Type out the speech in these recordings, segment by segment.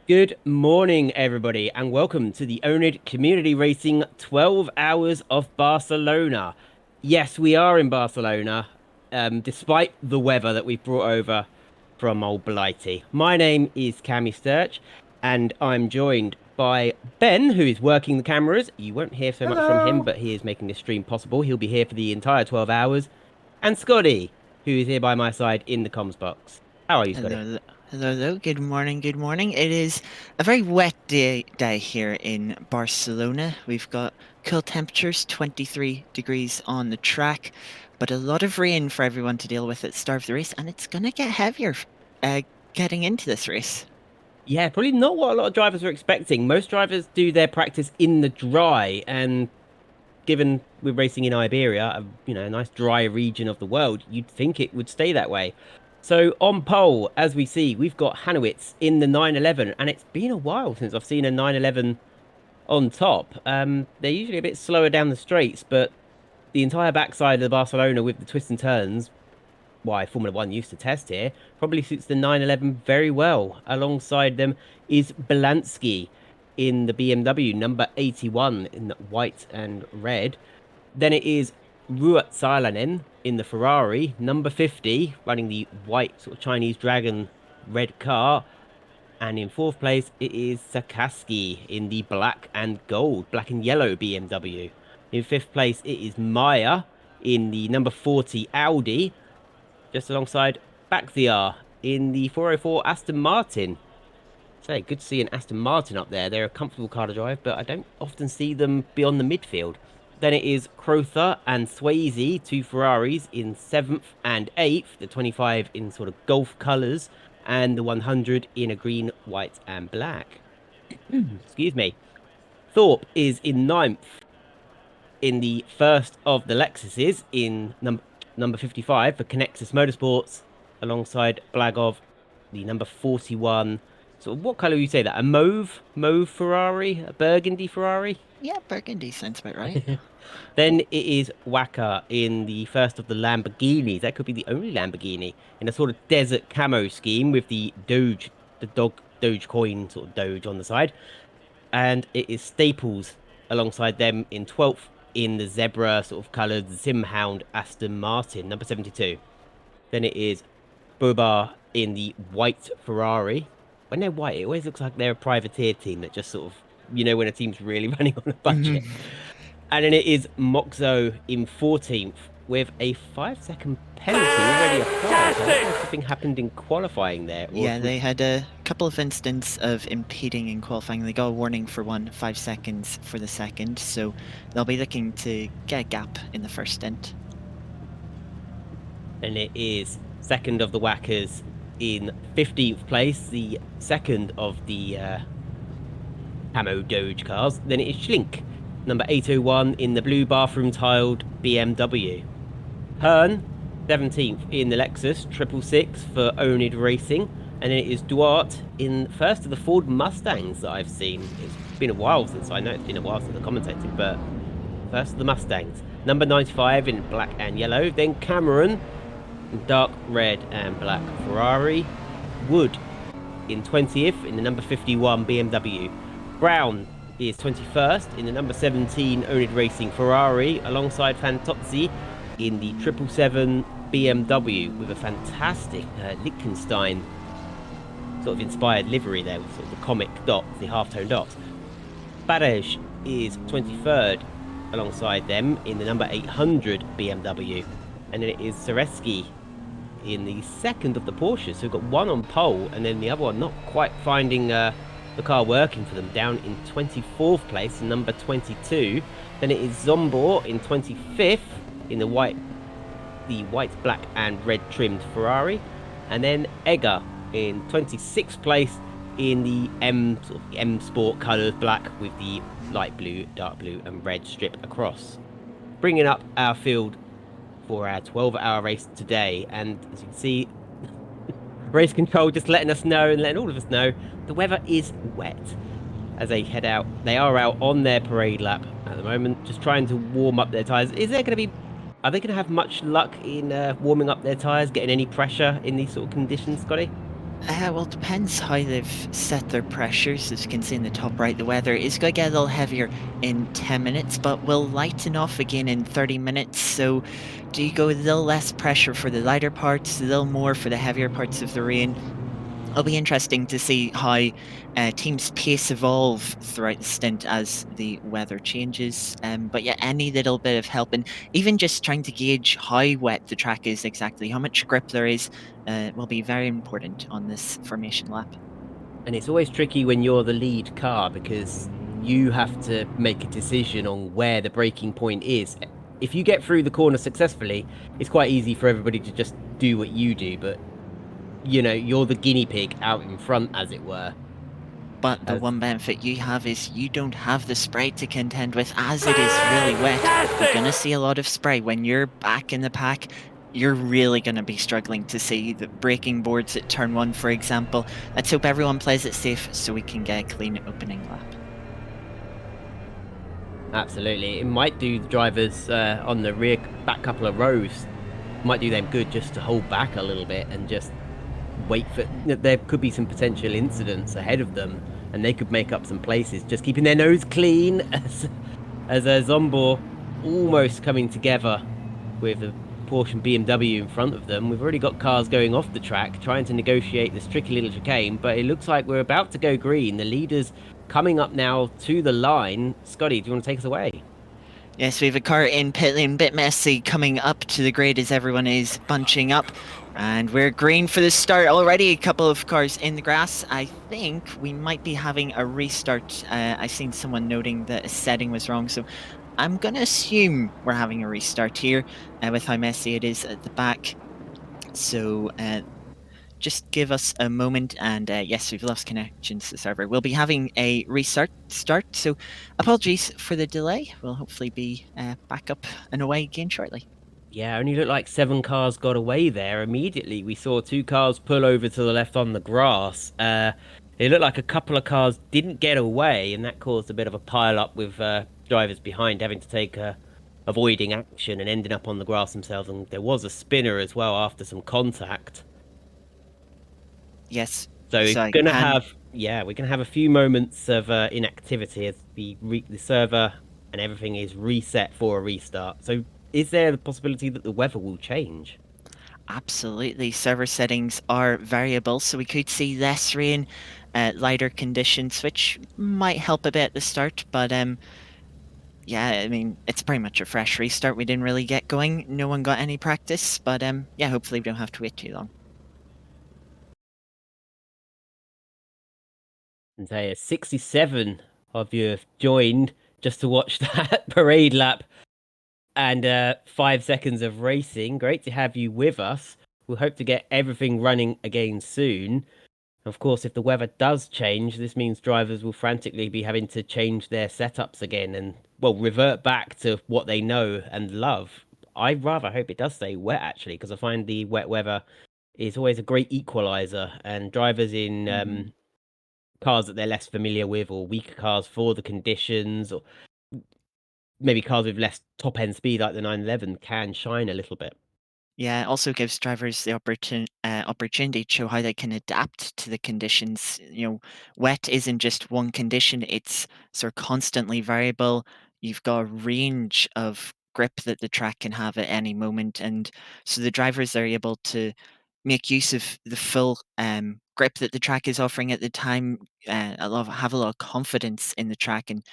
Good morning, everybody, and welcome to the oNiD Community Racing 12 Hours of Barcelona. Yes, we are in Barcelona, despite the weather that we've brought over from old Blighty. My name is Cammy Sturch, and I'm joined by Ben, who is working the cameras. You won't hear so much from him, Hello. but he is making this stream possible. He'll be here for the entire 12 hours. And Scotty, who is here by my side in the comms box. How are you, Scotty? Hello, hello. Good morning, good morning. It is a very wet day here in Barcelona. We've got cool temperatures, 23 degrees on the track, but a lot of rain for everyone to deal with at the start of the race, and it's going to get heavier uh, getting into this race. Yeah, probably not what a lot of drivers were expecting. Most drivers do their practice in the dry, and given we're racing in Iberia, a nice dry region of the world, you'd think it would stay that way. So on pole, as we see, we've got Hanowitz in the 911, and it's been a while since I've seen a 911 on top. They're usually a bit slower down the straights, but the entire backside of Barcelona with the twists and turns why Formula One used to test here, probably suits the 911 very well. Alongside them is Belansky in the BMW number 81 in white and red. Then it is Ruot Sailanen in the Ferrari number 50, running the white sort of Chinese dragon red car. And in fourth place, it is Sakaski in the black and yellow BMW. In fifth place, it is Maya in the number 40 Audi just alongside Bakhtiar in the 404 Aston Martin. So good to see an Aston Martin up there. They're a comfortable car to drive, but I don't often see them beyond the midfield. Then it is Crowther and Swayze, two Ferraris in 7th and 8th, the 25 in sort of golf colours, and the 100 in a green, white, and black. Excuse me. Thorpe is in 9th in the first of the Lexuses in number 55 for Connexus Motorsports, alongside Blagov, the number 41. So what colour would you say that? A mauve Ferrari, a burgundy Ferrari? Yeah, Burgundy sounds about right. Then it is Waka in the first of the Lamborghinis. That could be the only Lamborghini in a sort of desert camo scheme with the Doge, the dog Dogecoin sort of Doge on the side. And it is Staples alongside them in 12th in the zebra sort of coloured Simhound Aston Martin, number 72. Then it is Bobar in the white Ferrari. When they're white, it always looks like they're a privateer team that just sort of, when a team's really running on a budget. Mhm. And then it is Moxo in 14th with a 5-second penalty already applied. So I don't know if something happened in qualifying there or Yeah, if they we've. had a couple of instances of impeding in qualifying. They got a warning for one, 5 seconds for the second, so they'll be looking to get a gap in the first stint. And it is second of the Whackers in 15th place, the second of the Camo Doge cars. Then it is Schlink, number 801 in the blue bathroom tiled BMW. Hearn, 17th in the Lexus 666 for oNiD Racing. And then it is Duarte in first of the Ford Mustangs that I've seen. It's been a while since I know it's been a while since I commentated, but first of the Mustangs. Number 95 in black and yellow. Then Cameron in dark red and black Ferrari. Wood in 20th in the number 51 BMW. Brown is 21st in the number 17 oNiD Racing Ferrari, alongside Fantozzi in the 777 BMW with a fantastic Liechtenstein sort of inspired livery there with sort of the comic dots, the half-tone dots. Barej is 23rd alongside them in the number 800 BMW. And then it is Sereski in the second of the Porsches. So we've got one on pole and then the other one not quite finding the car working for them, down in 24th place, number 22. Then it is Zombor in 25th in the white, black, and red trimmed Ferrari. And then Egger in 26th place in the M Sport colours, black with the light blue, dark blue, and red strip across. Bringing up our field for our 12-hour race today, and as you can see, race control just letting us know and letting all of us know the weather is wet as they head out. They are out on their parade lap at the moment, just trying to warm up their tyres. Are they going to have much luck in warming up their tyres, getting any pressure in these sort of conditions, Scotty? Well, it depends how they've set their pressures. As you can see in the top right, the weather is going to get a little heavier in 10 minutes, but will lighten off again in 30 minutes. So, do you go a little less pressure for the lighter parts, a little more for the heavier parts of the rain? It'll be interesting to see how teams' pace evolve throughout the stint as the weather changes. But yeah, any little bit of help, and even just trying to gauge how wet the track is exactly, how much grip there is, will be very important on this formation lap. And it's always tricky when you're the lead car because you have to make a decision on where the braking point is. If you get through the corner successfully, it's quite easy for everybody to just do what you do, but you're the guinea pig out in front, as it were. But the As one benefit you have is you don't have the spray to contend with as it is really wet. You're going to see a lot of spray. When you're back in the pack, you're really going to be struggling to see the braking boards at turn one, for example. Let's hope everyone plays it safe so we can get a clean opening lap. Absolutely, it might do the drivers on the rear back couple of rows, might do them good just to hold back a little bit and just wait for. There could be some potential incidents ahead of them, and they could make up some places just keeping their nose clean as a Zombor almost coming together with a Porsche and BMW in front of them. We've already got cars going off the track trying to negotiate this tricky little chicane, but it looks like we're about to go green. The leader's coming up now to the line. Scotty, do you want to take us away? Yes, we have a car in pit lane, bit messy, coming up to the grid as everyone is bunching up. And we're green for the start already. A couple of cars in the grass. I think we might be having a restart. I seen someone noting that a setting was wrong. So I'm going to assume we're having a restart here with how messy it is at the back. So just give us a moment. And yes, we've lost connection to the server. We'll be having a restart start. So apologies for the delay. We'll hopefully be back up and away again shortly. Yeah, only looked like 7 cars got away there. Immediately, we saw 2 cars pull over to the left on the grass. It looked like a couple of cars didn't get away, and that caused a bit of a pile up with drivers behind having to take avoiding action and ending up on the grass themselves. And there was a spinner as well after some contact. Yes, So we're so I gonna can have, yeah, we're gonna have a few moments of inactivity as the server and everything is reset for a restart. So is there the possibility that the weather will change? absolutely. Server settings are variable, so we could see less rain, lighter conditions, which might help a bit at the start. But yeah, I mean, it's pretty much a fresh restart. We didn't really get going. No one got any practice, but yeah, hopefully we don't have to wait too long. And say 67 of you have joined just to watch that parade lap and 5 seconds of racing. Great to have you with us. We'll hope to get everything running again soon. Of course, if the weather does change, this means drivers will frantically be having to change their setups again and, well, revert back to what they know and love. I rather hope it does stay wet, actually, because I find the wet weather is always a great equalizer, and drivers in Mhm. cars that they're less familiar with or weaker cars for the conditions, or maybe cars with less top end speed like the 911 can shine a little bit. Yeah, it also gives drivers the opportunity to show how they can adapt to the conditions. Wet isn't just one condition, it's sort of constantly variable. You've got a range of grip that the track can have at any moment. And so the drivers are able to make use of the full grip that the track is offering at the time, have a lot of confidence in the track, and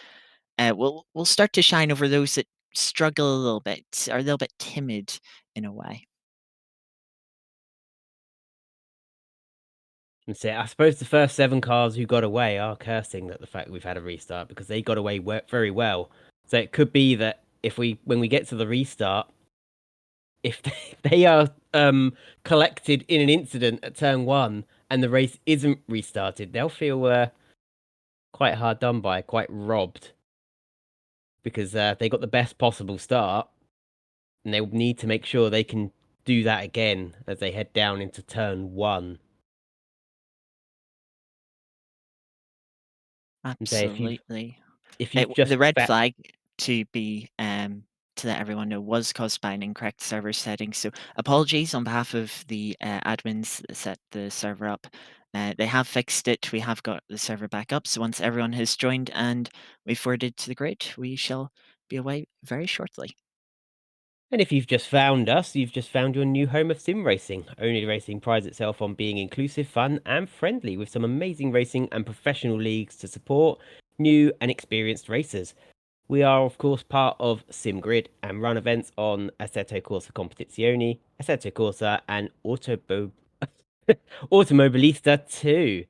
we'll start to shine over those that struggle a little bit, are a little bit timid in a way. And so I suppose the first 7 cars who got away are cursing that the fact we've had a restart because they got away very well. So it could be that if when we get to the restart, if they are collected in an incident at turn one and the race isn't restarted, they'll feel quite hard done by, quite robbed because they got the best possible start and they need to make sure they can do that again as they head down into turn one. And say Absolutely. if you've The just red flag to be to let everyone know was caused by an incorrect server setting. So apologies on behalf of the admins that set the server up. They have fixed it. We have got the server back up. So once everyone has joined and we've forwarded to the grid, we shall be away very shortly. And if you've just found us, you've just found your new home of sim racing. oNiD Racing prides itself on being inclusive, fun, and friendly, with some amazing racing and professional leagues to support new and experienced racers. We are, of course, part of SimGrid and run events on Assetto Corsa Competizione, Assetto Corsa, and Automobilista 2.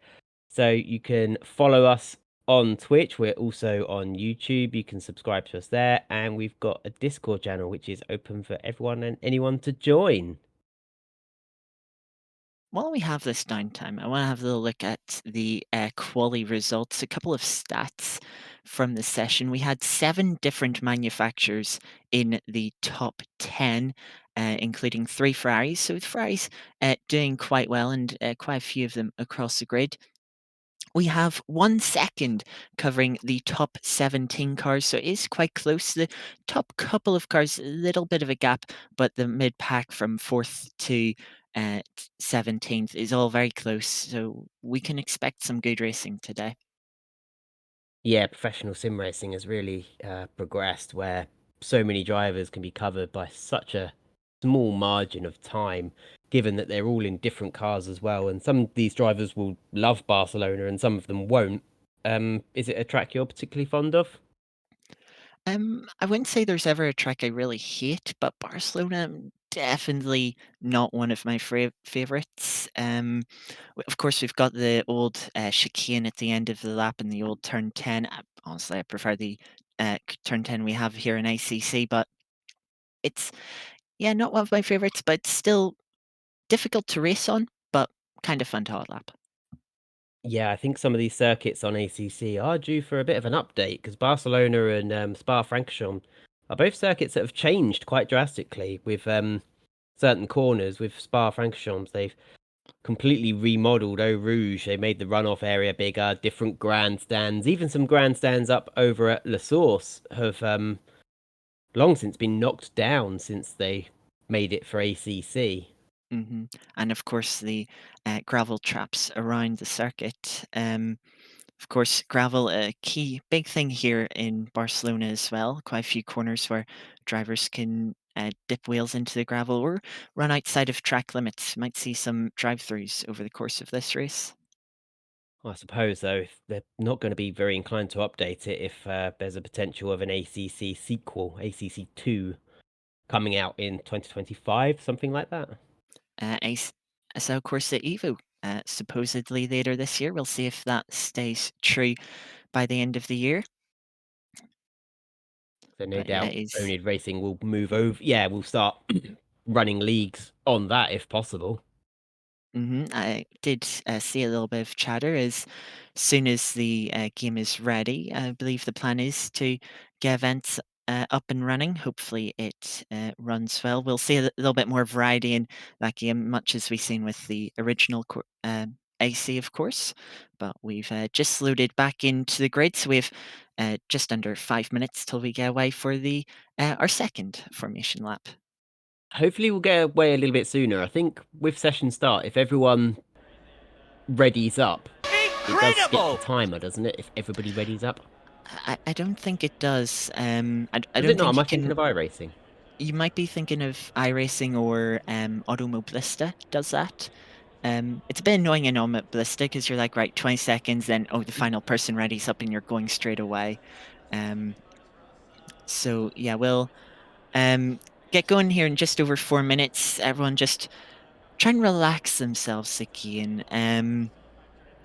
So you can follow us on Twitch. We're also on YouTube. You can subscribe to us there. And we've got a Discord channel, which is open for everyone and anyone to join. While we have this downtime, I want to have a little look at the quali results, a couple of stats from the session. We had 7 different manufacturers in the top 10, including 3 Ferraris. So with Ferraris doing quite well, and quite a few of them across the grid. We have 1 second covering the top 17 cars, so it is quite close. The top couple of cars, a little bit of a gap, but the mid pack from 4th to 17th is all very close, so we can expect some good racing today. Yeah, professional sim racing has really progressed where so many drivers can be covered by such a small margin of time, given that they're all in different cars as well. And some of these drivers will love Barcelona and some of them won't. Is it a track you're particularly fond of? I wouldn't say there's ever a track I really hate, but Barcelona, definitely not one of my favorites. Of course, we've got the old chicane at the end of the lap and the old turn 10. Honestly, I prefer the turn 10 we have here in ACC, but it's, yeah, not one of my favorites, but still difficult to race on, but kind of fun to hot lap. Yeah, I think some of these circuits on ACC are due for a bit of an update because Barcelona and Spa-Francorchamps are both circuits that have changed quite drastically with certain corners. With Spa-Francorchamps, they've completely remodeled Eau Rouge. They made the runoff area bigger, different grandstands, even some grandstands up over at La Source have long since been knocked down since they made it for ACC. And of course, the gravel traps around the circuit. Of course, gravel, a key big thing here in Barcelona as well. Quite a few corners where drivers can dip wheels into the gravel or run outside of track limits. Might see some drive-throughs over the course of this race. I suppose, though, if they're not going to be very inclined to update it if there's a potential of an ACC sequel, ACC 2, coming out in 2025, something like that. Ace, so of course, the Evo, supposedly later this year. We'll see if that stays true by the end of the year. So no But yeah, doubt it is. oNiD Racing will move over. Yeah, we'll start running leagues on that if possible. I did see a little bit of chatter as soon as the game is ready. I believe the plan is to get events up and running. Hopefully, it runs well. We'll see a little bit more variety in that game, much as we've seen with the original AC, of course. But we've just loaded back into the grid, so we have just under 5 minutes till we get away for the our second formation lap. Hopefully, we'll get away a little bit sooner. I think with session start, if everyone readies up, it does skip the Incredible! timer, doesn't it? If everybody readies up. I don't think it does. I Does it don't not? think Am you I thinking can. of iRacing? You might be thinking of iRacing or Automobilista does that. It's a bit annoying in Automobilista because you're like, right, 20 seconds, then, oh, the final person readies up and you're going straight away. Um, so, yeah, we'll um, get going here in just over 4 minutes. Everyone just try and relax themselves again.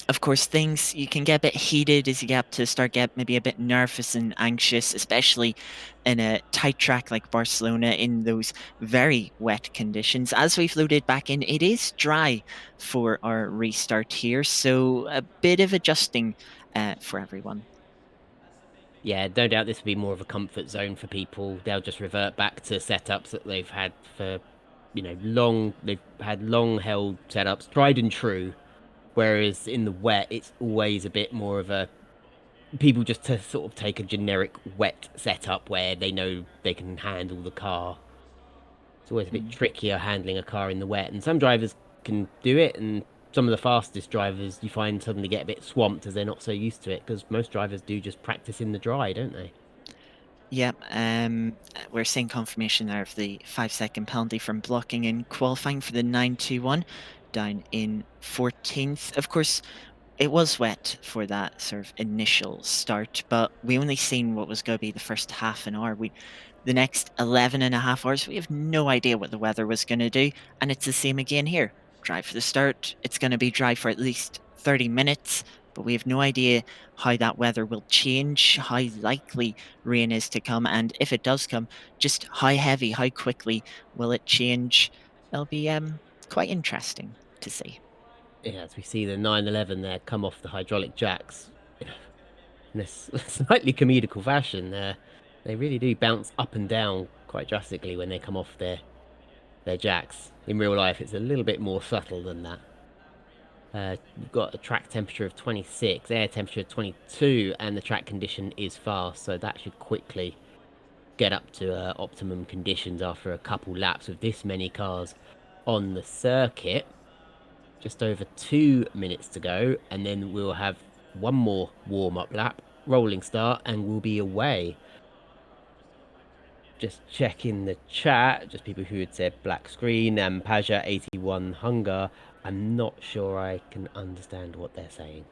Of course, things you can get a bit heated as you get up to start get maybe a bit nervous and anxious, especially in a tight track like Barcelona in those very wet conditions. As we've loaded back in, it is dry for our restart here, so a bit of adjusting for everyone. Yeah, no doubt this will be more of a comfort zone for people. They'll just revert back to setups that they've had for, long. They've had long held setups, tried and true. Whereas in the wet, it's always a bit more of a people just to sort of take a generic wet setup where they know they can handle the car. It's always a bit Mm. trickier handling a car in the wet, and some drivers can do it, and some of the fastest drivers you find suddenly get a bit swamped as they're not so used to it because most drivers do just practice in the dry, don't they? Yep, we're seeing confirmation there of the 5-second penalty from blocking in qualifying for the 921 down in 14th. Of course, it was wet for that sort of initial start, but we only seen what was going to be the first half an hour. The next 11 and a half hours, we have no idea what the weather was going to do. And it's the same again here. Dry for the start. It's going to be dry for at least 30 minutes, but we have no idea how that weather will change, how likely rain is to come. And if it does come, just how heavy, how quickly will it change? It'll be quite interesting to see. Yeah, as we see the 911 there come off the hydraulic jacks in a slightly comedical fashion. They really do bounce up and down quite drastically when they come off their jacks. In real life, it's a little bit more subtle than that. You've got a track temperature of 26, air temperature of 22, and the track condition is fast, so that should quickly get up to optimum conditions after a couple laps with this many cars on the circuit. Just over 2 minutes to go, and then we'll have one more warm-up lap, rolling start, and we'll be away. Just checking the chat, just people who had said black screen and Paja 81 hunger. I'm not sure I can understand what they're saying.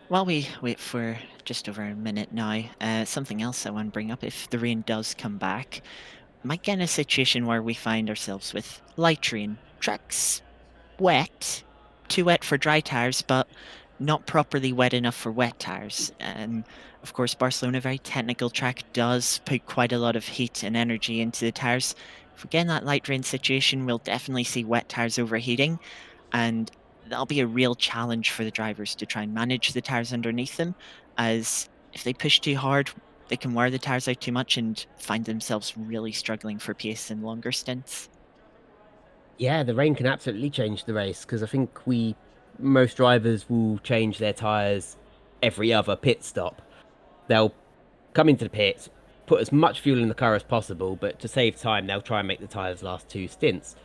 While we wait for just over a minute now, something else I want to bring up, if the rain does come back, might get in a situation where we find ourselves with light rain. Tracks wet, too wet for dry tires, but not properly wet enough for wet tires. Of course, Barcelona, very technical track, does put quite a lot of heat and energy into the tires. If we get in that light rain situation, we'll definitely see wet tires overheating, and that'll be a real challenge for the drivers to try and manage the tires underneath them, as if they push too hard, they can wear the tires out too much and find themselves really struggling for pace in longer stints. Yeah, the rain can absolutely change the race because I think most drivers will change their tyres every other pit stop. They'll come into the pits, put as much fuel in the car as possible, but to save time, they'll try and make the tyres last two stints.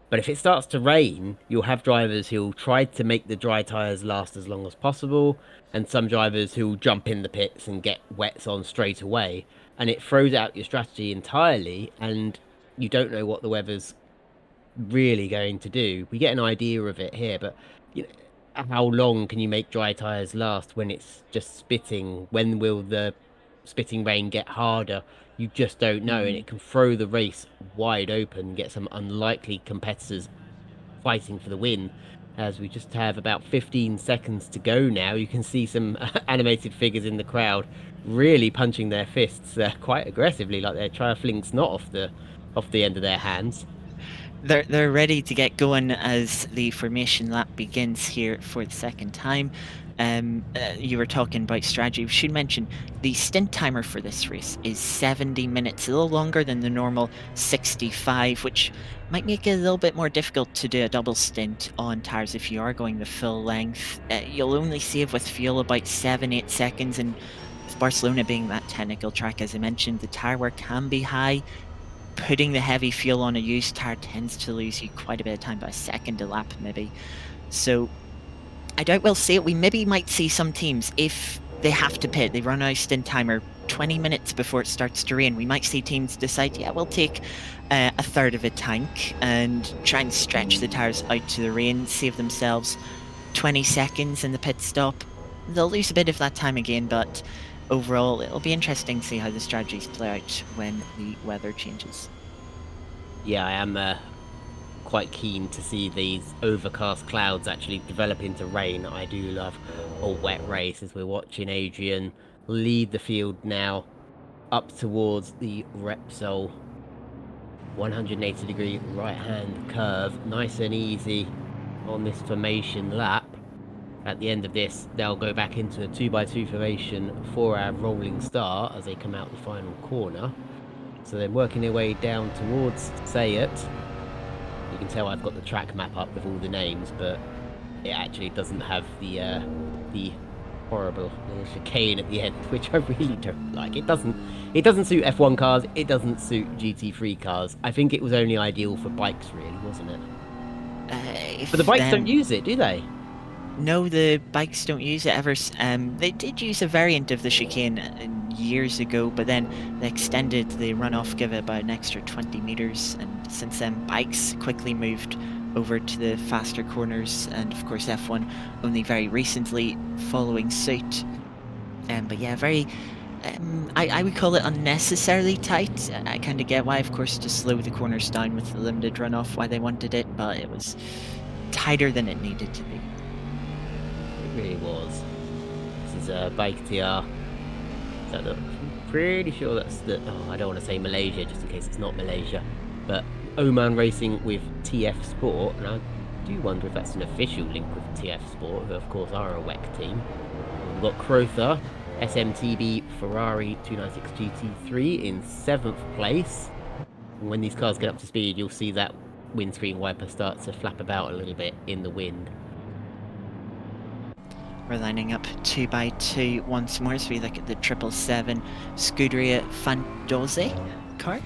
But if it starts to rain, you'll have drivers who'll try to make the dry tyres last as long as possible, and some drivers who'll jump in the pits and get wets on straight away. And it throws out your strategy entirely, and you don't know what the weather's really going to do. We get an idea of it here, but you know, how long can you make dry tires last when it's just spitting? When will the spitting rain get harder? You just don't know, and Mm. it can throw the race wide open, get some unlikely competitors fighting for the win. As we just have about 15 seconds to go now, you can see some animated figures in the crowd really punching their fists quite aggressively, like they're trying to fling snot off the end of their hands. They're ready to get going as the formation lap begins here for the second time. You were talking about strategy. We should mention the stint timer for this race is 70 minutes, a little longer than the normal 65, which might make it a little bit more difficult to do a double stint on tires if you are going the full length. You'll only save with fuel about 7-8 seconds, and with Barcelona being that technical track, as I mentioned, the tire wear can be high. Putting the heavy fuel on a used tire tends to lose you quite a bit of time, by a second a lap maybe. So I doubt we'll see it. We maybe might see some teams, if they have to pit, they run out of stint timer 20 minutes before it starts to rain. We might see teams decide, yeah, we'll take a third of a tank and try and stretch the tires out to the rain, save themselves 20 seconds in the pit stop. They'll lose a bit of that time again, but overall, it'll be interesting to see how the strategies play out when the weather changes. Yeah, I am quite keen to see these overcast clouds actually develop into rain. I do love a wet race as we're watching Adrian lead the field now up towards the Repsol 180-degree right-hand curve. Nice and easy on this formation lap. At the end of this, they'll go back into a 2x2 formation for our rolling start as they come out the final corner. So they're working their way down towards Sayat. You can tell I've got the track map up with all the names, but it actually doesn't have the horrible little chicane at the end, which I really don't like. It doesn't suit F1 cars. It doesn't suit GT3 cars. I think it was only ideal for bikes, really, wasn't it? But the If bikes don't use it, do they? No, the bikes don't use it ever. They did use a variant of the chicane years ago, but then they extended the runoff give it by an extra 20 meters, and since then bikes quickly moved over to the faster corners, and of course F1 only very recently following suit. But yeah, very. I would call it unnecessarily tight. I kind of get why, of course, to slow the corners down with the limited runoff, why they wanted it, but it was tighter than it needed to be. It really was. This is a bike TR. So I'm pretty sure that's the. Oh, I don't want to say Malaysia just in case it's not Malaysia, but Oman Racing with TF Sport, and I do wonder if that's an official link with TF Sport, who of course are a WEC team. We've got Crotha, SMTB Ferrari 296 GT3 in 7th place. And when these cars get up to speed, you'll see that windscreen wiper start to flap about a little bit in the wind. We're lining up 2 by 2 once more, so we look at the 777 Scuderia Fantozzi car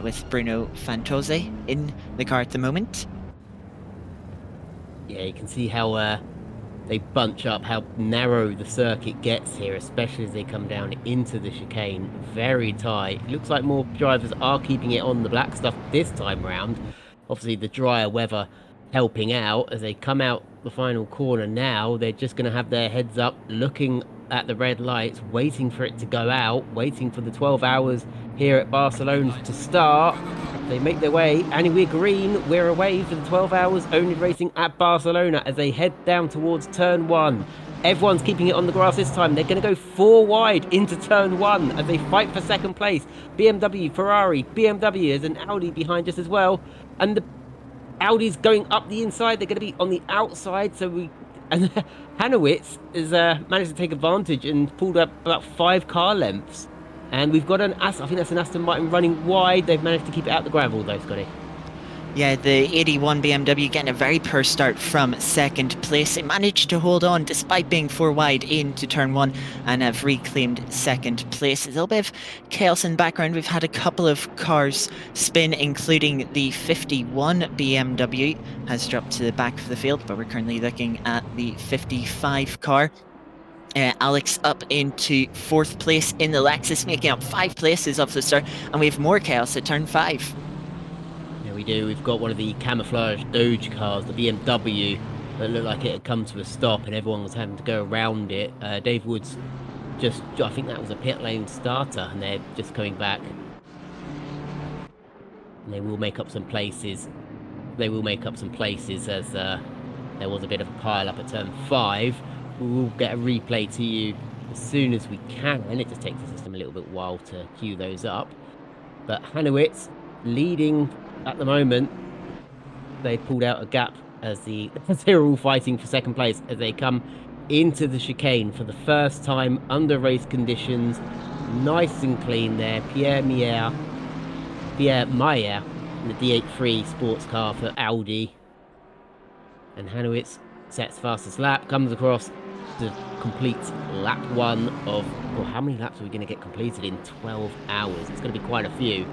with Bruno Fantozzi in the car at the moment. Yeah, you can see how they bunch up, how narrow the circuit gets here, especially as they come down into the chicane. Very tight. It looks like more drivers are keeping it on the black stuff this time round. Obviously, the drier weather helping out as they come out the final corner now. They're just going to have their heads up, looking at the red lights, waiting for it to go out, waiting for the 12 hours here at Barcelona to start. They make their way, and we're green. We're away for the 12 hours oNiD racing at Barcelona as they head down towards turn 1. Everyone's keeping it on the grass this time. They're going to go 4 wide into turn 1 as they fight for second place. BMW, Ferrari, BMW, there's an Audi behind us as well. And the Audi's going up the inside. They're going to be on the outside. And Hanowitz has managed to take advantage and pulled up about 5 car lengths. And we've got I think that's an Aston Martin running wide. They've managed to keep it out the gravel though, Scotty. Yeah, the 81 BMW getting a very poor start from second place. They managed to hold on despite being 4 wide into turn 1 and have reclaimed second place. A little bit of chaos in the background. We've had a couple of cars spin, including the 51 BMW has dropped to the back of the field, but we're currently looking at the 55 car. Alex up into 4th place in the Lexus, making up 5 places off the start, and we have more chaos at turn 5. Yeah, we do. We've got one of the camouflage Doge cars, the BMW, that looked like it had come to a stop and everyone was having to go around it. Dave Woods I think that was a pit lane starter, and they're just coming back. And they will make up some places. They will make up some places as there was a bit of a pile up at turn 5. We will get a replay to you as soon as we can, and it just takes the system a little bit while to queue those up. But Hanowitz leading at the moment. They pulled out a gap as they're all fighting for second place as they come into the chicane for the first time under race conditions. Nice and clean there. Pierre Meyer in the D83 sports car for Audi. And Hanowitz sets fastest lap, comes across to complete lap 1 of... Well, how many laps are we going to get completed in 12 hours? It's going to be quite a few.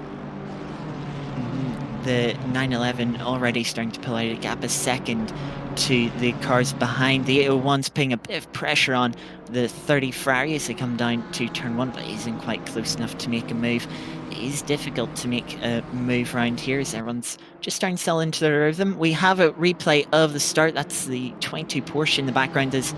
The 911 already starting to pull out a gap a second to the cars behind. The 801's putting a bit of pressure on the 30 Ferrari as they come down to turn 1, but he isn't quite close enough to make a move. It is difficult to make a move around here as everyone's just starting to sell into the rhythm. We have a replay of the start. That's the 22 Porsche in the background has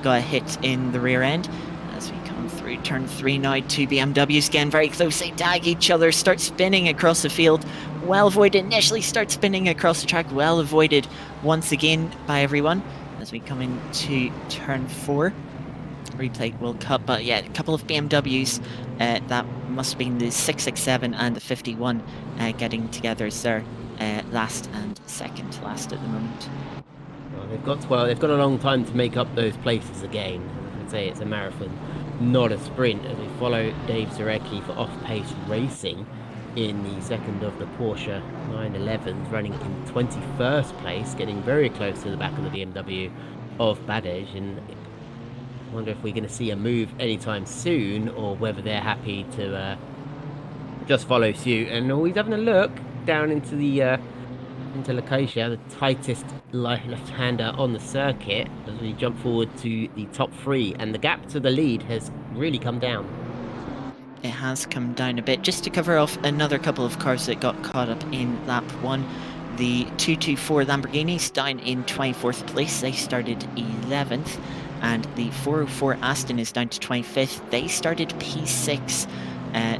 got a hit in the rear end. As we come through turn 3 now, 2 BMWs again very close. They tag each other, start spinning across the field. Well avoided initially, start spinning across the track. Well avoided once again by everyone as we come into turn 4. Replay will cut, but yeah, a couple of BMWs. That must have been the 667 and the 51 getting together as their last and second to last at the moment. Well, they've got a long time to make up those places again. I'd say it's a marathon, not a sprint, as we follow Dave Zarecki for off-pace racing. in the second of the Porsche 911s, running in 21st place, getting very close to the back of the BMW of Badej. And I wonder if we're going to see a move anytime soon, or whether they're happy to just follow suit. And always having a look down into the into Lacosia, the tightest left-hander on the circuit, as we jump forward to the top three, and the gap to the lead has really come down. It has come down a bit. Just to cover off another couple of cars that got caught up in lap one, the 224 Lamborghinis down in 24th place. They started 11th. And the 404 Aston is down to 25th. They started P6.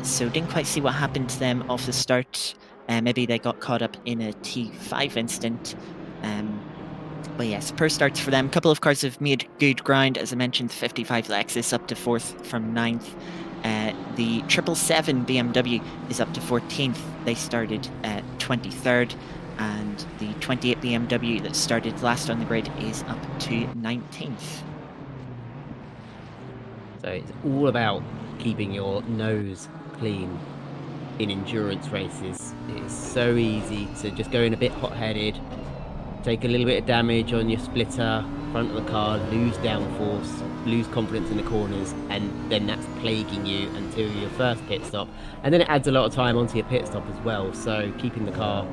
So didn't quite see what happened to them off the start. Maybe they got caught up in a T5 incident. But yes, per starts for them. A couple of cars have made good ground. As I mentioned, the 55 Lexus up to 4th from 9th. The 777 BMW is up to 14th. They started 23rd. And the 28 BMW that started last on the grid is up to 19th. So it's all about keeping your nose clean in endurance races. It's so easy to just go in a bit hot-headed, take a little bit of damage on your splitter, front of the car, lose downforce, lose confidence in the corners, and then that's plaguing you until your first pit stop. And then it adds a lot of time onto your pit stop as well. So keeping the car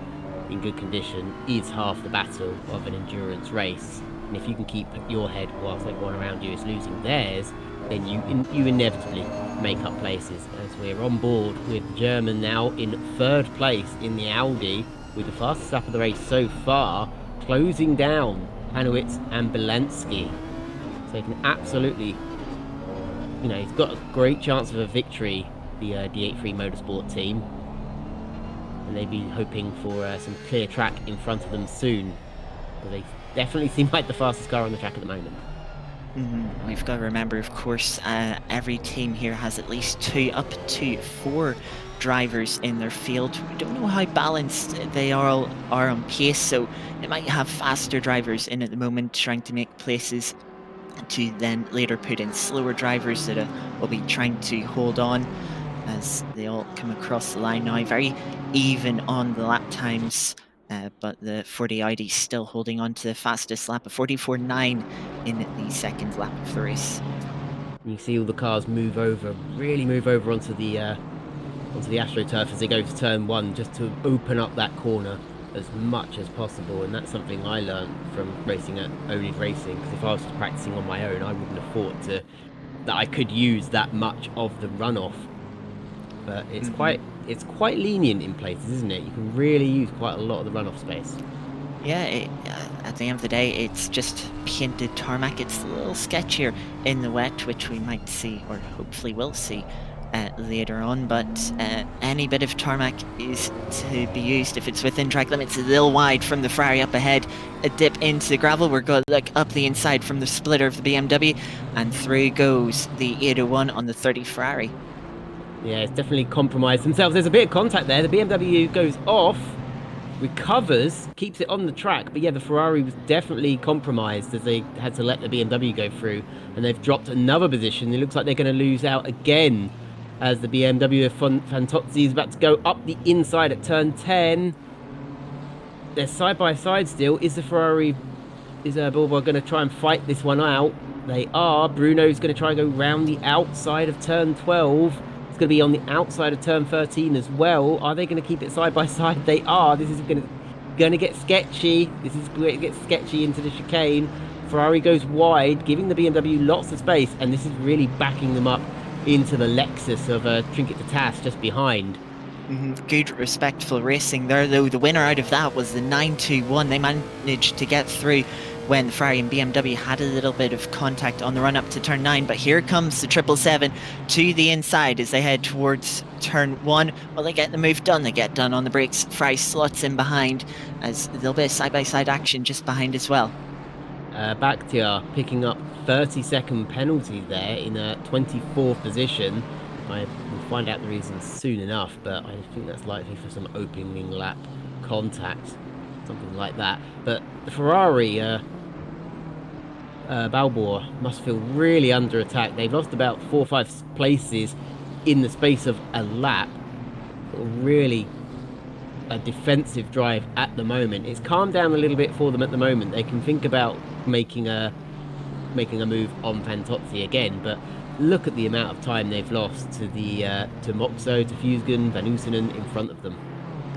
in good condition is half the battle of an endurance race. And if you can keep your head whilst everyone around you is losing theirs, then you inevitably make up places. As we're on board with German now in 3rd place in the Audi, with the fastest lap of the race so far, closing down Hanowitz and Belansky. So he can absolutely, he's got a great chance of a victory, the D83 Motorsport team. And they'd be hoping for some clear track in front of them soon. But they definitely seem like the fastest car on the track at the moment. We've got to remember, of course, every team here has at least 2 up to 4 drivers in their field. We don't know how balanced they are on pace, so they might have faster drivers in at the moment trying to make places, to then later put in slower drivers that will be trying to hold on as they all come across the line now. Very even on the lap times. But the 40 Audi still holding on to the fastest lap of 44.9 in the second lap of the race. You see all the cars really move over onto the AstroTurf as they go to turn 1, just to open up that corner as much as possible. And that's something I learned from racing at oNiD Racing, because if I was just practicing on my own, I wouldn't have thought that I could use that much of the runoff. But it's quite lenient in places, isn't it? You can really use quite a lot of the runoff space. Yeah, at the end of the day, it's just painted tarmac. It's a little sketchier in the wet, which we might see, or hopefully will see, later on. But any bit of tarmac is to be used if it's within track limits. A little wide from the Ferrari up ahead, a dip into the gravel. We're going to look up the inside from the splitter of the BMW, and through goes the 801 on the 30 Ferrari. Yeah, it's definitely compromised themselves. There's a bit of contact there. The BMW goes off, recovers, keeps it on the track. But yeah, the Ferrari was definitely compromised as they had to let the BMW go through. And they've dropped another position. It looks like they're going to lose out again as the BMW Fantozzi is about to go up the inside at turn 10. They're side by side still. Is the Ferrari, is Bilbao going to try and fight this one out? They are. Bruno's going to try and go round the outside of turn 12. Going to be on the outside of turn 13 as well. Are they going to keep it side by side? They are. This is going to get sketchy. This is going to get sketchy into the chicane. Ferrari goes wide, giving the BMW lots of space, and this is really backing them up into the Lexus of Trinket de Tass just behind. Good, respectful racing there, though. The winner out of that was the 921. They managed to get through when the Ferrari and BMW had a little bit of contact on the run up to turn 9. But here comes the 777 to the inside as they head towards turn 1. Well, they get the move done. They get done on the brakes. Ferrari slots in behind as a little bit of side-by-side action just behind as well. Bakhtiar picking up 30-second penalty there in a 24th position. I will find out the reasons soon enough, but I think that's likely for some opening lap contact, something like that. But the Ferrari, Balboa must feel really under attack. They've lost about 4 or 5 places in the space of a lap. really a defensive drive at the moment. It's calmed down a little bit for them at the moment. They can think about making a move on Fantozzi again, but look at the amount of time they've lost to the to Moxo, to Fusgen, Van Oosenen in front of them.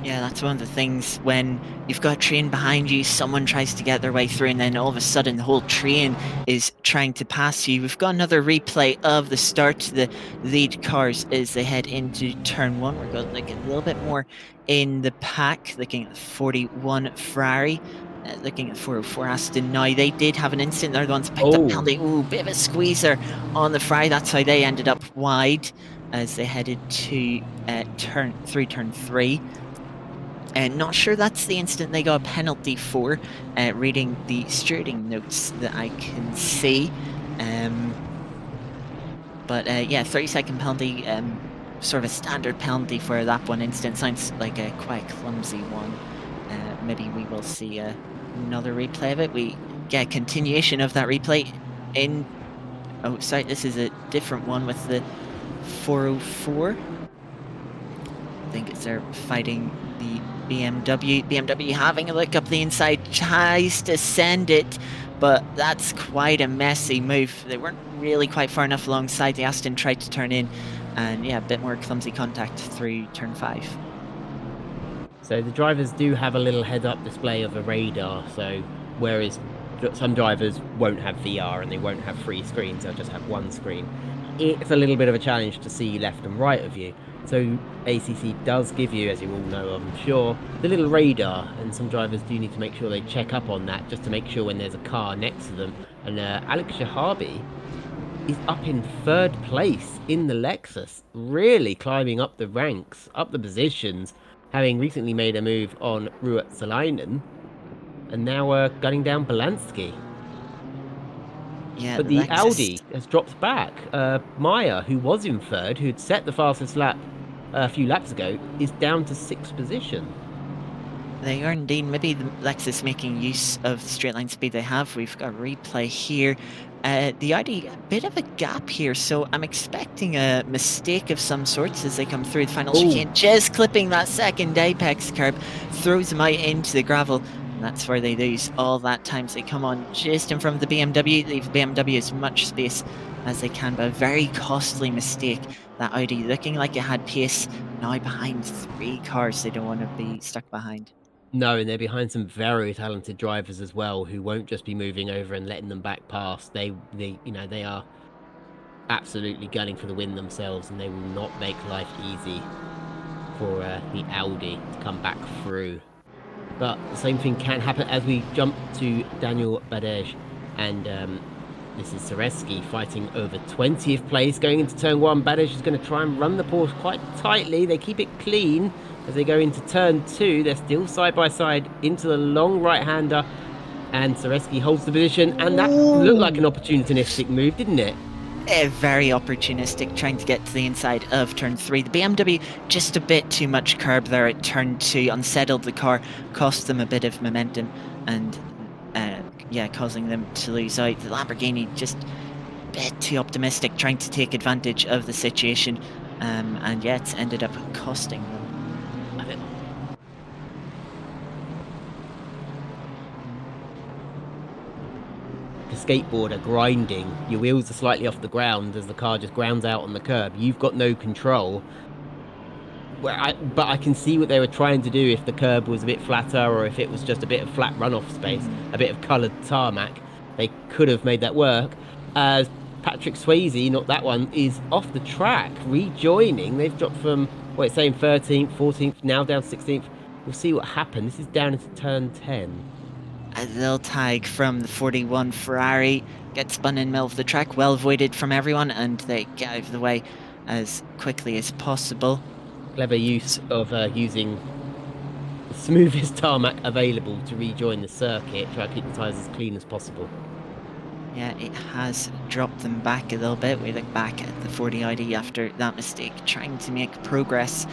Yeah, that's one of the things when you've got a train behind you, someone tries to get their way through, and then all of a sudden the whole train is trying to pass you. We've got another replay of the start to the lead cars as they head into turn one. We're going to look a little bit more in the pack, looking at the 41 Ferrari. Looking at the 404 Aston now, they did have an incident. They're the ones picked up Oh, penalty. Ooh, bit of a squeezer on the Ferrari. That's how they ended up wide as they headed to turn three. And not sure that's the instant they got a penalty for, reading the stewarding notes that I can see. But yeah, 30-second penalty, sort of a standard penalty for that one instant. Sounds like a quite clumsy one. Maybe we will see another replay of it. We get a continuation of that replay in. Oh, sorry, this is a different one with the 404. I think it's they're fighting the BMW. BMW having a look up the inside, tries to send it, but that's quite a messy move. They weren't really quite far enough alongside. The Aston tried to turn in, and yeah, a bit more clumsy contact through turn 5. so the drivers do have a little head-up display of a radar. So whereas some drivers won't have VR and they won't have three screens, they'll just have one screen. It's a little bit of a challenge to see left and right of you. So ACC does give you, as you all know, I'm sure, the little radar, and some drivers do need to make sure they check up on that just to make sure when there's a car next to them. And Alex Shahabi is up in third place in the Lexus, really climbing up the ranks, up the positions, having recently made a move on Ruud Salainen, and now gunning down Belansky. Yeah, But the the Lexus. Audi has dropped back. Meyer, who was in third, who'd set the fastest lap a few laps ago, is down to sixth position. They are indeed. Maybe the Lexus making use of the straight line speed they have. We've got a replay here. The Audi, a bit of a gap here, so I'm expecting a mistake of some sorts as they come through the final Oh, chicane. Just clipping that second apex curb, throws them out into the gravel, and that's where they lose all that time. So they come on just in front of the BMW, leave the BMW as much space as they can, but a very costly mistake. That Audi looking like it had pace, now behind 3 cars they don't want to be stuck behind. no, and they're behind some very talented drivers as well, who won't just be moving over and letting them back past. They are absolutely gunning for the win themselves, and they will not make life easy for the Audi to come back through. But the same thing can happen as we jump to Daniel Badej, and this is Sereski fighting over 20th place going into turn 1. Badej is going to try and run the Porsche quite tightly. They keep it clean as they go into turn 2. They're still side by side into the long right-hander, and Sereski holds the position, and that looked like an Ooh. opportunistic move, didn't it? Very opportunistic, trying to get to the inside of turn 3. The BMW, just a bit too much curb there at turn 2, unsettled the car, cost them a bit of momentum, and yeah, causing them to lose out. The Lamborghini just a bit too optimistic, trying to take advantage of the situation, and yeah, it's ended up costing them. A skateboarder grinding, your wheels are slightly off the ground as the car just grounds out on the curb. You've got no control. But I can see what they were trying to do if the curb was a bit flatter, or if it was just a bit of flat runoff space, a bit of coloured tarmac. They could have made that work. As Patrick Swayze, not that one, is off the track, rejoining. They've dropped from, what it's saying, 13th, 14th, now down 16th. We'll see what happens. This is down into turn 10. A little tag from the 41 Ferrari, gets spun in the middle of the track, well avoided from everyone, and they get out of the way as quickly as possible. Clever use of using the smoothest tarmac available to rejoin the circuit, try to keep the tyres as clean as possible. Yeah, it has dropped them back a little bit. We look back at the 40 ID after that mistake, trying to make progress.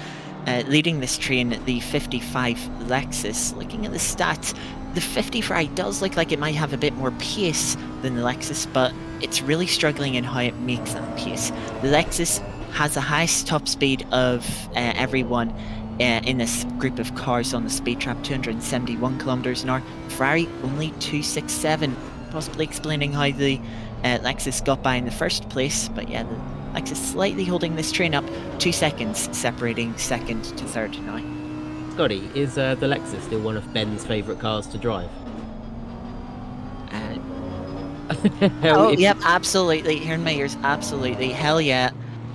Leading this train, the 55 Lexus. Looking at the stats, the 50 Ferrari does look like it might have a bit more pace than the Lexus, but it's really struggling in how it makes that pace. The Lexus has the highest top speed of everyone in this group of cars on the speed trap, 271 kilometers an hour. Ferrari only 267, possibly explaining how the Lexus got by in the first place. But yeah, the Lexus slightly holding this train up, 2 seconds separating second to third now. Scotty, is the Lexus still one of Ben's favourite cars to drive? Hell, Oh, if yep, absolutely. Hearing my ears, absolutely. Hell yeah.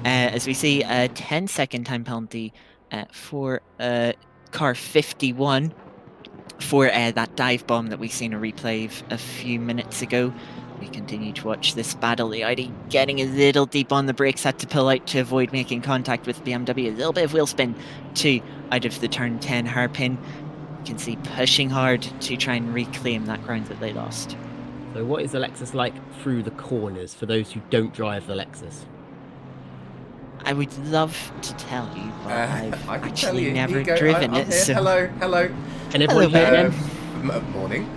As we see, a 10-second time penalty for car 51 for that dive bomb that we seen a replay of a few minutes ago. We continue to watch this battle. The Audi getting a little deep on the brakes, had to pull out to avoid making contact with BMW. A little bit of wheel spin too out of the turn 10 hairpin. You can see pushing hard to try and reclaim that ground that they lost. so, what is the Lexus like through the corners for those who don't drive the Lexus? I would love to tell you, but I've I can tell actually you. Here never you go. driven I'm it. here. So Hello, hello. Can hello, everyone hear Ben. them? Morning.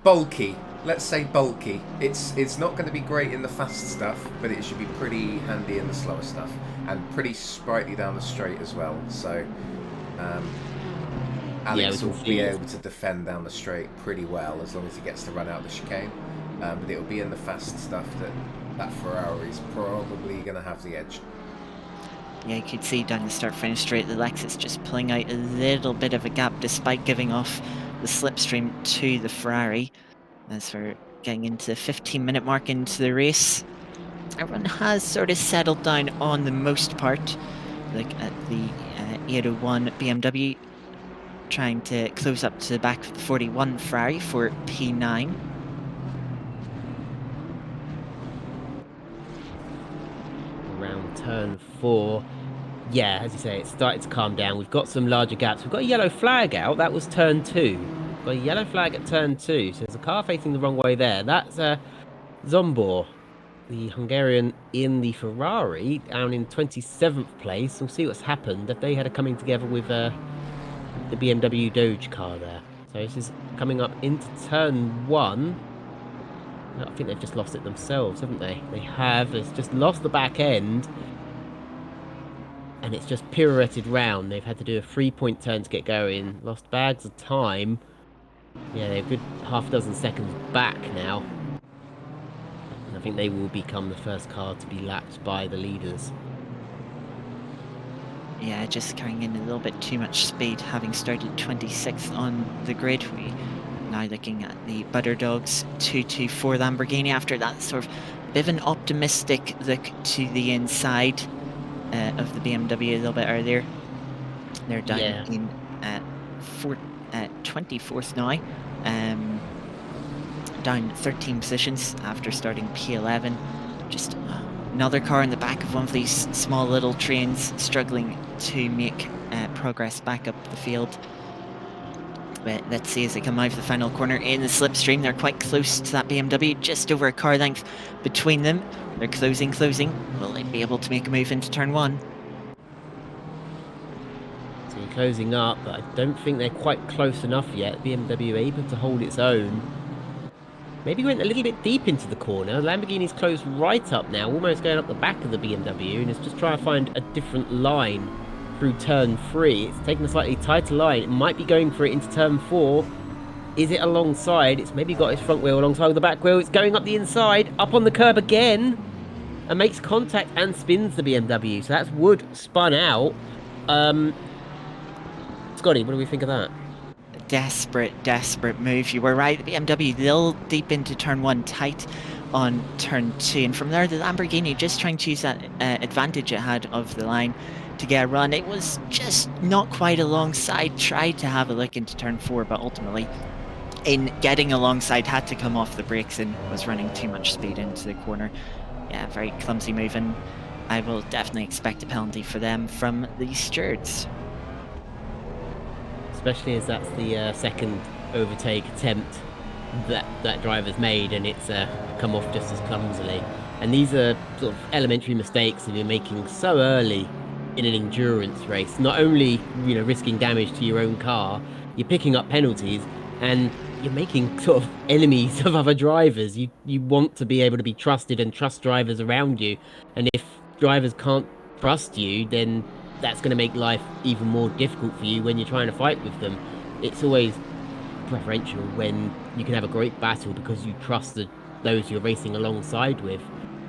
Bulky. Let's say bulky. It's not going to be great in the fast stuff, but it should be pretty handy in the slower stuff, and pretty sprightly down the straight as well. So, Alex will be able to defend down the straight pretty well as long as he gets to run out the chicane. But it'll be in the fast stuff that Ferrari's probably going to have the edge. Yeah, you could see down the start-finish straight, the Lexus just pulling out a little bit of a gap despite giving off the slipstream to the Ferrari. As we're getting into the 15-minute mark into the race, everyone has sort of settled down on the most part. Look at the 801 BMW trying to close up to the back of the 41 Ferrari for P9. Around turn 4. Yeah, as you say, it's started to calm down. We've got some larger gaps. We've got a yellow flag out. That was turn 2. We've got a yellow flag at turn 2. So there's a car facing the wrong way there. That's Zombor, the Hungarian in the Ferrari, down in 27th place. We'll see what's happened if they had a coming together with the BMW Doge car there. So this is coming up into turn 1. I think they've just lost it themselves, haven't they? They have. It's just lost the back end. And it's just pirouetted round. They've had to do a 3-point turn to get going. Lost bags of time. Yeah, they're a good half a dozen seconds back now. And I think they will become the first car to be lapped by the leaders. Yeah, just carrying in a little bit too much speed, having started 26th on the grid. We now looking at the Butter Dogs 224 Lamborghini after that sort of bit of an optimistic look to the inside of the BMW a little bit earlier. They're down in 24th now, down 13 positions after starting P11. Just another car in the back of one of these small little trains struggling to make progress back up the field. But let's see as they come out of the final corner in the slipstream. They're quite close to that BMW, just over a car length between them. They're closing. Will they be able to make a move into turn 1? So you're closing up, but I don't think they're quite close enough yet. BMW able to hold its own. Maybe went a little bit deep into the corner. Lamborghini's closed right up now, almost going up the back of the BMW, and it's just trying to find a different line through turn 3. It's taking a slightly tighter line. It might be going for it into turn 4. Is it alongside? It's maybe got its front wheel alongside the back wheel. It's going up the inside, up on the curb again, and makes contact and spins the BMW. So that's wood spun out. Scotty, what do we think of that? Desperate move. You were right. The BMW a little deep into turn 1, tight on turn 2. And from there, the Lamborghini just trying to use that advantage it had of the line to get a run. It was just not quite alongside. Tried to have a look into turn 4, but ultimately, in getting alongside, had to come off the brakes and was running too much speed into the corner. Yeah, very clumsy move, and I will definitely expect a penalty for them from the stewards. Especially as that's the second overtake attempt that driver's made, and it's come off just as clumsily. And these are sort of elementary mistakes that you're making so early in an endurance race. Not only, you know, risking damage to your own car, you're picking up penalties, and you're making sort of enemies of other drivers. You want to be able to be trusted and trust drivers around you. And if drivers can't trust you, then that's going to make life even more difficult for you when you're trying to fight with them. It's always preferential when you can have a great battle because you trust those you're racing alongside with.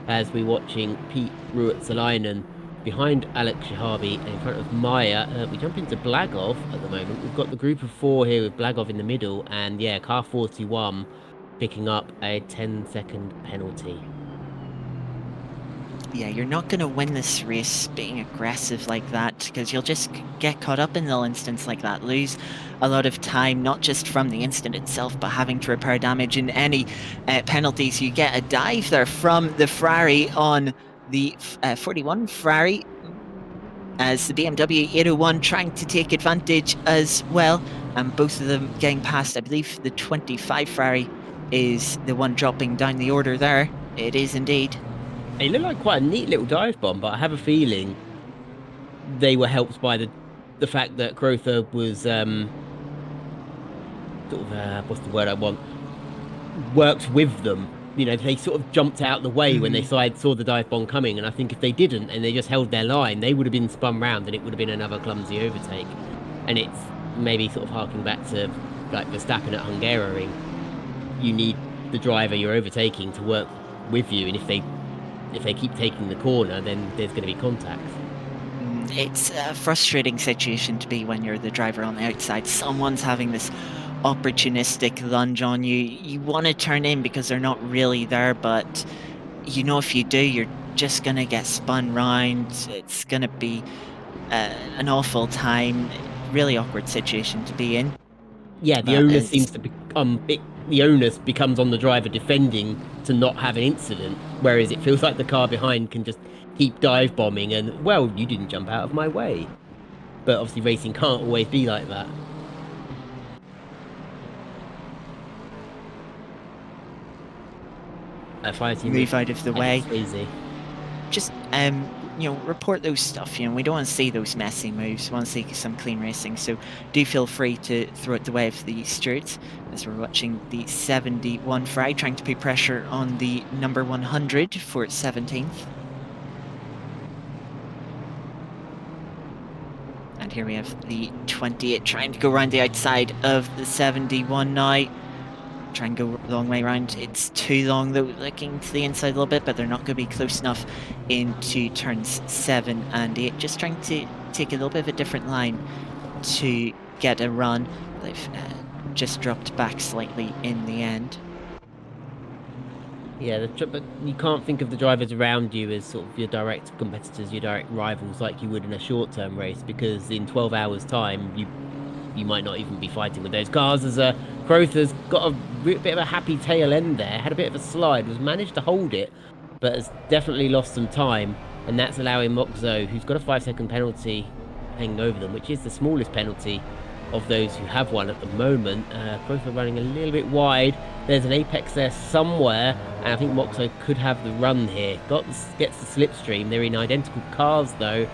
As we're watching Pete Ruotsalainen behind Alex Shahabi and in front of Maya, we jump into Blagov at the moment. We've got the group of 4 here with Blagov in the middle, and yeah, car 41 picking up a 10-second penalty. Yeah, you're not going to win this race being aggressive like that, because you'll just get caught up in little instance like that, lose a lot of time, not just from the incident itself, but having to repair damage in any penalties. You get a dive there from the Ferrari on the 41 Ferrari, as the BMW 801 trying to take advantage as well, and both of them getting past. I believe the 25 Ferrari is the one dropping down the order there. It is indeed. It looked like quite a neat little dive bomb, but I have a feeling they were helped by the fact that Crowther was sort of what's the word I want? Worked with them. You know, they sort of jumped out the way when they saw the dive bomb coming, and I think if they didn't and they just held their line, they would have been spun round and it would have been another clumsy overtake. And it's maybe sort of harking back to like Verstappen at Hungaroring. You need the driver you're overtaking to work with you, and if they keep taking the corner, then there's going to be contact. It's a frustrating situation to be when you're the driver on the outside. Someone's having this opportunistic lunge on you. You want to turn in because they're not really there, but you know if you do, you're just going to get spun round. It's going to be an awful time. Really awkward situation to be in. Yeah, the onus seems to become the onus becomes on the driver defending to not have an incident, whereas it feels like the car behind can just keep dive bombing and, well, you didn't jump out of my way. But obviously racing can't always be like that. Move out of the way. Easy. Just report those stuff. We don't want to see those messy moves. We want to see some clean racing. So do feel free to throw it the way of the stewards, as we're watching the 71 Ferrari trying to put pressure on the number 100 for 17th. And here we have the 28 trying to go around the outside of the 71 now. Try and go a long way around. It's too long though, looking to the inside a little bit, but they're not going to be close enough into turns 7 and 8. Just trying to take a little bit of a different line to get a run. They've just dropped back slightly in the end. Yeah, but you can't think of the drivers around you as sort of your direct competitors, your direct rivals, like you would in a short-term race, because in 12 hours' time, you might not even be fighting with those cars. As Crowther's got a bit of a happy tail end there, had a bit of a slide, was managed to hold it, but has definitely lost some time, and that's allowing Moxo, who's got a 5-second penalty hanging over them, which is the smallest penalty of those who have one at the moment. Crowther running a little bit wide. There's an apex there somewhere, and I think Moxo could have the run here. Gets the slipstream. They're in identical cars though.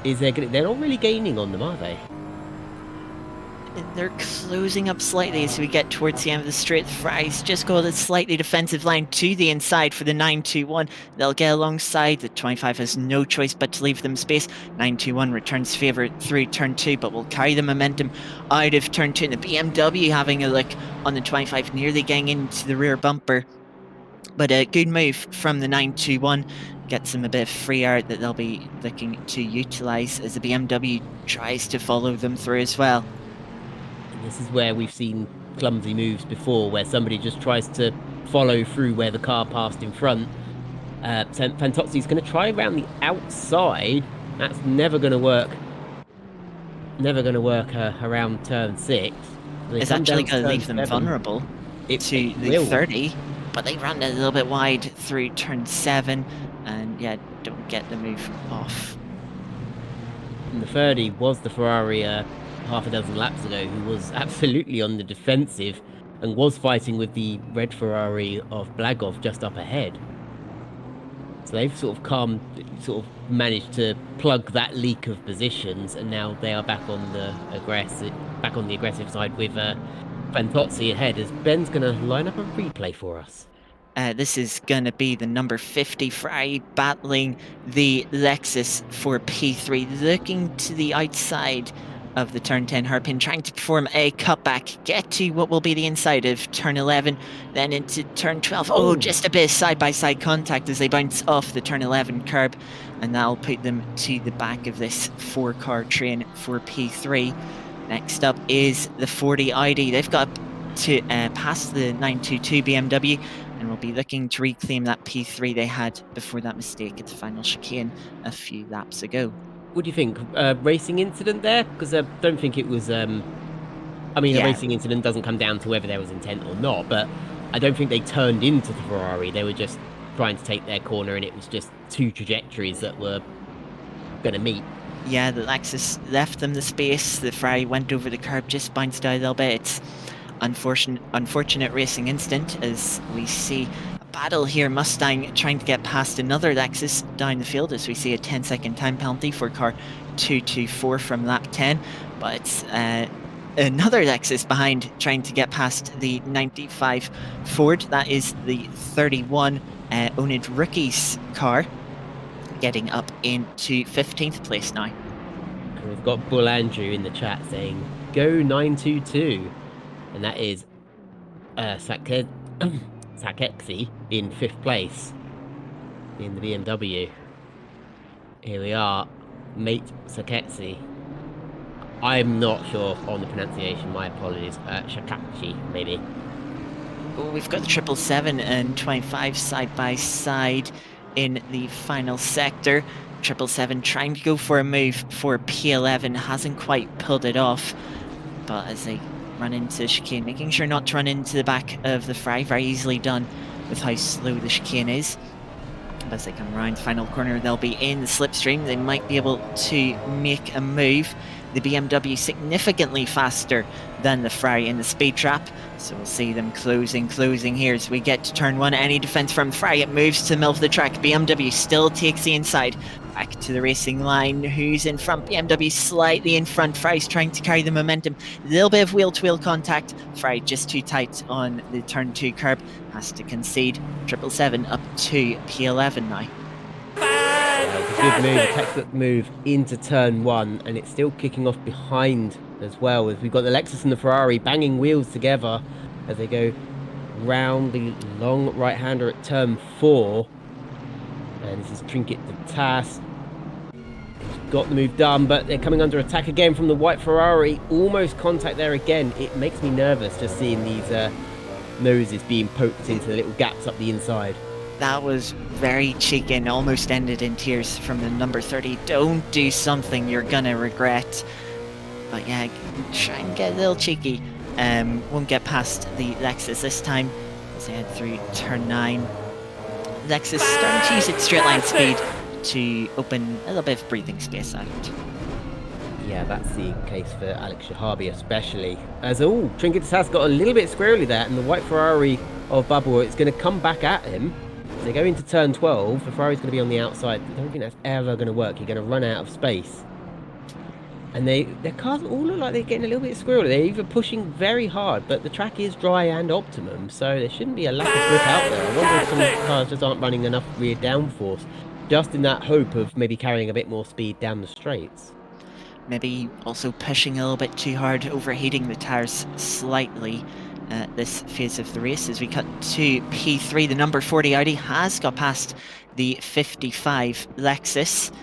They're not really gaining on them, are they? They're closing up slightly as we get towards the end of the straight. The Ferraris just go a slightly defensive line to the inside for the 921. They'll get alongside. The 25 has no choice but to leave them space. 921 returns favour through turn 2, but will carry the momentum out of turn 2. And the BMW having a look on the 25, nearly getting into the rear bumper. But a good move from the 921. Gets them a bit of free air that they'll be looking to utilise as the BMW tries to follow them through as well. This is where we've seen clumsy moves before, where somebody just tries to follow through where the car passed in front. Fantozzi's going to try around the outside. That's never going to work. Never going to work around turn 6. It's actually going to leave them vulnerable to the 30, but they ran a little bit wide through turn 7, and yeah, don't get the move off. And the 30 was the Ferrari half a dozen laps ago, who was absolutely on the defensive and was fighting with the red Ferrari of Blagov just up ahead. So they've sort of managed to plug that leak of positions, and now they are back on the aggressive side with Fantozzi ahead, as Ben's going to line up a replay for us. This is going to be the number 50 Ferrari battling the Lexus for P3, looking to the outside of the turn 10 hairpin, trying to perform a cutback, get to what will be the inside of turn 11, then into turn 12. Oh, just a bit of side-by-side contact as they bounce off the turn 11 curb, and that'll put them to the back of this 4-car train for P3. Next up is the 40 Audi. They've got to pass the 922 BMW, and will be looking to reclaim that P3 they had before that mistake at the final chicane a few laps ago. What do you think? Racing incident there? Because I don't think it was. I mean, Yeah. a racing incident doesn't come down to whether there was intent or not, but I don't think they turned into the Ferrari. They were just trying to take their corner, and it was just two trajectories that were going to meet. Yeah, the Lexus left them the space. The Ferrari went over the curb, just bounced out a little bit. It's unfortunate racing instant as we see a battle here. Mustang trying to get past another Lexus down the field as we see a 10-second time penalty for car 224 from lap 10. But it's another Lexus behind trying to get past the 95 Ford. That is the 31 oNiD Rookies car, getting up into 15th place now. And we've got Bull Andrew in the chat saying, "Go 922." And that is Sakexi in 5th place in the BMW. Here we are, mate Sakexi. I'm not sure on the pronunciation, my apologies. Shakachi, maybe. Oh, we've got the 777 and 25 side by side in the final sector. 777 trying to go for a move for P11, hasn't quite pulled it off, but as they run into chicane, making sure not to run into the back of the Ferrari, very easily done with how slow the chicane is. But as they come around the final corner, they'll be in the slipstream. They might be able to make a move. The BMW significantly faster than the Ferrari in the speed trap, so we'll see them closing here as we get to turn 1. Any defense from Ferrari, it moves to the middle of the track. BMW still takes the inside. Back to the racing line. Who's in front? BMW slightly in front. Ferrari's trying to carry the momentum. A little bit of wheel-to-wheel contact. Ferrari just too tight on the turn 2 curb. Has to concede. 777 up to P11 now. It's a good move, a textbook move into turn 1, and it's still kicking off behind as well, as we've got the Lexus and the Ferrari banging wheels together as they go round the long right-hander at turn 4. And this is Trinket to Tass. He's got the move done, but they're coming under attack again from the white Ferrari. Almost contact there again. It makes me nervous just seeing these noses being poked into the little gaps up the inside. That was very cheeky and almost ended in tears from the number 30. Don't do something you're gonna regret. But yeah, try and get a little cheeky. Won't get past the Lexus this time as they head through turn 9. Lexus starting to use its straight line speed to open a little bit of breathing space out. Yeah, that's the case for Alex Shahabi especially. As Trinket has got a little bit squirrely there, and the white Ferrari of Bubble is going to come back at him. As they go into turn 12, the Ferrari's going to be on the outside. I don't think that's ever going to work. You're going to run out of space. And their cars all look like they're getting a little bit squirrely. They're either pushing very hard, but the track is dry and optimum, so there shouldn't be a lack of grip out there. I wonder if some cars just aren't running enough rear downforce, just in that hope of maybe carrying a bit more speed down the straights. Maybe also pushing a little bit too hard, overheating the tyres slightly at this phase of the race. As we cut to P3, the number 40 Audi has got past the 55 Lexus.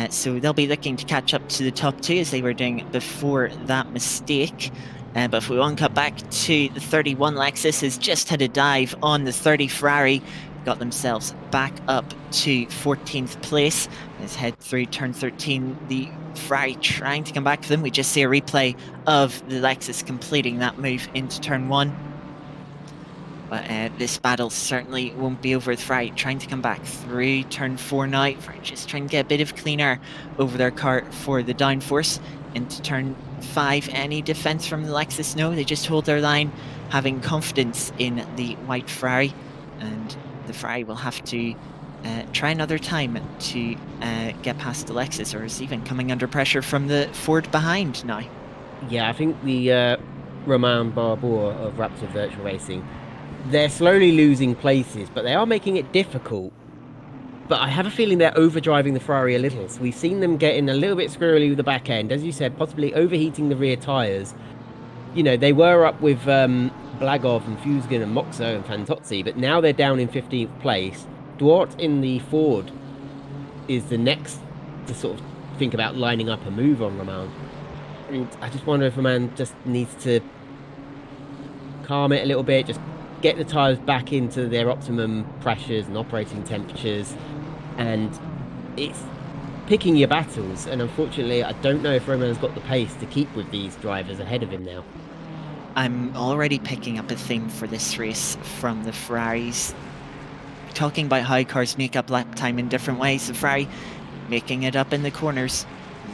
So they'll be looking to catch up to the top 2 as they were doing before that mistake. But if we want to cut back to the 31 Lexus, has just had a dive on the 30 Ferrari, got themselves back up to 14th place. Let's head through turn 13. The Ferrari trying to come back for them. We just see a replay of the Lexus completing that move into turn 1. But this battle certainly won't be over. The Ferrari trying to come back through turn 4 now. Ferrari just trying to get a bit of clean air over their car for the downforce. Into turn 5, any defense from the Lexus? No, they just hold their line, having confidence in the white Ferrari. And the Ferrari will have to try another time to get past the Lexus, or is even coming under pressure from the Ford behind now. Yeah, I think the Romain Barbour of Raptor Virtual Racing they're slowly losing places, but they are making it difficult. But I have a feeling they're overdriving the Ferrari a little. So we've seen them getting a little bit squirrely with the back end, as you said, possibly overheating the rear tyres. You know, they were up with Blagov and Fusgen and Moxo and Fantozzi, but now they're down in 15th place. Duarte in the Ford is the next to sort of think about lining up a move on Roman. And I just wonder if Roman just needs to calm it a little bit, just get the tyres back into their optimum pressures and operating temperatures. And it's picking your battles. And unfortunately, I don't know if Roman has got the pace to keep with these drivers ahead of him now. I'm already picking up a theme for this race from the Ferraris. Talking about how cars make up lap time in different ways. The Ferrari making it up in the corners,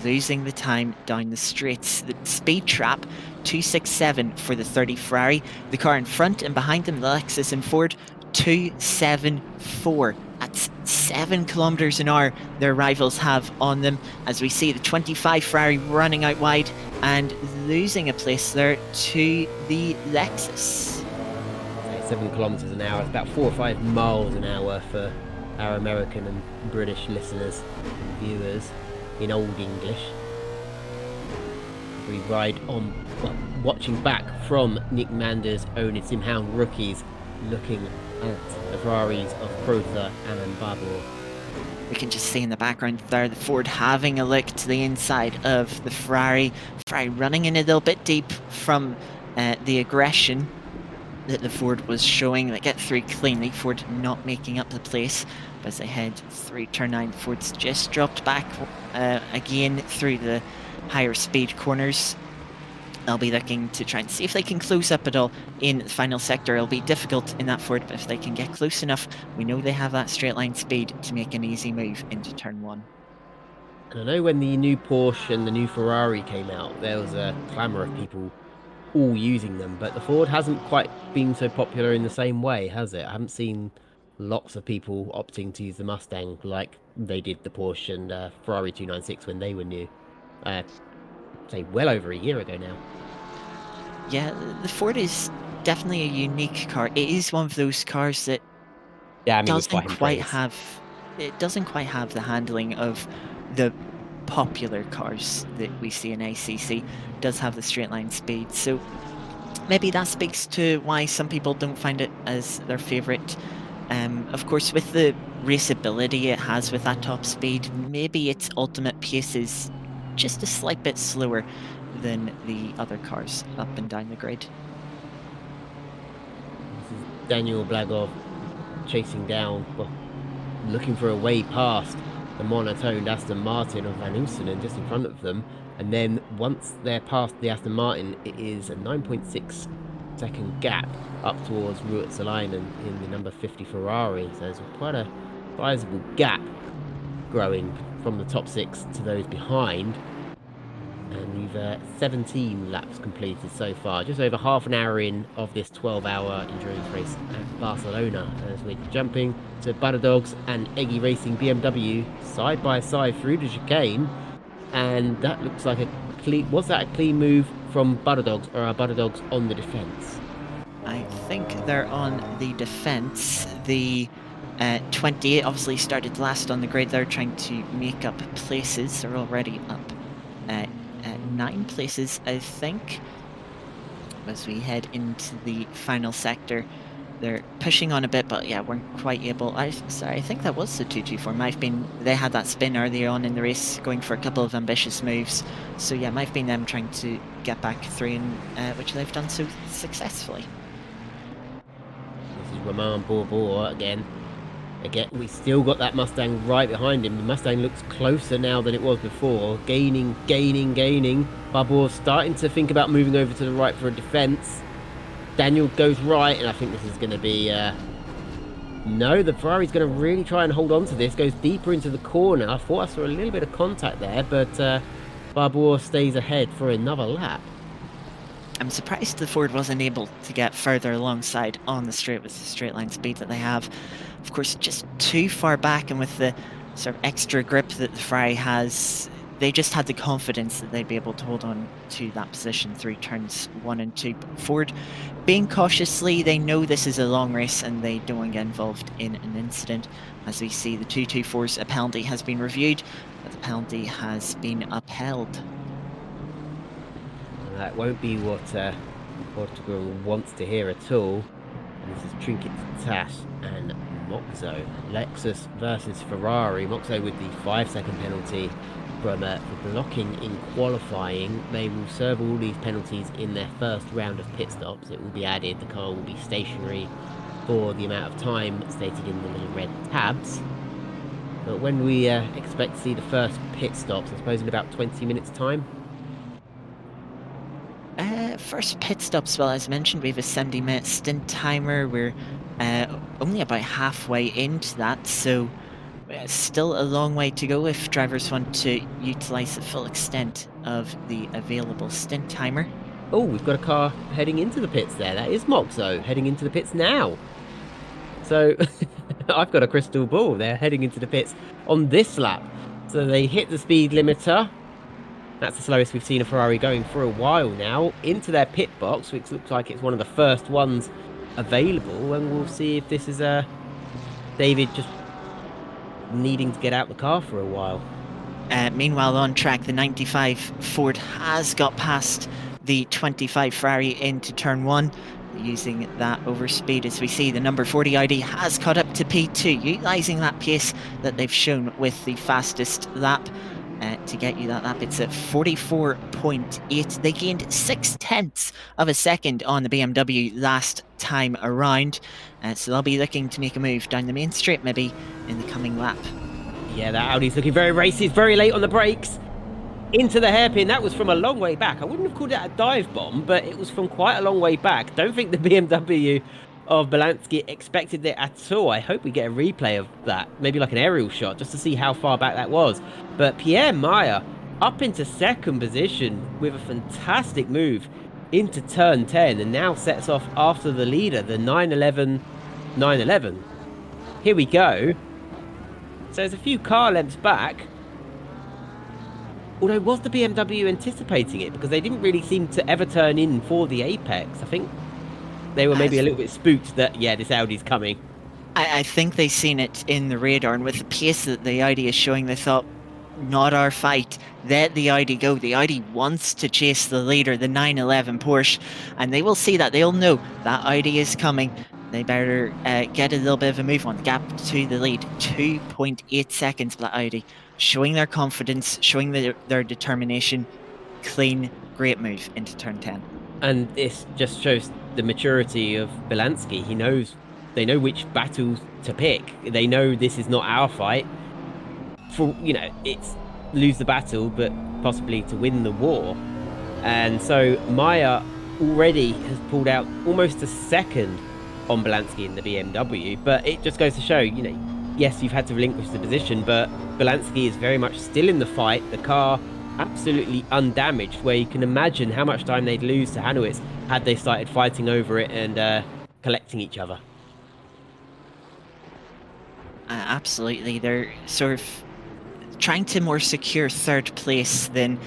losing the time down the straights. The speed trap, 267 for the 30 Ferrari. The car in front and behind them, the Lexus and Ford, 274. That's 7 kilometers an hour their rivals have on them. As we see the 25 Ferrari running out wide and losing a place there to the Lexus. 7 kilometers an hour. It's about 4 or 5 miles an hour for our American and British listeners and viewers in Old English. We ride on, well, watching back from Nick Mander's oNiD Simhound rookies, looking at the Ferraris of Protha and Barbour. We can just see in the background there the Ford having a look to the inside of the Ferrari. Ferrari running in a little bit deep from the aggression that the Ford was showing. They get through cleanly, Ford not making up the place. But as they head through turn 9, Ford's just dropped back again through the higher speed corners. They'll be looking to try and see if they can close up at all in the final sector. It'll be difficult in that Ford, but if they can get close enough, we know they have that straight line speed to make an easy move into turn 1. And I know when the new Porsche and the new Ferrari came out, there was a clamour of people all using them, but the Ford hasn't quite been so popular in the same way, has it? I haven't seen lots of people opting to use the Mustang like they did the Porsche and Ferrari 296 when they were new. Say well over a year ago now. Yeah, the Ford is definitely a unique car. It is one of those cars that doesn't quite have the handling of the popular cars that we see in ACC. It does have the straight line speed, so maybe that speaks to why some people don't find it as their favorite. Of course, with the raceability it has with that top speed, maybe its ultimate pace is just a slight bit slower than the other cars up and down the grid. This is Daniel Blagov chasing down, well, looking for a way past the monotoned Aston Martin of Van Oostenen just in front of them. And then once they're past the Aston Martin, it is a 9.6 second gap up towards Ruotsalainen in the number 50 Ferrari. So there's quite a sizable gap growing from the top 6 to those behind. And we've 17 laps completed so far, just over half an hour in of this 12-hour endurance race at Barcelona, as we're jumping to Butterdogs and Eggy Racing BMW side by side through the chicane. And that looks like a clean... Was that a clean move from Butterdogs, or are Butterdogs on the defence? I think they're on the defence. The 28 obviously started last on the grid. They're trying to make up places. They're already up at 9 places, I think. As we head into the final sector, they're pushing on a bit, but yeah, weren't quite able. Sorry, I think that was the 224. They had that spin earlier on in the race, going for a couple of ambitious moves. So yeah, might have been them trying to get back through, which they've done so successfully. This is Romain Bourbour again. Again, we still got that Mustang right behind him. The Mustang looks closer now than it was before. Gaining. Barbour's starting to think about moving over to the right for a defence. Daniel goes right, and I think this is going to be... No, the Ferrari's going to really try and hold on to this. Goes deeper into the corner. I thought I saw a little bit of contact there, but Barbour stays ahead for another lap. I'm surprised the Ford wasn't able to get further alongside on the straight with the straight line speed that they have. Of course, just too far back, and with the sort of extra grip that the Ferrari has, they just had the confidence that they'd be able to hold on to that position through turns 1 and 2. But Ford, being cautiously, they know this is a long race and they don't want to get involved in an incident. As we see, the 224's a penalty has been reviewed, but the penalty has been upheld. That won't be what Portugal wants to hear at all. And this is Trinket Tash and Moxo. Lexus versus Ferrari. Moxo with the 5-second penalty for blocking in qualifying. They will serve all these penalties in their first round of pit stops. It will be added. The car will be stationary for the amount of time stated in the little red tabs. But when we expect to see the first pit stops, I suppose in about 20 minutes time. First pit stops, well, as mentioned, we have a 70-minute stint timer. We're only about halfway into that, so still a long way to go if drivers want to utilise the full extent of the available stint timer. Oh, we've got a car heading into the pits there. That is Moxo heading into the pits now. So I've got a crystal ball. They're heading into the pits on this lap. So they hit the speed limiter. That's the slowest we've seen a Ferrari going for a while now. Into their pit box, which looks like it's one of the first ones available. And we'll see if this is David just needing to get out the car for a while. Meanwhile, on track, the 95 Ford has got past the 25 Ferrari into turn 1. Using that overspeed, as we see, the number 40 Audi has caught up to P2, utilising that pace that they've shown with the fastest lap. To get you that lap, it's at 44.8. They gained 0.6 of a second on the BMW last time around. So they'll be looking to make a move down the main straight maybe in the coming lap. Yeah, that Audi's looking very racy. It's very late on the brakes. Into the hairpin. That was from a long way back. I wouldn't have called it a dive bomb, but it was from quite a long way back. Don't think the BMW of Belansky expected it at all. I hope we get a replay of that. Maybe like an aerial shot just to see how far back that was. But Pierre Meyer up into second position with a fantastic move into turn 10 and now sets off after the leader, the 911. Here we go. So there's a few car lengths back. Although, was the BMW anticipating it? Because they didn't really seem to ever turn in for the apex. I think they were maybe a little bit spooked that, yeah, this Audi's coming. I think they've seen it in the radar, and with the pace that the Audi is showing, they thought, not our fight. Let the Audi go. The Audi wants to chase the leader, the 911 Porsche, and they will see that. They'll know that Audi is coming. They better get a little bit of a move on. The gap to the lead, 2.8 seconds for that Audi. Showing their confidence, showing their determination. Clean, great move into turn 10. And this just shows the maturity of Belansky. They know which battles to pick. They know this is not our fight. For, it's lose the battle, but possibly to win the war. And so Meyer already has pulled out almost a second on Belansky in the BMW, but it just goes to show, yes, you've had to relinquish the position, but Belansky is very much still in the fight. The car absolutely undamaged, where you can imagine how much time they'd lose to Hanowitz had they started fighting over it and collecting each other. Absolutely. They're sort of trying to more secure third place than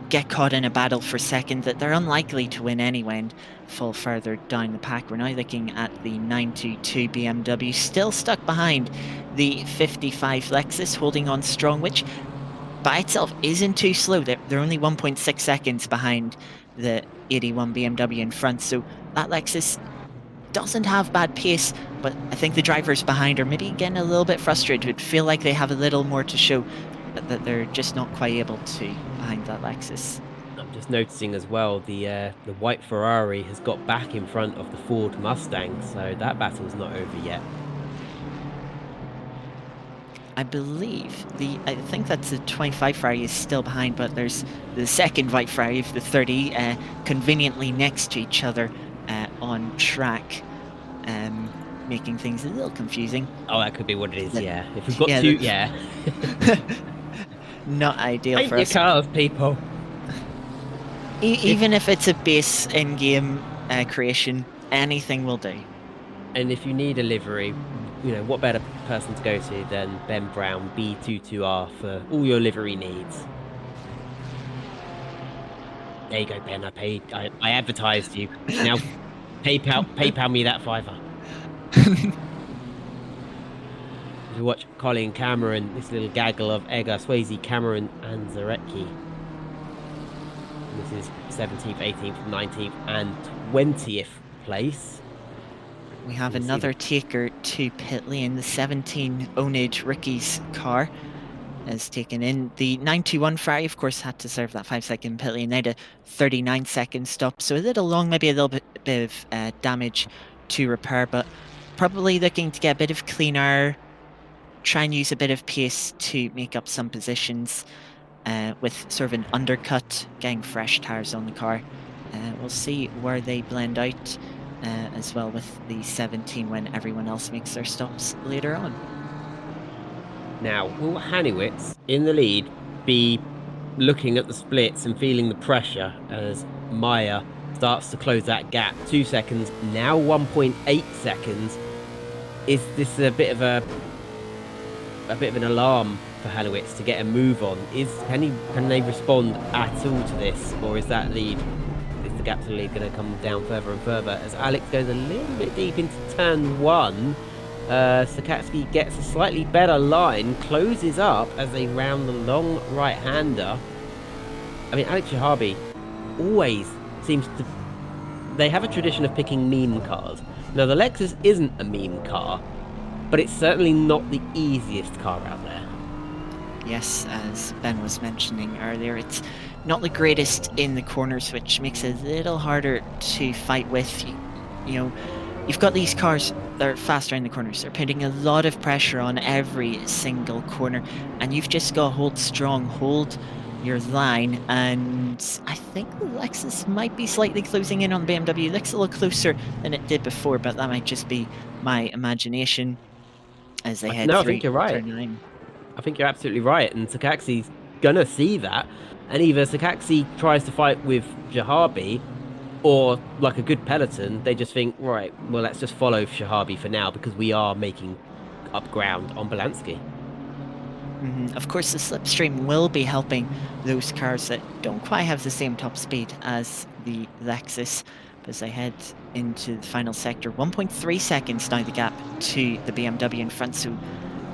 get caught in a battle for second that they're unlikely to win anyway and fall further down the pack. We're now looking at the 922 BMW, still stuck behind the 55 Lexus, holding on strong, which by itself isn't too slow. They're only 1.6 seconds behind the 81 BMW in front, so that Lexus doesn't have bad pace, but I think the drivers behind are maybe getting a little bit frustrated, feel like they have a little more to show, but that they're just not quite able to behind that Lexus. I'm just noticing as well, the white Ferrari has got back in front of the Ford Mustang, so that battle's not over yet. I believe I think that's the 25 Ferrari is still behind, but there's the second white Ferrari of the 30 conveniently next to each other on track, making things a little confusing. Oh, that could be what it is, yeah. If we've got two, yeah. Not ideal Paint for your us. cars, people. Even if it's a base in-game creation, anything will do. And if you need a livery, what better person to go to than Ben Brown B22R for all your livery needs. There you go, Ben. I advertised you. Now PayPal me that $5. As we watch Colin Cameron, this little gaggle of Edgar, Swayze, Cameron, and Zarecki. This is 17th, 18th, 19th, and 20th place. We have another taker to pit lane. The 17 oNiD Ricky's car has taken in. The 921 Ferrari, of course, had to serve that 5-second pit lane. They had a 39-second stop, so a little long, maybe a little bit of damage to repair, but probably looking to get a bit of clean air, try and use a bit of pace to make up some positions with sort of an undercut, getting fresh tires on the car. We'll see where they blend out as well with the 17 when everyone else makes their stops later on. Now, will Hanewitz in the lead be looking at the splits and feeling the pressure as Maya starts to close that gap? 2 seconds, now 1.8 seconds. Is this a bit of an alarm for Hanewitz to get a move on? Can they respond at all to this, or is that lead? Is the gap to the lead going to come down further and further as Alex goes a little bit deep into turn 1? Sakatsuki gets a slightly better line, closes up as they round the long right-hander. I mean, Alex Shahabi always seems to... They have a tradition of picking meme cars. Now, the Lexus isn't a meme car, but it's certainly not the easiest car out there. Yes, as Ben was mentioning earlier, it's not the greatest in the corners, which makes it a little harder to fight with. You know, you've got these cars that are faster in the corners. They're putting a lot of pressure on every single corner, and you've just got to hold strong, hold your line. And I think the Lexus might be slightly closing in on the BMW. It looks a little closer than it did before, but that might just be my imagination as they head No, I through think you're right. turn 9. I think you're absolutely right, and Sakaxi's gonna see that, and either Sakaxi tries to fight with Shahabi, or like a good peloton, they just think, right, well, let's just follow Shahabi for now because we are making up ground on Belansky. Of course, the slipstream will be helping those cars that don't quite have the same top speed as the Lexus as they head into the final sector. 1.3 seconds now the gap to the BMW in front, so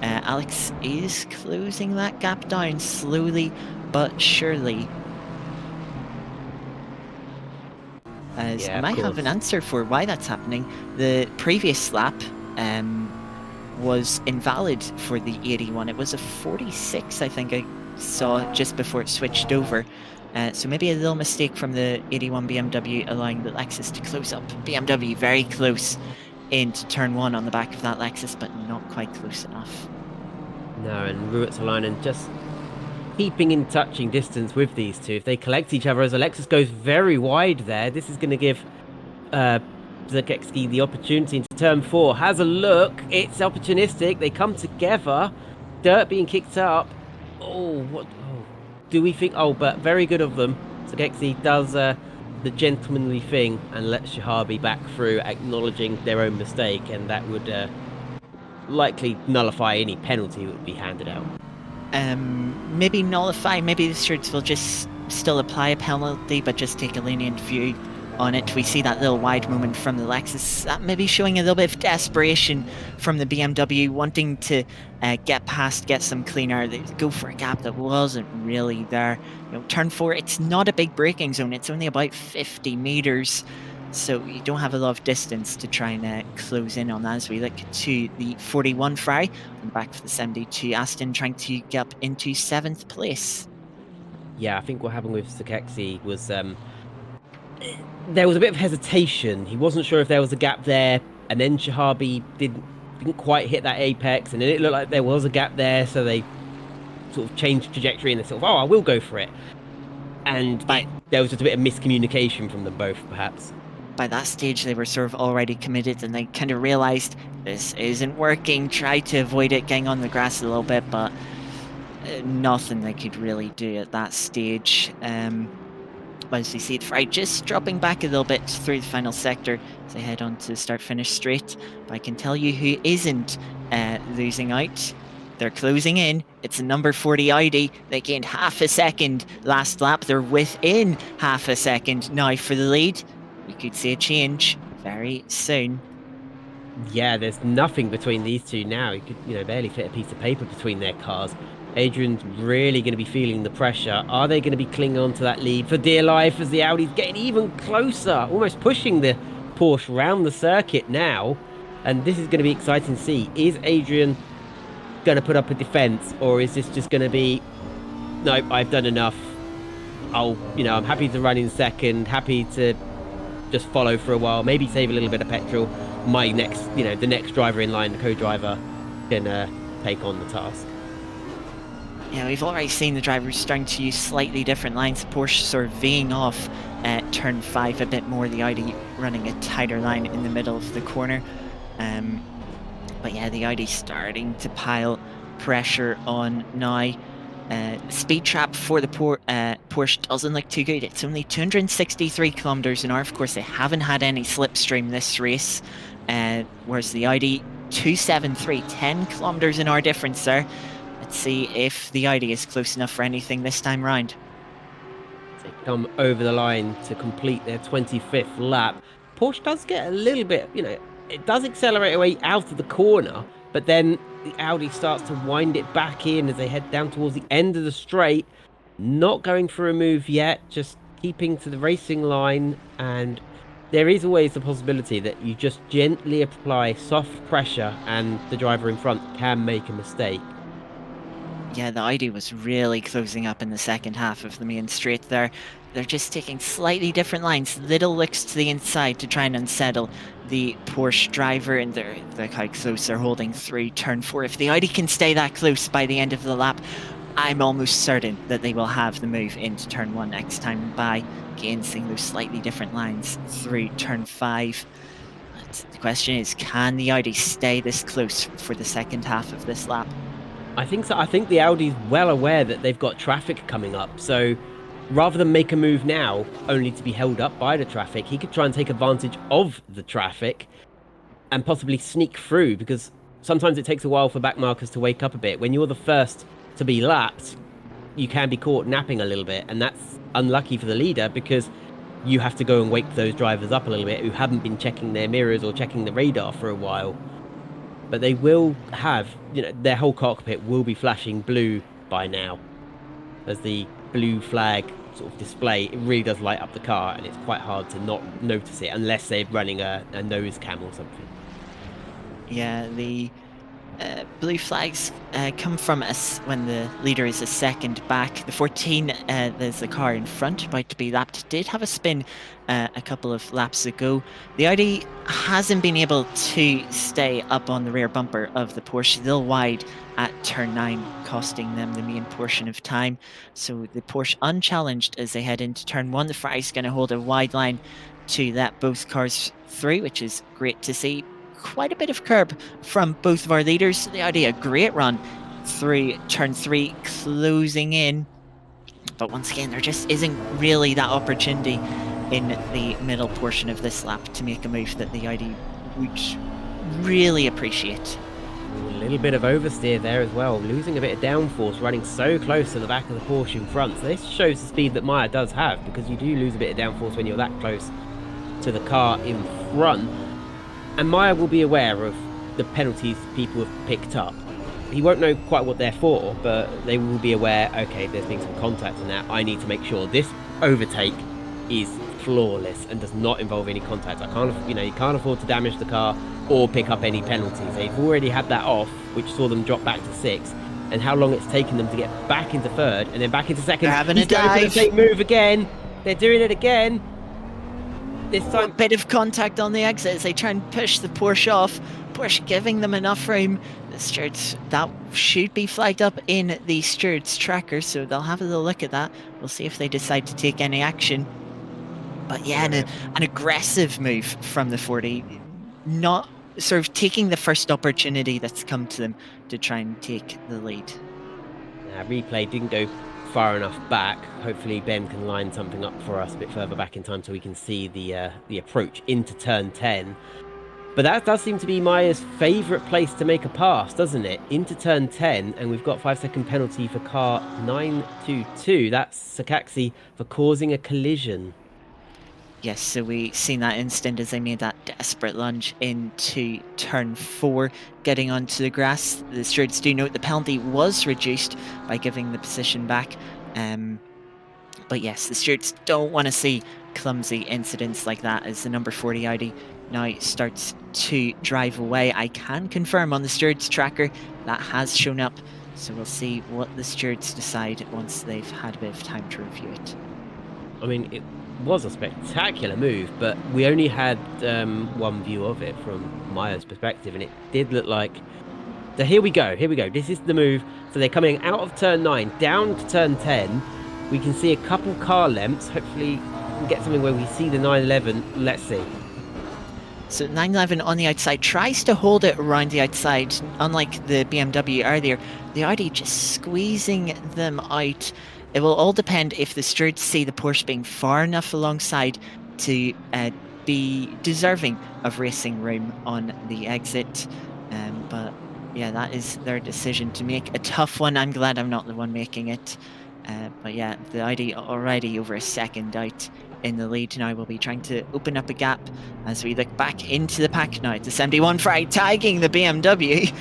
Alex is closing that gap down slowly but surely. As I might have an answer for why that's happening. The previous lap was invalid for the 81. It was a 46, I think I saw just before it switched over. So maybe a little mistake from the 81 BMW, allowing the Lexus to close up. BMW very close into turn 1 on the back of that Lexus, but not quite close enough. No, and Ruotsalainen just keeping in touching distance with these two. If they collect each other as Alexis goes very wide there, this is going to give Zakecki the opportunity into turn 4. Has a look. It's opportunistic. They come together. Dirt being kicked up. Oh, what? Oh, do we think? Oh, but very good of them. Zakecki does the gentlemanly thing and lets Shahabi back through, acknowledging their own mistake, and that would likely nullify any penalty that would be handed out. Maybe nullify, maybe the Stewards will just still apply a penalty, but just take a lenient view on it. We see that little wide moment from the Lexus, that maybe showing a little bit of desperation from the BMW, wanting to get past, get some clean air. They go for a gap that wasn't really there. You know, turn 4, it's not a big braking zone, it's only about 50 meters. So you don't have a lot of distance to try and close in on that, as we look to the 41 Ferrari and back for the 72 Aston, trying to get up into 7th place. Yeah, I think what happened with Sakexi was there was a bit of hesitation. He wasn't sure if there was a gap there, and then Shahabi didn't quite hit that apex, and then it looked like there was a gap there, so they sort of changed trajectory and they sort of, oh, I will go for it. And there was just a bit of miscommunication from them both, perhaps. By that stage, they were sort of already committed, and they kind of realized this isn't working. Tried to avoid it, getting on the grass a little bit, but nothing they could really do at that stage. As you see the Ferrari just dropping back a little bit through the final sector as they head on to start-finish straight. But I can tell you who isn't losing out. They're closing in. It's a number 40 oNiD. They gained half a second last lap. They're within half a second now for the lead. We could see a change very soon. Yeah, there's nothing between these two now. You could, barely fit a piece of paper between their cars. Adrian's really going to be feeling the pressure. Are they going to be clinging on to that lead for dear life as the Audi's getting even closer, almost pushing the Porsche around the circuit now? And this is going to be exciting to see. Is Adrian going to put up a defense, or is this just going to be, nope, I've done enough. I'm happy to run in second, happy to just follow for a while, maybe save a little bit of petrol. My next, the next driver in line, the co-driver, can take on the task. Yeah, we've already seen the drivers starting to use slightly different lines. Porsche sort of veering off at turn 5 a bit more, the oNiD running a tighter line in the middle of the corner. But yeah, the oNiD starting to pile pressure on now. Speed trap for the Porsche doesn't look too good. It's only 263 kilometers an hour. Of course, they haven't had any slipstream this race, whereas the oNiD 273, 10 kilometers an hour difference there. Let's see if the oNiD is close enough for anything this time round. They come over the line to complete their 25th lap. Porsche does get a little bit, it does accelerate away out of the corner, but then the Audi starts to wind it back in as they head down towards the end of the straight. Not going for a move yet, just keeping to the racing line. And there is always the possibility that you just gently apply soft pressure and the driver in front can make a mistake. Yeah, the oNiD was really closing up in the second half of the main straight there. They're just taking slightly different lines, little looks to the inside to try and unsettle the Porsche driver, and look how close they're holding through turn 4. If the oNiD can stay that close by the end of the lap, I'm almost certain that they will have the move into turn 1 next time by, again seeing those slightly different lines through turn 5. But the question is, can the oNiD stay this close for the second half of this lap? I think so. I think the Audi's well aware that they've got traffic coming up. So rather than make a move now, only to be held up by the traffic, he could try and take advantage of the traffic and possibly sneak through, because sometimes it takes a while for back markers to wake up a bit. When you're the first to be lapped, you can be caught napping a little bit, and that's unlucky for the leader because you have to go and wake those drivers up a little bit who haven't been checking their mirrors or checking the radar for a while. But they will have, their whole cockpit will be flashing blue by now. As the blue flag sort of display, it really does light up the car, and it's quite hard to not notice it unless they're running a nose cam or something. Yeah, the blue flags come from when the leader is a second back. The 14, there's the car in front about to be lapped, did have a spin a couple of laps ago. The oNiD hasn't been able to stay up on the rear bumper of the Porsche, still wide at turn 9, costing them the main portion of time. So the Porsche unchallenged as they head into turn 1. The Ferrari's going to hold a wide line to let both cars through, which is great to see. Quite a bit of curb from both of our leaders. The oNiD, a great run through turn 3, closing in. But once again, there just isn't really that opportunity in the middle portion of this lap to make a move that the oNiD would really appreciate. A little bit of oversteer there as well, losing a bit of downforce, running so close to the back of the Porsche in front. So this shows the speed that Meyer does have, because you do lose a bit of downforce when you're that close to the car in front. And Meyer will be aware of the penalties people have picked up. He won't know quite what they're for, but they will be aware, okay, there's been some contact in that. I need to make sure this overtake is flawless and does not involve any contact. You can't afford to damage the car or pick up any penalties. They've already had that off, which saw them drop back to 6. And how long it's taken them to get back into 3rd and then back into 2nd. They're having a He's going for the dive. same move again. They're doing it again. This time, A bit of contact on the exit as they try and push the Porsche off. Porsche giving them enough room. The stewards, that should be flagged up in the stewards tracker, so they'll have a little look at that. We'll see if they decide to take any action. But yeah, an aggressive move from the 40. Not sort of taking the first opportunity that's come to them to try and take the lead. replay didn't go far enough back. Hopefully Ben can line something up for us a bit further back in time so we can see the approach into turn 10. But that does seem to be Maya's favourite place to make a pass, doesn't it? Into turn 10, and we've got 5-second penalty for car 922. That's Sakaxi for causing a collision. Yes, so we seen that instant as they made that desperate lunge into turn 4, getting onto the grass. The stewards do note the penalty was reduced by giving the position back. But yes, the stewards don't want to see clumsy incidents like that as the number 40 Audi now starts to drive away. I can confirm on the stewards tracker that has shown up, so we'll see what the stewards decide once they've had a bit of time to review it. I mean, it was a spectacular move, but we only had one view of it from Maya's perspective, and it did look like... So here we go. This is the move. So they're coming out of turn 9, down to turn 10. We can see a couple car lengths. Hopefully we'll get something where we see the 911. Let's see. So 911 on the outside tries to hold it around the outside, unlike the BMW earlier. The Audi just squeezing them out. It will all depend if the stewards see the Porsche being far enough alongside to be deserving of racing room on the exit. But yeah, that is their decision to make. A tough one. I'm glad I'm not the one making it. But yeah, the Audi already over a second out in the lead now. Will be trying to open up a gap as we look back into the pack now. It's the 71 Ferrari tagging the BMW.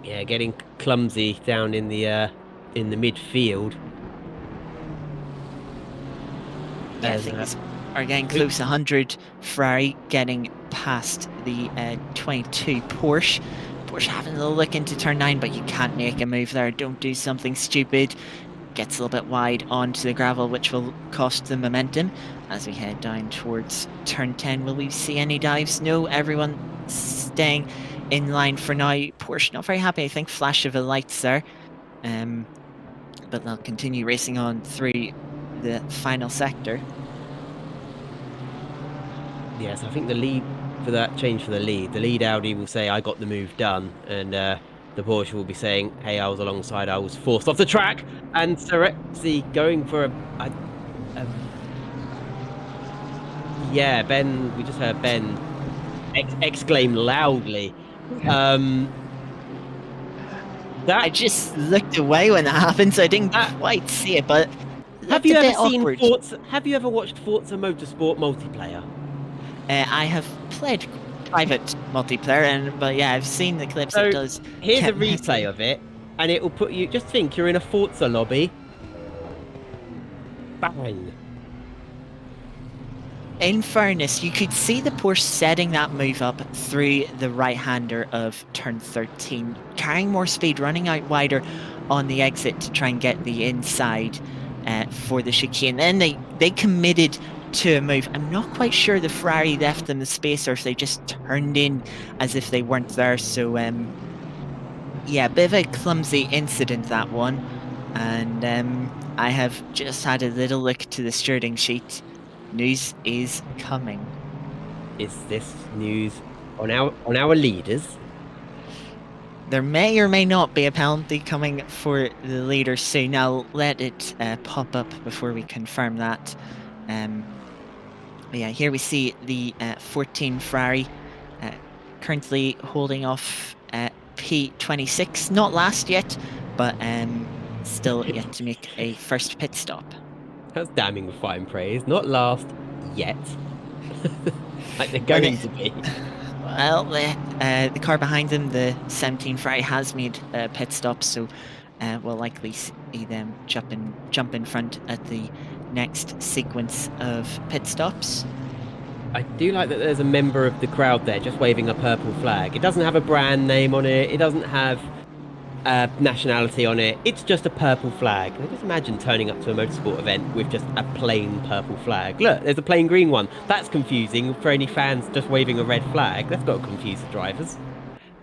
Yeah, getting clumsy down in the midfield. Yeah, things are getting close. 100 Ferrari getting past the 22 Porsche. Porsche having a little look into turn 9, but you can't make a move there. Don't do something stupid. Gets a little bit wide onto the gravel, which will cost the momentum as we head down towards turn 10. Will we see any dives? No, everyone staying in line for now. Porsche not very happy. I think flash of the lights there. But they'll continue racing on through the final sector. Yes, I think the lead for that change for the lead Audi will say, I got the move done. And the Porsche will be saying, hey, I was alongside, I was forced off the track. And Serezzi going for a yeah, Ben, we just heard Ben exclaim loudly. I just looked away when that happened, so I didn't quite see it, but have you ever seen Forza? Have you ever watched Forza Motorsport multiplayer? I have played private multiplayer, but yeah, I've seen the clips. So it does. Here's a replay of it, and it will put you. Just think, you're in a Forza lobby. Bang. In fairness, you could see the Porsche setting that move up through the right-hander of turn 13, carrying more speed, running out wider on the exit to try and get the inside for the chicane. Then they committed to a move. I'm not quite sure the Ferrari left them the space or if they just turned in as if they weren't there. So yeah, a bit of a clumsy incident, that one. And I have just had a little look to the stewarding sheet. News is coming. Is this news on our leaders? There may or may not be a penalty coming for the leader soon. I'll let it pop up before we confirm that. But yeah, here we see the 14 Ferrari currently holding off P26. Not last yet, but still yet to make a first pit stop. That's damning with fine praise. Not last yet. Like they're going to be. Well, the car behind them, the 17 Ferrari, has made a pit stop, so we'll likely see them jump in front at the next sequence of pit stops. I do like that there's a member of the crowd there just waving a purple flag. It doesn't have a brand name on it. It doesn't have nationality on it. It's just a purple flag. I just imagine turning up to a motorsport event with just a plain purple flag. Look, there's a plain green one. That's confusing for any fans just waving a red flag. That's got to confuse the drivers.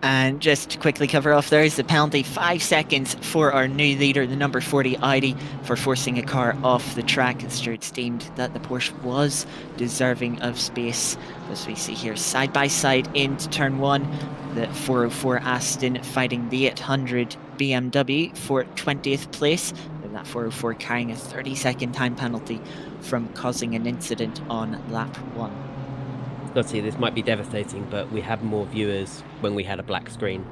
And just to quickly cover off, there is the penalty, 5 seconds for our new leader, the number 40 Audi, for forcing a car off the track. The stewards deemed that the Porsche was deserving of space. As we see here, side by side into turn 1, the 404 Aston fighting the 800 BMW for 20th place, with that 404 carrying a 30-second time penalty from causing an incident on lap 1. Let's see, this might be devastating, but we had more viewers when we had a black screen.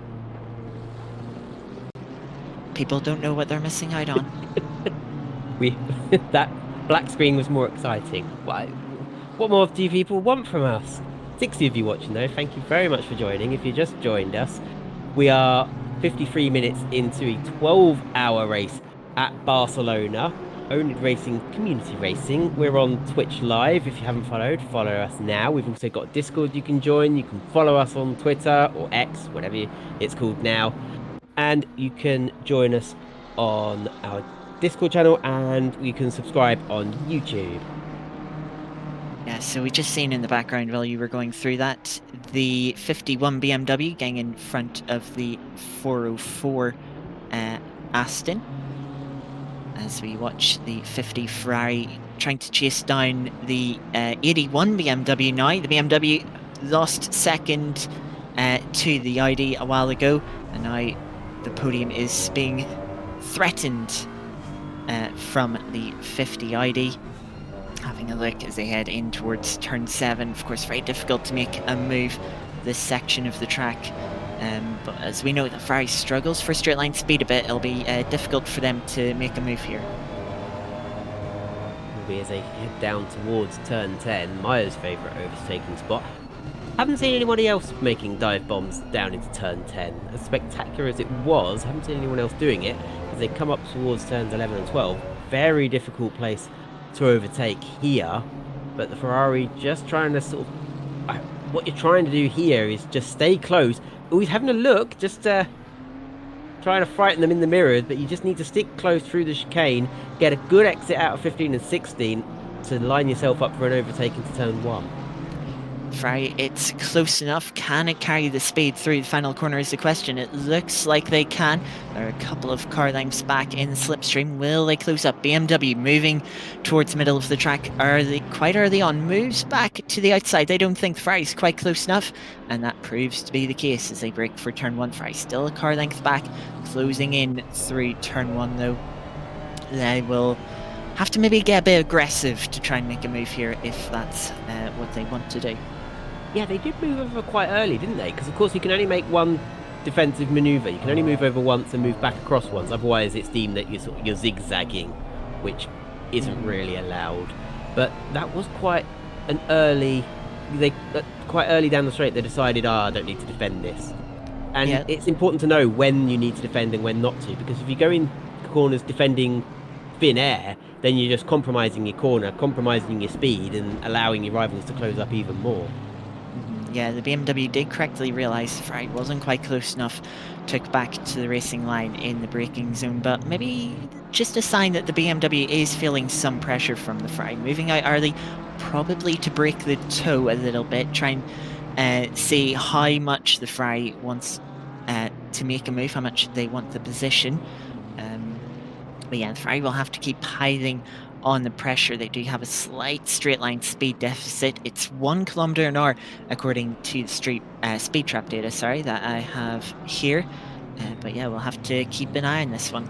People don't know what they're missing out on. We that black screen was more exciting. What more do you people want from us? 60 of you watching though, thank you very much for joining. If you just joined us, we are 53 minutes into a 12-hour race at Barcelona. oNiD Racing Community Racing. We're on Twitch Live. If you haven't followed, follow us now. We've also got Discord you can join. You can follow us on Twitter or X, whatever it's called now. And you can join us on our Discord channel, and you can subscribe on YouTube. Yeah, so we just seen in the background while you were going through that, the 51 BMW getting in front of the 404 Aston. As we watch the 50 Ferrari trying to chase down the 81 BMW now. The BMW lost second to the Audi a while ago, and now the podium is being threatened from the 50 Audi. Having a look as they head in towards turn 7. Of course, very difficult to make a move this section of the track. But as we know, the Ferrari struggles for straight line speed a bit. It'll be difficult for them to make a move here. Will be as they head down towards turn 10, Maya's favourite overtaking spot. Haven't seen anybody else making dive bombs down into turn 10. As spectacular as it was, haven't seen anyone else doing it. As they come up towards turns 11 and 12, very difficult place to overtake here. But the Ferrari just trying to sort of... what you're trying to do here is just stay close. Oh, he's having a look, just trying to frighten them in the mirrors, but you just need to stick close through the chicane, get a good exit out of 15 and 16 to line yourself up for an overtake into turn 1. Ferrari, it's close enough. Can it carry the speed through the final corner is the question. It looks like they can. There are a couple of car lengths back in the slipstream. Will they close up? BMW moving towards the middle of the track early, quite early on. Moves back to the outside. They don't think Ferrari's quite close enough, and that proves to be the case as they break for turn 1. Ferrari still a car length back, closing in through turn 1 though. They will have to maybe get a bit aggressive to try and make a move here if that's what they want to do. Yeah, they did move over quite early, didn't they? Because, of course, you can only make one defensive manoeuvre. You can only move over once and move back across once. Otherwise, it's deemed that you're zigzagging, which isn't really allowed. But that was quite an early... quite early down the straight, they decided, I don't need to defend this. And yeah, it's important to know when you need to defend and when not to. Because if you go in corners defending thin air, then you're just compromising your corner, compromising your speed, and allowing your rivals to close up even more. Yeah, the BMW did correctly realise Ferrari wasn't quite close enough, took back to the racing line in the braking zone, but maybe just a sign that the BMW is feeling some pressure from the Ferrari. Moving out early, probably to break the toe a little bit, try and see how much the Ferrari wants to make a move, how much they want the position. But yeah, the Ferrari will have to keep piling on the pressure. They do have a slight straight line speed deficit. It's 1 kilometer an hour according to the speed trap data, that I have here. But yeah, we'll have to keep an eye on this one.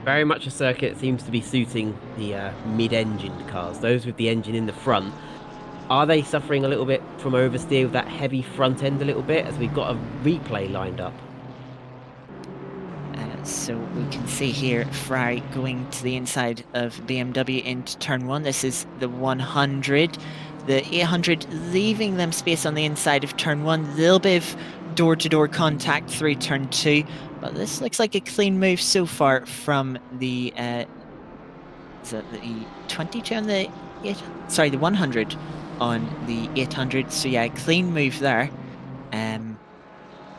Very much a circuit that seems to be suiting the mid-engined cars, those with the engine in the front. Are they suffering a little bit from oversteer with that heavy front end a little bit, as we've got a replay lined up? So we can see here Ferrari going to the inside of BMW into turn 1. This is the 100. The 800 leaving them space on the inside of turn 1. A little bit of door-to-door contact through turn 2. But this looks like a clean move so far from the... is that the 22 on the... the 100 on the 800. So yeah, clean move there.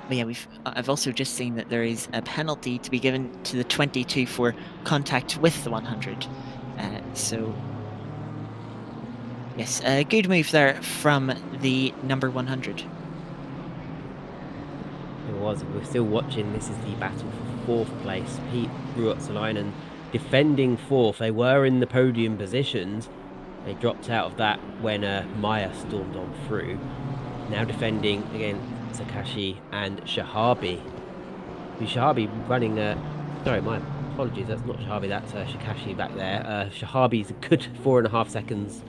But yeah, I've also just seen that there is a penalty to be given to the 22 for contact with the 100. So yes, a good move there from the number 100. It was. We're still watching. This is the battle for 4th place. Pete Ruotsalainen defending 4th. They were in the podium positions. They dropped out of that when Maya stormed on through. Now defending again, Takashi and Shahabi. Shahabi running... sorry, my apologies, that's not Shahabi, that's Shikashi back there. Shahabi's a good 4.5 seconds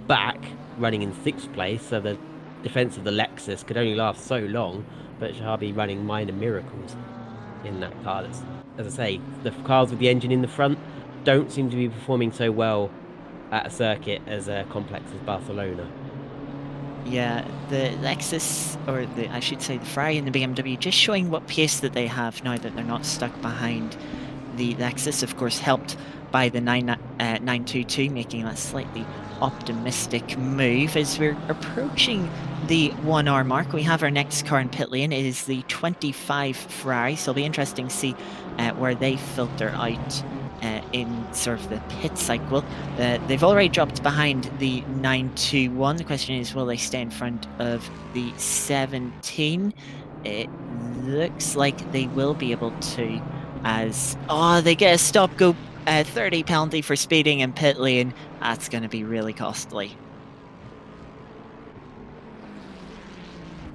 back, running in 6th place, so the defense of the Lexus could only last so long, but Shahabi running minor miracles in that car. That's, as I say, the cars with the engine in the front don't seem to be performing so well at a circuit as complex as Barcelona. Yeah, the Lexus, or I should say the Ferrari and the BMW, just showing what pace that they have now that they're not stuck behind the Lexus, of course, helped by the 922, making that slightly optimistic move. As we're approaching the 1 hour mark, we have our next car in pit lane. It is the 25 Ferrari, so it'll be interesting to see where they filter out in sort of the pit cycle. They've already dropped behind the 921. The question is, will they stay in front of the 17? It looks like they will be able to, as they get a stop go 30 penalty for speeding in pit lane. That's going to be really costly.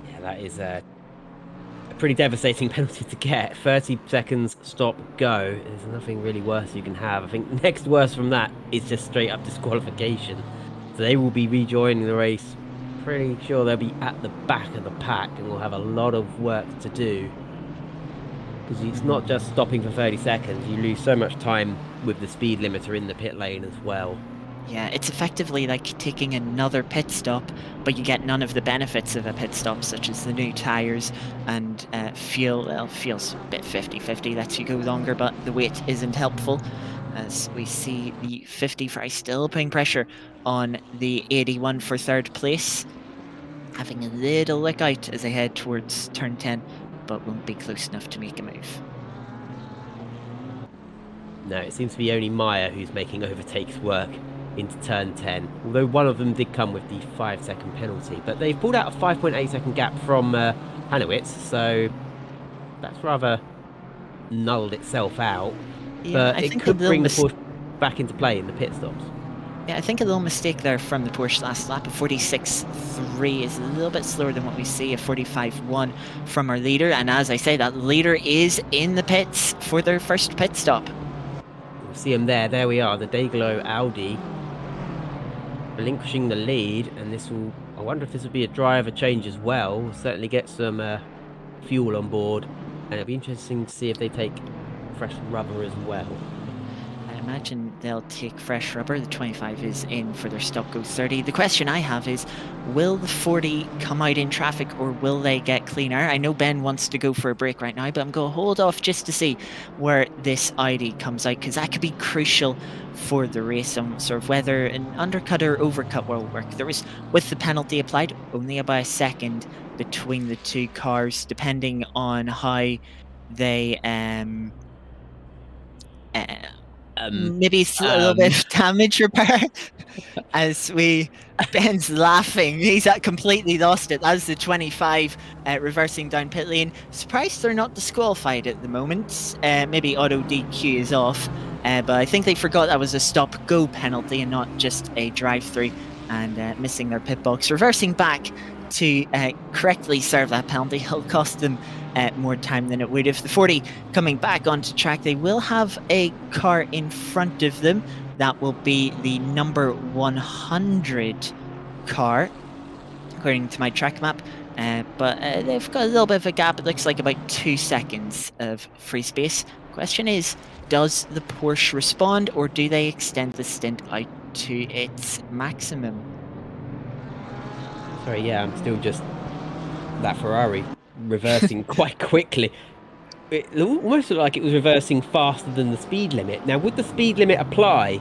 Yeah, that is a pretty devastating penalty to get. 30 seconds, stop, go. There's nothing really worse you can have. I think the next worst from that is just straight up disqualification. So they will be rejoining the race. Pretty sure they'll be at the back of the pack and will have a lot of work to do. Because it's not just stopping for 30 seconds, you lose so much time with the speed limiter in the pit lane as well. Yeah, it's effectively like taking another pit stop, but you get none of the benefits of a pit stop, such as the new tyres and fuel. Well, fuel's a bit 50-50, lets you go longer, but the weight isn't helpful. As we see the 50 Ferrari still putting pressure on the 81 for 3rd place, having a little look out as they head towards turn 10, but won't be close enough to make a move. No, it seems to be only Maya who's making overtakes work into turn 10, although one of them did come with the 5-second penalty, but they've pulled out a 5.8-second gap from Hanowitz, so that's rather nulled itself out. Yeah, but it could bring the Porsche back into play in the pit stops. Yeah, I think a little mistake there from the Porsche last lap. A 46.3 is a little bit slower than what we see. A 45.1 from our leader, and as I say, that leader is in the pits for their first pit stop. We'll see them there. There we are, the Dayglow Audi relinquishing the lead, and this will, I wonder if this will be a driver change as well. We'll certainly get some fuel on board, and it'll be interesting to see if they take fresh rubber as well. I imagine they'll take fresh rubber. The 25 is in for their stop go 30. The question I have is, will the 40 come out in traffic, or will they get cleaner? I know Ben wants to go for a break right now, but I'm going to hold off just to see where this Audi comes out, because that could be crucial for the race on sort of whether an undercut or overcut will work. There was, with the penalty applied, only about a second between the two cars, depending on how they maybe a little bit of damage repair. As Ben's laughing, he's completely lost it. That's the 25 reversing down pit lane. Surprised they're not disqualified at the moment. Maybe auto DQ is off, but I think they forgot that was a stop go penalty and not just a drive through, and missing their pit box. Reversing back to correctly serve that penalty will cost them more time than it would if the 40 coming back onto track. They will have a car in front of them. That will be the number 100 car, according to my track map. But they've got a little bit of a gap. It looks like about 2 seconds of free space. Question is, does the Porsche respond, or do they extend the stint out to its maximum? Sorry, yeah, I'm still just that Ferrari reversing quite quickly. It almost looked like it was reversing faster than the speed limit. Now, would the speed limit apply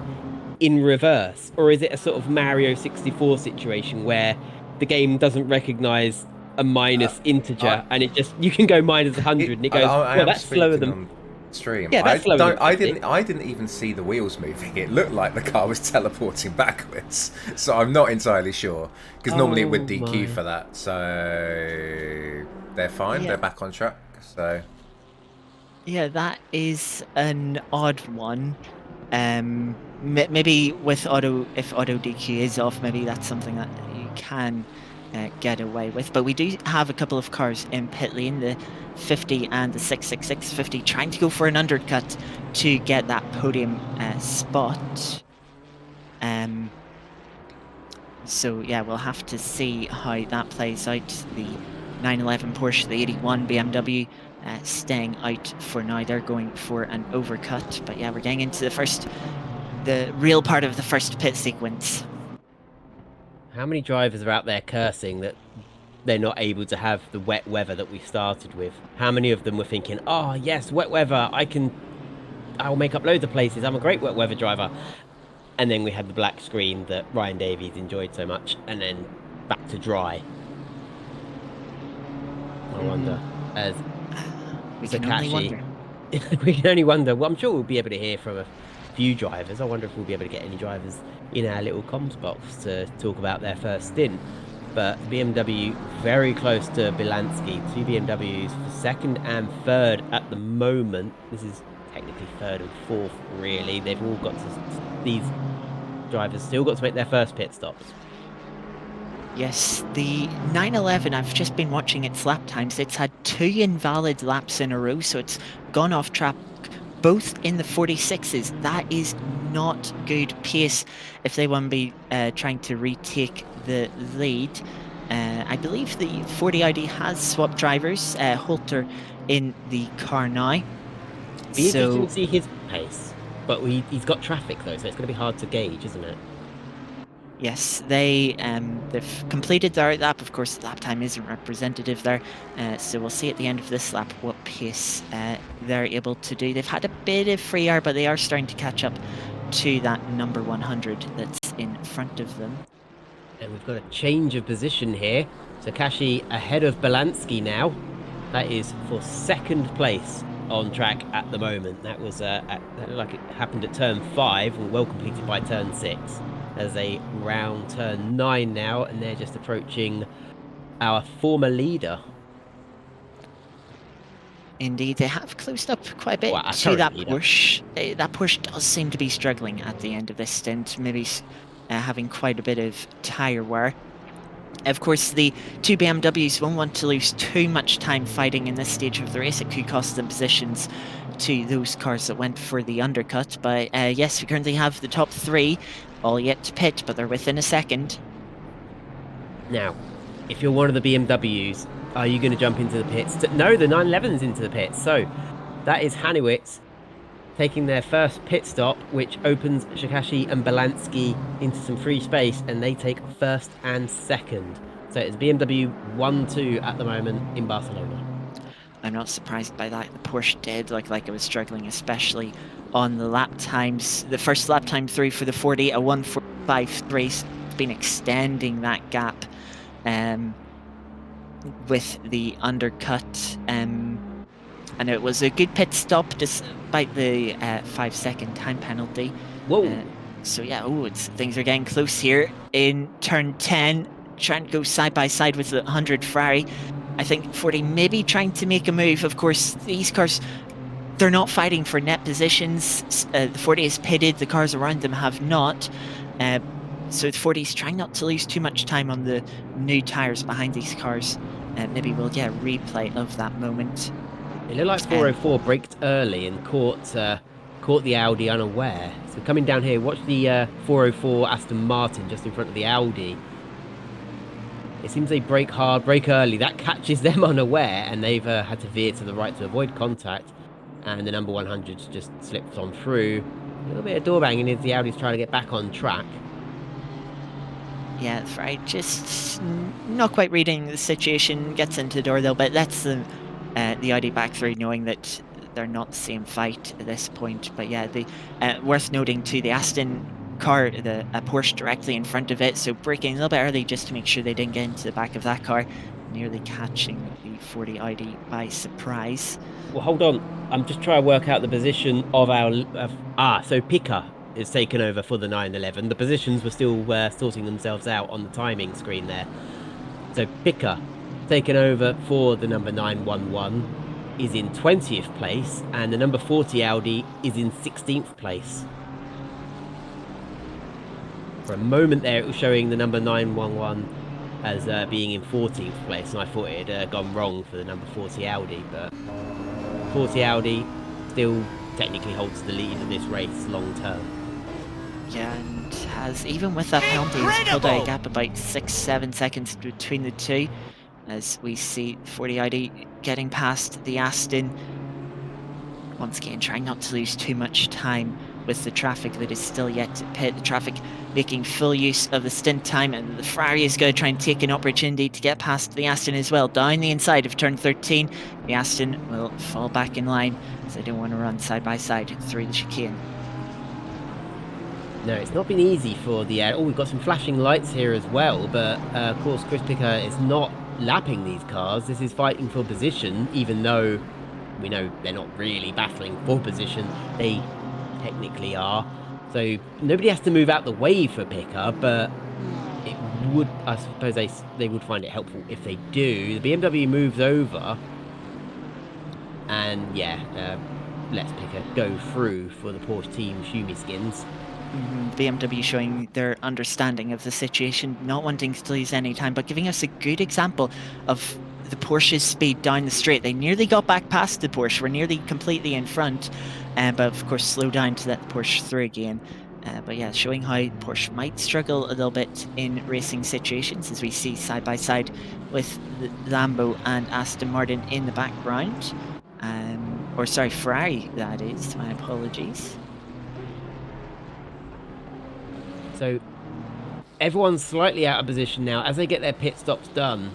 in reverse, or is it a sort of Mario 64 situation where the game doesn't recognize a minus integer and it just, you can go minus 100 and it goes, well, that's slower than stream. Yeah, that's slower than I didn't even see the wheels moving. It looked like the car was teleporting backwards, so I'm not entirely sure, because normally it would DQ for that. So they're fine. Yeah. They're back on track. So yeah, that is an odd one. Maybe with if auto DQ is off, maybe that's something that you can get away with. But we do have a couple of cars in pit lane, the 50 and the 666. 50 trying to go for an undercut to get that podium spot. So yeah, we'll have to see how that plays out. The 911 Porsche, the 81 BMW staying out for now. They're going for an overcut. But yeah, we're getting into the real part of the first pit sequence. How many drivers are out there cursing that they're not able to have the wet weather that we started with? How many of them were thinking, oh, yes, wet weather, I'll make up loads of places, I'm a great wet weather driver. And then we had the black screen that Ryan Davies enjoyed so much, and then back to dry. I wonder, as We can only Sakachi, wonder. we can only wonder. Well, I'm sure we'll be able to hear from a few drivers. I wonder if we'll be able to get any drivers in our little comms box to talk about their first stint. But BMW very close to Bilansky. Two BMWs for second and third at the moment. This is technically third and fourth, really. They've all got to, these drivers still got to make their first pit stops. Yes, the 911, I've just been watching its lap times. It's had 2 invalid laps in a row, so it's gone off track both in the 46s. That is not good pace if they want to be trying to retake the lead. I believe the 40 Audi has swapped drivers, Holter in the car now. Be interesting to see his pace, but he's got traffic though, so it's going to be hard to gauge, isn't it? Yes, they've completed their lap. Of course, lap time isn't representative there, so we'll see at the end of this lap what pace they're able to do. They've had a bit of free air, but they are starting to catch up to that number 100 that's in front of them. And we've got a change of position here. Sakashi ahead of Balansky now. That is for second place on track at the moment. That was that looked like it happened at turn 5 and well completed by turn 6. As a round turn 9 now, and they're just approaching our former leader. Indeed, they have closed up quite a bit Well, to that leader. Porsche. That Porsche does seem to be struggling at the end of this stint, maybe having quite a bit of tyre wear. Of course, the 2 BMWs won't want to lose too much time fighting in this stage of the race. It could cost them positions to those cars that went for the undercut. But yes, we currently have the top 3 all yet to pit, but they're within a second. Now, if you're one of the BMWs, are you going to jump into the pits? No, the 911's into the pits. So that is Hanowitz taking their first pit stop, which opens Sakashi and Balansky into some free space, and they take first and second. So it's BMW 1-2 at the moment in Barcelona. I'm not surprised by that. The Porsche did look like it was struggling, especially on the lap times. The first lap time through for the 40, a 1:45.3. It's been extending that gap with the undercut. And it was a good pit stop despite the 5-second time penalty. Whoa. So yeah, things are getting close here in turn 10. Trying to go side by side with the 100 Ferrari. I think 40 maybe trying to make a move. Of course, these cars, they're not fighting for net positions. The 40 is pitted, the cars around them have not. So the 40 is trying not to lose too much time on the new tyres behind these cars. Maybe we'll get a replay of that moment. It looked like 404 braked early and caught the Audi unaware. So coming down here, watch the 404 Aston Martin just in front of the Audi. It seems they brake hard, brake early. That catches them unaware, and they've had to veer to the right to avoid contact. And the number 100 just slipped on through. A little bit of door banging as the Audi's trying to get back on track. Yeah, that's right. Just not quite reading the situation. Gets into the door a little bit. Lets the Audi back through, knowing that they're not the same fight at this point. But yeah, worth noting too, the Aston car, a Porsche directly in front of it, so braking a little bit early just to make sure they didn't get into the back of that car, nearly catching the 40 Audi by surprise. Well, hold on. I'm just trying to work out the position of our... so Pika is taken over for the 911. The positions were still sorting themselves out on the timing screen there. So Pika, taken over for the number 911, is in 20th place, and the number 40 Audi is in 16th place. For a moment there, it was showing the number 911 as being in 14th place, and I thought it had gone wrong for the number 40 Audi, but 40 Audi still technically holds the lead of this race long term. Yeah, and and has, even with that penalty, has pulled out a gap about 6-7 seconds between the two, as we see 40 ID getting past the Aston. Once again, trying not to lose too much time with the traffic that is still yet to pit. The traffic making full use of the stint time, and the Ferrari is going to try and take an opportunity to get past the Aston as well. Down the inside of turn 13, the Aston will fall back in line, as they don't want to run side by side through the chicane. No, it's not been easy for the... oh, we've got some flashing lights here as well, but of course Chris Picker is not lapping these cars. This is fighting for position, even though we know they're not really battling for position. They technically are. So nobody has to move out the way for Picker, but it would, I suppose they would find it helpful if they do. The BMW moves over, and yeah, let's Picker go through for the Porsche team Schumi skins. BMW showing their understanding of the situation, not wanting to lose any time, but giving us a good example of the Porsche's speed down the straight. They nearly got back past the Porsche, were nearly completely in front, but of course slow down to let the Porsche through again. But yeah, showing how Porsche might struggle a little bit in racing situations, as we see side by side with the Lambo and Aston Martin in the background. Or sorry, Ferrari, that is, my apologies. So everyone's slightly out of position now. As they get their pit stops done,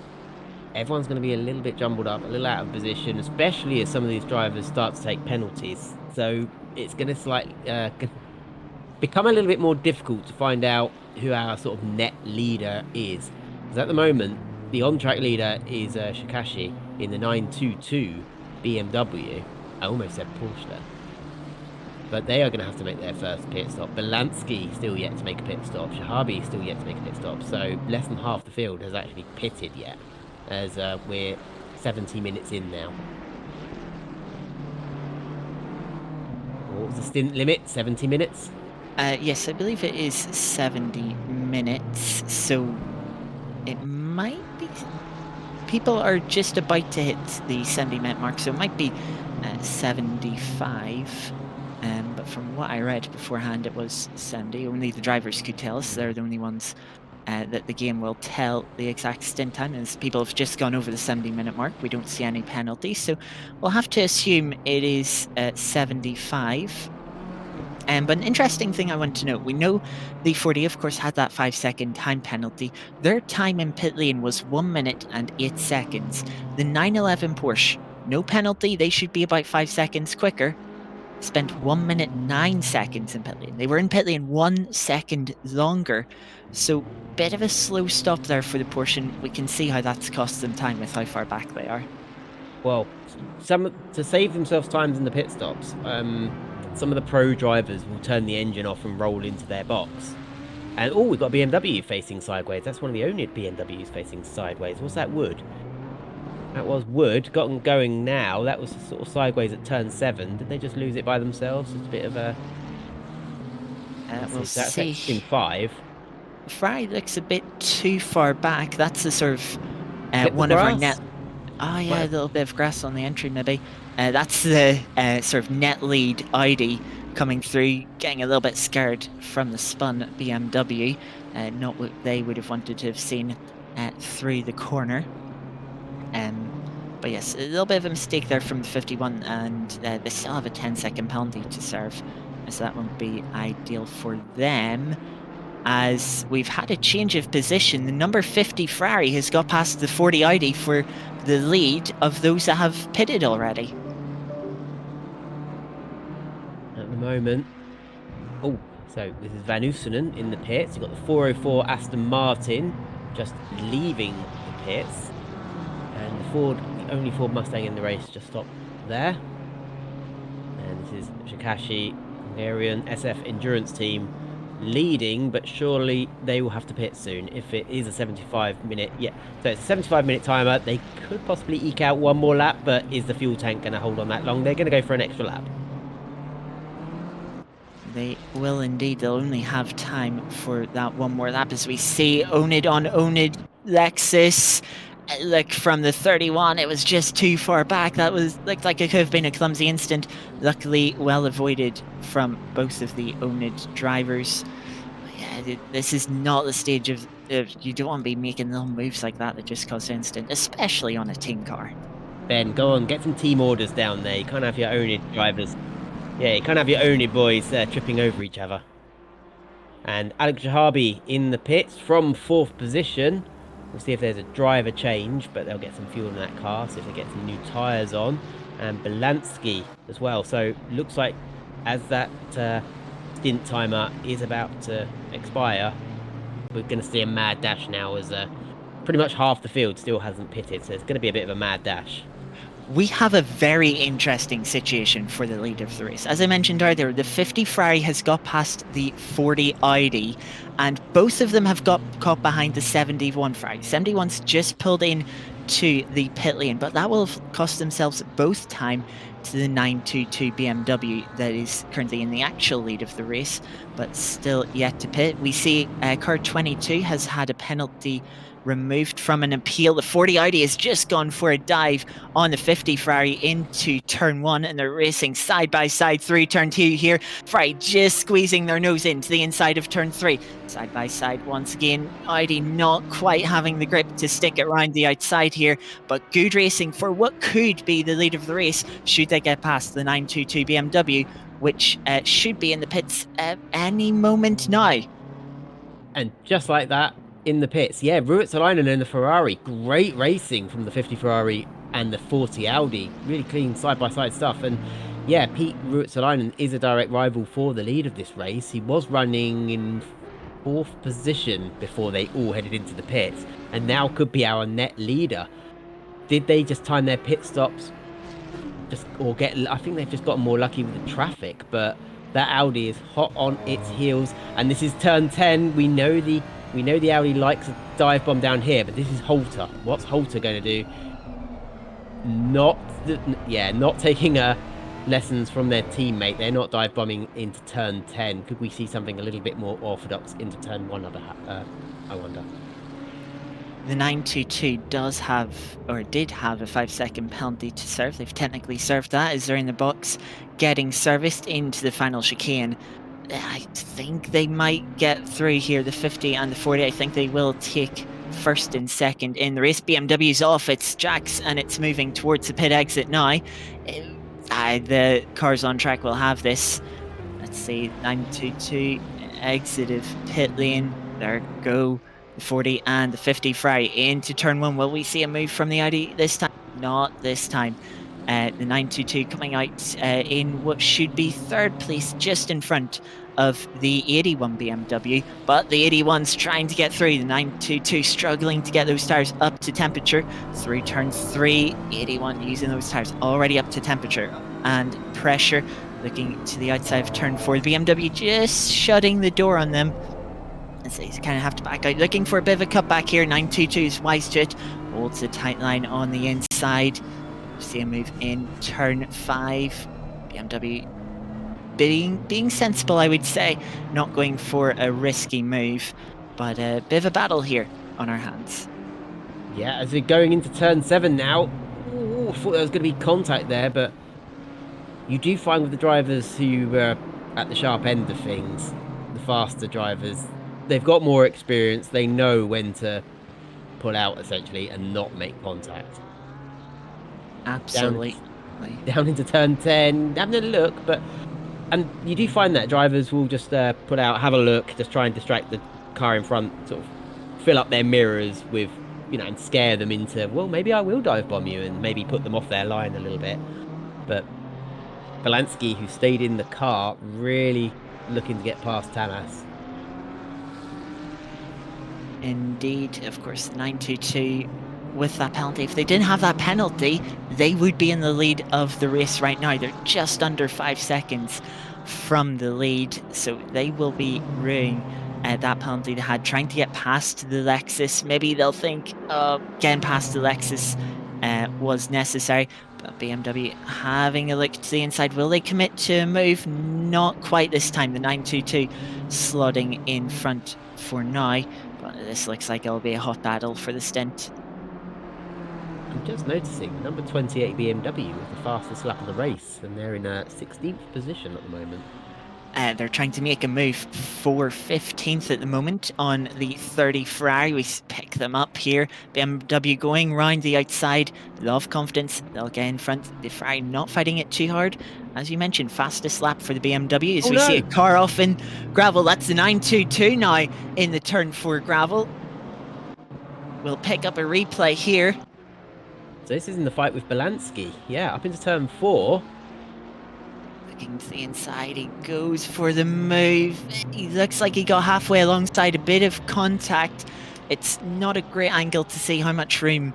everyone's going to be a little bit jumbled up, a little out of position, especially as some of these drivers start to take penalties. So it's going to slightly become a little bit more difficult to find out who our sort of net leader is. Because at the moment, the on-track leader is Shikashi in the 922 BMW. I almost said Porsche there. But they are going to have to make their first pit stop. Belansky still yet to make a pit stop. Shahabi still yet to make a pit stop. So less than half the field has actually pitted yet, as we're 70 minutes in now. What was the stint limit? 70 minutes? Yes, I believe it is 70 minutes. So it might be... People are just about to hit the 70-minute mark, so it might be 75. But from what I read beforehand, it was 70. Only the drivers could tell us. They're the only ones that the game will tell the exact stint time. As people have just gone over the 70-minute mark, we don't see any penalties. So we'll have to assume it is 75. But an interesting thing I want to note, we know the 40, of course, had that 5-second time penalty. Their time in pit lane was 1 minute and 8 seconds. The 911 Porsche, no penalty. They should be about 5 seconds quicker. Spent 1 minute 9 seconds in pit lane. They were in pit lane 1 second longer. So bit of a slow stop there for the Porsche, and we can see how that's cost them time with how far back they are. Well, to save themselves times in the pit stops, some of the pro drivers will turn the engine off and roll into their box. And oh, we've got a BMW facing sideways. That's one of the only BMWs facing sideways. What's that, Wood? That was Wood. Got them going now. That was sort of sideways at turn 7. Did they just lose it by themselves? It's a bit of a... We'll see. In 5. Ferrari looks a bit too far back. That's the sort of one of our net... Oh yeah, a little bit of grass on the entry maybe. That's the sort of net lead Audi coming through, getting a little bit scared from the spun BMW. Not what they would have wanted to have seen through the corner. But yes, a little bit of a mistake there from the 51, and they still have a 10-second penalty to serve, so that won't be ideal for them. As we've had a change of position, the number 50 Ferrari has got past the 40 Audi for the lead of those that have pitted already. At the moment, oh, so this is Van Oosenen in the pits. You've got the 404 Aston Martin just leaving the pits, and the only Ford Mustang in the race just stopped there. And this is Shikashi, Hungarian SF Endurance Team, leading, but surely they will have to pit soon if it is a 75-minute. Yeah, so it's a 75-minute timer. They could possibly eke out one more lap, but is the fuel tank going to hold on that long? They're going to go for an extra lap. They will indeed. They'll only have time for that one more lap, as we see oNiD on oNiD Lexus. Look, from the 31, it was just too far back. That looked like it could have been a clumsy incident. Luckily, well avoided from both of the oNiD drivers. Yeah, This is not the stage of you don't want to be making little moves like that just cause instant, especially on a team car. Ben, go on, get some team orders down there. You can't have your own drivers. Yeah, you can't have your own boys tripping over each other. And Alex Jahabi in the pits from 4th position. We'll see if there's a driver change, but they'll get some fuel in that car, so if they get some new tyres on. And Belansky as well. So looks like as that stint timer is about to expire, we're going to see a mad dash now as pretty much half the field still hasn't pitted. So it's going to be a bit of a mad dash. We have a very interesting situation for the lead of the race. As I mentioned earlier, the 50 Ferrari has got past the 40 Audi, and both of them have got caught behind the 71 Ferrari. 71's just pulled in to the pit lane, but that will have cost themselves both time to the 922 BMW that is currently in the actual lead of the race, but still yet to pit. We see car 22 has had a penalty removed from an appeal. The 40 Audi has just gone for a dive on the 50 Ferrari into turn 1, and they're racing side by side through turn 2 here. Ferrari just squeezing their nose into the inside of turn 3. Side by side once again. Audi not quite having the grip to stick it around the outside here, but good racing for what could be the lead of the race should they get past the 922 BMW, which should be in the pits at any moment now. And just like that, in the pits, yeah, Ruotsalainen and the Ferrari, great racing from the 50 Ferrari and the 40 Audi, really clean side-by-side stuff. And yeah, Pete Ruotsalainen is a direct rival for the lead of this race. He was running in 4th position before they all headed into the pits, and now could be our net leader. Did they just time their pit stops I think they've just gotten more lucky with the traffic, but that Audi is hot on its heels, and this is turn 10. We know the Audi likes a dive bomb down here, but this is Holter. What's Holter going to do? Not taking lessons from their teammate. They're not dive bombing into turn 10. Could we see something a little bit more orthodox into turn 1? I wonder. The 922 does have, or did have, a 5-second penalty to serve. They've technically served that as they're in the box getting serviced into the final chicane. I think they might get through here, the 50 and the 40. I think they will take 1st and 2nd in the race. BMW's off, it's Jax, and it's moving towards the pit exit now. The cars on track will have this. Let's see, 922 exit of pit lane. There go the 40 and the 50 Ferrari into turn 1. Will we see a move from the Audi this time? Not this time. The 922 coming out in what should be 3rd place, just in front of the 81 BMW, but the 81's trying to get through. The 922 struggling to get those tyres up to temperature through turn 3. 81 using those tyres already up to temperature and pressure, looking to the outside of turn 4. The BMW just shutting the door on them. And so he's kind of have to back out, looking for a bit of a cutback here. 922's wise to it, holds a tight line on the inside. See a move in turn 5. BMW being sensible, I would say, not going for a risky move, but a bit of a battle here on our hands. Yeah, as we're going into turn 7 now. Ooh, I thought there was going to be contact there, but you do find with the drivers who are at the sharp end of things, the faster drivers, they've got more experience. They know when to pull out, essentially, and not make contact. Absolutely. Down into turn 10, having a look, and you do find that drivers will just pull out, have a look, just try and distract the car in front, sort of fill up their mirrors with, and scare them into, well, maybe I will dive bomb you, and maybe put them off their line a little bit. But Belansky, who stayed in the car, really looking to get past Tamas. Indeed, of course, 922 with that penalty. If they didn't have that penalty, they would be in the lead of the race right now. They're just under 5 seconds from the lead, so they will be ruining that penalty they had, trying to get past the Lexus. Maybe they'll think getting past the Lexus was necessary, but BMW having a look to the inside. Will they commit to a move? Not quite this time. The 922 slotting in front for now, but this looks like it'll be a hot battle for the stint. I'm just noticing number 28 BMW was the fastest lap of the race, and they're in 16th position at the moment. They're trying to make a move for 15th at the moment on the 30 Ferrari. We pick them up here. BMW going round the outside. Love confidence. They'll get in front. The Ferrari not fighting it too hard. As you mentioned, fastest lap for the BMW as Oh we see a no! car off in gravel. That's the 922 now in the turn 4 gravel. We'll pick up a replay here. So this is in the fight with Belansky. Yeah, up into turn 4. Looking to the inside, he goes for the move. He looks like he got halfway alongside, a bit of contact. It's not a great angle to see how much room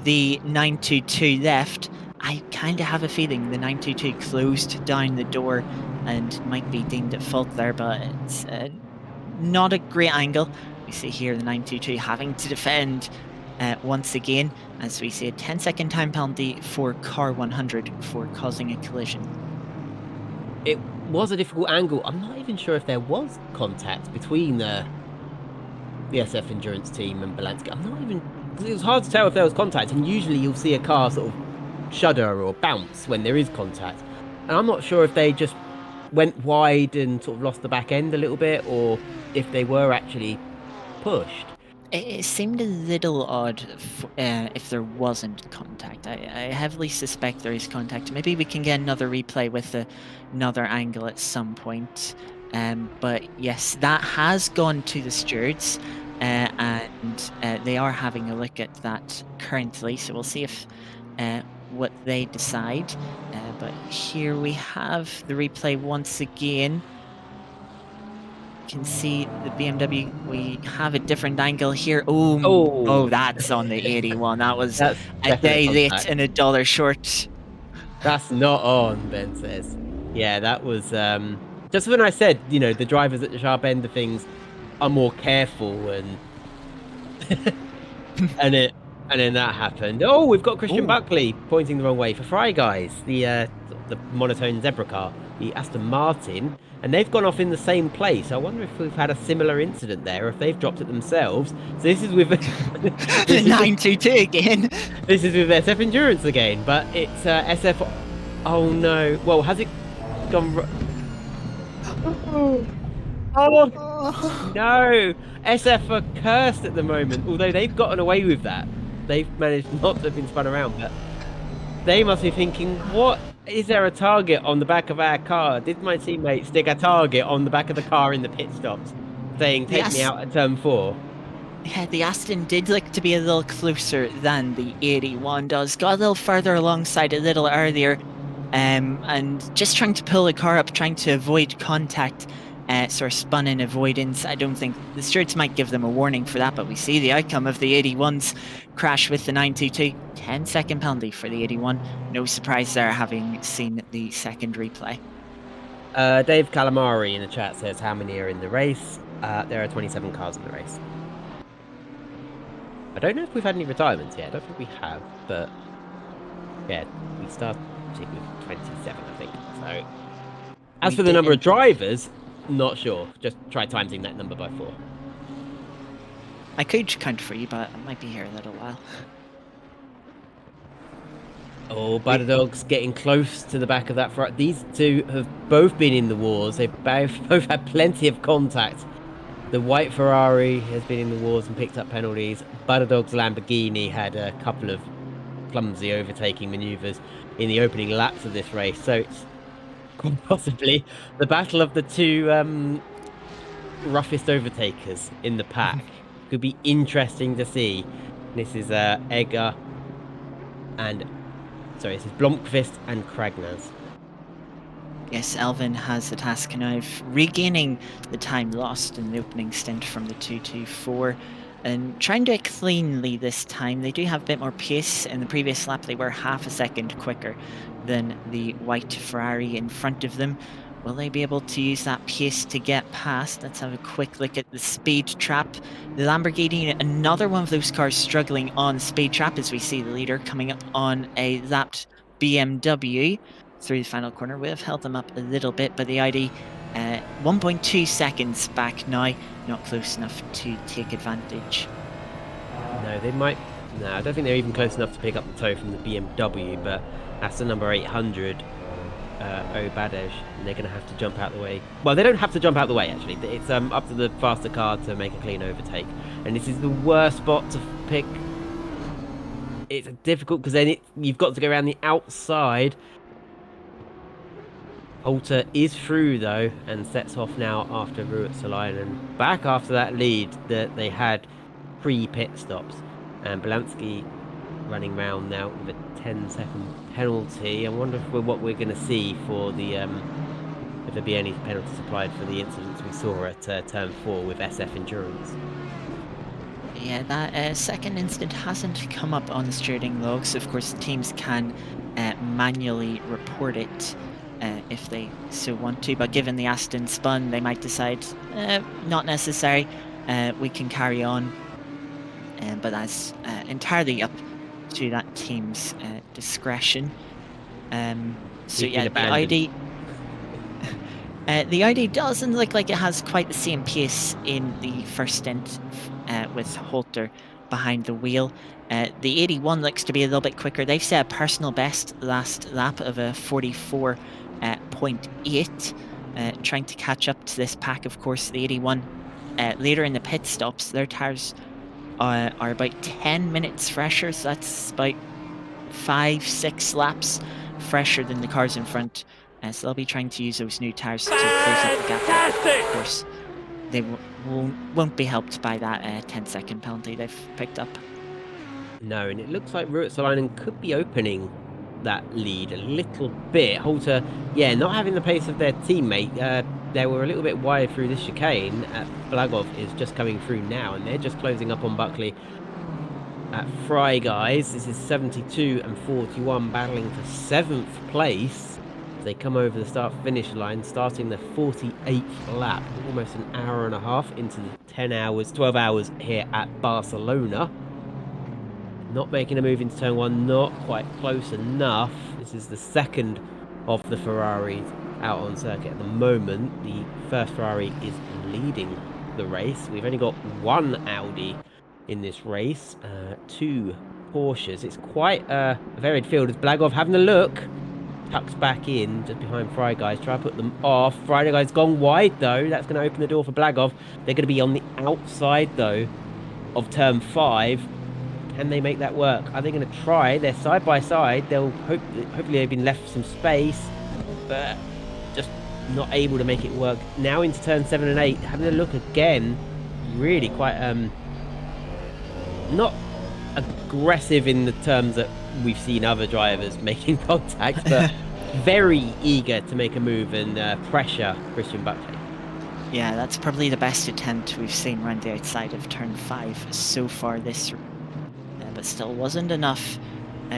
the 922 left. I kind of have a feeling the 922 closed down the door and might be deemed at fault there, but it's not a great angle. We see here the 922 having to defend once again, as we see a 10-second time penalty for car 100 for causing a collision. It was a difficult angle. I'm not even sure if there was contact between the SF Endurance team and Belansky. I'm not even... It was hard to tell if there was contact, and usually you'll see a car sort of shudder or bounce when there is contact. And I'm not sure if they just went wide and sort of lost the back end a little bit, or if they were actually pushed. It seemed a little odd if there wasn't contact. I heavily suspect there is contact. Maybe we can get another replay with another angle at some point. But yes, that has gone to the stewards, and they are having a look at that currently. So we'll see if what they decide. But here we have the replay once again. Can see the BMW. We have a different angle here. Oh, that's on the 81. That was That's a day late contact. and $1 short. That's not on, Ben says. Yeah, that was just when I said, you know, the drivers at the sharp end of things are more careful, and and then that happened. Oh, we've got Christian Buckley pointing the wrong way for Fry Guys, the monotone zebra car, the Aston Martin, and they've gone off in the same place. I wonder if we've had a similar incident there, or if they've dropped it themselves. So this is with The 922 again. This is with SF Endurance again, but it's SF. Oh no! Well, has it gone? Oh no! SF are cursed at the moment. Although they've gotten away with that, they've managed not to have been spun around. But they must be thinking, "What is there a target on the back of our car? Did my teammate stick a target on the back of the car in the pit stops, saying take me out at turn 4?" Yeah, the Aston did look to be a little closer than the 81 does. Got a little further alongside a little earlier, and just trying to pull the car up, trying to avoid contact, sort of spun in avoidance. I don't think the stewards might give them a warning for that, but we see the outcome of the 81's crash with the 922. 10-second penalty for the 81. No surprise there, having seen the second replay. Dave Calamari in the chat says how many are in the race. There are 27 cars in the race. I don't know if we've had any retirements yet. I don't think we have, but yeah, we started with 27, I think. So, as for the number of drivers, not sure. Just try timesing that number by 4. I could count for you, but I might be here a little while. Oh, Butterdog's getting close to the back of that front. These two have both been in the wars. They've both had plenty of contact. The white Ferrari has been in the wars and picked up penalties. Butterdog's Lamborghini had a couple of clumsy overtaking maneuvers in the opening laps of this race. So it's quite possibly the battle of the two roughest overtakers in the pack. Could be interesting to see. This is Egger and... Sorry, this is Blomqvist and Kragnaz. Yes, Elvin has the task now of regaining the time lost in the opening stint from the 224 and trying to do it cleanly this time. They do have a bit more pace. In the previous lap, they were half a second quicker than the white Ferrari in front of them. Will they be able to use that pace to get past? Let's have a quick look at the speed trap. The Lamborghini, another one of those cars struggling on speed trap, as we see the leader coming up on a lapped BMW through the final corner. Would have held them up a little bit, but the Audi 1.2 seconds back now, not close enough to take advantage. No, they might... No, I don't think they're even close enough to pick up the toe from the BMW, but that's the number 800. Obadej, and they're going to have to jump out the way. Well, they don't have to jump out the way, actually. It's up to the faster car to make a clean overtake. And this is the worst spot to pick. It's difficult because then you've got to go around the outside. Halter is through, though, and sets off now after Ruotsalainen. Back after that lead that they had pre-pit stops. And Belansky running round now with a 10-second penalty. I wonder what we're going to see for the if there be any penalties applied for the incidents we saw at turn 4 with SF Endurance. Yeah, that second incident hasn't come up on the steering logs. Of course, teams can manually report it if they so want to, but given the Aston spun, they might decide not necessary. We can carry on, but that's entirely up to that team's discretion. So yeah, the ID doesn't look like it has quite the same pace in the first stint with Halter behind the wheel. The 81 looks to be a little bit quicker. They've set a personal best last lap of a 44.8, trying to catch up to this pack. Of course, the 81 later in the pit stops, their tires are about 10 minutes fresher, so that's about 5-6 laps fresher than the cars in front. So they'll be trying to use those new tires to close up the gap. Of course, they won't be helped by that 10-second penalty they've picked up. No, and it looks like Ruotsalainen could be opening that lead a little bit. Halter, yeah, not having the pace of their teammate. They were a little bit wide through this chicane. Blagov is just coming through now, and they're just closing up on Buckley. At Fry, guys, this is 72 and 41 battling for 7th place. They come over the start-finish line, starting the 48th lap, almost an hour and a half into the 12 hours here at Barcelona. Not making a move into turn 1, not quite close enough. This is the second of the Ferraris out on circuit at the moment. The first Ferrari is leading the race. We've only got one Audi in this race, 2 Porsches. It's quite a varied field. As Blagov having a look, tucks back in just behind Fry guys, try to put them off. Fry guys gone wide though. That's going to open the door for Blagov. They're going to be on the outside though of turn 5. Can they make that work? Are they going to try? They're side by side. They'll hopefully they've been left some space, but just not able to make it work. Now into turn 7 and 8, having a look again. Really quite not aggressive in the terms that we've seen other drivers making contact, but very eager to make a move and pressure Christian Buckley. Yeah, that's probably the best attempt we've seen around the outside of turn 5 so far this but still wasn't enough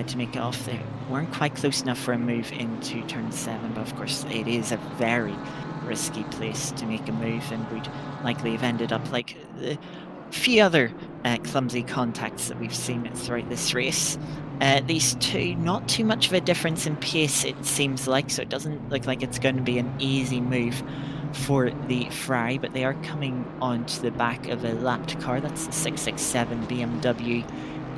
to make it off. They weren't quite close enough for a move into turn 7, but of course it is a very risky place to make a move, and we'd likely have ended up like the few other clumsy contacts that we've seen throughout this race. These two, not too much of a difference in pace it seems like, so it doesn't look like it's going to be an easy move for the Fry, but they are coming onto the back of a lapped car. That's the 667 BMW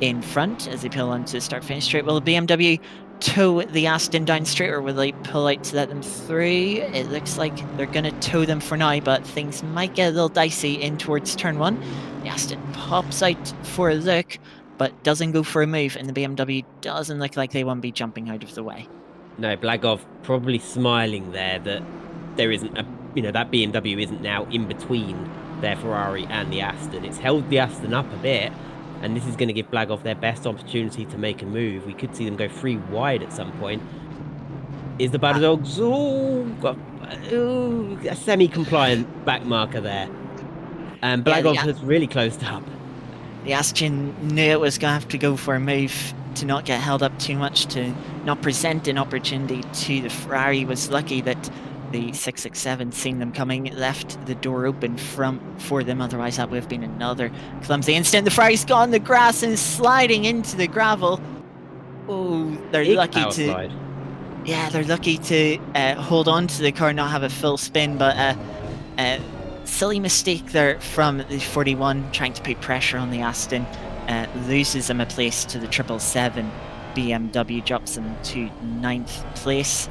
in front as they pull onto the start-finish straight. Will the BMW tow the Aston down straight, or will they pull out to let them through? It looks like they're going to tow them for now, but things might get a little dicey in towards turn 1. The Aston pops out for a look, but doesn't go for a move, and the BMW doesn't look like they want to be jumping out of the way. No, Blagov probably smiling there that there isn't a, that BMW isn't now in between their Ferrari and the Aston. It's held the Aston up a bit, and this is going to give Blagov their best opportunity to make a move. We could see them go 3 wide at some point. Is the Bulldogs got a semi-compliant back marker there? And Blagov has really closed up. The Aston knew it was going to have to go for a move to not get held up too much, to not present an opportunity to the Ferrari. Was lucky that the 667, seeing them coming, left the door open for them. Otherwise, that would have been another clumsy incident. The Ferrari's gone the grass and sliding into the gravel. Oh, they're lucky to slide. Yeah, they're lucky to hold on to the car, not have a full spin, but silly mistake there from the 41, trying to put pressure on the Aston. Loses them a place to the 777 BMW, drops them to 9th place.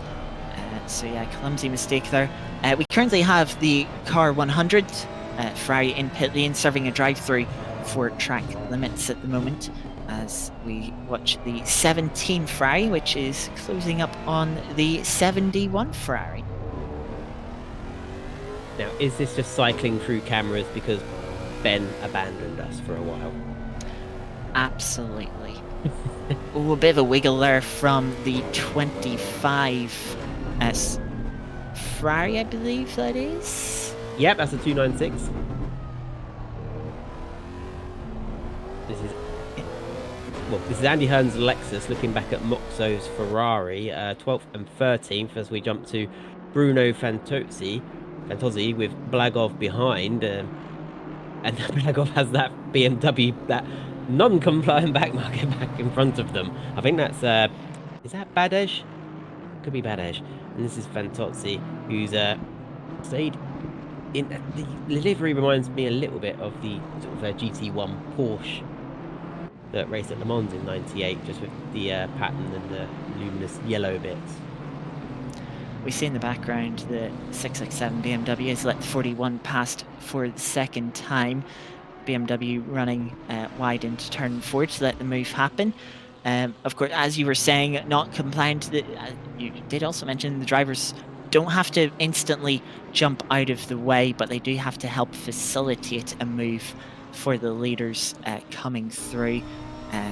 So yeah, clumsy mistake there. We currently have the car 100 Ferrari in pit lane, serving a drive-through for track limits at the moment, as we watch the 17 Ferrari, which is closing up on the 71 Ferrari. Now, is this just cycling through cameras because Ben abandoned us for a while? Absolutely. Oh, a bit of a wiggle there from the 25 Ferrari, I believe that is. Yep, that's a 296. This is Andy Hearn's Lexus looking back at Moxo's Ferrari, 12th and 13th, as we jump to Bruno Fantozzi with Blagov behind. And Blagov has that BMW, that non-compliant back market back in front of them. I think that's, is that Badej? Could be Badej. And this is Fantozzi, who's stayed in. The livery reminds me a little bit of the sort of GT1 Porsche that raced at Le Mans in '98, just with the pattern and the luminous yellow bits. We see in the background the 667 BMW has let 41 past for the second time. BMW running wide into turn 4 to let the move happen. Of course, as you were saying, not compliant. You did also mention the drivers don't have to instantly jump out of the way, but they do have to help facilitate a move for the leaders coming through.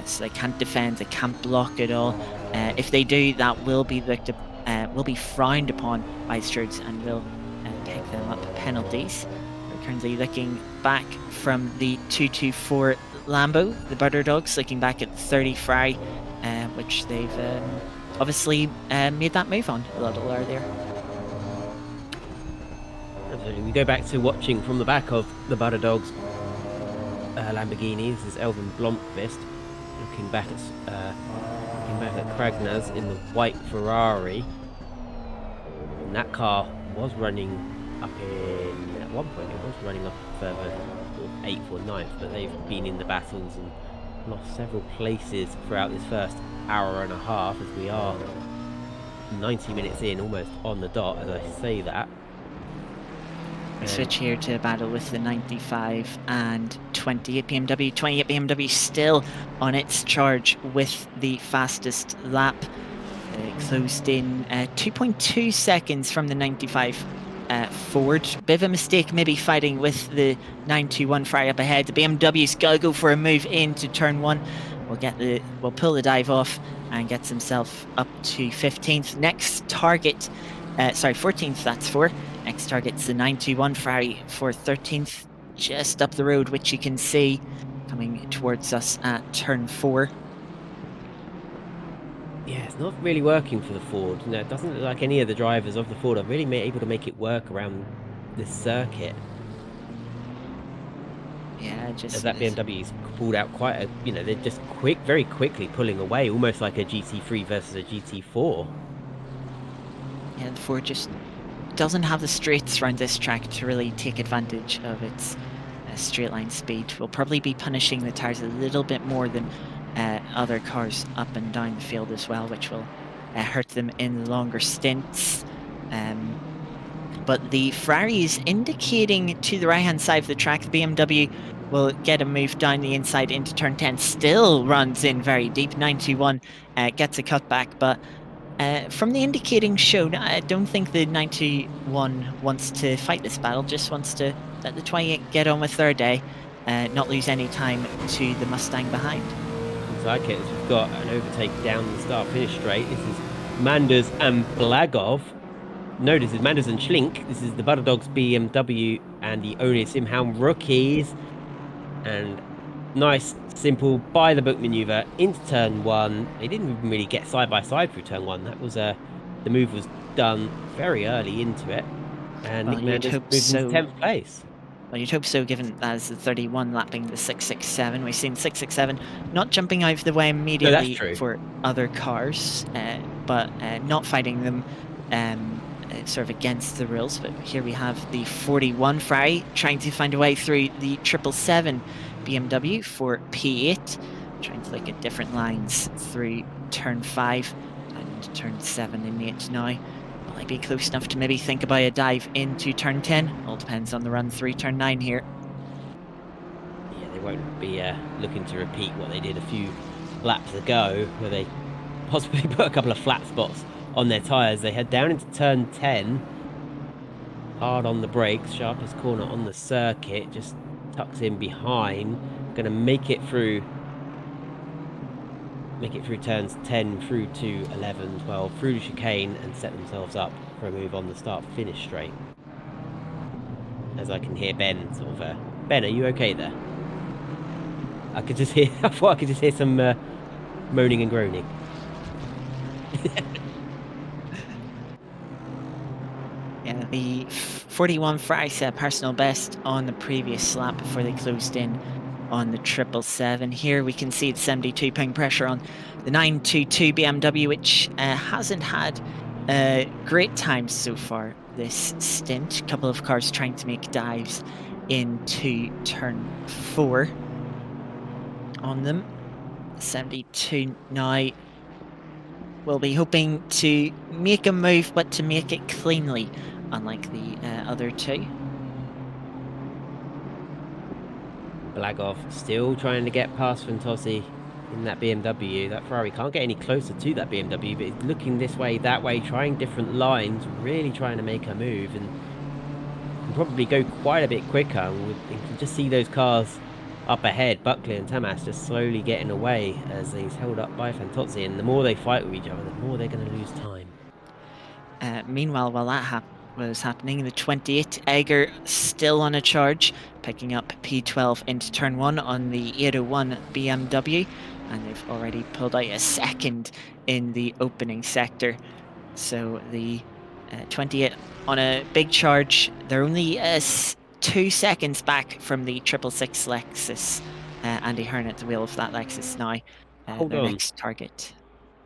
So they can't defend, they can't block at all. If they do, that will be frowned upon by stewards and will pick them up penalties. We're currently looking back from the 224 Lambo, the Butter Dogs, looking back at 30 Ferrari, which they've obviously made that move on a little earlier. Absolutely. We go back to watching from the back of the Butter Dogs Lamborghini. This is Elvin Blomqvist looking back at Kragnas in the white Ferrari. And that car was running up in, at one point it was running up further, 8th or 9th, but they've been in the battles and lost several places throughout this first hour and a half, as we are 90 minutes in, almost on the dot as I say that. We switch here to a battle with the 95 and 28 BMW. 28 BMW still on its charge with the fastest lap. Closed in 2.2 seconds from the 95 Ford. Bit of a mistake maybe fighting with the 921 Ferrari up ahead. The BMW's got to go for a move into turn 1. We'll pull the dive off and gets himself up to 15th. Next target, 14th that's for. Next target's the 921 Ferrari for 13th, just up the road, which you can see coming towards us at turn 4. Yeah, it's not really working for the Ford. No, it doesn't look like any of the drivers of the Ford are really able to make it work around this circuit. Yeah, just as that BMW's pulled out quite a, they're just very quickly pulling away, almost like a GT3 versus a GT4. Yeah, the Ford just doesn't have the straights around this track to really take advantage of its straight line speed. We'll probably be punishing the tires a little bit more than other cars up and down the field as well, which will hurt them in the longer stints. But the Ferrari is indicating to the right hand side of the track. The BMW will get a move down the inside into turn 10, still runs in very deep. 91 gets a cutback, but from the indicating shown, I don't think the 91 wants to fight this battle, just wants to let the 28 get on with their day, not lose any time to the Mustang behind. Like it, we've got an overtake down the start-finish straight. This is Manders and Blagov. No, this is Manders and Schlink. This is the Butter Dogs BMW and the oNiD Simhound rookies. And nice, simple, by-the-book maneuver into turn 1. They didn't even really get side-by-side through turn 1. That was the move was done very early into it. And Nick Manders moved into 10th place. Well, you'd hope so, given that is the 31 lapping the 667. We've seen 667 not jumping out of the way immediately for other cars, but not fighting them sort of against the rules. But here we have the 41 Ferrari trying to find a way through the 777 BMW for P8, trying to look at different lines through turn 5 and turn 7 in it now. Will I be close enough to maybe think about a dive into turn 10? All depends on the run through turn 9 here. Yeah, they won't be looking to repeat what they did a few laps ago, where they possibly put a couple of flat spots on their tyres. They head down into turn 10, hard on the brakes, sharpest corner on the circuit, just tucks in behind, going to make it through turns 10 through to 11, 12, through the chicane, and set themselves up for a move on the start-finish straight. As I can hear Ben sort of, Ben, are you okay there? I could just hear, I thought I could just hear some moaning and groaning. Yeah, the 41 Fry personal best on the previous lap before they closed in on the 777. Here we can see the 72 pound pressure on the 922 BMW, which hasn't had great times so far this stint. A couple of cars trying to make dives into turn 4 on them. 72 now will be hoping to make a move, but to make it cleanly, unlike the other two. Blagov still trying to get past Fantozzi in that BMW. That Ferrari can't get any closer to that BMW, but it's looking this way, that way, trying different lines, really trying to make a move, and can probably go quite a bit quicker. And you can just see those cars up ahead, Buckley and Tamas, just slowly getting away as he's held up by Fantozzi. And the more they fight with each other, the more they're going to lose time. Meanwhile, while that was happening, the 28 Egger still on a charge, picking up P12 into turn 1 on the 801 BMW, and they've already pulled out a second in the opening sector. So the 28 on a big charge. They're only 2 seconds back from the 666 Lexus. Andy Hearn at the wheel of that Lexus now. Hold their on. next target.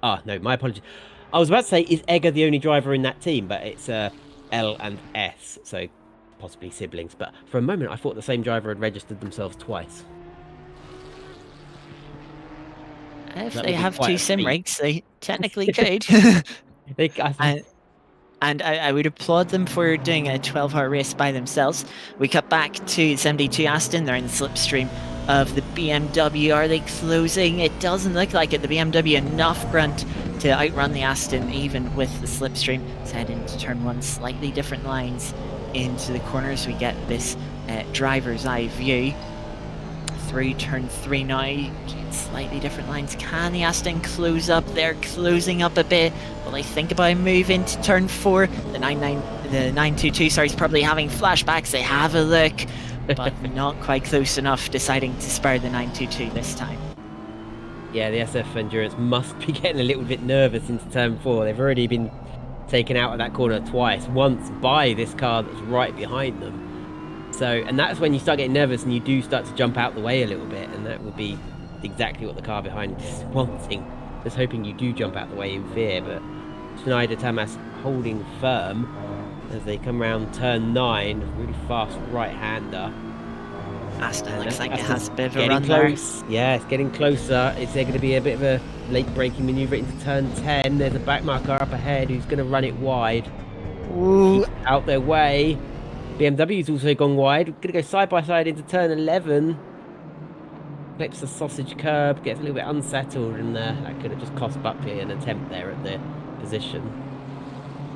Ah, no, my apologies. I was about to say, is Egger the only driver in that team? But it's L and S, so possibly siblings. But for a moment, I thought the same driver had registered themselves twice. If That they would be have quite 2 a sim feat. rigs, they technically could. And I would applaud them for doing a 12-hour race by themselves. We cut back to 72 Aston. They're in the slipstream of the BMW. Are they closing? It doesn't look like it. The BMW enough grunt to outrun the Aston even with the slipstream. Let's head into turn 1. Slightly different lines into the corners. We get this driver's eye view. Through turn 3 now, slightly different lines. Can the Aston close up? They're closing up a bit. Will they think about a move into turn 4? The 922, sorry, is probably having flashbacks. They have a look, but not quite close enough, deciding to spare the 922 this time. Yeah, the SF Endurance must be getting a little bit nervous into turn 4. They've already been taken out of that corner twice, once by this car that's right behind them. So, and that's when you start getting nervous and you do start to jump out the way a little bit, and that would be exactly what the car behind is wanting. Just hoping you do jump out the way in fear, but Schneider Tamas holding firm as they come around turn 9, really fast right-hander. Aston looks like it has a bit of a getting run close. Yeah, it's getting closer. Is there going to be a bit of a late braking manoeuvre into turn 10? There's a backmarker up ahead who's going to run it wide. Ooh. Keep out their way. BMW's also gone wide. We're going to go side by side into turn 11. Clips the sausage curb, gets a little bit unsettled, and that could have just cost Buckley an attempt there at the position.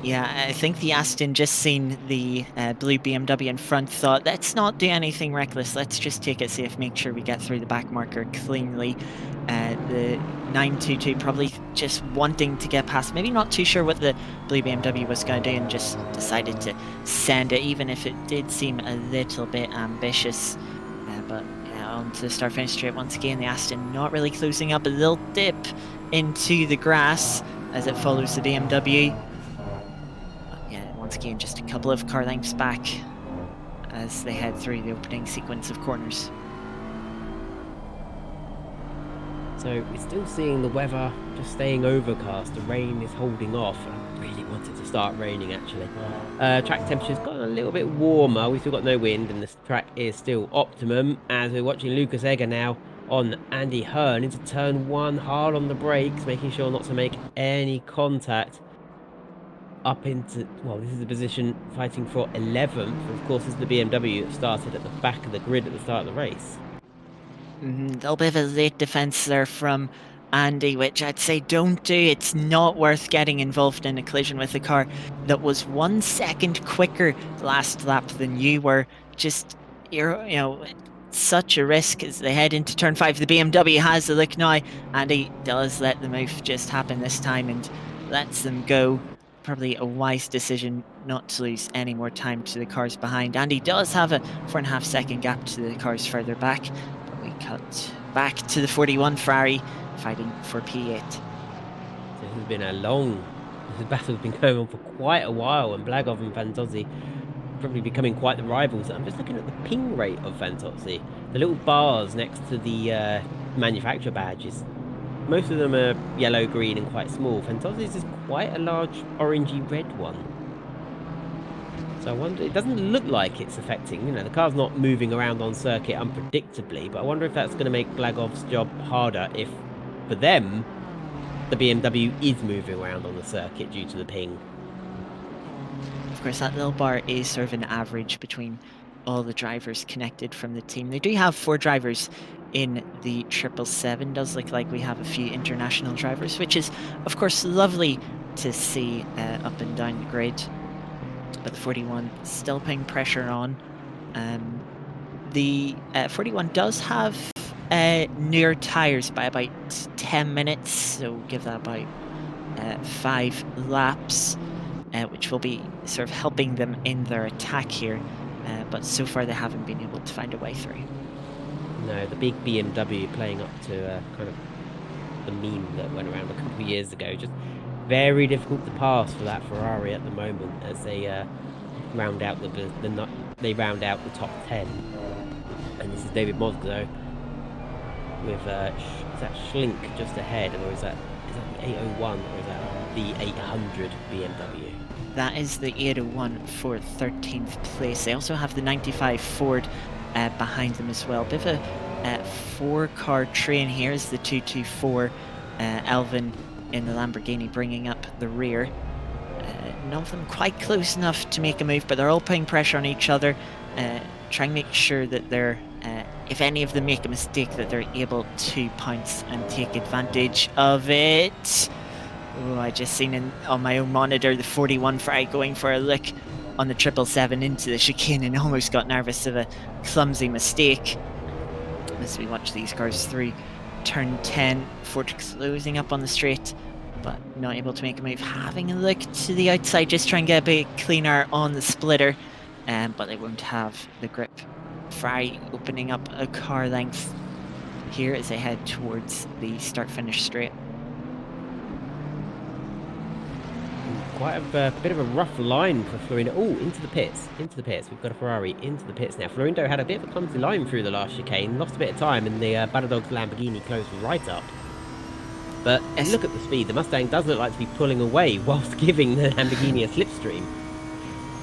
Yeah, I think the Aston just seen the blue BMW in front, thought, let's not do anything reckless, let's just take it safe, make sure we get through the back marker cleanly. The 922 probably just wanting to get past, maybe not too sure what the blue BMW was going to do, and just decided to send it, even if it did seem a little bit ambitious. But yeah, on to the start-finish straight once again. The Aston not really closing up, a little dip into the grass as it follows the BMW. Once again, just a couple of car lengths back as they head through the opening sequence of corners. So we're still seeing the weather just staying overcast. The rain is holding off. I really wanted to start raining, actually. Track temperature's gotten a little bit warmer. We've still got no wind, and this track is still optimum. As we're watching Lucas Egger now on Andy Hearn into turn 1, hard on the brakes, making sure not to make any contact. up into, well, this is a position fighting for 11th. Of course, this is the BMW that started at the back of the grid at the start of the race. A little bit of a late defense there from Andy, which I'd say don't do. It's not worth getting involved in a collision with a car that was 1 second quicker last lap than you were. Just, such a risk as they head into turn 5. The BMW has a look now. Andy does let the move just happen this time and lets them go. Probably a wise decision not to lose any more time to the cars behind. Andy does have a 4.5 second gap to the cars further back. But we cut back to the 41 Ferrari fighting for P8. So this has been this battle's been going on for quite a while, and Blagov and Fantozzi probably becoming quite the rivals. I'm just looking at the ping rate of Fantozzi. The little bars next to the manufacturer badges. Most of them are yellow, green, and quite small. Fantozzi's is quite a large orangey red one. So I wonder, it doesn't look like it's affecting, the car's not moving around on circuit unpredictably, but I wonder if that's going to make Blagov's job harder if, for them, the BMW is moving around on the circuit due to the ping. Of course, that little bar is sort of an average between all the drivers connected from the team. They do have 4 drivers in the 777. Does look like we have a few international drivers, which is, of course, lovely to see up and down the grid. But the 41 still putting pressure on. The 41 does have newer tyres by about 10 minutes, so give that about 5 laps, which will be sort of helping them in their attack here. But so far they haven't been able to find a way through. No, the big BMW playing up to kind of the meme that went around a couple of years ago. Just very difficult to pass for that Ferrari at the moment as they round out the top 10. And this is David Moscow with is that Schlink just ahead, or is that the 801, or is that the 800 BMW? That is the 801 for 13th place. They also have the 95 Ford behind them as well. Bit of a 4-car train here is the 224 Elvin in the Lamborghini bringing up the rear. None of them quite close enough to make a move, but they're all putting pressure on each other, trying to make sure that they're, if any of them make a mistake, that they're able to pounce and take advantage of it. Oh, I just seen on my own monitor the 41 Ferrari going for a look on the 777 into the chicane and almost got nervous of a clumsy mistake. As we watch these cars through turn 10, Ford closing up on the straight, but not able to make a move. Having a look to the outside, just trying to get a bit cleaner on the splitter, but they won't have the grip. Ferrari opening up a car length here as they head towards the start-finish straight. Quite a bit of a rough line for Florindo. Oh, into the pits. We've got a Ferrari into the pits now. Florindo had a bit of a clumsy line through the last chicane, lost a bit of time, and the Battlerdog's Lamborghini closed right up. But look at the speed. The Mustang does look like to be pulling away whilst giving the Lamborghini a slipstream.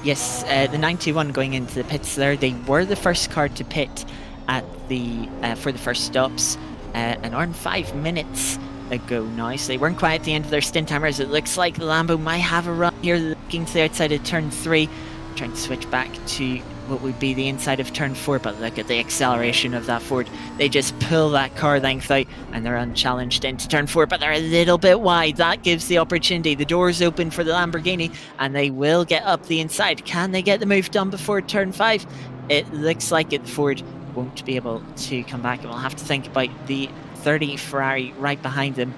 Yes, the 91 going into the pits there. They were the first car to pit at the for the first stops, and around 5 minutes ago now, so they weren't quite at the end of their stint timers. It looks like the Lambo might have a run here, looking to the outside of turn 3, trying to switch back to what would be the inside of turn 4, but look at the acceleration of that Ford. They just pull that car length out and they're unchallenged into turn 4, but they're a little bit wide. That gives the opportunity. The doors open for the Lamborghini and they will get up the inside. Can they get the move done before turn 5? It looks like it. Ford won't be able to come back, and we'll have to think about the 30 Ferrari right behind them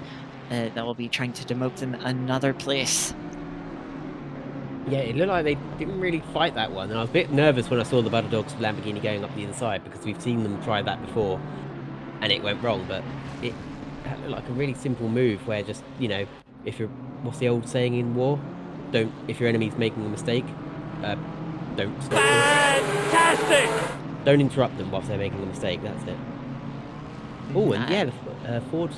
that will be trying to demote them another place. Yeah, it looked like they didn't really fight that one, and I was a bit nervous when I saw the Battlerdog's Lamborghini going up the inside, because we've seen them try that before and it went wrong. But it looked like a really simple move where just, if you're, what's the old saying in war? If your enemy's making a mistake, don't stop them. Fantastic! Don't interrupt them whilst they're making a mistake, that's it. Oh, and yeah, the Ford's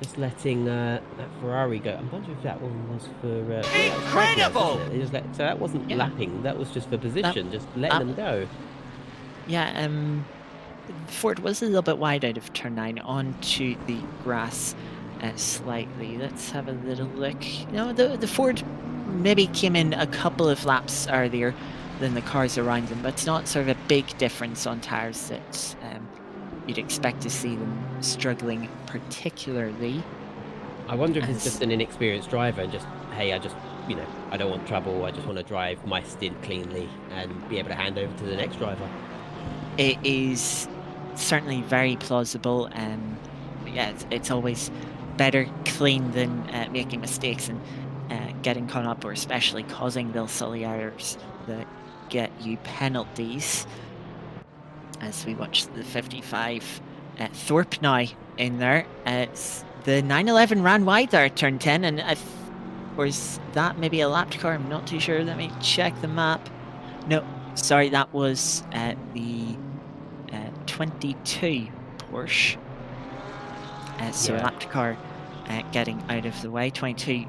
just letting that Ferrari go. I'm wondering if that one was for... Incredible! So that wasn't lapping, that was just for position, just letting them go. Yeah, Ford was a little bit wide out of turn 9 onto the grass slightly. Let's have a little look. The Ford maybe came in a couple of laps earlier than the cars around them, but it's not sort of a big difference on tyres that you'd expect to see them struggling particularly. I wonder if it's As just an inexperienced driver and just, hey, I don't want trouble. I just want to drive my stint cleanly and be able to hand over to the next driver. it is certainly very plausible. Yeah, it's always better clean than making mistakes and getting caught up, or especially causing those silly errors that get you penalties. As we watch the 55 Thorpe now in there, it's the 911 ran wide there at turn 10, and or is that maybe a lapped car? I'm not too sure. Let me check the map. No, sorry, that was the 22 Porsche. So a Yeah. lapped car getting out of the way. 22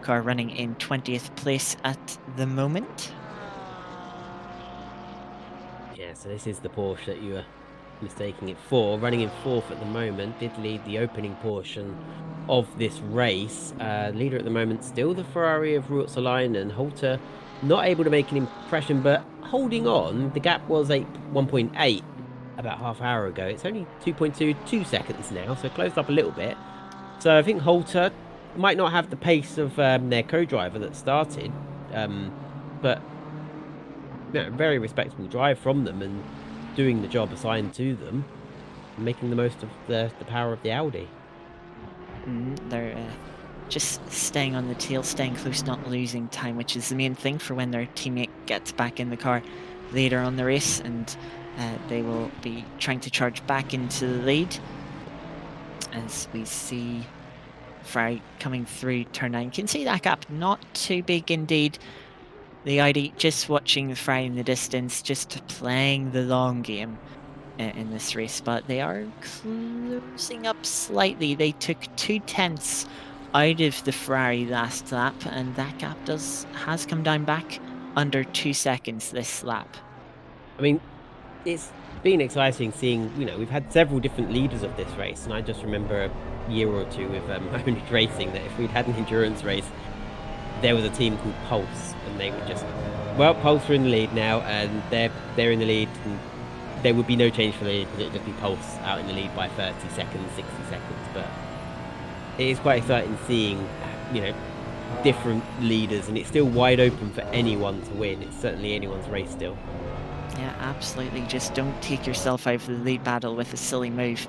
car running in 20th place at the moment. Yeah, so this is the Porsche that you were mistaking it for. Running in 4th at the moment, did lead the opening portion of this race. Leader at the moment, still the Ferrari of Ruotsalainen. Halter not able to make an impression, but holding on. The gap was 1.8 about half hour ago. It's only 2.22 seconds now, so closed up a little bit. So I think Halter might not have the pace of their co-driver that started, but very respectable drive from them and doing the job assigned to them, and making the most of the power of the Audi. They're just staying on the tail, staying close, not losing time, which is the main thing for when their teammate gets back in the car later on the race, and they will be trying to charge back into the lead. As we see Ferrari coming through turn 9. You can see that gap not too big indeed. The Audi just watching the Ferrari in the distance, just playing the long game in this race, but they are closing up slightly. They took 0.2 out of the Ferrari last lap, and that gap has come down back under 2 seconds this lap. I mean, it's been exciting seeing, we've had several different leaders of this race, and I just remember a year or two with oNiD Racing that if we'd had an endurance race, there was a team called Pulse, and they would just, Pulse are in the lead now, and they're in the lead, and there would be no change for the lead because it would just be Pulse out in the lead by 30 seconds, 60 seconds. But it is quite exciting seeing, different leaders, and it's still wide open for anyone to win. It's certainly anyone's race still. Yeah, absolutely. Just don't take yourself out of the lead battle with a silly move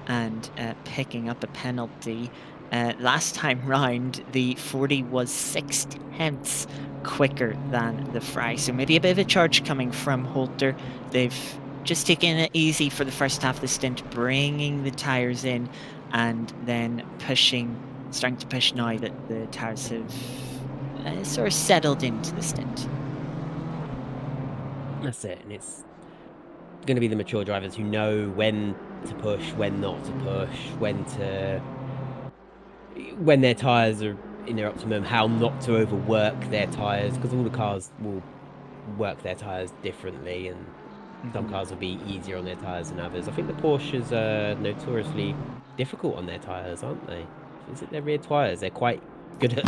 and picking up a penalty. Last time round, the 40 was 0.6 quicker than the Ferrari, so maybe a bit of a charge coming from Halter. They've just taken it easy for the first half of the stint, bringing the tyres in and then starting to push now that the tyres have sort of settled into the stint. That's it, and it's going to be the mature drivers who know when to push, when not to push, when their tyres are in their optimum, how not to overwork their tyres, because all the cars will work their tyres differently, and some cars will be easier on their tyres than others. I think the Porsches are notoriously difficult on their tyres, aren't they? Is it their rear tyres? They're quite good at...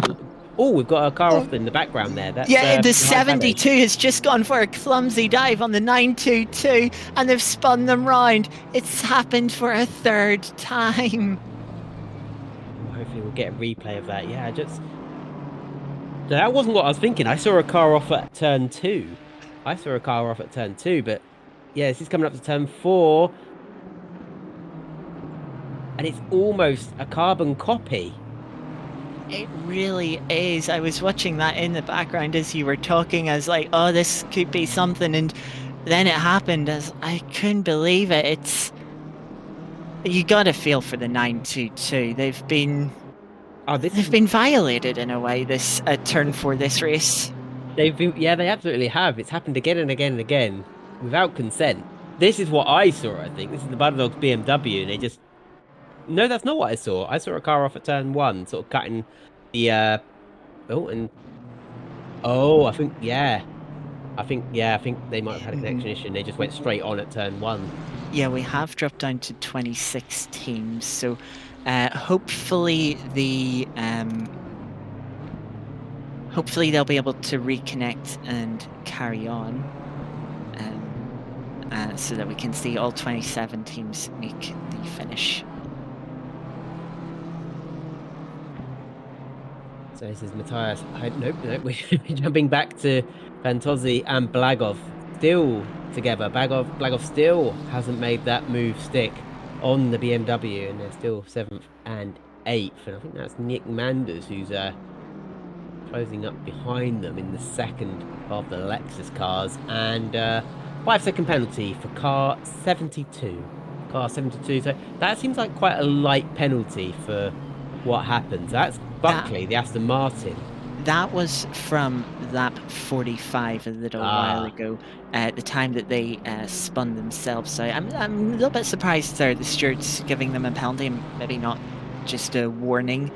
Oh, we've got a car off in the background there. That's, the 72 has just gone for a clumsy dive on the 922, and they've spun them round. It's happened for a third time. Hopefully we'll get a replay of that. Yeah, that wasn't what I was thinking. I saw a car off at turn 2. But yeah, this is coming up to turn 4. And it's almost a carbon copy. It really is. I was watching that in the background as you were talking. I was like, oh, this could be something. And then it happened. I couldn't believe it. You got to feel for the 922. They've been violated in a way this turn 4 this race. They absolutely have. It's happened again and again and again without consent. This is what I saw, I think. This is the Bulldogs BMW, and they just... No, that's not what I saw. I saw a car off at turn 1, sort of cutting the... I think they might have had a connection issue, and they just went straight on at turn 1. Yeah, we have dropped down to 26 teams, so hopefully the hopefully they'll be able to reconnect and carry on, so that we can see all 27 teams make the finish. So this is Matthias. Nope, we're jumping back to Fantozzi and Blagov still together. Blagov still hasn't made that move stick on the BMW, and they're still 7th and 8th. And I think that's Nick Manders who's closing up behind them in the second of the Lexus cars. And 5-second penalty for car 72. Car 72. So that seems like quite a light penalty for what happens. That's Buckley, the Aston Martin. That was from lap 45 a little while ago, at the time that they spun themselves. So I'm a little bit surprised there, the stewards giving them a penalty, maybe not just a warning,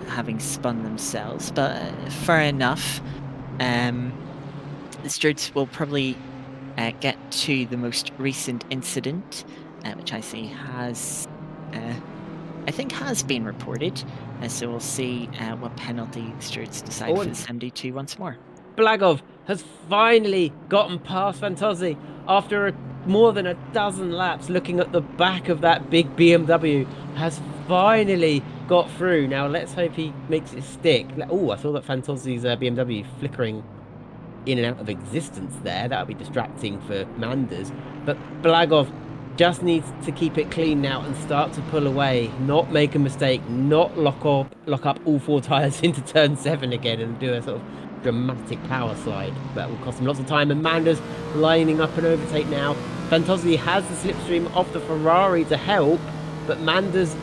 having spun themselves. But fair enough. The stewards will probably get to the most recent incident, which I see has, I think, has been reported. So we'll see what penalty the stewards decide for the 72 once more. Blagov has finally gotten past Fantozzi after more than a dozen laps. Looking at the back of that big BMW, has finally got through. Now let's hope he makes it stick. Oh, I saw that Fantozzi's BMW flickering in and out of existence there. That would be distracting for Manders. But Blagov just needs to keep it clean now and start to pull away, not make a mistake, not lock up all 4 tyres into turn 7 again and do a sort of dramatic power slide. That will cost him lots of time. And Manders lining up an overtake now. Fantozzi has the slipstream of the Ferrari to help, but Manders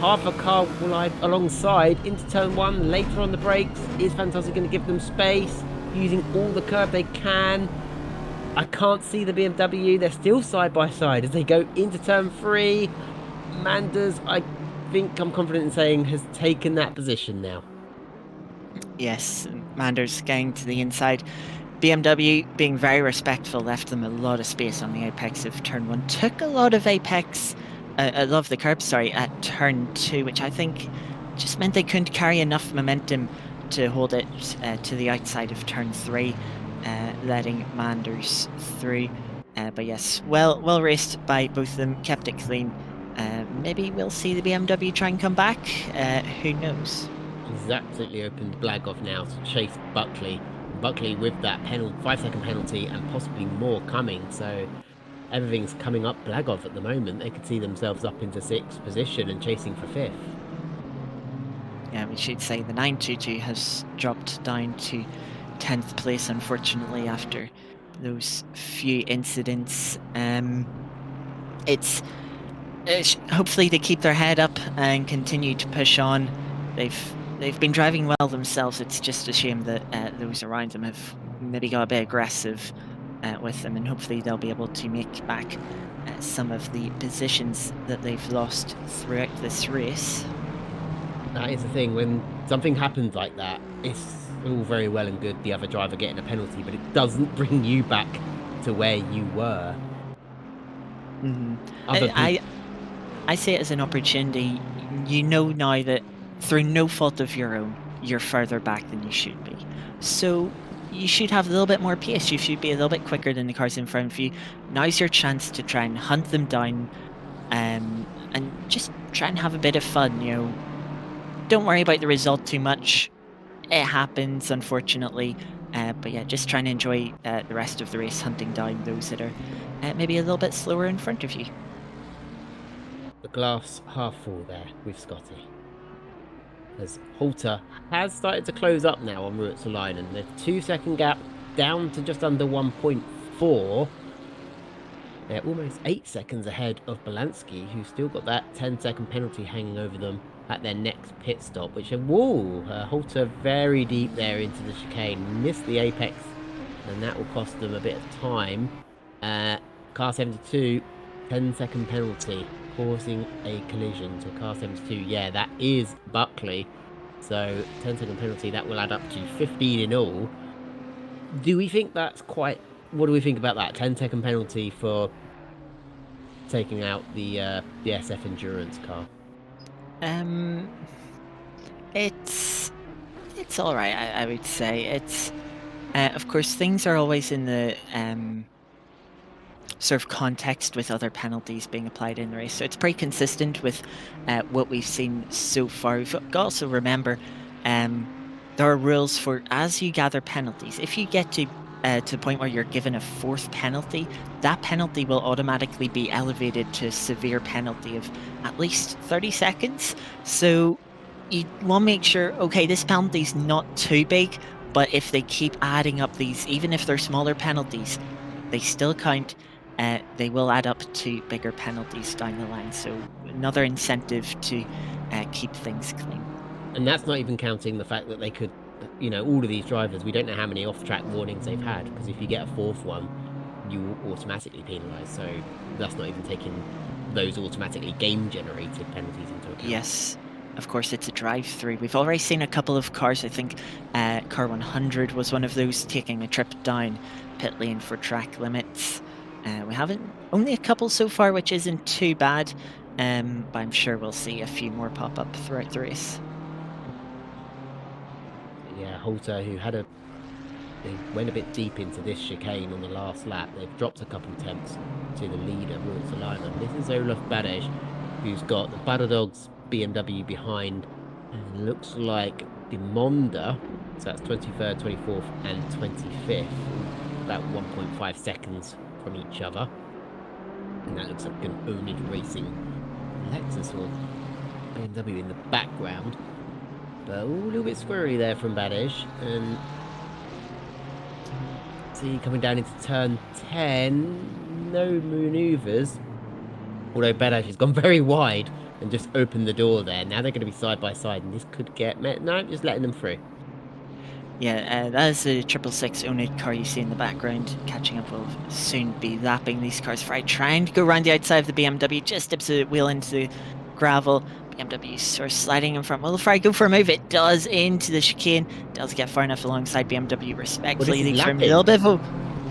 half a car wide alongside into turn 1. Later on the brakes, is Fantozzi going to give them space, using all the curb they can? I can't see the BMW. They're still side by side as they go into turn 3. Manders, I think I'm confident in saying, has taken that position now. Yes, Manders getting to the inside. BMW, being very respectful, left them a lot of space on the apex of turn 1. Took a lot of the curb, at turn 2, which I think just meant they couldn't carry enough momentum to hold it to the outside of turn 3, letting Manders through. But yes, well raced by both of them, kept it clean. Maybe we'll see the BMW try and come back. Who knows? He's absolutely opened Blagov now to chase Buckley. Buckley with that 5-second penalty and possibly more coming. So everything's coming up Blagov at the moment. They could see themselves up into 6th position and chasing for 5th. Yeah, we should say the 922 has dropped down to 10th place, unfortunately, after those few incidents. It's hopefully they keep their head up and continue to push on. They've been driving well themselves. It's just a shame that those around them have maybe got a bit aggressive with them, and hopefully they'll be able to make back some of the positions that they've lost throughout this race. That is the thing, when something happens like that, it's all very well and good the other driver getting a penalty, but it doesn't bring you back to where you were. Mm-hmm. I see it as an opportunity. You know now that through no fault of your own, you're further back than you should be. So you should have a little bit more pace. You should be a little bit quicker than the cars in front of you. Now's your chance to try and hunt them down, and just try and have a bit of fun, you know. Don't worry about the result too much. It happens, unfortunately. But yeah, just try and enjoy the rest of the race, hunting down those that are maybe a little bit slower in front of you. The glass half full there with Scotty, as Halter has started to close up now en route to line, and the 2-second gap down to just under 1.4. They're almost 8 seconds ahead of Balansky, who's still got that 10-second penalty hanging over them at their next pit stop, which Halter very deep there into the chicane, missed the apex, and that will cost them a bit of time. Car 72, 10-second penalty, causing a collision to car 72. Yeah, that is Buckley. So 10-second penalty, that will add up to 15 in all. Do we think that's quite... What do we think about that? 10-second penalty for taking out the SF Endurance car. It's It's all right, I would say. It's of course things are always in the sort of context with other penalties being applied in the race. So it's pretty consistent with what we've seen so far. We've got to also remember there are rules for as you gather penalties. If you get to the point where you're given a fourth penalty, that penalty will automatically be elevated to a severe penalty of at least 30 seconds. So you want to make sure, okay, this penalty is not too big, but if they keep adding up these, even if they're smaller penalties, they still count. They will add up to bigger penalties down the line. So another incentive to keep things clean. And that's not even counting the fact that they could, all of these drivers, we don't know how many off-track warnings they've had, because if you get a fourth one, you automatically penalise. So that's not even taking those automatically game-generated penalties into account. Yes, of course, it's a drive-through. We've already seen a couple of cars. I think car 100 was one of those taking a trip down pit lane for track limits. We haven't, only a couple so far, which isn't too bad, but I'm sure we'll see a few more pop up throughout the race. Yeah, Halter, they went a bit deep into this chicane on the last lap. They've dropped a couple attempts to the leader, Barcelona. This is Olaf Barış, who's got the Baradog's BMW behind, and looks like Dimonda, so that's 23rd, 24th, and 25th, about 1.5 seconds from each other. And that looks like an oNiD Racing Lexus or BMW in the background. But a little bit squirrely there from Barış, and see coming down into turn 10, no manoeuvres. Although Barış has gone very wide and just opened the door there. Now they're going to be side by side, and this could get met. No, just letting them through. Yeah, that is the 666 oNiD car you see in the background. Catching up will soon be lapping these cars. Fry trying to go around the outside of the BMW, just dips the wheel into the gravel. BMW sort of sliding in front. Will Fry go for a move? It does into the chicane. Does get far enough alongside BMW respectfully. Well, Leaves for a little bit of a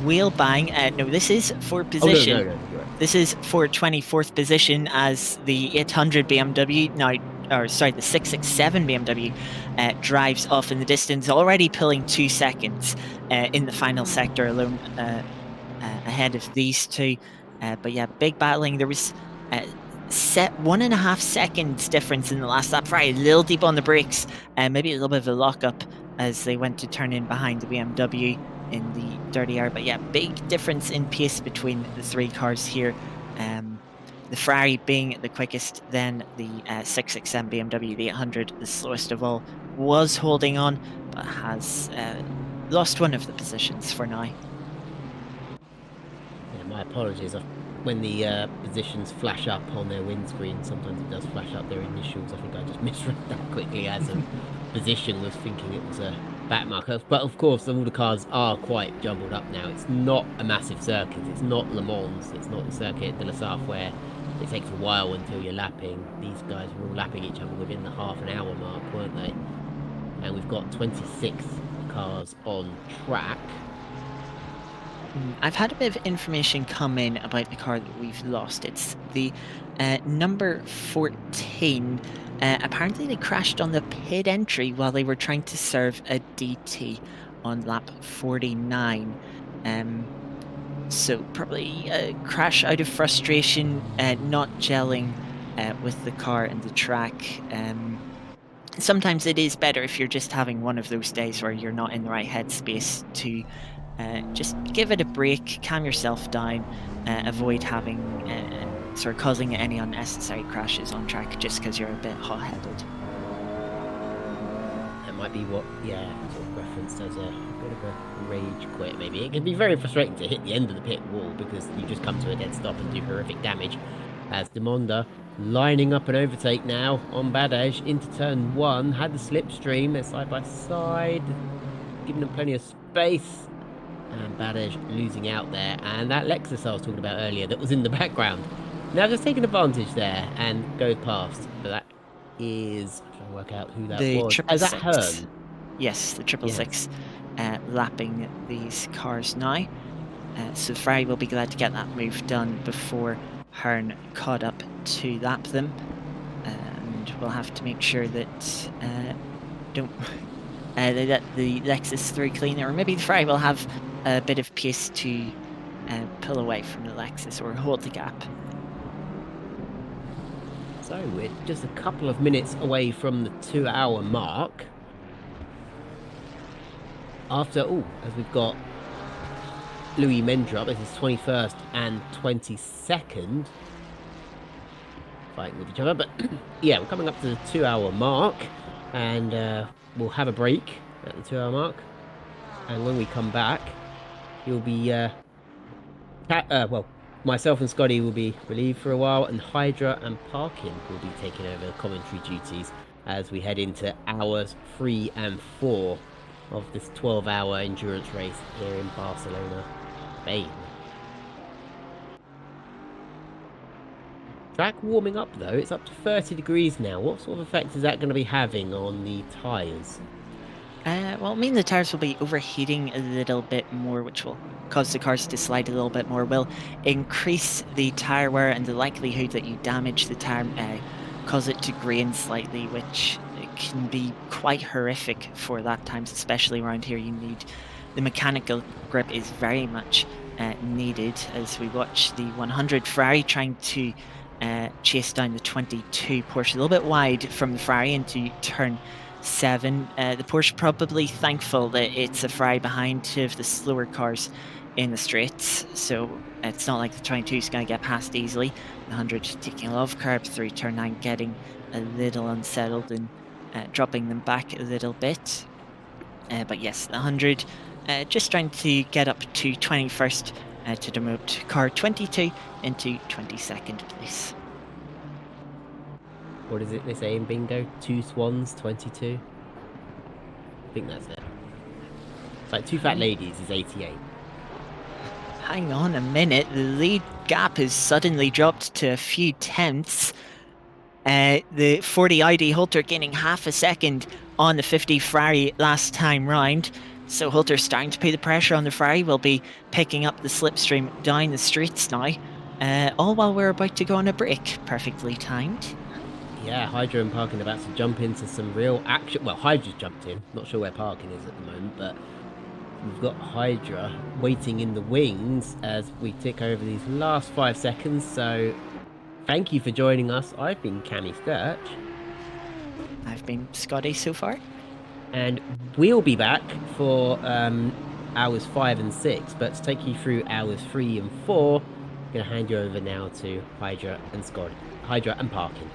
wheel bang. No, this is for position. Oh, no, you're right. This is for 24th position as the 800 BMW now. Or sorry, the 667 BMW drives off in the distance, already pulling 2 seconds in the final sector alone, ahead of these two. But yeah, big battling. There was set 1.5 seconds difference in the last lap. Right, a little deep on the brakes, maybe a little bit of a lockup as they went to turn in behind the BMW in the dirty air. But yeah, big difference in pace between the three cars here. The Ferrari being the quickest, then the 667 BMW, the 800, the slowest of all, was holding on, but has lost one of the positions for now. Yeah, my apologies. When the positions flash up on their windscreen, sometimes it does flash up their initials. I think I just misread that quickly as a position, was thinking it was a back marker. But of course, all the cars are quite jumbled up now. It's not a massive circuit. It's not Le Mans. It's not the circuit de la Sarthe where it takes a while until you're lapping. These guys were all lapping each other within the half an hour mark, weren't they? And we've got 26 cars on track. I've had a bit of information come in about the car that we've lost. It's the number 14. Apparently they crashed on the pit entry while they were trying to serve a DT on lap 49. So probably a crash out of frustration, not gelling with the car and the track. Sometimes it is better if you're just having one of those days where you're not in the right headspace to just give it a break, calm yourself down, avoid having sort of causing any unnecessary crashes on track just because you're a bit hot-headed. That might be what, sort of referenced as a bit of a rage quit, maybe. It can be very frustrating to hit the end of the pit wall because you just come to a dead stop and do horrific damage. As Dimonda lining up an overtake now on Barış into turn 1, had the slipstream, they're side by side, giving them plenty of space. And Barış losing out there, and that Lexus I was talking about earlier that was in the background, now just taking advantage there and goes past. But that is, I'm trying to work out who that was. Is that Hearn? Yes, the 666 lapping these cars now. So Ferrari will be glad to get that move done before Hearn caught up to lap them. And we'll have to make sure that they let the Lexus through cleaner, or maybe the Ferrari will have a bit of pace to pull away from the Lexus or hold the gap. So we're just a couple of minutes away from the 2-hour mark. After, as we've got Louis Mendrup, this is 21st and 22nd fighting with each other. But yeah, we're coming up to the 2-hour mark, and we'll have a break at the 2-hour mark. And when we come back, you'll be myself and Scotty will be relieved for a while, and Hydra and Parkin will be taking over commentary duties as we head into hours 3 and 4 of this 12-hour endurance race here in Barcelona, Spain. Track warming up though, it's up to 30 degrees now. What sort of effect is that going to be having on the tyres? Well, I mean, the tires will be overheating a little bit more, which will cause the cars to slide a little bit more, will increase the tire wear and the likelihood that you damage the tire, cause it to grain slightly, which can be quite horrific for lap times, especially around here. You need the mechanical grip is very much needed, as we watch the 100 Ferrari trying to chase down the 22 Porsche, a little bit wide from the Ferrari into turn 7. The Porsche probably thankful that it's a Ferrari behind two of the slower cars in the straights, so it's not like the 22 is going to get past easily. The 100 taking a lot of curb through turn 9, getting a little unsettled and dropping them back a little bit. But yes, the 100 just trying to get up to 21st to demote car 22 into 22nd place. What is it they say in bingo? 2 swans, 22? I think that's it. It's like 2 fat ladies is 88. Hang on a minute, the lead gap has suddenly dropped to a few tenths. The 40 ID Holter gaining half a second on the 50 Ferrari last time round. So Holter's starting to put the pressure on the Ferrari. Will be picking up the slipstream down the streets now. All while we're about to go on a break. Perfectly timed. Yeah, Hydra and Parkin about to jump into some real action. Well, Hydra's jumped in. Not sure where Parkin is at the moment, but we've got Hydra waiting in the wings as we tick over these last 5 seconds. So thank you for joining us. I've been Cammy Sturch. I've been Scotty so far. And we'll be back for hours 5 and 6. But to take you through hours 3 and 4, I'm going to hand you over now to Hydra and Parkin.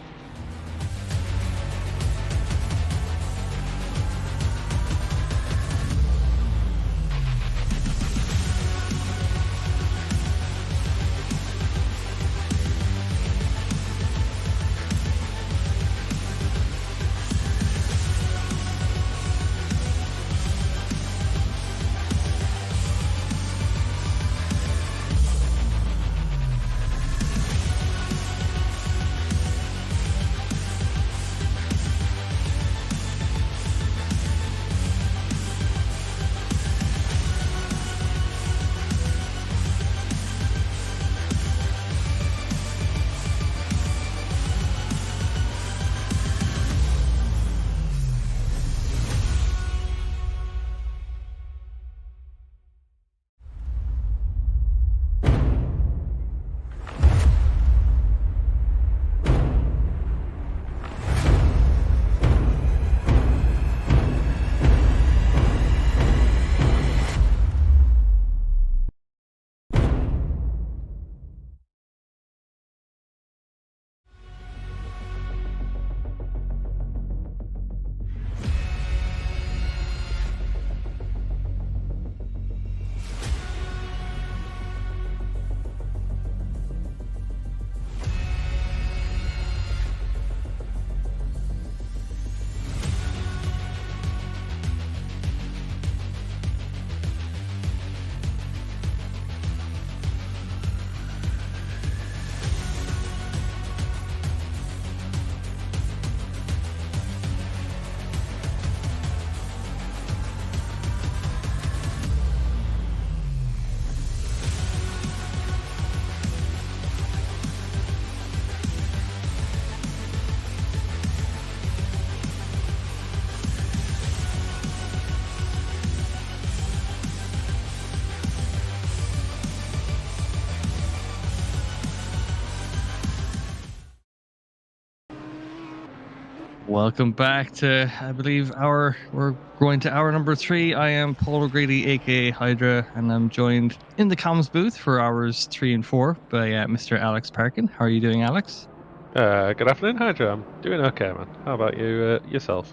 Welcome back to, I believe, we're going to hour number 3. I am Paul O'Grady, aka Hydra, and I'm joined in the comms booth for hours 3 and 4 by Mr. Alex Parkin. How are you doing, Alex? Good afternoon, Hydra. I'm doing okay, man. How about you yourself?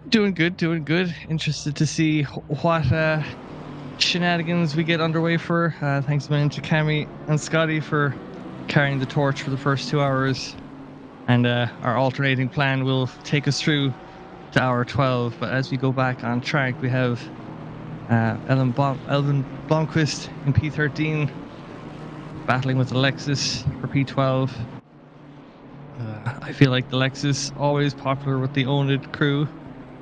Doing good, doing good. Interested to see what shenanigans we get underway for. Thanks a million to Cammy and Scotty for carrying the torch for the first 2 hours. And our alternating plan will take us through to hour 12. But as we go back on track, we have Elvin Blomqvist in P13 battling with the Lexus for P12. I feel like the Lexus always popular with the oNiD crew,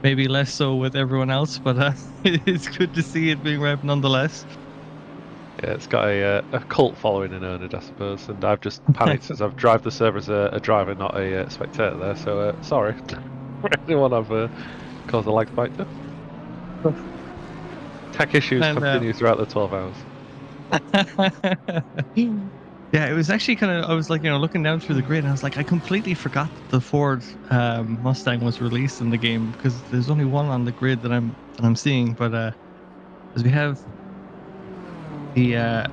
maybe less so with everyone else, but it's good to see it being revved nonetheless. Yeah, it's got a cult following in oNiD, I suppose, and I've just panicked as I've driven the server as a driver, not a spectator there, so sorry for anyone I've caused a lag spike to. Tech issues continue throughout the 12 hours. Yeah, it was actually kind of, I was like, looking down through the grid and I was like, I completely forgot that the Ford Mustang was released in the game because there's only one on the grid that I'm seeing. But as we have the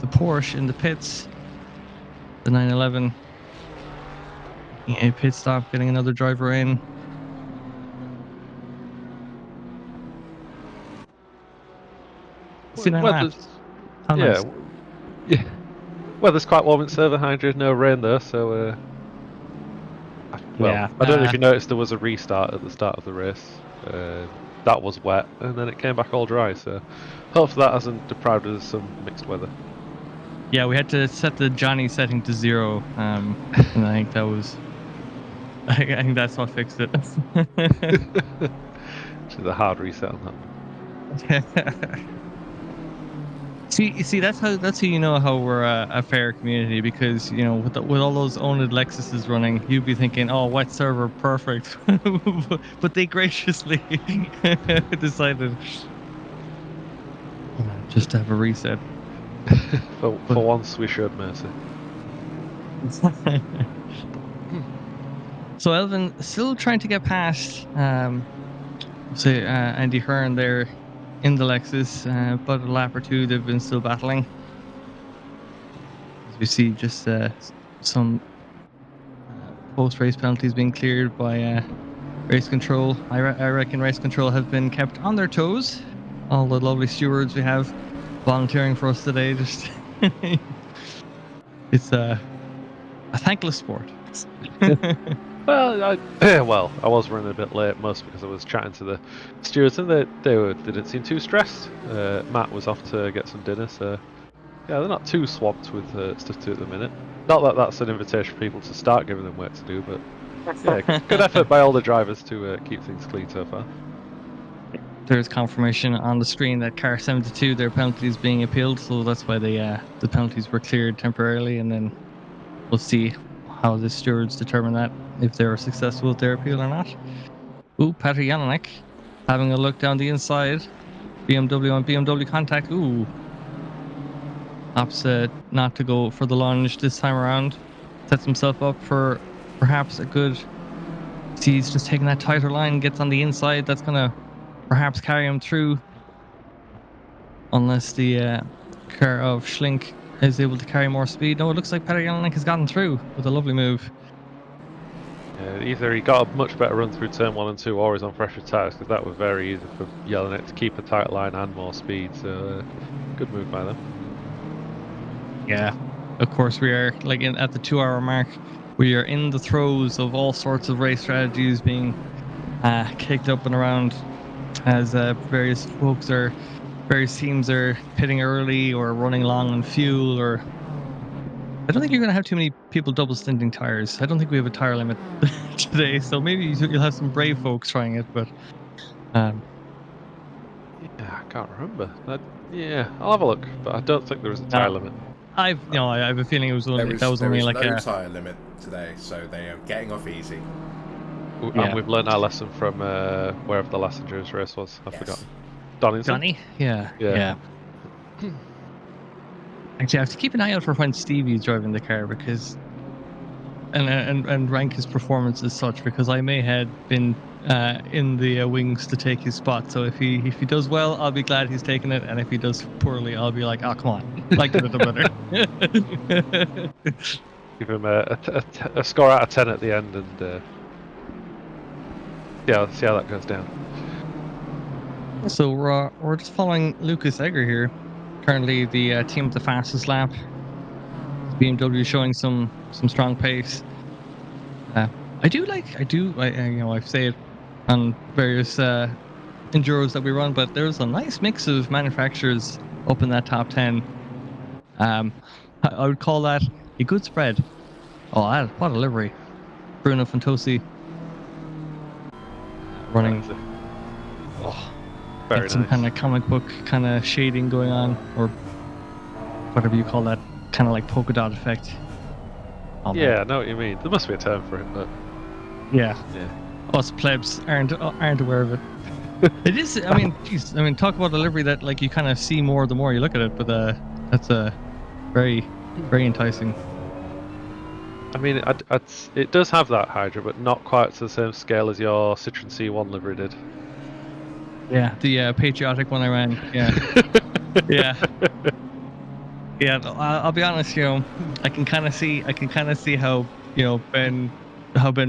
Porsche in the pits, the 911, a pit stop, getting another driver in. Yeah. Weather's quite warm in server, Hydra. No rain though, so I don't know if you noticed there was a restart at the start of the race. That was wet, and then it came back all dry. So hopefully that hasn't deprived us of some mixed weather. Yeah, we had to set the Johnny setting to 0, and I think that was. I think that's what fixed it. Which is a hard reset on that. See, that's how you know how we're a fair community, because with all those owned Lexuses running, you'd be thinking, oh, wet server, perfect, but they graciously decided just to have a reset. For once, we showed mercy. So Elvin still trying to get past, say Andy Hearn there in the Lexus, but a lap or two they've been still battling. As we see, just some post-race penalties being cleared by race control. I reckon race control have been kept on their toes. All the lovely stewards we have volunteering for us today. Just it's a thankless sport. Well, I was running a bit late, mostly because I was chatting to the stewards, and they didn't seem too stressed. Matt was off to get some dinner, so yeah, they're not too swamped with stuff to do at the minute. Not that that's an invitation for people to start giving them work to do, but yeah, good effort by all the drivers to keep things clean so far. There's confirmation on the screen that car 72, their penalty is being appealed, so that's why the penalties were cleared temporarily, and then we'll see how the stewards determine that, if they were successful with their appeal or not. Ooh, Petr Jelinek having a look down the inside. BMW on BMW contact. Ooh. Opts not to go for the lunge this time around. Sets himself up for perhaps a good. See, he's just taking that tighter line, gets on the inside. That's going to perhaps carry him through. Unless the car of Schlink is able to carry more speed. No, it looks like Petr Jelinek has gotten through with a lovely move. Either he got a much better run through turn 1 and 2, or he's on fresher tyres, because that was very easy for Jelinek to keep a tight line and more speed. So good move by them. Yeah, of course we are at the 2-hour mark. We are in the throes of all sorts of race strategies being kicked up and around, as various teams are pitting early or running long on fuel. Or I don't think you're going to have too many people double stinting tires. I don't think we have a tire limit today, so maybe you'll have some brave folks trying it. But yeah, I can't remember. I'll have a look, but I don't think there is a tire limit. I have a feeling it was only no tire limit today, so they are getting off easy. And we've learned our lesson from wherever the last endurance race was. I've forgotten. Donington? Yeah. Actually, I have to keep an eye out for when Stevie's driving the car, because and rank his performance as such, because I may have been in the wings to take his spot. So if he does well, I'll be glad he's taken it, and if he does poorly, I'll be like, oh come on, I could have done better. Give him a score out of 10 at the end, and see how that goes down. So we're just following Lucas Egger here. Currently the team with the fastest lap. BMW showing some strong pace. I've said it on various enduros that we run, but there's a nice mix of manufacturers up in that top 10. I would call that a good spread. Oh, what a livery. Bruno Fantosi running. Very Got some nice. kind of comic book kind of shading going on, or whatever you call that, kind of like polka dot effect. Oh, Yeah, man. I know what you mean. There must be a term for it, but Yeah. yeah. Us plebs aren't aware of it. It is. I mean, geez. I mean, talk about a livery that like you kind of see more the more you look at it. But that's very, very enticing. I mean, it does have that Hydra, but not quite to the same scale as your Citroen C1 livery did. Yeah, the patriotic one I ran. Yeah, yeah, yeah. I'll be honest. I can kind of see how Ben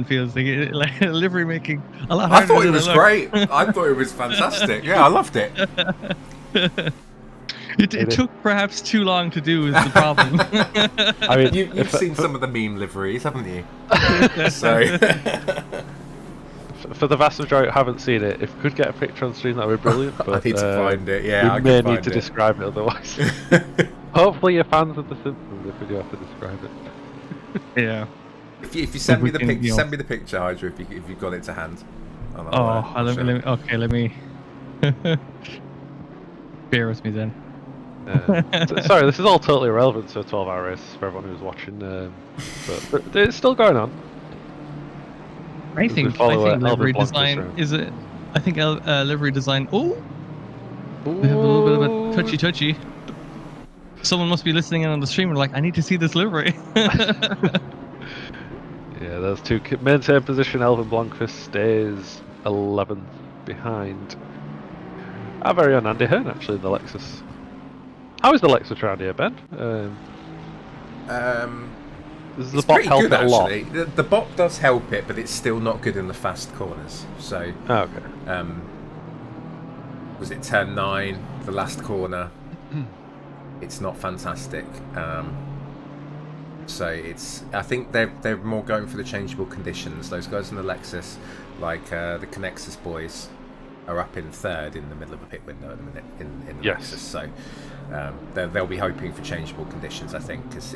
feels. Like livery making a lot I harder thought it than was it looked. great. I thought it was fantastic. Yeah, I loved it. It took perhaps too long to do is the problem. I mean, You've seen some of the meme liveries, haven't you? So for the vast majority who haven't seen it, if we could get a picture on screen, that would be brilliant. But I need to find it. Yeah, I we can may find need to it. describe it otherwise. Hopefully, you're fans of The Simpsons if we do have to describe it. Yeah. If you send me the can, picture, send me the picture, Hydra, if you've got it to hand. Let me. Bear with me then. Sorry, this is all totally irrelevant to a 12-hour race for everyone who's watching, but it's still going on. I think livery design is it. I think livery design. Oh, we have a little bit of a touchy. Someone must be listening in on the stream and like, I need to see this livery. Yeah, those two maintain position. Elvin Blomqvist stays 11th behind our very own Andy Hearn, actually, in the Lexus. How is the Lexus around here, Ben? Does the bop help it a lot? The bop does help it, but it's still not good in the fast corners. So, okay. Was it turn 9, the last corner? It's not fantastic. So I think they're more going for the changeable conditions. Those guys in the Lexus, like the Connexus boys, are up in 3rd in the middle of a pit window at the minute in the Lexus. So they'll be hoping for changeable conditions, I think, because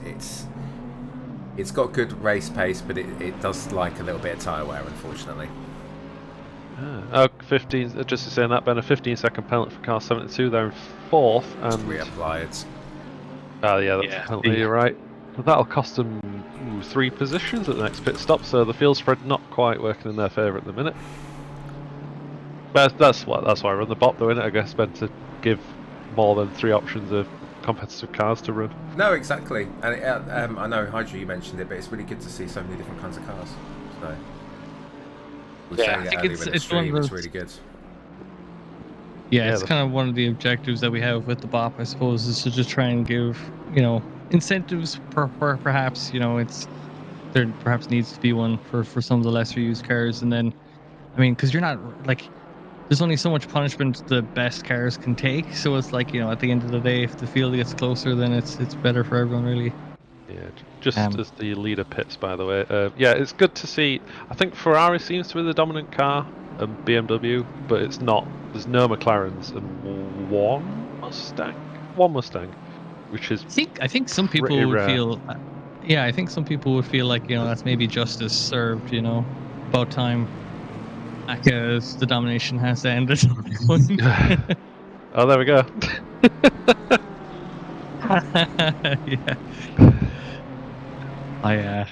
it's got good race pace, but it does like a little bit of tyre wear, unfortunately. 15. Just to say that, Ben, a 15-second penalty for car 72. They're in 4th and reapplied. Oh yeah, that's a penalty. You're right. That'll cost them 3 positions at the next pit stop. So the field spread not quite working in their favour at the minute. But that's why I run the bop, though, innit? I guess, Ben, to give more than 3 options of competitive cars to run. No, exactly. And I know, Hydra, you mentioned it, but it's really good to see so many different kinds of cars. So I think it's one of those. It's really good. Yeah, it's kind of one of the objectives that we have with the BOP, I suppose, is to just try and give, incentives perhaps, there perhaps needs to be one for some of the lesser used cars. And then, I mean, because you're not, like, there's only so much punishment the best cars can take. So it's like, at the end of the day, if the field gets closer, then it's better for everyone, really. Yeah, just as the leader pits, by the way. Yeah, it's good to see. I think Ferrari seems to be the dominant car, and BMW, but it's not. There's no McLarens and one Mustang, which is. I think some people would feel. I think some people would feel like that's maybe justice served. About time. Because the domination has to end at some point. Oh, there we go. Yeah.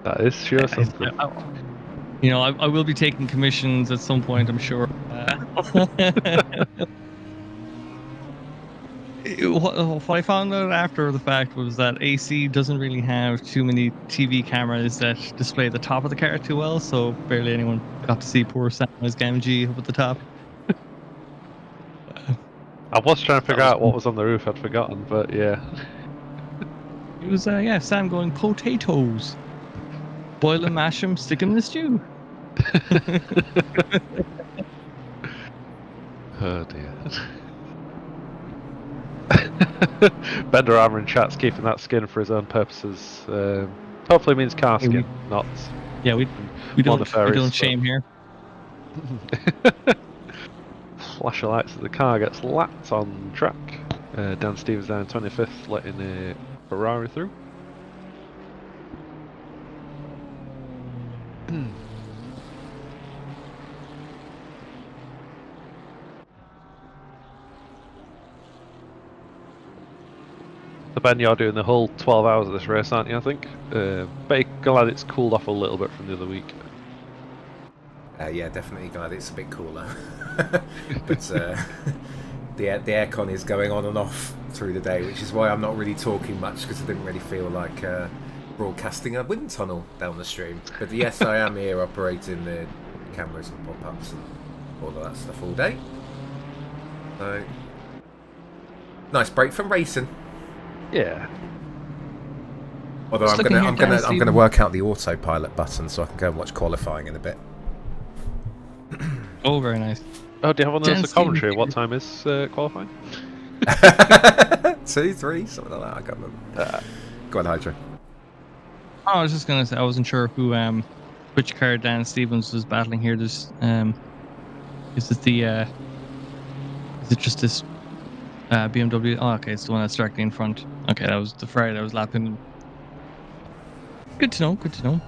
That is sure something. I will be taking commissions at some point, I'm sure. What I found out after the fact was that AC doesn't really have too many TV cameras that display the top of the car too well, so barely anyone got to see poor Sam's Gamgee up at the top. I was trying to figure was out what was on the roof. I'd forgotten, but yeah. It was Sam going potatoes, boil 'em, mash 'em, stick 'em in the stew. Oh dear. Bender Armour in chat's keeping that skin for his own purposes. Hopefully means car skin, not. Yeah, we don't shame here. Flash of lights as the car gets lapped on track. Dan Stevens down 25th, letting a Ferrari through. So Ben, you're doing the whole 12 hours of this race, aren't you, I think? But glad it's cooled off a little bit from the other week. Yeah, definitely glad it's a bit cooler. But the aircon is going on and off through the day, which is why I'm not really talking much, because I didn't really feel like broadcasting a wind tunnel down the stream. But yes, I am here operating the cameras and pop-ups and all of that stuff all day. So, nice break from racing. Yeah. Although Just I'm gonna work out the autopilot button so I can go and watch qualifying in a bit. Oh, very nice. Oh, do you have one of those for commentary? What time is qualifying? 2, 3, something like that. I can't remember. Go on, Hydra. Oh, I was just gonna say I wasn't sure who which car Dan Stevens was battling here. There's is it just this BMW? Oh, okay, it's the one that's directly in front. Okay, that was the Ferrari that was lapping. Good to know. Good to know.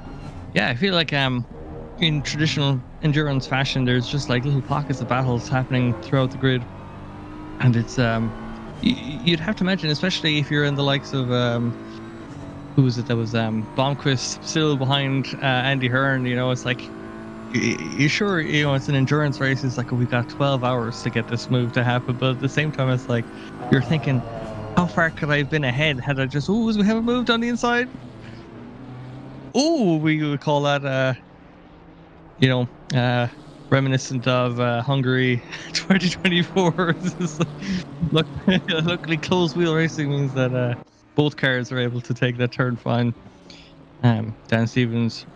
Yeah, I feel like in traditional endurance fashion, there's just like little pockets of battles happening throughout the grid, and it's you'd have to imagine, especially if you're in the likes of who was it that was Blomqvist still behind Andy Hearn. You know, it's like you sure, you know, it's an endurance race. It's like, oh, we've got 12 hours to get this move to happen, but at the same time, it's like you're thinking, how far could I have been ahead had I just we haven't moved on the inside. Oh, we would call that reminiscent of Hungary 2024. Luckily, closed wheel racing means that both cars are able to take that turn fine. Dan Stevens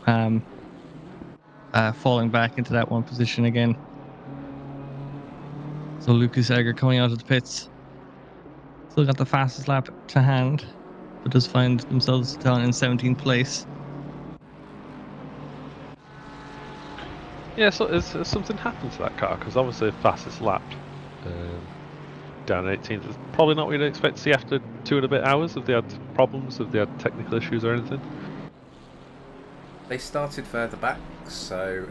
falling back into that one position again. So Lucas Egger coming out of the pits. Still got the fastest lap to hand, but does find themselves down in 17th place. Yeah, so has something happened to that car? Because obviously fastest lap down 18th is probably not what you'd expect to see after 2 and a bit hours. Have they had problems? Have they had technical issues or anything? They started further back, so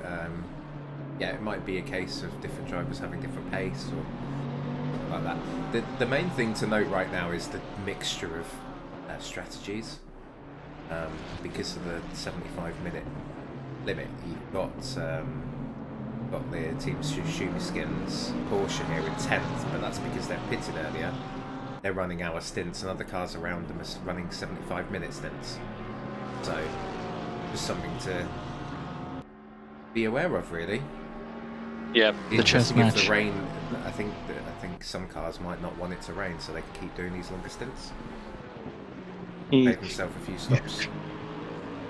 yeah, it might be a case of different drivers having different pace or something like that. The main thing to note right now is the mixture of strategies, because of the 75-minute limit. You've got the team Schumi-Skins Porsche here in 10th, but that's because they're pitted earlier. They're running hour stints, and other cars around them are running 75-minute stints. So, just something to be aware of, really. Yeah, the chess Interesting if match. the rain. I think some cars might not want it to rain, so they can keep doing these longer stints. Save themselves a few stops.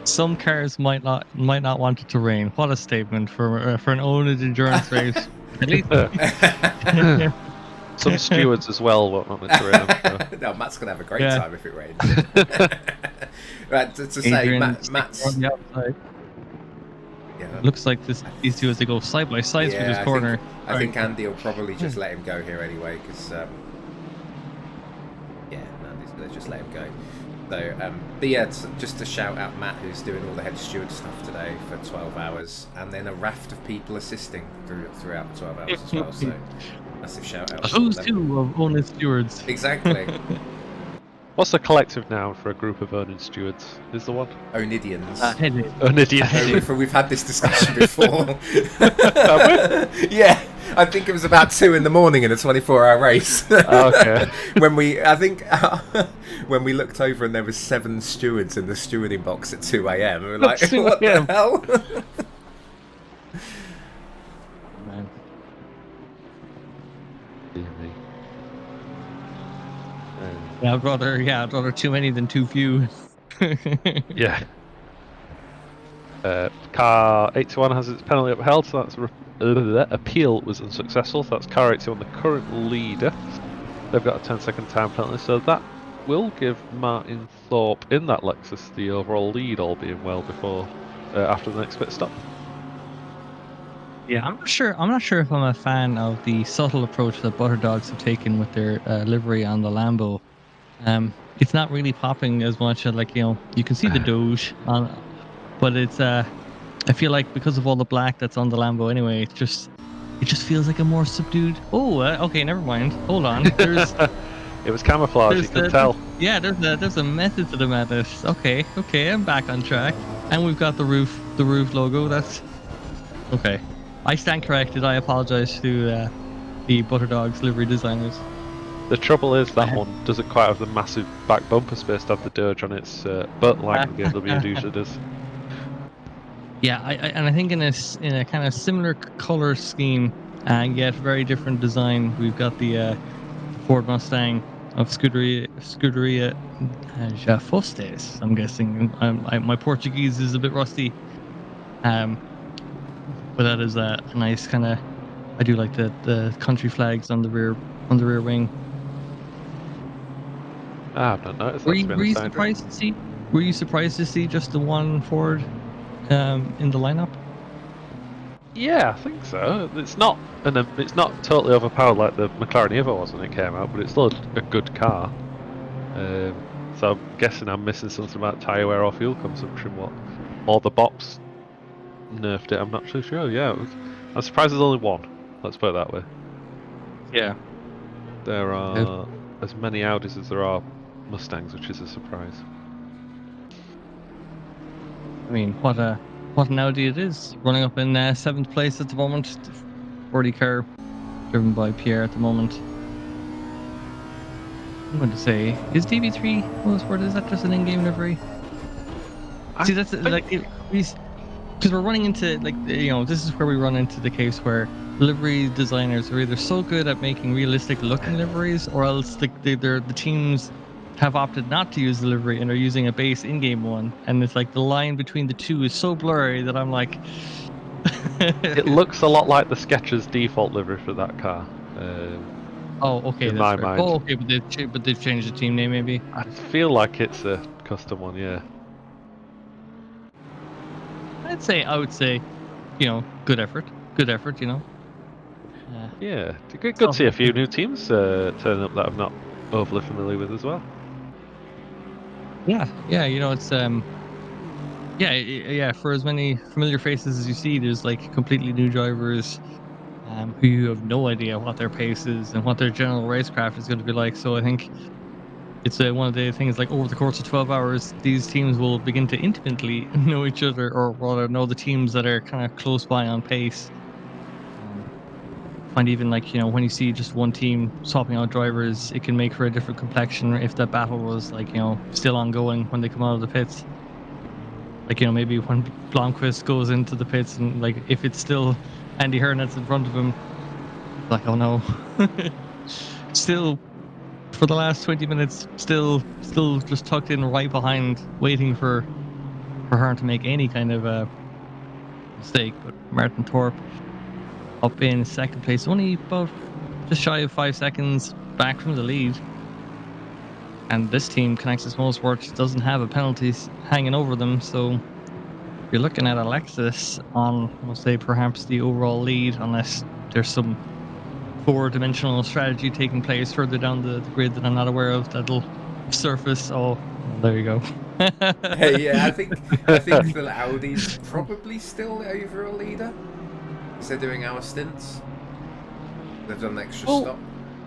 Some cars might not want it to rain. What a statement for an oNiD endurance race. At least. Some stewards as well won't want it to rain. So. No, Matt's gonna have a great time if it rains. Right, to say, Matt's. Yeah. Looks like these two as they go side by side through this corner. I think Andy will probably just let him go here anyway, because Andy's gonna just let him go. So, but yeah, just to shout out Matt, who's doing all the head steward stuff today for 12 hours, and then a raft of people assisting throughout the 12 hours as well. So, massive shout out. Who's two of oNiD stewards? Exactly. What's the collective noun for a group of oNiD stewards? Is the one? oNidians. oNidians. We've had this discussion before. Yeah, I think it was about 2 in the morning in a 24-hour race. Okay. when we looked over and there was 7 stewards in the stewarding box at 2 a.m. We were like, 2 what the a.m. hell? Man. Dear me. Yeah, I'd rather too many than too few. Yeah. Car 81 has its penalty upheld, so that's appeal was unsuccessful. So that's car 81, the current leader. They've got a 10-second time penalty, so that will give Martin Thorpe in that Lexus the overall lead, all being well before after the next pit stop. Yeah, I'm not sure if I'm a fan of the subtle approach that Butterdogs have taken with their livery on the Lambo. It's not really popping as much. Like, you can see the Doge on, but it's I feel like because of all the black that's on the Lambo anyway, it just feels like a more subdued. Oh, okay, never mind. Hold on. It was camouflage, you could tell. Yeah, there's a method to the madness. Okay, I'm back on track, and we've got the roof logo. That's okay. I stand corrected. I apologize to the Butterdogs livery designers. The trouble is that one doesn't quite have the massive back bumper space to have the Doge on its butt like the BMW usually does. Yeah, I think in a kind of similar color scheme and yet very different design, we've got the Ford Mustang of Scuderia Fostes. I'm guessing. My Portuguese is a bit rusty. But that is a nice kind of. I do like the country flags on the rear wing. I've not noticed that's been Were a you side surprised to see? Were you surprised to see just the one Ford in the lineup? Yeah, I think so. It's not totally overpowered like the McLaren Evo was when it came out, but it's still a good car. So I'm guessing I'm missing something about tyre wear or fuel consumption. What? Or the bops nerfed it. I'm not too sure. Yeah, I'm surprised there's only one. Let's put it that way. Yeah. There are as many Audis as there are Mustangs, which is a surprise. I mean, what an Audi it is, running up in 7th place at the moment. 40 car driven by Pierre at the moment. I'm going to say, is DB3 Motorsport, is that just an in-game livery? See, that's like, because we're running into, like, this is where we run into the case where livery designers are either so good at making realistic looking liveries, or else the teams have opted not to use the livery and are using a base in-game one, and it's like the line between the two is so blurry that I'm like, It looks a lot like the Skechers default livery for that car. oh, okay, in that's my fair. mind. Oh, okay, but they've changed the team name maybe. I feel like it's a custom one, yeah. I would say, good effort, Yeah, good to see a few new teams turn up that I'm not overly familiar with as well. Yeah, it's yeah. For as many familiar faces as you see, there's like completely new drivers who you have no idea what their pace is and what their general racecraft is going to be like. So I think it's one of the things, like, over the course of 12 hours, these teams will begin to intimately know each other, or rather know the teams that are kind of close by on pace. Find even, like, when you see just one team swapping out drivers, it can make for a different complexion if that battle was, like, still ongoing when they come out of the pits. Like, maybe when Blomqvist goes into the pits and, like, if it's still Andy Hernandez in front of him, like, oh no. Still, for the last 20 minutes, still just tucked in right behind, waiting for her to make any kind of a mistake. But Martin Thorpe up in 2nd place, only about just shy of 5 seconds back from the lead. And this team, Connexus Motorsports, doesn't have a penalties hanging over them, so you're looking at Alexis on, we'll say, perhaps the overall lead, unless there's some 4-dimensional strategy taking place further down the grid that I'm not aware of that'll surface. Oh, well, there you go. Yeah, I think the Audi's probably still the overall leader, because they're doing hour stints. They've done an extra stop,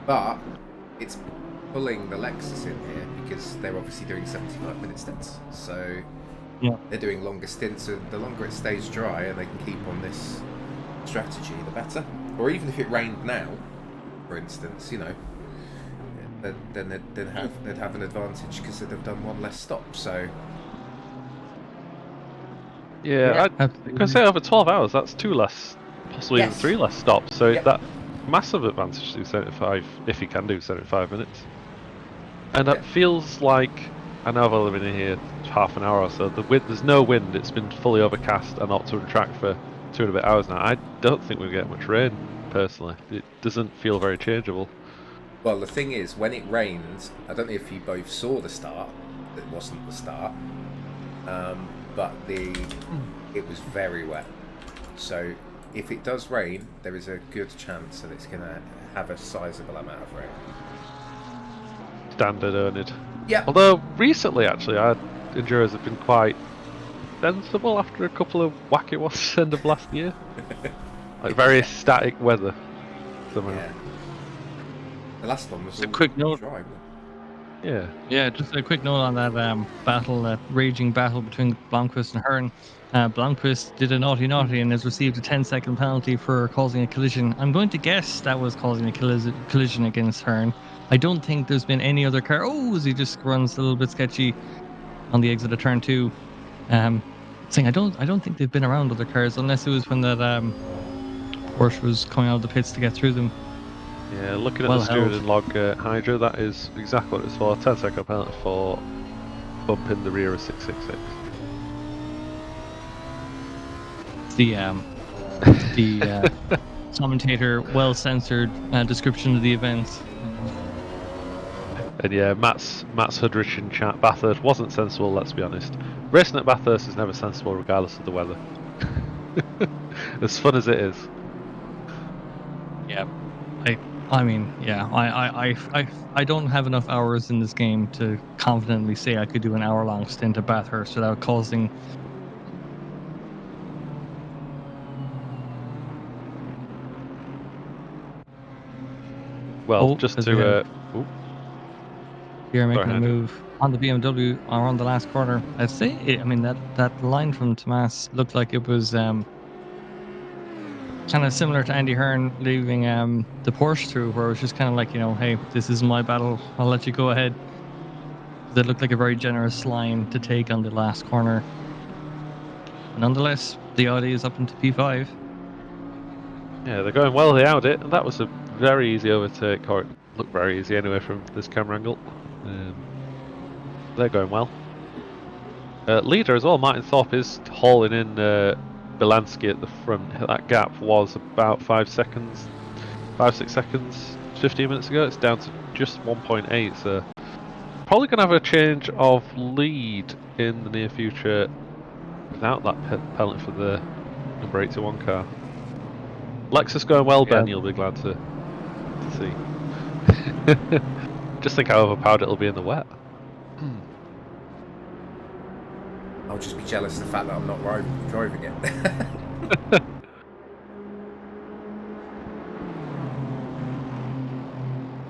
but it's pulling the Lexus in here because they're obviously doing 75-minute stints. So yeah, they're doing longer stints, and the longer it stays dry and they can keep on this strategy, the better. or even if it rained now, for instance, you know, then they'd have an advantage because they'd have done one less stop. So Yeah, I absolutely. can say over 12 hours, that's 2 less, possibly even Yes. 3 less stops. So Yep. that massive advantage to do 75, if you can do 75 minutes. And that Yeah. feels like, I know I've only been in here half an hour or so, there's no wind, it's been fully overcast and not to track for 2 and a bit hours now. I don't think we'll get much rain, personally. It doesn't feel very changeable. Well, the thing is, when it rained, I don't know if you both saw the start. It wasn't the start, but it was very wet. So if it does rain, there is a good chance that it's going to have a sizable amount of rain. Standard oNiD. Yeah. Although recently, actually, our Enduros have been quite sensible after a couple of wacky ones end of last year. Like very static weather. Somehow. Yeah. The last one was Just a all quick note. dry. Yeah. Yeah, just a quick note on that battle, that raging battle between Blomqvist and Hearn. Blomqvist did a naughty and has received a 10-second penalty for causing a collision. I'm going to guess that was causing a collision against Hearn. I don't think there's been any other car. Oh, he just runs a little bit sketchy on the exit of turn 2. Saying I don't think they've been around other cars unless it was when that Porsche was coming out of the pits to get through them. Yeah, looking at Well the steering held. log, Hydra, that is exactly what it's for. 10-second penalty for bumping the rear of 666. The commentator well censored description of the event. And yeah, Matt's Hudrich in chat. Bathurst wasn't sensible, let's be honest. Racing at Bathurst is never sensible regardless of the weather. As fun as it is. Yeah, I mean, yeah, I don't have enough hours in this game to confidently say I could do an hour-long stint at Bathurst without causing. Well, just as we have to... here making a ahead. move on the BMW around the last corner. I'd say, I mean, that line from Tomas looked like it was kind of similar to Andy Hearn leaving the Porsche through, where it was just kind of like, you know, hey, this is my battle, I'll let you go ahead. That looked like a very generous line to take on the last corner. But nonetheless, the Audi is up into P5. Yeah, they're going well, they out it, and that was a very easy overtake, or it looked very easy anyway from this camera angle. They're going well. Leader as well, Martin Thorpe is hauling in Bilanski at the front. That gap was about 5 seconds, 5-6 seconds 15 minutes ago. It's down to just 1.8, so probably going to have a change of lead in the near future without that penalty for the number 81 car. Lexus going well, Ben, you'll be glad to see. Just think how overpowered it'll be in the wet. I'll just be jealous of the fact that I'm not driving it.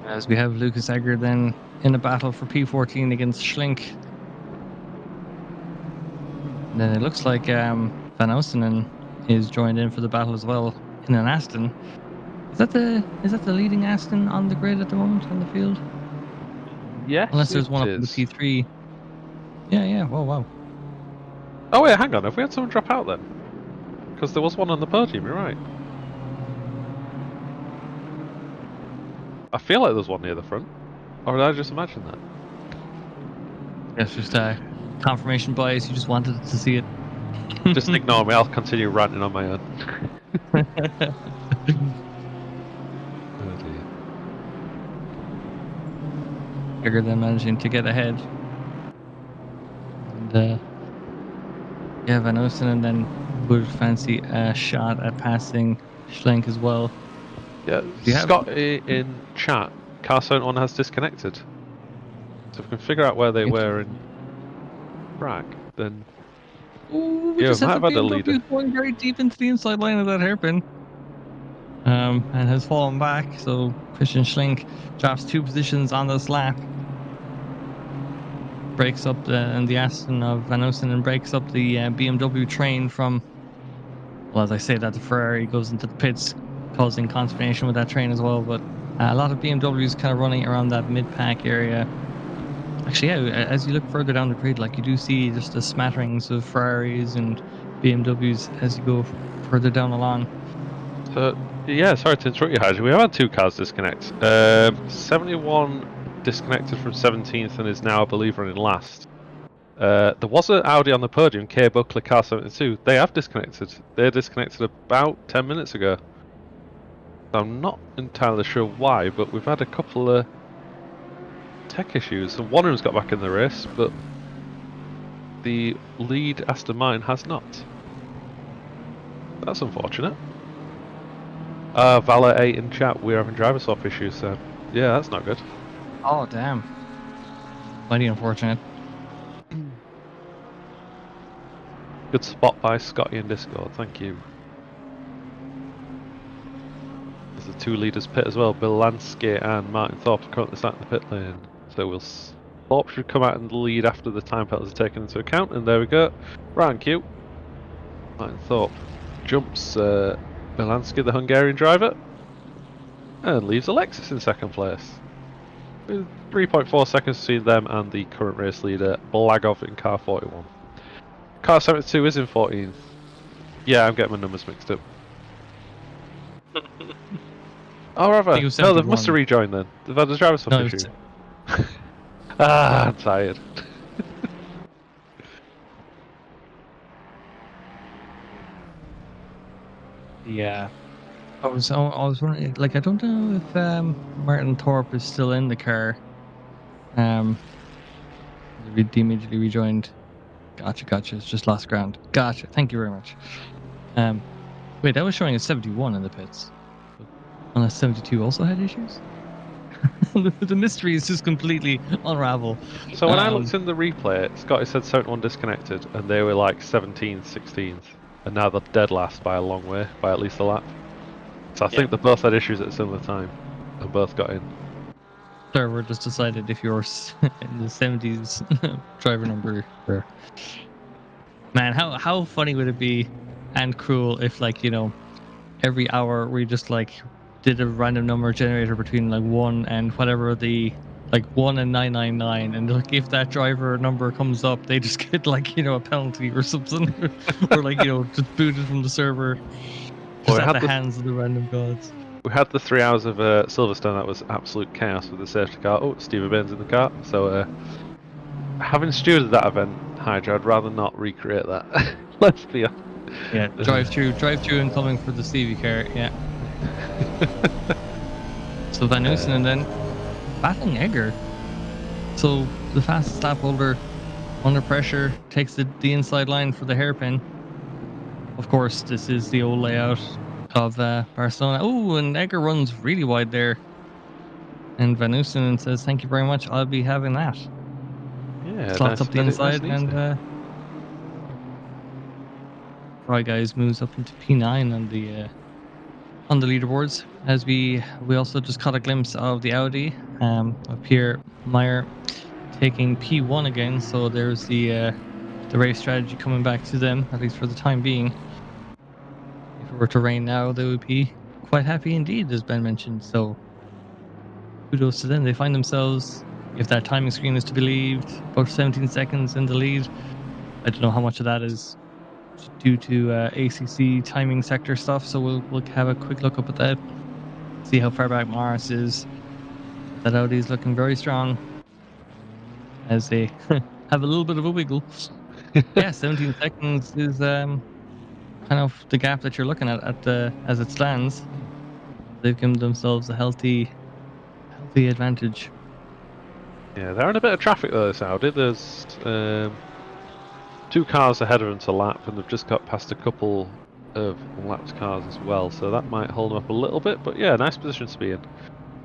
As we have Lucas Egger then in a battle for P14 against Schlink. And then it looks like Van Oostenen is joined in for the battle as well in an Aston. Is that the leading Aston on the grid at the moment on the field? Yes, Unless there's it one up in the is. P3. Yeah. Wow. Oh wait, hang on. Have we had someone drop out then? Because there was one on the podium. You're right. I feel like there's one near the front, or did I just imagine that? It's just confirmation bias. You just wanted to see it. Just ignore me. I'll continue ranting on my own. Oh dear. Bigger than managing to get ahead. And yeah, Van Oostenen then would fancy a shot at passing Schlenk as well. Yeah, Scott in chat, car 71 has disconnected. So if we can figure out where they were in track, then Ooh, we yeah, just we might had have the had a leader. BMW going very deep into the inside line of that hairpin. And has fallen back. So Christian Schlink drops 2 positions on this lap. Breaks up the Aston of Van Oostenen and breaks up the BMW train from. Well, as I say that, the Ferrari goes into the pits, causing consternation with that train as well. But a lot of BMWs kind of running around that mid-pack area. Actually, yeah, as you look further down the grid, like you do see just the smatterings of Ferraris and BMWs as you go further down along. So, yeah, sorry to interrupt you, Haj. We have had 2 cars disconnect. 71 disconnected from 17th and is now, I believe, running last. There was an Audi on the podium, K Buckler car 72. They have disconnected. They disconnected about 10 minutes ago. I'm not entirely sure why, but we've had a couple of tech issues. So one of them's got back in the race, but the lead Aston Martin has not. That's unfortunate. Valet 8 in chat, we're having driver swap issues, so yeah, that's not good. Oh, damn. Mighty unfortunate. Good spot by Scotty in Discord, thank you. There's the 2 leaders pit as well, Bill Lansky and Martin Thorpe are currently sat in the pit lane. So Thorpe should come out in the lead after the time penalties are taken into account, and there we go. Round Q. Martin Thorpe jumps Milansky, the Hungarian driver, and leaves Alexis in second place. With 3.4 seconds between them and the current race leader, Blagov in car 41. Car 72 is in 14th. Yeah, I'm getting my numbers mixed up. Oh, rather. think it was No, they 71. must have rejoined then. They've had a driver swap No, it issue. was- I'm tired. Yeah. I was wondering, like, I don't know if Martin Thorpe is still in the car. They immediately rejoined. Gotcha. It's just lost ground. Gotcha. Thank you very much. Wait, that was showing a 71 in the pits. Unless 72 also had issues? The mystery is just completely unravel. So when I looked in the replay, Scotty said 71 disconnected, and they were like 17th, 16th, and now they're dead last by a long way, by at least a lap. So I think they both had issues at a similar time, and both got in. Server just decided if you're in the 70s driver number. Man, how funny would it be and cruel if, like, you know, every hour we just like did a random number generator between like 1 and whatever the like 1 and 999, and like if that driver number comes up, they just get like, you know, a penalty or something, or like, you know, just booted from the server, just Well, at the hands of the random gods. we had the 3 hours of Silverstone. That was absolute chaos with the safety car. Oh, Stevie Bain's in the car. So having stewarded that event, Hydra, I'd rather not recreate that. Let's be honest. Yeah, drive through and coming for the Stevie car. Yeah. So Van Nussen and then battling Egger. So the fastest lap holder under pressure takes the inside line for the hairpin. Of course, this is the old layout of Barcelona. Oh, and Egger runs really wide there. And Van Nussen says, "Thank you very much. I'll be having that." Yeah, Slots up the inside, nice and and Fry Guys moves up into P9 on the leaderboards. As we also just caught a glimpse of the Audi of Pierre Meyer taking P1 again. So there's the race strategy coming back to them, at least for the time being. If it were to rain now, they would be quite happy indeed, as Ben mentioned. So kudos to them. They find themselves, if that timing screen is to be believed, about 17 seconds in the lead. I don't know how much of that is due to ACC timing sector stuff. So we'll have a quick look up at that, see how far back Morris is. That Audi is looking very strong as they have a little bit of a wiggle. Yeah, 17 seconds is kind of the gap that you're looking at the as it stands. They've given themselves a healthy advantage. Yeah, they're in a bit of traffic though, this Audi. There's 2 cars ahead of them to lap, and they've just got past a couple of lapped cars as well, so that might hold them up a little bit. But yeah, nice position to be in.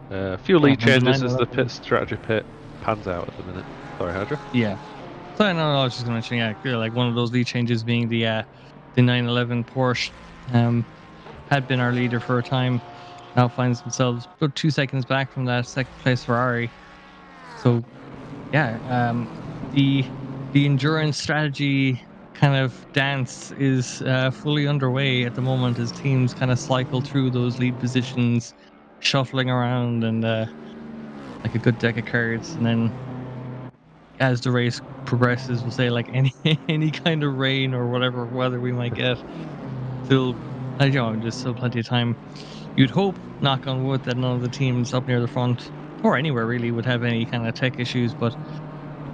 A few lead changes as the pit strategy pit pans out at the minute. Sorry, Hydra. Yeah. So I was just going to mention, yeah, like one of those lead changes being the 911 Porsche had been our leader for a time, now finds themselves about 2 seconds back from that second place Ferrari. So yeah, the endurance strategy kind of dance is fully underway at the moment as teams kind of cycle through those lead positions, shuffling around and like a good deck of cards. And then as the race progresses, we'll say like any any kind of rain or whatever weather we might get, still, there's still plenty of time. You'd hope, knock on wood, that none of the teams up near the front or anywhere really would have any kind of tech issues, but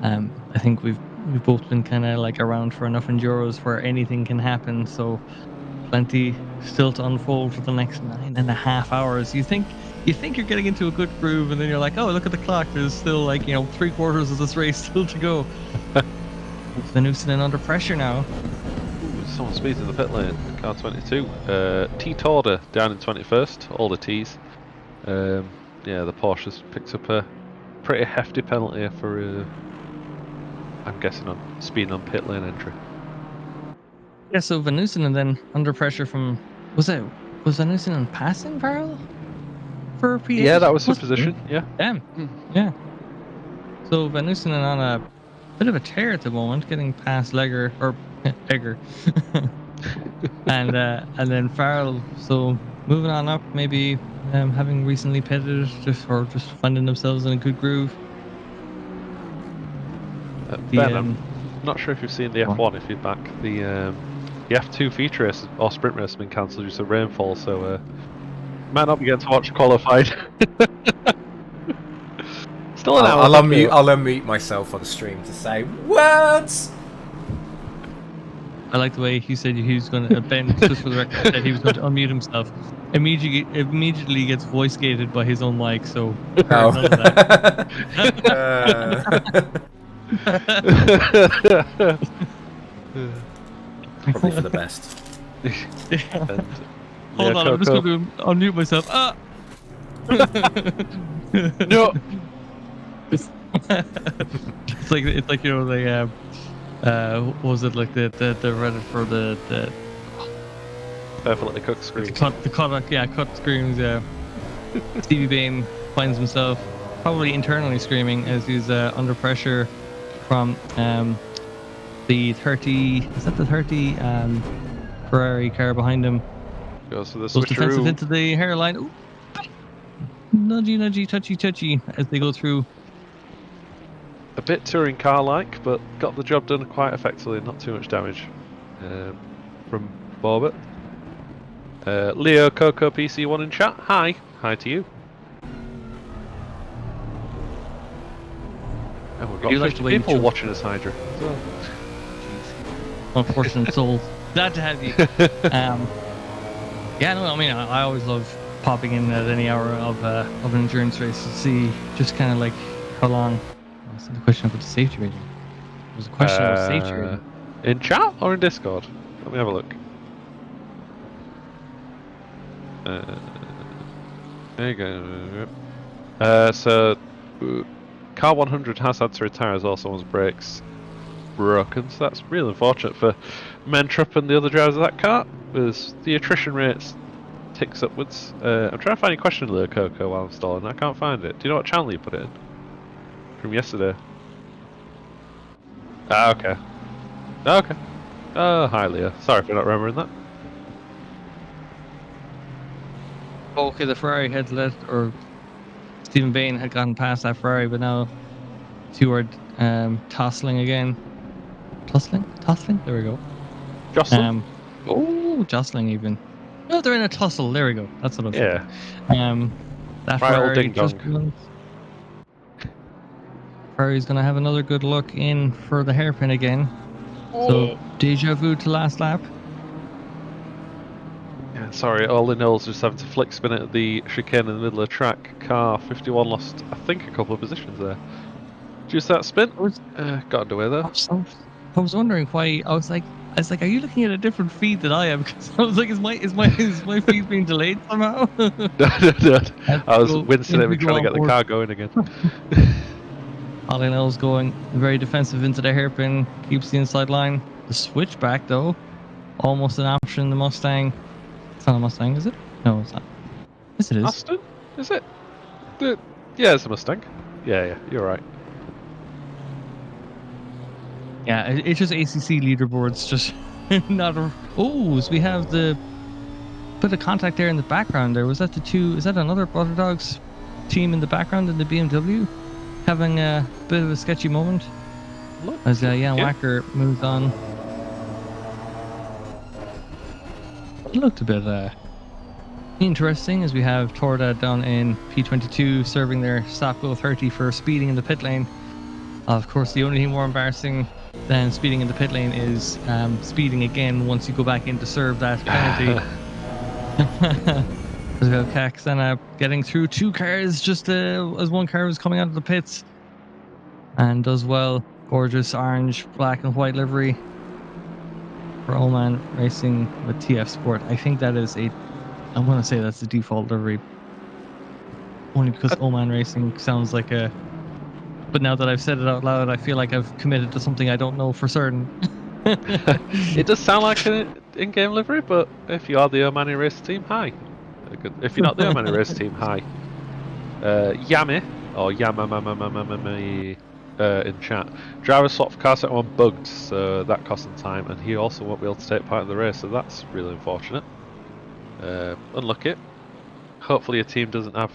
I think we've both been kind of like around for enough enduros where anything can happen. So plenty still to unfold for the next 9.5 hours. You think you're getting into a good groove, and then you're like, oh, look at the clock. There's still like 3/4 of this race still to go. Venusian under pressure now. Ooh, someone speeds in the pit lane. Car 22. T Torda down in 21st. All the T's. Yeah, the Porsche's picked up a pretty hefty penalty for, I'm guessing, on speeding on pit lane entry. Yeah, so Venusian and then under pressure from was Venusian passing Varel for P8? Yeah, that was the Must be. position. Yeah. Damn. Yeah. So Venusian on a bit of a tear at the moment, getting past Legger or Egger, and then Farrell. So moving on up, maybe having recently pitted, just finding themselves in a good groove. Ben, I'm not sure if you've seen the F1 if you're back. The F2 feature race or sprint race has been cancelled due to rainfall, so might not be getting to watch qualified. Still an hour. I'll unmute myself on the stream to say words. I like the way he said he was going to. Ben, just for the record, said he was going to unmute himself. Immediately gets voice gated by his own mic. So Oh. none of that. Probably for the best. Hold on, I'm just going to unmute myself. No. It's like what was it like the Reddit for the Definitely cook screen. cut screams. Yeah. Stevie Bain finds himself probably internally screaming as he's under pressure from the 30. Is that the 30 Ferrari car behind him? Goes to the Goes defensive switcheroo. into the hairline. Ooh. Nudgy, touchy as they go through. A bit touring car-like, but got the job done quite effectively. Not too much damage from Borbett. Leo Coco PC1 in chat. Hi to you. And we've got You like 50 the way you people chose- watching us, Hydra. So, Unfortunate souls. Glad to have you. Yeah, no, I mean, I always love popping in at any hour of an endurance race to see just kind of like how long. That's the question about the safety rating. It was a question about safety rating. in chat or in Discord? Let me have a look. There you go. So car 100 has had to retire as well. Someone's brakes broken, so that's really unfortunate for Mentrup and the other drivers of that car, as the attrition rates ticks upwards. I'm trying to find your question, Leo Coco, while I'm stalling. I can't find it. Do you know what channel you put it in? From yesterday. Ah, okay. Okay. Oh, hi, Leo. Sorry for not remembering that. Okay, the Ferrari had or Stephen Bain had gotten past that Ferrari, but now two are tussling again. Tussling? There we go. Jocelyn? Jostling even. No, they're in a tussle. There we go. That's what I was Yeah. thinking. That Right, old Ferrari ding just dong. Ferrari's going to have another good look in for the hairpin again. So, deja vu to last lap. Yeah, sorry, all in all, just having to flick spin it at the chicane in the middle of the track. Car 51 lost, I think, a couple of positions there. Just that spin. Got underway there. I was wondering why. I was like, are you looking at a different feed than I am? Because I was like, is my feed being delayed somehow? No. I was wincing at him trying to get the car going again. Olinell's going very defensive into the hairpin, keeps the inside line. The switchback, though, almost an option in the Mustang. It's not a Mustang, is it? No, it's not. Yes, it is. Aston? Is it? Yeah, it's a Mustang. Yeah, you're right. Yeah, it's just ACC leaderboards, just not a. Oh, so we have the bit of contact there in the background. There was that the two. Is that another Butter Dogs team in the background in the BMW having a bit of a sketchy moment as Jan Wacker moves on? It looked a bit interesting as we have Torda down in P22 serving their stop go 30 for speeding in the pit lane. Of course, the only thing more embarrassing than speeding in the pit lane is speeding again once you go back in to serve that penalty. As we have Kaxana getting through two cars just as one car was coming out of the pits. And does well. Gorgeous orange, black and white livery for oMan Racing with TF Sport. I think that is I'm going to say that's the default livery. Only because oMan Racing sounds like a... But now that I've said it out loud, I feel like I've committed to something I don't know for certain. It does sound like an in-game livery, but if you are the oMani Race team, hi. If you're not the oMani Race team, hi. Yami, or Yamamamamamamami in chat. Driver swap for car set 1 bugged, so that cost him time, and he also won't be able to take part in the race, so that's really unfortunate. Unlucky. Hopefully your team doesn't have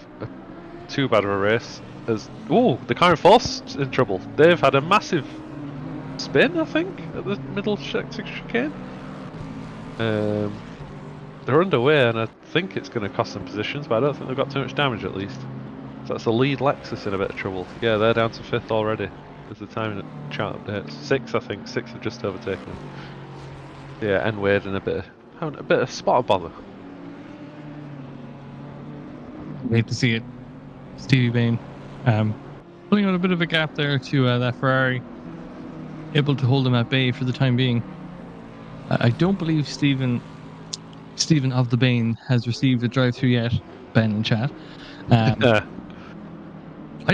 too bad of a race. The car in force in trouble. They've had a massive spin, I think, at the middle chicane. They're underway, and I think it's going to cost them positions, but I don't think they've got too much damage at least. So that's the lead Lexus in a bit of trouble. Yeah, they're down to 5th already. As the time chart updates. 6, I think. 6 have just overtaken them. Yeah, and Wade in having a bit of spot of bother. Great to see it. Stevie Bain pulling out a bit of a gap there to that Ferrari, able to hold him at bay for the time being. I don't believe Stephen of the Bain has received a drive-through yet. Ben in chat. I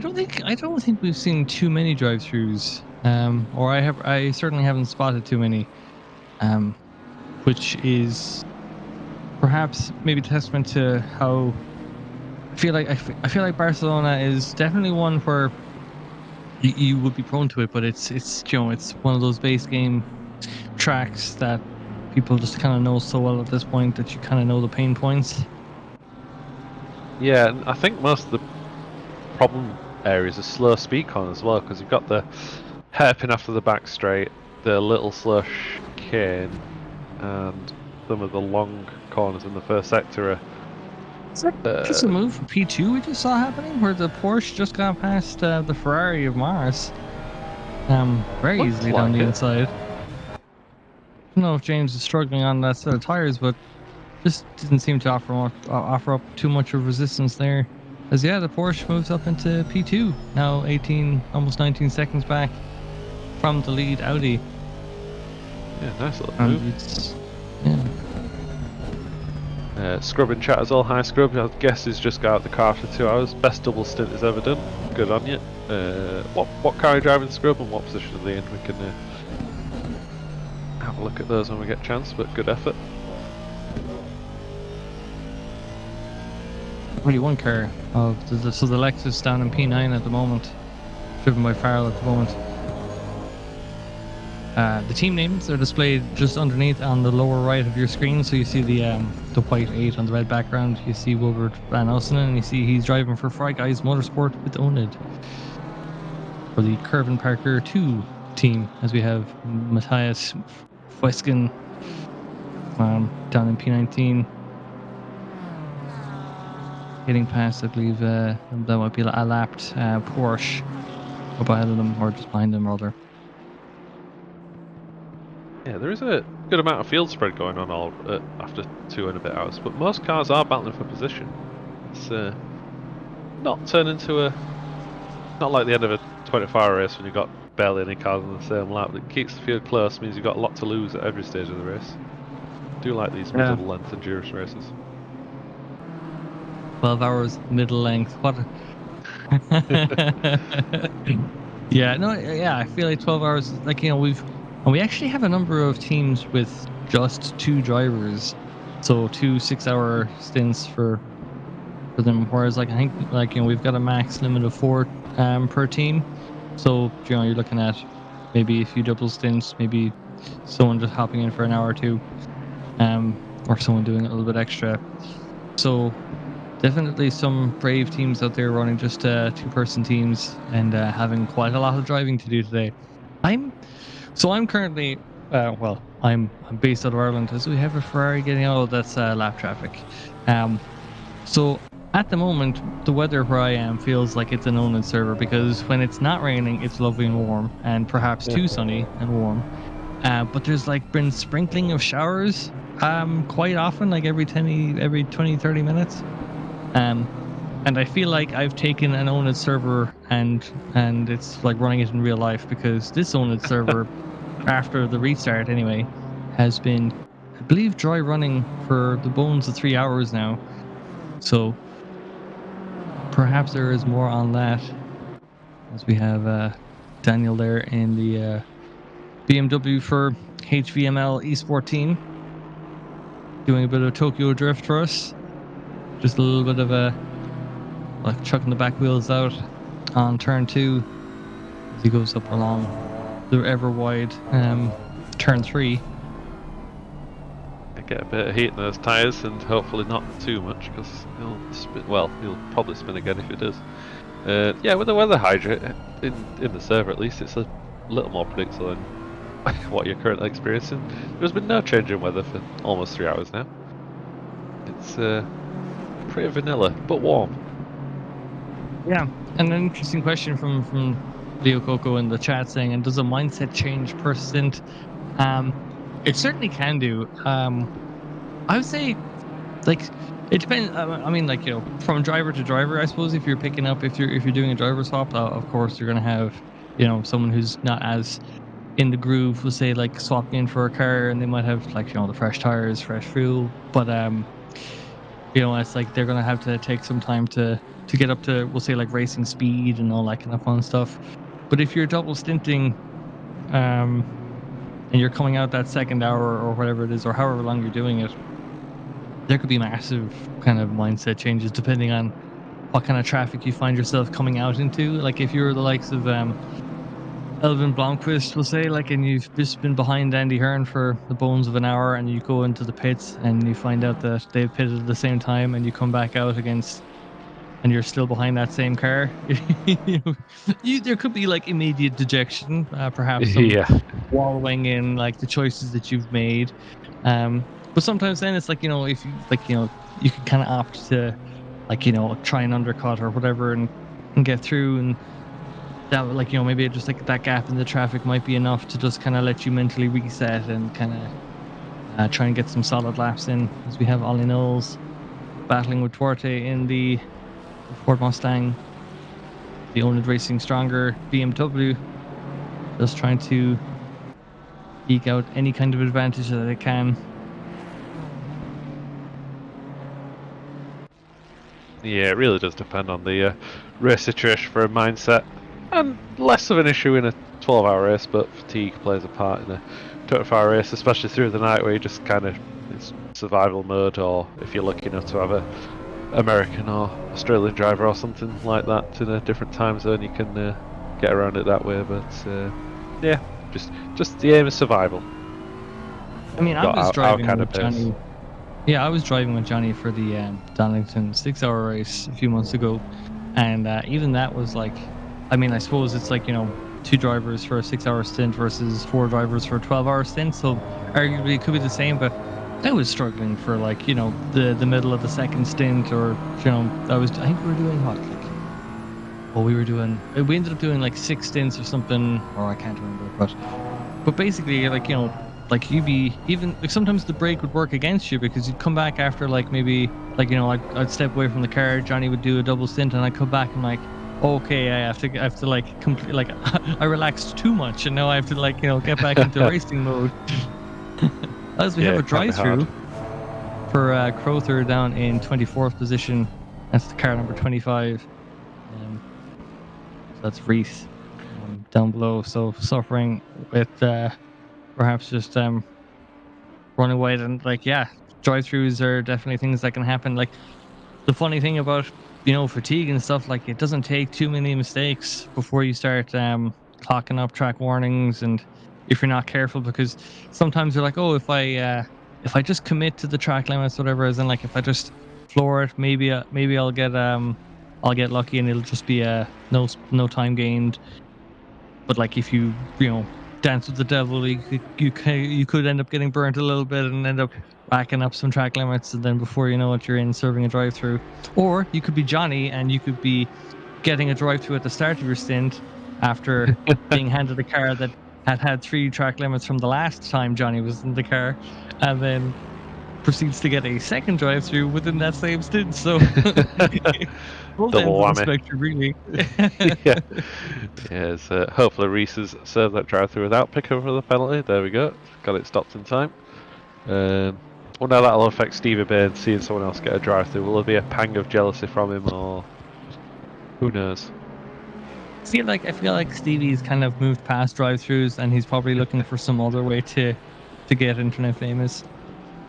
don't think we've seen too many drive-throughs, or I certainly haven't spotted too many, which is perhaps maybe testament to how I feel like Barcelona is definitely one where you would be prone to it, but it's it's one of those base game tracks that people just kind of know so well at this point that you kind of know the pain points. Yeah, and I think most of the problem areas are slow speed corners as well, because you've got the hairpin after the back straight, the little slow chicane, and some of the long corners in the first sector are... Is that just a move for P2 we just saw happening, where the Porsche just got past the Ferrari of Mars very easily down the inside? I don't know if James is struggling on that set of tires, but just didn't seem to offer up too much of resistance there. As the Porsche moves up into P2, now 18, almost 19 seconds back from the lead Audi. Yeah, nice little move. Yeah. Scrub in chat as well. Hi Scrub, I guess he's just got out the car for 2 hours. Best double stint he's ever done. Good on you. What car are you driving, Scrub, and what position are they in? We can have a look at those when we get a chance, but good effort. Only one car of the Lexus down in P9 at the moment, driven by Farrell at the moment. The team names are displayed just underneath on the lower right of your screen, so you see the white 8 on the red background. You see Wilbert Van Ossenen, and you see he's driving for Fry Guys Motorsport with oNiD for the Curvin Parker 2 team, as we have Matthias Fuesken down in P19. Getting past, I believe, that might be a lapped Porsche up ahead of them, or just behind them, rather. Yeah, there is a good amount of field spread going on after 2 and a bit hours, but most cars are battling for position. It's not like the end of a 24-hour race when you've got barely any cars on the same lap. It keeps the field close, means you've got a lot to lose at every stage of the race. I do like these middle length endurance races. 12 hours middle length. What? I feel like 12 hours. Like, we actually have a number of teams with just 2 drivers, so 2 6-hour stints for them. Whereas, like, I think, we've got a max limit of 4 per team. So you're looking at maybe a few double stints, maybe someone just hopping in for an hour or two, or someone doing a little bit extra. So definitely some brave teams out there running just 2-person teams and having quite a lot of driving to do today. I'm I'm currently I'm based out of Ireland, as we have a Ferrari getting out. That's lap traffic. So at the moment, the weather where I am feels like it's an oNiD server, because when it's not raining, it's lovely and warm, and perhaps Yeah. too sunny and warm. But there's like been sprinkling of showers quite often, like every 20, 30 minutes. Um, and I feel like I've taken an oNiD server and it's like running it in real life, because this oNiD server, after the restart anyway, has been, I believe, dry running for the bones of 3 hours now. So perhaps there is more on that, as we have Daniel there in the BMW for HVML Esport team, doing a bit of Tokyo drift for us. Just a little bit of a like chucking the back wheels out on turn 2 as he goes up along the ever wide turn 3. I get a bit of heat in those tyres, and hopefully not too much, because he'll spin. Well, he'll probably spin again if it does. Yeah, with the weather hydrant in the server, at least it's a little more predictable than what you're currently experiencing. There's been no change in weather for almost 3 hours now. It's pretty vanilla, but warm. Yeah, and an interesting question from Leo Coco in the chat saying, and does a mindset change per stint? It certainly can do. I would say, like, it depends. I mean, like, from driver to driver, I suppose. If you're picking up, if you're doing a driver swap, of course you're gonna have, someone who's not as in the groove will say, like, swapping in for a car, and they might have, like, the fresh tires, fresh fuel, but it's like they're gonna have to take some time to get up to, we'll say, like, racing speed and all that kind of fun stuff. But if you're double stinting, um, and you're coming out that second hour or whatever it is, or however long you're doing it, there could be massive kind of mindset changes depending on what kind of traffic you find yourself coming out into. Like if you're the likes of Elvin Blomqvist, we'll say, like, and you've just been behind Andy Hearn for the bones of an hour, and you go into the pits and you find out that they've pitted at the same time, and you come back out against, and you're still behind that same car. There could be like immediate dejection, perhaps some Yeah. wallowing in like the choices that you've made. But sometimes then it's like, if you like, you can kind of opt to, like, try and undercut or whatever, and get through, and that, like, maybe just like that gap in the traffic might be enough to just kind of let you mentally reset and kind of try and get some solid laps in, as we have Ollie Knowles battling with Duarte in the Ford Mustang, the oNiD Racing Stronger BMW, just trying to eke out any kind of advantage that they can. Yeah, it really does depend on the race situation for a mindset, and less of an issue in a 12-hour race, but fatigue plays a part in a 24-hour race, especially through the night where you just kind of, it's survival mode, or if you're lucky enough to have a American or Australian driver or something like that in a different time zone, you can get around it that way. But yeah, just the aim is survival. I mean, I Got was our driving kind with of pace. Johnny. Yeah, I was driving with Johnny for the Donington 6-hour race a few months ago, and even that was like, I mean, I suppose it's like, 2 drivers for a 6-hour stint versus 4 drivers for a 12-hour stint, so arguably it could be the same. But I was struggling for, like, the middle of the second stint, or I think we were doing what, like, we ended up doing like 6 stints or something, or I can't remember, but basically, like, like you'd be even, like, sometimes the brake would work against you, because you'd come back after, like, maybe, like, I'd step away from the car, Johnny would do a double stint, and I'd come back and, like, okay, I have to like complete, like, I relaxed too much, and now I have to, like, get back into racing mode. As we have a it can be hard. drive-through for Crowther down in 24th position. That's the car number 25. So that's Reese down below. So suffering with perhaps just running wide, and, like, yeah, drive-throughs are definitely things that can happen. Like, the funny thing about fatigue and stuff, like, it doesn't take too many mistakes before you start clocking up track warnings, and if you're not careful, because sometimes you're like, oh, if I just commit to the track limits, whatever, as in like if I just floor it, maybe I'll get lucky and it'll just be no time gained. But like if you dance with the devil, you could end up getting burnt a little bit and end up racking up some track limits, and then before you know it, you're in serving a drive-through. Or you could be Johnny and you could be getting a drive-through at the start of your stint after being handed a car that had 3 track limits from the last time Johnny was in the car, and then proceeds to get a second drive-through within that same stint. So both ends Double of the whammy. spectrum, really. Yeah. Yes. Hopefully Reese has served that drive-through without picking up for the penalty. There we go. Got it stopped in time. Well, now that'll affect Stevie Baird seeing someone else get a drive-through. Will there be a pang of jealousy from him, or who knows? I feel like Stevie's kind of moved past drive-throughs, and he's probably looking for some other way to get internet famous.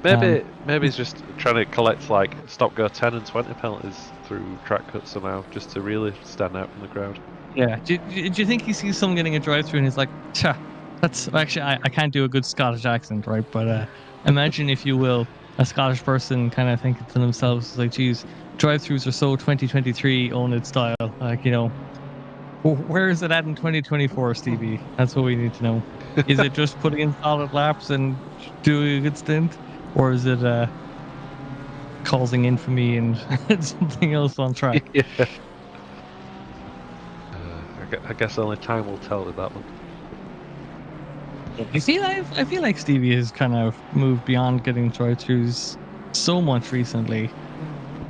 Maybe he's just trying to collect like stop go 10 and 20 penalties through track cuts somehow, just to really stand out from the crowd. Yeah. Do you think he sees someone getting a drive-through and he's like, "Cha, that's actually I can't do a good Scottish accent, right? But imagine, if you will, a Scottish person kind of thinking to themselves like, geez, drive-throughs are so 2023 oNiD style. Like, where is it at in 2024, Stevie? That's what we need to know. Is it just putting in solid laps and doing a good stint, or is it causing infamy and something else on track?" Yeah. I guess only time will tell with that one. I feel like Stevie has kind of moved beyond getting drive-throughs so much recently.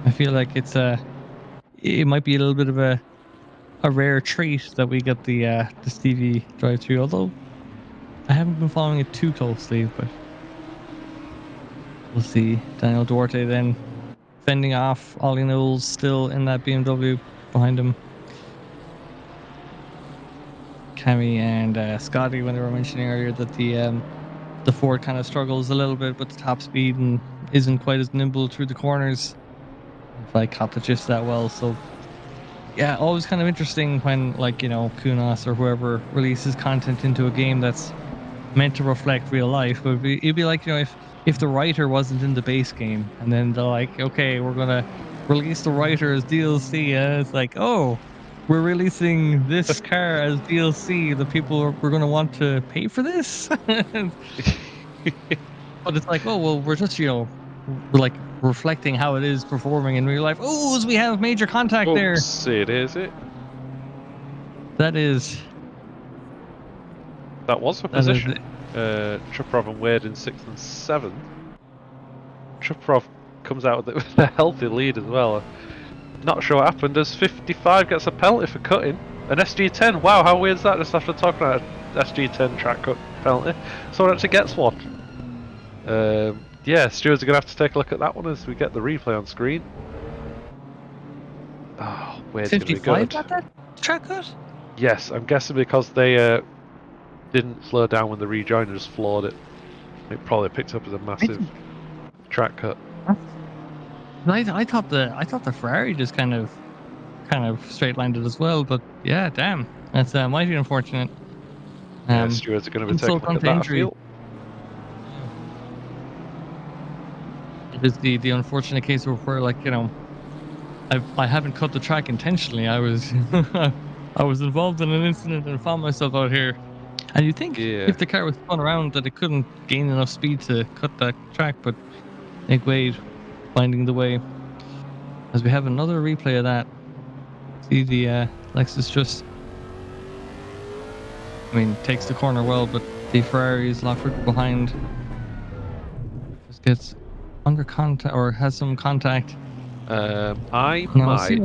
I feel like it might be a little bit of a rare treat that we get the Stevie drive-through. Although I haven't been following it too closely, but we'll see. Daniel Duarte then fending off Ollie Knowles, still in that BMW behind him. Cammy and Scotty, when they were mentioning earlier that the Ford kind of struggles a little bit with the top speed and isn't quite as nimble through the corners, if I caught the gist that well. So yeah, always kind of interesting when, like, Kunas or whoever releases content into a game that's meant to reflect real life. But it'd be like, if the writer wasn't in the base game, and then they're like, okay, we're gonna release the writer as DLC, and it's like, oh, we're releasing this car as DLC. The people we're gonna want to pay for this. But it's like, oh well, we're just like reflecting how it is performing in real life. Oh, we have major contact there. Oops, it is it. That was a position. Chuprov and Wade in 6th and 7th. Chuprov comes out with a healthy lead as well. Not sure what happened as 55 gets a penalty for cutting. An SG10, wow, how weird is that, just after talking about an SG10 track cut penalty? Someone actually gets one. Yeah, stewards are going to have to take a look at that one as we get the replay on screen. Oh, Wade's going to be good. 55 got that track cut? Yes, I'm guessing because they didn't slow down when the rejoiner just floored it. It probably picked up as a massive track cut. I thought the Ferrari just kind of straight lined it as well, but yeah, damn, that's mighty unfortunate. Yeah, stewards are going to be taking a look at that, I feel. It is the unfortunate case where, like, I haven't cut the track intentionally. I was I was involved in an incident and found myself out here. And you think if the car was spun around that it couldn't gain enough speed to cut that track, but Nick Wade finding the way. As we have another replay of that. See the Lexus just, takes the corner well, but the Ferrari is locked behind. Just gets under contact, or has some contact. I might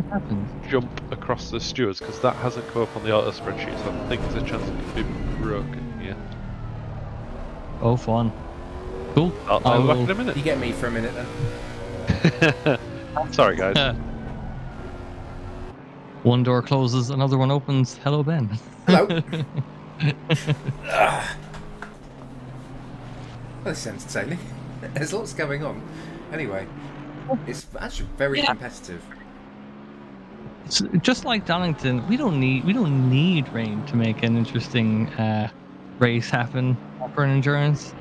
jump across the stewards because that hasn't come up on the auto spreadsheet, so I think there's a chance it could be broken here. Oh, fun. Cool. I'll be back in a minute. You get me for a minute then. Sorry, guys. One door closes, another one opens. Hello, Ben. Hello. Well, this is entertaining. There's lots going on. Anyway, it's actually very competitive. it's just like Donington. We don't need rain to make an interesting race happen for an endurance.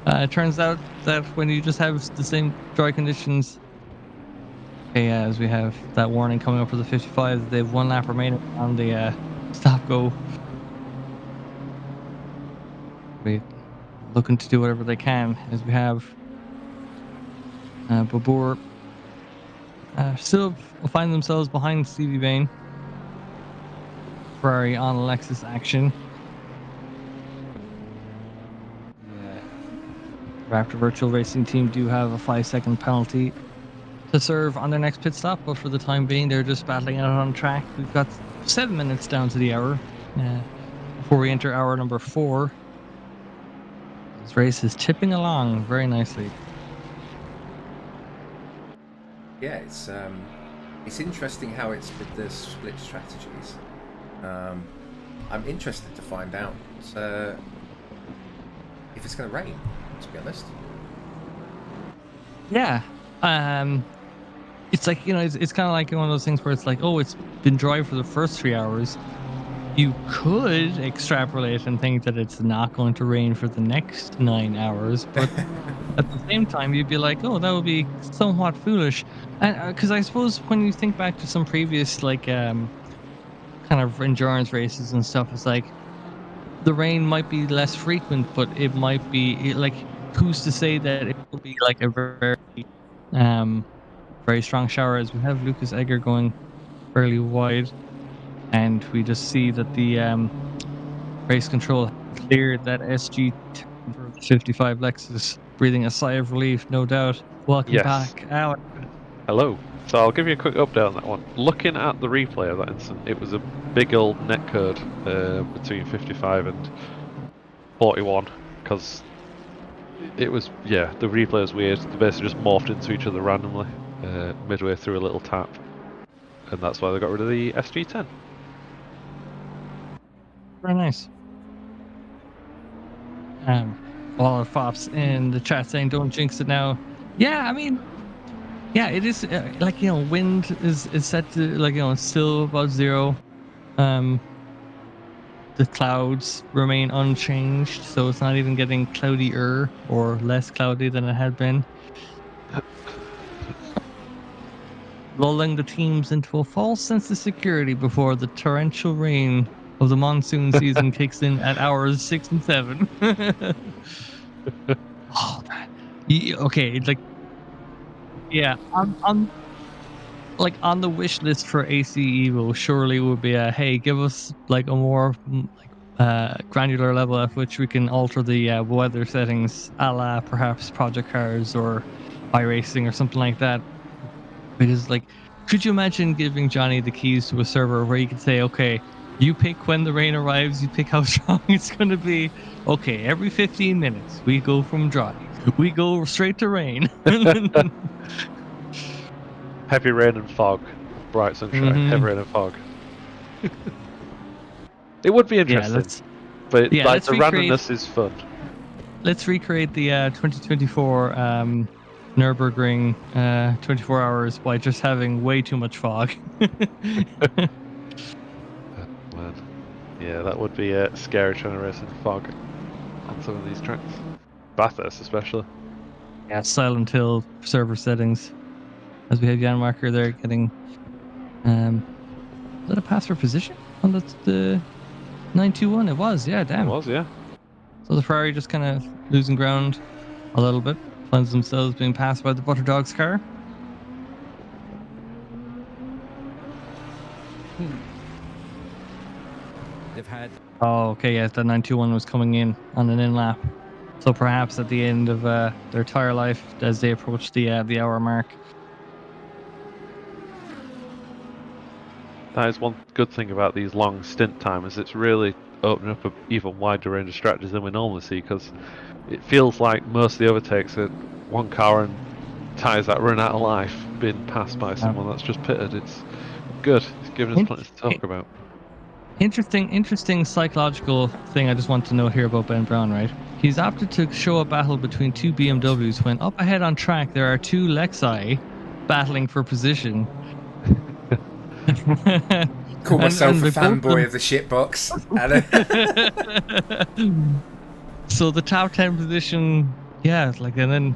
It turns out that when you just have the same dry conditions, okay, as we have that warning coming up for the 55, they have one lap remaining on the stop go. We're looking to do whatever they can as we have Babur still find themselves behind Stevie Bain. Ferrari on Lexus action. Raptor Virtual Racing Team do have a 5-second penalty to serve on their next pit stop, but for the time being, they're just battling it out on track. We've got 7 minutes down to the hour before we enter hour number 4. This race is tipping along very nicely. Yeah, it's interesting how it's with the split strategies. I'm interested to find out if it's going to rain, to be honest. Yeah. It's like, it's kind of like one of those things where it's like, oh, it's been dry for the first 3 hours. You could extrapolate and think that it's not going to rain for the next 9 hours, but at the same time, you'd be like, oh, that would be somewhat foolish. And because I suppose when you think back to some previous kind of endurance races and stuff, it's like the rain might be less frequent, but it might be like, who's to say that it will be like a very strong shower, as we have Lucas Egger going fairly wide, and we just see that the race control cleared that SG for the 55 Lexus, breathing a sigh of relief, no doubt. Welcome Yes. back, Alex. Hello. So I'll give you a quick update on that one. Looking at the replay of that incident, it was a big old netcode between 55 and 41 because it was, the replay was weird. They basically just morphed into each other randomly midway through a little tap, and that's why they got rid of the SG10. Very nice. All our fops in the chat saying don't jinx it now. Yeah, I mean, yeah, it is like, wind is set to, like, still about 0. The clouds remain unchanged, so it's not even getting cloudier or less cloudy than it had been. Lulling the teams into a false sense of security before the torrential rain of the monsoon season kicks in at hours 6 and 7. Oh, okay, like, yeah, on the wish list for AC Evo, surely would be hey, give us like a more granular level at which we can alter the weather settings, a la perhaps Project Cars or iRacing or something like that. Because, like, could you imagine giving Johnny the keys to a server where you could say, okay, you pick when the rain arrives, you pick how strong it's going to be. Okay, every 15 minutes we go from dry, we go straight to rain. Heavy rain and fog, bright sunshine, heavy rain and fog. It would be interesting, but the randomness is fun. Let's recreate the 2024 Nürburgring 24 hours by just having way too much fog. Man. Yeah, that would be scary trying to race in fog on some of these tracks. Bathurst especially. Yeah, Silent Hill server settings. As we have Jan Marker there getting is that a pass for position on the 921? It was, yeah, damn. It was, yeah. So the Ferrari just kind of losing ground a little bit, finds themselves being passed by the Butterdog's car. They've had. Oh, okay, yeah, the 921 was coming in on an in lap. So perhaps at the end of their tire life, as they approach the hour mark. That is one good thing about these long stint timers. It's really opening up an even wider range of strategies than we normally see, because it feels like most of the overtakes are one car and tyres that run out of life being passed by someone that's just pitted. It's good. It's giving us plenty to talk about. Interesting psychological thing I just want to note here about Ben Brown, right? He's opted to show a battle between two BMWs when up ahead on track there are two Lexi battling for position. Call myself a they both fanboy of the shitbox. So the top 10 position, yeah, like, and then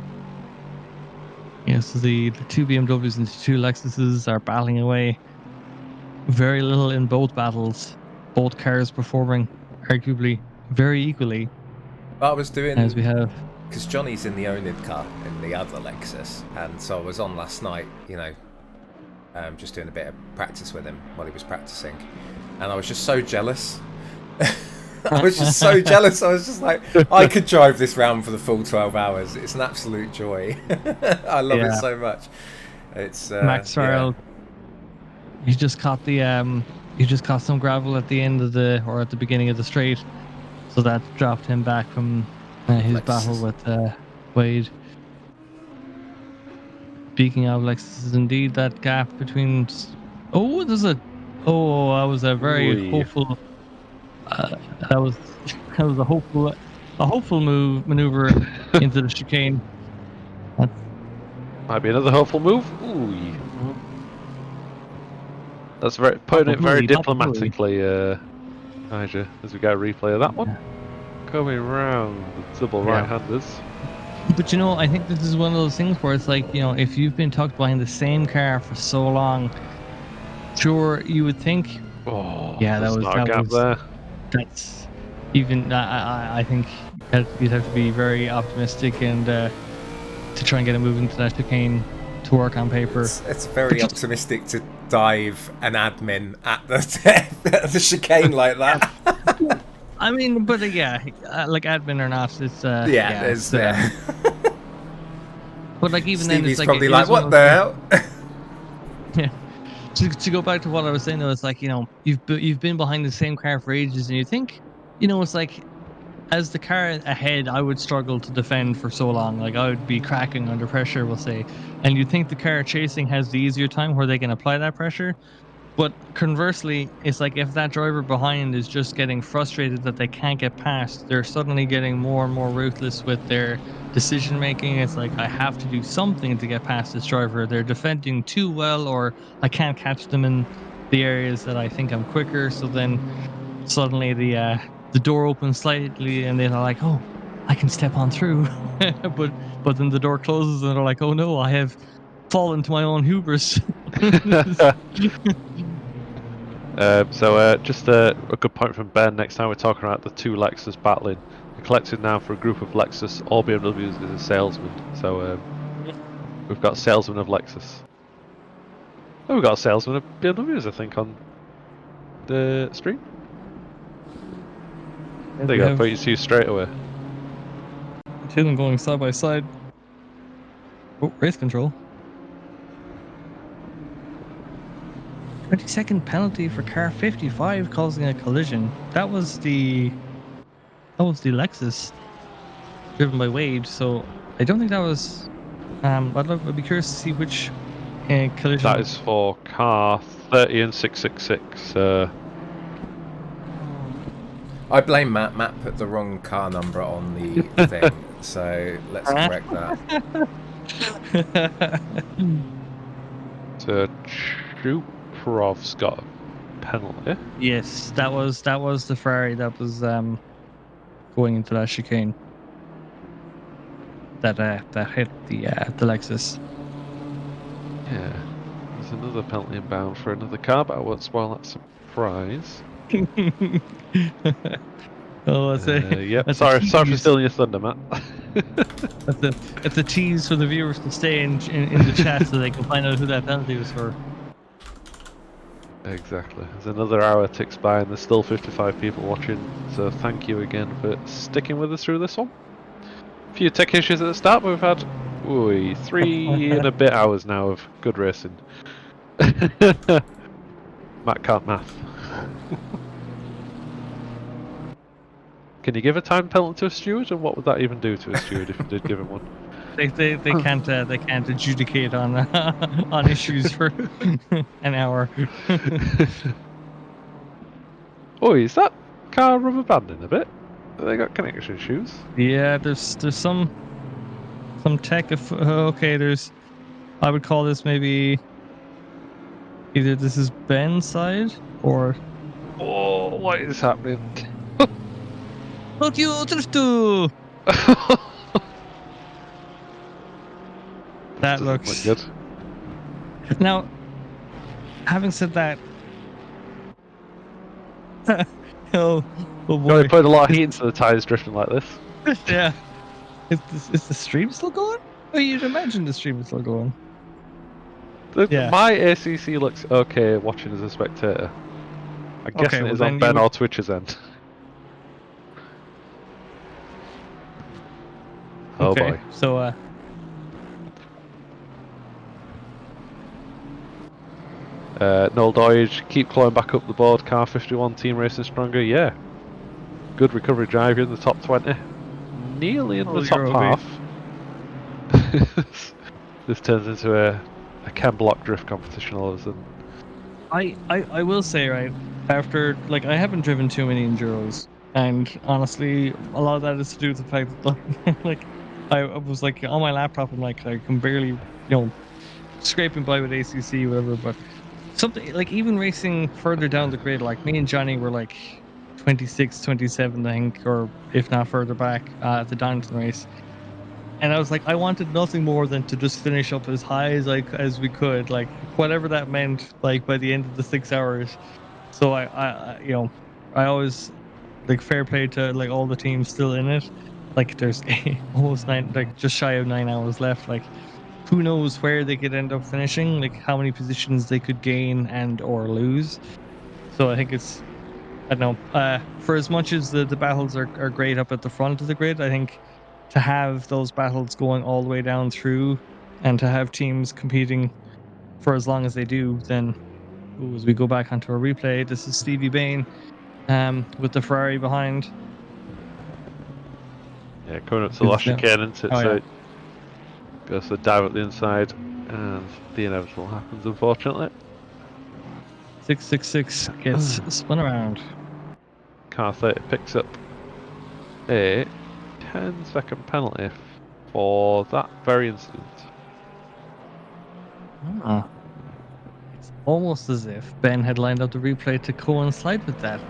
so the two BMWs and the two Lexuses are battling away. Very little in both battles. Both cars performing arguably very equally I was doing, as we have. because Johnny's in the oNiD car in the other Lexus, and so I was on last night, just doing a bit of practice with him while he was practicing, and I was just so jealous. I was just so jealous. I was just like, I could drive this round for the full 12 hours. It's an absolute joy. I love it so much. It's Max Farrell. You just caught some gravel at the end of at the beginning of the straight, so that dropped him back from his battle with Wade. Speaking of Lexus, indeed, that gap between. That was a very hopeful. That was a hopeful maneuver into the chicane. Might be another hopeful move. Ooh. That's putting it very diplomatically, Nigel, as we get a replay of that one. Coming round the double right-handers. But I think this is one of those things where it's like, if you've been tucked behind the same car for so long, sure, you would think, that was not a gap there. That's even. I think you'd have to be very optimistic and to try and get a move into that chicane to work on paper. It's very optimistic to dive an admin at the chicane like that. I mean, but like admin or not, it's But like even Stevie's then, it's like probably like, what the hell? Yeah. To go back to what I was saying though, it's like you've been behind the same car for ages, and you think it's like as the car ahead, I would struggle to defend for so long. Like I would be cracking under pressure, we'll say, and you think the car chasing has the easier time where they can apply that pressure. But conversely, it's like if that driver behind is just getting frustrated that they can't get past, they're suddenly getting more and more ruthless with their decision making. It's like, I have to do something to get past this driver. They're defending too well, or I can't catch them in the areas that I think I'm quicker. So then suddenly the door opens slightly and they're like, oh, I can step on through. but then the door closes and they're like, oh no, I have fallen to my own hubris. Just a good point from Ben. Next time we're talking about the two Lexus battling. The collective noun for a group of Lexus, all BMWs, is a salesman. So we've got salesman of Lexus. Oh, we've got a salesman of BMWs, I think, on the stream. There you go, put you two straight away. Two of them going side by side. Oh, race control. 20-second penalty for car 55 causing a collision. That was the Lexus driven by Wade. So I don't think that was. I'd be curious to see which collision. That is for car 30 and 666. I blame Matt. Matt put the wrong car number on the thing, so let's correct that. So Chuprov's got a penalty. Yes, that was the Ferrari that was going into that chicane. That hit the Lexus. Yeah, there's another penalty inbound for another car, but I won't spoil that surprise. Oh, yep. Sorry for stealing your thunder, Matt. It's a tease for the viewers to stay in the chat so they can find out who that penalty was for. Exactly. There's another hour ticks by and there's still 55 people watching, so thank you again for sticking with us through this one. A few tech issues at the start, but we've had 3 and a bit hours now of good racing. Matt can't math. Can you give a time penalty to a steward, and what would that even do to a steward if you did give him one? They can't adjudicate on on issues for an hour. Oh, is that car rubber banding a bit? Have they got connection issues? Yeah, there's some tech. Okay, I would call this maybe Either this is Ben's side or Oh, what is happening? Tokyo Driftu! That Doesn't look looks good. Now, having said that, oh, oh Got boy, to put a lot of heat into the tires drifting like this. yeah. Is the stream still going? Oh, you'd imagine the stream is still going. Yeah. My ACC looks okay watching as a spectator. I'm Okay, guessing it well is then on you Ben would- or Twitch's end. Oh Okay, boy. so Noel Doige, keep clawing back up the board. Car 51, Team Racing Stronger. Yeah. Good recovery drive. You're in the top 20. Nearly in the top you're half. This turns into a chem block drift competition all of a sudden. I will say, right, after, like, I haven't driven too many Enduros, and honestly, a lot of that is to do with the fact that, like, I was, like, on my laptop, and, like, I can barely, scraping by with ACC, whatever, but something, like, even racing further down the grid, like, me and Johnny were, like, 26, 27, I think, or if not further back, at the Donington race. And I was like, I wanted nothing more than to just finish up as high as we could, like whatever that meant. Like by the end of the 6 hours. So I always like fair play to like all the teams still in it. Like there's almost nine, like just shy of 9 hours left. Like who knows where they could end up finishing? Like how many positions they could gain and or lose. So I think it's I don't know. For as much as the battles are great up at the front of the grid, I think to have those battles going all the way down through and to have teams competing for as long as they do, then as we go back onto a replay, this is Stevie Bain with the Ferrari behind. Yeah, coming up to the last chicane, isn't it? Oh, So yeah. it goes to dive up the inside, and the inevitable happens, unfortunately. 666 gets spun around. Car 30 picks up a 10-second penalty for that very incident. Ah. It's almost as if Ben had lined up the replay to coincide with that.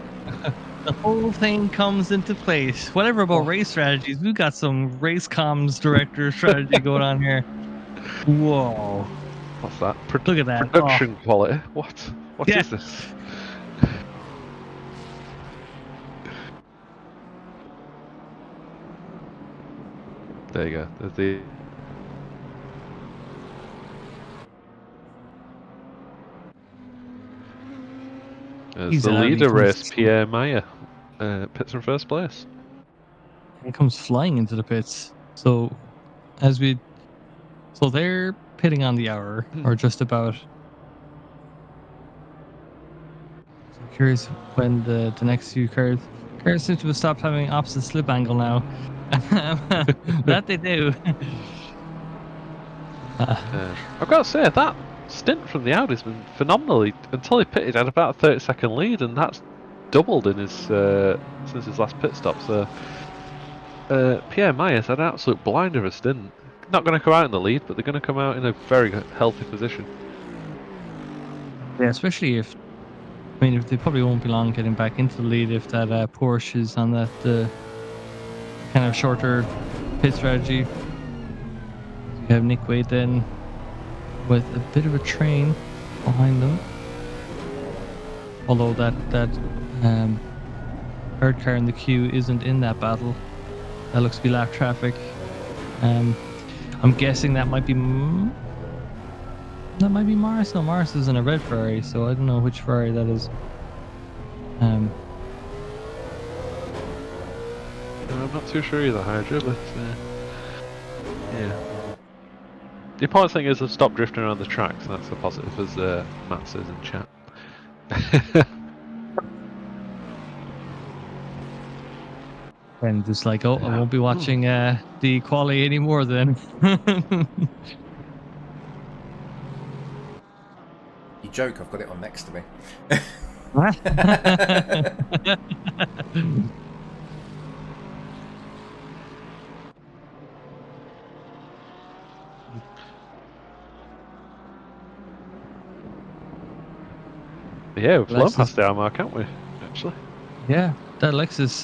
The whole thing comes into place. Whatever about race strategies, we've got some race comms director strategy going on here. Whoa. What's that? Look at that. Production quality? What? What Yeah. is this? There you go. There's the He's the out, he leader comes- race, Pierre Meyer, pits in first place. He comes flying into the pits. So they're pitting on the hour, or just about. So I'm curious when the next few cars seem to have stopped having opposite slip angle now. That they do. I've got to say, that stint from the Audi's been phenomenal. Until he pitted, had about a 30-second lead, and that's doubled in his since his last pit stop. So Pierre Myers had an absolute blinder of a stint. Not going to come out in the lead, but they're going to come out in a very healthy position. Yeah, especially if they probably won't be long getting back into the lead if that Porsche is on that kind of shorter pit strategy. You have Nick Wade then with a bit of a train behind them. Although that third car in the queue isn't in that battle. That looks to be lap traffic. I'm guessing that might be Mars. No, Mars is in a red Ferrari, so I don't know which Ferrari that is. I'm not too sure either, Hydra, but yeah. The important thing is I've stopped drifting around the tracks, and that's a positive, as Matt says in chat. And just like, I won't be watching the quali anymore then. You joke, I've got it on next to me. Yeah, we've flown Lexus- past the hour mark, haven't we? Actually. Yeah, that Lexus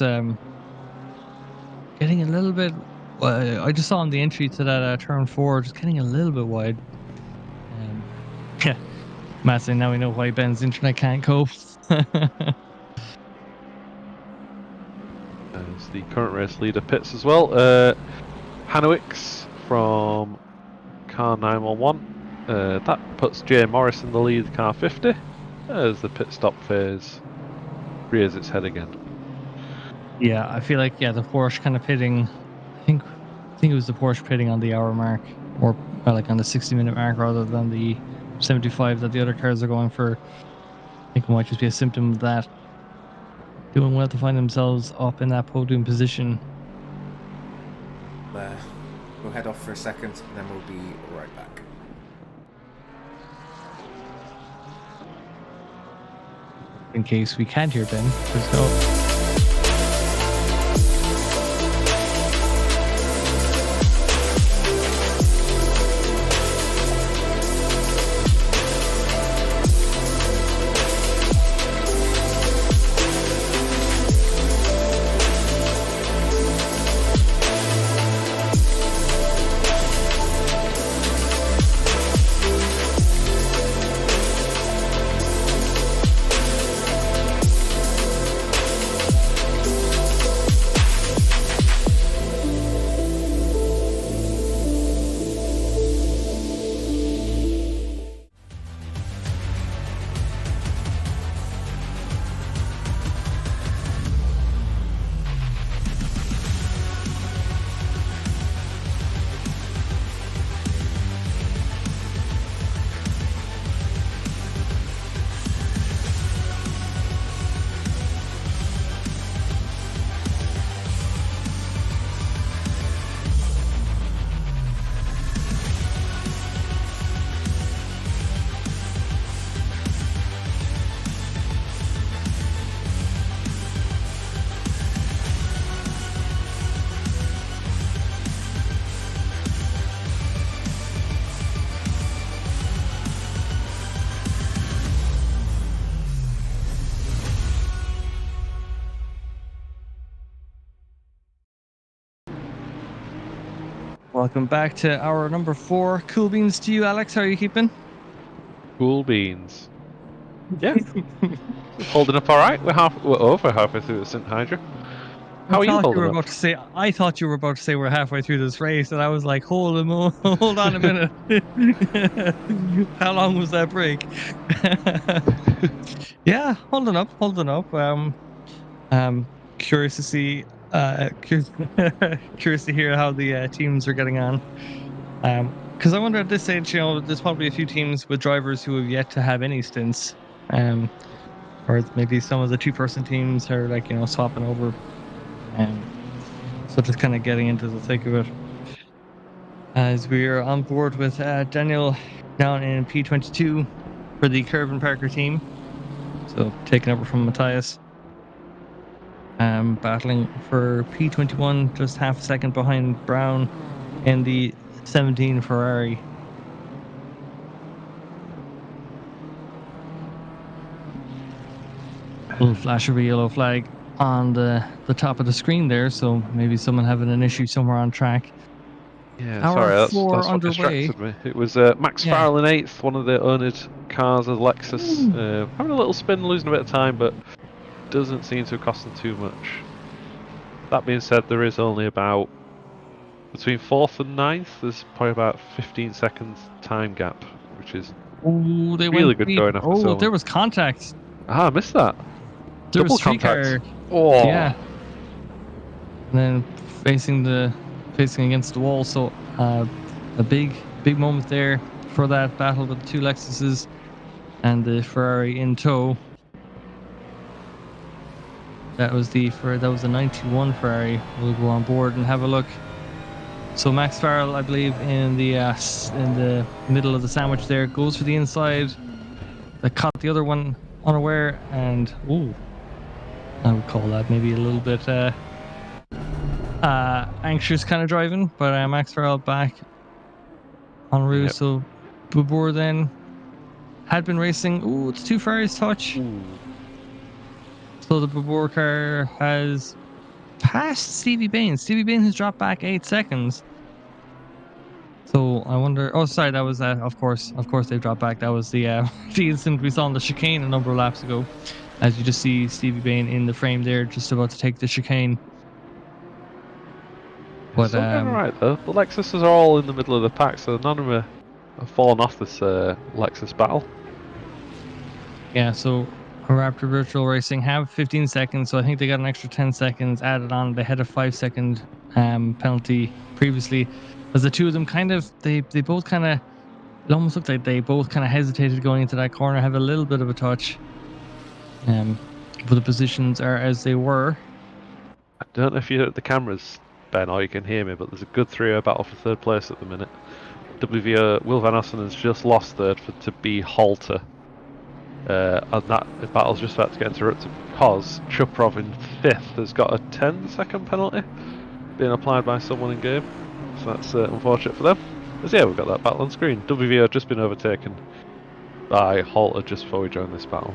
getting a little bit. I just saw on the entry to that turn 4, just getting a little bit wide. Yeah, Matt saying now we know why Ben's internet can't cope. As the current race leader pits as well. Hanowicks from car 911. That puts Jay Morris in the lead, car 50, as the pit stop phase rears its head again. Yeah, I feel like the Porsche kind of pitting. I think it was the Porsche pitting on the hour mark, or like on the 60-minute mark, rather than the 75 that the other cars are going for. I think it might just be a symptom of that. Doing well to find themselves up in that podium position. We'll head off for a second and then we'll be right back. In case we can't hear Ben, there's no. Welcome back to hour number 4. Cool beans to you, Alex. How are you keeping? Cool beans. Yeah. Holding up all right. We're over halfway through the St. Hydra. How are you holding up? I thought you were about to say we're halfway through this race, and I was like, hold on a minute. How long was that break? Yeah, holding up. Curious to see. Curious to hear how the teams are getting on. Because I wonder at this stage, there's probably a few teams with drivers who have yet to have any stints. Or maybe some of the 2-person teams are like, swapping over. So just kind of getting into the thick of it. As we are on board with Daniel down in P22 for the Curvin Parker team. So taking over from Matthias. Battling for P21, just half a second behind Brown in the 17 Ferrari. Little flash of a yellow flag on the top of the screen there, so maybe someone having an issue somewhere on track. Yeah, Hour sorry, that's 4 what underway. distracted me. It was Max Farrell in 8th, one of the oNiD cars of Lexus. Having a little spin, losing a bit of time, but doesn't seem to have cost them too much. That being said, there is only about, between 4th and 9th, there's probably about 15 seconds time gap, which is They really went good deep. going after so long. There was contact. Ah, I missed that. There Double was contact. car. Oh. Yeah. And then facing against the wall, so a big moment there for that battle with the 2 Lexuses and the Ferrari in tow. That was the 91 Ferrari. We'll go on board and have a look. So Max Farrell, I believe, in the middle of the sandwich there, goes for the inside. That caught the other one unaware, and I would call that maybe a little bit anxious kind of driving. But Max Farrell back en route. Yep. So Bubur then had been racing. Ooh, it's 2 Ferraris touch. Ooh. So the Babur car has passed Stevie Bain. Stevie Bain has dropped back 8 seconds. So I wonder. Oh, sorry, that was of course they've dropped back. That was the the incident we saw on the chicane a number of laps ago. As you just see Stevie Bain in the frame there, just about to take the chicane. But Still going alright though. The Lexuses are all in the middle of the pack, so none of them have fallen off this Lexus battle. yeah, so Raptor Virtual Racing have 15 seconds, so I think they got an extra 10 seconds added on. They had a 5-second penalty previously, as the two of them they both kind of, it almost looked like they both kind of hesitated going into that corner, have a little bit of a touch. But the positions are as they were. I don't know if you're at the cameras, Ben, or you can hear me, but there's a good 3-0 battle for third place at the minute. WVO Will Van Assen has just lost third to B Halter. And that battle's just about to get interrupted because Chuprov in 5th has got a 10-second penalty being applied by someone in game. So that's unfortunate for them. But yeah, we've got that battle on screen. WVO just been overtaken by Halter just before we join this battle.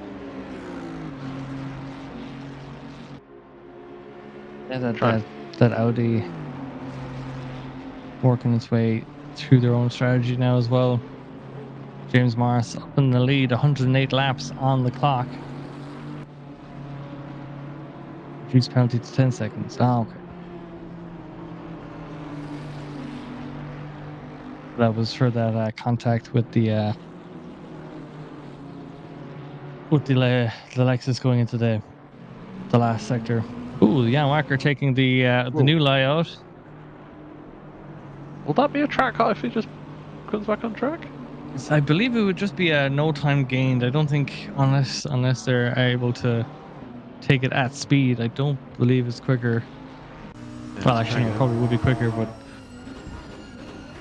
Yeah, that Audi working its way through their own strategy now as well. James Morris up in the lead, 108 laps on the clock. Reduce penalty to 10 seconds. Oh, okay. That was for that contact with the Lexus going into the last sector. Ooh, Jan Wacker taking the new layout. Will that be a track cut if he just comes back on track? I believe it would just be a no time gained. I don't think unless they're able to take it at speed. I don't believe it's quicker. Yeah, Well, actually, no, it probably would be quicker, but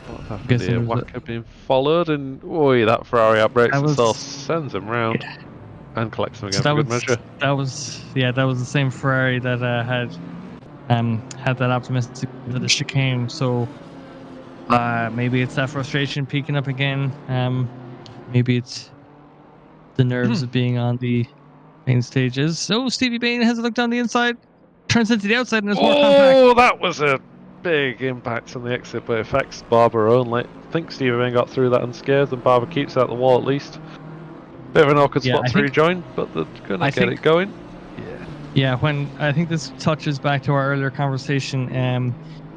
what happened guessing here? there's Wacker being followed, and oi, that Ferrari outbreaks That was- itself, sends him round, Yeah. and collects him again So for good measure. that was the same Ferrari that had that optimistic into the chicane. So maybe it's that frustration peaking up again. Maybe it's the nerves of being on the main stages. So Stevie Bain has a look down the inside, turns into the outside, and is more compact. Oh, that was a big impact on the exit, but it affects Barber only. I think Stevie Bain got through that unscathed, and Barber keeps out the wall at least. Bit of an awkward Yeah, spot I to think- rejoin, but they're gonna get it going. Yeah. Yeah, when I think this touches back to our earlier conversation.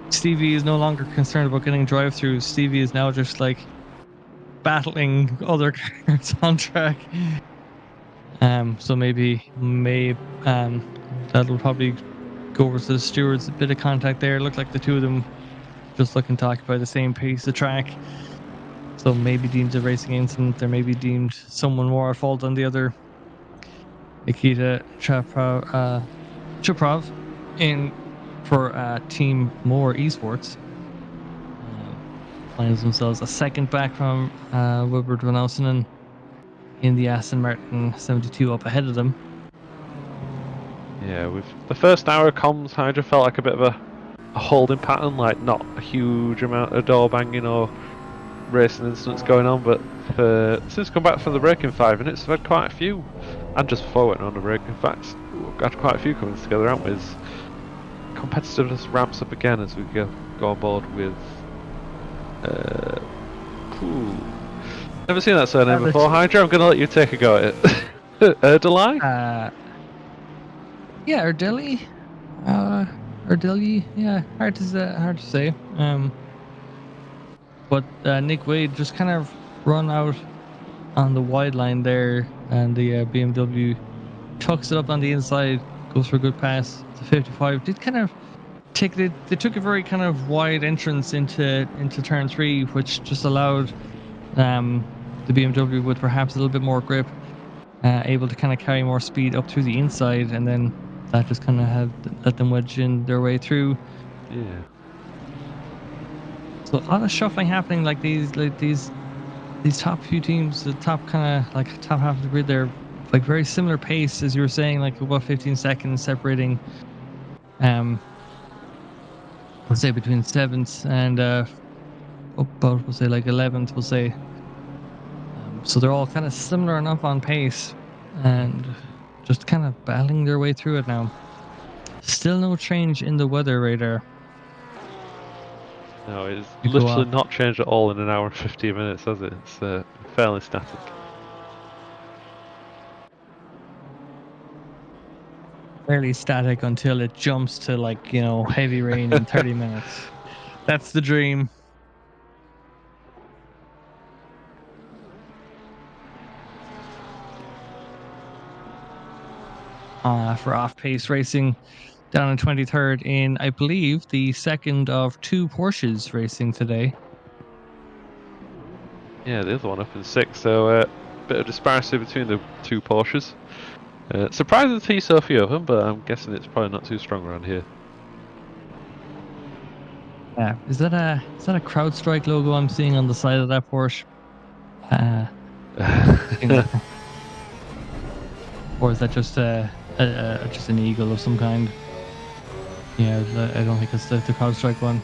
Stevie is no longer concerned about getting drive-throughs. Stevie is now just like battling other cars on track. So maybe that'll probably go over to the stewards. A bit of contact there. Looked like the two of them just looking to occupy the same piece of track. So maybe deemed a racing incident. There may be deemed someone more at fault than the other. Nikita Chuprov in for Team More Esports. Finds themselves a second back from Wilbert Van Ossenen in the Aston Martin 72 up ahead of them. Yeah, with the first hour of comms, Hydra felt like a bit of a holding pattern, like not a huge amount of door banging or racing incidents going on, but since come back from the break in 5 minutes, we've had quite a few, and just before we went on the break, in fact, we've had quite a few coming together, haven't we? Competitiveness ramps up again as we go on board with. Never seen that surname before, Hydra. I'm going to let you take a go at it. Erdeli? Yeah, Erdeli. Erdeli. Yeah, hard to say. But Nick Wade just kind of run out on the wide line there, and the BMW tucks it up on the inside, goes for a good pass to 55. Did kind of they took a very kind of wide entrance into turn 3, which just allowed the BMW with perhaps a little bit more grip, able to kind of carry more speed up through the inside, and then that just kind of had let them wedge in their way through. Yeah. So a lot of shuffling happening, like these top few teams, the top kind of like top half of the grid, they're like very similar pace as you were saying, like about 15 seconds separating. Let's say between 7th and about we'll say like 11th, we'll say. So they're all kind of similar enough on pace and just kind of battling their way through it now. Still no change in the weather radar. No, it's You go literally up. not changed at all in an hour and 15 minutes, has it? It's fairly static. Fairly static until it jumps to like, heavy rain in 30 minutes. That's the dream. For off-pace racing down in 23rd in, I believe, the second of 2 Porsches racing today. Yeah, the other one up in 6th, so bit of disparity between the 2 Porsches. Surprising to see so few of them, but I'm guessing it's probably not too strong around here. Yeah, is that a CrowdStrike logo I'm seeing on the side of that Porsche? Or is that just just an eagle of some kind? Yeah, I don't think it's the CrowdStrike one.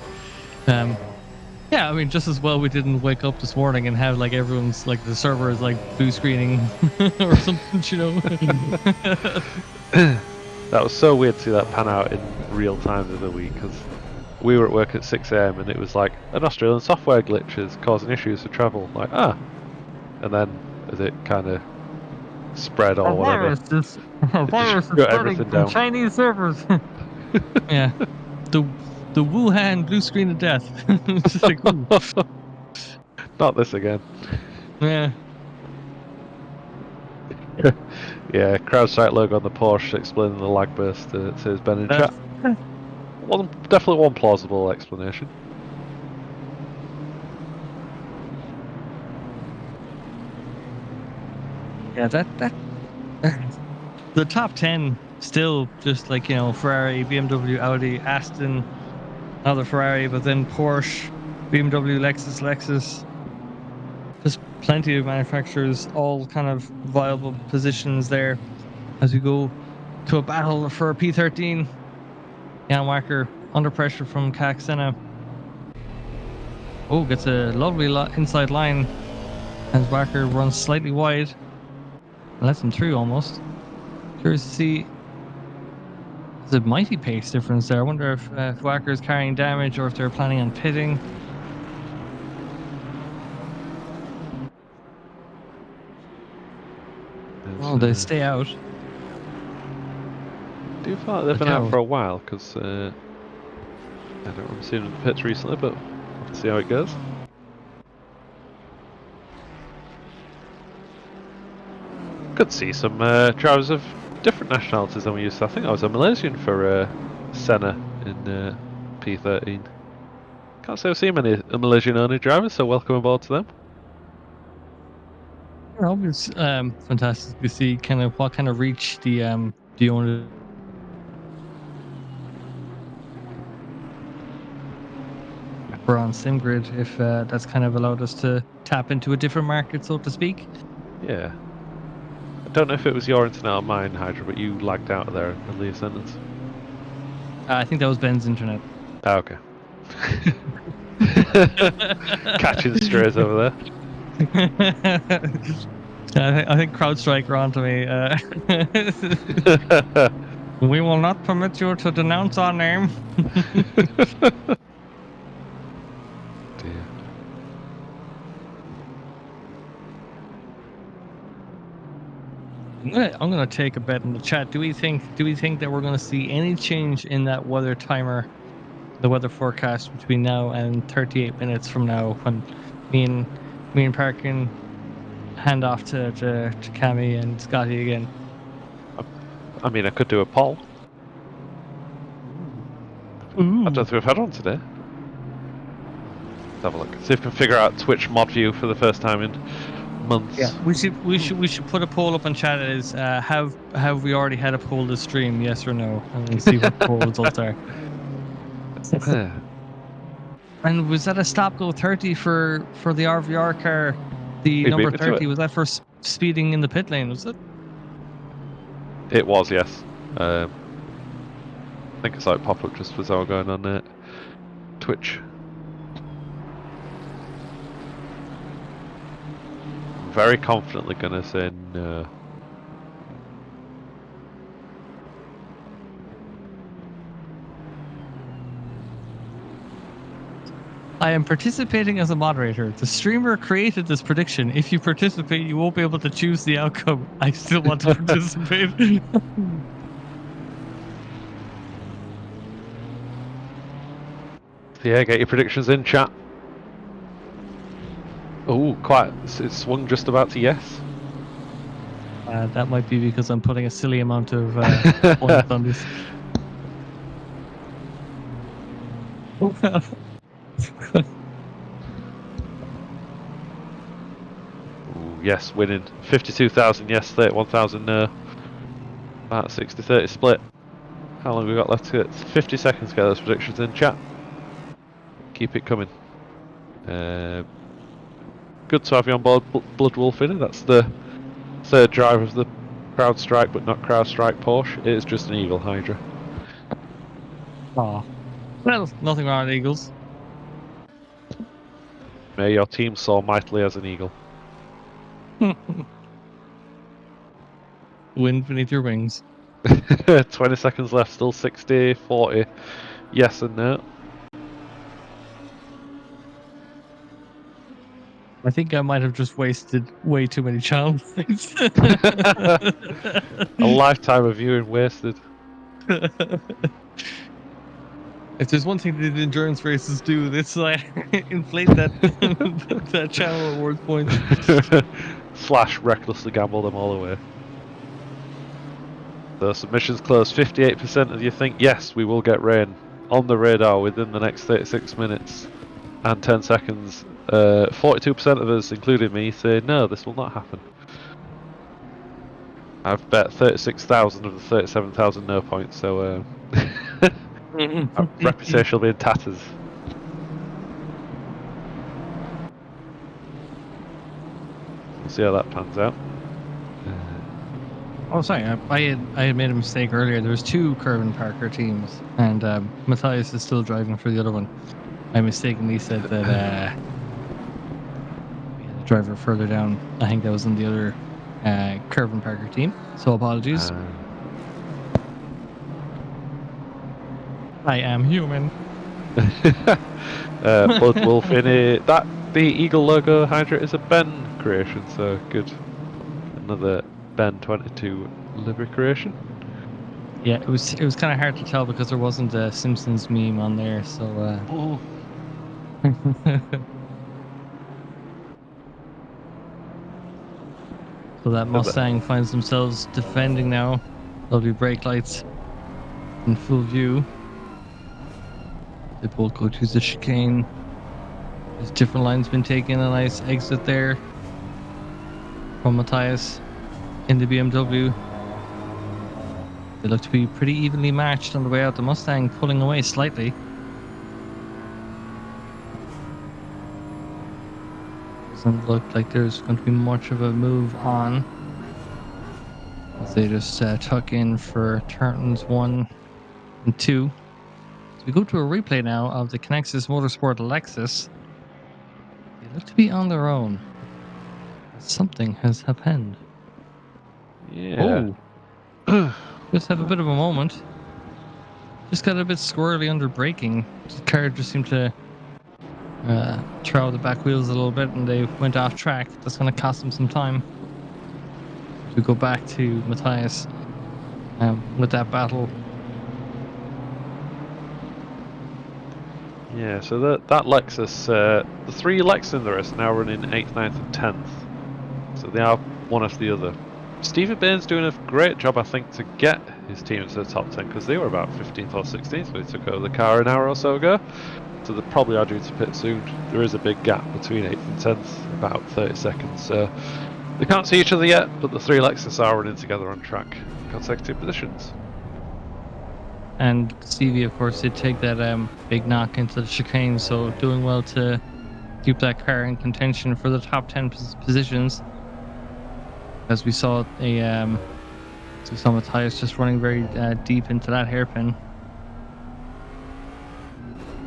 Yeah, I mean, just as well we didn't wake up this morning and have like everyone's like the server is like blue screening or something, That was so weird to see that pan out in real time the other week, because we were at work at 6 AM and it was like an Australian software glitch is causing issues for travel. Like, and then as it kind of spread or whatever, a just virus is shut spreading everything from down. Chinese servers. Yeah, the Wuhan blue screen of death. It's just like, ooh. Not this again. Yeah. Yeah, CrowdStrike logo on the Porsche explaining the lag burst, says Ben in chat. Definitely one plausible explanation. Yeah, that the top 10 still just like, Ferrari, BMW, Audi, Aston, another Ferrari, but then Porsche, BMW, Lexus. Just plenty of manufacturers, all kind of viable positions there as we go to a battle for P13. Jan Wacker under pressure from Caxena. Oh, gets a lovely inside line as Wacker runs slightly wide. Lets him through almost. Curious to see. There's a mighty pace difference there. I wonder if Wacker is carrying damage or if they're planning on pitting. Well, they stay out. Do you feel like they've been out for a while? Because I don't remember seeing them in the pits recently, but we'll have to see how it goes. Could see some drivers of different nationalities than we used to. I think I was a Malaysian for Senna in P13. Can't say I've seen many Malaysian-only drivers, so welcome aboard to them. Well, it's fantastic to see kind of what kind of reach the owner we're on SimGrid, if that's kind of allowed us to tap into a different market, so to speak. Yeah. I don't know if it was your internet or mine, Hydra, but you lagged out there in the middle of your sentence. I think that was Ben's internet. Ah, okay. Catching strays over there. I think CrowdStrike are onto me. We will not permit you to denounce our name. Dear. I'm gonna take a bet in the chat. Do we think that we're gonna see any change in that weather timer, the weather forecast between now and 38 minutes from now, when me and Parkin hand off to Cammy and Scotty again? I mean, I could do a poll. Ooh. I don't think we've had one today. Let's have a look. See if we can figure out Twitch mod view for the first time in months. Yeah, we should put a poll up on chat. Is have we already had a poll this stream? Yes or no, and we'll see what the poll results are. And was that a stop go 30 for the RVR car? The number 30, was that for speeding in the pit lane? Was it? It was, yes. I think it's like pop up just as I was going on Twitch. very confidently going to say no. I am participating as a moderator. The streamer created this prediction. If you participate, you won't be able to choose the outcome. I still want to participate. Yeah, get your predictions in, chat. Oh, quite. It swung just about to yes. That might be because I'm putting a silly amount of points on this. Ooh, yes, winning. 52,000 yes, 31,000 no. About 60-30 split. How long have we got left to get? 50 seconds to get those predictions in, chat. Keep it coming. Good to have you on board, Blood Wolf Inner. That's the third driver of the Crowd Strike, but not Crowd Strike Porsche. It is just an Eagle Hydra. Oh. Well, nothing wrong with Eagles. May your team soar mightily as an eagle. Wind beneath your wings. 20 seconds left, still 60, 40. Yes and no. I think I might have just wasted way too many channel points. A lifetime of viewing wasted. If there's one thing that the endurance races do, it's like inflate that that channel awards points. Slash recklessly gamble them all away. The submissions closed. 58% of you think yes, we will get rain on the radar within the next 36 minutes and 10 seconds. 42% of us, including me, say no, this will not happen. I've bet 36,000 of the 37,000 no points, so our reputation will be in tatters. We'll see how that pans out. Oh, sorry, I had made a mistake earlier. There was two Curvin Parker teams, and Matthias is still driving for the other one. I mistakenly said that we had a driver further down. I think that was in the other Curvin Parker team. So apologies. I am human. Blood Wolf in it. That the Eagle logo Hydra is a Ben creation, so good. Another Ben 22 livery creation. Yeah, it was kind of hard to tell because there wasn't a Simpsons meme on there, so. So that Mustang finds themselves defending now. There'll be brake lights in full view. They both go to the chicane. There's different lines been taken. A nice exit there from Matthias in the BMW. They look to be pretty evenly matched on the way out. The Mustang pulling away slightly. Doesn't look like there's going to be much of a move on as they just tuck in for turns 1 and 2. So we go to a replay now of the Connexus Motorsport Lexus. They look to be on their own. Something has happened. Yeah. Oh! Just have a bit of a moment. Just got a bit squirrely under braking. The car just seemed to throw the back wheels a little bit and they went off track. That's going to cost them some time. We go back to Matthias with that battle. Yeah, so that Lexus, the three Lexus in the race are now running 8th, 9th and 10th. So they are one after the other. Stevie Bain's doing a great job, I think, to get his team into the top 10 because they were about 15th or 16th when he took over the car an hour or so ago. So they probably are due to pit soon. There is a big gap between 8th and 10th, about 30 seconds. So they can't see each other yet, but the three Lexus are running together on track, consecutive positions. And Stevie, of course, did take that big knock into the chicane, so doing well to keep that car in contention for the top 10 positions. As we saw Matthias just running very deep into that hairpin.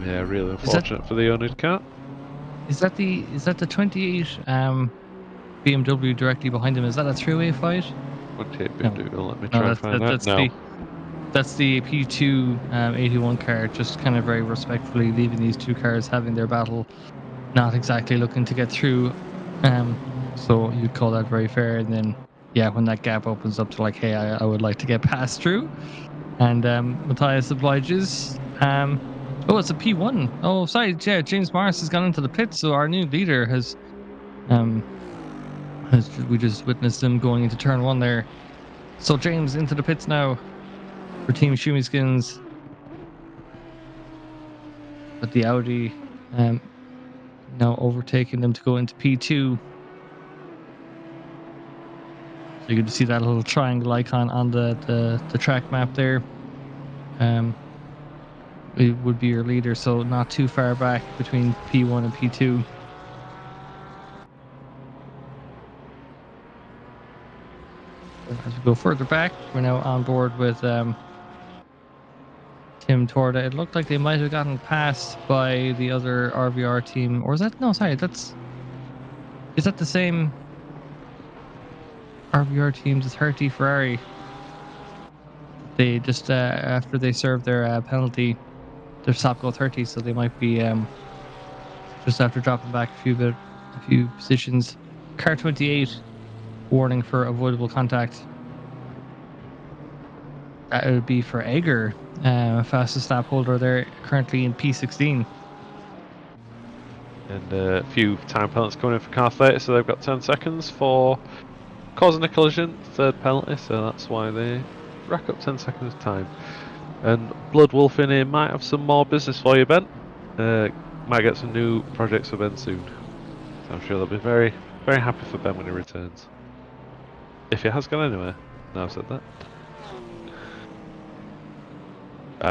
Yeah, really unfortunate for the oNiD car. Is that the 28 BMW BMW directly behind him. Is that a three-way fight? What tape No. do? Let me No, try and find out. No. that's the P2 81 car, just kind of very respectfully leaving these two cars having their battle, not exactly looking to get through. So you'd call that very fair. And then, yeah, when that gap opens up to like, hey, I would like to get passed through, and Matthias obliges. Oh, it's a P1. Oh, sorry, yeah, James Morris has gone into the pits, so our new leader has we just witnessed him going into turn 1 there. So James into the pits now for Team Shumi Skins. But the Audi now overtaking them to go into P2. So you can see that little triangle icon on the track map there. It would be your leader, so not too far back between P1 and P2. As we go further back, we're now on board with Tim Torda. It looked like they might have gotten passed by the other RVR team, or is that no? Sorry, is that the same RVR team? The 30 Ferrari. They just after they served their penalty, their stop go 30, so they might be just after dropping back a few positions. Car 28, warning for avoidable contact. That would be for Egger, fastest lap holder there, currently in P16. And a few time penalties coming in for car 30, so they've got 10 seconds for causing a collision, third penalty, so that's why they rack up 10 seconds of time. And Blood Wolf in here might have some more business for you, Ben. Might get some new projects for Ben soon. So I'm sure they'll be very, very happy for Ben when he returns. If he has gone anywhere. No, I've said that.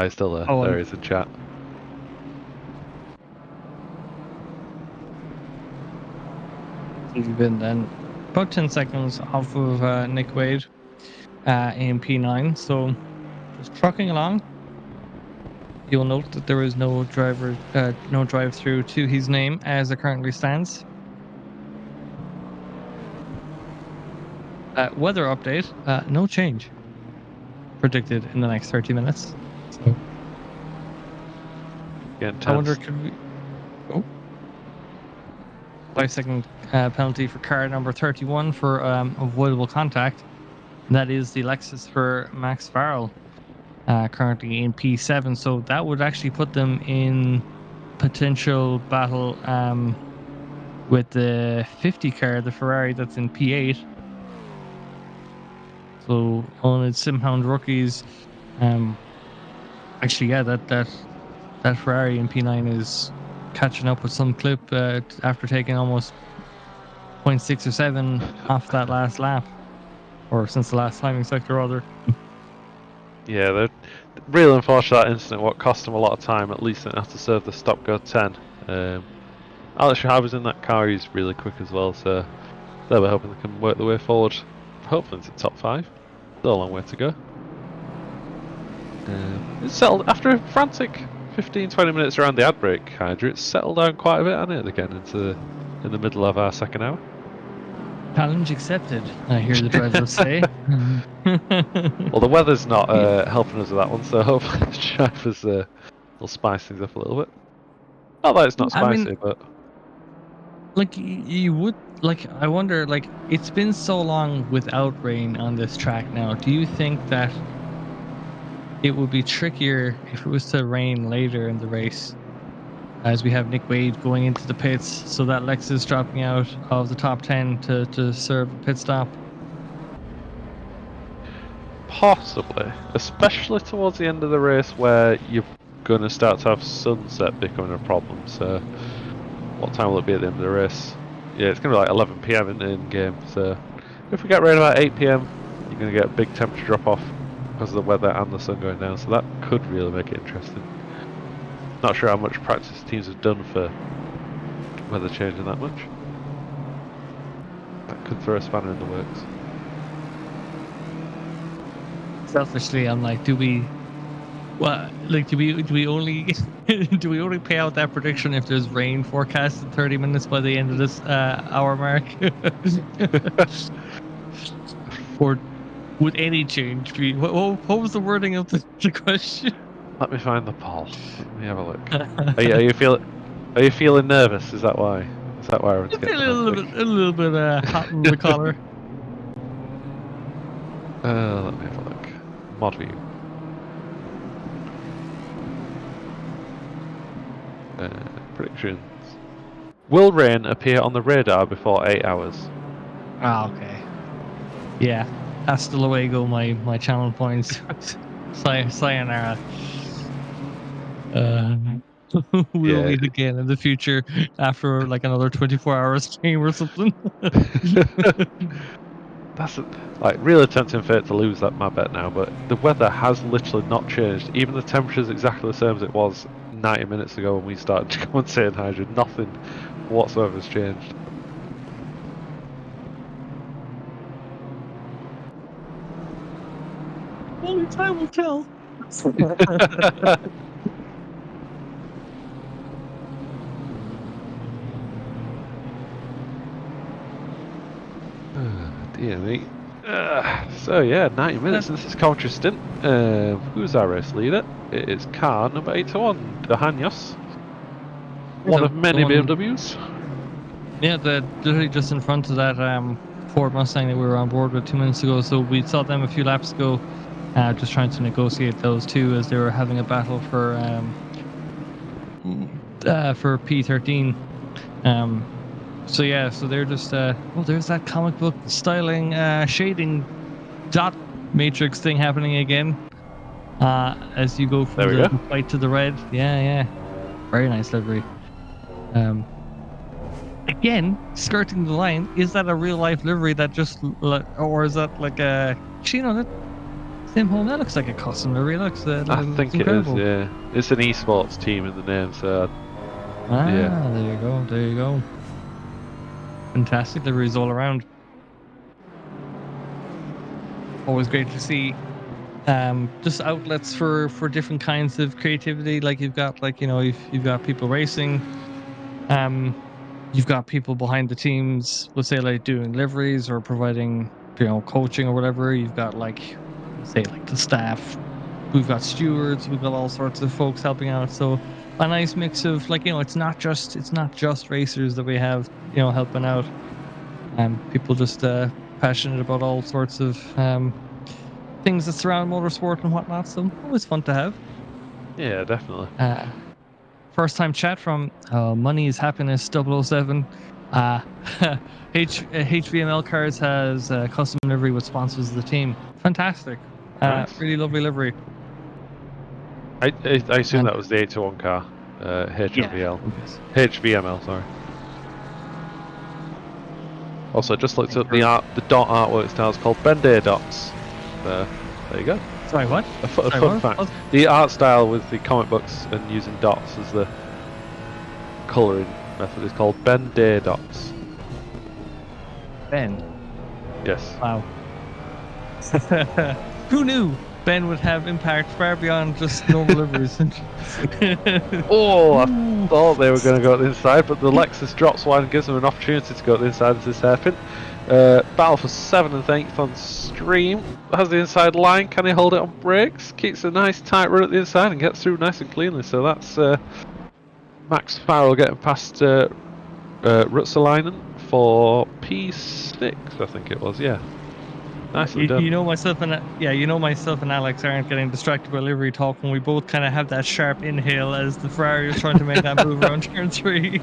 He's still there. Oh, there he is in chat. You've been then about 10 seconds off of Nick Wade in P9, so just trucking along. You'll note that there is no drive-through to his name as it currently stands. Weather update, no change predicted in the next 30 minutes. So Getting I wonder, tense. could we... Oh. 5-second penalty for car number 31 for avoidable contact. And that is the Lexus for Max Farrell, currently in P7. So that would actually put them in potential battle with the 50 car, the Ferrari that's in P8. So oNiD Simhound rookies. Actually, yeah, that Ferrari in P9 is catching up with some clip after taking almost 0.6 or 7 off that last lap, or since the last timing sector rather. Yeah, the real unfortunate that incident, what cost him a lot of time, at least have to serve the stop go 10. Alex Shahaba's in that car, he's really quick as well, so they'll be hoping they can work their way forward. Hopefully into top 5. Still a long way to go. It's settled after a frantic 15-20 minutes around the ad break, Hydra. It's settled down quite a bit, hasn't it, again in the middle of our second hour. Challenge accepted, I hear the drivers say. Well, the weather's not helping us with that one, so hopefully the drivers will spice things up a little bit. Not that it's not spicy, but like you would like. I wonder. Like it's been so long without rain on this track now. Do you think that it would be trickier if it was to rain later in the race, as we have Nick Wade going into the pits, so that Lexus dropping out of the top 10 to serve a pit stop? possibly, especially towards the end of the race where you're going to start to have sunset becoming a problem. So, what time will it be at the end of the race? Yeah, it's going to be like 11 PM in game. So, if we get rain about 8 PM, you're going to get a big temperature drop off because of the weather and the sun going down. So that could really make it interesting. Not sure how much practice teams have done for weather changing that much. That could throw a spanner in the works. Selfishly, I'm like, do we Well, like, do we only do we only pay out that prediction if there's rain forecasted 30 minutes by the end of this hour mark? Or would any change be? What was the wording of the question? Let me find the poll. Let me have a look. Are you feeling nervous? Is that why? Is that why I want to I get feel the quick? a little bit hot in the collar. Let me have a look. Mod view. Predictions. Will rain appear on the radar before 8 hours? Ah, okay. Yeah, hasta luego, my channel points. Sayonara. We'll Yeah. meet again in the future after like another 24 hours stream or something. That's like really tempting fate to lose that my bet now, but the weather has literally not changed. Even the temperature is exactly the same as it was 90 minutes ago when we started commentating hydrogen. Nothing whatsoever has changed. Only time will tell. Dear me. So yeah, 90 minutes. This is commentary stint. Who's our race leader? It is car number 81, the Hanyos. One of many BMWs. Yeah, literally just in front of that Ford Mustang that we were on board with 2 minutes ago. So we saw them a few laps ago, just trying to negotiate those two as they were having a battle for P13. So yeah, so they're just there's that comic book styling shading dot matrix thing happening again. As you go from There we go. the white to the red. Yeah. Very nice livery. Again, skirting the line, is that a real life livery that just or is that like a actually, that same home, that looks like a custom livery. It looks I looks think it is, incredible. yeah. It's an esports team in the name, so yeah. There you go. Fantastic liveries all around. Always great to see just outlets for different kinds of creativity. Like you've got you've got people racing, um you've got people behind the teams, let's say like doing liveries or providing coaching or whatever. You've got like say like the staff, we've got stewards, we've got all sorts of folks helping out. So a nice mix of like it's not just racers that we have helping out, people just passionate about all sorts of things that surround motorsport and whatnot. So always fun to have. Yeah, definitely. First time chat from Money is Happiness 007. HVML Cars has custom livery with sponsors of the team. Fantastic. Nice. Really lovely livery. I assume And that was the 821 car. HVL. yes. HVML, sorry. Also, just looked up the dot artwork style. It's called Benday dots. There you go. Sorry, what? A fun fact. What? The art style with the comic books and using dots as the colouring method is called Benday dots. Ben. Yes. Wow. Who knew Ben would have impact far beyond just normal liveries? Oh, I thought they were going to go at the inside, but the Lexus drops wide and gives them an opportunity to go at the inside of this hairpin. Battle for 7th and 8th on stream. Has the inside line. Can he hold it on brakes? Keeps a nice tight run at the inside and gets through nice and cleanly. So that's Max Farrell getting past Rutsalainen for P6, I think it was. Yeah, nicely done. Myself and Alex aren't getting distracted by livery talk when we both kind of have that sharp inhale as the Ferrari is trying to make that move around turn 3.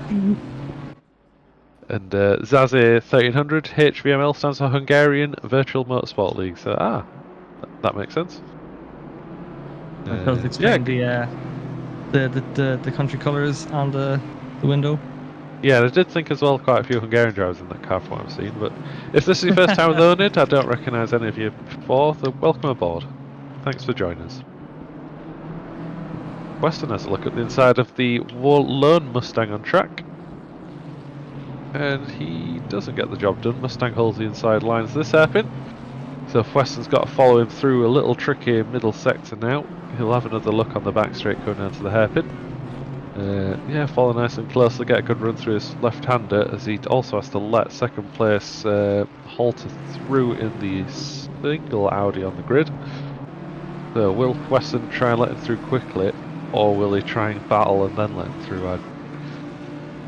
And Zaze 1300 HVML stands for Hungarian Virtual Motorsport League. So that makes sense. That does explain the country colours on the window. Yeah, I did think as well quite a few Hungarian drivers in that car from what I've seen, but if this is your first time with oNiD, I don't recognise any of you before, so welcome aboard. Thanks for joining us. Weston has a look at the inside of the lone Mustang on track. And he doesn't get the job done. Mustang holds the inside lines this hairpin. So Weston's got to follow him through a little tricky middle sector now. He'll have another look on the back straight going down to the hairpin. Yeah, follow nice and close to get a good run through his left-hander, as he also has to let second place Halter through in the single Audi on the grid. So will Weston try and let him through quickly, or will he try and battle and then let him through? I'm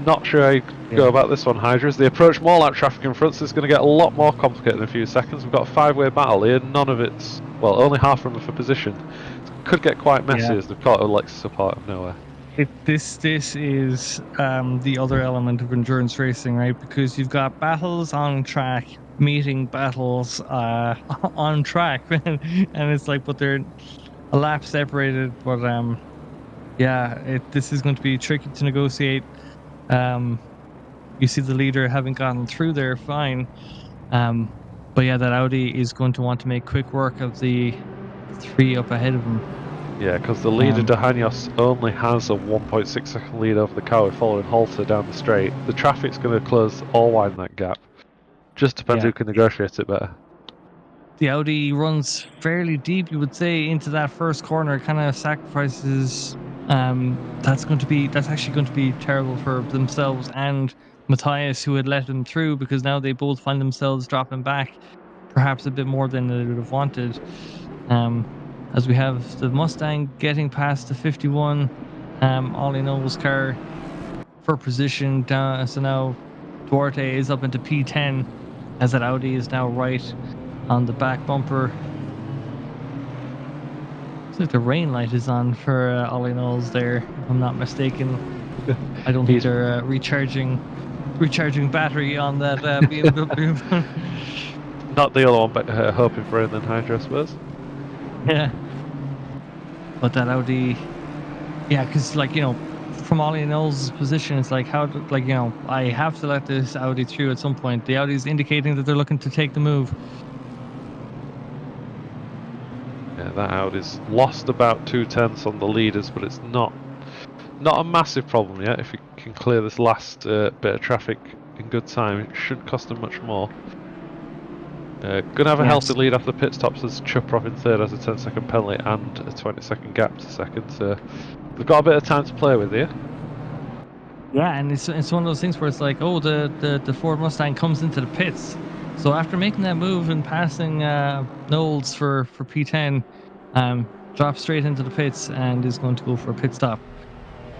not sure how you go about this one, Hydra. As they approach more lap traffic in front, so it's going to get a lot more complicated in a few seconds. We've got a five-way battle here, none of it's, well, only half of them for position. It could get quite messy as they've caught Alexis up out of nowhere. This is the other element of endurance racing, right? Because you've got battles on track meeting battles on track, and it's like, but they're a lap separated. But this is going to be tricky to negotiate. You see the leader having gotten through there fine, but yeah, that Audi is going to want to make quick work of the three up ahead of him. Yeah, because the leader, Dehanios, only has a 1.6 second lead over the car following Halter down the straight. The traffic's going to close or widen that gap. Just depends who can negotiate it better. The Audi runs fairly deep, you would say, into that first corner. Kind of sacrifices. That's actually going to be terrible for themselves and Matthias, who had let them through, because now they both find themselves dropping back, perhaps a bit more than they would have wanted. As we have the Mustang getting past the 51 Ollie Noel's car for position down. So now Duarte is up into P10, as that Audi is now right on the back bumper. Looks like the rain light is on for Ollie Noel's there, if I'm not mistaken. I don't think they're recharging battery on that BMW. Not the other one, but hoping for it than Hydra, I suppose. Yeah. But that Audi, because from Ollie Noel's position, it's like, I have to let this Audi through at some point. The Audi's indicating that they're looking to take the move. Yeah, that Audi's lost about 2/10 on the leaders, but it's not a massive problem yet. If you can clear this last bit of traffic in good time, it shouldn't cost them much more. Gonna have a healthy lead after the pit stops as Chuprov in third has a 10-second penalty and a 20-second gap to second. So they've got a bit of time to play with here. Yeah, and it's one of those things where it's like, oh, the Ford Mustang comes into the pits. So after making that move and passing Knowles for P10, drops straight into the pits and is going to go for a pit stop.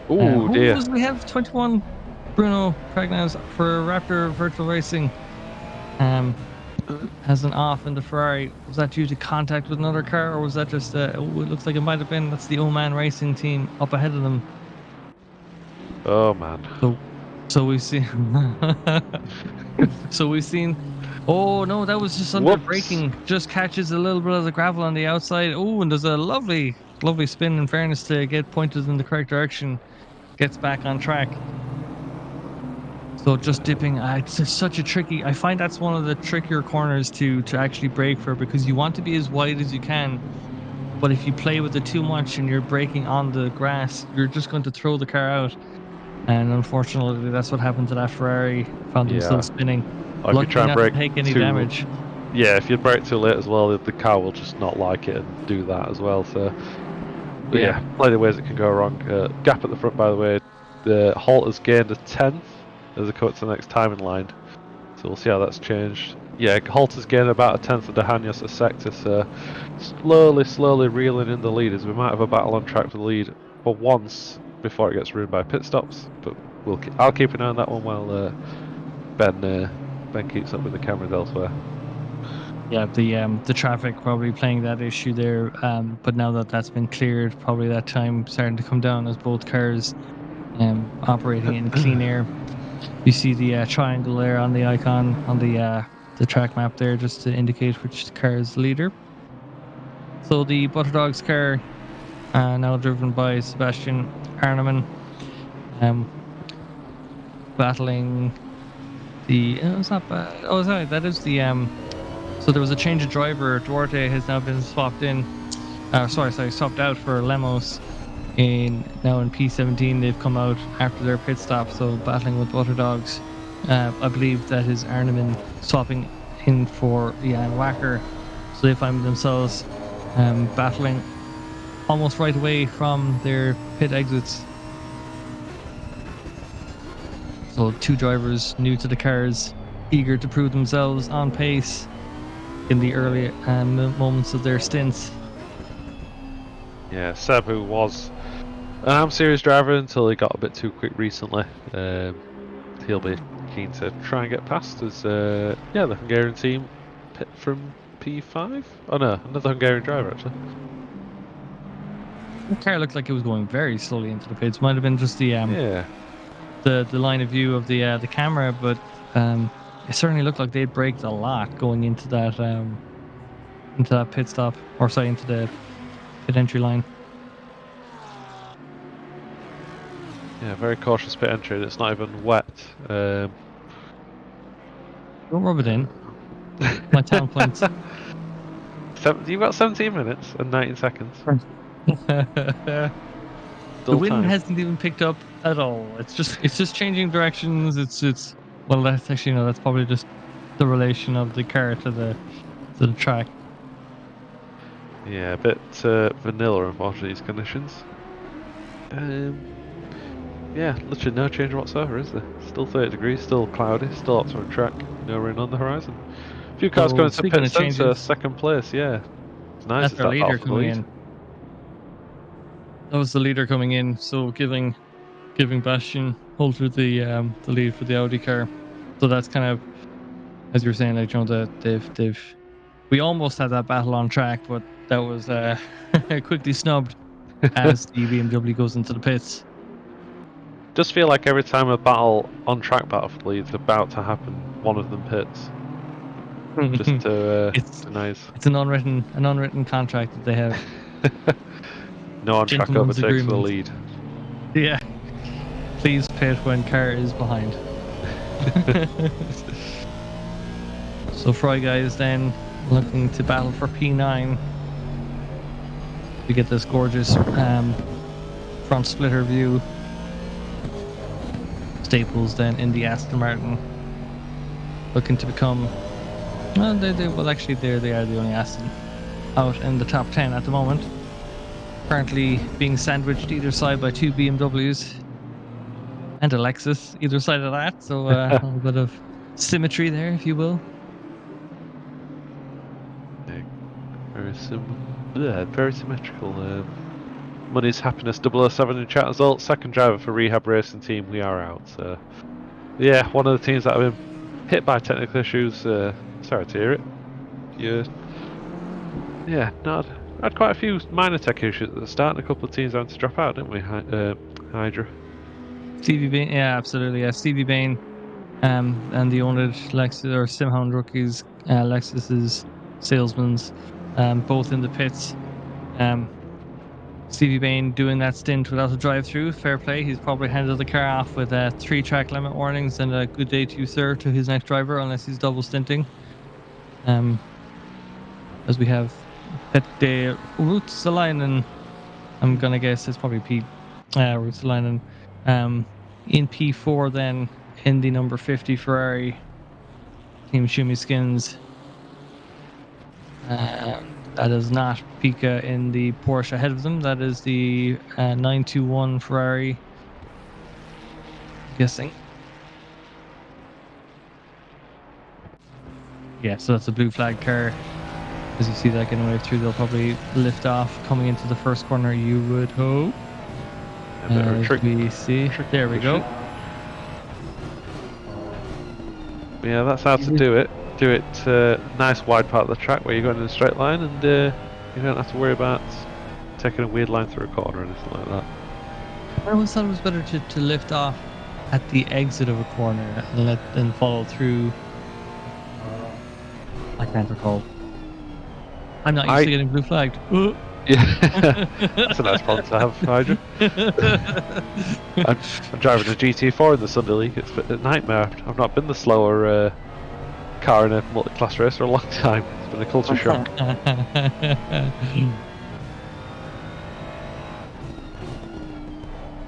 Oh dear. We have 21 Bruno Pragnaz for Raptor Virtual Racing. Has an off in the Ferrari. Was that due to contact with another car, or was that just it looks like it might have been, that's the Oman Racing team up ahead of them. Oh man. So we've seen oh no, that was just under braking. Just catches a little bit of the gravel on the outside. Oh, and there's a lovely spin, in fairness, to get pointed in the correct direction. Gets back on track. So just dipping, it's just such a tricky. I find that's one of the trickier corners to actually brake for, because you want to be as wide as you can, but if you play with it too much and you're braking on the grass, you're just going to throw the car out. And unfortunately, that's what happened to that Ferrari. Found themselves spinning. Luckily not to take any damage. Yeah, if you brake too late as well, the car will just not like it and do that as well. So, but yeah, plenty of ways it can go wrong. Gap at the front, by the way. The Halter's gained a 10th as a cut to the next timing line. So we'll see how that's changed. Yeah, Halter's gained about a 10th of Dehanios a sector. So slowly reeling in the leaders. We might have a battle on track for the lead for once before it gets ruined by pit stops, but I'll keep an eye on that one while Ben keeps up with the cameras elsewhere. Yeah, the traffic probably playing that issue there, but now that that's been cleared, probably that time starting to come down as both cars operating in clean air. You see the triangle there on the icon on the track map there, just to indicate which car is the leader. So the Butterdog's car, now driven by Sebastian Arneman, battling the. It's not bad. Oh, sorry, that is the. So there was a change of driver. Duarte has now been swapped in. Swapped out for Lemos. Now in P17, they've come out after their pit stop, so battling with Butterdogs. I believe that is Arneman swapping in for Jan Wacker. So they find themselves battling almost right away from their pit exits. So 2 drivers new to the cars, eager to prove themselves on pace in the early moments of their stints. Yeah, Seb, who was an Am Series driver until he got a bit too quick recently, he'll be keen to try and get past as the Hungarian team pit from P5. Oh no, another Hungarian driver actually. The car looked like it was going very slowly into the pits. Might have been just the Yeah, line of view of the camera, but it certainly looked like they'd braked a lot going into that pit stop, or sorry, into the pit entry line. yeah, very cautious pit entry. And it's not even wet. Don't rub it in. My town points. You've got 17 minutes and 19 seconds. The Still wind time. hasn't even picked up at all. It's just changing directions. It's well, that's actually that's probably just the relation of the car to the track. Yeah, a bit vanilla, unfortunately, these conditions. Yeah, literally no change whatsoever, is there? Still 30 degrees, still cloudy, still lots on track, no rain on the horizon. A few cars So going to speaking of pits then, so changes, second place, yeah. It's nice, that's it's our that battle leader for the coming lead. in. That was the leader coming in, so giving Bastian Holter the lead for the Audi car. So that's kind of, as you were saying, like they've we almost had that battle on track, but that was quickly snubbed as the BMW goes into the pits. Just feel like every time a battle, on track battle for the lead's about to happen, one of them pits. Just to it's denies. it's an unwritten contract that they have. No on track Gentleman's overtakes for the agreement. lead. Yeah. Please pit when car is behind. So Fry guys then looking to battle for P9 to get this gorgeous front splitter view. Staples then in the Aston Martin looking to become well actually they are the only Aston out in the top 10 at the moment. Currently being sandwiched either side by 2 BMWs and a Lexus either side of that, so a little bit of symmetry there, if you will. Very symmetrical. Money's Happiness 007 in chat result. Second driver for Rehab Racing Team. We are out. So, yeah, one of the teams that have been hit by technical issues. Sorry to hear it. Had quite a few minor tech issues at the start, and a couple of teams having to drop out, didn't we, Hydra? Stevie Bain, yeah, absolutely, yeah. Stevie Bain, and the owned Lexus or Simhound rookies, Lexus's salesmen's, both in the pits. Stevie Bain doing that stint without a drive-through. Fair play. He's probably handed the car off with 3 track limit warnings and a good day to you, sir, to his next driver, unless he's double stinting. As we have Pette Ruotsalainen, I'm gonna guess it's probably Pete Ruotsalainen, in P4 then in the number 50 Ferrari Team Shumi Skins. That is not Pika in the Porsche ahead of them. That is the 921 Ferrari. I'm guessing. Yeah, so that's a blue flag car. As you see that getting waved through, they'll probably lift off coming into the first corner, you would hope. As we see. There we go. Yeah, that's how to do it. Do it nice wide part of the track where you're going in a straight line, and you don't have to worry about taking a weird line through a corner or anything like that. I always thought it was better to lift off at the exit of a corner and follow through. I can't recall. I'm not used to getting blue flagged. Yeah, that's a nice problem to have, Hydra. I'm driving a GT4 in the Sunday League. It's a nightmare. I've not been the slower car in a multi-class race for a long time. It's been a culture shock.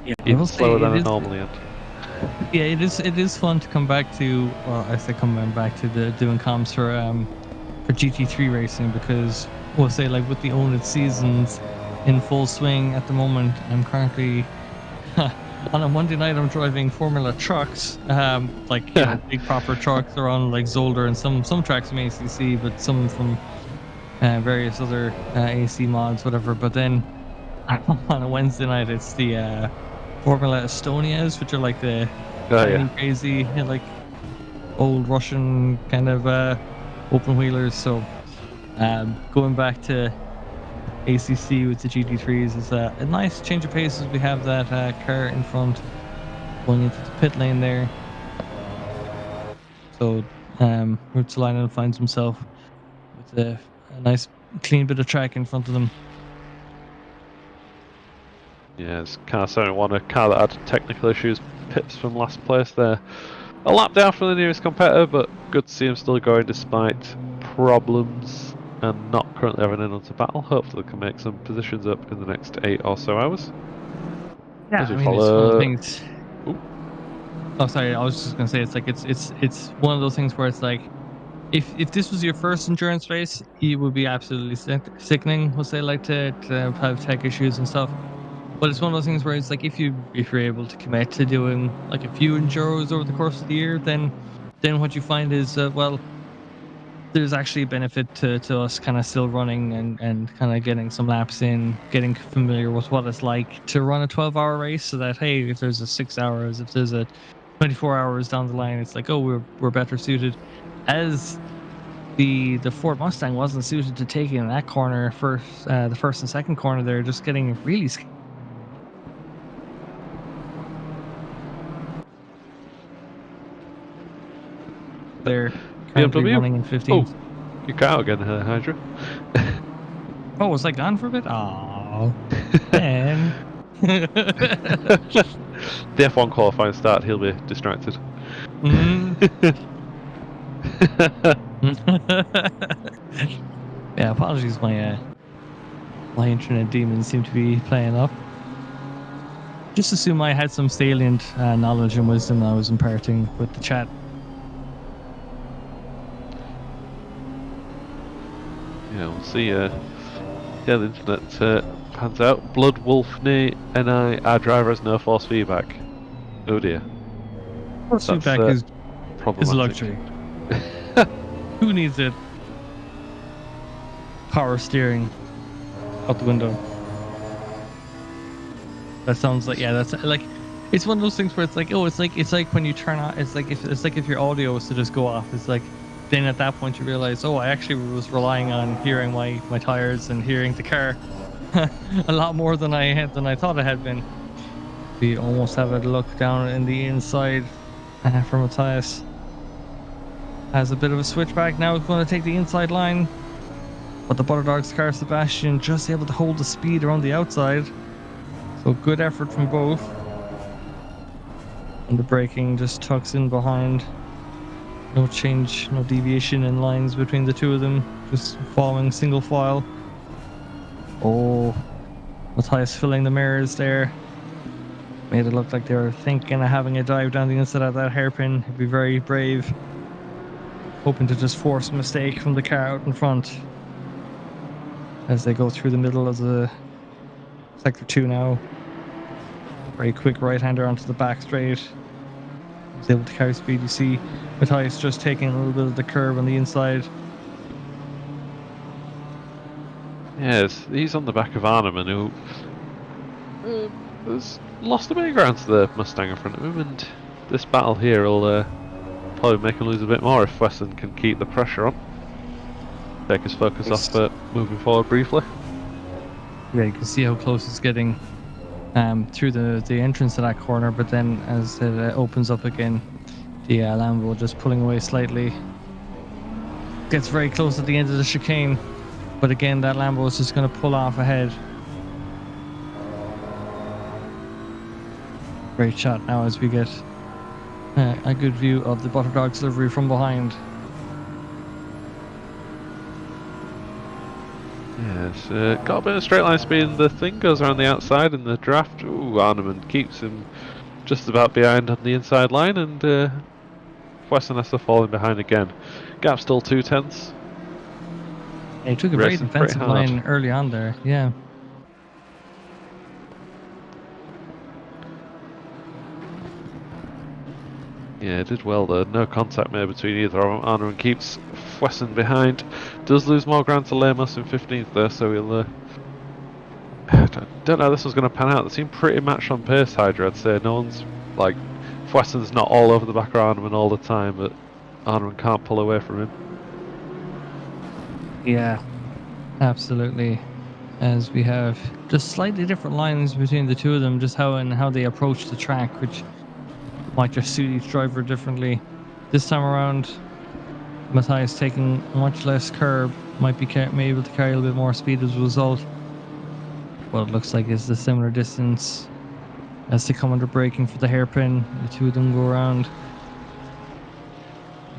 Yeah, even slower than I normally am. Yeah, it is fun to come back to. Well, I say come back to the doing comms for GT3 racing, because we'll say like with the oNiD seasons in full swing at the moment, I'm currently on a Monday night I'm driving Formula trucks, like big proper trucks. Are on like Zolder and some tracks from ACC, but some from various other AC mods, whatever. But then on a Wednesday night it's the Formula Estonias, which are like the Oh yeah. tiny crazy like old Russian kind of open wheelers. So going back to ACC with the GT3s is a nice change of pace, as we have that car in front going into the pit lane there. So Rutsalainen finds himself with a nice clean bit of track in front of them. Yeah, it's car 71, a car that had technical issues, pits from last place there. A lap down from the nearest competitor, but good to see him still going despite problems and not currently having an into battle. Hopefully they can make some positions up in the next 8 or so hours. Yeah, As we I mean, it's one of the follow... things. Ooh. Oh, sorry, I was just gonna say it's like it's one of those things where it's like if this was your first endurance race, it would be absolutely sickening. We'll say like to have tech issues and stuff. But it's one of those things where it's like if you're able to commit to doing like a few enduros over the course of the year, then what you find is well, there's actually a benefit to us kind of still running and kind of getting some laps in, getting familiar with what it's like to run a 12-hour race, so that hey, if there's a 6 hours, if there's a 24 hours down the line, it's like, oh, we're better suited. As the Ford Mustang wasn't suited to taking that corner first, the first and second corner there, just getting really they're currently BMW. running in Oh, 15th. you cut out again, Hydra. Oh, was I gone for a bit? Oh, man. The F1 qualifying start, he'll be distracted. Mm. Yeah, apologies. My internet demons seem to be playing up. Just assume I had some salient knowledge and wisdom I was imparting with the chat. Yeah, we'll see. Yeah, the internet pans out. Blood Wolf NI, our driver has no force feedback. Oh dear. Force That's feedback is a problematic. luxury. Who needs it? Power steering out the window. That sounds like, yeah, that's like, it's one of those things where it's like, oh, it's like when you turn on, it's like if your audio was to just go off, it's like, then at that point you realize, oh, I actually was relying on hearing my tires and hearing the car a lot more than I thought I had been. We almost have a look down in the inside for Matthias. Has a bit of a switchback now. He's going to take the inside line, but the Butterdog's car, Sebastian, just able to hold the speed around the outside. So good effort from both. And the braking just tucks in behind. No change, no deviation in lines between the two of them. Just following single file. Oh, Matthias filling the mirrors there. Made it look like they were thinking of having a dive down the inside of that hairpin. He'd be very brave. Hoping to just force a mistake from the car out in front. As they go through the middle of the sector 2 now. Very quick right-hander onto the back straight. He's able to carry speed. You see Matthias just taking a little bit of the curve on the inside. Yes, he's on the back of Arneman, who has lost a bit of ground to the Mustang in front of him, and this battle here will probably make him lose a bit more if Weston can keep the pressure on. Take his focus off moving forward briefly. Yeah, you can see how close it's getting through the entrance to that corner, but then as it opens up again, the Lambo just pulling away slightly. Gets very close at the end of the chicane, but again that Lambo is just going to pull off ahead. Great shot now as we get a good view of the Butterdog's livery from behind. Yes, got a bit of straight line speed, and the thing goes around the outside in the draft. Ooh, Arneman keeps him just about behind on the inside line, and Weston has to fall in behind again. Gap still 2/10. He took a very Racing pretty defensive hard. line early on there. Yeah. Yeah, did well there. No contact made between either of them. Arnaud keeps Wesson behind. Does lose more ground to Lemos in 15th there, so he'll. Don't know how this was going to pan out. They seem pretty matched on pace, Hydra. I'd say no one's like. Wesson's not all over the back of Arnaud all the time, but Arnaud can't pull away from him. Yeah. Absolutely. As we have just slightly different lines between the two of them, just how they approach the track, which might just suit each driver differently. This time around, Matthias taking much less curb, might be able to carry a little bit more speed as a result. What it looks like is a similar distance as they come under braking for the hairpin. The two of them go around.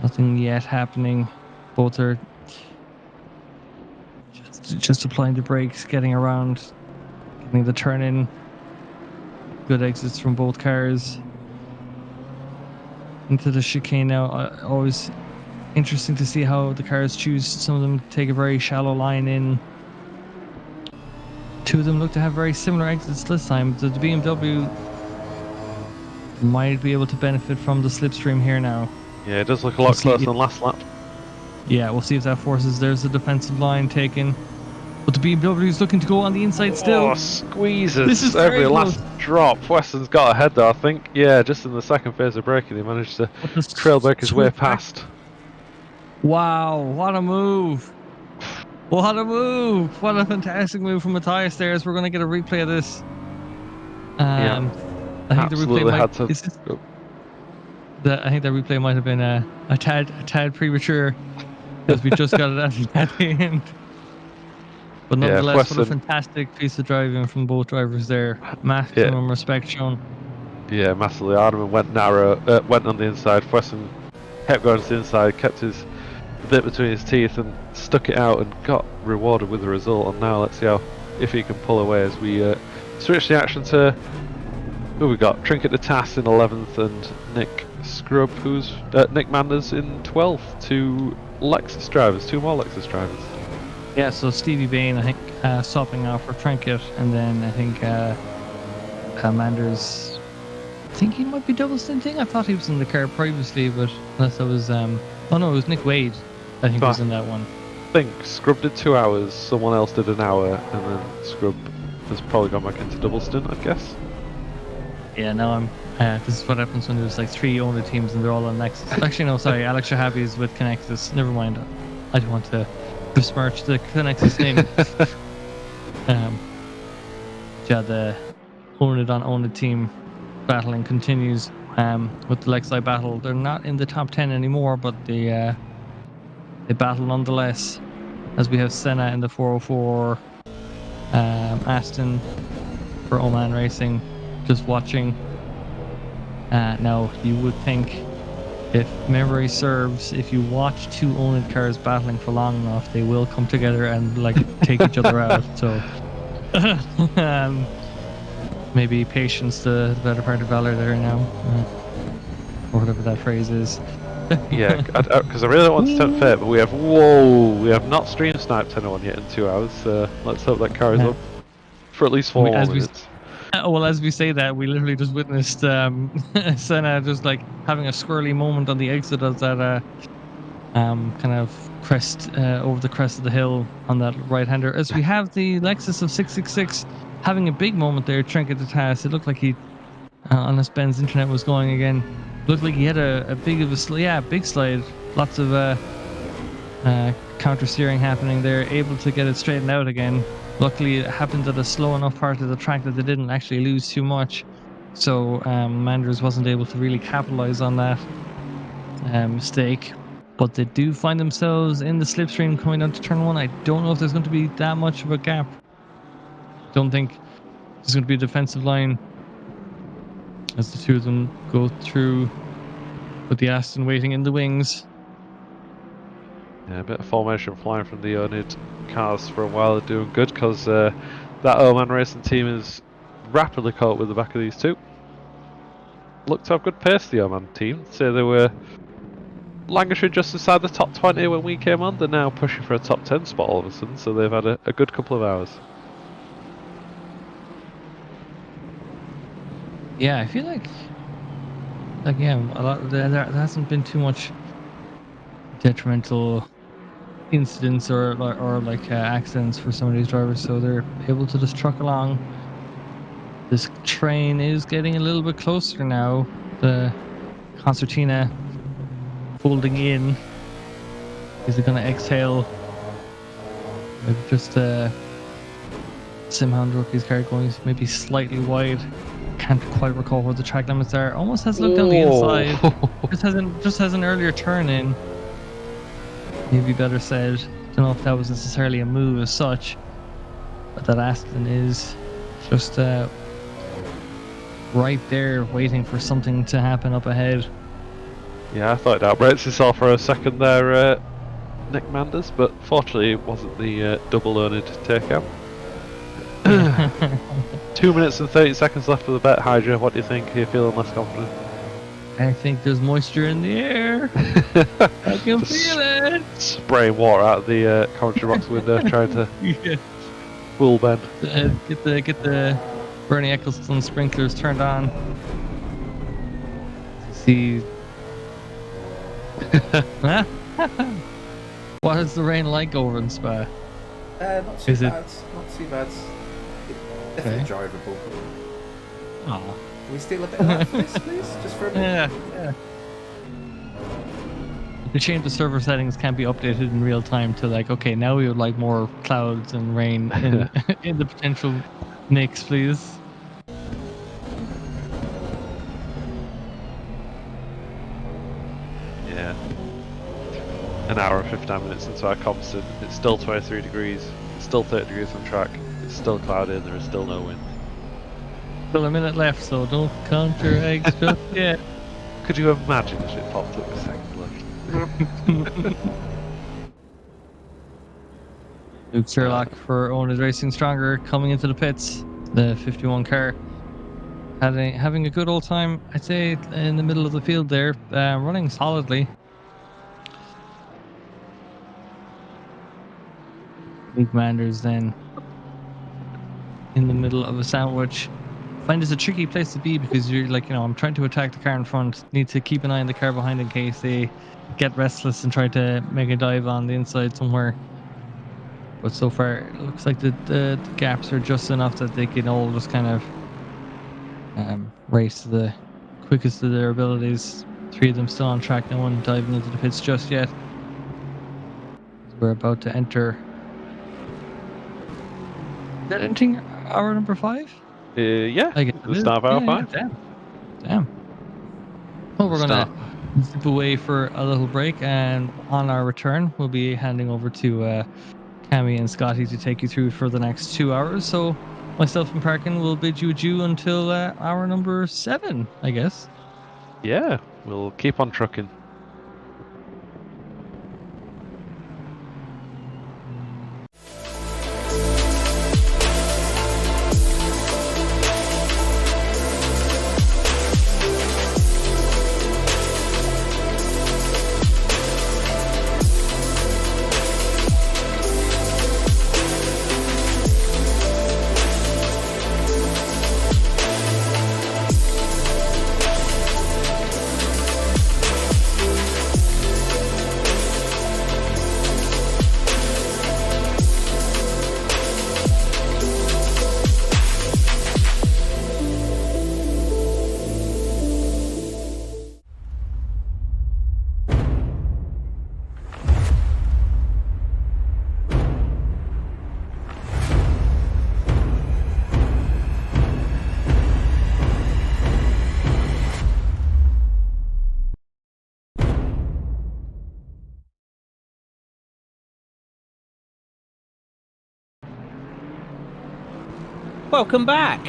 Nothing yet happening. Both are just applying the brakes, getting around, getting the turn in. Good exits from both cars. Into the chicane now. Always interesting to see how the cars choose. Some of them take a very shallow line in. Two of them look to have very similar exits this time. The BMW might be able to benefit from the slipstream here now. Yeah, it does look a lot closer than last lap. Yeah, we'll see if that forces. There's the defensive line taken. But the BMW is looking to go on the inside still. Oh, squeezes This is every very last close. drop. Weston's got ahead though, I think. Yeah, just in the second phase of braking, he managed to What the trailbreak his way swift back- past. Wow, what a move. What a move. What a fantastic move from Matthias there, as we're going to get a replay of this. Yeah, I think the absolutely replay might... had to. I think that replay might have been a tad premature, because we just got it at the end. But nonetheless, what a fantastic piece of driving from both drivers there. Maximum respect shown. Yeah, massively. Arneman went narrow, went on the inside. Wesson kept going to the inside, kept his bit between his teeth and stuck it out and got rewarded with the result. And now let's see if he can pull away as we switch the action to who we got. Trinket de Tass in 11th and Nick Scrub, who's Nick Manders in 12th. Two Lexus drivers, two more Lexus drivers. Yeah, so Stevie Bain, I think, swapping out for Trinket, and then I think Manders, I think he might be double stinting. I thought he was in the car previously, but unless that was, oh no, it was Nick Wade, I think was in that one. I think Scrub did 2 hours, someone else did an hour, and then Scrub has probably gone back into double stint, I'd guess. Yeah, no, this is what happens when there's like 3 oNiD teams and they're all on Nexus. Actually, no, sorry, Alex Shahabi is with Connexus. Never mind. I don't want to besmirch the Connexus name. Yeah, the oNiD on oNiD team battling continues with the Lexi battle. They're not in the top 10 anymore, but they battle nonetheless, as we have Senna in the 404, Aston for Oman Racing just watching. Now, you would think, if memory serves, if you watch 2 oNiD cars battling for long enough, they will come together and like take each other out. So maybe patience, the better part of valor there now, or whatever that phrase is. Yeah, because I really don't want to tempt fate, but we have not stream sniped anyone yet in 2 hours. So let's hope that car is up for at least 4 more minutes. Well, as we say that, we literally just witnessed Senna just like having a squirrely moment on the exit of that kind of crest over the crest of the hill on that right-hander. As we have the Lexus of 666 having a big moment there, Trinket de Tass. It looked like he, unless Ben's internet was going again, looked like he had a big slide. Lots of counter steering happening there, able to get it straightened out again. Luckily, it happened at a slow enough part of the track that they didn't actually lose too much. So Manders wasn't able to really capitalize on that mistake. But they do find themselves in the slipstream coming down to turn 1. I don't know if there's going to be that much of a gap. Don't think there's going to be a defensive line as the two of them go through with the Aston waiting in the wings. Yeah, a bit of formation flying from the oNiD cars for a while. They're doing good because that Oman Racing team is rapidly caught with the back of these two. Looked to have good pace, the Oman team. So they were Lancashire just inside the top 20 when we came on. They're now pushing for a top 10 spot all of a sudden, so they've had a good couple of hours. Yeah, I feel like yeah, a lot there hasn't been too much detrimental incidents or like accidents for some of these drivers, so they're able to just truck along. This train is getting a little bit closer now. The concertina folding in. Is it going to exhale? Maybe just Simhound rookie's car going maybe slightly wide. Can't quite recall what the track limits are. Almost has looked on the inside. Just has an earlier turn in. Maybe better said. Don't know if that was necessarily a move as such, but that Aston is just right there waiting for something to happen up ahead. Yeah, I thought it outbrakes himself for a second there, Nick Manders, but fortunately it wasn't the double oNiD takeout. 2 minutes and 30 seconds left of the bet, Hydra. What do you think? Are you feeling less confident? I think there's moisture in the air. I can feel it. Spraying water out of the commentary box window, trying to Yeah. fool Ben. Get the Bernie Eccleston sprinklers turned on. See. What is the rain like over in Spa? Not too Is it- bad. Not too bad. Definitely drivable. Oh. Can we steal a bit of that for this, please? Just for a bit. Yeah. The change the server settings can't be updated in real time to like, okay, now we would like more clouds and rain in the potential mix, please. Yeah. An hour and 59 minutes into our Compton. It's still 23 degrees. It's still 30 degrees on track. It's still cloudy and there is still no wind. Still a minute left, so don't count your eggs just yet. Could you imagine if it popped up a second look? Luke Sherlock for oNiD Racing Stronger coming into the pits. The 51 car having a good old time, I'd say, in the middle of the field there, running solidly. Luke Manders then in the middle of a sandwich. Find it's a tricky place to be because you're like, I'm trying to attack the car in front. Need to keep an eye on the car behind in case they get restless and try to make a dive on the inside somewhere. But so far, it looks like the gaps are just enough that they can all just kind of race to the quickest of their abilities. 3 of them still on track. No one diving into the pits just yet. We're about to enter. Is that entering hour number 5? Yeah, I guess the start of hour 5. Damn. Well, we're gonna zip away for a little break, and on our return, we'll be handing over to Cammy and Scotty to take you through for the next 2 hours. So myself and Parkin will bid you adieu until hour number 7, I guess. Yeah, we'll keep on trucking. Welcome back.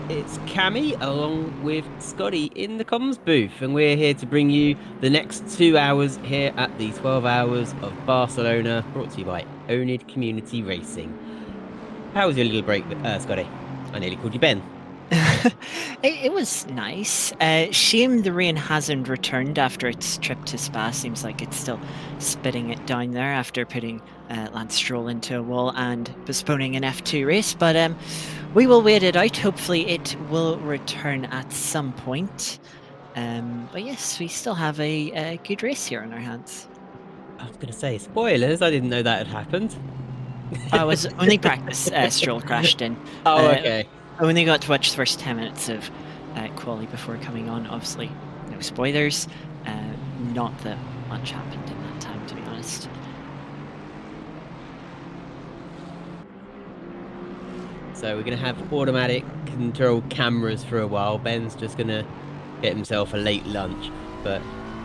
It's Cammy along with Scotty in the comms booth, and we're here to bring you the next 2 hours here at the 12 Hours of Barcelona, brought to you by oNiD Community Racing. How was your little break, Scotty? I nearly called you Ben. It was nice. Shame the rain hasn't returned after its trip to Spa. Seems like it's still spitting it down there after putting Lance Stroll into a wall and postponing an F2 race. But we will wait it out. Hopefully it will return at some point. But yes, we still have a good race here on our hands. I was going to say, spoilers, I didn't know that had happened. I was only practice Stroll crashed in. Oh, okay. I only got to watch the first 10 minutes of quali before coming on. Obviously, no spoilers. Not that much happened in that time, to be honest. So we're going to have automatic control cameras for a while. Ben's just going to get himself a late lunch. But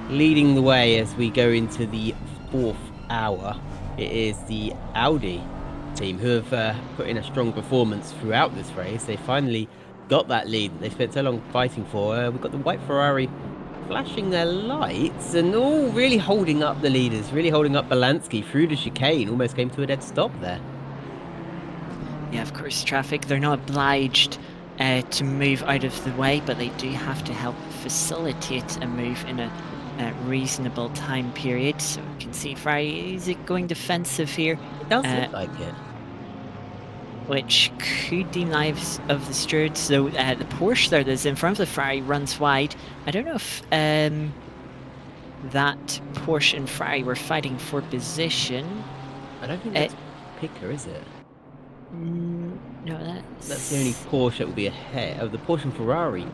leading the way as we go into the 4th hour, it is the Audi team who have put in a strong performance throughout this race. They finally got that lead that they spent so long fighting for. We've got the white Ferrari flashing their lights and all really holding up the leaders, really holding up Balansky through the chicane. Almost came to a dead stop there. Yeah, of course, traffic. They're not obliged to move out of the way, but they do have to help facilitate a move in a reasonable time period. So we can see Ferrari, is it going defensive here? It does look like it. Which could deem lives of the stewards. So the Porsche there that's in front of the Ferrari runs wide. I don't know if that Porsche and Ferrari were fighting for position. I don't think that's Picker, is it? No, that's the only Porsche that will be ahead of the Porsche and Ferrari.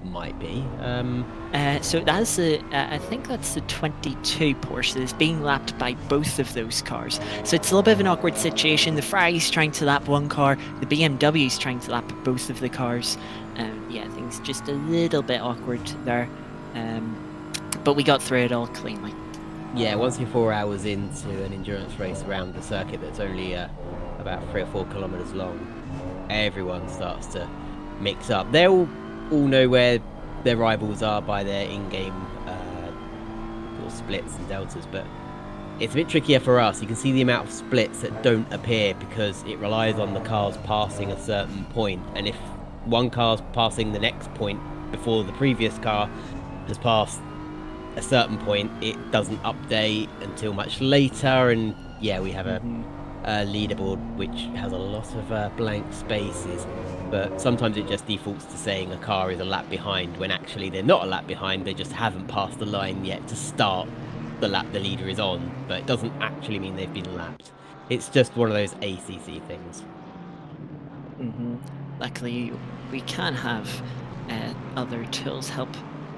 Might be. So that's I think that's the 22 Porsche that is being lapped by both of those cars. So it's a little bit of an awkward situation. The Ferrari's trying to lap one car, the BMW's trying to lap both of the cars. Yeah, things just a little bit awkward there. But we got through it all cleanly. Yeah, once you're 4 hours into an endurance race around the circuit that's only about 3 or 4 kilometers long, everyone starts to mix up. They'll all know where their rivals are by their in-game splits and deltas, but it's a bit trickier for us. You can see the amount of splits that don't appear because it relies on the cars passing a certain point, and if one car's passing the next point before the previous car has passed a certain point, it doesn't update until much later. And yeah, we have a leaderboard which has a lot of blank spaces, but sometimes it just defaults to saying a car is a lap behind when actually they're not a lap behind. They just haven't passed the line yet to start the lap the leader is on, but it doesn't actually mean they've been lapped. It's just one of those ACC things. Luckily we can have other tools help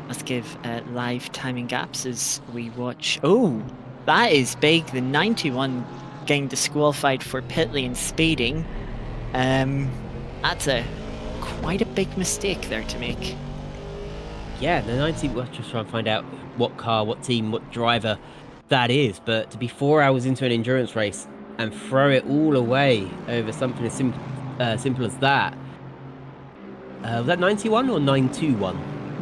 us give live timing gaps as we watch. Oh, that is big. The 91 getting disqualified for pit lane speeding. That's quite a big mistake there to make. Yeah, the 90, we'll just try and find out what car, what team, what driver that is. But to be 4 hours into an endurance race and throw it all away over something as simple as that. Was that 91 or 921?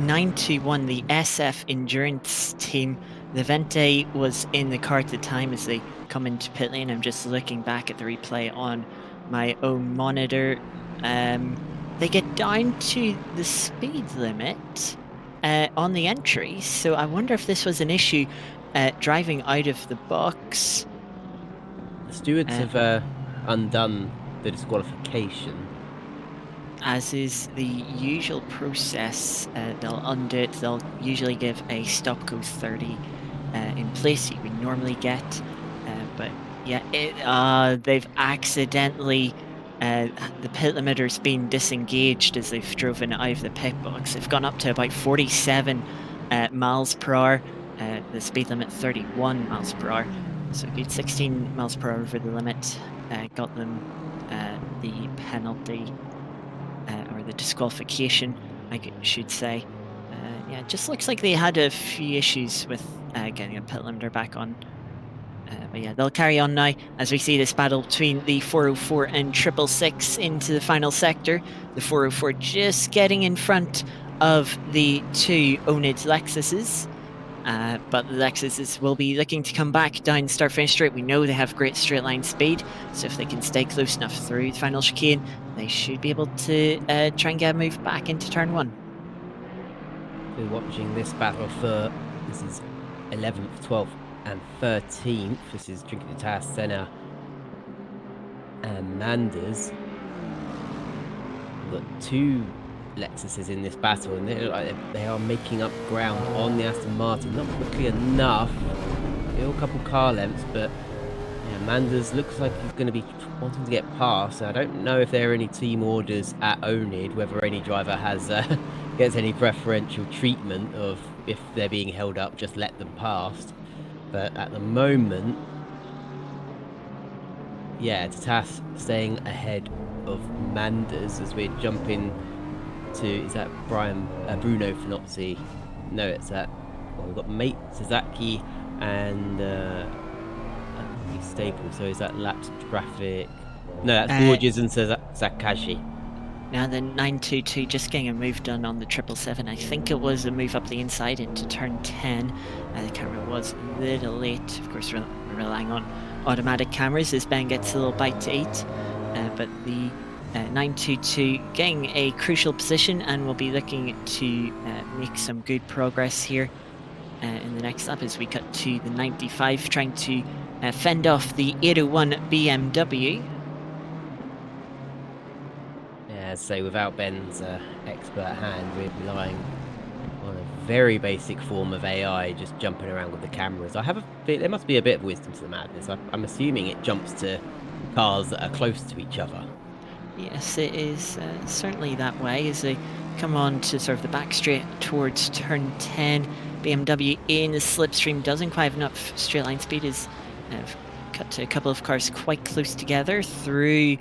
921, the SF Endurance team. The Vente was in the car at the time as they come into pit lane. I'm just looking back at the replay on my own monitor. They get down to the speed limit on the entry, so I wonder if this was an issue driving out of the box. The stewards have undone the disqualification. As is the usual process, they'll undo it. They'll usually give a stop go 30 in place you would normally get, but yeah, they've accidentally the pit limiter's been disengaged as they've driven out of the pit box. They've gone up to about 47 miles per hour. The speed limit 31 miles per hour, so good 16 miles per hour over the limit. Got them the penalty. Or the disqualification, I should say. Yeah, it just looks like they had a few issues with getting a pit limiter back on. But yeah, they'll carry on now as we see this battle between the 404 and 666 into the final sector. The 404 just getting in front of the two oNiD Lexuses. But the Lexuses will be looking to come back down start-finish straight. We know they have great straight line speed, so if they can stay close enough through the final chicane, they should be able to try and get a move back into turn 1. We're watching this battle for, this is 11th, 12th and 13th. This is Trinitas, Senna and Manders. We've got 2 Lexuses in this battle, and they look like they are making up ground on the Aston Martin. Not quickly enough. Still a couple car lengths, but yeah, Manders looks like he's going to be wanting to get past. I don't know if there are any team orders at oNiD, whether any driver has gets any preferential treatment of if they're being held up, just let them past. But at the moment, yeah, Tatas staying ahead of Manders as we're jumping to, is that Bruno Finozzi? No, it's that, well, we've got Mate Sasaki and Staples, so is that lapped traffic? No, that's Borges and Sakashi. Now the 922 just getting a move done on the 777. I think it was a move up the inside into turn 10. The camera was a little late. Of course, we're relying on automatic cameras as Ben gets a little bite to eat. But the 922 getting a crucial position, and we'll be looking to make some good progress here in the next lap as we cut to the 95, trying to fend off the 801 BMW. Yeah, so without Ben's expert hand, we're relying on a very basic form of AI, just jumping around with the cameras. I have a bit, there must be a bit of wisdom to the madness. I'm assuming it jumps to cars that are close to each other. Yes, it is certainly that way as they come on to sort of the back straight towards turn 10. BMW in the slipstream doesn't quite have enough straight line speed, as cut to a couple of cars quite close together through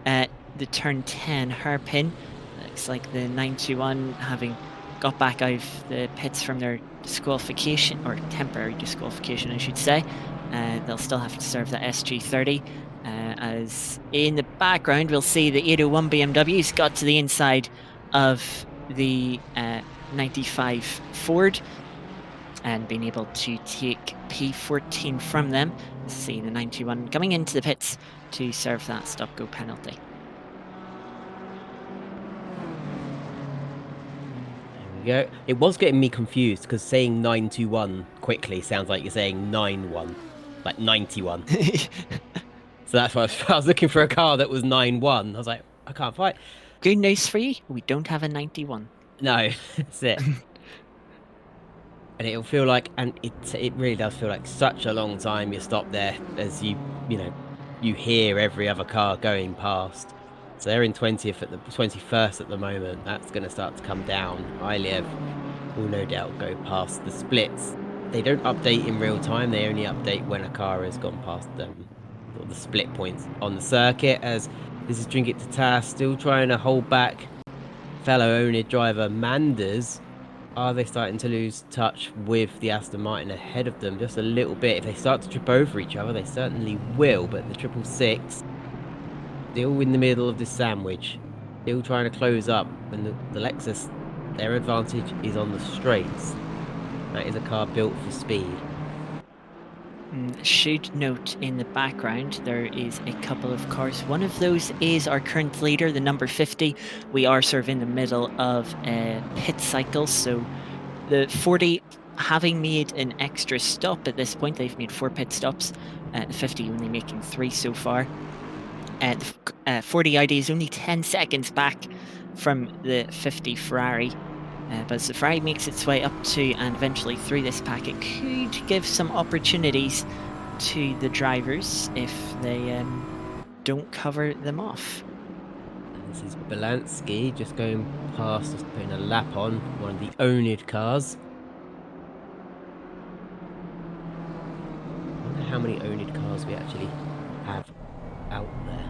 the turn 10 hairpin. Looks like the 921 having got back out of the pits from their disqualification, or temporary disqualification I should say. They'll still have to serve that SG30. As in the background we'll see the 801 BMW's got to the inside of the 95 Ford and being able to take P14 from them. See the 91 coming into the pits to serve that stop-go penalty. There we go. It was getting me confused because saying 921 quickly sounds like you're saying 91, like 91. So that's why I was looking for a car that was 9-1. I was like, I can't fight. Good news for you, we don't have a 91. No, that's it. And it'll feel like, and it really does feel like such a long time you stop there as you hear every other car going past. So they're in 20th at the 21st at the moment. That's going to start to come down. Iliev will no doubt go past the splits. They don't update in real time. They only update when a car has gone past them. Or the split points on the circuit, as this is Drink It to Task still trying to hold back fellow oNiD driver Manders. Are they starting to lose touch with the Aston Martin ahead of them just a little bit? If they start to trip over each other, they certainly will, but the 666 still in the middle of this sandwich, still trying to close up, and the Lexus, their advantage is on the straights. That is a car built for speed. Should note in the background there is a couple of cars. One of those is our current leader, the number 50. We are sort of in the middle of a pit cycle, so the 40 having made an extra stop at this point. They've made 4 pit stops, the 50 only making 3 so far. The 40 ID is only 10 seconds back from the 50 Ferrari. But as the Ferrari makes its way up to and eventually through this pack, it could give some opportunities to the drivers if they don't cover them off. And this is Belansky just going past, just putting a lap on one of the oNiD cars. I wonder how many oNiD cars we actually have out there.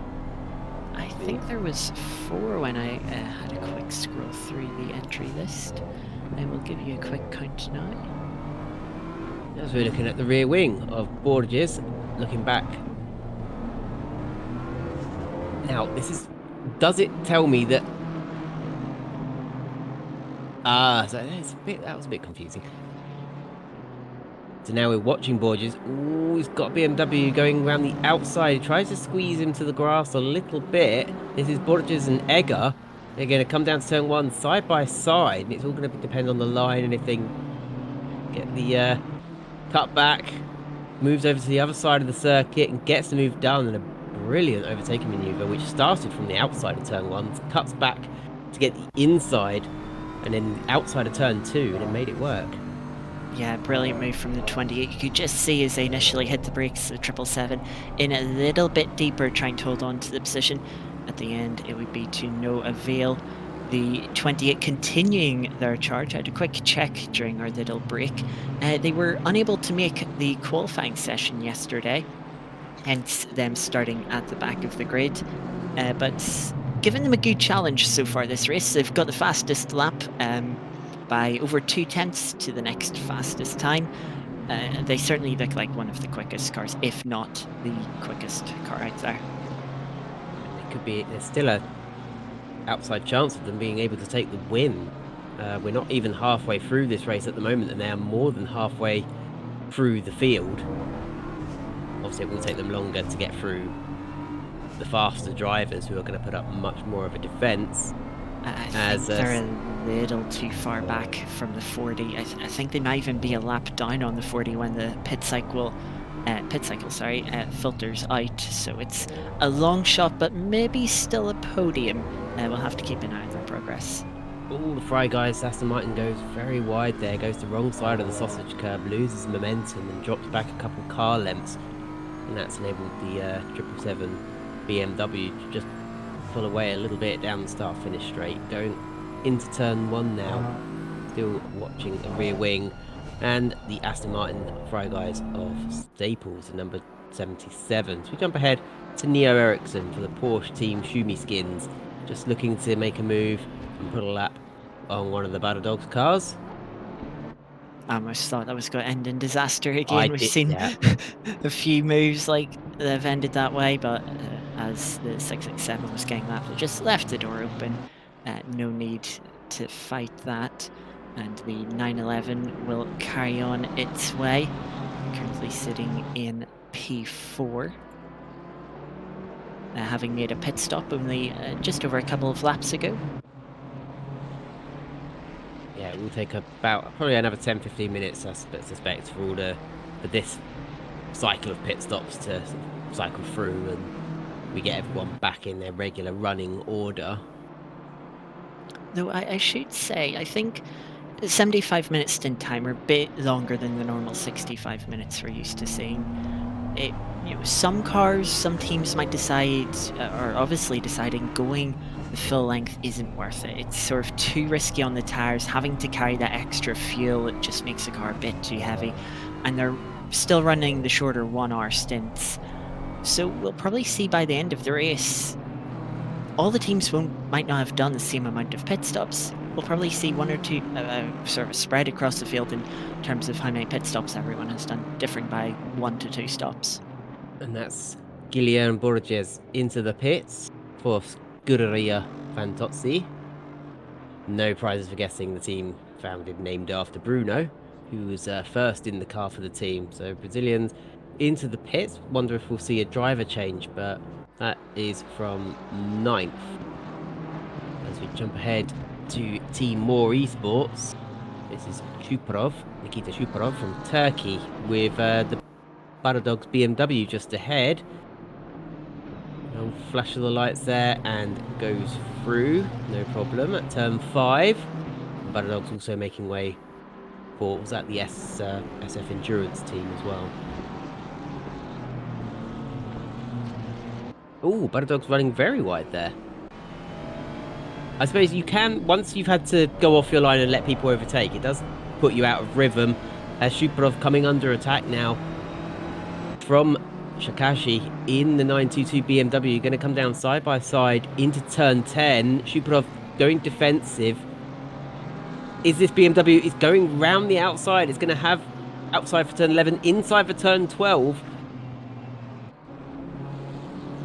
I think there was 4 when I had a quick scroll through the entry list. I will give you a quick count now. As we're looking at the rear wing of Borges, looking back. Now, this is... Does it tell me that... So it's a bit, that was a bit confusing. So now we're watching Borges. Ooh, he's got BMW going around the outside. He tries to squeeze him to the grass a little bit. This is Borges and Egger. They're going to come down to turn 1 side by side. And it's all going to depend on the line and if they can get the cut back. Moves over to the other side of the circuit and gets the move done. And a brilliant overtaking maneuver, which started from the outside of turn 1, cuts back to get the inside and then the outside of turn 2, and it made it work. Yeah, brilliant move from the 28. You could just see as they initially hit the brakes, the 777 in a little bit deeper, trying to hold on to the position. At the end, it would be to no avail. The 28 continuing their charge. I had a quick check during our little break. They were unable to make the qualifying session yesterday, hence them starting at the back of the grid. But given them a good challenge so far this race, they've got the fastest lap by over 2/10 to the next fastest time. They certainly look like one of the quickest cars, if not the quickest car out there. It could be, there's still a outside chance of them being able to take the win. We're not even halfway through this race at the moment, and they are more than halfway through the field. Obviously, it will take them longer to get through the faster drivers, who are going to put up much more of a defence. I think they're a little too far back from the 40. I think they might even be a lap down on the 40 when the pit cycle filters out. So it's a long shot, but maybe still a podium. We'll have to keep an eye on their progress. All the Fry guys, Aston Martin goes very wide there, goes the wrong side of the sausage curb, loses momentum and drops back a couple car lengths, and that's enabled the 777 BMW to just pull away a little bit down the start-finish straight, going into turn 1 now, still watching a rear wing, and the Aston Martin Fry guys of Staples, the number 77. So we jump ahead to Neo Ericsson for the Porsche team Schumi Skins, just looking to make a move and put a lap on one of the Battle Dogs cars. I almost thought that was going to end in disaster again. We've seen a few moves like that have ended that way, but as the 667 was getting lapped, it just left the door open. No need to fight that. And the 911 will carry on its way, currently sitting in P4. Having made a pit stop only just over a couple of laps ago. Yeah, it will take about probably another 10-15 minutes, I suspect, for this cycle of pit stops to cycle through and we get everyone back in their regular running order. Though I should say, I think 75 minute stint time are a bit longer than the normal 65 minutes we're used to seeing. Some cars, some teams might decide, or obviously deciding going the full length isn't worth it. It's sort of too risky on the tires, having to carry that extra fuel, it just makes the car a bit too heavy. And they're still running the shorter 1 hour stints. So we'll probably see by the end of the race, all the teams might not have done the same amount of pit stops. We'll probably see 1 or 2 sort of spread across the field in terms of how many pit stops everyone has done, differing by 1 to 2 stops. And that's Guilherme Borges into the pits for Scuderia Fantozzi. No prizes for guessing the team founded named after Bruno, who was first in the car for the team. So Brazilians into the pits. Wonder if we'll see a driver change, but that is from 9th. As we jump ahead to Team More Esports, this is Nikita Shuparov from Turkey with the Battle Dogs BMW just ahead. Flash of the lights there and goes through, no problem. At turn 5, Battle Dogs also making way for, was that the SF Endurance team as well. Oh, Battle Dogs running very wide there. I suppose you can, once you've had to go off your line and let people overtake, it does put you out of rhythm. As Shuparov coming under attack now from Shakashi in the 922 BMW, going to come down side by side into turn 10. Shuparov going defensive. Is this BMW? It's going round the outside. It's going to have outside for turn 11, inside for turn 12.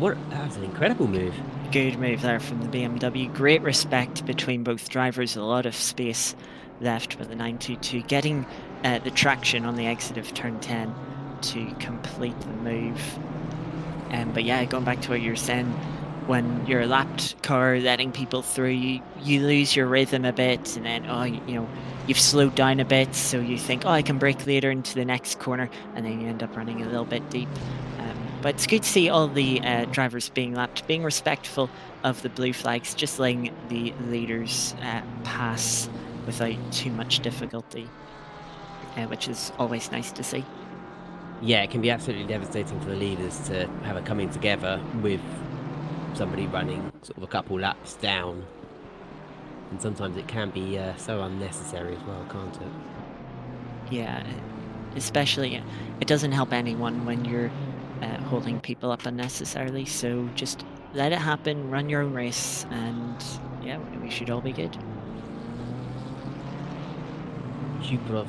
That was an incredible move. Good move there from the BMW. Great respect between both drivers. A lot of space left with the 922, getting the traction on the exit of turn 10 to complete the move. But yeah, going back to what you were saying, when you're a lapped car letting people through, you lose your rhythm a bit, and then you've slowed down a bit, so you think, I can brake later into the next corner, and then you end up running a little bit deep. But it's good to see all the drivers being lapped, being respectful of the blue flags, just letting the leaders pass without too much difficulty, which is always nice to see. Yeah, it can be absolutely devastating for the leaders to have a coming together with somebody running sort of a couple laps down. And sometimes it can be so unnecessary as well, can't it? Yeah, especially it doesn't help anyone when you're holding people up unnecessarily. So just let it happen, run your own race, and yeah, we should all be good. Chuprov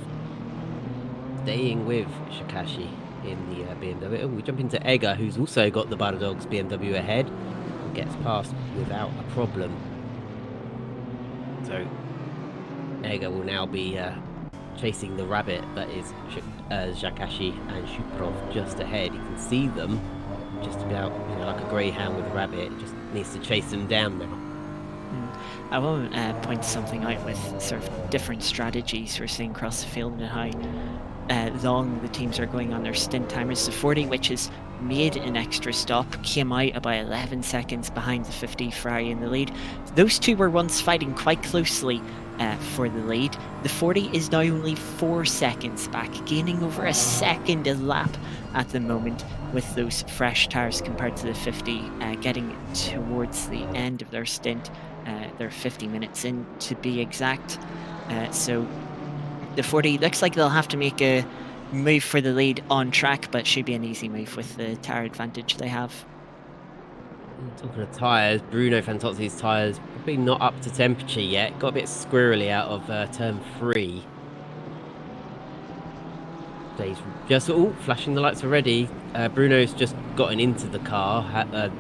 staying with Shikashi in the BMW. Oh, we jump into Egger, who's also got the Butterdog's BMW ahead, and gets past without a problem. So Egger will now be chasing the rabbit that is Shikashi and Chuprov just ahead. You can see them just about, like a greyhound with a rabbit. It just needs to chase them down now. I want to point something out with sort of different strategies we're seeing across the field and how long the teams are going on their stint timers. The 40, which has made an extra stop, came out about 11 seconds behind the 50 Ferrari in the lead. Those two were once fighting quite closely for the lead. The 40 is now only 4 seconds back, gaining over a second a lap at the moment with those fresh tyres compared to the 50, getting towards the end of their stint. They're 50 minutes in to be exact. So the 40 looks like they'll have to make a move for the lead on track, but should be an easy move with the tyre advantage they have. Talking of tyres, Bruno Fantozzi's tyres probably not up to temperature yet. Got a bit squirrely out of turn 3. So he's just flashing the lights already. Bruno's just gotten into the car. A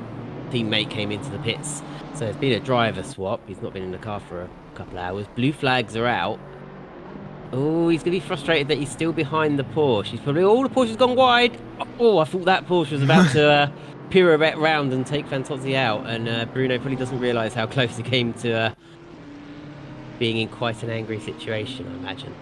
teammate came into the pits, so it's been a driver swap. He's not been in the car for a couple of hours. Blue flags are out. Oh, he's going to be frustrated that he's still behind the Porsche. He's probably, the Porsche's gone wide. Oh, I thought that Porsche was about to pirouette round and take Fantozzi out. And Bruno probably doesn't realise how close he came to being in quite an angry situation, I imagine.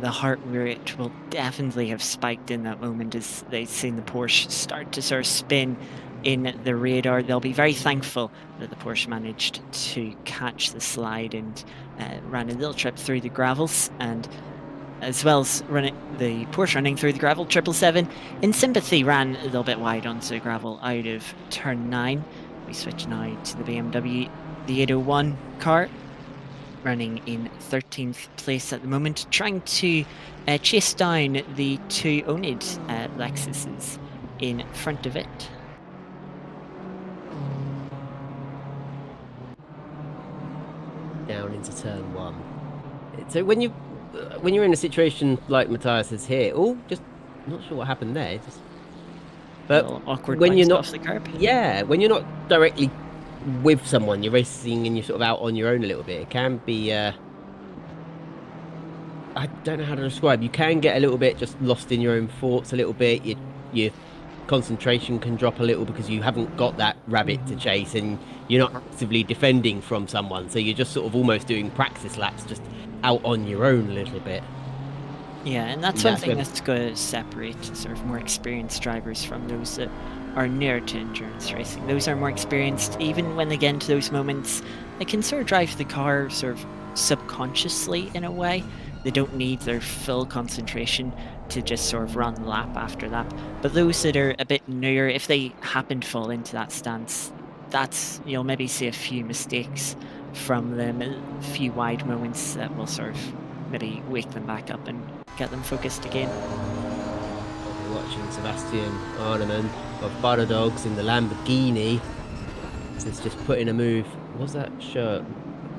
The heart rate will definitely have spiked in that moment as they've seen the Porsche start to sort of spin in the radar. They'll be very thankful that the Porsche managed to catch the slide and ran a little trip through the gravels, and as well as the Porsche running through the gravel, 777 in sympathy ran a little bit wide onto gravel out of turn 9. We switch now to the BMW, the 801 car, running in 13th place at the moment, trying to chase down the two oNiD Lexuses in front of it. Down into turn 1. So when you're in a situation like Matthias is here, just not sure what happened there. But awkward when you're not off the curb. Yeah, when you're not directly with someone, you're racing and you're sort of out on your own a little bit. It can be I don't know how to describe. You can get a little bit just lost in your own thoughts a little bit. Your concentration can drop a little because you haven't got that rabbit to chase and you're not actively defending from someone, so you're just sort of almost doing practice laps just out on your own a little bit. Yeah, and that's one thing that's going to separate sort of more experienced drivers from those that are near to endurance racing. Those are more experienced. Even when they get into those moments, they can sort of drive the car sort of subconsciously in a way. They don't need their full concentration to just sort of run lap after lap. But those that are a bit newer, if they happen to fall into that stance, you'll maybe see a few mistakes from them, a few wide moments that will sort of maybe wake them back up and get them focused again. We're watching Sebastian Arnemann of Butterdog's in the Lamborghini. So it's just put in a move. Was that shirt?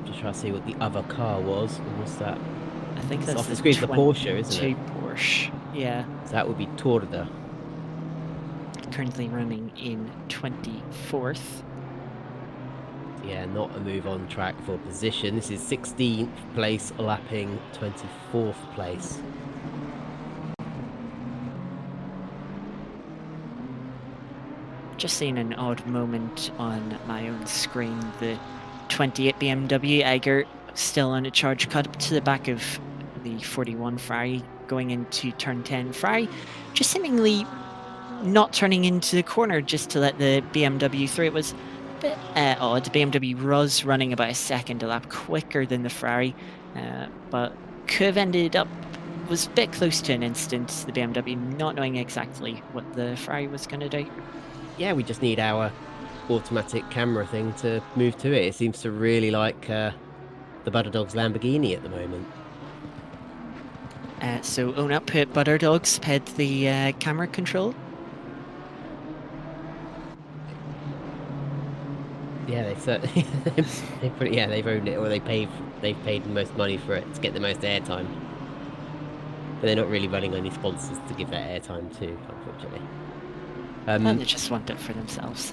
Just trying to see what the other car was. Or was that? I think that's off the screen. The Porsche, isn't it? Porsche, yeah. So that would be Torda. Currently running in 24th. yeah, not a move on track for position. This is 16th place, lapping 24th place. Just seeing an odd moment on my own screen. The 28 BMW Eiger still on a charge cut up to the back of the 41 Ferrari going into turn 10. Ferrari just seemingly not turning into the corner just to let the BMW through. It was a bit odd. BMW was running about a second a lap quicker than the Ferrari, but could have ended up, was a bit close to an instant, the BMW not knowing exactly what the Ferrari was going to do. Yeah, we just need our automatic camera thing to move to it. It seems to really like the Butterdog's Lamborghini at the moment. So own up, Butterdog's had the camera control. Yeah, they certainly they've owned it, or they've paid the most money for it to get the most airtime. But they're not really running any sponsors to give that airtime to, unfortunately. And they just want it for themselves.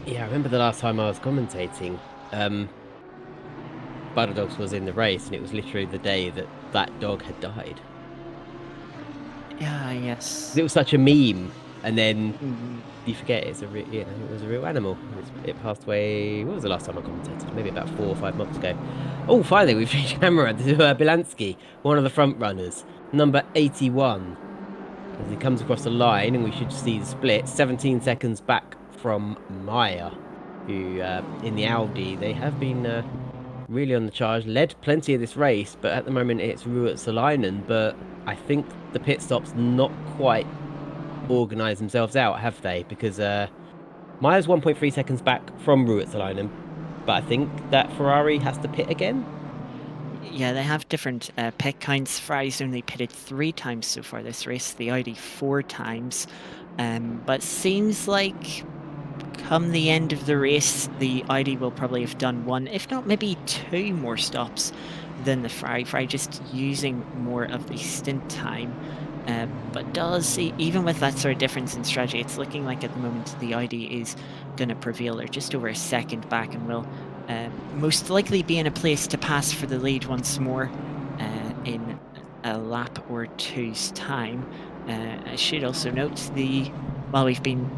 Yeah, I remember the last time I was commentating, Butterdogs was in the race, and it was literally the day that that dog had died. Yeah, yes. It was such a meme, and then Mm-hmm. you forget it was a real animal. It passed away. What was the last time I commentated? Maybe about 4 or 5 months ago. Oh, finally we've changed camera to Bilansky, one of the front runners, number 81. As he comes across the line, and we should see the split, 17 seconds back from Maya, who in the Audi, they have been really on the charge, led plenty of this race, but at the moment it's Ruotsalainen, but I think the pit stops not quite organised themselves out, have they? Because Maya's 1.3 seconds back from Ruotsalainen, but I think that Ferrari has to pit again. Yeah, they have different pit counts. Ferrari's only pitted 3 times so far this race, the Audi 4 times. But seems like come the end of the race, the Audi will probably have done 1, if not maybe 2 more stops than the Ferrari. Ferrari just using more of the stint time. But even with that sort of difference in strategy, it's looking like at the moment the Audi is going to prevail. They're just over a second back and will most likely be in a place to pass for the lead once more in a lap or 2's time. I should also note while we've been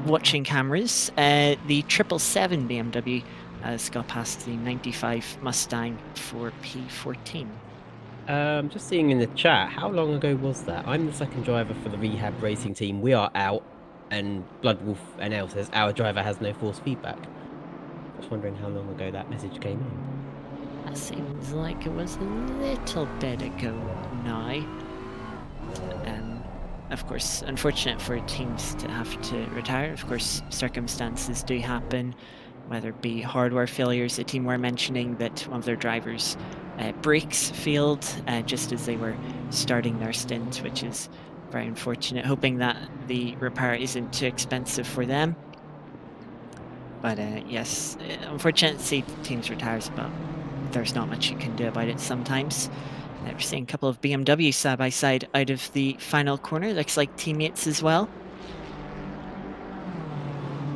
watching cameras, the 777 BMW has got past the 95 Mustang for P14. Just seeing in the chat, how long ago was that? I'm the second driver for the rehab racing team. We are out, and Bloodwolf NL says our driver has no force feedback. Just wondering how long ago that message came in. That seems like it was a little bit ago now. Of course, unfortunate for teams to have to retire. Of course, circumstances do happen, whether it be hardware failures. The team were mentioning that one of their drivers' brakes failed just as they were starting their stint, which is very unfortunate, hoping that the repair isn't too expensive for them. But yes, unfortunate to see teams retires, but there's not much you can do about it sometimes. We're seeing a couple of BMWs side by side out of the final corner. Looks like teammates as well.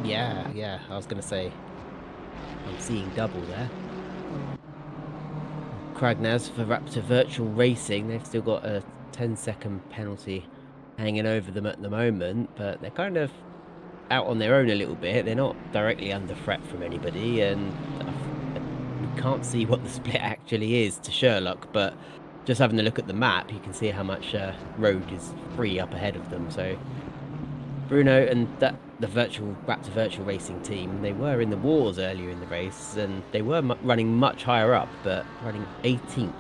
Yeah, I was going to say, I'm seeing double there. Kragnaz for Raptor Virtual Racing, they've still got a 10-second penalty hanging over them at the moment, but they're kind of out on their own a little bit. They're not directly under threat from anybody, and we can't see what the split actually is to Sherlock, but just having a look at the map, you can see how much road is free up ahead of them. So Bruno and the Raptor Virtual Racing team, they were in the wars earlier in the race, and they were running much higher up, but running 18th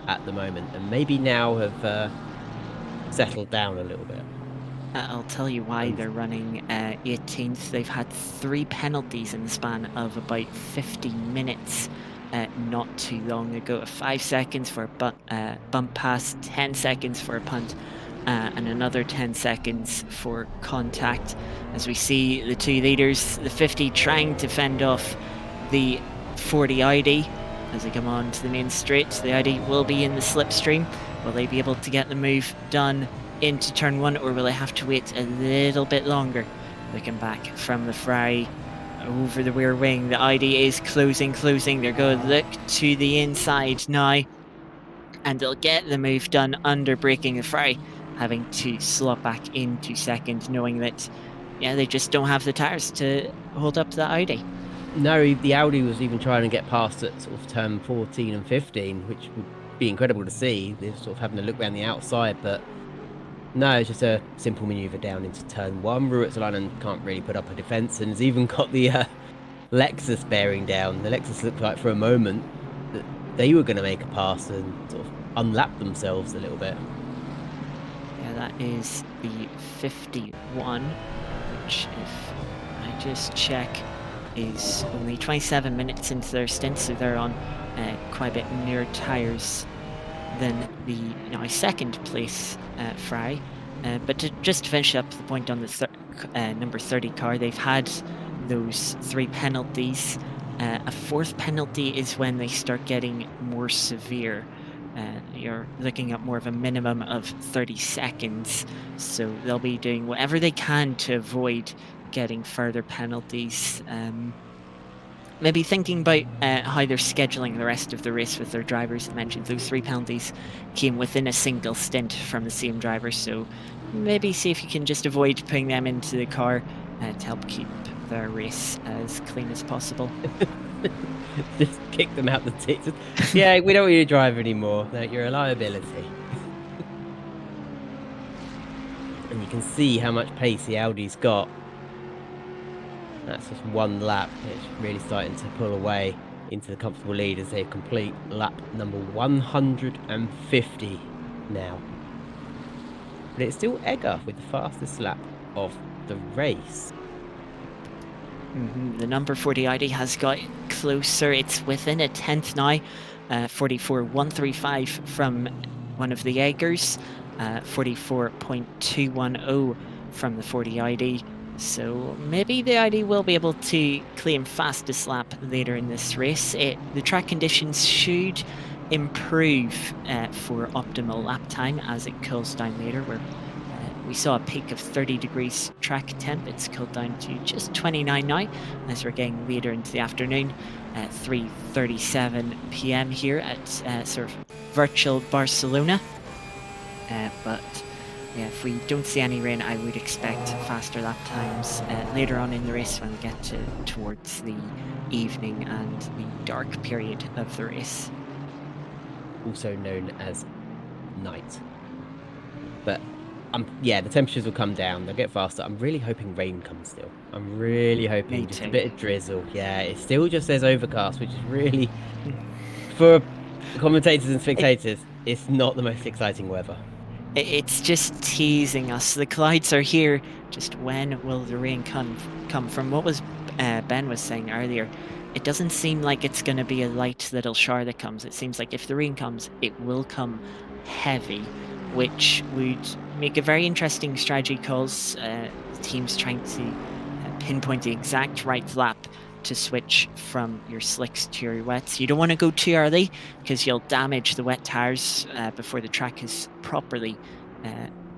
at the moment, and maybe now have settled down a little bit. I'll tell you why they're running 18th. They've had 3 penalties in the span of about 50 minutes. Not too long ago, 5 seconds for a bump pass, 10 seconds for a punt, and another 10 seconds for contact. As we see the 2 leaders, the 50 trying to fend off the 40 Audi as they come on to the main straight. The Audi will be in the slipstream. Will they be able to get the move done into turn 1, or will they have to wait a little bit longer? Looking back from the Ferrari, over the rear wing. The ID is closing. They're going to look to the inside now, and they'll get the move done under braking the fray, having to slot back into second, knowing that, yeah, they just don't have the tyres to hold up to that Audi. No, the Audi was even trying to get past at sort of turn 14 and 15, which would be incredible to see. They're sort of having a look around the outside, but no, it's just a simple manoeuvre down into turn 1. Ruotsalainen can't really put up a defence and has even got the Lexus bearing down. The Lexus looked like for a moment that they were going to make a pass and sort of unlap themselves a little bit. Yeah, that is the 51, which, if I just check, is only 27 minutes into their stint, so they're on quite a bit nearer tyres than the second place Fry. But to just finish up the point on the number 30 car, they've had those 3 penalties. A 4th penalty is when they start getting more severe. You're looking at more of a minimum of 30 seconds, so they'll be doing whatever they can to avoid getting further penalties. Maybe thinking about how they're scheduling the rest of the race with their drivers. I mentioned those 3 penalties came within a single stint from the same driver, so maybe see if you can just avoid putting them into the car to help keep their race as clean as possible. Just kick them out the tits. Yeah, we don't want you to drive anymore. No, you're a liability. And you can see how much pace the Audi's got. That's just 1 lap. It's really starting to pull away into the comfortable lead as they complete lap number 150 now. But it's still Egger with the fastest lap of the race. The number 40 ID has got closer. It's within a tenth now. 44.135 from one of the Eggers. 44.210 from the 40 ID. So maybe the ID will be able to claim fastest lap later in this race. The track conditions should improve for optimal lap time as it cools down later. We saw a peak of 30 degrees track temp. It's cooled down to just 29 now as we're getting later into the afternoon at 3:37 p.m. here at sort of virtual Barcelona. But yeah, if we don't see any rain, I would expect faster lap times later on in the race when we get towards the evening and the dark period of the race. Also known as night. But yeah, the temperatures will come down. They'll get faster. I'm really hoping rain comes still. I'm really hoping just a bit of drizzle. Yeah, it still just says overcast, which is really, for commentators and spectators, it's not the most exciting weather. It's just teasing us. The clouds are here. Just when will the rain come? From what was Ben was saying earlier, it doesn't seem like it's going to be a light little shower that comes. It seems like if the rain comes, it will come heavy, which would make a very interesting strategy calls. Teams trying to pinpoint the exact right lap to switch from your slicks to your wets. You don't want to go too early because you'll damage the wet tires before the track has properly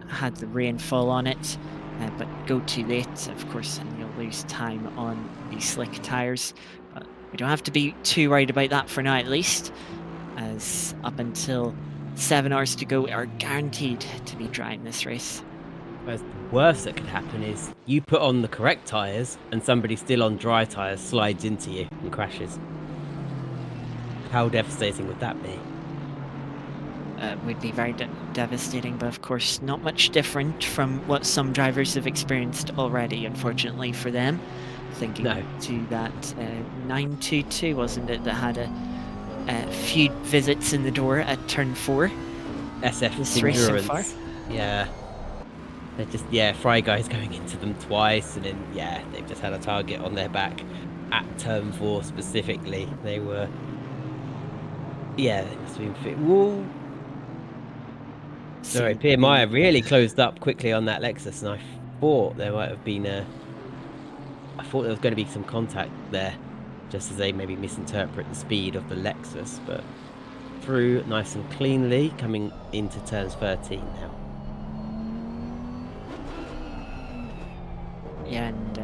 had the rain fall on it. But go too late, of course, and you'll lose time on the slick tires. But we don't have to be too worried about that for now, at least, as up until 7 hours to go are guaranteed to be dry in this race. Whereas the worst that could happen is you put on the correct tyres and somebody still on dry tyres slides into you and crashes. How devastating would that be? Would be very devastating, but of course not much different from what some drivers have experienced already, unfortunately for them. Thinking to that 922, wasn't it, that had a few visits in the door at turn 4. SF this race so far. Yeah. They're just, Fry guys going into them twice, and then, they've just had a target on their back at turn 4 specifically. They were, they must have been fit. Whoa. Sorry, Pierre Meyer really closed up quickly on that Lexus, and I thought there might have been I thought there was going to be some contact there, just as they maybe misinterpret the speed of the Lexus, but through nice and cleanly, coming into turns 13 now. Yeah, and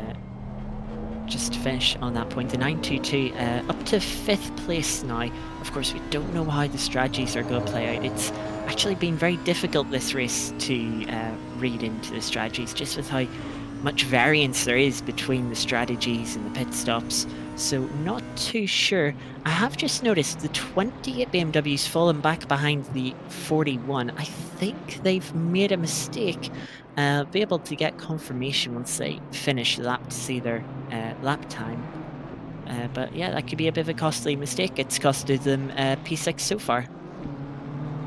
just to finish on that point, the 922 up to 5th place now. Of course, we don't know how the strategies are going to play out. It's actually been very difficult this race to read into the strategies, just with how much variance there is between the strategies and the pit stops. So not too sure. I have just noticed the 20 at BMW's fallen back behind the 41. I think they've made a mistake. Be able to get confirmation once they finish the lap to see their lap time. But yeah, that could be a bit of a costly mistake. It's costed them P6 so far.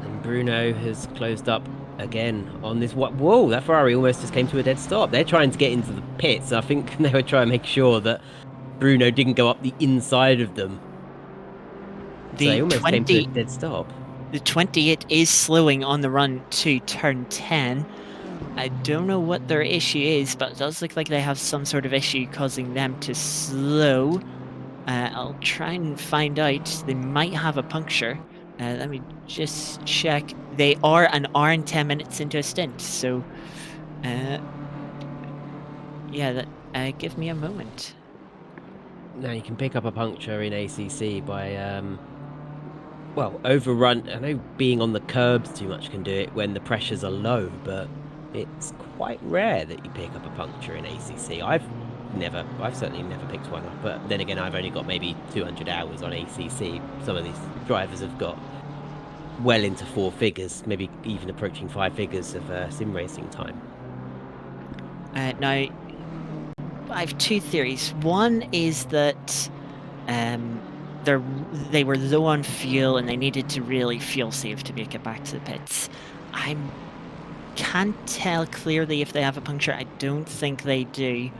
And Bruno has closed up again on this. Whoa, that Ferrari almost just came to a dead stop. They're trying to get into the pits. I think they were trying to make sure that Bruno didn't go up the inside of them. So they almost came to a dead stop. The 28 is slowing on the run to turn 10. I don't know what their issue is, but it does look like they have some sort of issue causing them to slow. I'll try and find out. They might have a puncture. Let me just check. They are an hour and 10 minutes into a stint, so yeah, give me a moment. Now you can pick up a puncture in ACC by well, overrun. I know being on the curbs too much can do it when the pressures are low, but it's quite rare that you pick up a puncture in ACC. I've certainly never picked one up, but then again, I've only got maybe 200 hours on ACC. Some of these drivers have got well into 4 figures, maybe even approaching 5 figures of sim racing time. Now, I have 2 theories. One is that they were low on fuel and they needed to really fuel save to make it back to the pits. I can't tell clearly if they have a puncture. I don't think they do.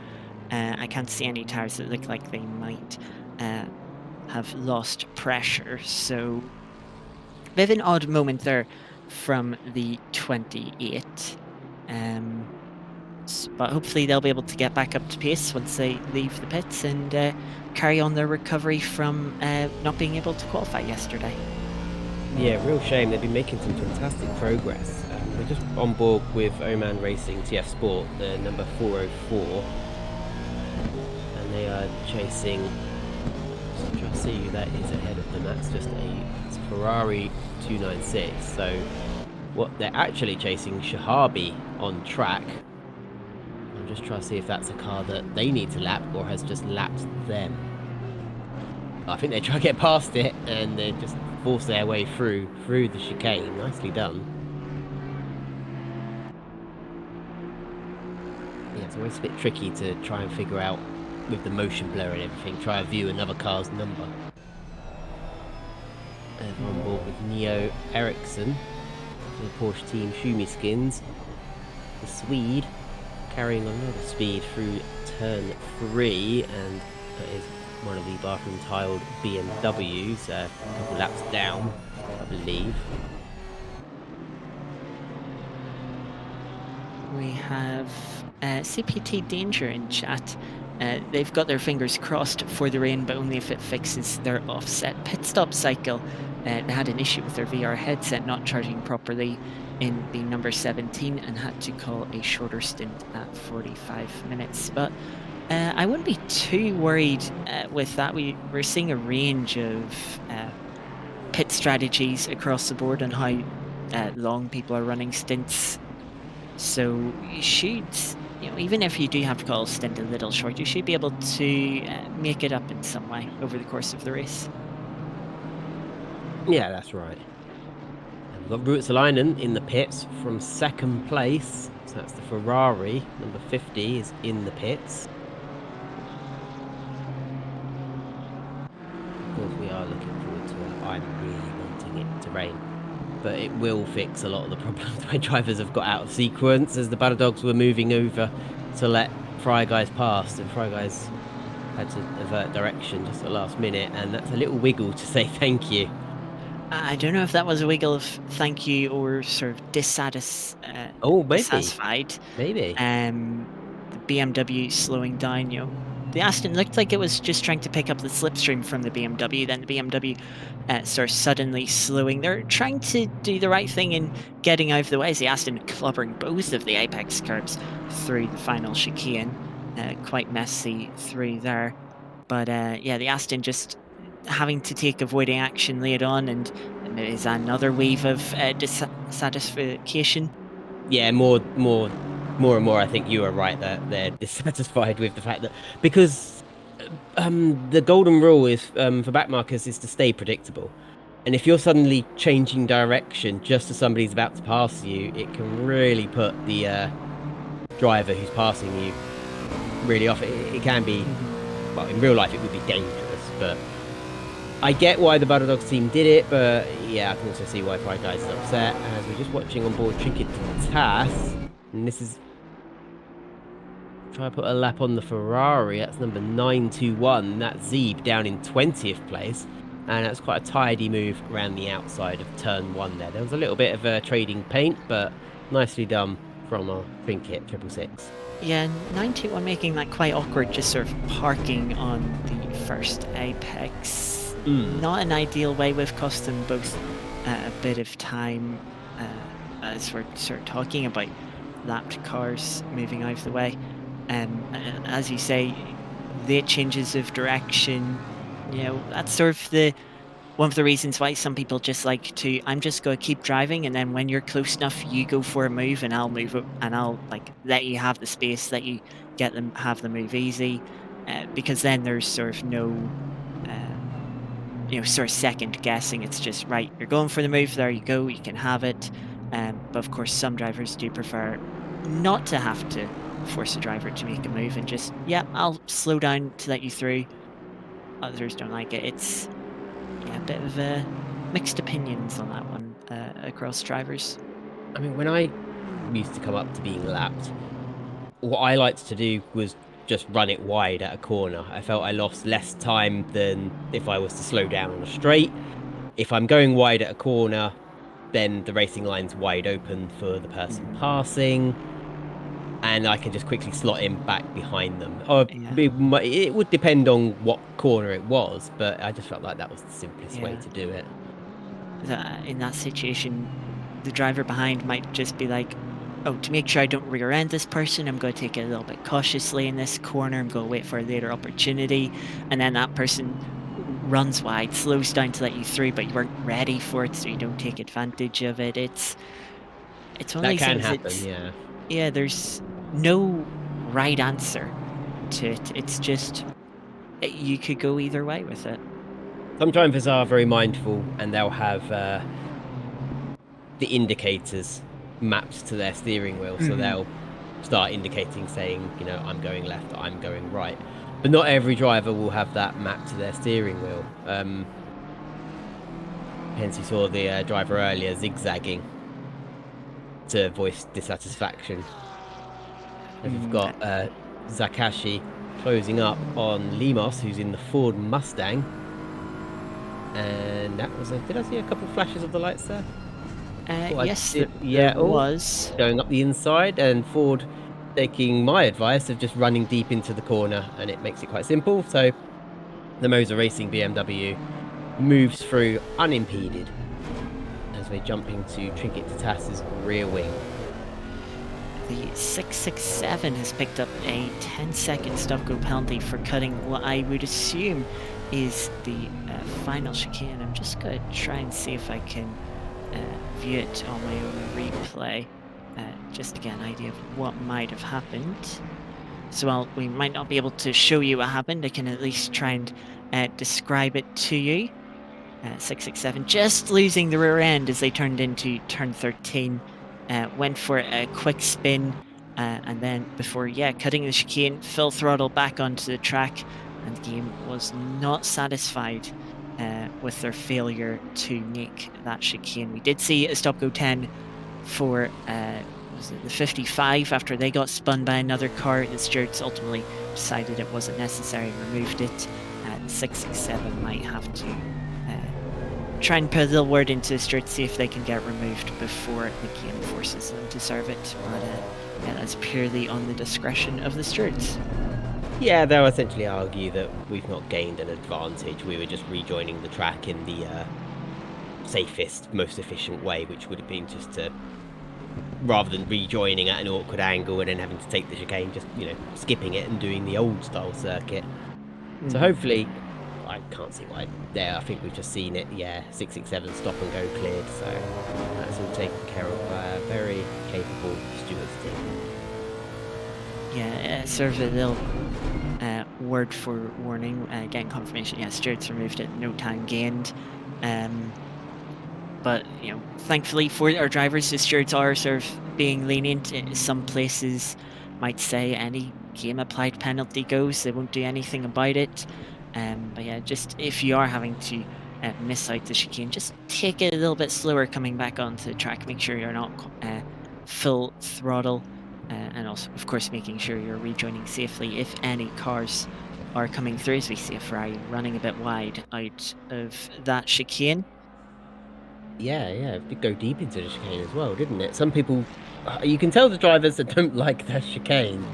I can't see any tires that look like they might have lost pressure. So, a bit of an odd moment there from the 28. But hopefully they'll be able to get back up to pace once they leave the pits and carry on their recovery from not being able to qualify yesterday. Yeah, real shame. They've been making some fantastic progress. We're just on board with Oman Racing TF Sport, the number 404. And they are chasing... I'm trying to see who that is ahead of them. That's just it's Ferrari 296. So what they're actually chasing, Shahabi on track. I'm just trying to see if that's a car that they need to lap or has just lapped them. I think they try to get past it and they just force their way through the chicane. Nicely done. Yeah, it's always a bit tricky to try and figure out with the motion blur and everything. Try and view another car's number. And we're on board with Neo Eriksson, the Porsche team Schumi Skins. The Swede carrying a lot of speed through turn 3, and that is one of the bathroom tiled BMWs, a couple laps down, I believe. We have CPT Danger in chat. They've got their fingers crossed for the rain, but only if it fixes their offset pit stop cycle. They had an issue with their VR headset not charging properly in the number 17 and had to call a shorter stint at 45 minutes. But I wouldn't be too worried with that. We're seeing a range of pit strategies across the board on how long people are running stints. So you should, even if you do have to call a stint a little short, you should be able to make it up in some way over the course of the race. Yeah, that's right. And we've got Ruotsalainen in the pits from 2nd place. So that's the Ferrari. Number 50 is in the pits. Of course, we are looking forward to it. I'm really wanting it to rain. But it will fix a lot of the problems where drivers have got out of sequence as the Battle Dogs were moving over to let Fry Guys past, and Fry Guys had to avert direction just at the last minute, and that's a little wiggle to say thank you. I don't know if that was a wiggle of thank you or sort of dissatisfied. Maybe. The BMW slowing down, The Aston looked like it was just trying to pick up the slipstream from the BMW, then the BMW starts suddenly slowing. They're trying to do the right thing in getting out of the way as the Aston clobbering both of the apex curbs through the final chicane. quite messy through there. But yeah, the Aston just having to take avoiding action late on, and is another wave of dissatisfaction. Yeah, more and more. I think you are right that they're dissatisfied with the fact that because the golden rule is for backmarkers is to stay predictable, and if you're suddenly changing direction just as somebody's about to pass you, it can really put the driver who's passing you really off. It can be, well, in real life it would be dangerous, but I get why the Butterdog's team did it, but yeah, I can also see why Pride Guys is upset. As we're just watching on board Trinket to Tass, and this is try to put a lap on the Ferrari. That's number 921. That's Zeeb down in 20th place, and that's quite a tidy move around the outside of turn 1 there. There was a little bit of trading paint, but nicely done from our Trinket 666. Yeah, 921 making that quite awkward, just sort of parking on the first apex. Not an ideal way. We've cost them both a bit of time as we're sort of talking about lapped cars moving out of the way. As you say, late changes of direction, you know, that's sort of one of the reasons why some people just like to, I'm just going to keep driving, and then when you're close enough, you go for a move, and I'll move up, and I'll like let you have the space, let you get them, have the move easy, because then there's sort of no, you know, sort of second guessing. It's just, right, you're going for the move, there you go, you can have it. But of course, some drivers do prefer not to have to force a driver to make a move and just, yeah, I'll slow down to let you through. Others don't like it. It's, yeah, a bit of mixed opinions on that one across drivers. I mean, when I used to come up to being lapped, what I liked to do was just run it wide at a corner. I felt I lost less time than if I was to slow down on a straight. If I'm going wide at a corner, then the racing line's wide open for the person passing, and I can just quickly slot in back behind them. Or Yeah. it would depend on what corner it was, but I just felt like that was the simplest way Yeah. to do it. In that situation, the driver behind might just be like, oh, to make sure I don't rear end this person, I'm going to take it a little bit cautiously in this corner. I'm going to wait for a later opportunity. And then that person runs wide, slows down to let you through, but you weren't ready for it, so you don't take advantage of it. It's one of these things. That can happen, yeah, there's no right answer to it. It's just, you could go either way with it. Some drivers are very mindful, and they'll have the indicators mapped to their steering wheel, so they'll start indicating, saying, you know, I'm going left, I'm going right. But not every driver will have that mapped to their steering wheel. Hence, you saw the driver earlier zigzagging to voice dissatisfaction. And we've got Zakashi closing up on Limos, who's in the Ford Mustang. And that was did I see a couple of flashes of the lights there? Yes, there was. Going up the inside, and Ford taking my advice of just running deep into the corner, and it makes it quite simple. So the Moser Racing BMW moves through unimpeded as we're jumping to Trinket to Tass's rear wing. The 667 has picked up a 10-second stop-go penalty for cutting what I would assume is the final chicane. I'm just going to try and see if I can view it on my own replay, just to get an idea of what might have happened. So while we might not be able to show you what happened, I can at least try and describe it to you. 667 just losing the rear end as they turned into turn 13. Went for a quick spin, and then before, cutting the chicane, full throttle back onto the track, and the game was not satisfied with their failure to make that chicane. We did see a stop-go 10 for was it the 55 after they got spun by another car. The stewards ultimately decided it wasn't necessary and removed it. The 667 might have to try and put a little word into the steward, see if they can get removed before the game forces them to serve it. But that's purely on the discretion of the stewards. Yeah, they'll essentially argue that we've not gained an advantage. We were just rejoining the track in the safest, most efficient way, which would have been just to rather than rejoining at an awkward angle and then having to take the chicane, just skipping it and doing the old style circuit. So hopefully, I can't see why. There, I think we've just seen it. Yeah, 667 stop and go cleared. So that's all taken care of by a very capable stewards team. Yeah, sort of a little word for warning, getting confirmation. Yeah, stewards removed it, no time gained. But thankfully for our drivers, the stewards are sort of being lenient. Some places might say any game applied penalty goes; they won't do anything about it. But yeah, just if you are having to miss out the chicane, just take it a little bit slower coming back onto the track. Make sure you're not full throttle. And also, of course, making sure you're rejoining safely if any cars are coming through, as we see a Ferrari running a bit wide out of that chicane. Yeah, it did go deep into the chicane as well, didn't it? Some people, you can tell the drivers that don't like that chicane.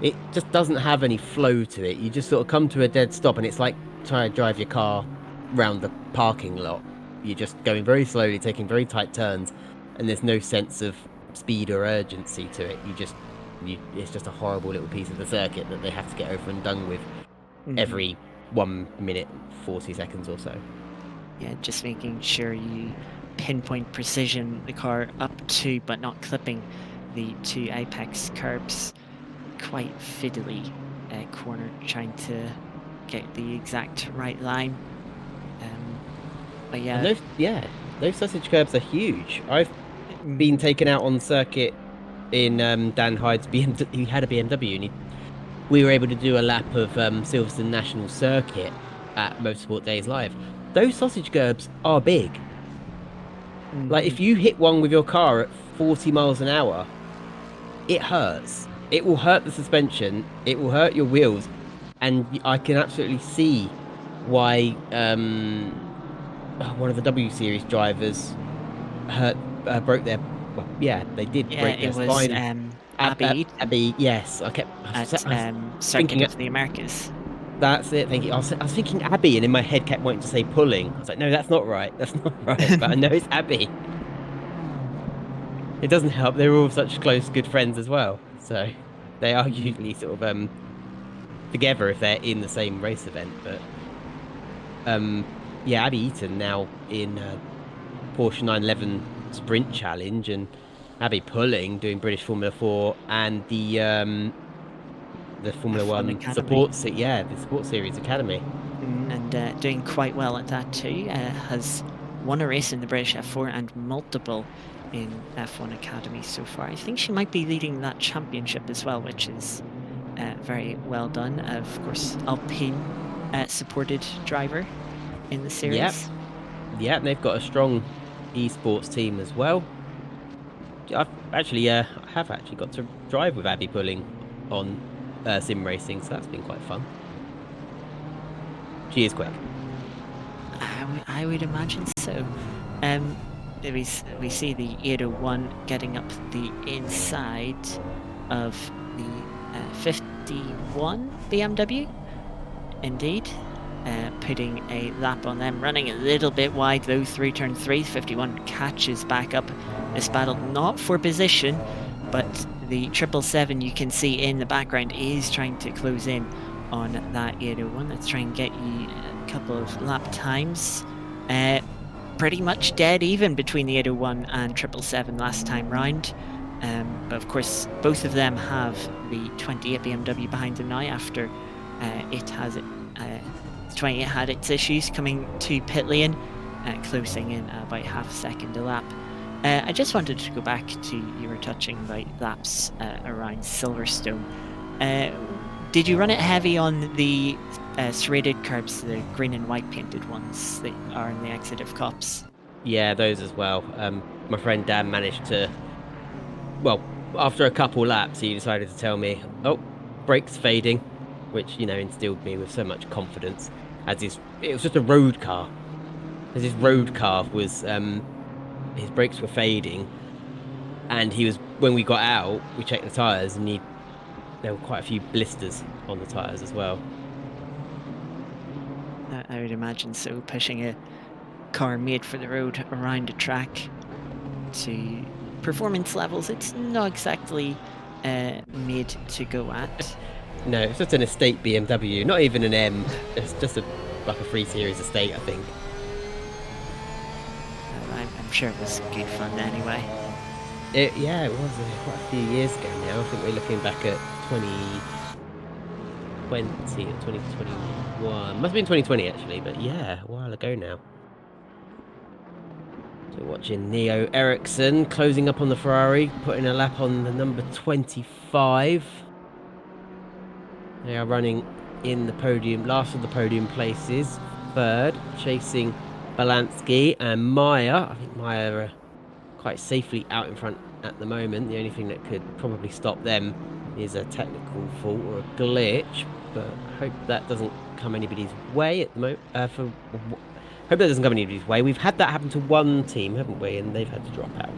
It just doesn't have any flow to it. You just sort of come to a dead stop, and it's like trying to drive your car round the parking lot. You're just going very slowly, taking very tight turns, and there's no sense of speed or urgency to it. It's just a horrible little piece of the circuit that they have to get over and done with every 1 minute, 40 seconds or so. Yeah, just making sure you pinpoint precision the car up to, but not clipping the two apex curbs. Quite fiddly corner, trying to get the exact right line. But yeah, and those sausage curbs are huge. I've been taken out on circuit in Dan Hyde's BMW. He had a BMW, and we were able to do a lap of Silverstone National Circuit at Motorsport Days Live. Those sausage curbs are big. Like, if you hit one with your car at 40 miles an hour, it hurts. It will hurt the suspension. It will hurt your wheels. And I can absolutely see why one of the W Series drivers broke their... Well, yeah, they did break their spine. Abby, yes. I was Circuit of the Americas. That's it, thank you. I was thinking Abby, and in my head kept wanting to say pulling. I was like, no, that's not right. That's not right. But I know it's Abby. It doesn't help. They're all such close, good friends as well. So they are usually sort of together if they're in the same race event. But yeah, Abby Eaton now in Porsche 911 Sprint Challenge, and Abby Pulling doing British Formula 4 and the Formula One support, the Support Series Academy, and doing quite well at that too. Has won a race in the British F4 and multiple in F1 Academy so far. I think she might be leading that championship as well, which is very well done. Of course, Alpine supported driver in the series. Yeah, and they've got a strong esports team as well. I have actually got to drive with Abby Pulling on sim racing, so that's been quite fun. She is quick. I would imagine so. We see the 801 getting up the inside of the 51 BMW. Indeed. Putting a lap on them, running a little bit wide though through turn 3. 51 catches back up this battle, not for position, but the 777 you can see in the background is trying to close in on that 801. Let's try and get you a couple of lap times. Pretty much dead even between the 801 and 777 last time round. But of course, both of them have the 28 BMW behind them now after it has it. 28 had its issues coming to pit lane, closing in about half a second a lap. I just wanted to go back to, you were touching about laps around Silverstone. Did you run it heavy on the serrated curbs, the green and white painted ones that are in the exit of Copse? Yeah, those as well. My friend Dan managed to, well, after a couple laps, he decided to tell me, oh, brakes fading, which, instilled me with so much confidence. It was just a road car. As his road car was, his brakes were fading, and when we got out, we checked the tyres, and there were quite a few blisters on the tyres as well. I would imagine so, pushing a car made for the road around a track to performance levels, it's not exactly made to go at. No, it's just an estate BMW, not even an M. It's just like a 3 Series estate, I think. I'm sure it was good fun anyway. Yeah, it was quite a few years ago now. I think we're looking back at 2020 or 2021. Must have been 2020 actually, but yeah, a while ago now. So watching Neo Ericsson closing up on the Ferrari, putting a lap on the number 25. They are running in the podium, last of the podium places. Third, chasing Balansky and Maya. I think Maya are quite safely out in front at the moment. The only thing that could probably stop them is a technical fault or a glitch, but I hope that doesn't come anybody's way at the moment. Hope that doesn't come anybody's way. We've had that happen to one team, haven't we? And they've had to drop out.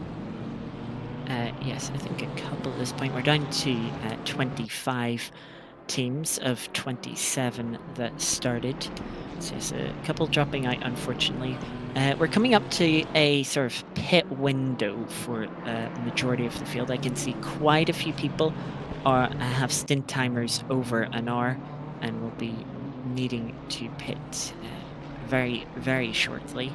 Yes, I think a couple at this point. We're down to 25 teams of 27 that started. So there's a couple dropping out, unfortunately. We're coming up to a sort of pit window for a majority of the field. I can see quite a few people have stint timers over an hour and will be needing to pit very, very shortly.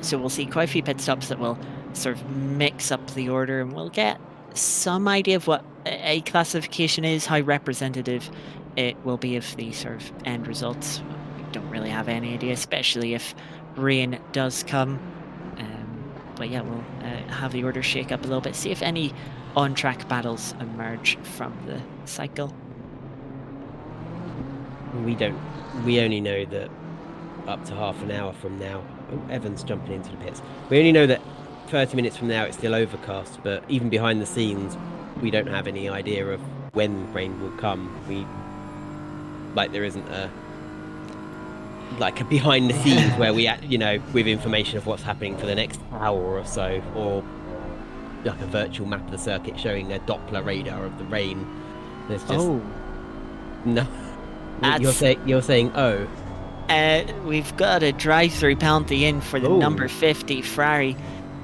So we'll see quite a few pit stops that will sort of mix up the order, and we'll get some idea of what a classification is, how representative it will be of the sort of end results. We don't really have any idea, especially if rain does come. But yeah, we'll have the order shake up a little bit, see if any on-track battles emerge from the cycle. We only know that up to half an hour from now. Oh, Evan's jumping into the pits. We only know that 30 minutes from now it's still overcast, but even behind the scenes, we don't have any idea of when rain will come. There isn't a behind the scenes where we, with information of what's happening for the next hour or so, or like a virtual map of the circuit showing a Doppler radar of the rain. There's just no. You're saying oh. We've got a drive-through penalty in for the number 50 Ferrari.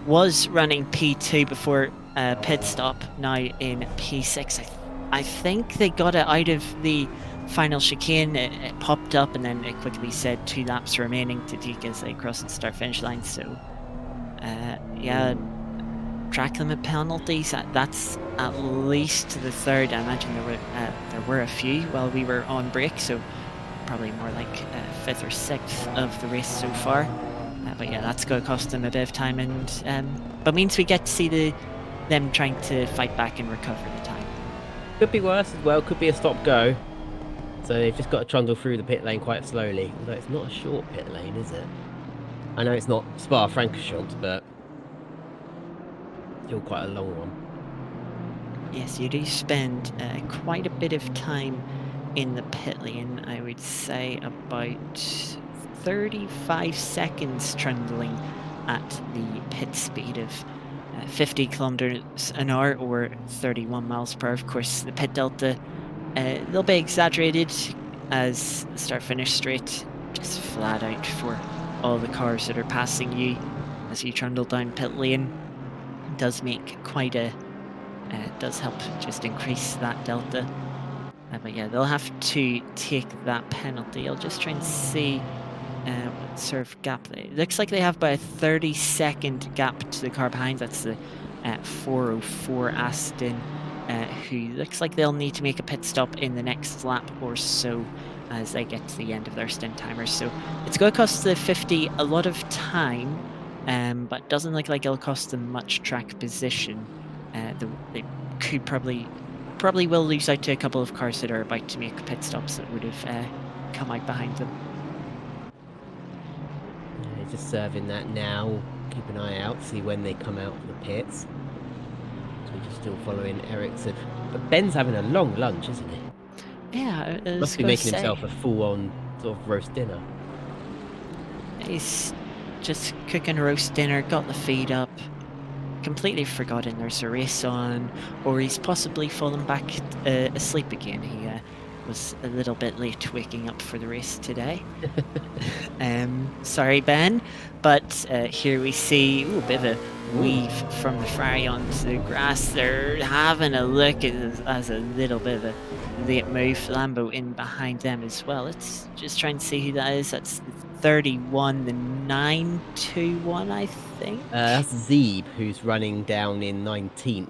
Was running P2 before pit stop, now in P6. I think they got it out of the final chicane. It popped up and then it quickly said 2 laps remaining to take as they cross the start-finish line. So, yeah, track limit penalties. That's at least the third. I imagine there were a few while we were on break, so probably more like 5th or 6th of the race so far. But yeah, that's going to cost them a bit of time, and but means we get to see them trying to fight back and recover the time. Could be worse as well. Could be a stop-go. So they've just got to trundle through the pit lane quite slowly. Although it's not a short pit lane, is it? I know it's not Spa-Francorchamps, but still quite a long one. Yes, you do spend quite a bit of time in the pit lane. I would say about 35 seconds trundling at the pit speed of 50 kilometers an hour or 31 miles per hour. Of course, the pit delta a little bit exaggerated as the start-finish straight just flat out for all the cars that are passing you as you trundle down pit lane. It does make quite a does help just increase that delta. But yeah, they'll have to take that penalty. I'll just try and see what sort of gap. It looks like they have about a 30-second gap to the car behind. That's the 404 Aston, who looks like they'll need to make a pit stop in the next lap or so as they get to the end of their stint timers. So it's going to cost the 50 a lot of time, but doesn't look like it'll cost them much track position. They could probably will lose out to a couple of cars that are about to make pit stops that would have come out behind them. Yeah, just serving that now. Keep an eye out, see when they come out of the pits. So we're just still following Ericsson. But Ben's having a long lunch, isn't he? Yeah, must be making himself a full-on sort of roast dinner. He's just cooking a roast dinner, got the feed up. Completely forgotten there's a race on, or he's possibly fallen back asleep again. He was a little bit late waking up for the race today. Sorry, Ben, but here we see a bit of a weave from the ferry onto the grass. They're having a look as a little bit of a late move. Lambo in behind them as well. Let's just try and see who that is. That's the 31, the 921, I think. That's Zeeb, who's running down in 19th.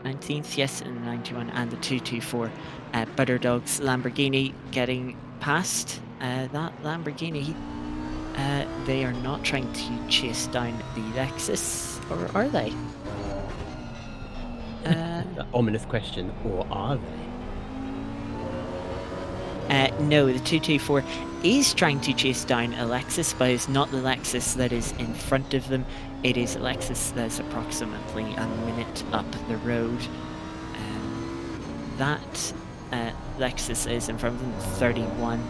19th, yes, and the 91, and the 224. Butterdog's Lamborghini getting past that Lamborghini. They are not trying to chase down the Lexus, or are they? Ominous question, or are they? No, the 224 is trying to chase down a Lexus, but it's not the Lexus that is in front of them. It is a Lexus that's approximately a minute up the road. That Lexus is in front of them. 31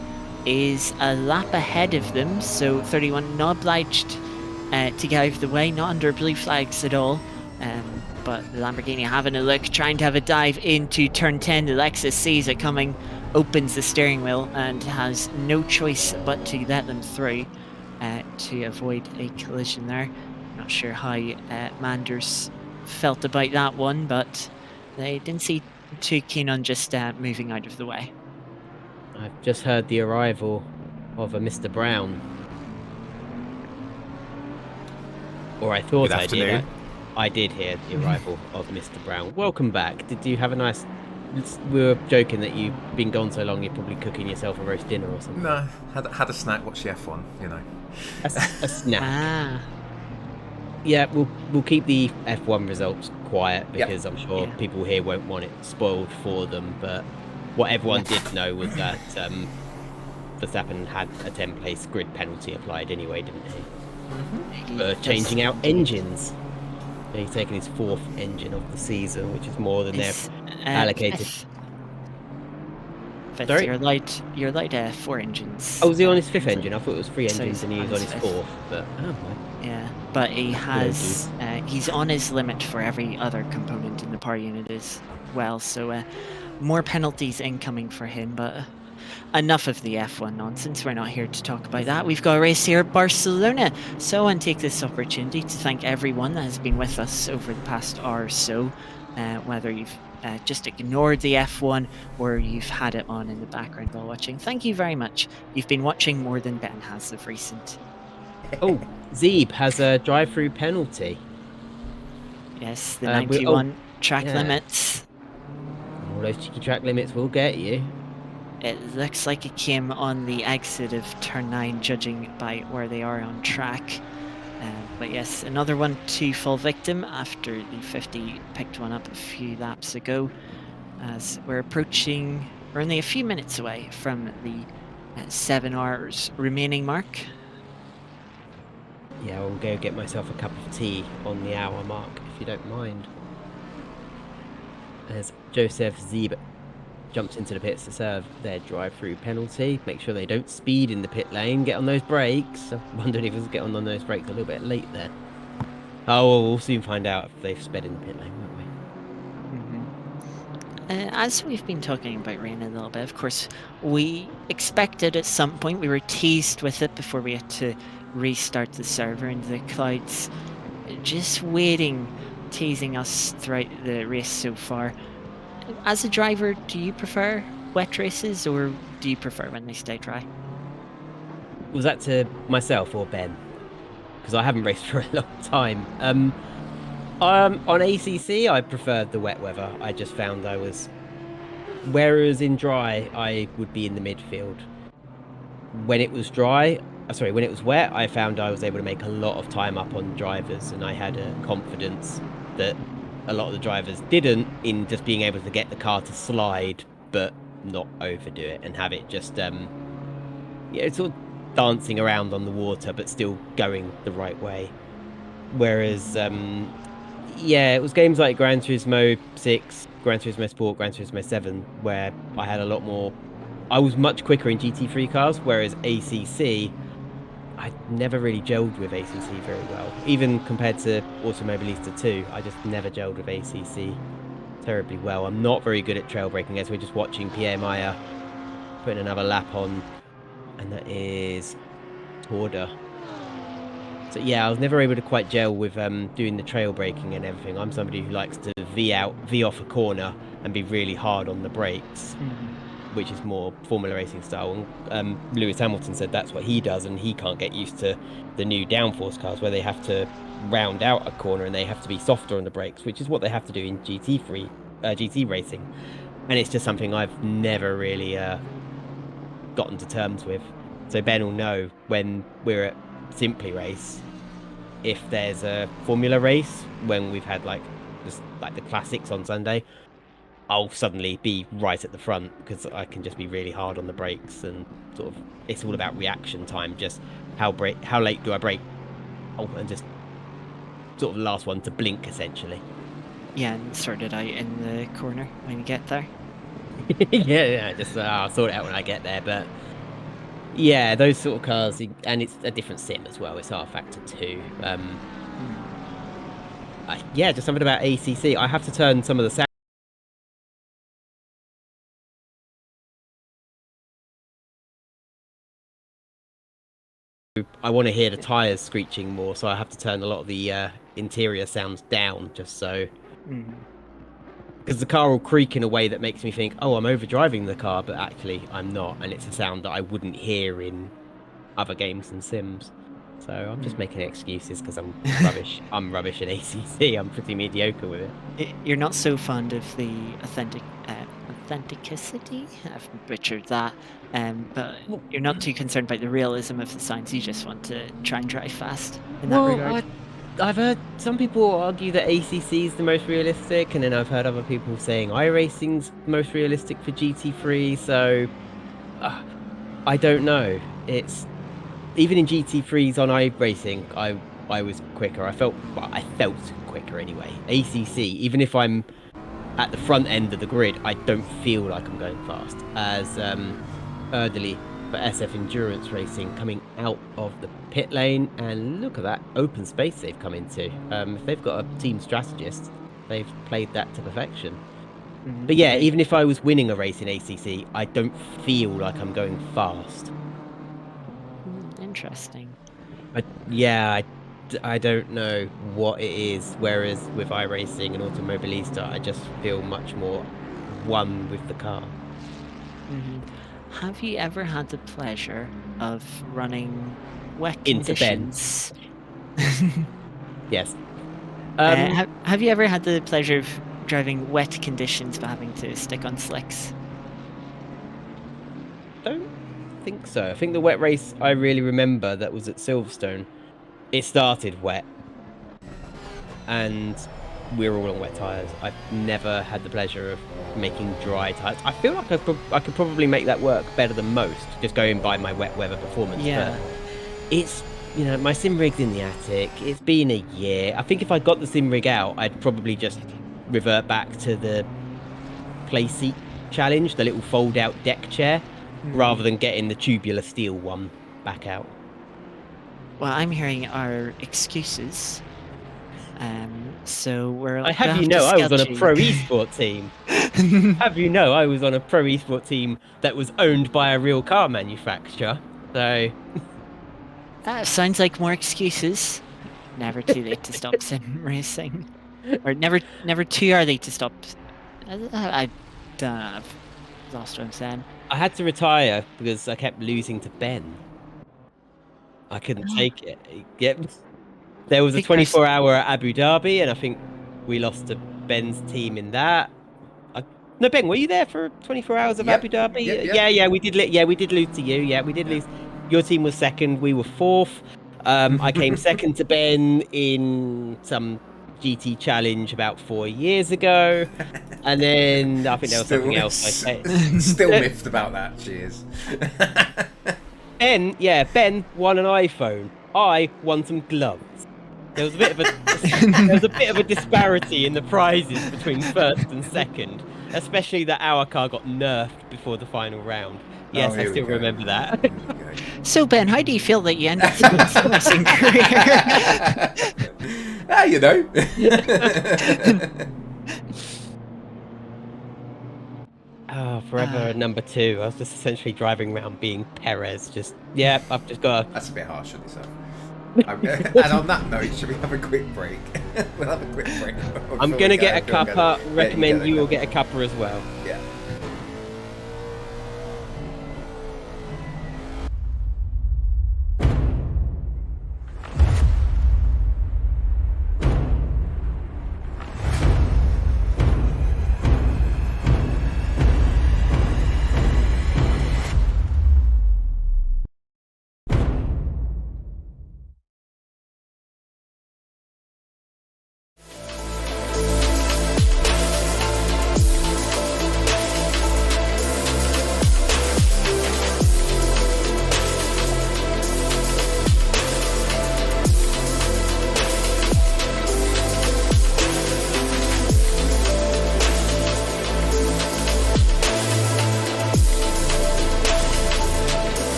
is a lap ahead of them, so 31 not obliged to get out of the way, not under blue flags at all. But the Lamborghini having a look, trying to have a dive into turn 10. The Lexus sees it coming, opens the steering wheel, and has no choice but to let them through to avoid a collision there. Not sure how Manders felt about that one, but they didn't seem too keen on just moving out of the way. I've just heard the arrival of a Mr. Brown. Or I thought Good I did. afternoon. I did hear the arrival of Mr. Brown. Welcome back. Did you have a nice... We were joking that you've been gone so long you're probably cooking yourself a roast dinner or something. No, had a snack, watch the F1, you know. A snack. Ah, Yeah, we'll keep the F1 results quiet Yep. because I'm sure Yeah. people here won't want it spoiled for them. But what everyone did know was that Verstappen had a 10-place grid penalty applied anyway, didn't he? he For does changing out indeed. engines. He's taken his 4th engine of the season, which is more than It's, they've allocated. Fifth. Sorry? You're allowed 4 engines. Oh, was he on his 5th engine? I thought it was 3 So engines he's and he on was on his his fifth. 4th. But oh, well. Yeah, but he has he's on his limit for every other component in the power unit as well. So more penalties incoming for him. But enough of the F1 nonsense. We're not here to talk about that. We've got a race here at Barcelona. So I want to take this opportunity to thank everyone that has been with us over the past hour or so. Whether you've just ignored the F1 or you've had it on in the background while watching. Thank you very much. You've been watching more than Ben has of recent. Oh, Zeeb has a drive-through penalty. Yes, the we- 91 track yeah. limits. All those cheeky track limits will get you. It looks like it came on the exit of turn 9, judging by where they are on track. But yes, another one to fall victim after the 50 picked one up a few laps ago. As we're only a few minutes away from the 7 hours remaining mark. Yeah, I'll go get myself a cup of tea on the hour mark, if you don't mind. As Joseph Zeeb jumps into the pits to serve their drive-through penalty. Make sure they don't speed in the pit lane. Get on those brakes. I wondered if it was getting on those brakes a little bit late there. Oh, well, we'll soon find out if they've sped in the pit lane, won't we? As we've been talking about rain a little bit, of course, we expected at some point, we were teased with it before we had to restart the server, and the clouds just waiting, teasing us throughout the race so far. As a driver, do you prefer wet races or do you prefer when they stay dry? Was that to myself or Ben? Because I haven't raced for a long time. On ACC, I preferred the wet weather. I just found I was... Whereas in dry, I would be in the midfield. When it was when it was wet, I found I was able to make a lot of time up on drivers, and I had a confidence that a lot of the drivers didn't, in just being able to get the car to slide, but not overdo it and have it just, it's sort of dancing around on the water, but still going the right way. Whereas, it was games like Gran Turismo 6, Gran Turismo Sport, Gran Turismo 7, where I had a lot more... I was much quicker in GT3 cars, whereas ACC, I never really gelled with ACC very well. Even compared to Automobilista 2, I just never gelled with ACC terribly well. I'm not very good at trail braking, as we're just watching Pierre Meyer putting another lap on, and that is Torda. So yeah, I was never able to quite gel with doing the trail braking and everything. I'm somebody who likes to V off a corner and be really hard on the brakes, which is more Formula racing style. And Lewis Hamilton said that's what he does, and he can't get used to the new downforce cars where they have to round out a corner and they have to be softer on the brakes, which is what they have to do in GT racing. And it's just something I've never really gotten to terms with. So Ben will know when we're at Simply Race, if there's a Formula race, when we've had like the classics on Sunday, I'll suddenly be right at the front because I can just be really hard on the brakes, and sort of it's all about reaction time, just how late do I brake, and just sort of the last one to blink essentially. Yeah, and sort it out in the corner when you get there. yeah, just I'll sort it out when I get there. But yeah, those sort of cars, and it's a different sim as well. It's R Factor 2. Yeah, just something about ACC. I have to turn some of the sound. I want to hear the tires screeching more, so I have to turn a lot of the interior sounds down, just so. Because the car will creak in a way that makes me think, oh, I'm overdriving the car, but actually I'm not, and it's a sound that I wouldn't hear in other games and sims. So I'm just making excuses because I'm rubbish. I'm rubbish at ACC. I'm pretty mediocre with it. You're not so fond of the authenticity. I've butchered that. But you're not too concerned about the realism of the signs. You just want to try and drive fast in that regard. I've heard some people argue that ACC is the most realistic, and then I've heard other people saying iRacing's the most realistic for GT3. So I don't know. It's even in GT3s on iRacing, I was quicker. I felt quicker anyway. ACC, even if I'm at the front end of the grid, I don't feel like I'm going fast. As Erdely for SF Endurance Racing coming out of the pit lane, and look at that open space they've come into. If they've got a team strategist, they've played that to perfection. But yeah, even if I was winning a race in ACC, I don't feel like I'm going fast. Interesting. I don't know what it is, whereas with iRacing and Automobilista, I just feel much more one with the car. Have you ever had the pleasure of running wet Into conditions? Yes. Have you ever had the pleasure of driving wet conditions but having to stick on slicks? Don't think so. I think the wet race I really remember that was at Silverstone, it started wet and we were all on wet tyres. I've never had the pleasure of making dry tyres. I feel like I could probably make that work better than most, just going by my wet weather performance. Yeah. But it's, my sim rig's in the attic. It's been a year. I think if I got the sim rig out, I'd probably just revert back to the play seat challenge, the little fold out deck chair, rather than getting the tubular steel one back out. Well, I'm hearing our excuses. So we're. I have you know, I was on a pro esport team. Have you know, I was on a pro esport team that was owned by a real car manufacturer. So that sounds like more excuses. Never too late to stop sim racing, or never too early to stop. I don't know. I've lost what I'm saying. I had to retire because I kept losing to Ben. I couldn't take it. Yep. There was a 24-hour at Abu Dhabi, and I think we lost to Ben's team in that. No, Ben, were you there for 24 hours of Abu Dhabi? Yep. Yeah, we did. Yeah, we did lose to you. Yeah, we did lose. Your team was second. We were fourth. I came second to Ben in some GT challenge about 4 years ago, and then I think there was something else. Still miffed about that. Cheers. Ben won an iPhone. I won some gloves. There was a bit of a disparity in the prizes between first and second, especially that our car got nerfed before the final round. Yes, I still remember that. So Ben, how do you feel that you ended your racing career? You know. Oh, forever number 2. I was just essentially driving around being Perez. I've just got. That's a bit harsh on yourself. And on that note, should we have a quick break? We'll have a quick break. I'm going to get a cuppa. Recommend you will get a cuppa as well. Yeah.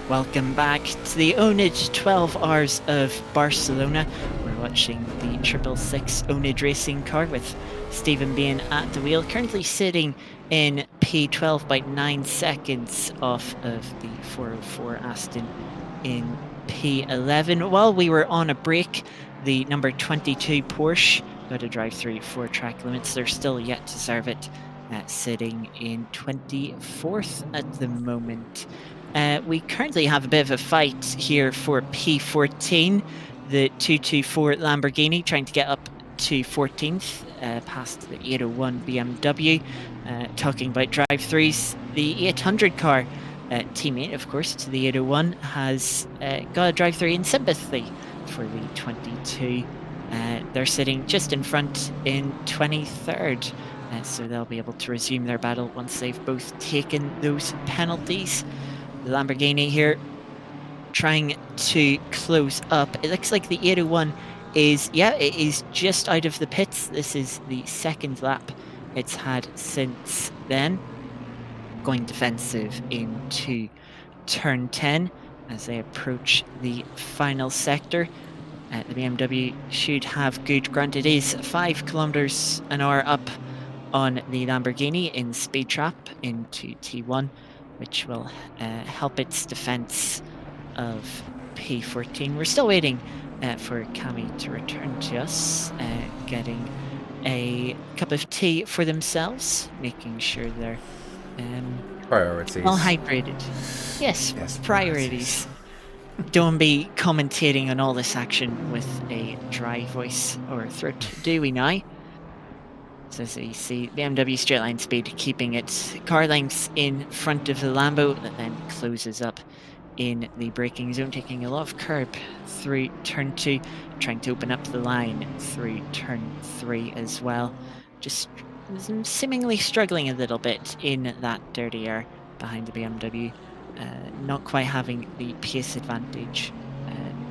Welcome back to the oNiD 12 Hours of Barcelona. We're watching the 666 oNiD racing car with Stephen being at the wheel, currently sitting in P12 by 9 seconds off of the 404 Aston in P11. While we were on a break, the number 22 Porsche got a drive-through for track limits. They're still yet to serve it, sitting in 24th at the moment. We currently have a bit of a fight here for P14, the 224 Lamborghini trying to get up to 14th, past the 801 BMW. Talking about drive-throughs, the 800 car, teammate of course to the 801, has got a drive-through in sympathy for the 22. They're sitting just in front in 23rd, so they'll be able to resume their battle once they've both taken those penalties. The Lamborghini here trying to close up. It looks like the 801 is, it is just out of the pits. This is the second lap it's had since then. Going defensive into turn 10 as they approach the final sector. The BMW should have good ground. It is 5 kilometers an hour up on the Lamborghini in speed trap into T1, which will help its defense of P14. We're still waiting for Cami to return to us, getting a cup of tea for themselves, making sure they're priorities. well hydrated. Yes, priorities. Don't be commentating on all this action with a dry voice or throat, do we now? So as you see, BMW straight line speed keeping its car lengths in front of the Lambo that then closes up in the braking zone, taking a lot of curb through turn 2, trying to open up the line through turn 3 as well. Just seemingly struggling a little bit in that dirty air behind the BMW, not quite having the pace advantage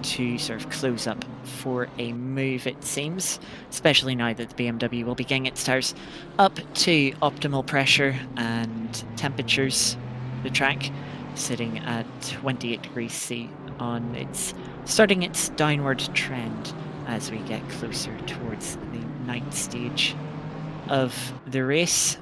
to sort of close up for a move, it seems, especially now that the BMW will be getting its tires up to optimal pressure and temperatures. The track sitting at 28 degrees C on its starting its downward trend as we get closer towards the night stage of the race.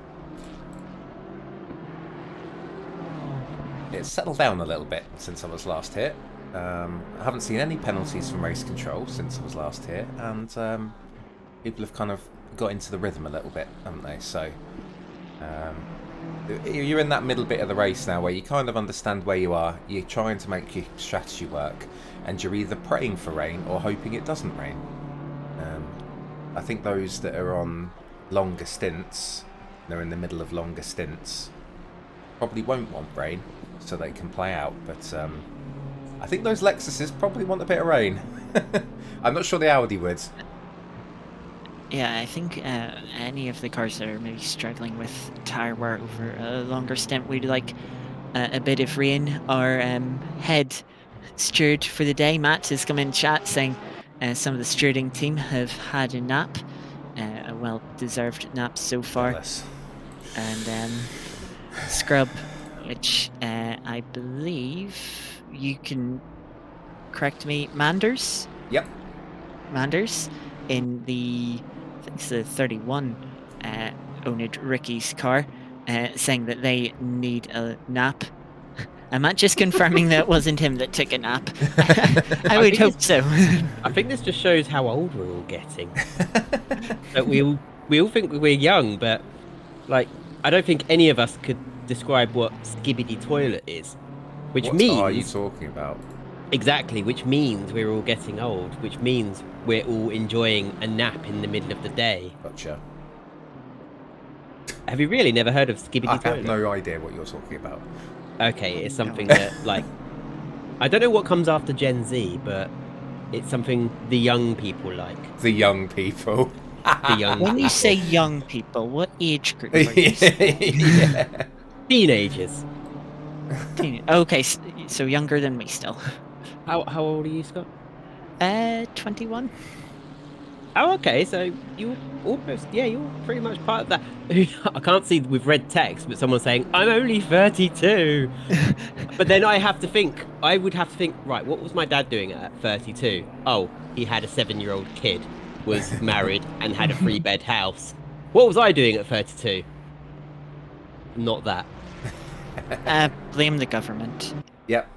It's settled down a little bit since I was last hit. I haven't seen any penalties from race control since I was last here, and people have kind of got into the rhythm a little bit, haven't they? So you're in that middle bit of the race now where you kind of understand where you are. You're trying to make your strategy work, and you're either praying for rain or hoping it doesn't rain. I think those that are on longer stints, they're in the middle of longer stints, probably won't want rain so they can play out, but I think those Lexuses probably want a bit of rain. I'm not sure the Audi would. Yeah, I think any of the cars that are maybe struggling with tyre wear over a longer stint would like a bit of rain. Our head steward for the day, Matt, has come in chat saying some of the stewarding team have had a nap, a well-deserved nap so far. Jealous. And scrub, which I believe you can correct me, Manders? Yep. Manders in the, I think it's the 31 oNiD Ricky's car, saying that they need a nap. I'm not just confirming that it wasn't him that took a nap. I would hope so. I think this just shows how old we're all getting. That we all think we're young, but like I don't think any of us could describe what skibbity toilet is, which What means are you talking about? exactly, which means we're all getting old, which means we're all enjoying a nap in the middle of the day. Gotcha. Have you really never heard of skibbity I toilet? have no idea what you're talking about. Okay, it's something that like I don't know what comes after Gen Z, but it's something the young people like. The young people. The young When you people. say young people, what age group are you Yeah. Teenagers. saying? Okay, so younger than me still. How old are you, Scott? 21. Oh, okay. So you almost, yeah, you're pretty much part of that. I can't see with red text, but someone's saying I'm only 32. But then I would have to think, right, what was my dad doing at 32? Oh, he had a 7-year-old kid, was married, and had a 3-bed house. What was I doing at 32? Not that. Blame the government. Yep.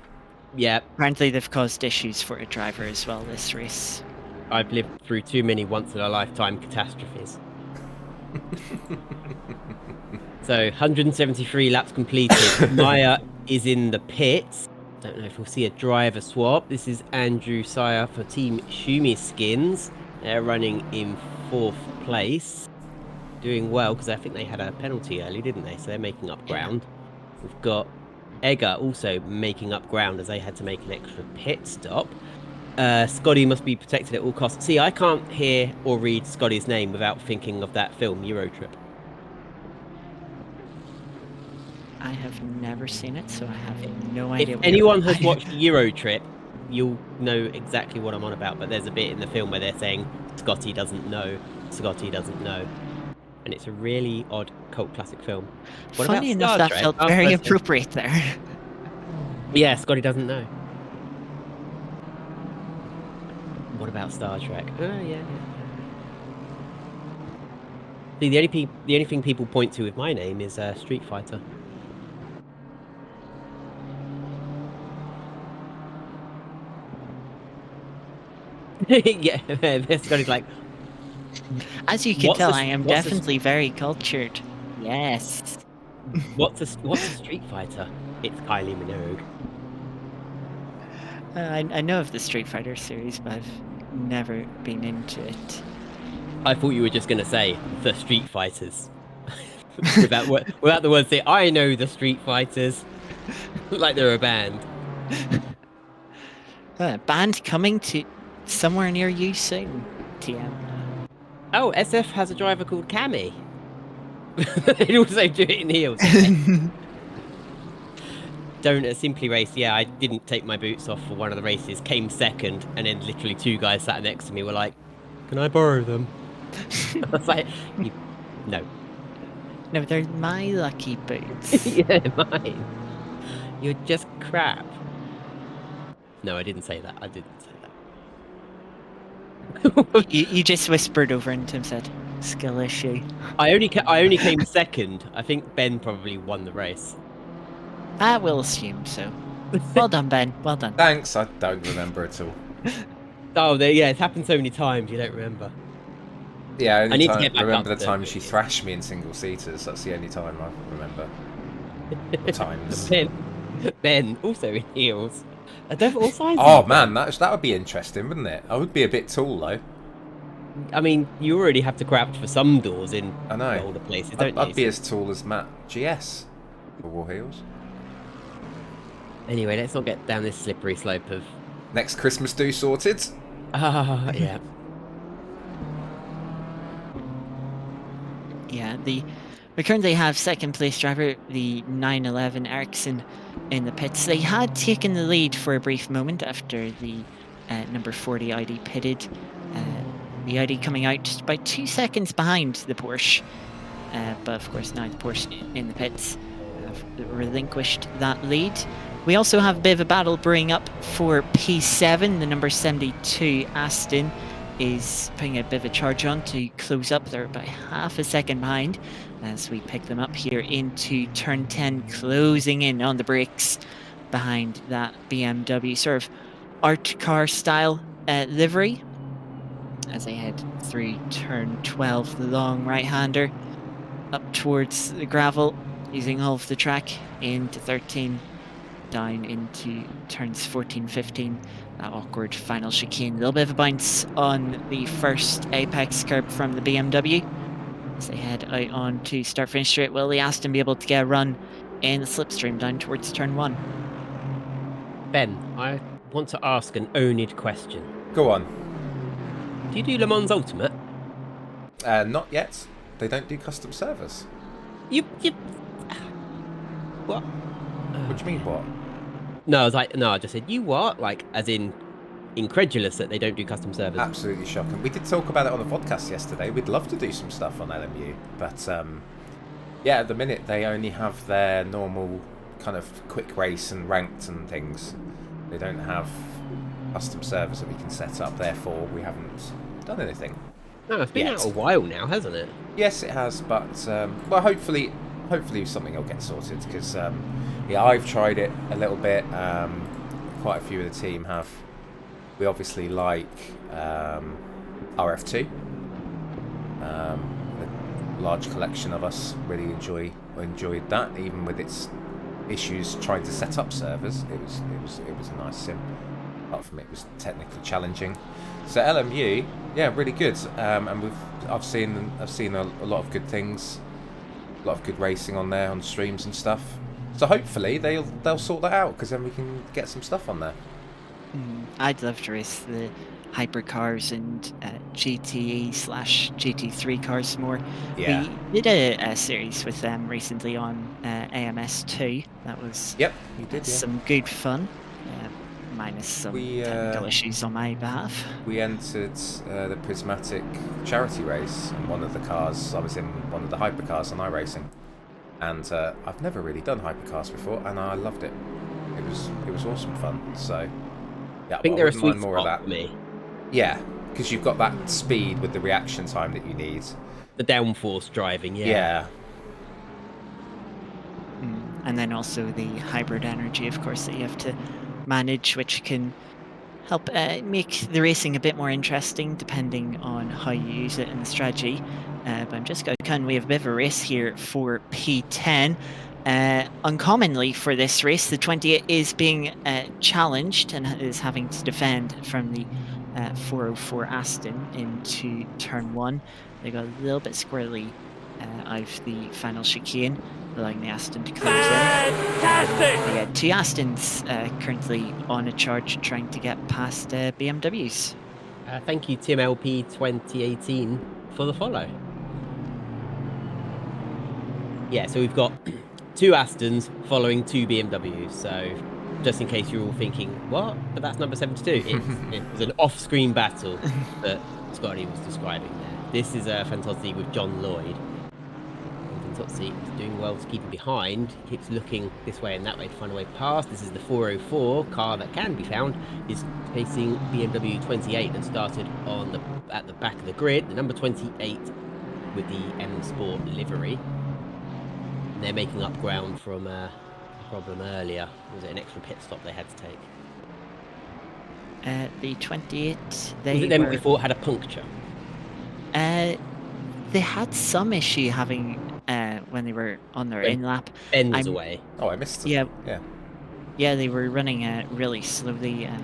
Yeah, Apparently they've caused issues for a driver as well this race. I've lived through too many once-in-a-lifetime catastrophes. So, 173 laps completed. Maya is in the pits. Don't know if we'll see a driver swap. This is Andrew Sire for Team Shumi Skins. They're running in 4th place. Doing well, because I think they had a penalty early, didn't they? So they're making up ground. We've got Egger also making up ground as they had to make an extra pit stop. Scotty must be protected at all costs. See, I can't hear or read Scotty's name without thinking of that film, Eurotrip. I have never seen it, so I have no idea. If what anyone you're- has watched Eurotrip, you'll know exactly what I'm on about, but there's a bit in the film where they're saying, Scotty doesn't know, Scotty doesn't know. And it's a really odd cult classic film. What Funny about enough, Star that Trek? felt Our very first film. appropriate there. Yeah, Scotty doesn't know. What about Star Trek? Oh, yeah. See, the only thing people point to with my name is Street Fighter. Yeah, Scotty's like, As you can What's tell, a- I am what's a- definitely very cultured. Yes. what's a Street Fighter? It's Kylie Minogue. I know of the Street Fighter series, but I've never been into it. I thought you were just going to say the Street Fighters. without the word say, I know the Street Fighters. Like they're a band. Band coming to somewhere near you soon, TM. Oh, SF has a driver called Cammy. They also do it in heels. Don't at Simply Race, yeah, I didn't take my boots off for one of the races, came second, and then literally 2 guys sat next to me were like, can I borrow them? I was like, no. No, they're my lucky boots. Yeah, mine. You're just crap. No, I didn't say that. I didn't say that. you just whispered over into him, said, skill issue. I only came second. I think Ben probably won the race. I will assume so. Well done, Ben. Well done. Thanks. I don't remember at all. Oh, yeah, it's happened so many times you don't remember. Yeah, I need to get back remember up the to time she thrashed me in single seaters. That's the only time I remember. Or times. Ben, also in heels. I don't all sizes. Oh man, that would be interesting, wouldn't it? I would be a bit tall though. I mean, you already have to crouch for some doors in I know. older places, don't I'd you? be as tall as Matt GS for War Heels. Anyway, let's not get down this slippery slope of. Next Christmas do sorted. Yeah. Yeah, we currently have second place driver, the 911 Ericsson, in the pits. They had taken the lead for a brief moment after the number 40 ID pitted. The ID coming out just about 2 seconds behind the Porsche. But of course now the Porsche in the pits have relinquished that lead. We also have a bit of a battle brewing up for P7, the number 72 Aston is putting a bit of a charge on to close up. They're about half a second behind as we pick them up here into turn 10, closing in on the brakes behind that BMW sort of art car style livery as they head through turn 12, the long right-hander up towards the gravel, using all of the track into 13, down into turns 14, 15, that awkward final chicane. A little bit of a bounce on the first apex curb from the BMW as they head out on to start-finish straight. Will the Aston be able to get a run in the slipstream down towards turn 1? Ben, I want to ask an oNiD question. Go on. Do you do Le Mans Ultimate? Not yet. They don't do custom servers. You. What? What do you mean, what? No, I was like, no, I just said, you what? Like, as in, incredulous that they don't do custom servers. Absolutely shocking. We did talk about it on the podcast yesterday. We'd love to do some stuff on LMU, but yeah, at the minute they only have their normal kind of quick race and ranked and things. They don't have custom servers that we can set up. Therefore, we haven't done anything. No, it's been Yet. out a while now, hasn't it? Yes, it has, but well, hopefully something will get sorted because yeah, I've tried it a little bit. Quite a few of the team have. We obviously like RF2. A large collection of us really enjoyed that, even with its issues trying to set up servers. It was a nice sim. Apart from it was technically challenging. So LMU, yeah, really good. And I've seen a lot of good things, a lot of good racing on there on streams and stuff. So hopefully they'll sort that out because then we can get some stuff on there. I'd love to race the hypercars and GTE/GT3 cars more. Yeah. We did a series with them recently on AMS2. That was Yep, you did. Yeah. some good fun, minus some technical issues on my behalf. We entered the Prismatic charity race in one of the cars. I was in one of the hypercars on iRacing, and I've never really done hypercars before, and I loved it. It was awesome fun. So yeah, I think they're a sweet more of spot that. for me. Yeah, because you've got that speed with the reaction time that you need. The downforce driving, yeah. Yeah. And then also the hybrid energy, of course, that you have to manage, which can help make the racing a bit more interesting depending on how you use it and the strategy. But I'm just going to we have a bit of a race here for P10. Uncommonly for this race, the 28 is being challenged and is having to defend from the 404 Aston into turn 1. They got a little bit squirrely out of the final chicane, allowing the Aston to close in. Yeah, 2 Astons currently on a charge trying to get past BMWs. Thank you, Tim LP 2018, for the follow. Yeah, so we've got 2 Astons following 2 BMWs. So just in case you're all thinking, what? But that's number 72. It was an off-screen battle that Scotty was describing there. This is Fantozzi with John Lloyd. Fantozzi is doing well to keep him behind. He keeps looking this way and that way to find a way past. This is the 404 car that can be found. Is facing BMW 28 that started at the back of the grid. The number 28 with the M Sport livery. They're making up ground from problem earlier? Was it an extra pit stop they had to take? The 28, Was they it them were. we thought had a puncture? They had some issue having when they were on their When in lap. Ben was I'm- away. Oh, I missed it. Yeah, Yeah. yeah, they were running really slowly and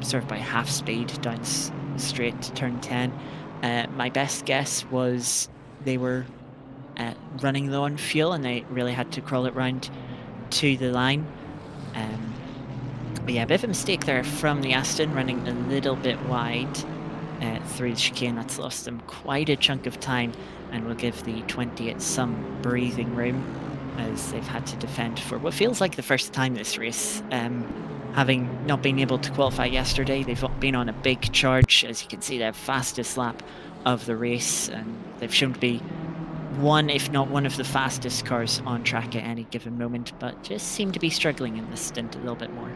sort of by half speed down straight to turn 10. My best guess was they were running low on fuel and they really had to crawl it round to the line. But yeah, a bit of a mistake there from the Aston, running a little bit wide through the chicane. That's lost them quite a chunk of time and will give the 20 some breathing room as they've had to defend for what feels like the first time this race. Having not been able to qualify yesterday, they've been on a big charge. As you can see, their fastest lap of the race, and they've shown to be one, if not one of the fastest cars on track at any given moment, but just seem to be struggling in this stint a little bit more.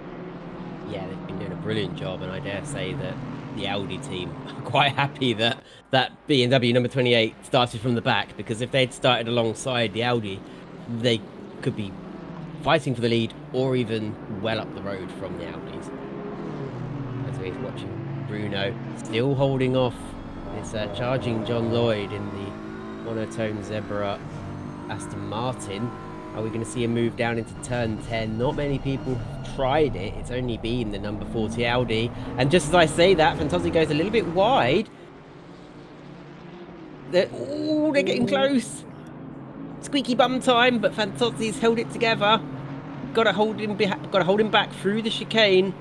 Yeah, they've been doing a brilliant job, and I dare say that the Audi team are quite happy that BMW number 28 started from the back, because if they'd started alongside the Audi, they could be fighting for the lead or even well up the road from the Audis. As we're watching Bruno still holding off this charging John Lloyd in the monotone Zebra Aston Martin. Are we going to see a move down into turn 10? Not many people have tried it. It's only been the number 40 Audi. And just as I say that, Fantozzi goes a little bit wide. They're getting close. Squeaky bum time, but Fantozzi's held it together. Got to hold him back through the chicane,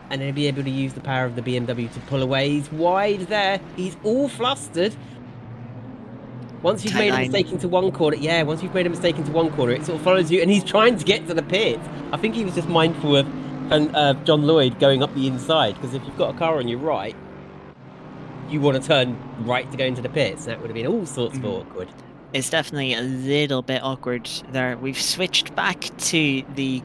and then be able to use the power of the BMW to pull away. He's wide there. He's all flustered. Once you've made a mistake into one corner, it sort of follows you, and he's trying to get to the pit. I think he was just mindful of John Lloyd going up the inside, because if you've got a car on your right, you want to turn right to go into the pits. That would have been all sorts of awkward. It's definitely a little bit awkward there. We've switched back to the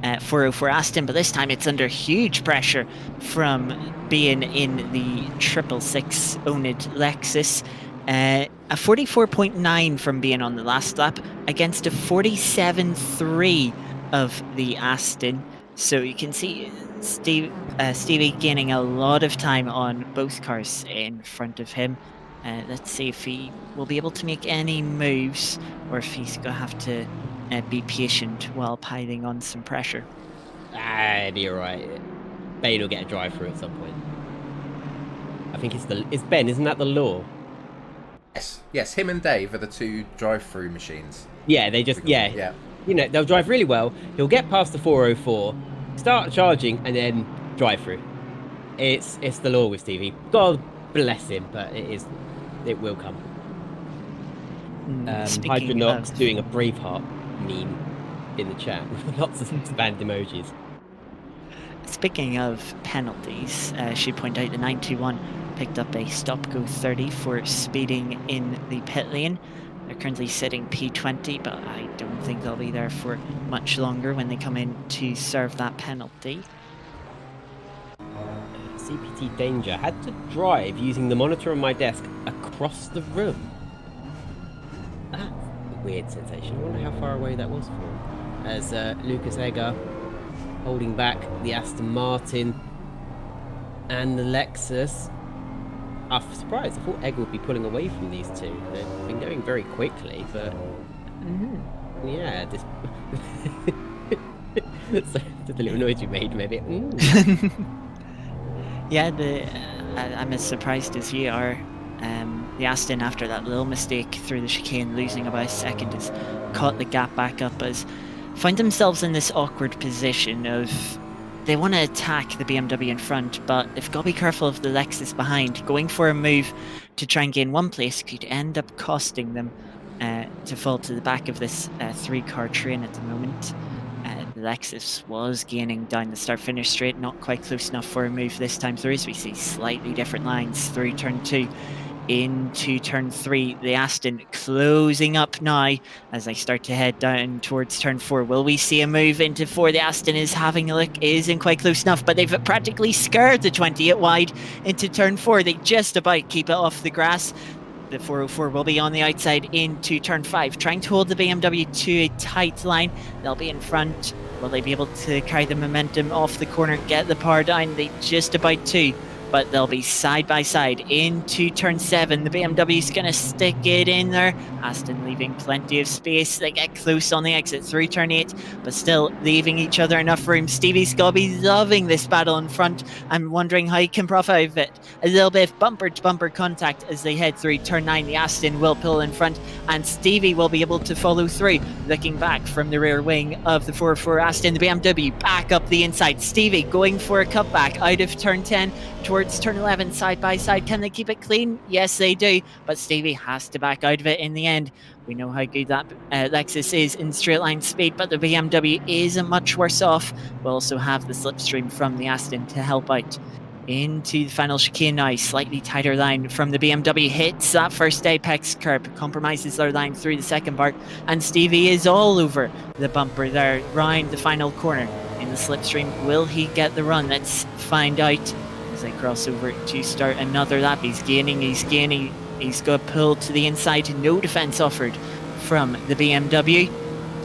404 Aston, but this time it's under huge pressure from being in the 666 oNiD Lexus. A 44.9 from being on the last lap against a 47.3 of the Aston. So you can see Stevie gaining a lot of time on both cars in front of him. Let's see if he will be able to make any moves or if he's going to have to be patient while piling on some pressure. It'll be alright. Bane will get a drive through at some point. I think it's Ben, isn't that the law? Yes, him and Dave are the two drive-through machines. Yeah, they just, yeah. You know, they'll drive really well. He'll get past the 404, start charging, and then drive through. It's the law with Stevie. God bless him, but it will come. Hydronox doing a Braveheart meme in the chat with lots of banned emojis. Speaking of penalties, I should point out the 921 picked up a stop-go 30 for speeding in the pit lane. They're currently sitting P20, but I don't think they'll be there for much longer when they come in to serve that penalty. CPT Danger had to drive using the monitor on my desk across the room. That's a weird sensation. I wonder how far away that was from. As Lucas Egger holding back the Aston Martin and the Lexus. I'm surprised. I thought Egg would be pulling away from these two. They've been going very quickly, but yeah, this so, just a little noise you made, maybe. Yeah, I'm as surprised as you are. The Aston, after that little mistake through the chicane, losing about a second, has caught the gap back up, as find themselves in this awkward position of they want to attack the BMW in front, but they've got to be careful of the Lexus behind. Going for a move to try and gain one place could end up costing them to fall to the back of this three-car train at the moment. The Lexus was gaining down the start-finish straight, not quite close enough for a move this time through, as we see slightly different lines through turn 2 into turn 3. The Aston closing up now as they start to head down towards turn 4. Will we see a move into 4? The Aston is having a look, isn't quite close enough, but they've practically scared the 28 wide into turn 4. They just about keep it off the grass. The 404 will be on the outside into turn 5, trying to hold the BMW to a tight line. They'll be in front. Will they be able to carry the momentum off the corner, get the power down? They just about to, but they'll be side by side into turn 7. The BMW's going to stick it in there. Aston leaving plenty of space. They get close on the exit through turn 8, but still leaving each other enough room. Stevie's got to be loving this battle in front. I'm wondering how he can profit of it. A little bit of bumper-to-bumper contact as they head through turn 9. The Aston will pull in front, and Stevie will be able to follow through. Looking back from the rear wing of the 404 Aston, the BMW back up the inside. Stevie going for a cutback out of turn 10 towards turn 11, side by side. Can they keep it clean? Yes, they do, but Stevie has to back out of it in the end. We know how good that Lexus is in straight line speed, but the BMW isn't much worse off. We'll also have the slipstream from the Aston to help out. Into the final chicane now, slightly tighter line from the BMW, hits that first apex curb, compromises their line through the second part, and Stevie is all over the bumper there, round the final corner in the slipstream. Will he get the run? Let's find out as they cross over to start another lap. He's gaining, he's got pulled to the inside, no defence offered from the BMW.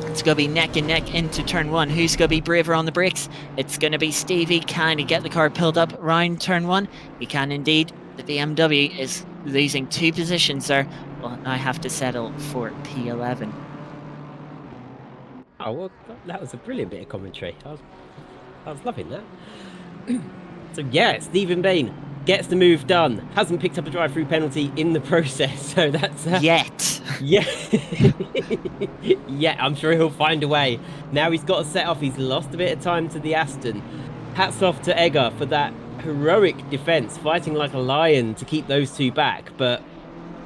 It's going to be neck and neck into turn 1. Who's going to be braver on the brakes? It's going to be Stevie. Can he get the car pulled up round turn 1? He can indeed. The BMW is losing 2 positions there. Well, I have to settle for P11. Oh, well, that was a brilliant bit of commentary. I was loving that. So yeah, Stephen Bain gets the move done. Hasn't picked up a drive-through penalty in the process, so that's Yet. Yeah. Yeah, I'm sure he'll find a way. Now he's got to set off. He's lost a bit of time to the Aston. Hats off to Egger for that heroic defence, fighting like a lion to keep those two back. But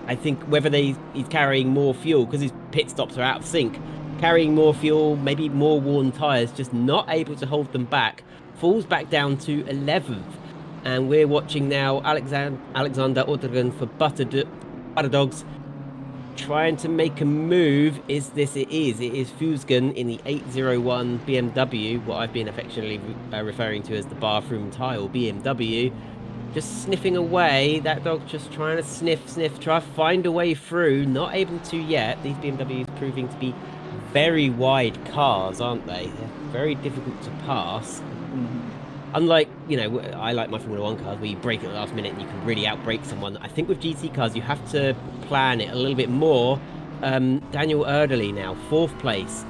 I think whether he's carrying more fuel, because his pit stops are out of sync, carrying more fuel, maybe more worn tyres, just not able to hold them back, falls back down to 11th. And we're watching now Alexander Ortegan for Butterdogs trying to make a move. It is Fusgen in the 801 BMW, what I've been affectionately referring to as the bathroom tile BMW, just sniffing away. That dog's just trying to sniff, try to find a way through, not able to yet. These BMWs proving to be very wide cars, aren't they? They're very difficult to pass. Unlike, you know, I like my Formula 1 cars where you brake at the last minute and you can really outbrake someone. I think with GT cars, you have to plan it a little bit more. Daniel Erdely now, 4th place.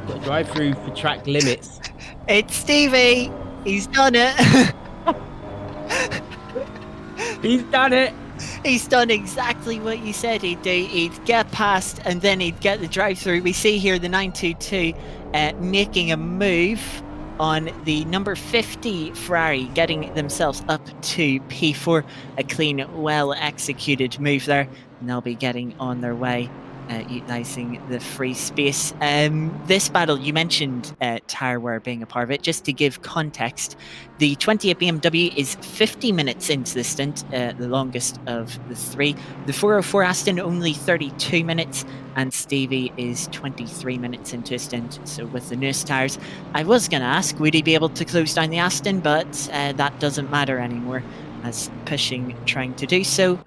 Got to drive through for track limits. It's Stevie! He's done it! He's done it! He's done exactly what you said he'd do. He'd get past and then he'd get the drive-through. We see here the 922 making a move on the number 50 Ferrari, getting themselves up to P4. A clean, well-executed move there, and they'll be getting on their way, utilising the free space. This battle, you mentioned tyre wear being a part of it. Just to give context, the 28 BMW is 50 minutes into the stint, the longest of the 3. The 404 Aston only 32 minutes, and Stevie is 23 minutes into a stint. So with the newest tyres, I was going to ask, would he be able to close down the Aston? But that doesn't matter anymore, as pushing trying to do so,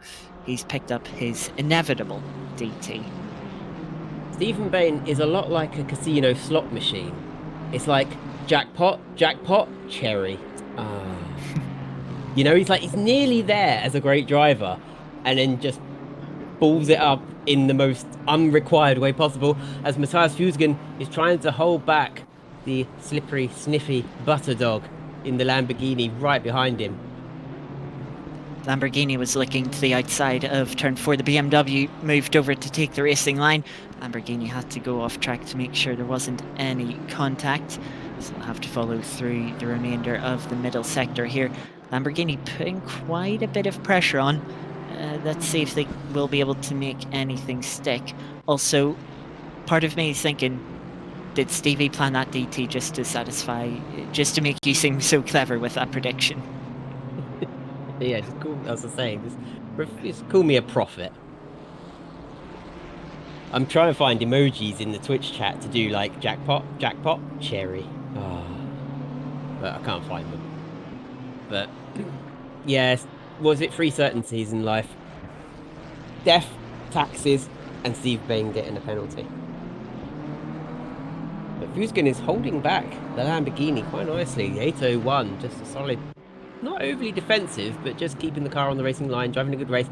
he's picked up his inevitable DT. Stephen Bain is a lot like a casino slot machine. It's like jackpot, cherry. You know, he's nearly there as a great driver, and then just balls it up in the most unrequired way possible, as Matthias Fusgen is trying to hold back the slippery, sniffy Butterdog in the Lamborghini right behind him. Lamborghini was looking to the outside of turn 4. The BMW moved over to take the racing line. Lamborghini had to go off track to make sure there wasn't any contact. So we'll have to follow through the remainder of the middle sector here. Lamborghini putting quite a bit of pressure on. Let's see if they will be able to make anything stick. Also, part of me is thinking, did Stevie plan that DT just to make you seem so clever with that prediction? Yeah, just call, as I was saying, just call me a prophet. I'm trying to find emojis in the Twitch chat to do like jackpot, cherry. But I can't find them. But yes, was it 3 certainties in life? Death, taxes, and Steve Bain getting a penalty. But Fuskin is holding back the Lamborghini quite nicely. The 801, just a solid, not overly defensive, but just keeping the car on the racing line, driving a good race.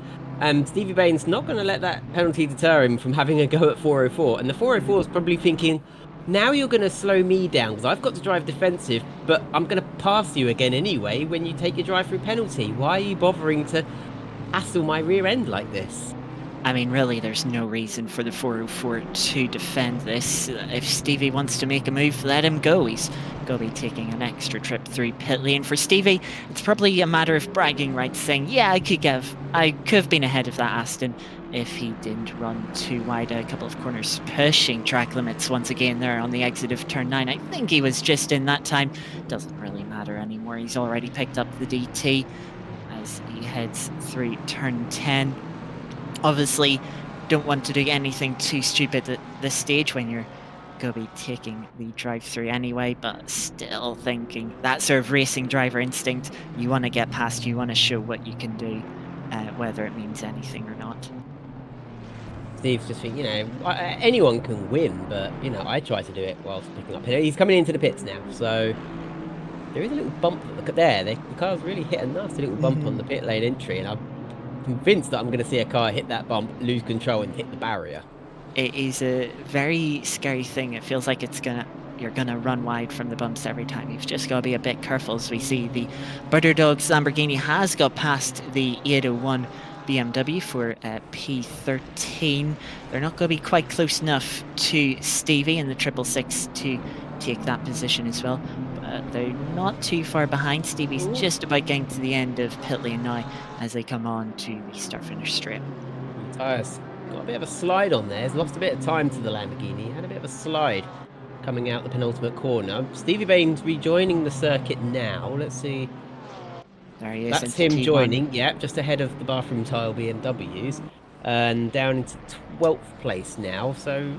Stevie Bain's not going to let that penalty deter him from having a go at 404. And the 404 is probably thinking, now you're going to slow me down because I've got to drive defensive, but I'm going to pass you again anyway when you take your drive-through penalty. Why are you bothering to hassle my rear end like this? I mean, really, there's no reason for the 404 to defend this. If Stevie wants to make a move, let him go. He's going to be taking an extra trip through pit lane. For Stevie, it's probably a matter of bragging rights, saying, yeah, I could have been ahead of that Aston if he didn't run too wide a couple of corners, pushing track limits once again there on the exit of turn 9. I think he was just in that time. Doesn't really matter anymore. He's already picked up the DT as he heads through turn 10. Obviously, don't want to do anything too stupid at this stage when you're going to be taking the drive-through anyway, but still thinking that sort of racing driver instinct, you want to get past, you want to show what you can do, whether it means anything or not. Steve's just thinking, anyone can win, but, I try to do it whilst picking up. He's coming into the pits now, so there is a little bump. Look at there. The car's really hit a nasty little bump on the pit lane entry, and I'm convinced that I'm going to see a car hit that bump, lose control, and hit the barrier. It is a very scary thing. It feels like you're gonna run wide from the bumps every time. You've just got to be a bit careful. As we see, the Birder Dogs Lamborghini has got past the 801 BMW for P13. They're not going to be quite close enough to Stevie and the 666 to take that position as well. But they're not too far behind. Stevie's just about getting to the end of pit lane now as they come on to the start-finish straight. Tyres got a bit of a slide on there. He's lost a bit of time to the Lamborghini. Had a bit of a slide coming out the penultimate corner. Stevie Bain's rejoining the circuit now. Let's see. There he is. That's him joining, yeah, just ahead of the bathroom tile BMWs. And down into 12th place now. So,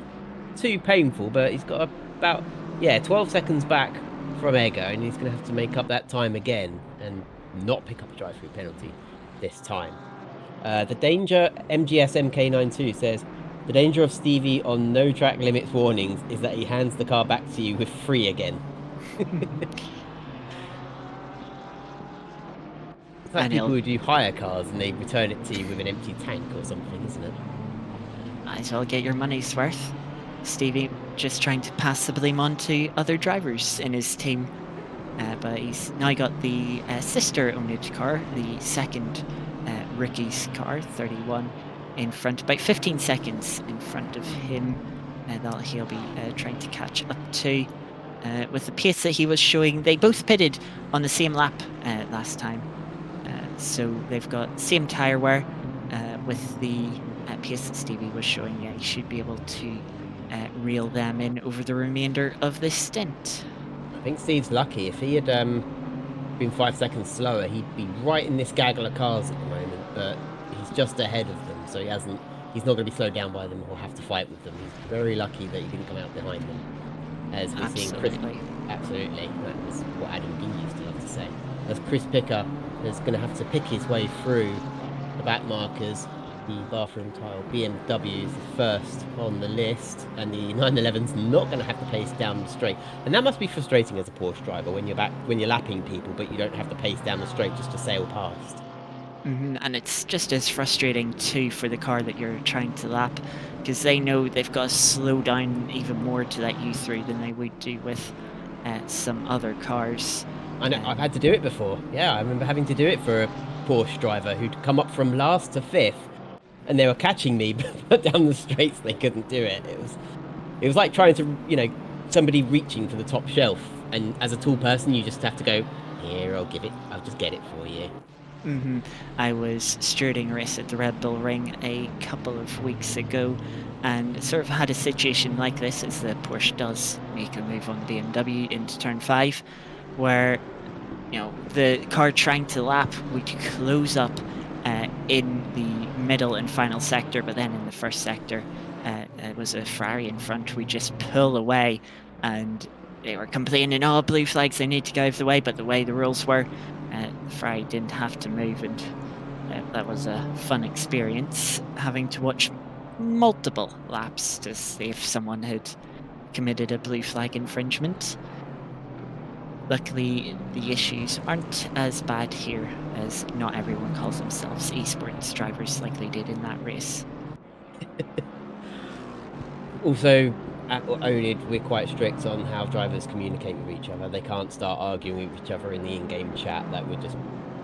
too painful, but he's got about, 12 seconds back from Ego, and he's going to have to make up that time again and not pick up a drive-through penalty this time. The danger, MGS MK92 says, the danger of Stevie on no track limits warnings is that he hands the car back to you with free again. It's like people who do hire cars and they return it to you with an empty tank or something, isn't it? Might as well get your money's worth. Stevie just trying to pass the blame on to other drivers in his team. But he's now got the sister oNiD car, the second rookie's car, 31, in front, about 15 seconds in front of him. That he'll be trying to catch up to. With the pace that he was showing, they both pitted on the same lap last time. So they've got same tyre wear with the pace that Stevie was showing. Yeah, he should be able to reel them in over the remainder of this stint. I think Steve's lucky. If he had been 5 seconds slower, he'd be right in this gaggle of cars at the moment, but he's just ahead of them, so he's not going to be slowed down by them or have to fight with them. He's very lucky that he didn't come out behind them. As we're seeing Chris, absolutely, that was what Adam Dean used to love to say. As Chris Picker is going to have to pick his way through the back markers, the bathroom tile BMW is the first on the list, and the 911's not going to have to pace down the straight. And that must be frustrating as a Porsche driver when you're lapping people, but you don't have to pace down the straight just to sail past. And it's just as frustrating too for the car that you're trying to lap, because they know they've got to slow down even more to let you through than they would do with some other cars. I know, I've had to do it before. Yeah, I remember having to do it for a Porsche driver who'd come up from last to fifth, and they were catching me, but down the straights they couldn't do it. It was like trying to, somebody reaching for the top shelf, and as a tall person, you just have to go, here, I'll just get it for you. I was stewarding a race at the Red Bull Ring a couple of weeks ago, and sort of had a situation like this as the Porsche does make a move on the BMW into turn 5, where the car trying to lap would close up in the middle and final sector, but then in the first sector it was a Ferrari in front. We just pull away, and they were complaining, blue flags, they need to go out of the way, but the way the rules were, Ferrari didn't have to move, and that was a fun experience, having to watch multiple laps to see if someone had committed a blue flag infringement. Luckily, the issues aren't as bad here, as not everyone calls themselves esports drivers like they did in that race. Also, at oNiD, we're quite strict on how drivers communicate with each other. They can't start arguing with each other in the in-game chat. That would just,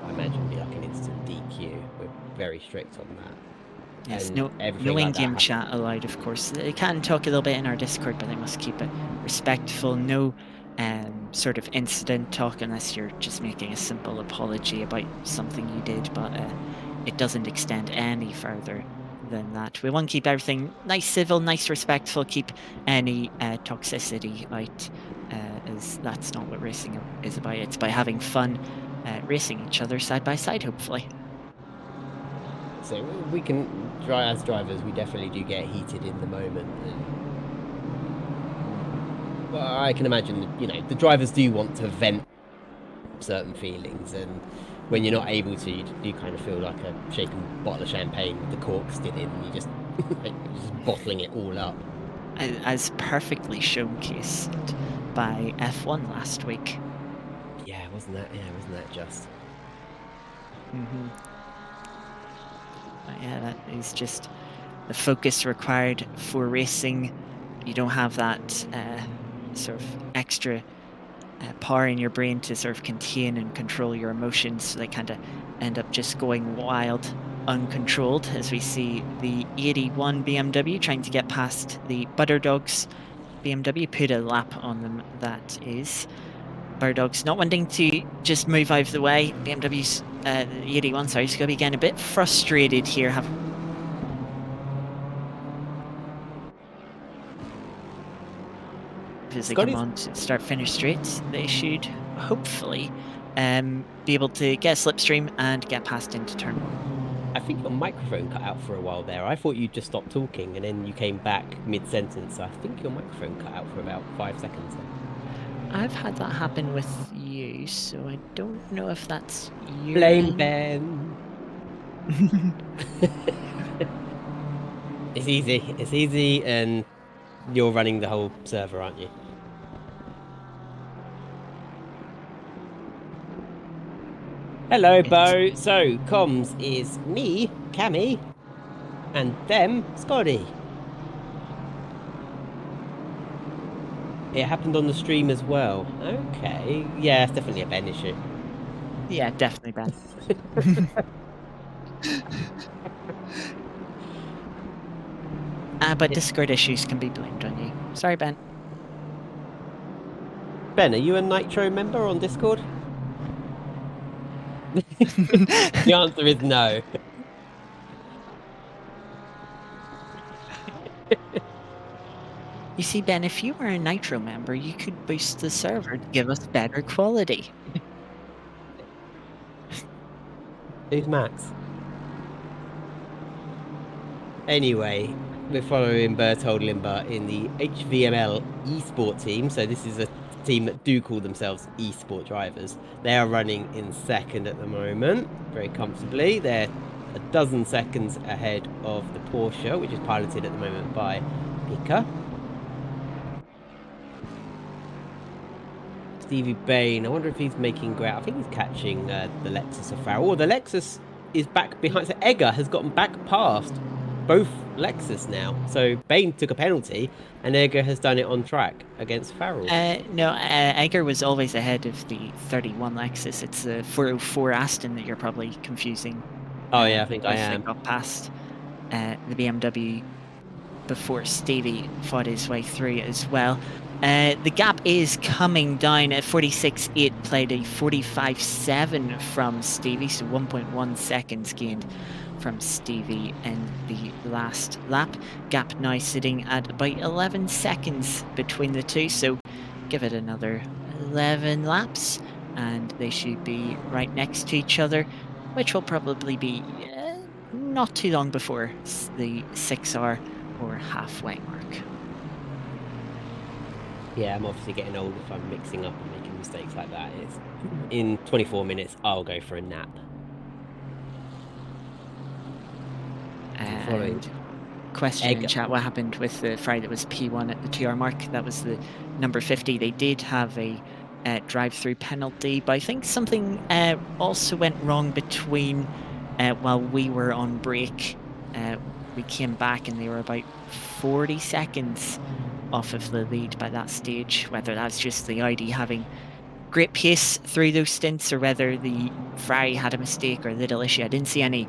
I imagine, be like an instant DQ. We're very strict on that. Yes, And no everything like that in-game happens. chat allowed, of course. They can talk a little bit in our Discord, but they must keep it respectful. No sort of incident talk unless you're just making a simple apology about something you did, but it doesn't extend any further than that. We want to keep everything nice, civil, nice, respectful, keep any toxicity out, as that's not what racing is about. It's by having fun racing each other side by side, hopefully. So we can, as drivers, we definitely do get heated in the moment. And, well, I can imagine that, you know, the drivers do want to vent certain feelings, and when you're not able to, you do kind of feel like a shaken bottle of champagne with the cork still in, and you just like, you're just bottling it all up. As perfectly showcased by F1 last week. Yeah, wasn't that just? Mm-hmm. But yeah, that is just the focus required for racing. You don't have that sort of extra power in your brain to sort of contain and control your emotions. So they kind of end up just going wild, uncontrolled, as we see the 81 BMW trying to get past the Butterdogs BMW, put a lap on them, that is. Butterdogs not wanting to just move out of the way. BMW's, the 81, sorry, is going to be getting a bit frustrated here. As they come on to start-finish straight, they should hopefully be able to get a slipstream and get past into turn 1. I think your microphone cut out for a while there. I thought you just stopped talking and then you came back mid-sentence. I think your microphone cut out for about 5 seconds there. I've had that happen with you, so I don't know if that's you. Blame Ben. It's easy. It's easy, and you're running the whole server, aren't you? Hello, Bo. So, comms is me, Cammy, and them, Scotty. It happened on the stream as well. Okay. Yeah, it's definitely a Ben issue. Yeah, definitely Ben. But Discord issues can be blamed on you. Sorry, Ben. Ben, are you a Nitro member on Discord? The answer is no. You see, Ben, if you were a Nitro member, you could boost the server to give us better quality. Who's Max? Anyway, we're following Berthold Limber in the HVML eSport team. So this is a team that do call themselves eSport drivers. They are running in second at the moment, very comfortably. They're a dozen seconds ahead of the Porsche, which is piloted at the moment by Pika. Stevie Bain, I wonder if he's making ground. I think he's catching the Lexus of Farrell. Oh, the Lexus is back behind. So Egger has gotten back past both Lexus now. So Bain took a penalty, and Egger has done it on track against Farrell. No, Egger was always ahead of the 31 Lexus. It's the 404 Aston that you're probably confusing. Oh yeah, I think I am. They got past the BMW before Stevie fought his way through as well. The gap is coming down at 46.8, played a 45.7 from Stevie, so 1.1 seconds gained from Stevie in the last lap. Gap now sitting at about 11 seconds between the two, so give it another 11 laps and they should be right next to each other, which will probably be not too long before the 6-hour or halfway mark. Yeah, I'm obviously getting old if I'm mixing up and making mistakes like that. It's, in 24 minutes, I'll go for a nap. And question in Egg. chat. What happened with the Ferrari that was P1 at the TR mark? That was the number 50. They did have a drive-through penalty, but I think something also went wrong between while we were on break. We came back and they were about 40 seconds off of the lead by that stage. Whether that's just the ID having great pace through those stints or whether the Ferrari had a mistake or a little issue. I didn't see any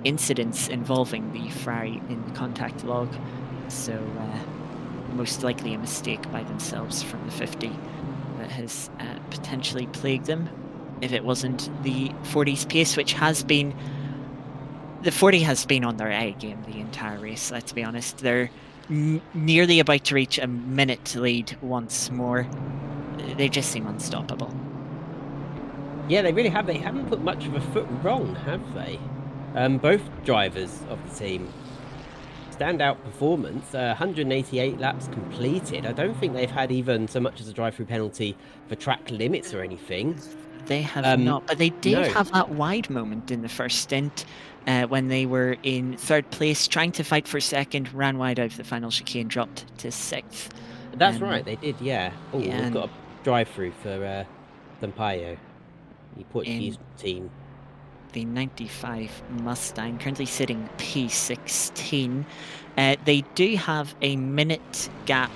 incidents involving the Ferrari in the contact log, so most likely a mistake by themselves from the 50 that has potentially plagued them. If it wasn't the 40's pace, which has been... The 40 has been on their A game the entire race, let's be honest. They're nearly about to reach a minute lead once more. They just seem unstoppable. Yeah, they really have. They haven't put much of a foot wrong, have they? Both drivers of the team. Standout performance, 188 laps completed. I don't think they've had even so much as a drive-through penalty for track limits or anything. They have not, but they did no. have that wide moment in the first stint when they were in third place, trying to fight for second, ran wide out of the final chicane, dropped to sixth. That's right, they did, yeah. Oh, yeah, we've got a drive-through for Sampaio, the Portuguese team. The 95 Mustang, currently sitting P16. They do have a minute gap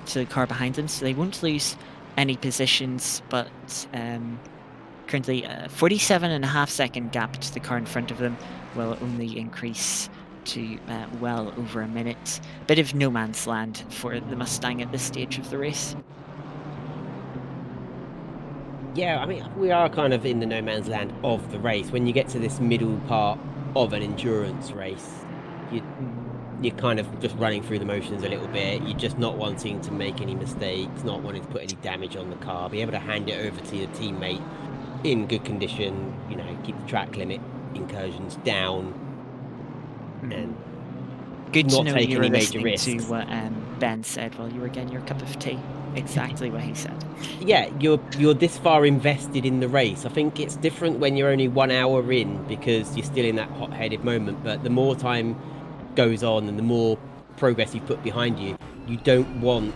to the car behind them, so they won't lose any positions, but currently a 47.5-second gap to the car in front of them will only increase to well over a minute. Bit of no man's land for the Mustang at this stage of the race. Yeah, I mean, we are kind of in the no man's land of the race. When you get to this middle part of an endurance race, you're kind of just running through the motions a little bit. You're just not wanting to make any mistakes, not wanting to put any damage on the car, be able to hand it over to your teammate in good condition, you know, keep the track limit incursions down, and good not to know take you were any major listening risks. to what Ben said while you were getting your cup of tea. Exactly what he said. Yeah, you're this far invested in the race. I think it's different when you're only 1 hour in because you're still in that hot-headed moment. But the more time goes on and the more progress you put behind you, you don't want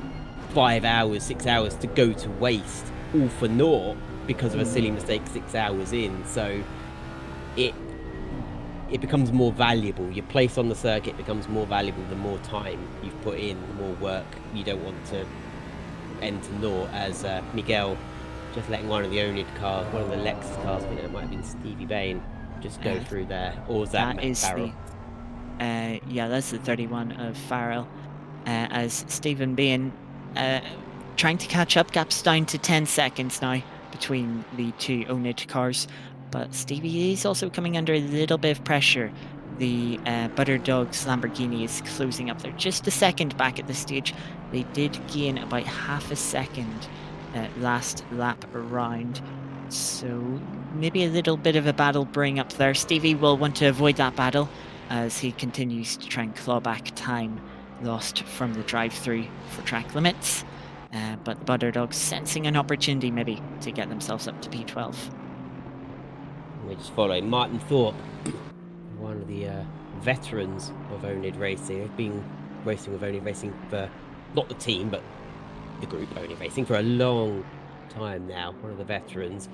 5 hours, 6 hours to go to waste all for naught because of a silly mistake 6 hours in. So it becomes more valuable. Your place on the circuit becomes more valuable the more time you've put in, the more work. You don't want to end to naught, as Miguel just letting one of the oNiD cars, one of the Lexus cars, I think it might have been Stevie Bain, just go through there. Or was that Matt Farrell? Yeah, that's the 31 of Farrell. As Stephen Bain trying to catch up, gaps down to 10 seconds now between the two oNiD cars. But Stevie is also coming under a little bit of pressure. The Butterdog's Lamborghini is closing up. They're just a second back at this stage. They did gain about half a second last lap around. So maybe a little bit of a battle brewing up there. Stevie will want to avoid that battle as he continues to try and claw back time lost from the drive-through for track limits. But the Butterdogs sensing an opportunity maybe to get themselves up to P12. We're just following Martin Thorpe, one of the veterans of oNiD Racing. They've been racing with oNiD Racing for, not the team, but the group oNiD Racing for a long time now, one of the veterans.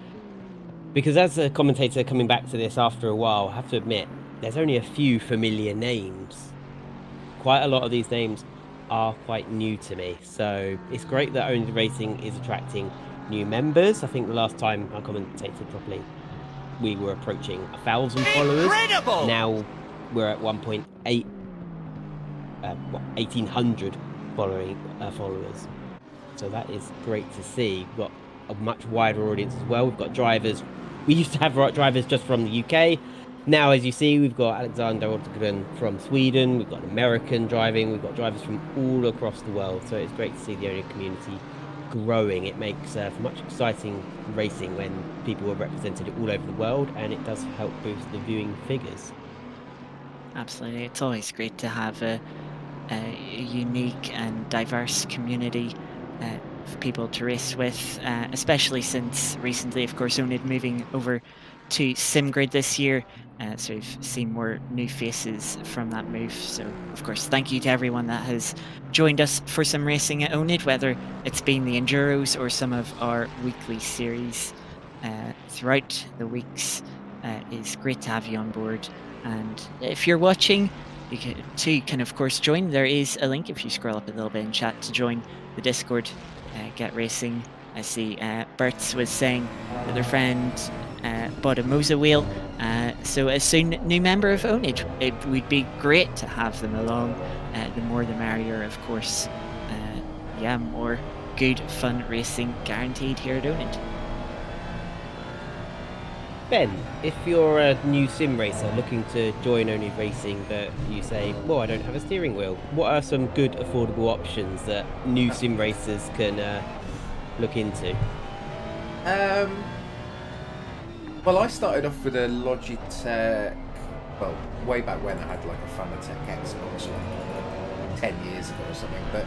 Because as a commentator coming back to this after a while, I have to admit, there's only a few familiar names. Quite a lot of these names are quite new to me. So it's great that oNiD Racing is attracting new members. I think the last time I commentated properly, we were approaching 1,000 followers. Incredible! Now we're at 1,800 followers. So that is great to see. We've got a much wider audience as well. We've got drivers. We used to have drivers just from the UK. Now, as you see, we've got Alexander Ortegren from Sweden. We've got American driving. We've got drivers from all across the world. So it's great to see the oNiD community growing. It makes for much exciting racing when people are represented all over the world, and it does help boost the viewing figures. Absolutely, it's always great to have a unique and diverse community of people to race with, especially since recently, of course, oNiD moving over to SimGrid this year. So we've seen more new faces from that move. So, of course, thank you to everyone that has joined us for some racing at oNiD, whether it's been the Enduros or some of our weekly series throughout the weeks. It's great to have you on board. And if you're watching, you can, of course, join. There is a link if you scroll up a little bit in chat to join the Discord, Get Racing. I see Bertz was saying that their friend bought a Moza wheel. So as a new member of oNiD, it would be great to have them along. The more the merrier, of course. Yeah, more good, fun racing guaranteed here at oNiD. Ben, if you're a new sim racer looking to join oNiD Racing, but you say, well, I don't have a steering wheel, what are some good, affordable options that new sim racers can look into? Well, I started off with a Logitech. Well, way back when I had like a Fanatec Xbox, like 10 years ago or something. But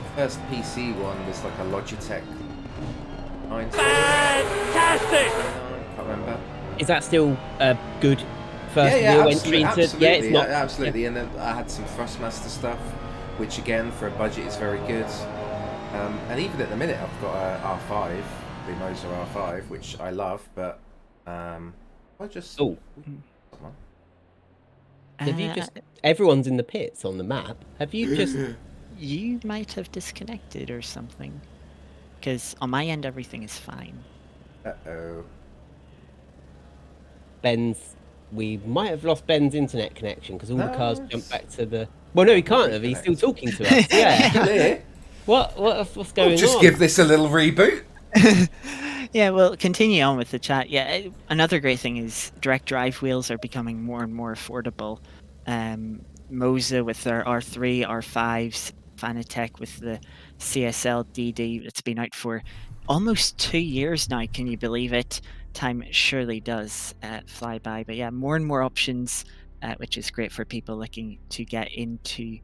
the first PC one was like a Logitech 9. Fantastic! I can't remember. Is that still a good first wheel entry into? Absolutely, Yeah, it's not. Absolutely. And then I had some Thrustmaster stuff, which again for a budget is very good. And even at the minute, I've got a R5, the Moza R5, which I love, but I just Have you just? Everyone's in the pits on the map. Have you just? You might have disconnected or something, because on my end everything is fine. Uh-oh. We might have lost Ben's internet connection because all the cars jumped back to the. Well, no, he can't have. He's still talking to us. Yeah. What's going on? Just give this a little reboot. Yeah, well, continue on with the chat. Yeah, another great thing is direct drive wheels are becoming more and more affordable. Moza with their R3, R5s, Fanatec with the CSL DD that's been out for almost 2 years now. Can you believe it? Time surely does fly by. But yeah, more and more options, which is great for people looking to get into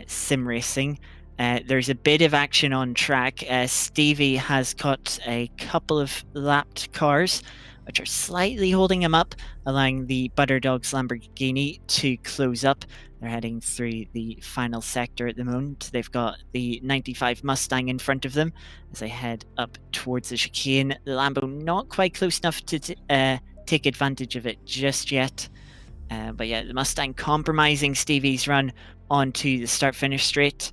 sim racing. There's a bit of action on track. Stevie has got a couple of lapped cars, which are slightly holding him up, allowing the Butterdogs Lamborghini to close up. They're heading through the final sector at the moment. They've got the 95 Mustang in front of them as they head up towards the chicane. The Lambo not quite close enough to take advantage of it just yet. But yeah, the Mustang compromising Stevie's run onto the start-finish straight.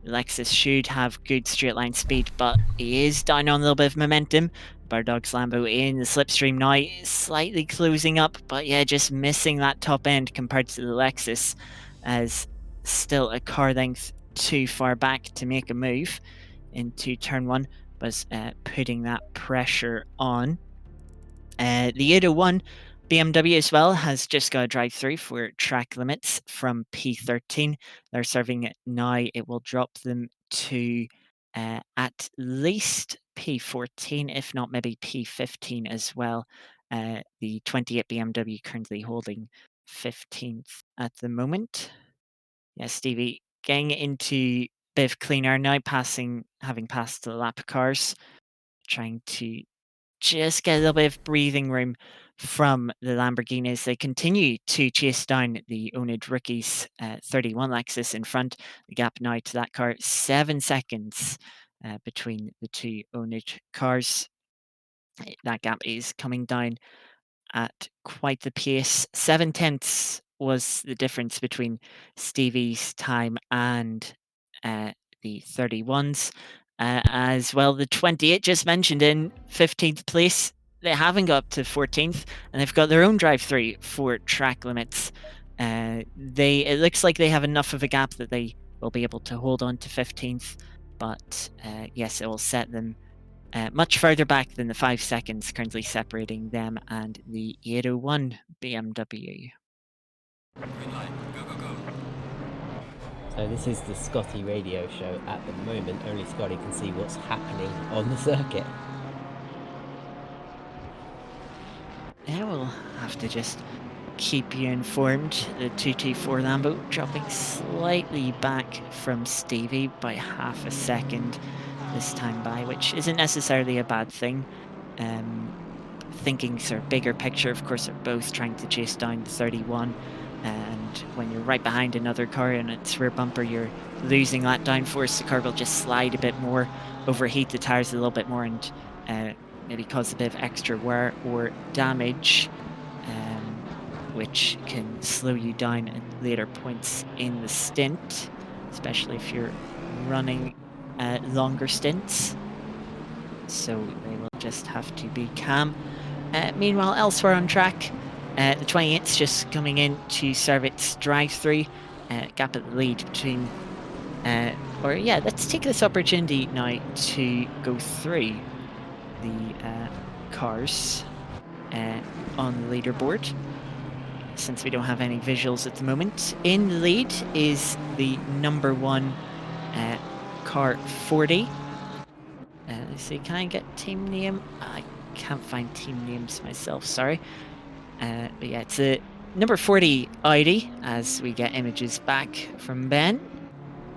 Lexus should have good straight line speed, but he is down on a little bit of momentum. Butterdogs Lambo in the slipstream now, slightly closing up, but yeah, just missing that top end compared to the Lexus, as still a car length too far back to make a move into turn one, but putting that pressure on. The 801 BMW as well has just got a drive-through for track limits from P13. They're serving it now. It will drop them to at least P14, if not maybe P15 as well. The 28 BMW currently holding 15th at the moment. Yeah, Stevie getting into a bit of clean air now, having passed the lap cars, trying to just get a little bit of breathing room from the Lamborghinis. They continue to chase down the oNiD rookies, 31 Lexus in front. The gap now to that car, 7 seconds between the two oNiD cars. That gap is coming down at quite the pace. 7/10 was the difference between Stevie's time and the 31s. As well, the 28 just mentioned in 15th place. They haven't got up to 14th, and they've got their own drive-through for track limits. It looks like they have enough of a gap that they will be able to hold on to 15th, but yes, it will set them much further back than the 5 seconds currently separating them and the 801 BMW. So this is the Scotty radio show at the moment. Only Scotty can see what's happening on the circuit. Yeah, we'll have to just keep you informed. The 224 Lambo dropping slightly back from Stevie by half a second this time by, which isn't necessarily a bad thing. thinking sort of bigger picture. Of course, they're both trying to chase down the 31. And when you're right behind another car and its rear bumper, you're losing that downforce. The car will just slide a bit more, overheat the tires a little bit more, and maybe cause a bit of extra wear or damage, which can slow you down at later points in the stint, especially if you're running longer stints. So they will just have to be calm. Meanwhile, elsewhere on track, the 28's just coming in to serve its drive-through. Gap at the lead between... let's take this opportunity now to go through the cars on the leaderboard, since we don't have any visuals at the moment. In the lead is the number 1 car 40. Let's see, can I get team name? I can't find team names myself, sorry. But yeah, it's a number 40 oNiD, as we get images back from Ben,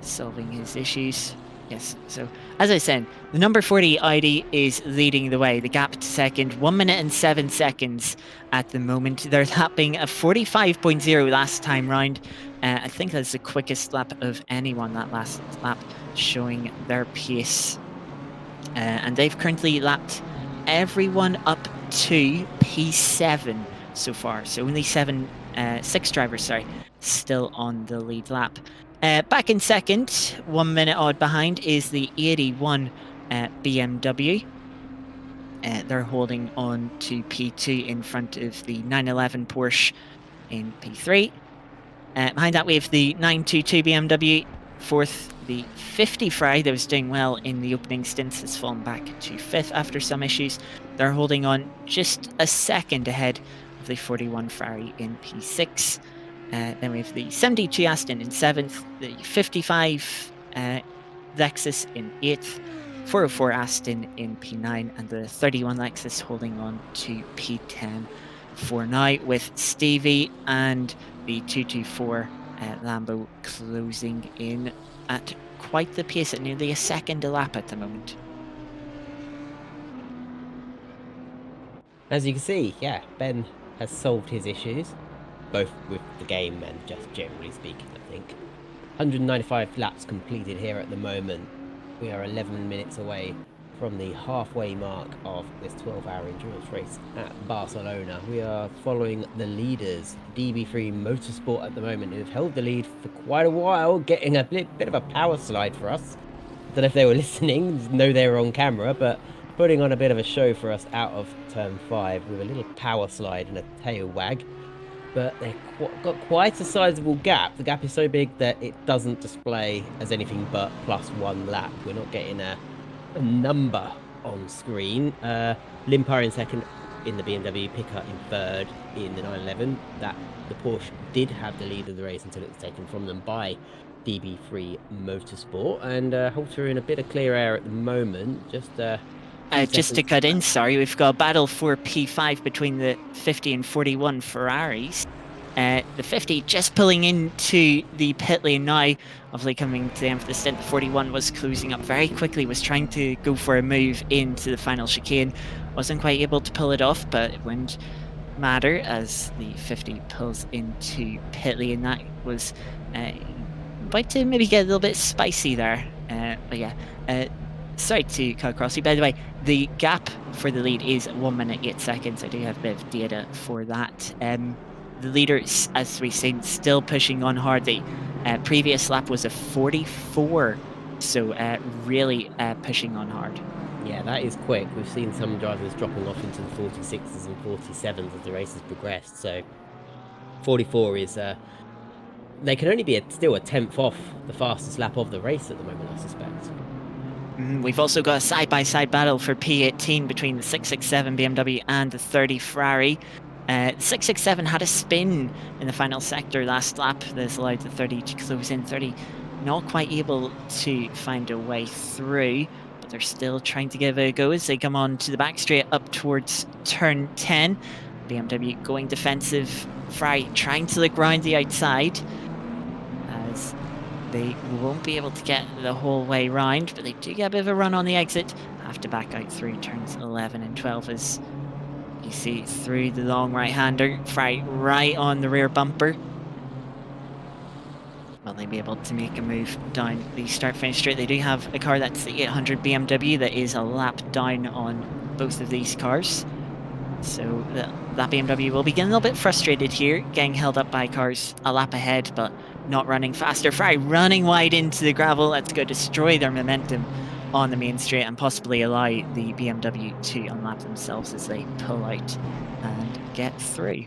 solving his issues. Yes, so as I said, the number 40 oNiD is leading the way. The gap to second, 1 minute and 7 seconds at the moment. They're lapping a 45.0 last time round. I think that's the quickest lap of anyone, that last lap, showing their pace. And they've currently lapped everyone up to P7 so far. So only 6 drivers, still on the lead lap. Back in second, 1 minute odd behind, is the 81 BMW. They're holding on to P2 in front of the 911 Porsche in P3. Behind that, we have the 922 BMW. Fourth, the 50 Ferrari that was doing well in the opening stints has fallen back to 5th after some issues. They're holding on just a second ahead of the 41 Ferrari in P6. Then we have the 72 Aston in 7th, the 55 Lexus in 8th, 404 Aston in P9, and the 31 Lexus holding on to P10 for now, with Stevie and the 224 Lambo closing in at quite the pace, at nearly a second a lap at the moment. As you can see, yeah, Ben has solved his issues, both with the game and just generally speaking, I think. 195 laps completed here at the moment. We are 11 minutes away from the halfway mark of this 12-hour endurance race at Barcelona. We are following the leaders, DB3 Motorsport at the moment, who have held the lead for quite a while, getting a bit of a power slide for us. I don't know if they were listening, know they were on camera, but putting on a bit of a show for us out of turn 5 with a little power slide and a tail wag. But they've got quite a sizable gap. The gap is so big that it doesn't display as anything but +1 lap. We're not getting a number on screen. Limpar in second in the BMW, Picker in third in the 911. That the Porsche did have the lead of the race until it was taken from them by DB3 Motorsport, and Halter in a bit of clear air at the moment. Just to cut in, sorry, we've got a battle for P5 between the 50 and 41 Ferraris. The 50 just pulling into the pit lane now, obviously coming to the end of the stint. The 41 was closing up very quickly, was trying to go for a move into the final chicane. Wasn't quite able to pull it off, but it wouldn't matter as the 50 pulls into pit lane. That was about to maybe get a little bit spicy there. But yeah, sorry to cut across you. By the way, the gap for the lead is 1 minute 8 seconds. I do have a bit of data for that. The leaders, as we've seen, still pushing on hard. The previous lap was a 44, so really pushing on hard. Yeah, that is quick. We've seen some drivers dropping off into the 46s and 47s as the race has progressed. So 44 is... they can only be still a 10th off the fastest lap of the race at the moment, I suspect. We've also got a side-by-side battle for P18 between the 667 BMW and the 30 Ferrari. The 667 had a spin in the final sector last lap. This allowed the 30 to close in. 30 not quite able to find a way through, but they're still trying to give it a go as they come on to the back straight up towards turn 10. BMW going defensive. Ferrari trying to look round the outside, as they won't be able to get the whole way round, but they do get a bit of a run on the exit. Have to back out through turns 11 and 12 as You see through the long right-hander, Fry right on the rear bumper. Will they be able to make a move down the start-finish straight? They do have a car that's the 800 BMW that is a lap down on both of these cars. So that BMW will be getting a little bit frustrated here, getting held up by cars a lap ahead, but not running faster. Fry running wide into the gravel. That's going to destroy their momentum on the main straight and possibly allow the BMW to unlap themselves as they pull out and get through.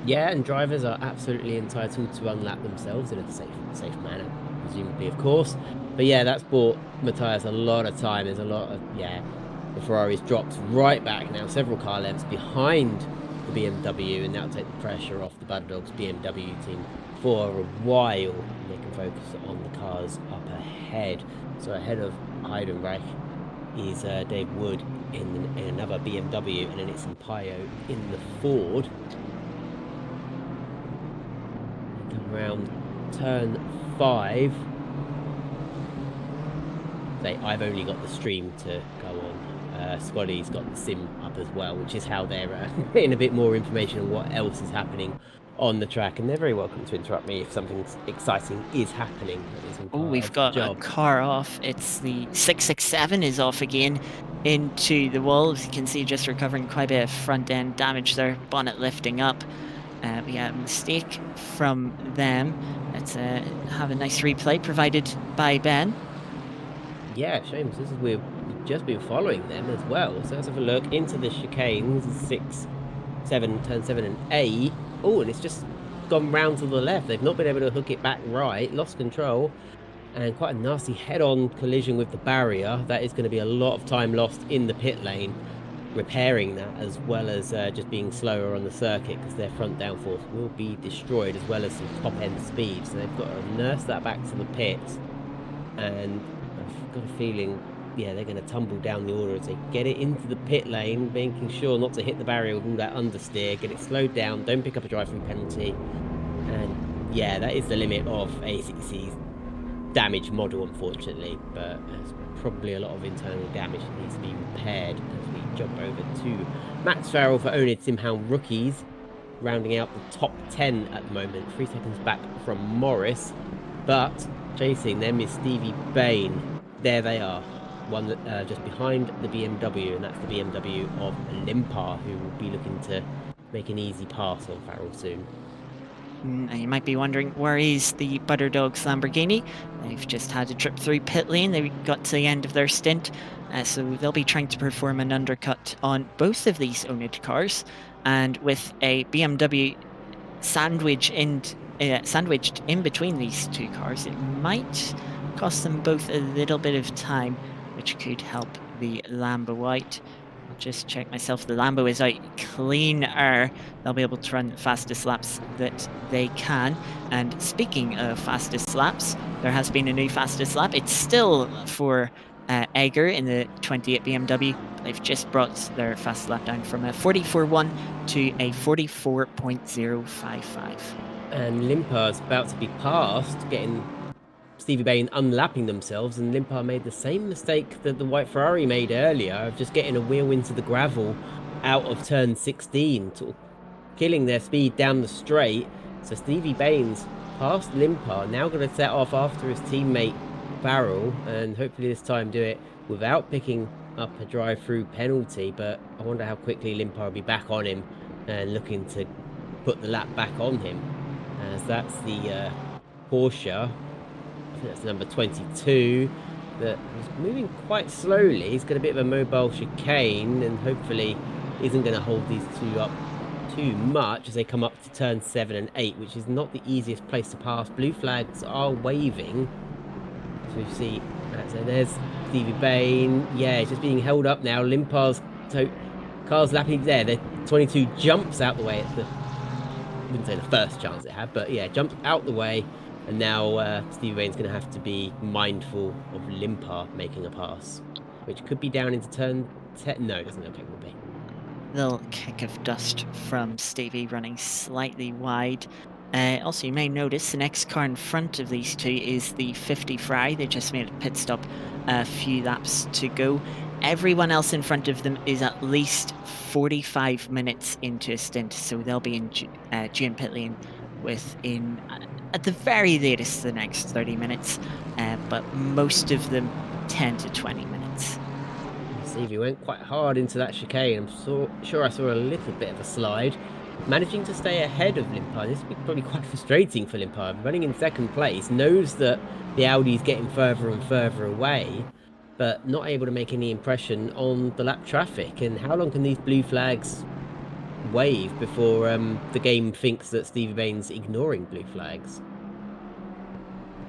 Yeah, and drivers are absolutely entitled to unlap themselves in a safe manner, presumably, of course. But yeah, that's bought Matthias a lot of time. There's a lot of, the Ferrari's dropped right back now, several car lengths behind the BMW, and that'll take the pressure off the Butterdog's BMW team for a while. They can focus on the cars up ahead. So ahead of Heidenreich is Dave Wood in another BMW, and then it's Sampaio in the Ford. Around turn 5. Say, I've only got the stream to go on. Scotty's got the sim up as well, which is how they're getting a bit more information on what else is happening on the track. And they're very welcome to interrupt me if something exciting is happening. Oh, we've got a car off. It's the 667 is off again into the wall. As you can see, just recovering quite a bit of front end damage there. Bonnet lifting up. We had a mistake from them. Let's have a nice replay provided by Ben. Yeah, shame. This is we've just been following them as well. So let's have a look into the chicanes. 6, 7, turn 7 and 8. Oh, and it's just gone round to the left. They've not been able to hook it back right. Lost control. And quite a nasty head-on collision with the barrier. That is going to be a lot of time lost in the pit lane, repairing that, as well as just being slower on the circuit, because their front downforce will be destroyed, as well as some top-end speed. So they've got to nurse that back to the pits. And I've got a feeling, yeah, they're going to tumble down the order as they get it into the pit lane, making sure not to hit the barrier with all that understeer, get it slowed down, don't pick up a drive-through penalty. And yeah, that is the limit of ACC's damage model, unfortunately, but there's probably a lot of internal damage that needs to be repaired as we jump over to Max Farrell for oNiD SimHound rookies, rounding out the top 10 at the moment, 3 seconds back from Morris, but chasing them is Stevie Bain. There they are, one that just behind the BMW, and that's the BMW of Limpar, who will be looking to make an easy pass on Farrell soon. Now you might be wondering, where is the Butterdog's Lamborghini? They've just had a trip through pit lane. They got to the end of their stint, so they'll be trying to perform an undercut on both of these oNiD cars. And with a BMW sandwiched in between these two cars, it might cost them both a little bit of time, which could help the Lambo out. I'll just check myself. The Lambo is out cleaner. They'll be able to run the fastest laps that they can. And speaking of fastest laps, there has been a new fastest lap. It's still for Egger in the 28 BMW. They've just brought their fastest lap down from a 44.1 to a 44.055. And Limpar's about to be passed, getting Stevie Bain unlapping themselves, and Limpar made the same mistake that the white Ferrari made earlier of just getting a wheel into the gravel out of turn 16, sort of killing their speed down the straight. So Stevie Bain's past Limpar, now going to set off after his teammate Farrell, and hopefully this time do it without picking up a drive-through penalty. But I wonder how quickly Limpar will be back on him and looking to put the lap back on him, as that's the Porsche. I think that's number 22 that was moving quite slowly. He's got a bit of a mobile chicane and hopefully isn't going to hold these two up too much as they come up to turn 7 and 8, which is not the easiest place to pass. Blue flags are waving. So you see, so there's Stevie Bain. Yeah, it's just being held up now. Limpar's car's lapping there. The 22 jumps out the way at the, I wouldn't say the first chance it had, but yeah, jumps out the way. And now Stevie Bain's going to have to be mindful of Limpar making a pass, which could be down into turn 10. No, it doesn't look like it will be. Little kick of dust from Stevie running slightly wide. Also, you may notice the next car in front of these two is the 50 Fry. They just made a pit stop a few laps to go. everyone else in front of them is at least 45 minutes into a stint, so they'll be in June pit lane within, at the very latest, the next 30 minutes, but most of them 10 to 20 minutes. Stevie went quite hard into that chicane. I'm sure I saw a little bit of a slide. Managing to stay ahead of Limpard. This would be probably quite frustrating for Limpard. Running in second place, knows that the Audi's getting further and further away, but not able to make any impression on the lap traffic. And how long can these blue flags wave before the game thinks that Stevie Bain's ignoring blue flags?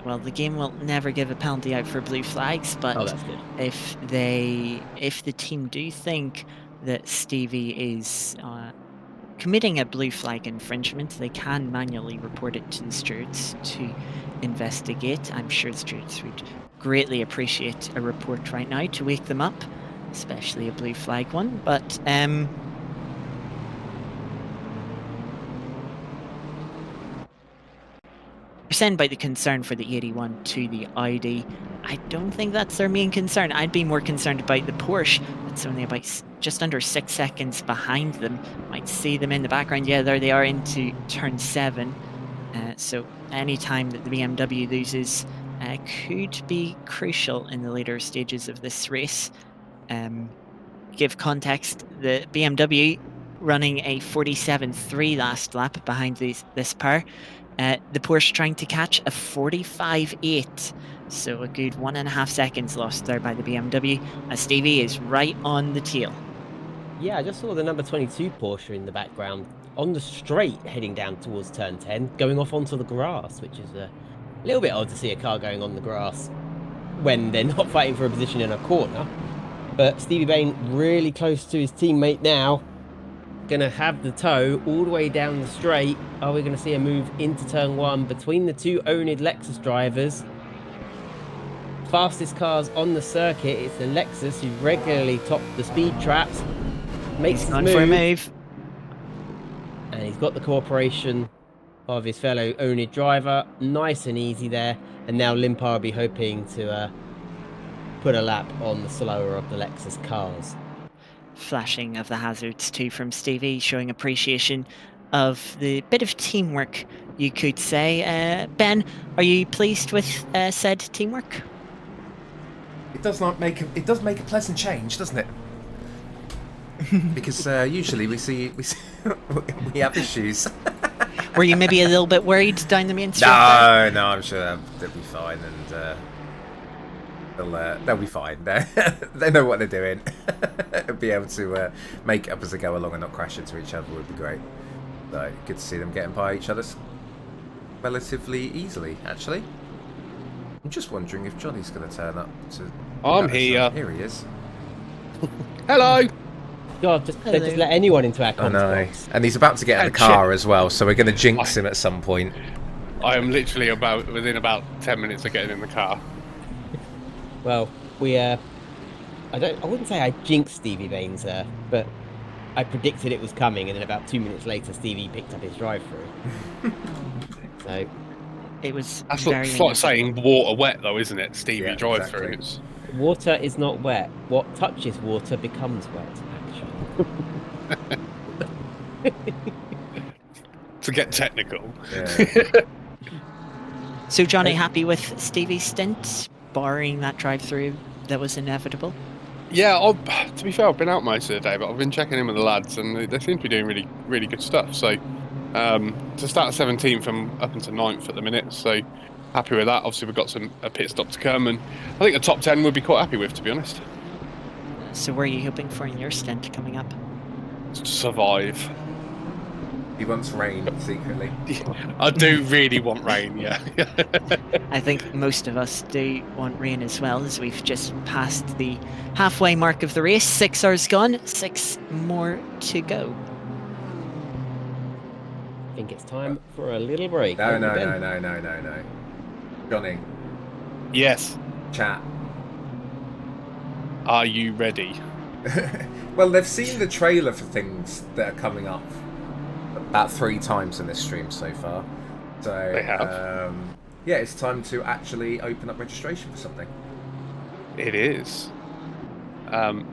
Well, the game will never give a penalty out for blue flags, but Oh, that's good. if the team do think that Stevie is committing a blue flag infringement, they can manually report it to the stewards to investigate. I'm sure the stewards would greatly appreciate a report right now to wake them up, especially a blue flag one. But saying about the concern for the 81 to the Audi, I don't think that's their main concern. I'd be more concerned about the Porsche. That's only about just under 6 seconds behind them. Might see them in the background. Yeah, there they are into turn 7. So any time that the BMW loses could be crucial in the later stages of this race. Give context, the BMW running a 47.3 last lap behind this pair. The Porsche trying to catch a 45.8, so a good 1.5 seconds lost there by the BMW, as Stevie is right on the tail. Yeah, I just saw the number 22 Porsche in the background on the straight heading down towards turn 10, going off onto the grass, which is a little bit odd to see a car going on the grass when they're not fighting for a position in a corner. But Stevie Bain really close to his teammate now. Gonna have the tow all the way down the straight. Are we gonna see a move into turn 1 between the two oNiD Lexus drivers? Fastest cars on the circuit. It's the Lexus who regularly top the speed traps. Makes his for a move. And he's got the cooperation of his fellow oNiD driver. Nice and easy there. And now Limpard will be hoping to put a lap on the slower of the Lexus cars. Flashing of the hazards too from Stevie, showing appreciation of the bit of teamwork, you could say. Ben, are you pleased with said teamwork? It does make a pleasant change, doesn't it? Because usually we have issues. Were you maybe a little bit worried down the main street? No, I'm sure they'll be fine, and they'll be fine. They know what they're doing. Be able to make up as they go along and not crash into each other would be great. So good to see them getting by each other relatively easily, actually. I'm just wondering if Johnny's going to turn up to... I'm here. Here he is. Hello. God, they just let anyone into our I know. box. And he's about to get in the car as well, so we're going to jinx him at some point. I am literally within about 10 minutes of getting in the car. Well, I wouldn't say I jinxed Stevie Bain's, but I predicted it was coming, and then about 2 minutes later, Stevie picked up his drive-through. So it was. That's like saying water wet, though, isn't it? Stevie drive-through. Exactly. Water is not wet. What touches water becomes wet, actually. To get technical. Yeah. So, Johnny, happy with Stevie's stint, barring that drive-through that was inevitable? Yeah, to be fair, I've been out most of the day, but I've been checking in with the lads, and they seem to be doing really, really good stuff. So, to start 17th, I'm up into 9th at the minute, so happy with that. Obviously, we've got a pit stop to come, and I think the top 10 we'd be quite happy with, to be honest. So, what are you hoping for in your stint coming up? Survive. He wants rain, secretly. I do really want rain, yeah. I think most of us do want rain as well, as we've just passed the halfway mark of the race. 6 hours gone, 6 more to go. I think it's time for a little break. No. Johnny, Yes. chat. Are you ready? Well, they've seen the trailer for things that are coming up about 3 times in this stream so far. So They have. Yeah, it's time to actually open up registration for something. It is.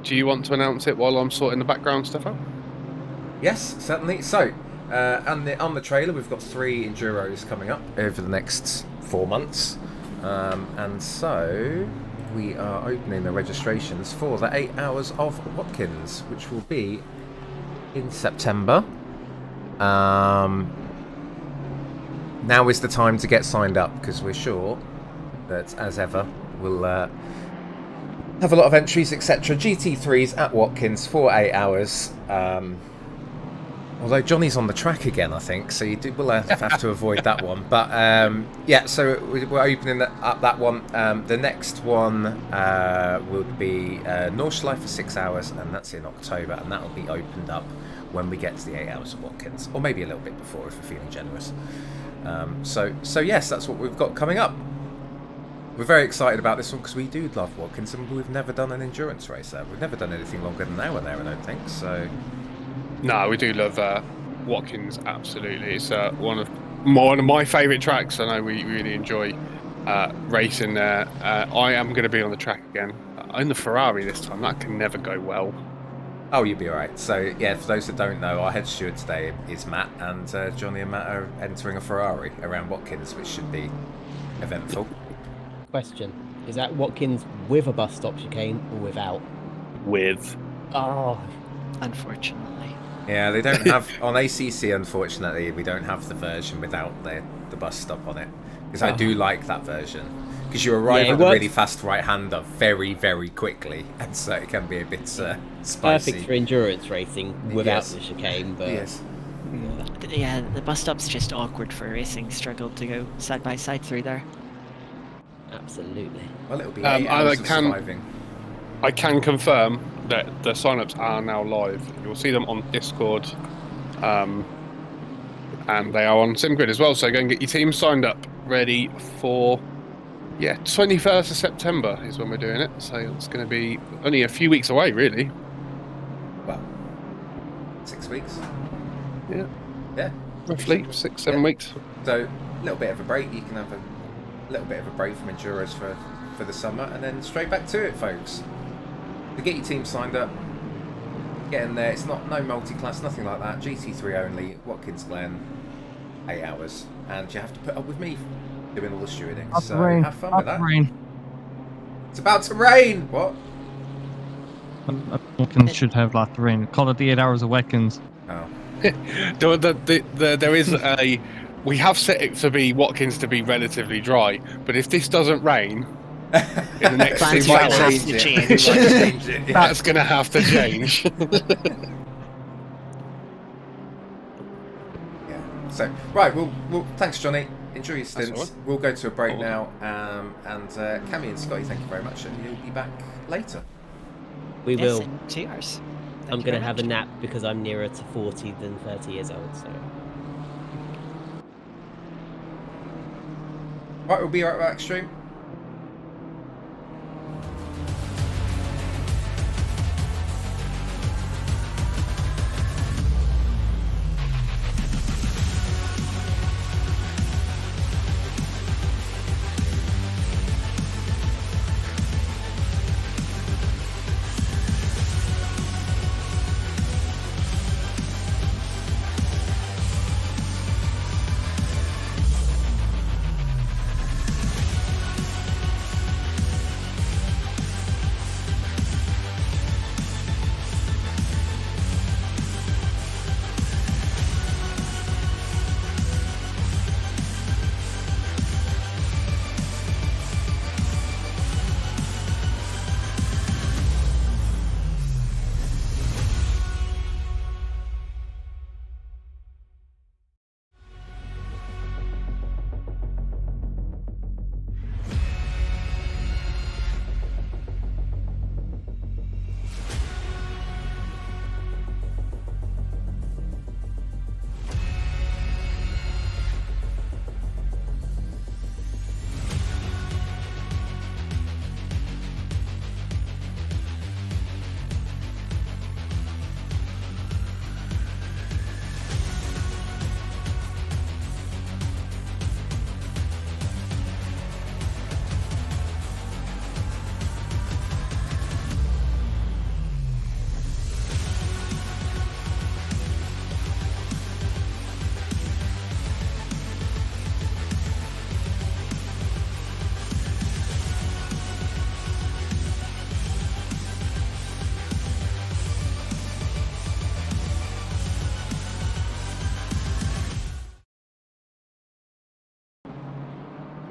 Do you want to announce it while I'm sorting the background stuff out? Yes, certainly. So, on the trailer, we've got 3 Enduros coming up over the next 4 months. And so, we are opening the registrations for the 8 hours of Watkins, which will be in September. Now is the time to get signed up, because we're sure that, as ever, we'll have a lot of entries, etc. GT3s at Watkins for 8 hours. Although Johnny's on the track again, I think, so we'll have to avoid that one. But yeah, so we're opening up that one. The next one will be Nordschleife for 6 hours, and that's in October, and that will be opened up when we get to the 8 hours of Watkins, or maybe a little bit before if we're feeling generous. So yes, that's what we've got coming up. We're very excited about this one because we do love Watkins, and we've never done an endurance race there. We've never done anything longer than an hour there, I don't think. So. No, we do love Watkins, absolutely. It's one of my favourite tracks. I know we really enjoy racing there. I am going to be on the track again. In the Ferrari this time. That can never go well. Oh, you'll be alright. So, yeah, for those that don't know, our head steward today is Matt, and Johnny and Matt are entering a Ferrari around Watkins, which should be eventful. Question: is that Watkins with a bus stop chicane or without? With. Oh, Unfortunately. Yeah, they don't have on ACC. Unfortunately, we don't have the version without the bus stop on it, because I do like that version. Because you arrive at the really fast right-hander very, very quickly, and so it can be a bit spicy. Perfect for endurance racing without the chicane, but Yeah, the bus stop's just awkward for racing. Struggled to go side by side through there. Absolutely. Well, it'll be 8 hours of surviving. I can confirm that the sign-ups are now live. You'll see them on Discord, and they are on SimGrid as well. So go and get your team signed up, ready for 21st of September is when we're doing it. So it's going to be only a few weeks away, really. Well, 6 weeks. Yeah, roughly 6-7 weeks. So a little bit of a break. You can have a little bit of a break from enduros for the summer, and then straight back to it, folks. To get your team signed up, get in there. It's no multi-class, nothing like that. GT3 only, Watkins Glen, 8 hours, and you have to put up with me doing all the stewarding. So have fun with that. Rain. It's about to rain. What? Watkins should have lots of rain. Call it the 8 hours of Watkins. Oh. There is a. We have set it to be Watkins to be relatively dry, but if this doesn't rain in the next 6 hours, that's going to have to change. Yeah. So right, we'll thanks, Johnny. Enjoy your stints. Right. We'll go to a break now, and Cammy and Scotty, thank you very much, and you'll be back later. We Yes, will. in 2 hours. Thank I'm you going to very have a much. nap because I'm nearer to 40 than 30 years old. So. Right, we'll be right back, stream.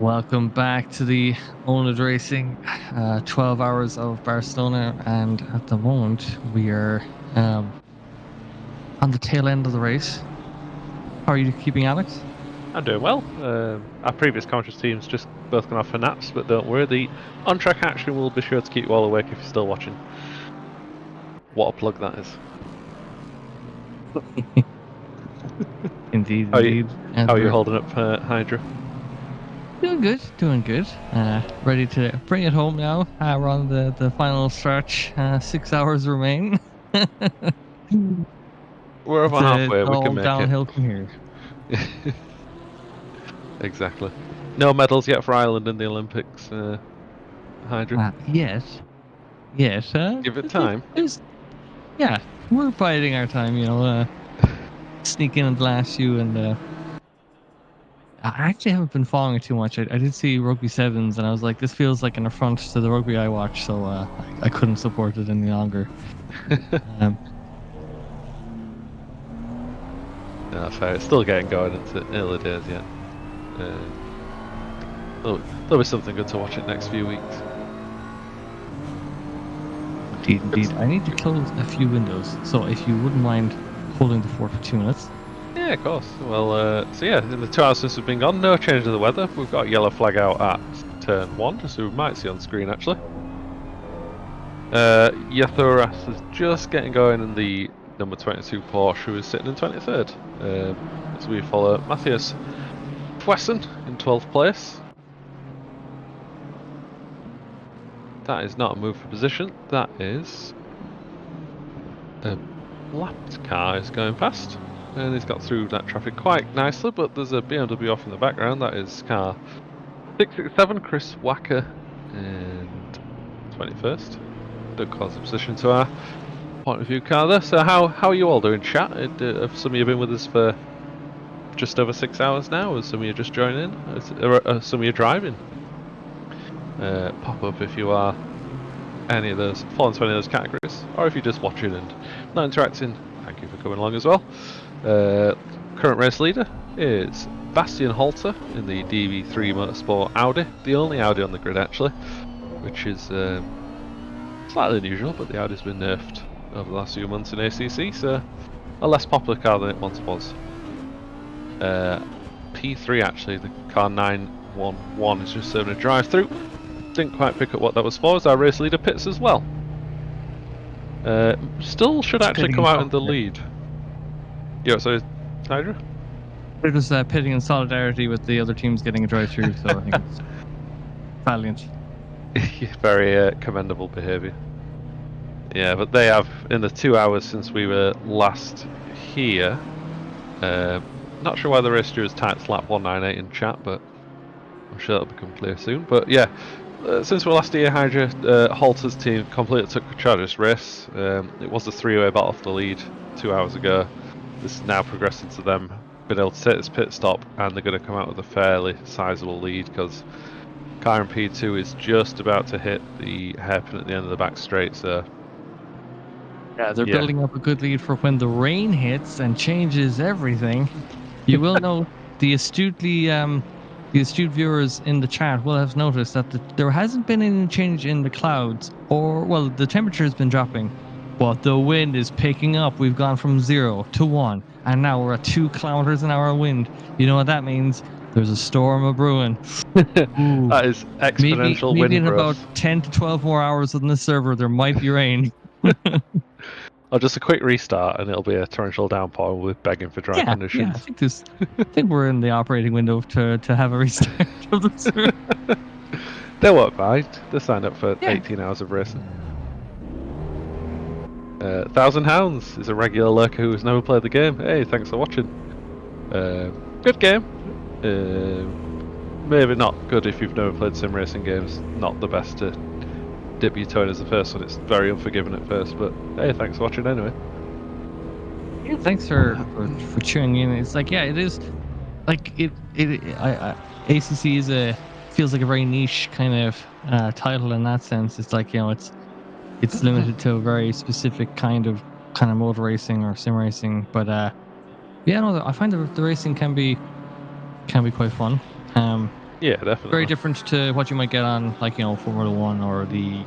Welcome back to the oNiD Racing 12 hours of Barcelona, and at the moment we are on the tail end of the race. How are you keeping, Alex? I'm doing well. Our previous commentary team's just both gone off for naps, but don't worry, the on-track action will be sure to keep you all awake if you're still watching. What a plug that is. Indeed, How indeed. are you holding up, Hydra? Doing good, doing good. Ready to bring it home now. We're on the final stretch. 6 hours remain. We're over It's halfway, we all can make downhill from here. it. Exactly. No medals yet for Ireland in the Olympics, Hydra. Yes. Give it time. Yeah, we're biding our time, sneak in and last you, and I actually haven't been following it too much. I did see rugby sevens, and I was like, this feels like an affront to the rugby I watch, so I couldn't support it any longer. No, fair. It's still getting going into early days yet. There'll be something good to watch in the next few weeks. Indeed. I need to close a few windows, so if you wouldn't mind holding the fort for 2 minutes. Yeah, of course. Well, so yeah, in the 2 hours since we've been gone, no change in the weather. We've got a yellow flag out at turn 1, so we might see on screen actually. Yathoras is just getting going in the number 22 Porsche, who is sitting in 23rd. So we follow Matthias Fuessen in 12th place. That is not a move for position, that is a lapped car is going past. And he's got through that traffic quite nicely, but there's a BMW off in the background. That is car 667, Chris Wacker, and 21st. Don't cause a position to our point of view car there. So how are you all doing, chat? Have some of you been with us for just over 6 hours now? Or some of you just joining in? Or some of you driving? Pop up if you are any of those, fall into any of those categories, or if you're just watching and not interacting, thank you for coming along as well. Current race leader is Bastian Halter in the DB3 Motorsport Audi, the only Audi on the grid actually, which is slightly unusual, but the Audi's been nerfed over the last few months in ACC, so a less popular car than it once was. P3 actually, the car 911 is just serving a drive-through. Didn't quite pick up what that was for, as our race leader pits as well. Still should actually come out in the lead. Yeah, so Hydra? They're just pitting in solidarity with the other teams getting a drive-through, so I think it's valiant. Very commendable behaviour. Yeah, but they have, in the 2 hours since we were last here, not sure why the race stewards typed lap 198 in chat, but I'm sure that'll become clear soon. But yeah, since we were last here, Hydra, Halter's team completely took charge of this race. It was a 3-way battle for the lead 2 hours ago. This is now progressing to them being able to take this pit stop, and they're going to come out with a fairly sizable lead because car in P2 is just about to hit the hairpin at the end of the back straight. So yeah, they're building up a good lead for when the rain hits and changes everything. You will know the astute viewers in the chat will have noticed that there hasn't been any change in the clouds, or well, the temperature has been dropping, but the wind is picking up. We've gone from 0 to 1, and now we're at 2 kilometers an hour wind. You know what that means? There's a storm a brewing. That is exponential wind maybe in growth. about 10 to 12 more hours on the server, there might be rain. Or just a quick restart, and it'll be a torrential downpour with begging for dry conditions. Yeah, I think we're in the operating window to have a restart of the server. They won't mind. They signed up for 18 hours of racing. 1,000 Hounds is a regular lurker who has never played the game. Hey, thanks for watching. Good game. Maybe not good if you've never played sim racing games. Not the best to dip your toe in as the first one. It's very unforgiving at first, but hey, thanks for watching anyway. Yeah, thanks for tuning in. It's like, yeah, it is like ACC is feels like a very niche kind of title in that sense. It's like, it's limited to a very specific kind of motor racing or sim racing. But I find that the racing can be quite fun. Yeah, definitely. Very different to what you might get on, like, Formula One or the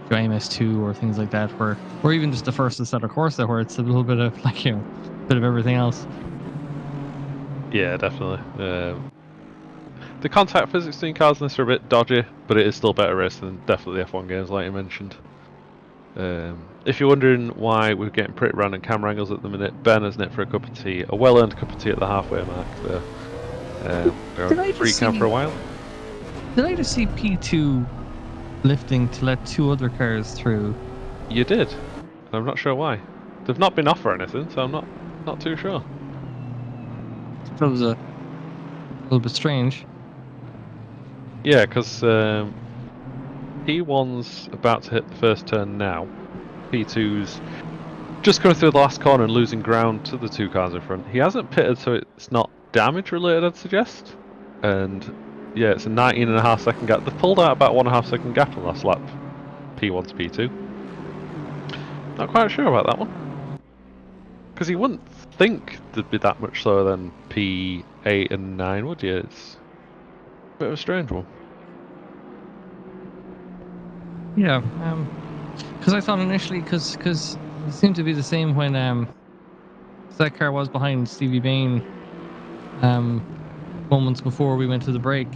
MS2 or things like that, or even just the first Assetto Corsa, where it's a little bit of like, bit of everything else. Yeah, definitely. The contact physics between cars in this are a bit dodgy, but it is still better racing than definitely the F1 games, like you mentioned. If you're wondering why we're getting pretty random camera angles at the minute, Ben has nipped for a cup of tea, a well-earned cup of tea at the halfway mark. So we're Did I on just free cam see- for a while. Did I just see P2 lifting to let 2 other cars through? You did. I'm not sure why. They've not been off or anything, so I'm not too sure. That was a little bit strange. Yeah, because P1's about to hit the first turn now. P2's just going through the last corner and losing ground to the 2 cars in front. He hasn't pitted, so it's not damage related, I'd suggest. And yeah, it's a 19.5 second gap. They've pulled out about 1.5 second gap on last lap, P1 to P2. Not quite sure about that one. Because you wouldn't think there'd be that much slower than P8 and 9, would you? It's a bit of a strange one. Yeah, because I thought initially, because it seemed to be the same when that car was behind Stevie Bain moments before we went to the break,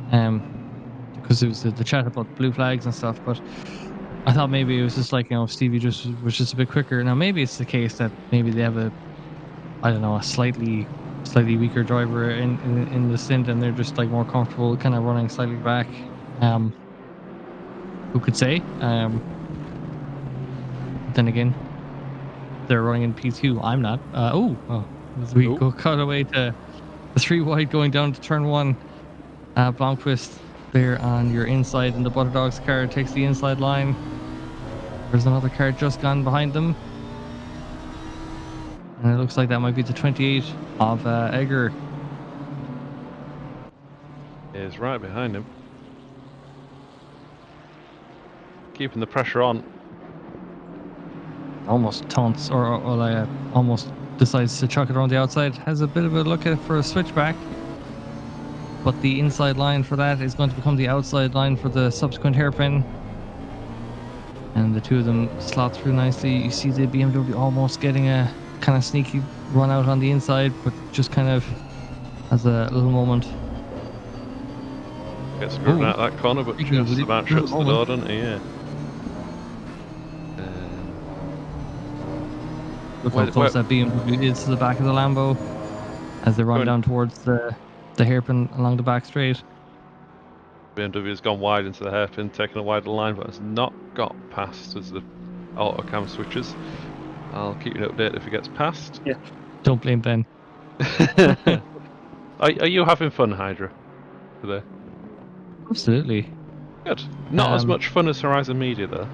because it was the chat about blue flags and stuff. But I thought maybe it was just like, Stevie was just a bit quicker. Now maybe it's the case that maybe they have a slightly weaker driver in the stint, and they're just like more comfortable kind of running slightly back. Who could say? But then again, they're running in P2. I'm not. As we go cut away to the 3 wide going down to turn 1. Blomqvist there on your inside, and the Butter Dogs car takes the inside line. There's another car just gone behind them. And it looks like that might be the 28 of Egger. Is right behind him. Keeping the pressure on. Almost taunts or almost decides to chuck it around the outside. Has a bit of a look at for a switchback. But the inside line for that is going to become the outside line for the subsequent hairpin. And the 2 of them slot through nicely. You see the BMW almost getting a kind of sneaky run out on the inside, but just kind of has a little moment. Gets driven out that corner, but just about shuts the door, doesn't he? Yeah. Look how close that BMW is to the back of the Lambo as they run down towards the hairpin along the back straight. BMW has gone wide into the hairpin, taken a wider line, but has not got past as the auto cam switches. I'll keep you updated if he gets past. Yeah. Don't blame Ben. Are you having fun, Hydra, today? Absolutely. Good. Not as much fun as Horizon Media, though.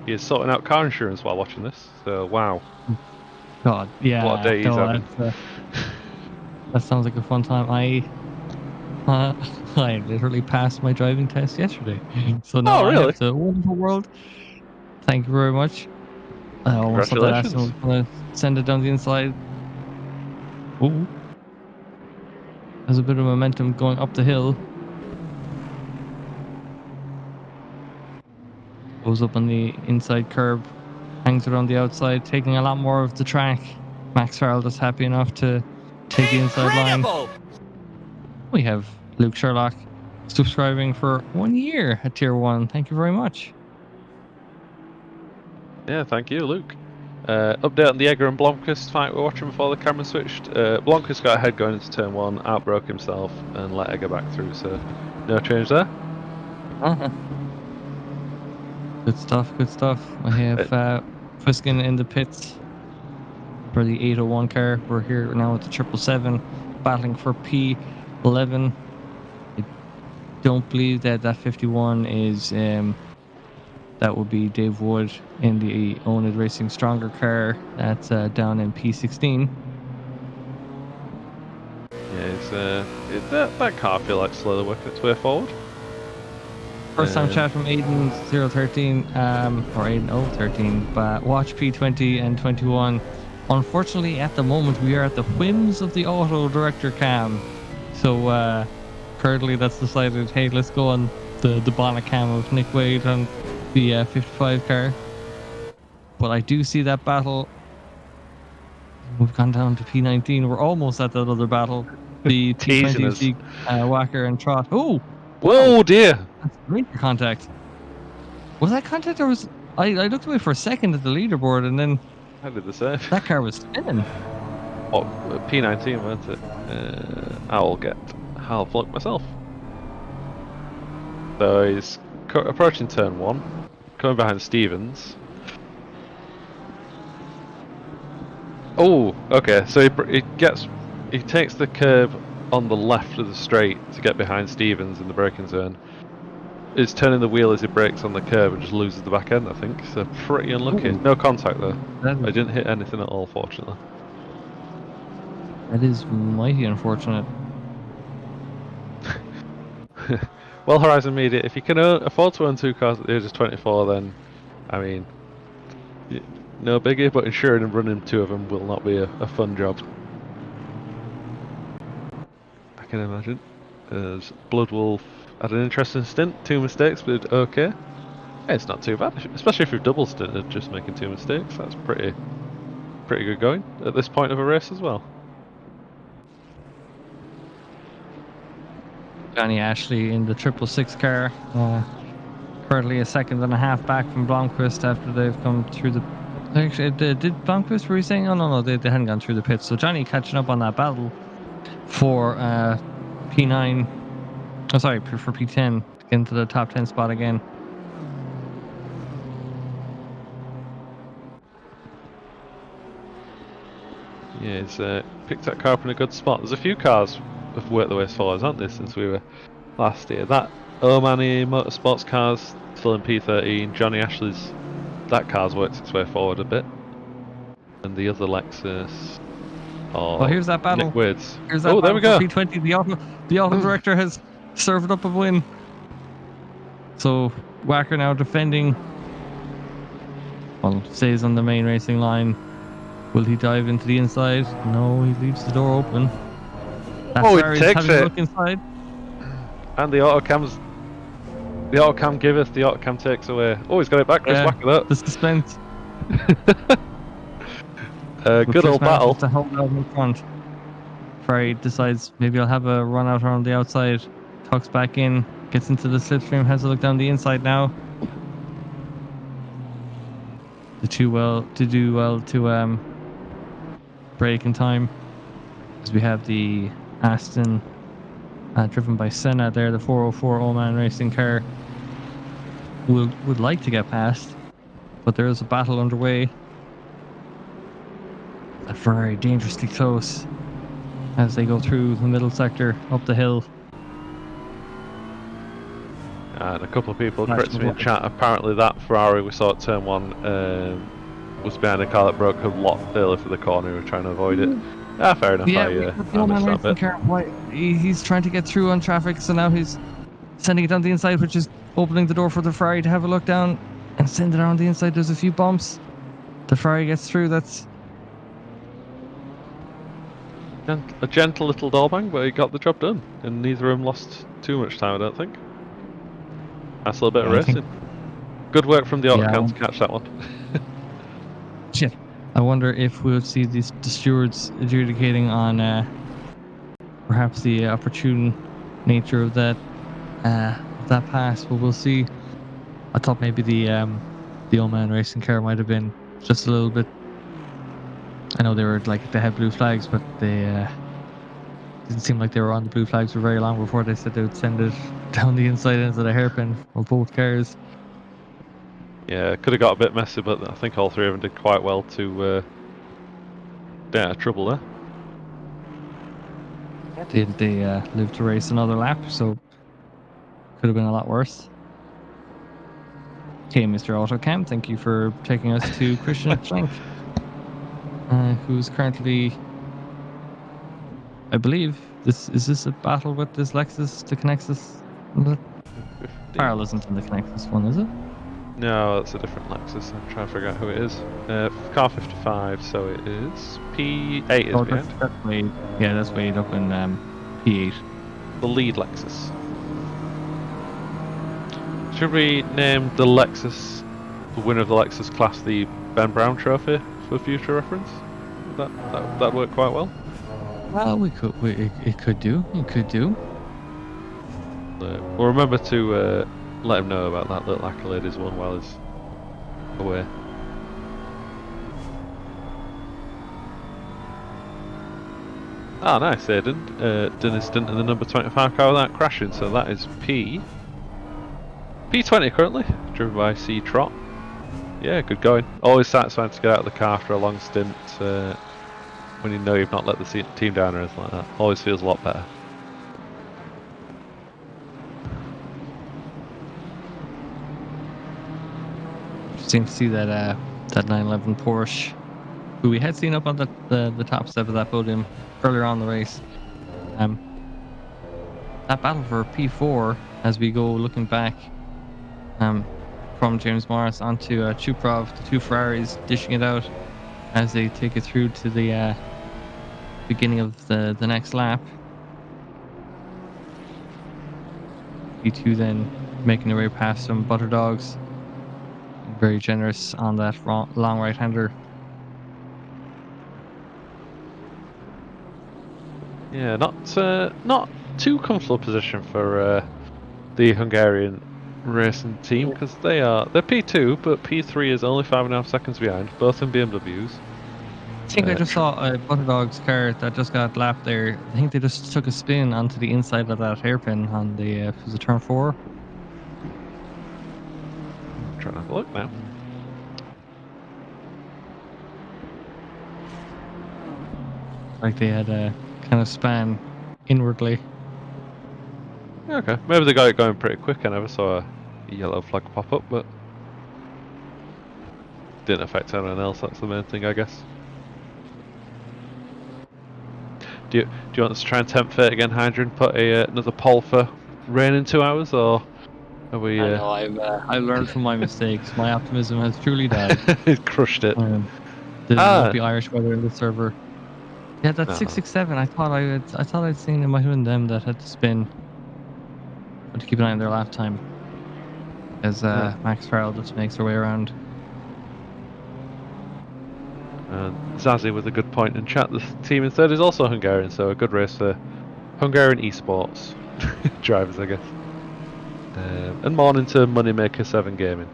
He is sorting out car insurance while watching this, so wow. God, yeah. What a day he's having. That sounds like a fun time. I literally passed my driving test yesterday. So now really? I have the wonderful world. Thank you very much. I almost thought that Aston was going to send it down the inside. Ooh. There's a bit of momentum going up the hill. Goes up on the inside curb. Hangs around the outside, taking a lot more of the track. Max Farrell just happy enough to take the inside line. We have Luke Sherlock subscribing for 1 year at Tier 1. Thank you very much. Yeah, thank you, Luke. Update on the Egger and Blomqvist fight we're watching before the camera switched. Blomqvist got ahead going into turn 1, outbroke himself, and let Egger back through, so no change there. Good stuff, good stuff. We have Fuskin in the pits for the 801 car. We're here now with the 777, battling for P11. I don't believe that 51 is... that would be Dave Wood in the oNiD Racing Stronger car. That's down in P16. Yeah, that car feel like slowly working its way forward. First time chat from Aiden013, or Aiden013, but watch P20 and 21. Unfortunately, at the moment, we are at the whims of the auto director cam. So currently that's decided, hey, let's go on the bonnet cam of Nick Wade on the 55 car. But I do see that battle. We've gone down to P19. We're almost at that other battle. The Teasing us. T20 Whacker and Trot. Oh, Oh dear! that's great contact. Was that contact or was I looked away for a second at the leaderboard and then I did the same. that car was spinning. Oh, P19, weren't it? I'll get half luck myself. So he's approaching turn 1, coming behind Stevens. Oh, okay. So he takes the curve on the left of the straight to get behind Stevens in the braking zone. He's turning the wheel as he brakes on the curve and just loses the back end, I think. So pretty unlucky. Ooh. No contact though. That I didn't hit anything at all, fortunately. That is mighty unfortunate. Well, Horizon Media, if you can afford to own 2 cars at the age of 24, then, I mean, no biggie, but ensuring and running 2 of them will not be a fun job. I can imagine. As Bloodwolf had an interesting stint, 2 mistakes, but did okay. Yeah, it's not too bad, especially if you've double stinted just making 2 mistakes. That's pretty good going at this point of a race as well. Johnny Ashley in the 666 car. Currently a second and a half back from Blomqvist after they've come through the... Actually, did Blomqvist, were you saying? Oh, no, they hadn't gone through the pits. So Johnny catching up on that battle for P9... Oh, sorry, for P10. Into the top 10 spot again. Yeah, he's picked that car up in a good spot. There's a few cars have worked their way forwards, aren't there, since we were last year. That oMani Motorsports car's still in P13. Johnny Ashley's, that car's worked its way forward a bit. And the other Lexus... Oh, Well, here's that battle. Nick Wade's. Here's that there we battle go. for P20. The auto director has served up a win. So Whacker now defending. Well, stays on the main racing line. Will he dive into the inside? No, he leaves the door open. That's Oh, he Ferrari's takes having a it. look inside. And the autocam giveth, the autocam takes away. Oh, he's got it back, Chris Whacker up. The suspense. Good old battle. To hold out in front. Ferrari decides maybe I'll have a run out around the outside. Tucks back in, gets into the slipstream, has a look down the inside now. To do well to break in time. As we have the Aston driven by Senna there, the 404 oMan racing car. Would like to get past, but there is a battle underway. A Ferrari dangerously close as they go through the middle sector up the hill. And a couple of people corrected me in chat. Apparently, that Ferrari we saw at turn 1 was behind a car that broke a lot early for the corner. We were trying to avoid it. Ah, fair enough. Yeah, I missed that bit. car, he's trying to get through on traffic, so now he's sending it down the inside, which is opening the door for the Ferrari to have a look down and send it around the inside. There's a few bumps. The Ferrari gets through. That's A gentle little door bang, but he got the job done, and neither of them lost too much time, I don't think. Nice little bit of racing. Good work from the autocam to catch that one. Shit. I wonder if we'll see the stewards adjudicating on perhaps the opportune nature of that pass, but we'll see. I thought maybe the oMan racing car might have been just a little bit. I know they had blue flags, but they didn't seem like they were on the blue flags for very long before they said they would send it down the inside into the hairpin of both cars. Yeah, it could have got a bit messy, but I think all 3 of them did quite well to trouble there. They lived to race another lap, so could have been a lot worse. Okay, Mr. Autocam, thank you for taking us to Christian Schlenk, who's currently, I believe, is this a battle with this Lexus to Connexus? Farrell isn't in the Connexus one, is it? No, that's a different Lexus. I'm trying to figure out who it is. Car 55, so it is P8 is behind. That's Wade. Yeah, that's Wade up in P8. the lead Lexus. Should we name the Lexus, the winner of the Lexus class, the Ben Brown Trophy for future reference? That'd work quite well. Well, it could do. It could do. We'll remember to let him know about that little accolade he's won while he's away. Ah, nice, Aiden. Done his stint in the number 25 car without crashing, so that is P20 currently, driven by C Trot. Yeah, good going. Always satisfying to get out of the car after a long stint when you know you've not let the team down or anything like that. Always feels a lot better. Interesting to see that that 911 Porsche, who we had seen up on the top step of that podium earlier on in the race. That battle for P4 as we go looking back from James Morris onto Chuprov, the two Ferraris dishing it out as they take it through to the beginning of the next lap. P2 then making their way past some butter dogs. Very generous on that long right-hander. Yeah, not too comfortable position for the Hungarian racing team because they're P2, but P3 is only 5.5 seconds behind, both in BMWs. I think I just saw a butter dog's car that just got lapped there. I think they just took a spin onto the inside of that hairpin on the was it turn 4? I'm trying to have a look now. Like they had a kind of span inwardly. Okay, maybe they got it going pretty quick. I never saw a yellow flag pop up, but didn't affect anyone else. That's the main thing, I guess. Do you want us to try and tempt fate again, Hydra, and put another poll for rain in 2 hours, or are we? I know I've learned from my mistakes. My optimism has truly died. Crushed it. There won't be Irish weather in the server. Yeah, that's No. 667. I thought I'd seen it might have been them that had to spin. But to keep an eye on their lap time, as Max Farrell just makes their way around. Zazie with a good point in chat. The team in third is also Hungarian, so a good race for Hungarian esports drivers, I guess. And morning to Moneymaker 7 Gaming.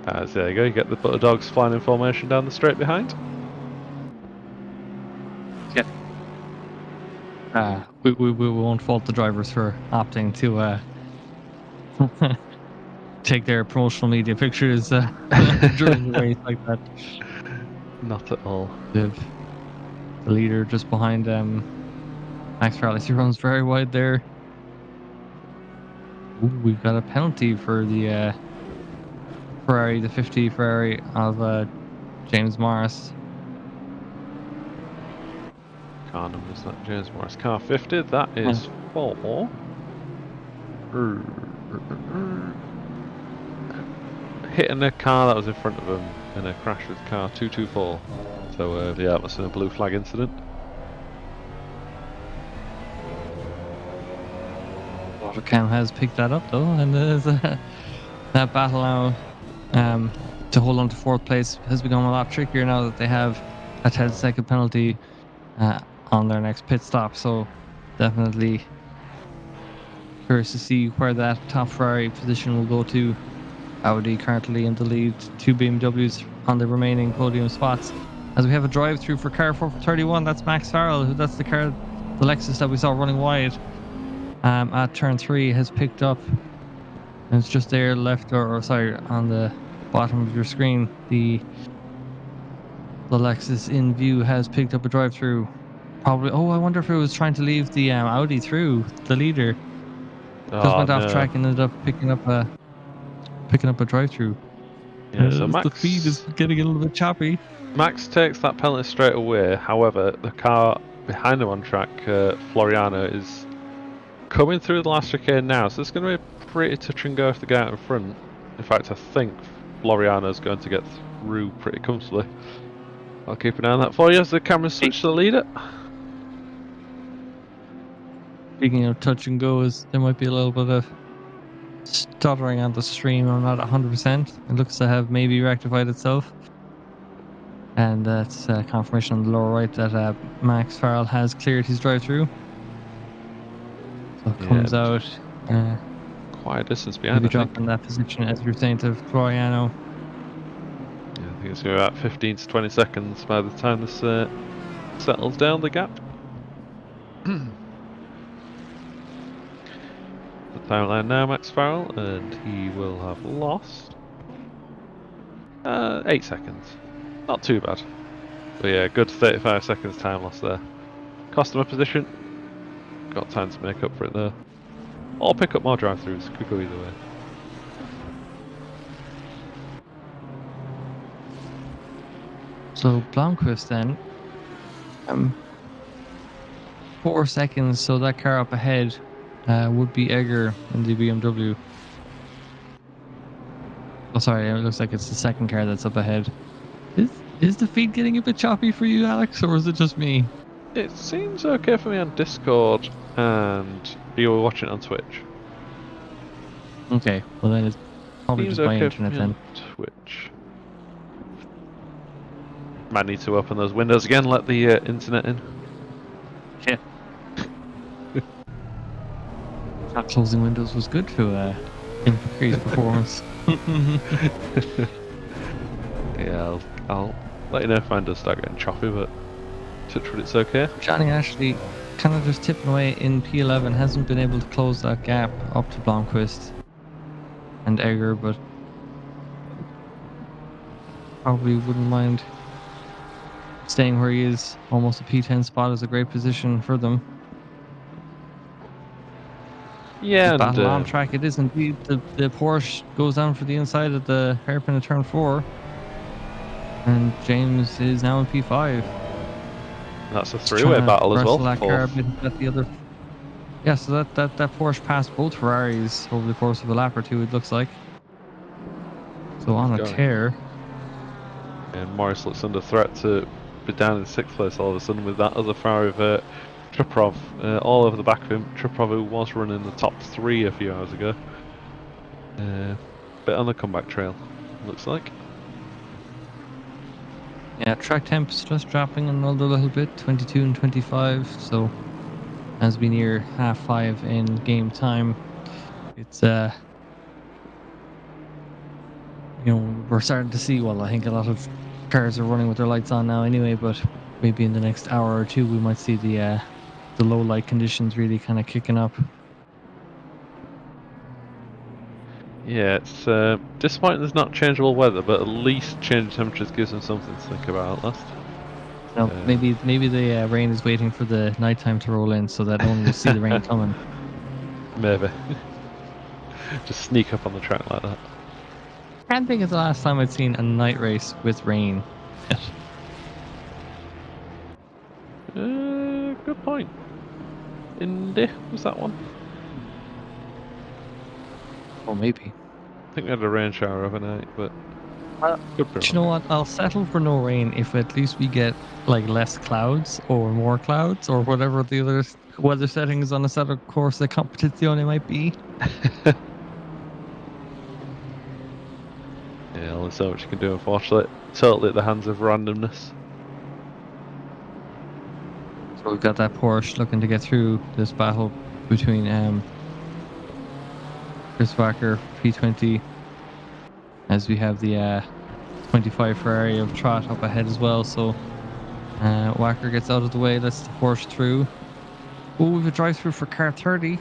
So there you go, you get the butter dogs flying in formation down the straight behind. Yeah. We won't fault the drivers for opting to take their promotional media pictures during the race like that. Not at all. The leader just behind Max Farrell. He runs very wide there. Ooh, we've got a penalty for the Ferrari, the 50 Ferrari of James Morris. Car numbers, that James Morris car 50, that is 4. Hitting a car that was in front of him in a crash with car 224. So yeah, that must have been a blue flag incident. Cam has picked that up though, and there's that battle now to hold on to 4th place has become a lot trickier now that they have a 10-second penalty on their next pit stop. So definitely curious to see where that top Ferrari position will go to. Audi currently in the lead, 2 BMWs on the remaining podium spots. As we have a drive-through for car 431, that's Max Farrell, that's the car, the Lexus that we saw running wide at turn 3 has picked up. And it's just there left, or sorry, on the bottom of your screen. The Lexus in view has picked up a drive-through. Probably. Oh, I wonder if it was trying to leave the Audi through the leader. Just went off track and ended up picking up a drive-through. Yeah, so the feed is getting a little bit choppy. Max takes that penalty straight away. However, the car behind him on track, Floriano, is coming through the last chicane now, so it's going to be pretty touch and go if they get out in front. In fact, I think Floriano's going to get through pretty comfortably. I'll keep an eye on that for you as the cameras switch to the leader. speaking of touch and goes, there might be a little bit of stuttering on the stream. I'm not 100%. It looks to have maybe rectified itself. And that's confirmation on the lower right that Max Farrell has cleared his drive-through. So it comes out, quite a distance behind, maybe I think. dropping that position as you're saying to Floriano. Yeah, I think it's going to be about 15 to 20 seconds by the time this settles down the gap. The timeline now, Max Farrell, and he will have lost 8 seconds. Not too bad. But yeah, good 35 seconds time loss there. Cost him a position. Got time to make up for it there. Or pick up more drive-throughs. Could go either way. So Blomqvist then, 4 seconds. So that car up ahead would be Egger in the BMW. Oh, sorry. It looks like it's the second car that's up ahead. Is the feed getting a bit choppy for you, Alex, or is it just me? It seems okay for me on Discord, and you were watching it on Twitch. Okay, well then it's probably Seems just my okay for internet me then. on Twitch. Might need to open those windows again, let the internet in. Yeah. Not closing windows was good to increase performance. Yeah, I'll let you know if mine does start getting choppy, but touch wood, it's okay. Johnny Ashley kind of just tipping away in P11, hasn't been able to close that gap up to Blomqvist and Egger, but probably wouldn't mind staying where he is. Almost a P10 spot is a great position for them. Yeah, Battle on and track it is indeed. The Porsche goes down for the inside of the hairpin of turn 4. And James is now in P5. that's a He's three-way trying to battle as well. wrestle that Fourth. car a bit at the other. Yeah, so that Porsche passed both Ferraris over the course of a lap or two, it looks like. So on a Going. tear. And Morris looks under threat to be down in 6th place all of a sudden with that other Ferrari of Triprov all over the back of him. Triprov, who was running the top 3 a few hours ago. Bit on the comeback trail, looks like. Yeah, track temps just dropping another little bit, 22 and 25. So as we near 5:30 in game time, it's we're starting to see. Well, I think a lot of cars are running with their lights on now anyway, but maybe in the next hour or two we might see the low light conditions really kind of kicking up. Yeah, it's disappointing there's not changeable weather, but at least changing temperatures gives them something to think about at last. No, maybe the rain is waiting for the nighttime to roll in so that no one will see the rain coming. Maybe. Just sneak up on the track like that. I can't think of the last time I'd seen a night race with rain. Good point. Indy was that one? Or maybe. I think we had a rain shower overnight, but good Do you know what? I'll settle for no rain if at least we get like less clouds or more clouds or whatever the other weather settings on a set of course the competizione might be. Yeah, only so much you can do, unfortunately. Totally at the hands of randomness. So we've got that Porsche looking to get through this battle between Chris Wacker, P20, as we have the 25 Ferrari of Trot up ahead as well. So Wacker gets out of the way, lets the Porsche through. Oh, we've a drive-through for car 30.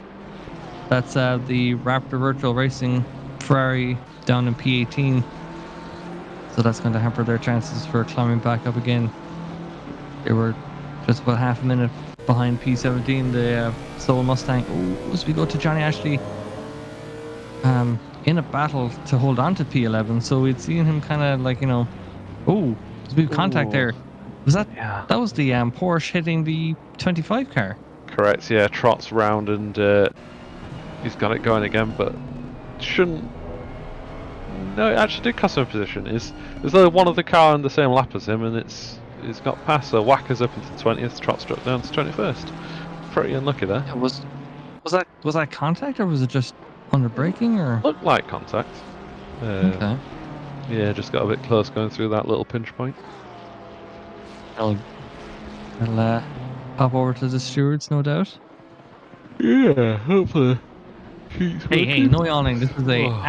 That's the Raptor Virtual Racing Ferrari down in P18. So that's going to hamper their chances for climbing back up again. They were just about half a minute behind P17, the Soul Mustang. Oh, as we go to Johnny Ashley in a battle to hold on to P11. So we'd seen him kind of like, there's a bit of contact there. Was that? Yeah. That was the Porsche hitting the 25 car. Correct, yeah. Trot's round and he's got it going again, but shouldn't. No, it actually did cost him a position. There's only one other car in the same lap as him, and it's got past. So Wacker's up into 20th, Trot struck down to 21st. Pretty unlucky there. It was Was that contact or was it just under braking or? Looked like contact. Okay. Yeah, just got a bit close going through that little pinch point. I'll pop over to the stewards, no doubt. Yeah, hopefully. Hey, no yawning. This is a Oh.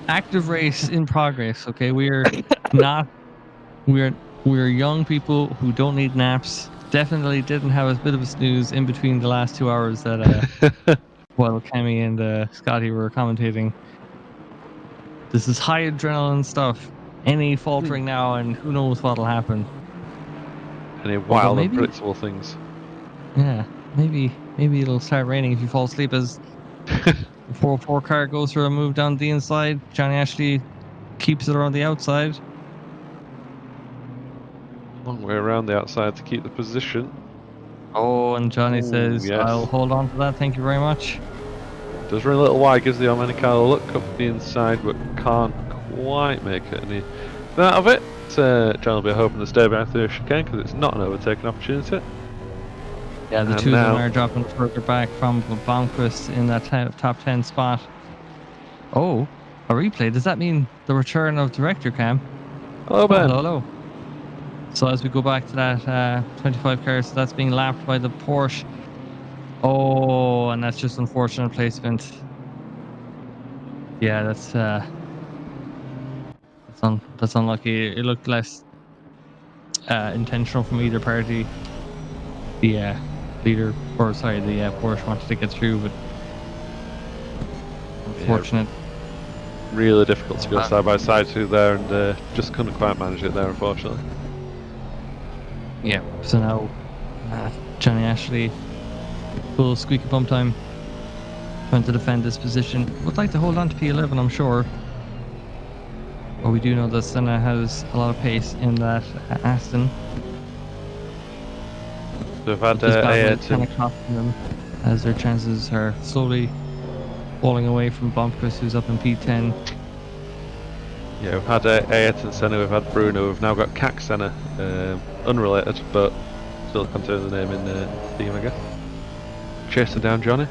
active race in progress. Okay, we're not we're young people who don't need naps. Definitely didn't have a bit of a snooze in between the last 2 hours that while Kemi and Scotty were commentating. This is high adrenaline stuff. Any faltering now, and who knows what'll happen. Any Although wild, maybe, unpredictable things. yeah, maybe it'll start raining if you fall asleep as the 404 car goes for a move down the inside. Johnny Ashley keeps it around the outside. Long way around the outside to keep the position. Oh, and Johnny Ooh, says, yes. "I'll hold on to that. Thank you very much." Does run a little wide, gives the Omenicar a look up the inside, but can't quite make it any out of it. John will be hoping to stay back through the chicane because it's not an overtaking opportunity. Yeah, the And two of them now- are dropping further back from Blomqvist in that top 10 spot. Oh, a replay. Does that mean the return of Director Cam? Hello, Oh, Ben. hello. So as we go back to that 25 car, so that's being lapped by the Porsche. Oh, and that's just unfortunate placement. Yeah, that's unlucky. It looked less intentional from either party. The leader, or sorry, the Porsche wanted to get through, but unfortunate. Really difficult to go side by side to there, and just couldn't quite manage it there, unfortunately. Yeah. So now, Johnny Ashley, full squeaky bump time, trying to defend this position. Would like to hold on to P11, I'm sure. But we do know that Senna has a lot of pace in that Aston. So we've had This battle is kind Ayrton. of costing them, as their chances are slowly falling away from Blomqvist, who's up in P10. Yeah, we've had Ayrton Senna, we've had Bruno, we've now got Cac Senna, unrelated, but still contains the name in the team, I guess. Chasing down Johnny.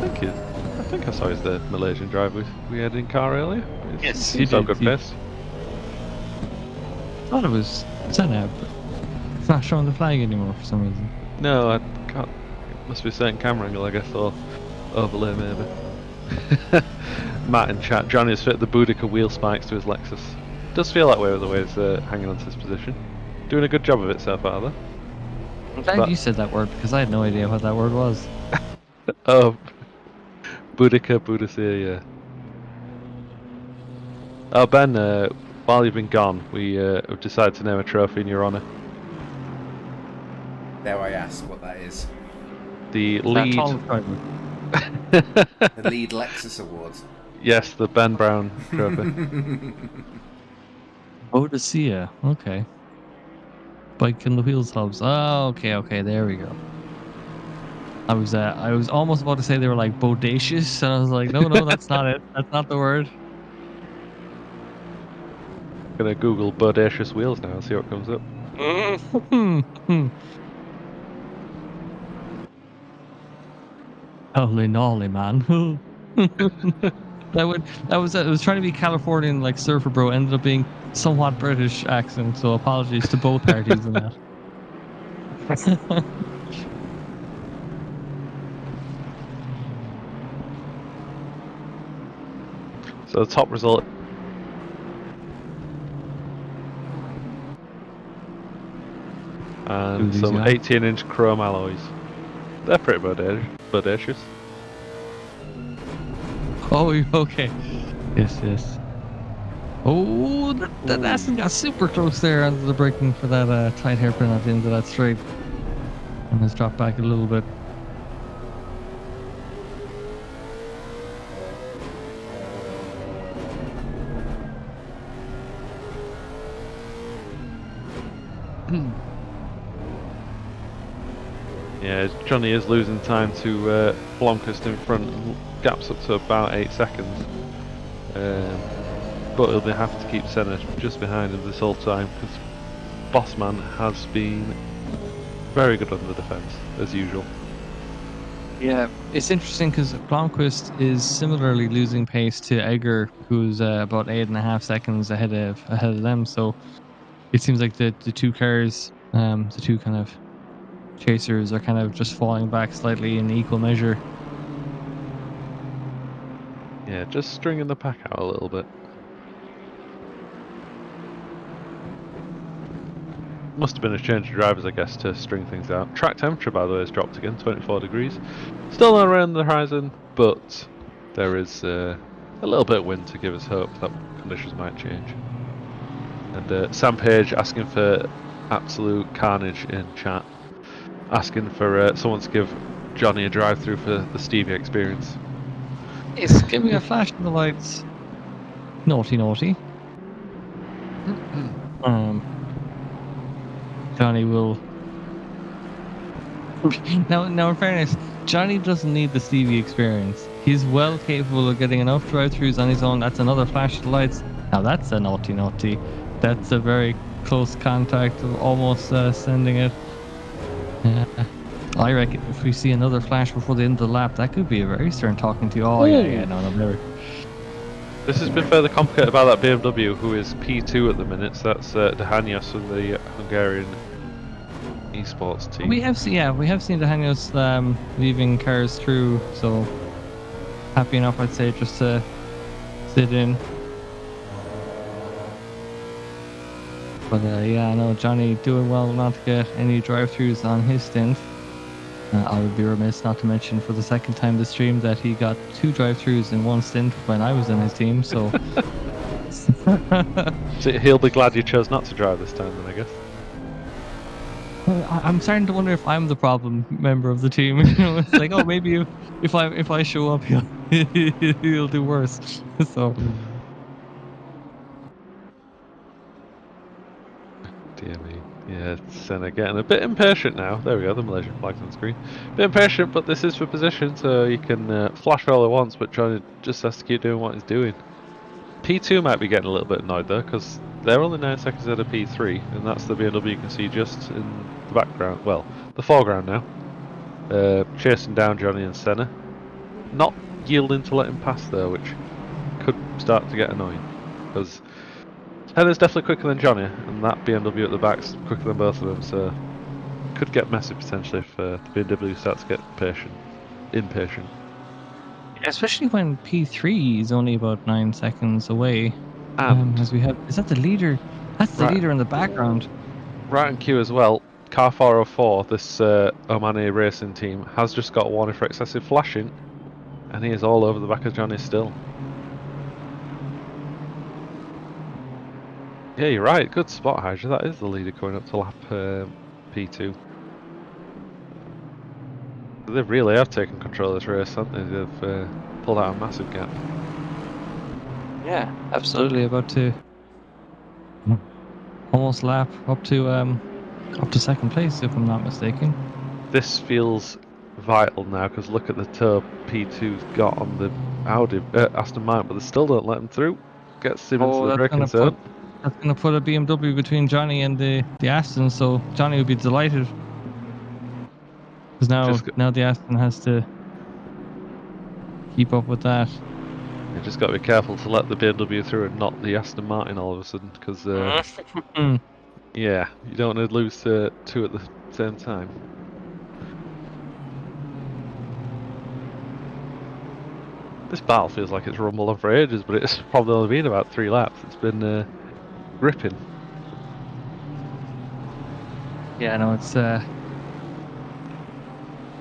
I think I saw the Malaysian driver we had in car earlier. Yes, he's you got did. good pace. I thought it was Senna, but it's not showing the flag anymore for some reason. No, I can't. It must be a certain camera angle, I guess, or overlay maybe. Matt in chat, Johnny has fit the Boudica wheel spikes to his Lexus. Does feel that way with the way it's hanging onto his position. Doing a good job of it so far, though. I'm glad you said that word because I had no idea what that word was. Oh, Boudica, yeah. Oh, Ben, while you've been gone, we have decided to name a trophy in your honour. Dare I ask what that is? The That lead. tall driver. The lead Lexus Awards. Yes, the Ben Brown trophy. Odysseia. Okay. Bike in the wheels hubs. Oh, okay, there we go. I was almost about to say they were like bodacious, and I was like, no, that's not it. That's not the word. Gonna Google bodacious wheels now and see what comes up. Holy nolly, man. It was trying to be Californian like surfer bro, ended up being somewhat British accent, so apologies to both parties in that. So the top result. And some 18-inch chrome alloys. They're pretty bodacious. Oh, okay. Yes. Oh, that Aston got super close there under the braking for that tight hairpin at the end of that straight. And has dropped back a little bit. Yeah, Johnny is losing time to Blomqvist in front, gaps up to about 8 seconds. But he'll have to keep Senna just behind him this whole time because Bossman has been Very good under defence, as usual. Yeah, it's interesting because Blomqvist is similarly losing pace to Edgar, who's about 8.5 seconds ahead of them. So it seems like the two cars, the two kind of chasers, are kind of just falling back slightly in equal measure. Yeah, just stringing the pack out a little bit. Must have been a change of drivers, I guess, to string things out. Track temperature, by the way, has dropped again, 24 degrees. Still not around the horizon, but there is a little bit of wind to give us hope that conditions might change. And Sam Page asking for absolute carnage in chat. Asking for someone to give Johnny a drive-through for the Stevie experience. It's giving a flash of the lights. Naughty, naughty. Johnny will. Now, in fairness, Johnny doesn't need the Stevie experience. He's well capable of getting enough drive-throughs on his own. That's another flash of lights. Now that's a naughty, naughty. That's a very close contact of almost sending it. I reckon if we see another flash before the end of the lap, that could be a very stern talking to. Oh yeah, no, never. This has been further complicated by that BMW, who is P2 at the minute. So that's Dehanios from the Hungarian esports team. We have seen the Hanios leaving cars through, so happy enough, I'd say, just to sit in. But yeah, no, Johnny doing well not to get any drive-throughs on his stint. I would be remiss not to mention for the second time this stream that he got 2 drive-throughs in one stint when I was in his team. So, So he'll be glad you chose not to drive this time, then, I guess. I'm starting to wonder if I'm the problem member of the team. It's like, oh, maybe if I show up, he'll do worse. So. Dear me. Yeah, Senna getting a bit impatient now. There we go, the Malaysian flag's on screen. Bit impatient, but this is for position, so you can flash all at once, but Johnny just has to keep doing what he's doing. P2 might be getting a little bit annoyed though, because they're only 9 seconds ahead of P3, and that's the BMW you can see just in the background, well, the foreground now. Chasing down Johnny and Senna. Not yielding to let him pass though, which could start to get annoying, because Senna's definitely quicker than Johnny, and that BMW at the back's quicker than both of them, so could get messy potentially if the BMW starts to get impatient. Especially when P3 is only about 9 seconds away. And As we have, is that the leader? That's the right, leader in the background. right in queue as well. Car 404, this oNiD racing team, has just got a warning for excessive flashing, and he is all over the back of Johnny still. Yeah, you're right. Good spot, Hydra. That is the leader coming up to lap P2. They really have taken control of this race, haven't they? They've pulled out a massive gap. Yeah, absolutely. About to almost lap up to second place, if I'm not mistaken. This feels vital now because look at the toe P2's got on the Aston Martin, but they still don't let him through. Gets him into the braking zone. That's gonna put a BMW between Johnny and the Aston, so Johnny would be delighted. Because now the Aston has to keep up with that. You just got to be careful to let the BMW through and not the Aston Martin all of a sudden, because yeah, you don't want to lose two at the same time. This battle feels like it's rumbled on for ages, but it's probably only been about 3 laps. It's been gripping. Yeah, no, it's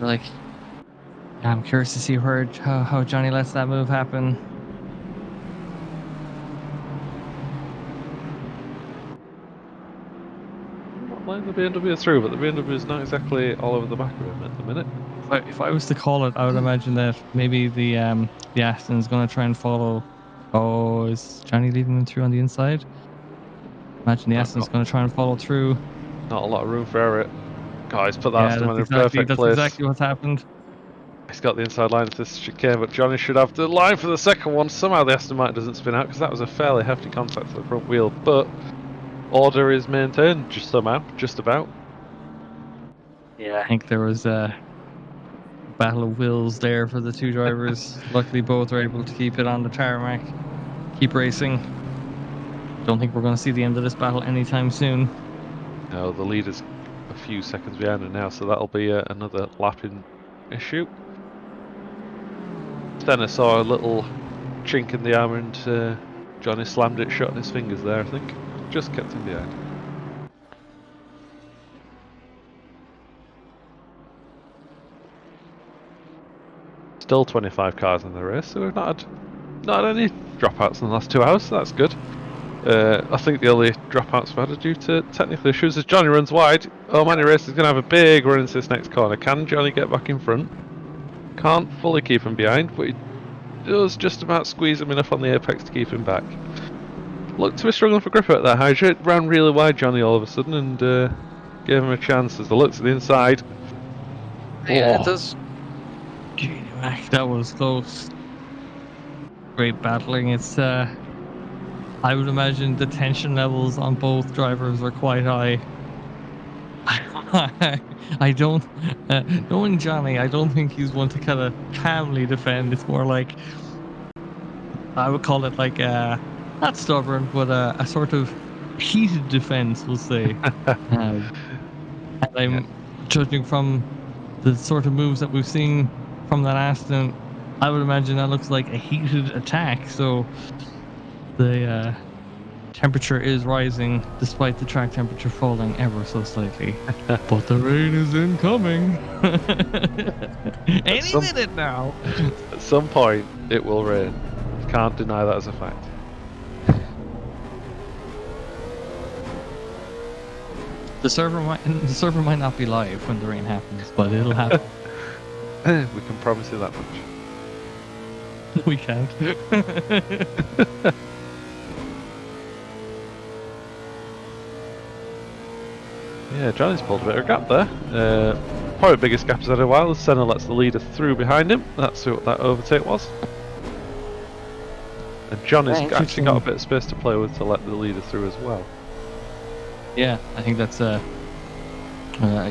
like, I'm curious to see how Johnny lets that move happen. I'm not letting the BMW through, but the BMW is not exactly all over the back of him at the minute. If I was to call it, I would imagine that maybe the Aston's going to try and follow. Oh, is Johnny leaving them through on the inside? Imagine the Aston's going to try and follow through. Not a lot of room for error. Guys, put that Aston in a perfect place. That's exactly what's happened. He's got the inside line of this chicane, but Johnny should have the line for the second one. Somehow the Aston Martin doesn't spin out because that was a fairly hefty contact to the front wheel, but order is maintained just somehow, just about. Yeah, I think there was a battle of wills there for the two drivers. Luckily, both were able to keep it on the tarmac, keep racing. Don't think we're going to see the end of this battle anytime soon. No, the leader's a few seconds behind her now, so that'll be another lapping issue. Senna saw a little chink in the armour and Johnny slammed it shut on his fingers there, I think. Just kept him behind. Still 25 cars in the race, so we've not had any dropouts in the last 2 hours, so that's good. I think the only dropouts we've had are due to technical issues. As Johnny runs wide, oNiD Race is going to have a big run into this next corner. Can Johnny get back in front? Can't fully keep him behind, but he does just about squeeze him enough on the apex to keep him back. Looked to be struggling for grip at that Hydra. It ran really wide, Johnny, all of a sudden, and gave him a chance as the looks at the inside. Yeah, Oh. it does. That was close. Great battling. It's I would imagine the tension levels on both drivers are quite high. I don't, knowing Johnny, I don't think he's one to kind of calmly defend. It's more like, I would call it like not stubborn, but a sort of heated defense, we'll say. And I'm judging from the sort of moves that we've seen from that Aston, I would imagine that looks like a heated attack. So the temperature is rising despite the track temperature falling ever so slightly. But the rain is incoming. Any minute now. At some point, it will rain. Can't deny that as a fact. The server might not be live when the rain happens, but it'll happen. We can promise you that much. We can't. Yeah, Johnny's pulled a bit of a gap there. Probably the biggest gap he's had in a while. Senna lets the leader through behind him. That's what that overtake was. And Johnny's actually got a bit of space to play with to let the leader through as well. Yeah, I think that's a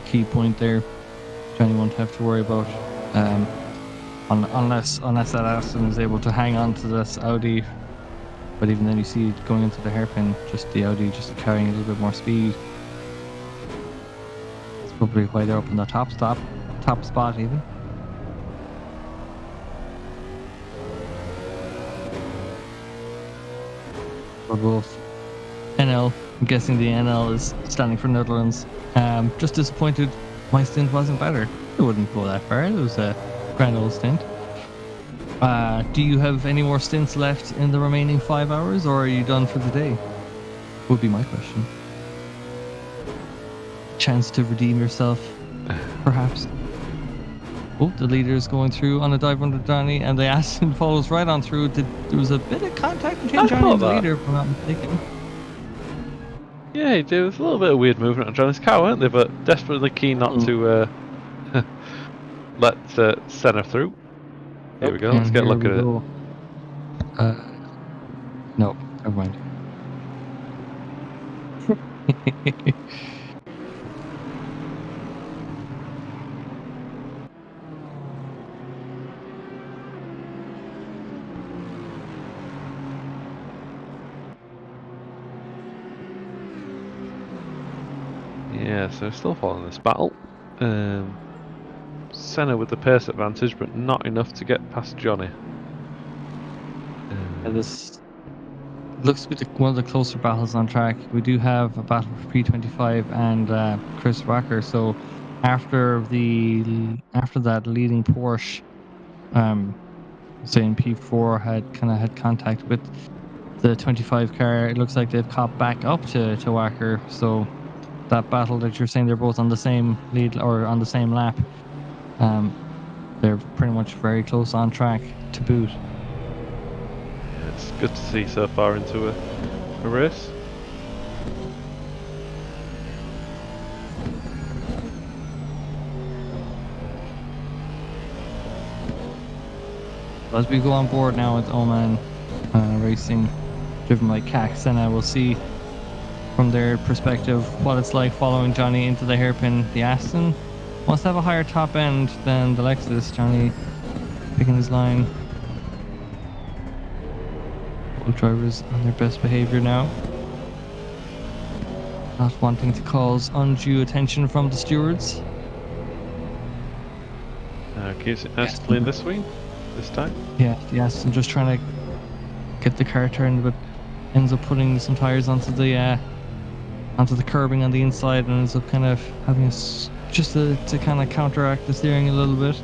key point there. Johnny won't have to worry about unless that Aston is able to hang on to this Audi. But even then, you see going into the hairpin, just the Audi just carrying a little bit more speed. That's probably why they're up in the top spot even. For both NL, I'm guessing the NL is standing for Netherlands. Just disappointed my stint wasn't better. It wouldn't go that far. It was a grand old stint. Do you have any more stints left in the remaining 5 hours, or are you done for the day? Would be my question. Chance to redeem yourself, perhaps. Oh, the leader is going through on a dive under Johnny, and the Aston follows right on through. There was a bit of contact between Johnny and the leader, if I'm not mistaken. Yeah, there was a little bit of weird movement on Johnny's car, weren't they? But desperately keen not to let Senna through. Here we go, let's get a look at it. No, never mind. Yeah, so still following this battle. Senna with the pace advantage, but not enough to get past Johnny. And this looks to be one of the closer battles on track. We do have a battle for P25 and Chris Wacker. So after that leading Porsche, saying P4 had contact with the 25 car, it looks like they've caught back up to Wacker. So that battle that you're saying they're both on the same lead or on the same lap, they're pretty much very close on track to boot. It's good to see so far into a race. As we go on board now with oMan Racing, driven by CAC Senna, we'll see from their perspective what it's like following Johnny into the hairpin, the Aston. Must have a higher top end than the Lexus. Johnny picking his line. All drivers on their best behaviour now. Not wanting to cause undue attention from the stewards. Keeps it nice and clean this time. Yeah, yes, and just trying to get the car turned, but ends up putting some tires onto the curbing on the inside, and ends up kind of having just to kind of counteract the steering a little bit.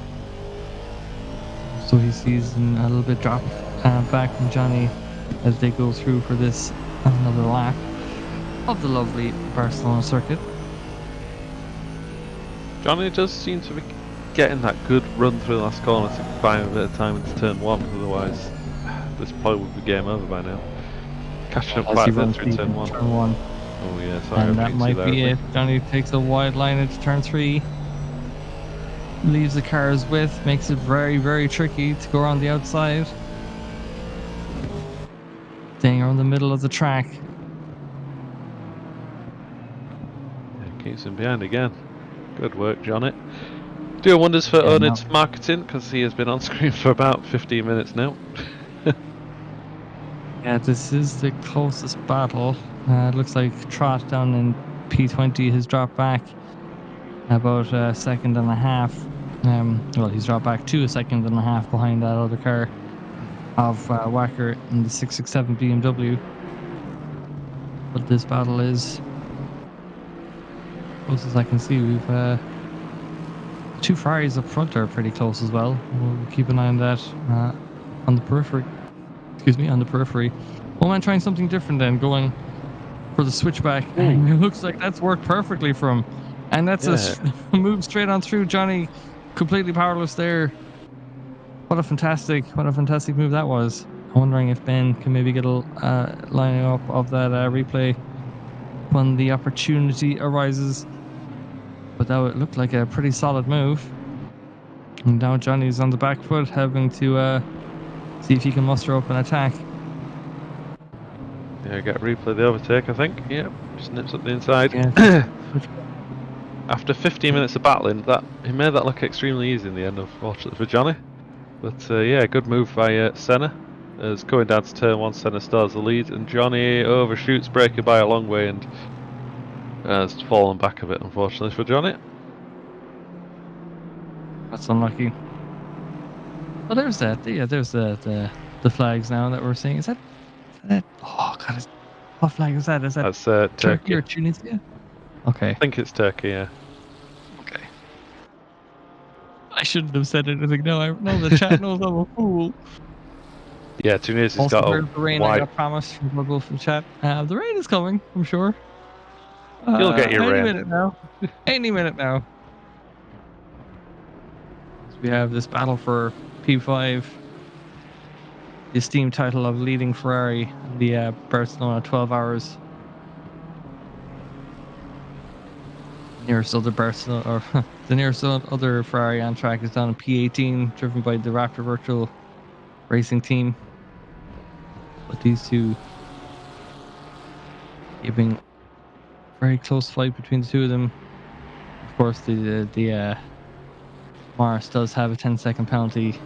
So he sees a little bit drop back from Johnny as they go through for this another lap of the lovely Barcelona circuit. Johnny does seem to be getting that good run through the last corner to buy him a bit of time into turn 1, otherwise this probably would be game over by now. Catching up quite a bit through turn 1. Oh yeah, sorry. And that might be it. Johnny takes a wide line into turn 3. Leaves the car's width, makes it very, very tricky to go around the outside. Staying around the middle of the track. Yeah, keeps him behind again. Good work, Johnny. Doing wonders for oNiD's marketing, because he has been on screen for about 15 minutes now. Yeah, this is the closest battle. It looks like Trot down in P20 has dropped back about a second and a half. Well, he's dropped back to a second and a half behind that other car of Wacker in the 667 BMW. But this battle is close as I can see. We've two Ferraris up front are pretty close as well. We'll keep an eye on that on the periphery. On the periphery. Oman trying something different then, going for the switchback. And it looks like that's worked perfectly for him. And that's a move straight on through. Johnny completely powerless there. What a fantastic move that was. I'm wondering if Ben can maybe get a lining up of that replay when the opportunity arises. But that would look like a pretty solid move. And now Johnny's on the back foot, having to see if he can muster up an attack. Yeah, get a replay of the overtake, I think. Yep, just nips up the inside. Yeah. After 15 minutes of battling, he made that look extremely easy in the end, unfortunately for Johnny. But yeah, good move by Senna. As going down to turn 1, Senna stars the lead, and Johnny overshoots, braking by a long way, and has fallen back a bit, unfortunately for Johnny. That's unlucky. Oh, there's that. Yeah, there's the flags now that we're seeing. Is that? Oh God, what flag is that? Is that That's Turkey or Tunisia? Okay. I think it's Turkey, yeah. Okay. I shouldn't have said anything. No, the chat knows I'm a fool. Yeah, Tunisia's also got heard the rain I got promised from people from chat. The rain is coming, I'm sure. You'll get your rain. Any minute now. So we have this battle for P5. The esteemed title of leading Ferrari in the Barcelona 12 hours. Nearest other Barcelona, or the nearest other Ferrari on track is down in P18, driven by the Raptor Virtual Racing team. But these two giving very close fight between the two of them. Of course, the Morris does have a 10-second penalty.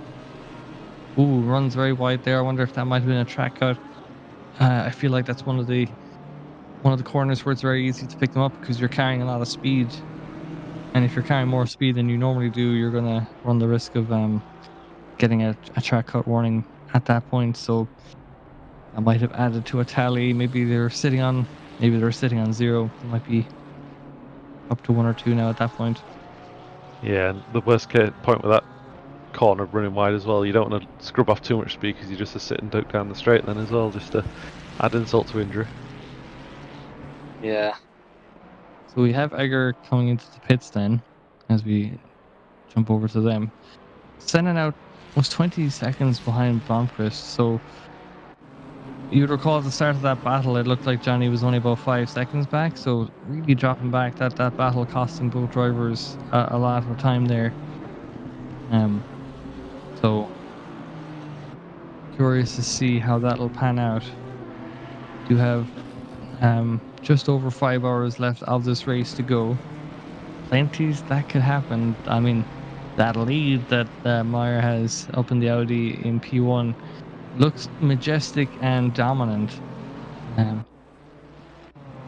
Ooh, runs very wide there. I wonder if that might have been a track cut. I feel like that's one of the corners where it's very easy to pick them up because you're carrying a lot of speed. And if you're carrying more speed than you normally do, you're gonna run the risk of getting a track cut warning at that point. So I might have added to a tally. Maybe they're sitting on 0. They might be up to 1 or 2 now at that point. Yeah, and the worst case point with that corner running wide as well, you don't want to scrub off too much speed because you just sit and duck down the straight then as well, just to add insult to injury. Yeah. So we have Egger coming into the pits then, as we jump over to them. Senna now was 20 seconds behind Blomqvist, so you'd recall at the start of that battle, it looked like Johnny was only about 5 seconds back, so really dropping back, that battle costing both drivers a lot of time there. So curious to see how that'll pan out. Do have just over 5 hours left of this race to go. plenties that could happen. I mean, that lead that Meyer has up in the Audi in P1 looks majestic and dominant.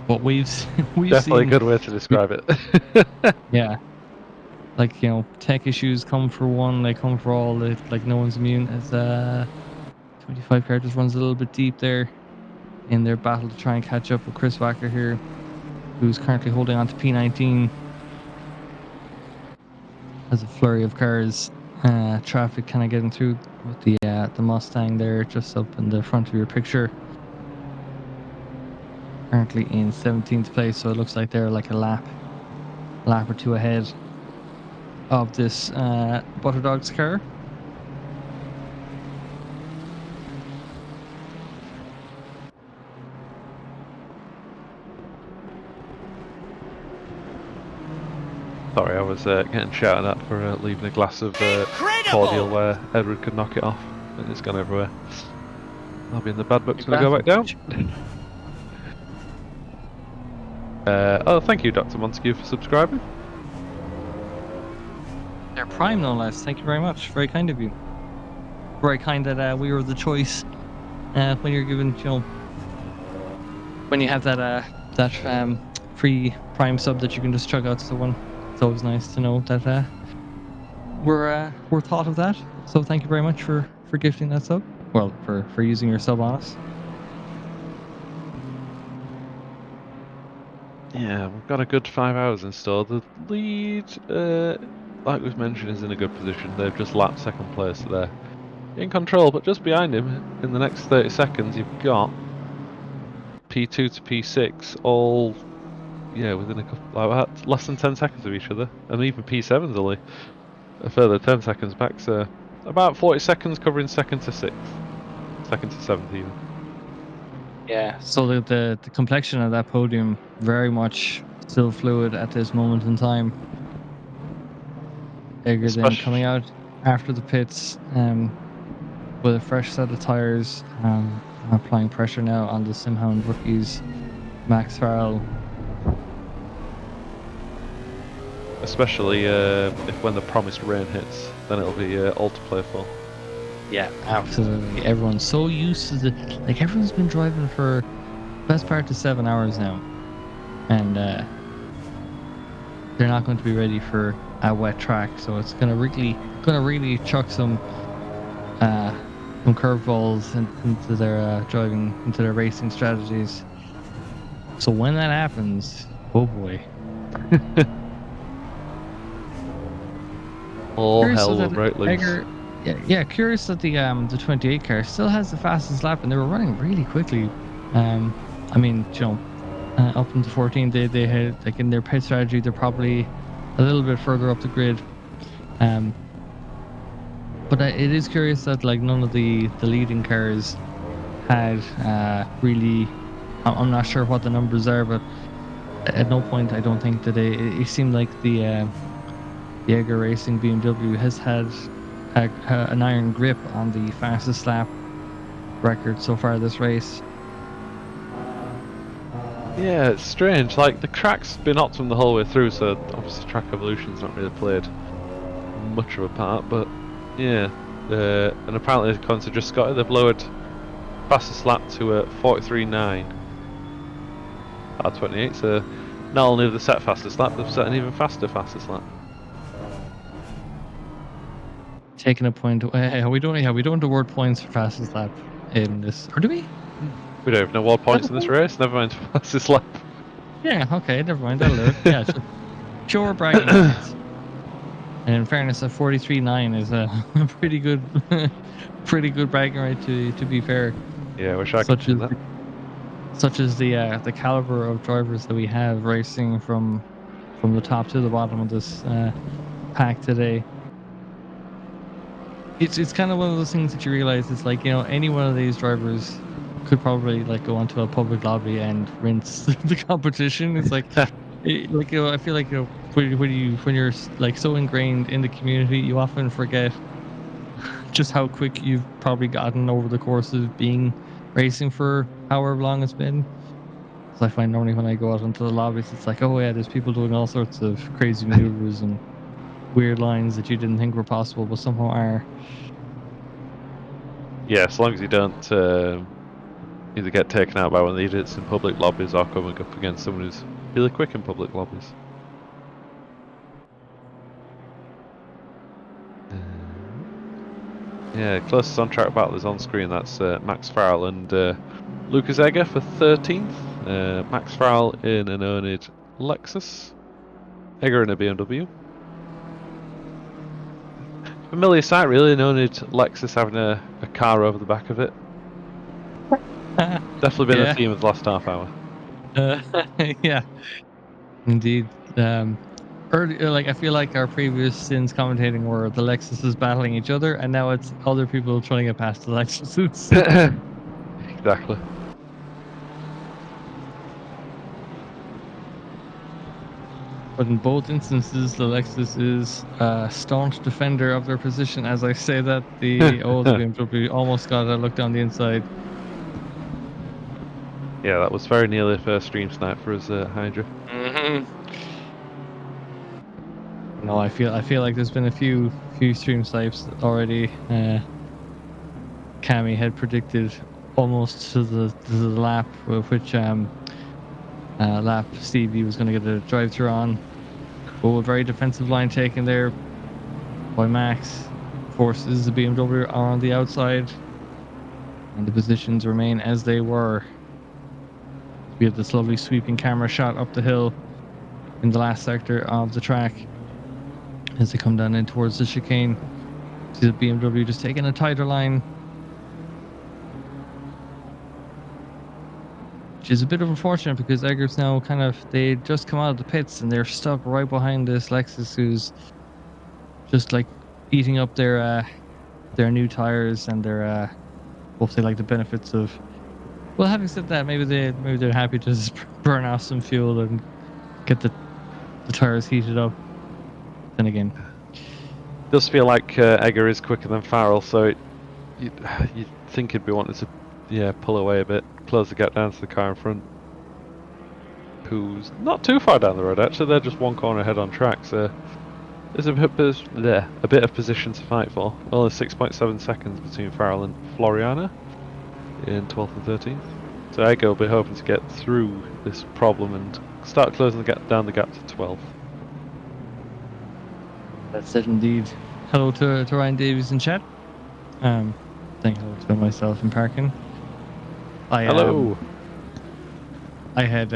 But we've Definitely a seen, good way to describe it. yeah, like tech issues come for one, they come for all. Like no one's immune. As 25 car just runs a little bit deep there in their battle to try and catch up with Chris Wacker here, who's currently holding on to P19. As a flurry of cars, traffic kind of getting through with the Mustang there just up in the front of your picture. Currently in 17th place, so it looks like they're like a lap or two ahead of this Butterdog's car. Sorry, I was getting shouted at for leaving a glass of cordial where Edward could knock it off, and it's gone everywhere. I'll be in the bad books when I go back down. Oh, thank you, Dr. Montague, for subscribing. They're prime, no less. Thank you very much. Very kind of you. Very kind that we were the choice when you're given, when you have that free prime sub that you can just chug out to someone. It's always nice to know that we're thought of that. So thank you very much for gifting that sub. Well, for using your sub on us. Yeah, we've got a good 5 hours in store. The lead, like we've mentioned, is in a good position. They've just lapped second place, so they're in control. But just behind him, in the next 30 seconds, you've got P2 to P6, all within a couple, less than 10 seconds of each other, and even P7's only a further 10 seconds back. So about 40 seconds covering second to 6th, second to 7th even. Yeah, so the complexion of that podium very much still fluid at this moment in time. Egger then coming out after the pits with a fresh set of tyres, applying pressure now on the Simhound rookies, Max Farrell. Especially if when the promised rain hits, then it'll be all to play for. Yeah, absolutely. Everyone's so used to everyone's been driving for the best part of 7 hours now, and they're not going to be ready for a wet track. So it's gonna really chuck some curveballs into their driving, into their racing strategies. So when that happens, oh boy. All hell will break loose. Yeah, curious that the 28 car still has the fastest lap, and they were running really quickly. I mean, up into 14, they had, like, in their pit strategy, they're probably a little bit further up the grid. But it is curious that none of the leading cars had really. I'm not sure what the numbers are, but at no point I don't think that it seemed like the Jaeger Racing BMW has had an iron grip on the fastest lap record so far this race. Yeah, it's strange. Like, the track's been optimum the whole way through, so obviously track evolution's not really played much of a part. But yeah, and apparently, according to Just Scotty, they've lowered fastest lap to 43.9 out of 28. So not only have they set fastest lap, they've set an even faster fastest lap. Taking a point. We don't award points for fastest lap in this, or do we? We don't have no award points in this race. Never mind fastest lap. Yeah. Okay. Never mind. That'll do it. Yeah. Just pure bragging rights. And in fairness, a 43.9 is a pretty good bragging right. To be fair. Yeah, I wish I could do that. Such as the caliber of drivers that we have racing from the top to the bottom of this pack today. It's kind of one of those things that you realize. It's like, any one of these drivers could probably go onto a public lobby and rinse the competition. It's like, I feel like when you're so ingrained in the community, you often forget just how quick you've probably gotten over the course of being racing for however long it's been. So I find normally when I go out into the lobbies, it's like, oh yeah, there's people doing all sorts of crazy maneuvers and weird lines that you didn't think were possible, but somehow are. Yeah, as long as you don't either get taken out by one of the idiots in public lobbies or coming up against someone who's really quick in public lobbies. Yeah, closest on-track battle is on screen. That's Max Farrell and Lucas Egger for 13th. Max Farrell in an oNiD Lexus. Egger in a BMW. Familiar sight, really, an oNiD Lexus having a car over the back of it. Definitely been a theme of the last half hour. Yeah, indeed. Like I feel like our previous sins commentating were the Lexuses battling each other, and now it's other people trying to get past the Lexuses. Exactly. But in both instances, the Lexus is a staunch defender of their position. As I say that, the BMW almost got a look down the inside. Yeah, that was very nearly a first stream snipe for us, Hydra. No, I feel like there's been a few stream snipes already. Cammy had predicted almost to the lap, which lap Stevie was going to get a drive-through on. Oh, a very defensive line taken there by Max. Forces the BMW on the outside, and the positions remain as they were. We have this lovely sweeping camera shot up the hill in the last sector of the track as they come down in towards the chicane. See the BMW just taking a tighter line, which is a bit of unfortunate because Eggers now they just come out of the pits and they're stuck right behind this Lexus, who's just like eating up their new tires and their hopefully like the benefits of. Well, having said that, maybe they're happy to just burn off some fuel and get the tires heated up. Then again, Does feel like Egger is quicker than Farrell, so you'd think he'd be wanting to pull away a bit, close the gap down to the car in front, who's not too far down the road actually. They're just one corner ahead on track, so there's a bit of position to fight for. Only 6.7 seconds between Farrell and Floriana in 12th and 13th. So Egger will be hoping to get through this problem and start closing down the gap to 12th. that's it indeed. Hello to Ryan Davies in chat. Saying hello to myself in parking. Hello. I had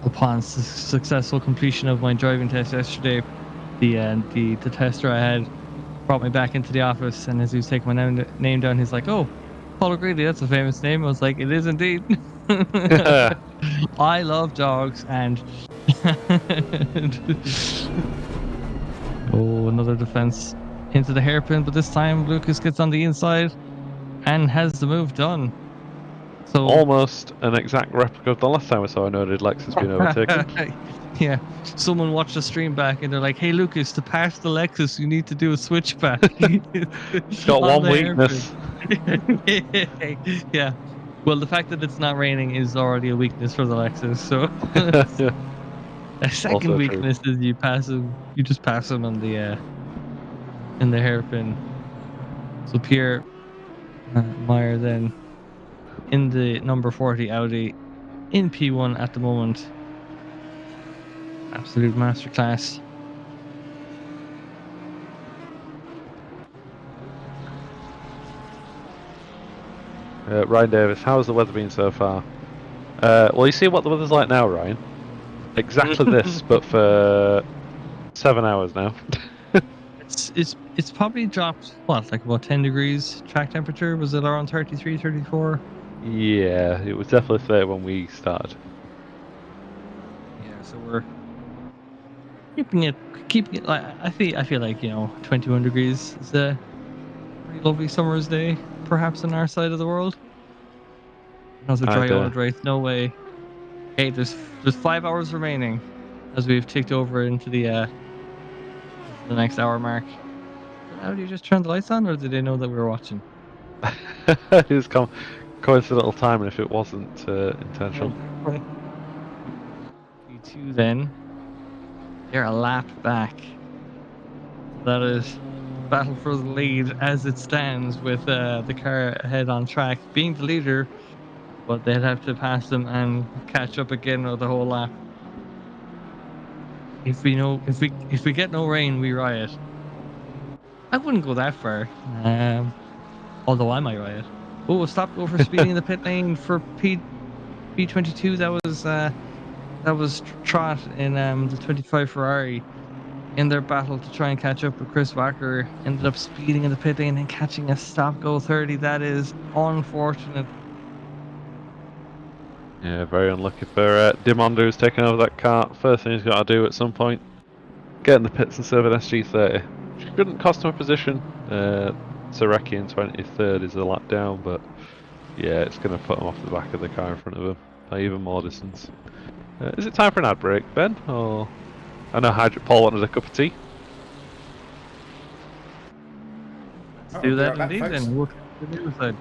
upon successful completion of my driving test yesterday, the tester I had brought me back into the office, and as he was taking my name down, he's like, "Oh, Paul O'Grady, that's a famous name." I was like, "It is indeed." I love dogs, and oh, another defense into the hairpin, but this time Lucas gets on the inside and has the move done. So almost an exact replica of the last time I saw an oNiD Lexus being overtaken. Yeah, someone watched the stream back and they're like, "Hey Lucas, to pass the Lexus, you need to do a switchback." It's got one weakness. Yeah. Well, the fact that it's not raining is already a weakness for the Lexus. So a second Also weakness is you just pass him on the in the hairpin. So Pierre Meyer then in the number 40 Audi in P1 at the moment. Absolute masterclass. Ryan Davis, how's the weather been so far? Well, you see what the weather's like now, Ryan. Exactly this, but for 7 hours now. It's probably dropped like about 10 degrees track temperature. Was it around 33, 34? Yeah, it was definitely 30 when we started. Yeah, so we're keeping it like I feel like 21 degrees is a pretty lovely summer's day, perhaps on our side of the world. Another dry old race, no way. Hey, there's 5 hours remaining as we've ticked over into the next hour mark. How do you just turn the lights on, or did they know that we were watching? It was coincidental timing if it wasn't intentional. 22 then. They're a lap back. That is the battle for the lead as it stands, with the car ahead on track being the leader, but they'd have to pass them and catch up again with the whole lap. If we get no rain, we riot. I wouldn't go that far. Although I might riot. Oh, a stop go for speeding in the pit lane for P22. That was Trot in the 25 Ferrari. In their battle to try and catch up with Chris Wacker, ended up speeding in the pit lane and catching a stop go 30. That is unfortunate. Yeah, very unlucky for Dimondo, who's taking over that car. First thing he's got to do at some point, get in the pits and serve an SG30. Shouldn't cost him a position. Sareki in 23rd is a lap down, but yeah, it's going to put him off the back of the car in front of him by even more distance. Is it time for an ad break, Ben? Or I know Paul wanted a cup of tea. Let's Oh, do I'll be that right back, indeed folks. then. We'll to the other side.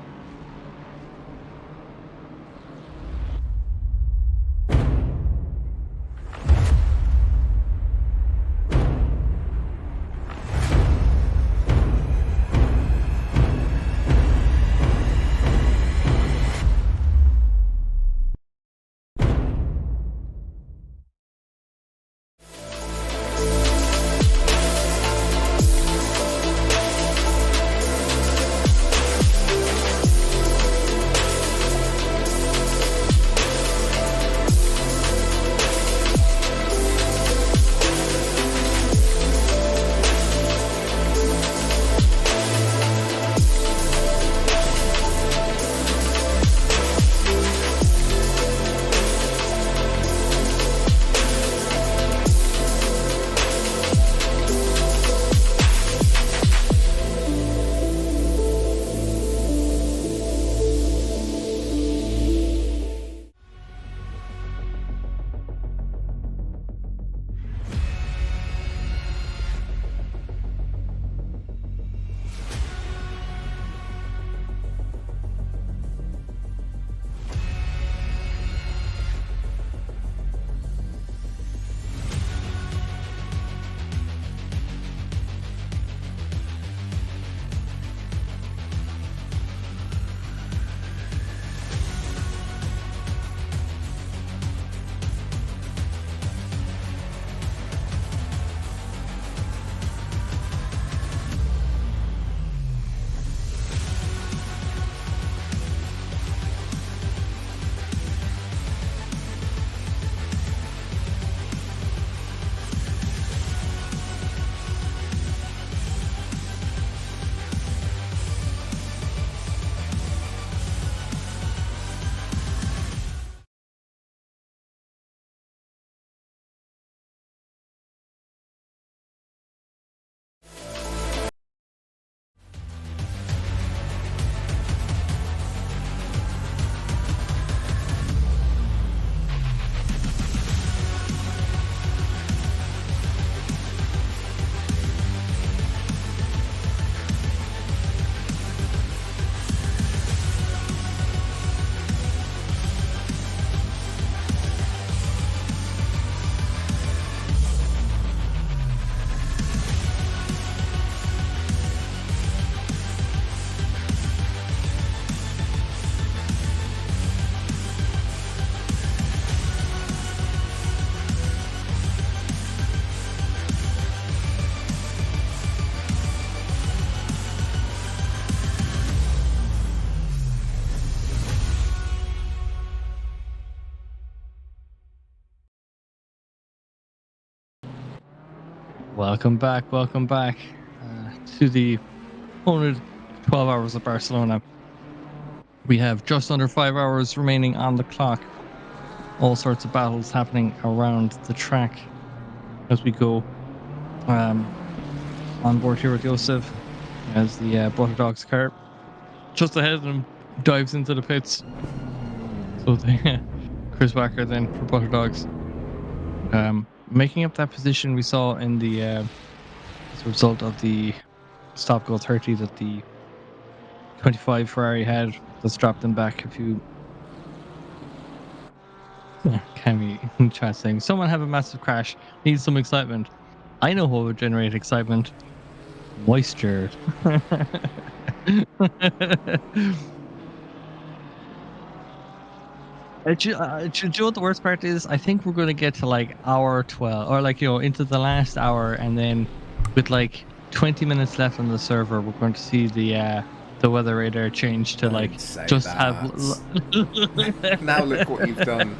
Welcome back to the 112 hours of Barcelona. We have just under 5 hours remaining on the clock. All sorts of battles happening around the track as we go. On board here with Joseph as the Butter Dogs car just ahead of him dives into the pits. So Chris Wacker then for Butter Dogs. Making up that position we saw in the as a result of the stop go 30 that the 25 Ferrari had, that's dropped them back a few Cammy in chat saying, someone have a massive crash, needs some excitement. I know what would generate excitement. Moisture. Do you know what the worst part is? I think we're going to get to like hour 12 or like, into the last hour. And then with like 20 minutes left on the server, we're going to see the weather radar change to like Don't say just that. have. Now look what you've done.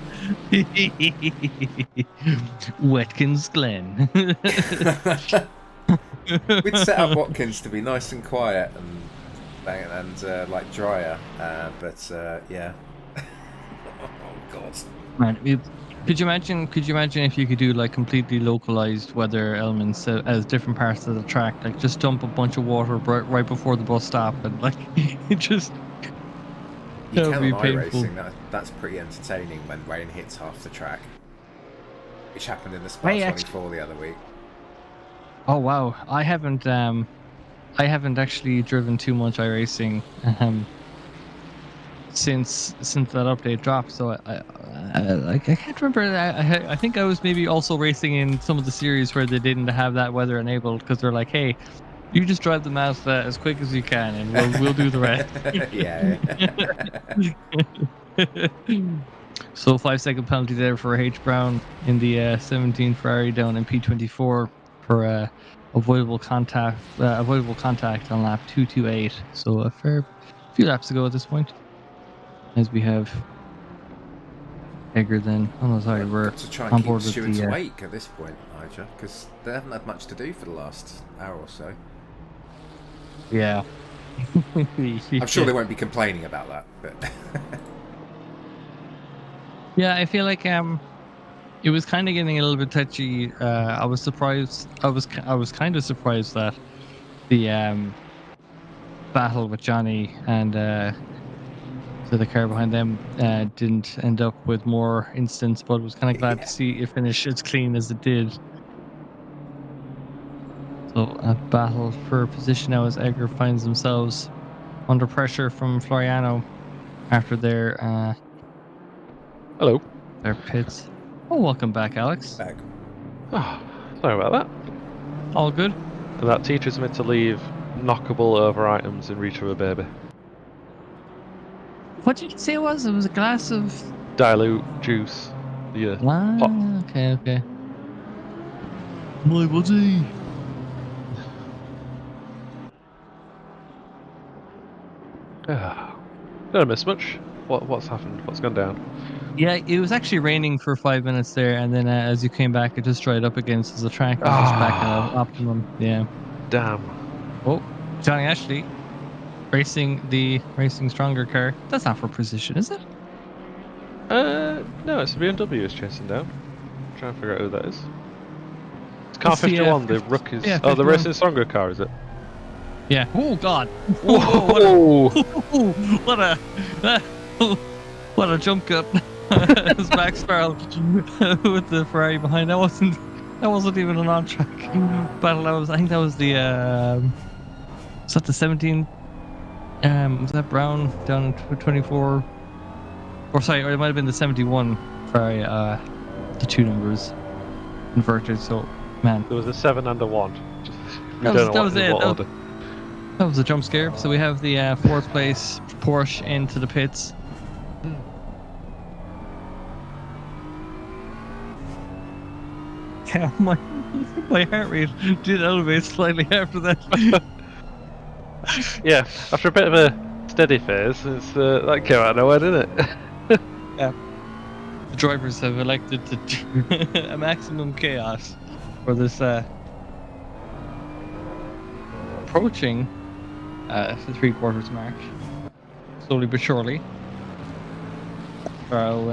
Watkins Glen. We'd set up Watkins to be nice and quiet and like drier, but yeah. Oh God. Man, could you imagine if you could do like completely localized weather elements as different parts of the track, like just dump a bunch of water right before the bus stop and like it just You that can would on be painful. iRacing. That's pretty entertaining when rain hits half the track, which happened in the Spa I 24 the other week. Oh wow, I haven't actually driven too much iRacing since that update dropped. So I can't remember. I think I was maybe also racing in some of the series where they didn't have that weather enabled because they're like, hey, you just drive them out as quick as you can, and we'll do the rest. Yeah. So 5-second penalty there for H Brown in the 17 Ferrari down in P24 for avoidable contact on lap 228. So a fair few laps to go at this point. As we have Egger then. Oh no, sorry, we're got to try on and keep board with stewards the awake at this point, Elijah, because they haven't had much to do for the last hour or so. yeah. I'm sure they won't be complaining about that, but Yeah, I feel like it was kind of getting a little bit touchy. I was surprised. I was kind of surprised that the battle with Johnny and so the car behind them didn't end up with more incidents, but was kind of glad to see it finish as clean as it did. So a battle for position now as Egger finds themselves under pressure from Floriano after their Hello. pits. Oh, welcome back, Alex. back. Oh, sorry about that. All good. And that teacher's meant to leave knockable over items in reach of a baby. What did you say it was? It was a glass of Dilute juice. Yeah. Pop. Okay. My buddy. Did I miss much? What's happened? What's gone down? Yeah, it was actually raining for 5 minutes there, and then as you came back, it just dried up again. So the track was just back at optimum. Yeah. Damn. Oh, Johnny Ashley racing the Racing Stronger car. That's not for precision, is it? No, it's a BMW is chasing down. I'm trying to figure out who that is. It's car It's the, 51, the Rook is... yeah, oh, the 51. Racing Stronger car, is it? Yeah. Oh God. Whoa! What a jump cut. It was Max Farrell with the Ferrari behind. That wasn't even an on-track battle. I think that was the was that the 17? Was that Brown down in 24? Or sorry, or it might have been the 71 Ferrari. The two numbers inverted. So man, There was a 7 and a 1. We That don't was- know that was in it. what order. that was a jump scare. So we have the fourth place Porsche into the pits. Yeah, my heart rate did elevate slightly after that. Yeah, after a bit of a steady phase, it's that came out of nowhere, didn't it? The drivers have elected to a maximum chaos for this approaching the 3/4 mark, slowly but surely. So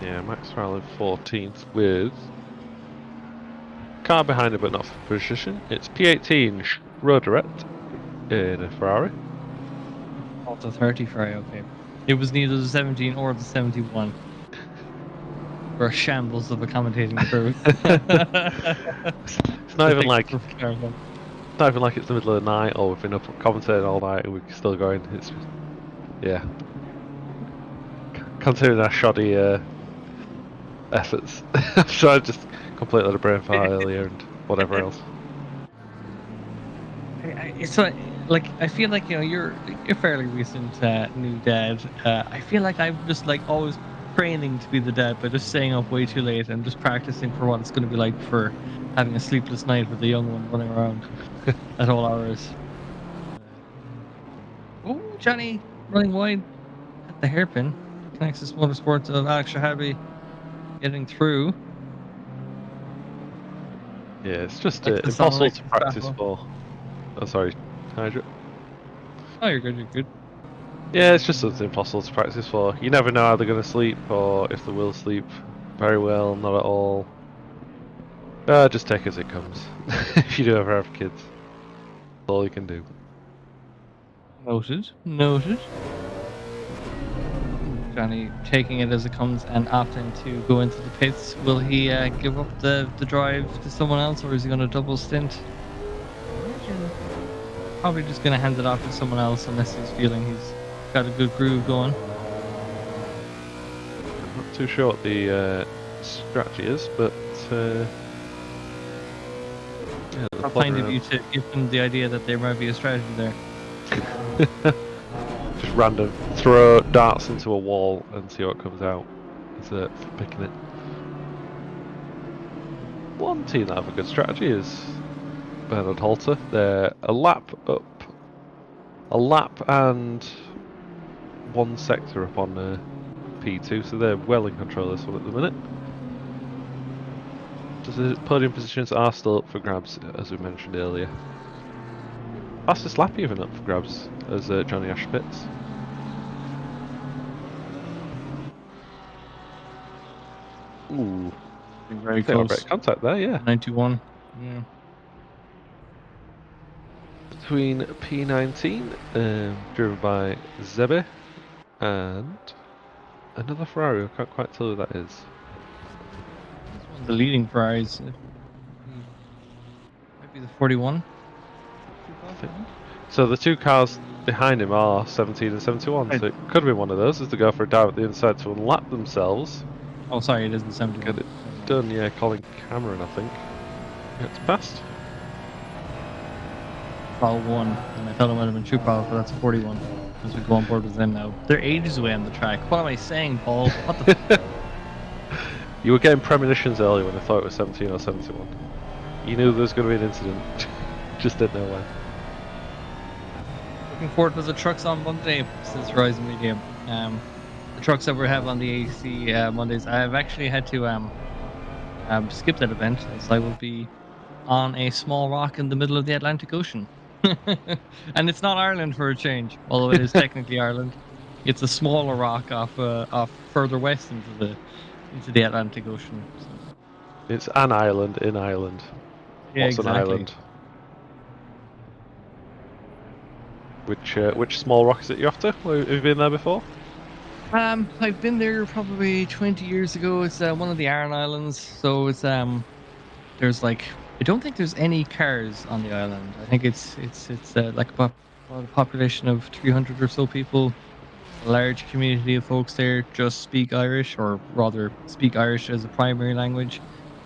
Yeah, Max Farrell in 14th with car behind it, but not for position. It's P18 Roderette in a Ferrari. oh, the 30 Ferrari, okay. It was neither the 17 or the 71. For a shambles of a commentating crew. It's not even like not even like it's the middle of the night or we've been up commentating all night and we're still going. It's just, yeah. Considering our shoddy efforts, I'm sure I just completely let a brain fart earlier and whatever else. It's like I feel like you're a fairly recent new dad. I feel like I'm just like always training to be the dad by just staying up way too late and just practicing for what it's going to be like for having a sleepless night with a young one running around at all hours. Oh, Johnny running wide at the hairpin. Connexus Motorsports of Alex Shahabi getting through. Yeah, it's just Like the song, impossible like to the practice Staffel. for. Oh, sorry, Hydra. Oh, you're good. You're good. Yeah, it's just something impossible to practice for. You never know how they're going to sleep or if they will sleep very well, not at all. Just take as it comes. If you do ever have kids, that's all you can do. Noted. Noted. Johnny taking it as it comes and opting to go into the pits. Will he give up the drive to someone else, or is he going to double stint? Probably just going to hand it off to someone else unless he's feeling he's got a good groove going. I'm not too sure what the strategy is, but yeah, How kind of you to give them the idea that there might be a strategy there. just random throw darts into a wall and see what comes out. It's for picking it. One team that have a good strategy is Bernard Halter. They're a lap and one sector up on P2, so they're well in control of this one at the minute. The podium positions are still up for grabs, as we mentioned earlier. Fastest lap even up for grabs as Johnny Ash pits. Ooh, Very fair close. break contact there, yeah. 91. Yeah. Between P19, driven by Zebe, and another Ferrari. I can't quite tell who that is. This one's the leading Ferraris. Might be the 41. I think. So the two cars behind him are 17 and 71, Right. so it could be one of those as they go for a dive at the inside to unlap themselves. Oh, sorry, it is the 71. Get it done, yeah, Colin Cameron, I think. Gets past. Prowl 1, and I thought it might have been 2 Prowl, but that's a 41. As we go on board with them now. They're ages away on the track. What am I saying, Paul? What the You were getting premonitions earlier when I thought it was 17 or 71. You knew there was going to be an incident, just didn't know when. Looking forward to the trucks on Monday, says Horizon Media. The trucks that we have on the AC Mondays, I've actually had to skip that event as I will be on a small rock in the middle of the Atlantic Ocean. And it's not Ireland for a change, although it is technically Ireland. It's a smaller rock off further west into the Atlantic Ocean. So. It's an island in Ireland. Yeah, What's exactly. an island? Which small rock is it you're after? Have you been there before? I've been there probably 20 years ago. It's one of the Aran Islands. So it's there's like I don't think there's any cars on the island. I think it's like about a population of 300 or so people. A large community of folks there just speak Irish, or rather speak Irish as a primary language,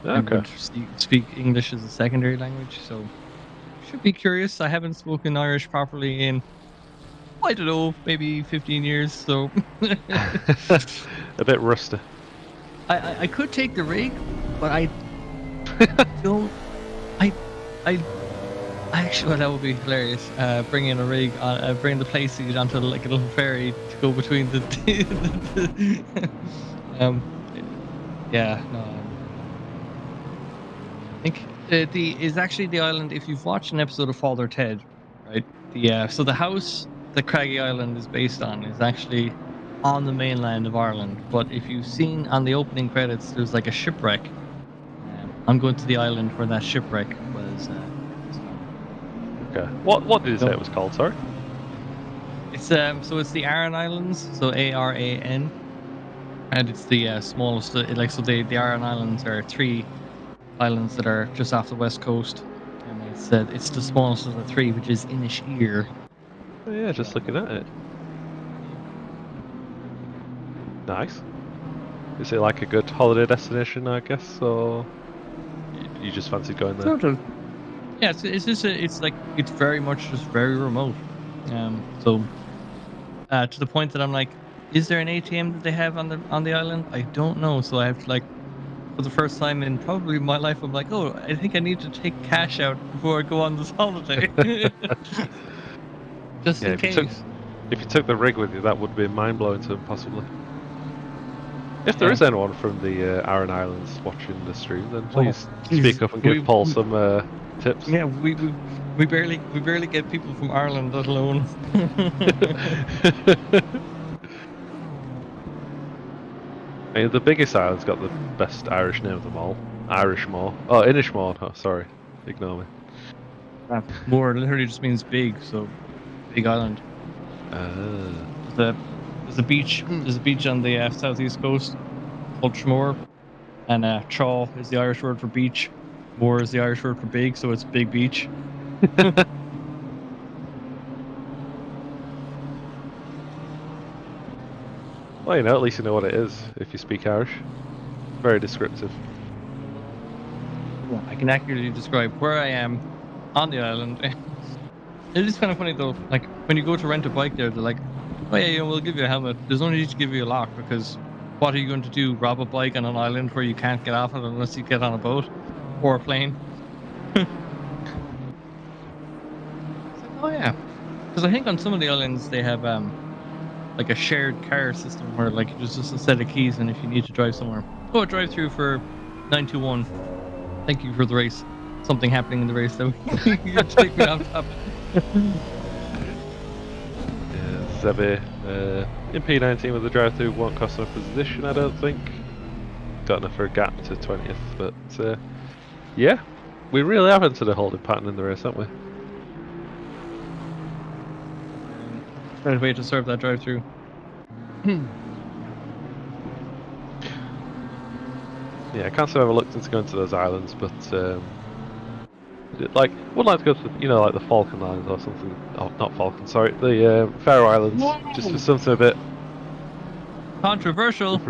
and Okay. would speak English as a secondary language. So should be curious. I haven't spoken Irish properly in I don't know, maybe 15 years. So A bit rusty. I could take the rig, but I don't. I actually, well, that would be hilarious. Bring in a rig, bring the play seat onto like a little ferry to go between the. Yeah, no. I think the is actually the island. If you've watched an episode of Father Ted, right? So the house that Craggy Island is based on is actually on the mainland of Ireland. But if you've seen on the opening credits, there's like a shipwreck. I'm going to the island where that shipwreck was filmed. Okay. What did you say So it was called? Sorry. it's it's the Aran Islands, so Aran, and it's the smallest. The Aran Islands are 3 islands that are just off the west coast, and It's the smallest of the three, which is Inisheer. Oh, yeah, just looking at it. Nice. Is it like a good holiday destination, I guess, or you just fancy going there? Sort of. Yeah, it's very much just very remote. So to the point that I'm like, is there an ATM that they have on the island? I don't know. So I have to, like, for the first time in probably my life, I'm like, oh, I think I need to take cash out before I go on this holiday, just Yeah, in case. if you took the rig with you, that would be mind blowing to them, possibly. If there Yeah. is anyone from the Aran Islands watching the stream, then please Please, speak up and give Paul some tips. yeah, we barely get people from Ireland, let alone. I mean, the biggest island's got the best Irish name of them all. Irishmore. Oh, Inishmore. Oh, sorry. Ignore me. More literally just means big, so big island. Ah. There's a beach. There's a beach on the southeast coast called Tramore, and Chaw is the Irish word for beach. Moor is the Irish word for big, so it's big beach. Well, at least you know what it is if you speak Irish. Very descriptive. Yeah, I can accurately describe where I am on the island. It is kind of funny though. Like when you go to rent a bike there, they're like, "Oh yeah, we'll give you a helmet. There's no need to give you a lock because what are you going to do? Rob a bike on an island where you can't get off it unless you get on a boat or a plane?" It's like, oh yeah, because I think on some of the islands they have like a shared car system where like there's just a set of keys, and if you need to drive somewhere, oh, drive through for 921. Thank you for the race. Something happening in the race though. You take me off topic. Yeah, Zebby. In P19 with the drive-through won't cost enough position, I don't think. Got enough for a gap to 20th, but yeah, we really have entered a holding pattern in the race, haven't we? Right way to serve that drive-through. Yeah, I can't say I've looked into going to those islands, but like, would like to go to, like the Falkland Islands or something. Oh, not Falkland, sorry, the Faroe Islands, just for something a bit Controversial.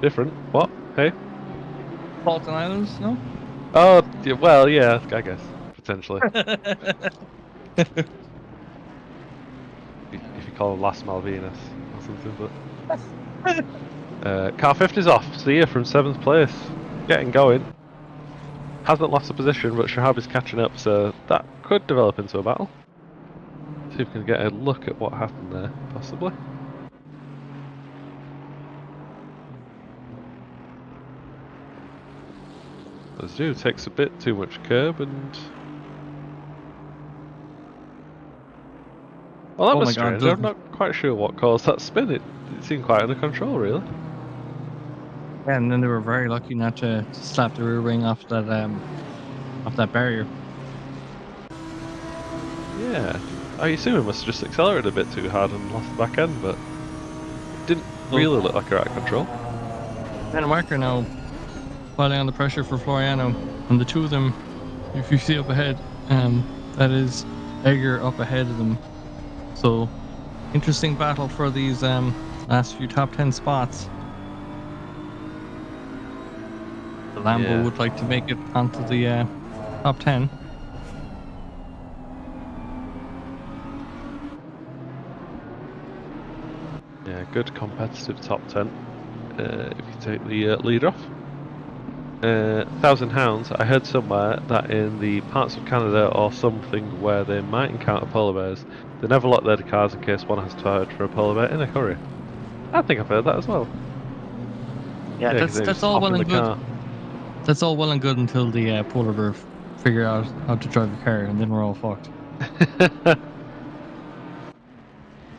different. What? Hey? Falkland Islands, no? Oh, yeah, well, yeah, I guess potentially. If you call them Las Malvinas or something, but car 50's off. See you from 7th place, getting going. Hasn't lost a position, but Shahab is catching up, so that could develop into a battle. See if we can get a look at what happened there, possibly. Zoo takes a bit too much curb and... Well, that Oh was my God, strange. I'm not quite sure what caused that spin. It seemed quite under control, really. Yeah, and then they were very lucky not to slap the rear wing off that barrier. Yeah. I assume it must have just accelerated a bit too hard and lost the back end, but it didn't really look like they're out of control. Danimarca now piling on the pressure for Floriano, and the two of them, if you see up ahead, that is Egger up ahead of them. So, interesting battle for these last few top 10 spots. The Lambo would like to make it onto the top 10. Yeah, good competitive top 10. If you take the lead off. 1,000 Hounds, I heard somewhere that in the parts of Canada or something where they might encounter polar bears, they never lock their cars in case one has to hide for a polar bear in a hurry. I think I've heard that as well. Yeah, that's all well and good. Car. That's all well and good until the polar bear figure out how to drive a car, and then we're all fucked.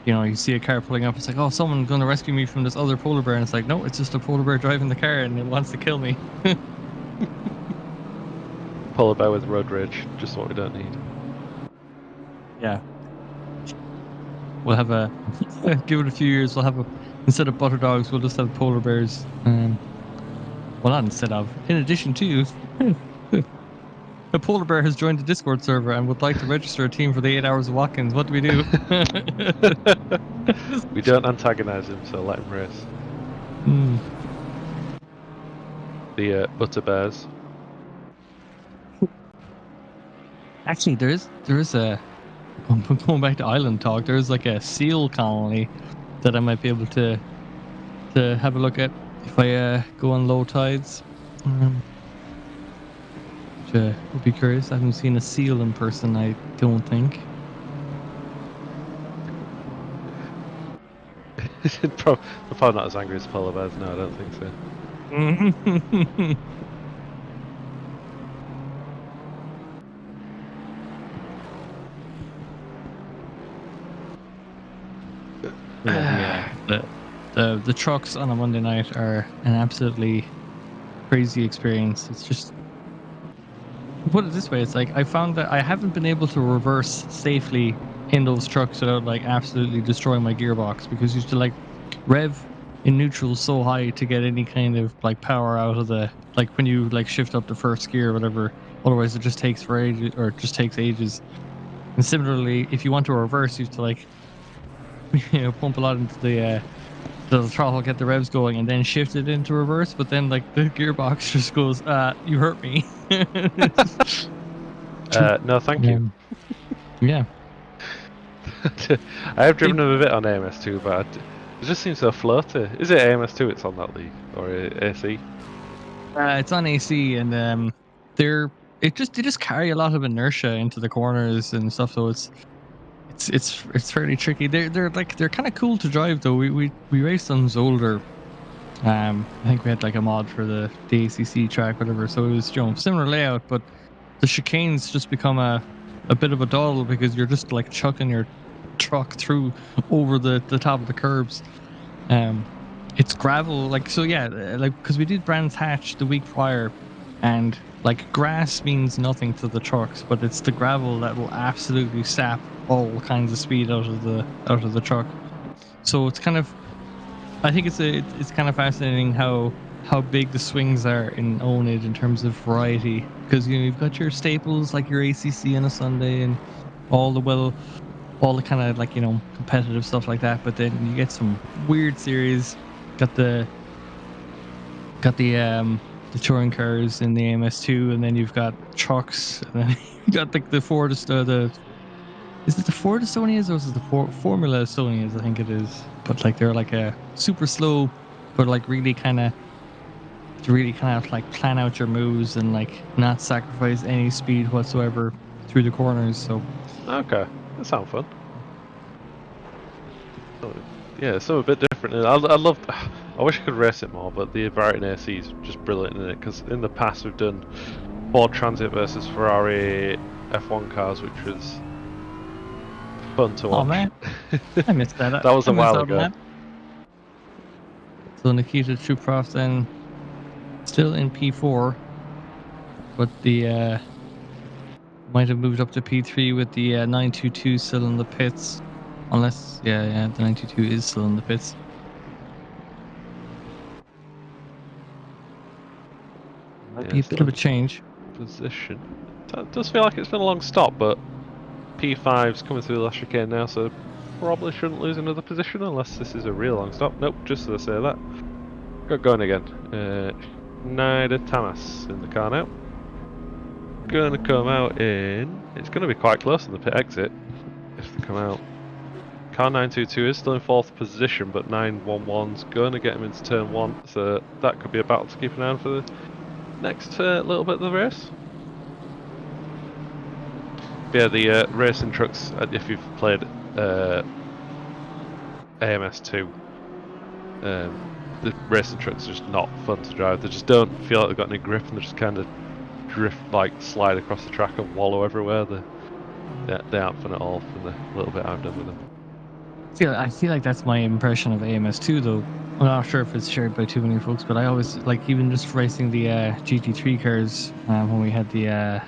You see a car pulling up, it's like, oh, someone's going to rescue me from this other polar bear, and it's like, no, it's just a polar bear driving the car, and it wants to kill me. Polar bear with road rage, just what we don't need. Yeah. We'll have give it a few years, we'll have instead of butter dogs, we'll just have polar bears. Well, not instead of, in addition to, a polar bear has joined the Discord server and would like to register a team for the 8 hours of Watkins. What do we do? We don't antagonize him, so let him race. Hmm. The butter bears. Actually, there is a going back to island talk. There's like a seal colony that I might be able to have a look at if I go on low tides. Which would be curious. I haven't seen a seal in person, I don't think. They're probably not as angry as polar bears. No, I don't think so. Yeah, the trucks on a Monday night are an absolutely crazy experience. It's just, put it this way, it's like I found that I haven't been able to reverse safely in those trucks without like absolutely destroying my gearbox, because you used to like rev in neutral so high to get any kind of like power out of the, like when you like shift up the first gear or whatever. Otherwise it just takes for ages, or it just takes ages. And similarly, if you want to reverse, you have to like pump a lot into the throttle, get the revs going, and then shift it into reverse. But then like the gearbox just goes, you hurt me. No, thank you. Yeah. I have driven them a bit on AMS2, but it just seems so floaty. Is it AMS2 it's on that league, or AC? It's on AC, and they just carry a lot of inertia into the corners and stuff. So it's fairly tricky. They're kind of cool to drive though. We raced on Zolder. I think we had like a mod for the ACC track, whatever. So it was similar layout, but the chicanes just become a bit of a doddle, because you're just like chucking your truck through over the top of the curbs. It's gravel, like, so yeah, like, because we did Brands Hatch the week prior, and like grass means nothing to the trucks, but it's the gravel that will absolutely sap all kinds of speed out of the truck. So it's kind of, I think it's kind of fascinating how big the swings are in oNiD in terms of variety, because you've got your staples like your ACC on a Sunday and all the kind of like competitive stuff like that, but then you get some weird series. Got the touring cars in the AMS2, and then you've got trucks, and then you got like the Ford is it the Ford Estonias, or is it the Formula Estonias? I think it is. But like they're like a super slow, but like really kind of like plan out your moves and like not sacrifice any speed whatsoever through the corners. So Okay, that sounds fun. Yeah, so a bit different. I love. I wish I could race it more, but the variety in AC is just brilliant in it. Because in the past we've done Ford Transit versus Ferrari F1 cars, which was fun to watch. Oh man, I missed that. That was a while out on ago. that. So Nikita Chuprov then still in P4, but the might have moved up to P3 with the 922 still in the pits. Unless, the 922 is still in the pits. Might be a bit of a change. Position. It does feel like it's been a long stop, but P5's coming through the last chicane now, so probably shouldn't lose another position unless this is a real long stop. Nope, just as I say that. Got going again. Nida Tamas in the car now. Gonna come out in. It's gonna be quite close in the pit exit if they come out. Car 922 is still in 4th position, but 911's gonna get him into turn 1, so that could be a battle to keep an eye on for the next little bit of the race. Yeah, the racing trucks, if you've played AMS2, the racing trucks are just not fun to drive. They just don't feel like they've got any grip, and they just kind of drift, like slide across the track and wallow everywhere. They aren't fun at all from the little bit I've done with them. I feel like that's my impression of AMS2 though. I'm not sure if it's shared by too many folks, but I always like, even just racing the GT3 cars when we had the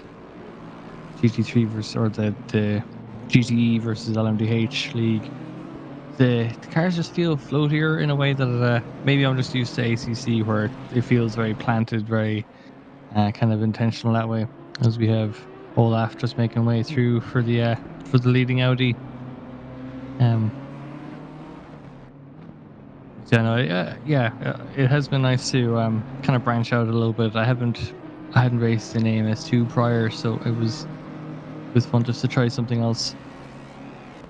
GT3 versus, or the GTE versus LMDH league. The cars just feel floatier in a way that maybe I'm just used to ACC, where it feels very planted, very kind of intentional that way. as we have Olaf just making way through for the leading Audi. So no, it has been nice to kind of branch out a little bit. I hadn't raced in AMS2 prior, so it was fun just to try something else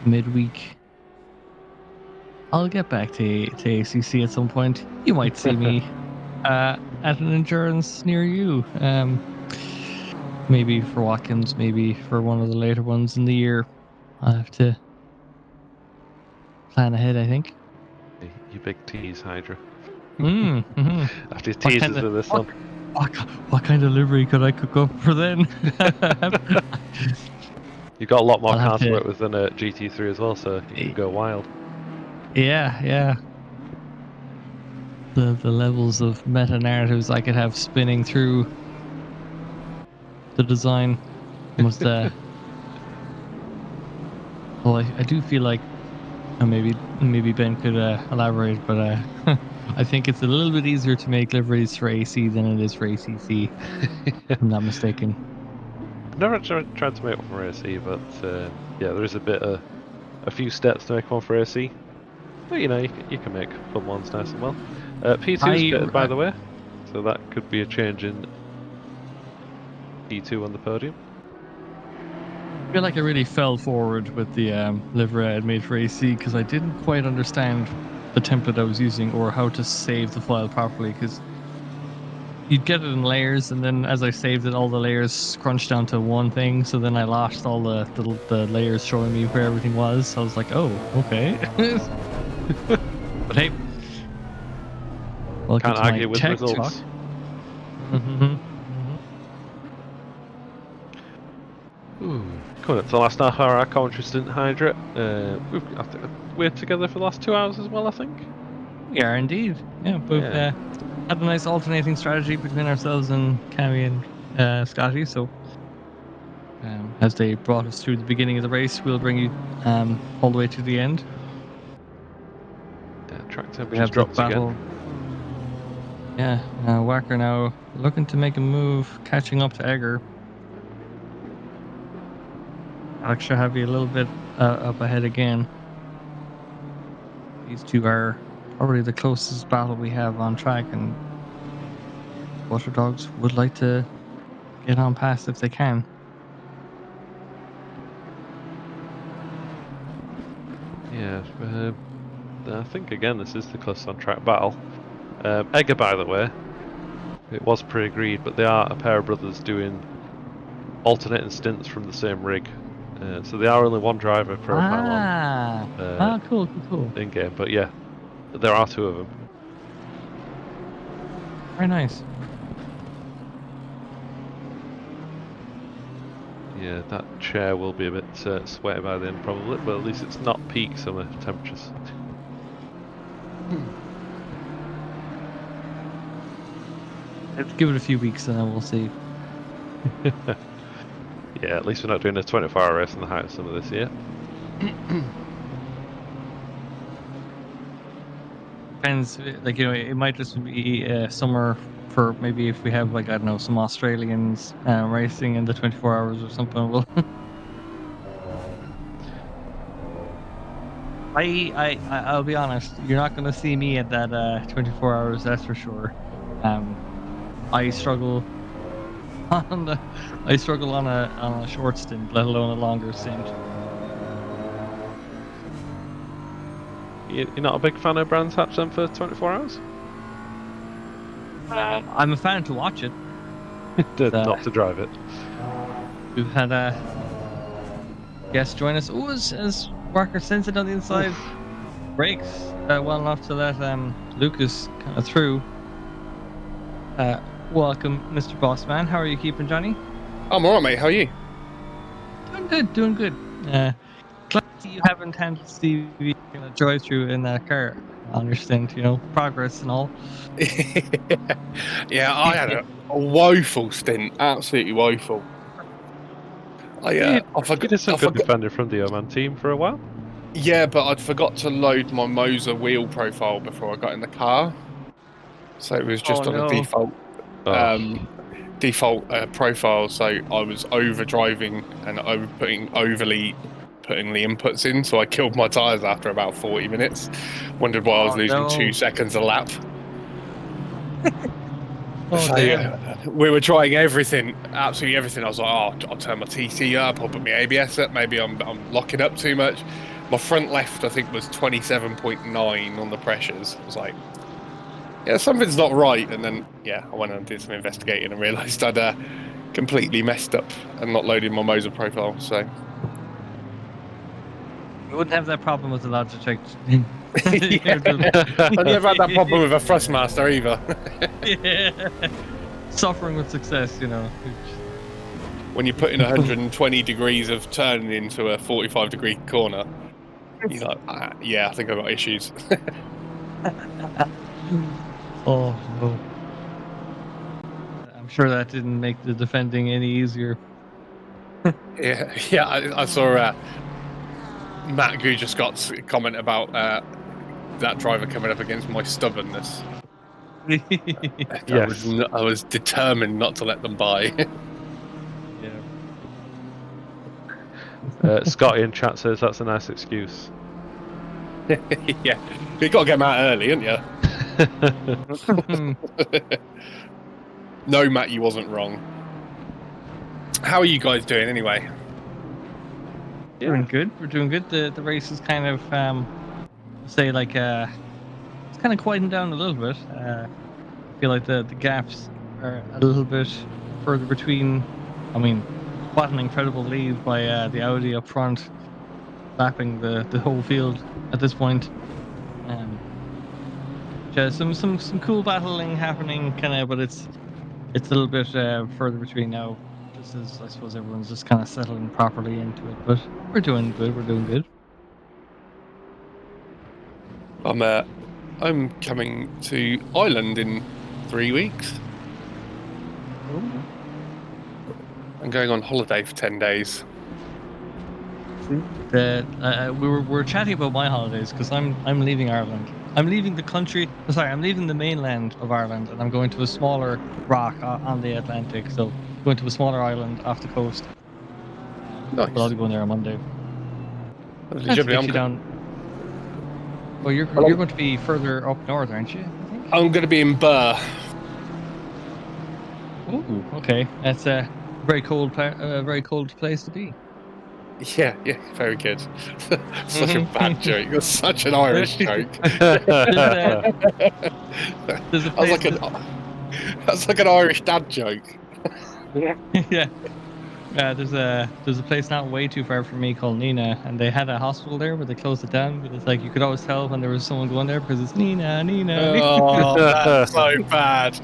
midweek. I'll get back to ACC at some point. You might see me at an endurance near you. Maybe for Watkins, maybe for one of the later ones in the year. I'll have to plan ahead, I think. You big tease, Hydra. Mm-hmm. After teases with this one. What kind of livery could I cook up for then? You've got a lot more I'll have cars to to- work with than a GT3 as well, so you can go wild. Yeah. The levels of meta narratives I could have spinning through the design must. Well, I do feel like maybe Ben could elaborate, but I think it's a little bit easier to make liveries for AC than it is for ACC. If I'm not mistaken. I've never tried to make one for AC, but yeah, there is a few steps to make one for AC. But you know, you can make fun ones nice and well. P2's pitted, by the way, so that could be a change in P2 on the podium. I feel like I really fell forward with the livery I had made for AC because I didn't quite understand the template I was using or how to save the file properly, because you'd get it in layers, and then as I saved it, all the layers crunched down to one thing, so then I lost all the layers showing me where everything was. I was like, oh, okay. But hey, welcome Can't to my argue with tech results. talk. Mm-hmm. Ooh, coming up to the last half hour, our commentary stint, Hydra. We're together for the last 2 hours as well, I think. We are indeed. Yeah, we've had a nice alternating strategy between ourselves and Cammy and Scotty. So, as they brought us through the beginning of the race, we'll bring you all the way to the end. Track We temperatures have the dropped battle. again. Yeah, Wacker now looking to make a move, catching up to Egger. Alex should have you a little bit up ahead again. These two are probably the closest battle we have on track, and Water Dogs would like to get on past if they can. Yeah, I think again this is the closest on track battle. Egger, by the way, it was pre-agreed, but they are a pair of brothers doing alternating stints from the same rig. So they are only one driver profile on. Cool. In game, but yeah, there are two of them. Very nice. Yeah, that chair will be a bit sweaty by the end probably, but at least it's not peak summer temperatures. Let's give it a few weeks and then we'll see. Yeah, at least we're not doing a 24-hour race in the height of summer this year. Depends, like, you know, it might just be summer for maybe if we have, like, I don't know, some Australians racing in the 24 hours or something. Well, I'll be honest, you're not going to see me at that 24 hours, that's for sure. I struggle on a short stint, let alone a longer stint. You're not a big fan of Brands Hatch then for 24 hours? I'm a fan to watch it. Not to drive it. We've had a guest join us. Oh, as Walker sends it on the inside, brakes well enough to let Lucas kind of through. Welcome, Mr. Bossman. How are you keeping, Johnny? I'm alright, mate. How are you? Doing good. Glad to see you haven't handled Stevie drive through in that car. I understand, you know, progress and all. Yeah, I had a woeful stint. Absolutely woeful. I forgot. You did some good defending from the Oman team for a while. Yeah, but I'd forgot to load my Moser wheel profile before I got in the car, so it was just on a default. default profile, so I was overdriving and overly putting the inputs in, so I killed my tyres after about 40 minutes. Wondered why I was losing 2 seconds a lap. So we were trying everything, absolutely everything. I was like, oh, I'll turn my TC up, I'll put my ABS up, maybe I'm locking up too much. My front left, I think, was 27.9 on the pressures. I was like, yeah, something's not right. And then, yeah, I went and did some investigating and realised I'd completely messed up and not loaded my Moser profile. So You wouldn't have that problem with the Logitech. I never had that problem with a Thrustmaster either. Yeah. Suffering with success, you know. When you're putting 120 degrees of turning into a 45-degree corner, you're like, yeah, I think I've got issues. Oh, no. I'm sure that didn't make the defending any easier. Yeah, I saw Matt Goo just got a comment about that driver coming up against my stubbornness. Yes. I was determined not to let them by. Yeah. Scotty in chat says that's a nice excuse. Yeah, you got to get them out early, haven't you? No, Matt, you wasn't wrong. How are you guys doing anyway? Doing good. We're doing good. The race is kind of say like it's kind of quieting down a little bit. I feel like the gaps are a little bit further between. I mean, what an incredible lead by the Audi up front, lapping the whole field at this point. Just some cool battling happening, kind of, but it's a little bit further between now. Just as I suppose everyone's just kind of settling properly into it, but we're doing good. We're doing good. I'm coming to Ireland in 3 weeks. Ooh. I'm going on holiday for 10 days. We were chatting about my holidays because I'm leaving Ireland. I'm leaving the country. Sorry, I'm leaving the mainland of Ireland, and I'm going to a smaller rock on the Atlantic. So going to a smaller island off the coast. Nice. But I'll be going there on Monday. I'm Well, you're going to be further up north, aren't you? I think. going to be in Burr. Ooh, okay. That's a very cold place to be. Yeah, very good. Such a bad joke. You're such an Irish joke. That's like an Irish dad joke. Yeah. There's a place not way too far from me called Nina, and they had a hospital there, but they closed it down. But it's like you could always tell when there was someone going there because it's Nina. Oh, that's so bad.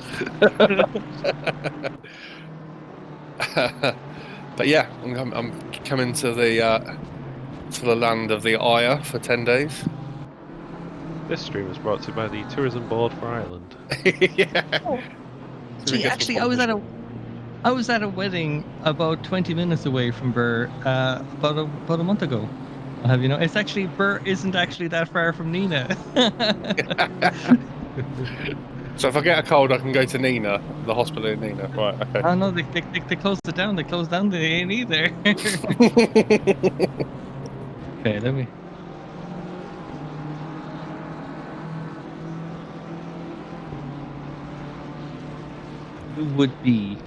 But yeah, I'm coming to the land of the Ire for 10 days. This stream is brought to you by the Tourism Board for Ireland. Yeah. Oh. Actually, I was at a wedding about 20 minutes away from Burr about a month ago. Have you know? It's actually Burr isn't actually that far from Nina. So if I get a cold, I can go to Nina, the hospital in Nina. Right, okay. Oh no, they closed it down. They closed down the A&E there. Okay, let me. It would be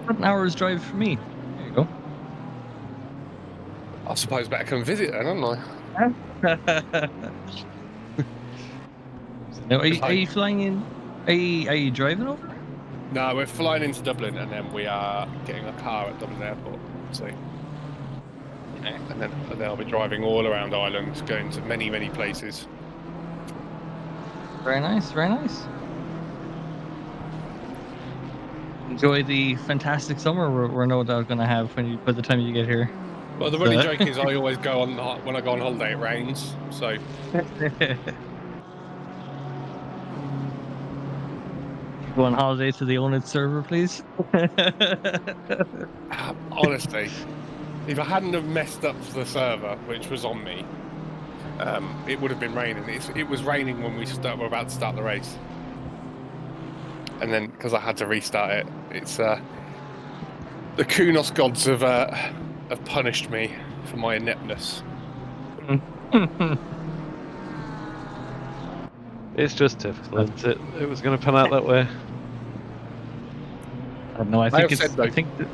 an hour's drive for me. There you go. I suppose better come visit then, haven't I? Now, are you flying in? Are you driving over? No, we're flying into Dublin and then we are getting a car at Dublin Airport. So, and then I'll be driving all around Ireland, going to many, many places. Very nice, very nice. Enjoy the fantastic summer we're no doubt going to have by the time you get here. Well, the running joke is I always go on when I go on holiday. It rains, so. Go on holiday to the oNiD server, please. Honestly, if I hadn't have messed up the server, which was on me, it would have been raining. It was raining when we were about to start the race. and then because I had to restart it, it's the Kunos gods have punished me for my ineptness. It's just typical, isn't it? It was going to pan out that way. I don't know. I think it's. said, though, I think that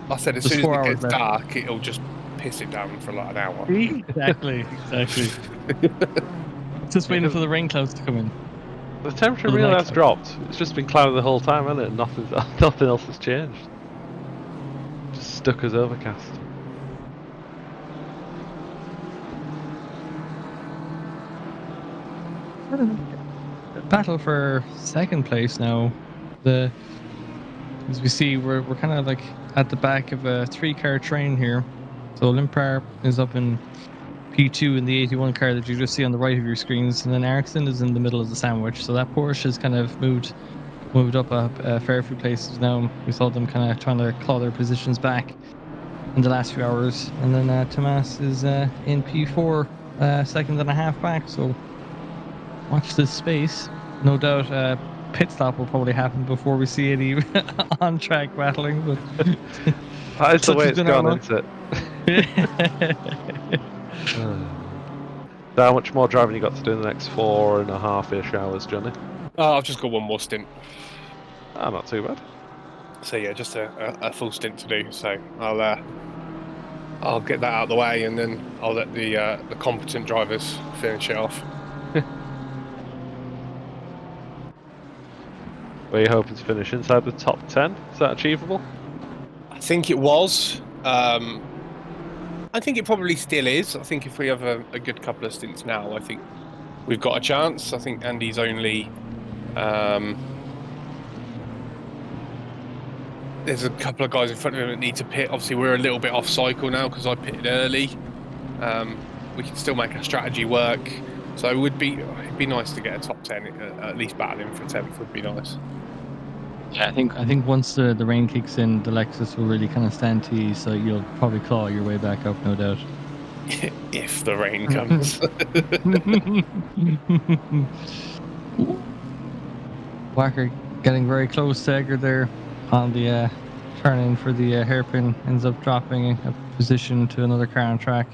I said as There's soon as 4 it hours gets left. dark, it'll just piss it down for like an hour. exactly. Just waiting for the rain clouds to come in. The temperature Well, the really night has cloud. dropped. It's just been cloudy the whole time, hasn't it? Nothing else has changed. Just stuck as overcast. Battle for second place now. As we see, we're kind of like at the back of a 3-car train here. So Limpar is up in P2 in the 81 car that you just see on the right of your screens, and then Ericsson is in the middle of the sandwich. So that Porsche has kind of moved up a fair few places now. We saw them kind of trying to claw their positions back in the last few hours, and then Tomas is in P4, second and a half back. So watch this space. No doubt pit stop will probably happen before we see any on track battling. But That is the such way has it's been our gone, luck. isn't it? So how much more driving you got to do in the next 4.5-ish hours, Johnny? Oh, I've just got one more stint. Ah, not too bad. So yeah, just a full stint to do. So I'll get that out of the way, and then I'll let the competent drivers finish it off. Were you hoping to finish inside the top 10? Is that achievable? I think it was. I think it probably still is. I think if we have a good couple of stints now, I think we've got a chance. I think Andy's only. There's a couple of guys in front of him that need to pit. Obviously, we're a little bit off cycle now because I pitted early. We can still make our strategy work. So it'd be nice to get a top 10, at least battling for 10th would be nice. Yeah, I think once the rain kicks in, the Lexus will really kind of stand to you, so you'll probably claw your way back up, no doubt. If the rain comes. Wacker getting very close to Egger there on the turn in for the hairpin, ends up dropping a position to another car on track.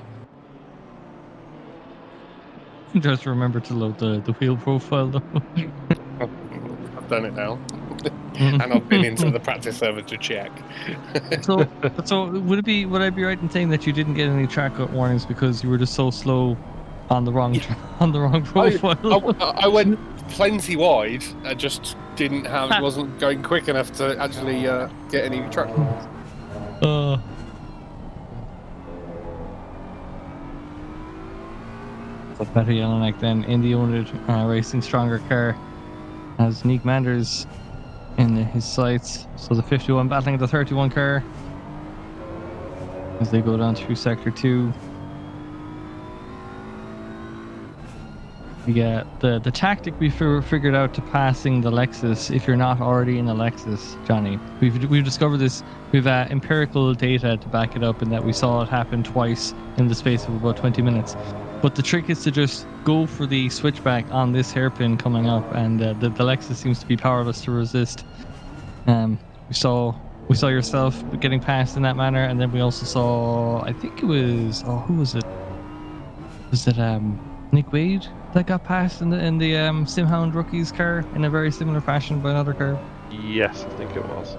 Just remember to load the wheel profile though. I've done it now. And I've been into the practice server to check. So would I be right in saying that you didn't get any track warnings because you were just so slow on the wrong profile? I went plenty wide. I just wasn't going quick enough to actually get any track warnings. So better Yellowneck then in the owned racing stronger car as Nick Manders in his sights. So the 51 battling the 31 car as they go down through sector 2. Yeah, the tactic we figured out to passing the Lexus, if you're not already in a Lexus, Johnny, we've discovered this. We've empirical data to back it up, in that we saw it happen twice in the space of about 20 minutes. But the trick is to just go for the switchback on this hairpin coming up, and the Lexus seems to be powerless to resist. We saw yourself getting passed in that manner, and then we also saw, I think it was, who was it? Was it Nick Wade that got passed in the Simhound Rookies car in a very similar fashion by another car? Yes, I think it was.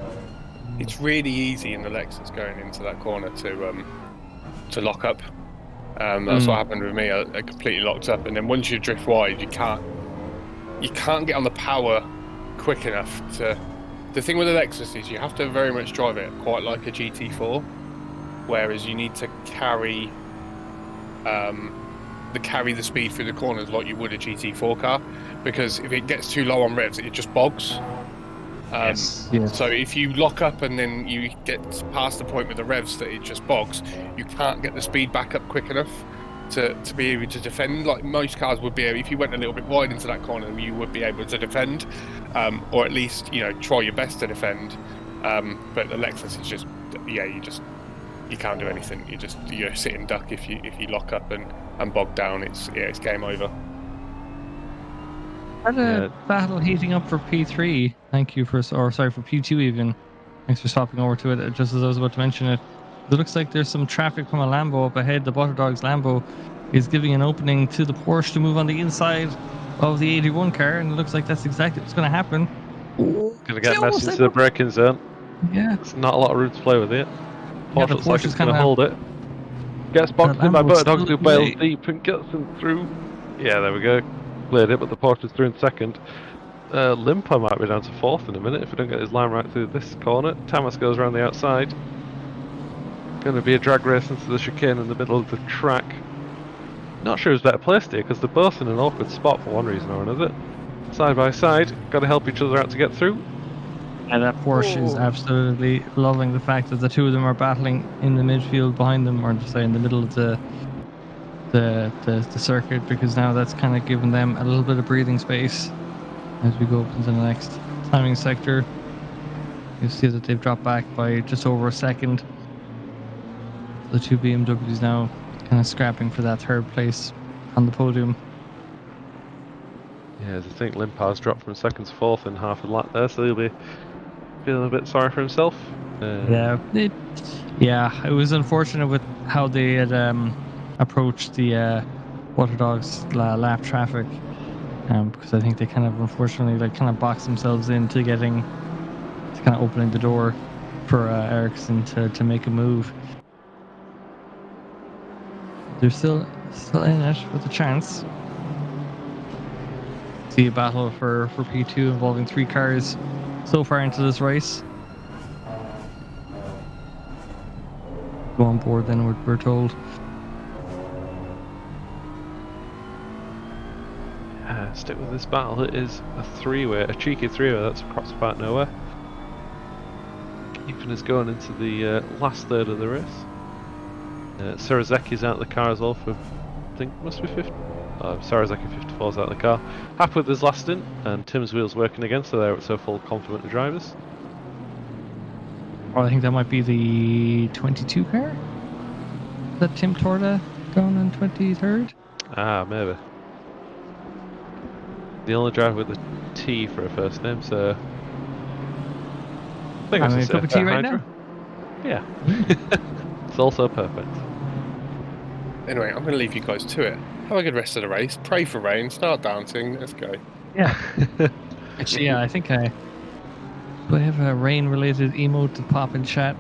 It's really easy in the Lexus going into that corner to lock up. That's what happened with me. I completely locked up, and then once you drift wide, you can't get on the power quick enough to. The thing with the Lexus is you have to very much drive it quite like a GT4, whereas you need to carry the speed through the corners like you would a GT4 car, because if it gets too low on revs, it just bogs. Yes. So if you lock up and then you get past the point with the revs that it just bogs, you can't get the speed back up quick enough to be able to defend. Like most cars would be able, if you went a little bit wide into that corner, you would be able to defend, or at least try your best to defend. But the Lexus is just you can't do anything. You sit and duck if you lock up and bog down. It's game over. Had a battle heating up for P3. Thank you for, or sorry, for P2 even. Thanks for swapping over to it just as I was about to mention it. It looks like there's some traffic from a Lambo up ahead. The Butterdog's Lambo is giving an opening to the Porsche to move on the inside of the 81 car, and it looks like that's exactly what's going to happen. Going to get messed into the braking zone. Yeah. There's not a lot of room to play with it. Yeah, Porsche the looks like Porsche it's is going to kinda- hold it. Gets boxed in by Lambo's Butterdogs, still who in the bails way. deep and gets him through. Yeah, there we go. Cleared it, but the Porsche is through in second. Limper might be down to fourth in a minute if we don't get his line right through this corner. Tamas goes around the outside. Going to be a drag race into the chicane in the middle of the track. Not sure who's better placed here because they're both in an awkward spot for one reason or another. Side by side, got to help each other out to get through. And that Porsche is absolutely loving the fact that the two of them are battling in the midfield behind them, or just say in the middle of the circuit, because now that's kind of given them a little bit of breathing space as we go up into the next timing sector. You see that they've dropped back by just over a second. The two BMWs now kind of scrapping for that third place on the podium. Yeah, as I think Limpar's dropped from second to fourth in half a lap there, so he'll be feeling a bit sorry for himself. Yeah, it was unfortunate with how they had approached the Waterdogs lap traffic, because I think they kind of unfortunately kind of boxed themselves into kind of opening the door for Ericsson to make a move. They're still in it with a chance. See a battle for P2 involving 3 cars so far into this race. Go on board then, we're told. Stick with this battle. It is a cheeky three-way that's across about nowhere. Keeping us going into the last third of the race. Sarazeki's out of the car as well for, I think, must be 50. Sarazeki 54's out of the car. Happy with his last stint, and Tim's wheels working again, so they're at so full complement of drivers. Well, I think that might be the 22 car? That Tim Torda going on 23rd? Ah, maybe. The only driver with a T for a first name, so I think I'm that's a cup of tea right Hydra. now. Yeah. It's also perfect. Anyway, I'm going to leave you guys to it. Have a good rest of the race. Pray for rain. Start dancing. Let's go. Yeah. Actually, yeah, I think do I have a rain-related emote to pop in chat?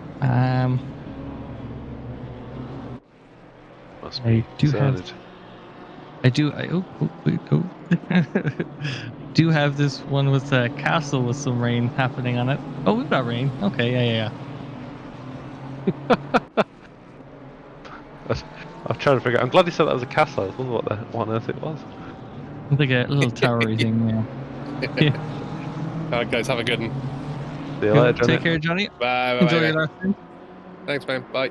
Must I be do zoned. do have this one with a castle with some rain happening on it. Oh, we've got rain. Okay, yeah. I'm trying to figure out. I'm glad you said that was a castle. I was wondering what on earth it was. I think a little towery thing, yeah. All right, guys, have a good one. See you later, Johnny. Take care, Johnny. Bye. Enjoy Bye. your last time. Thanks, man. Bye.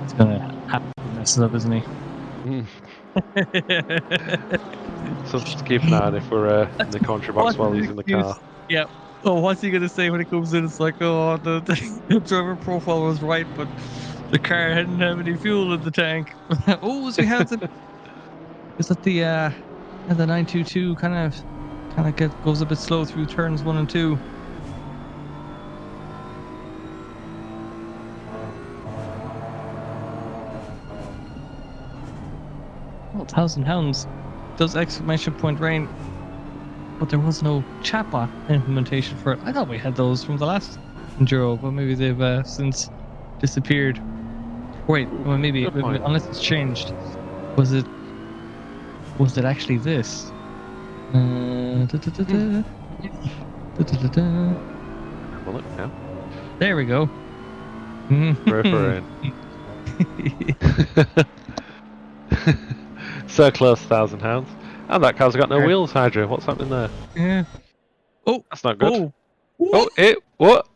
It's gonna happen to mess it up, isn't he? Something to keep an eye on if we're in the country box while he's in the car. Yeah. Oh, what's he gonna say when he comes in? It's like, oh, the driver profile was right, but the car didn't have any fuel in the tank. Oh, so we have the. Is that the 922 kind of goes a bit slow through turns 1 and 2. Oh, 1,000 hounds. Does exclamation point rain. But there was no chatbot implementation for it. I thought we had those from the last Enduro, but maybe they've since disappeared. Wait, well maybe unless it's changed. Was it actually this? Well, look now. There we go. Pray for rain. So close, 1,000 hounds. And that car's got no wheels, Hydra. What's happening there? Yeah. Oh, That's not good. Oh, What?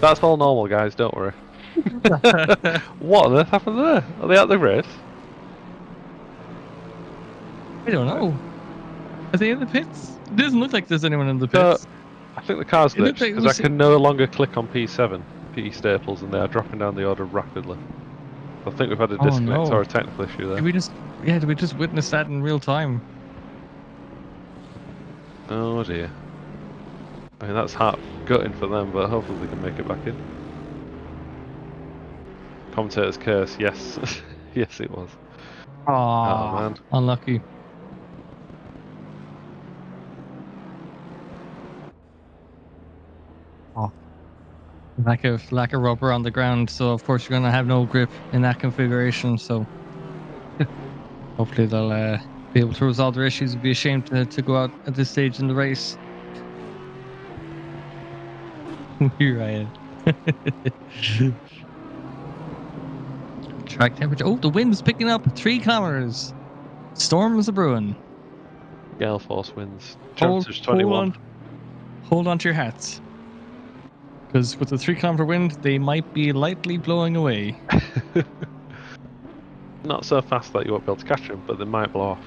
That's all normal, guys. Don't worry. What on earth happened there? Are they at the race? I don't know. Are they in the pits? It doesn't look like there's anyone in the pits. I think the car's It looked glitched like it because was- I can no longer click on P7, P staples, and they are dropping down the order rapidly. I think we've had a Oh, disconnect no. or a technical issue there. Did we just witness that in real time? Oh dear. I mean, that's heart gutting for them, but hopefully they can make it back in. Commentator's curse, yes. Yes, it was. Oh, man. Unlucky. Oh. Lack of rubber on the ground, so of course you're gonna have no grip in that configuration. So hopefully they'll be able to resolve their issues. It'd be a shame to go out at this stage in the race. You're right. Track temperature. Oh, the wind's picking up 3 kilometers. Storms are brewing. Gale force winds. Hold, Temperature's hold 21. on, hold on to your hats, because with the 3 kilometer wind, they might be lightly blowing away. Not so fast that you won't be able to catch them, but they might blow off.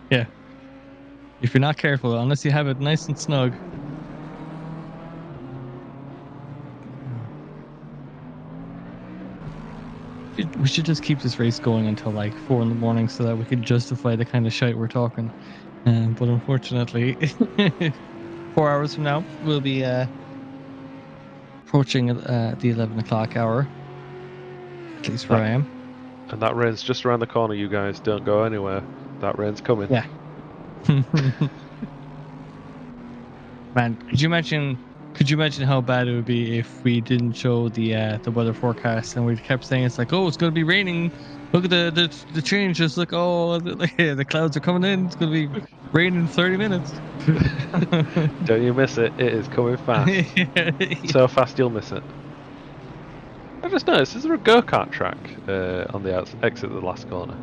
Yeah. If you're not careful, unless you have it nice and snug. We should just keep this race going until like 4 in the morning so that we can justify the kind of shite we're talking. But unfortunately, 4 hours from now, we'll be approaching the 11 o'clock hour. At least where I am. And that rain's just around the corner, you guys. Don't go anywhere. That rain's coming. Yeah. Man, could you imagine how bad it would be if we didn't show the weather forecast and we kept saying it's like, oh, it's gonna be raining. Look at the change. Just like, oh, the clouds are coming in. It's gonna be raining in 30 minutes. Don't you miss it. It is coming fast. Yeah. So fast you'll miss it. I just noticed, is there a go-kart track on the exit of the last corner?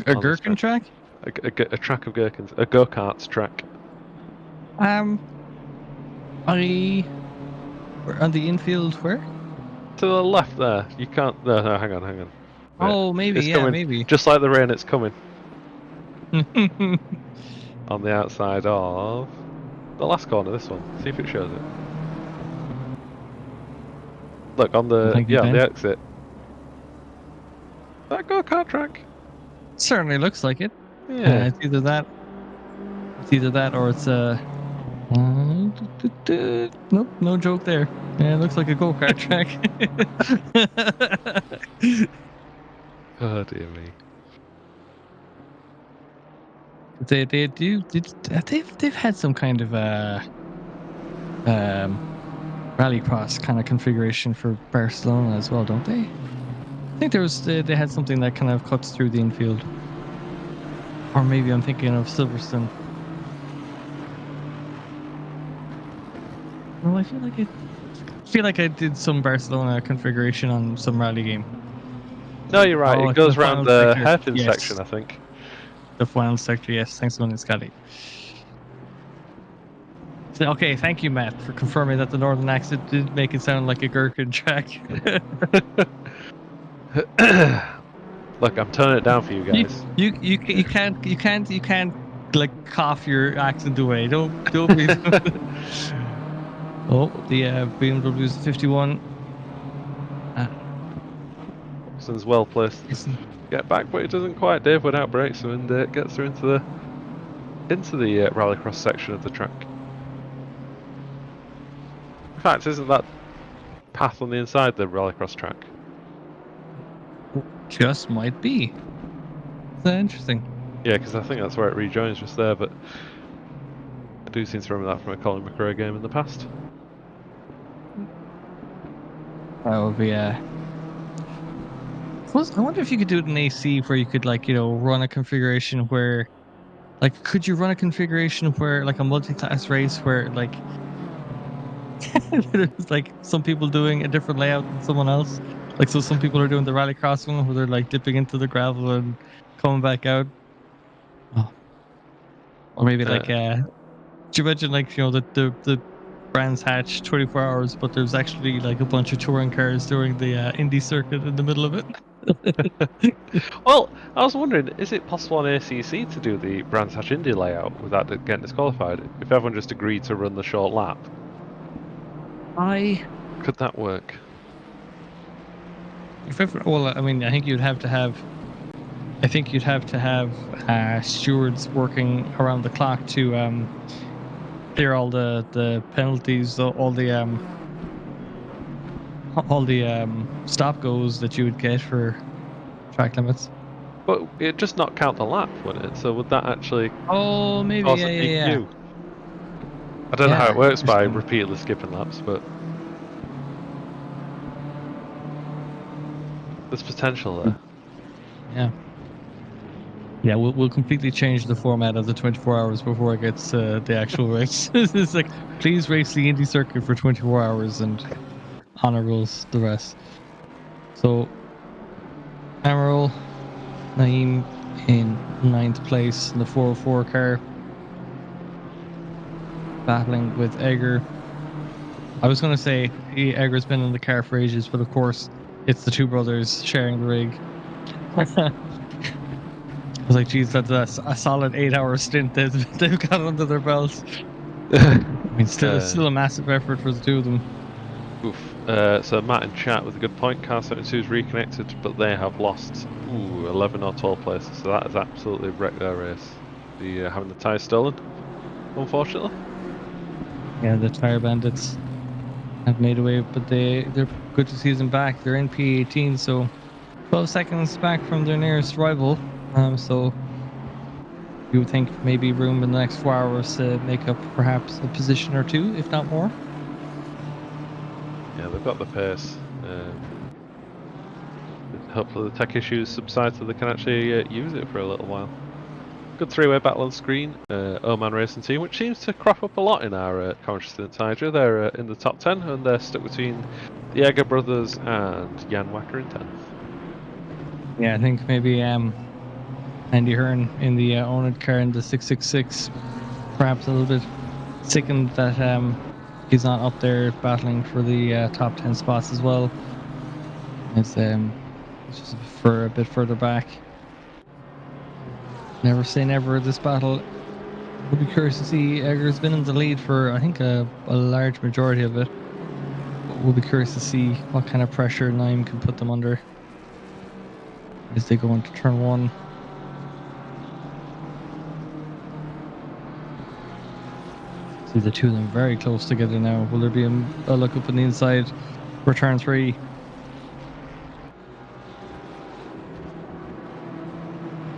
A gherkin track? A track of gherkins. A go-karts track. We're on the infield where? To the left there. You can't... No, hang on. Wait. Oh, maybe, It's yeah, coming. maybe. Just like the rain, it's coming. On the outside of... the last corner, this one. See if it shows it. Look, on the... Thank you, on Ben. the exit. That go-kart track. Certainly looks like it. Yeah. It's either that or it's nope, no joke there. Yeah, it looks like a go-kart track. Oh dear me. They've had some kind of rallycross kind of configuration for Barcelona as well, don't they? I think they had something that kind of cuts through the infield. Or maybe I'm thinking of Silverstone. No, I feel like I did some Barcelona configuration on some rally game. No, you're right. Oh, It it's goes the around final the sector. hairpin Yes. section, I think. The final sector, yes. Thanks a minute, Scotty. So, okay, thank you, Matt, for confirming that the northern accent did make it sound like a gherkin track. Look, I'm turning it down for you guys. You can't like cough your accent away. Don't be. Oh, the BMW's 51. Wilson's well placed to get back, but it doesn't quite. Dave went out brakes and gets her into the rallycross section of the track. In fact, isn't that path on the inside the rallycross track? Just might be. That's interesting. Yeah, because I think that's where it rejoins just there, but I do seem to remember that from a Colin McRae game in the past. That would be I wonder if you could do it in AC where you could run a configuration where could you run a configuration where like a multi-class race where there's some people doing a different layout than someone else? So some people are doing the rallycross one where they're dipping into the gravel and coming back out. Oh. Or maybe do you imagine the Brands Hatch 24 hours, but there's actually a bunch of touring cars during the Indy circuit in the middle of it. Well, I was wondering, is it possible on ACC to do the Brands Hatch Indy layout without getting disqualified? If everyone just agreed to run the short lap, could that work? well, I mean, I think you'd have to have. I think you'd have to have stewards working around the clock to clear all the penalties, all the stop goes that you would get for track limits. But it just not count the lap, would it? So would that actually Oh, maybe, cause yeah, a yeah, yeah. DQ? I don't know how Yeah, it works by interesting. repeatedly skipping laps, but there's potential there. Yeah. Yeah, we'll completely change the format of the 24 hours before it gets to the actual race. It's like, please race the Indy circuit for 24 hours and honor rules the rest. So, Amaral, Naeem in 9th place in the 404 car, battling with Egger. I was going to say Egger's been in the car for ages, but of course, it's the two brothers sharing the rig. I was like, geez, that's a solid 8-hour stint they've got under their belts. I mean, still a massive effort for the two of them. Oof. So Matt in chat with a good point. Car 72's reconnected, but they have lost 11 or 12 places. So that has absolutely wrecked their race. Having the tyres stolen, unfortunately. Yeah, the Tire Bandits have made away, but they're good to see them back. They're in P18, so 12 seconds back from their nearest rival. So you would think maybe room in the next 4 hours to make up perhaps a position or two, if not more. Yeah, they've got the pace. Hopefully the tech issues subside so they can actually use it for a little while. Good three-way battle on screen. Oman Racing Team, which seems to crop up a lot in our commentary stint, Hydra. They're in the top 10 and they're stuck between the Egger brothers and Jan Wacker in 10th. Yeah, I think maybe Andy Hearn in the oNiD car in the 666, perhaps a little bit sickened that he's not up there battling for the top 10 spots as well. It's just for a bit further back. Never say never this battle. Would be curious to see. Egger's been in the lead for I think a large majority of it. But we'll be curious to see what kind of pressure Naim can put them under as they go into turn one. See the two of them very close together now. Will there be a look up on the inside for turn three?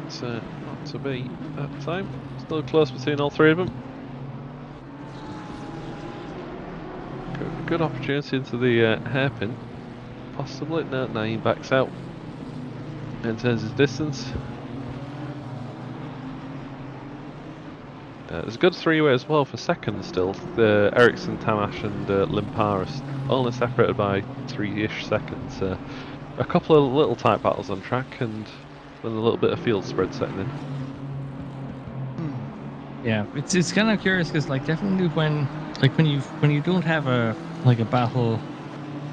It's not to be at the time. Still close between all three of them. Good opportunity into the hairpin. Possibly. No, Naeem backs out. Maintains his distance. There's a good three-way as well for second still. Ericsson, Tamash and Limparis only separated by 3-ish seconds. A couple of little tight battles on track and then a little bit of field spread setting in. Yeah, it's kind of curious because like definitely when you don't have a battle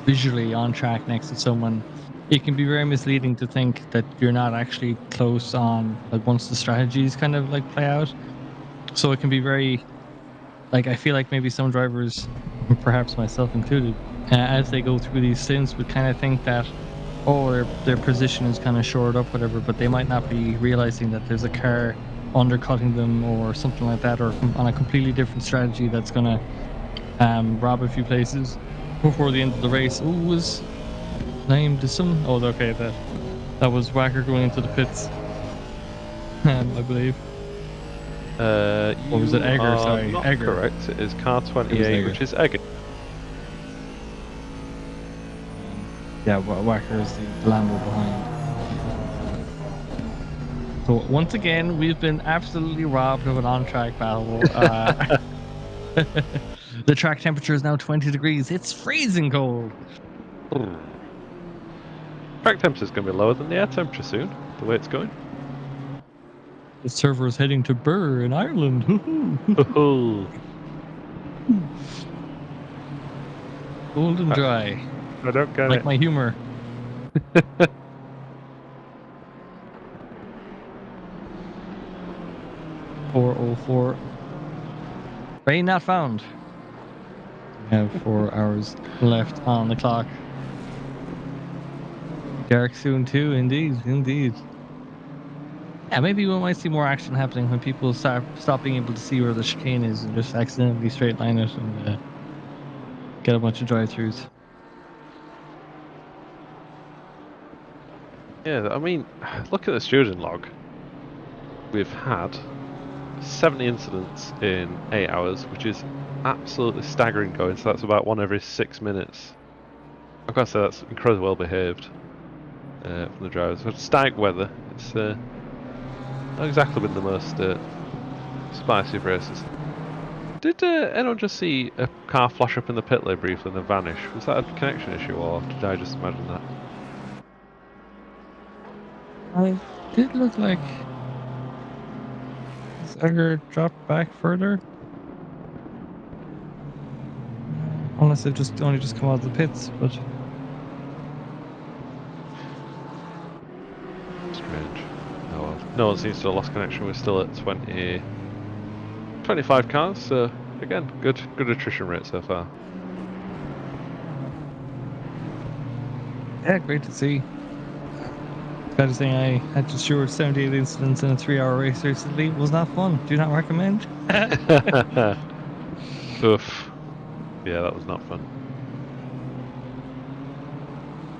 visually on track next to someone, it can be very misleading to think that you're not actually close on like once the strategies kind of like play out. So it can be very like I feel like maybe some drivers, and perhaps myself included, as they go through these stints would kind of think that their position is kind of shored up, whatever, but they might not be realizing that there's a car undercutting them or something like that, or on a completely different strategy that's gonna rob a few places before the end of the race. Ooh, was named some? Oh, okay, that was Wacker going into the pits, I believe. Or was it Egger? Sorry, not Egger. Correct. It is car 28, which is Egger. Yeah, Wacker is the Lambo behind. So once again, we've been absolutely robbed of an on-track battle. The track temperature is now 20 degrees. It's freezing cold. Track temperature is going to be lower than the air temperature soon, the way it's going. The server is heading to Birr in Ireland. Cold and dry. I don't get like it. my humor. 4:04. Rain not found. We have 4 hours left on the clock. Dark soon too, indeed, indeed. Yeah, maybe we might see more action happening when people stop being able to see where the chicane is and just accidentally straight line it and get a bunch of drive-throughs. Yeah, I mean, look at the student log. We've had 70 incidents in 8 hours, which is absolutely staggering going. So that's about 1 every 6 minutes. I've got to say that's incredibly well behaved from the drivers. But static weather, it's not exactly been the most spicy of races. Did anyone just see a car flash up in the pit lane briefly and then vanish? Was that a connection issue, or did I just imagine that? I did look like this Egger dropped back further. Unless they've just only just come out of the pits, but Strange. Oh well. No one seems to have lost connection. We're still at 25 cars, so again, good attrition rate so far. yeah, great to see. Gotta say, I had to sure 78 incidents in a 3-hour race recently. It was not fun. Do not recommend. Oof. Yeah, that was not fun.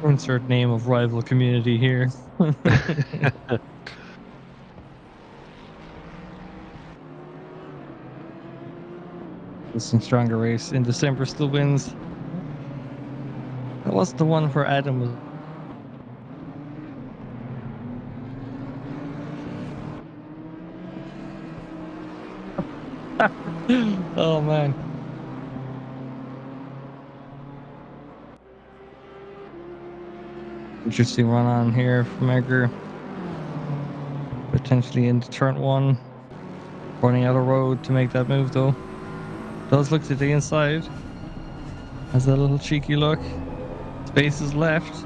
Insert name of rival community here. Some stronger race in December still wins. That was the one where Adam was. Oh man. Interesting run on here from Edgar. Potentially into turn 1. Running out of road to make that move though. Does look to the inside. Has a little cheeky look. Space is left.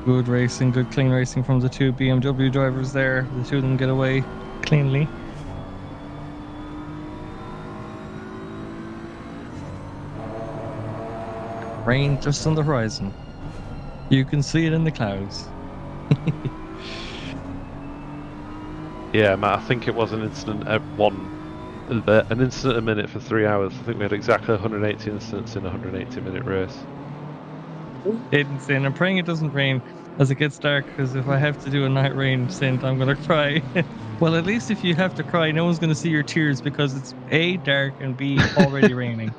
Good racing, good clean racing from the two BMW drivers there. The two of them get away cleanly. Rain just on the horizon. You can see it in the clouds. Yeah, Matt, I think it was an incident an incident a minute for 3 hours. I think we had exactly 180 incidents in a 180-minute race. Insane. I'm praying it doesn't rain as it gets dark, because if I have to do a night rain stint, I'm gonna cry. Well, at least if you have to cry, no one's gonna see your tears because it's A, dark, and B, already raining.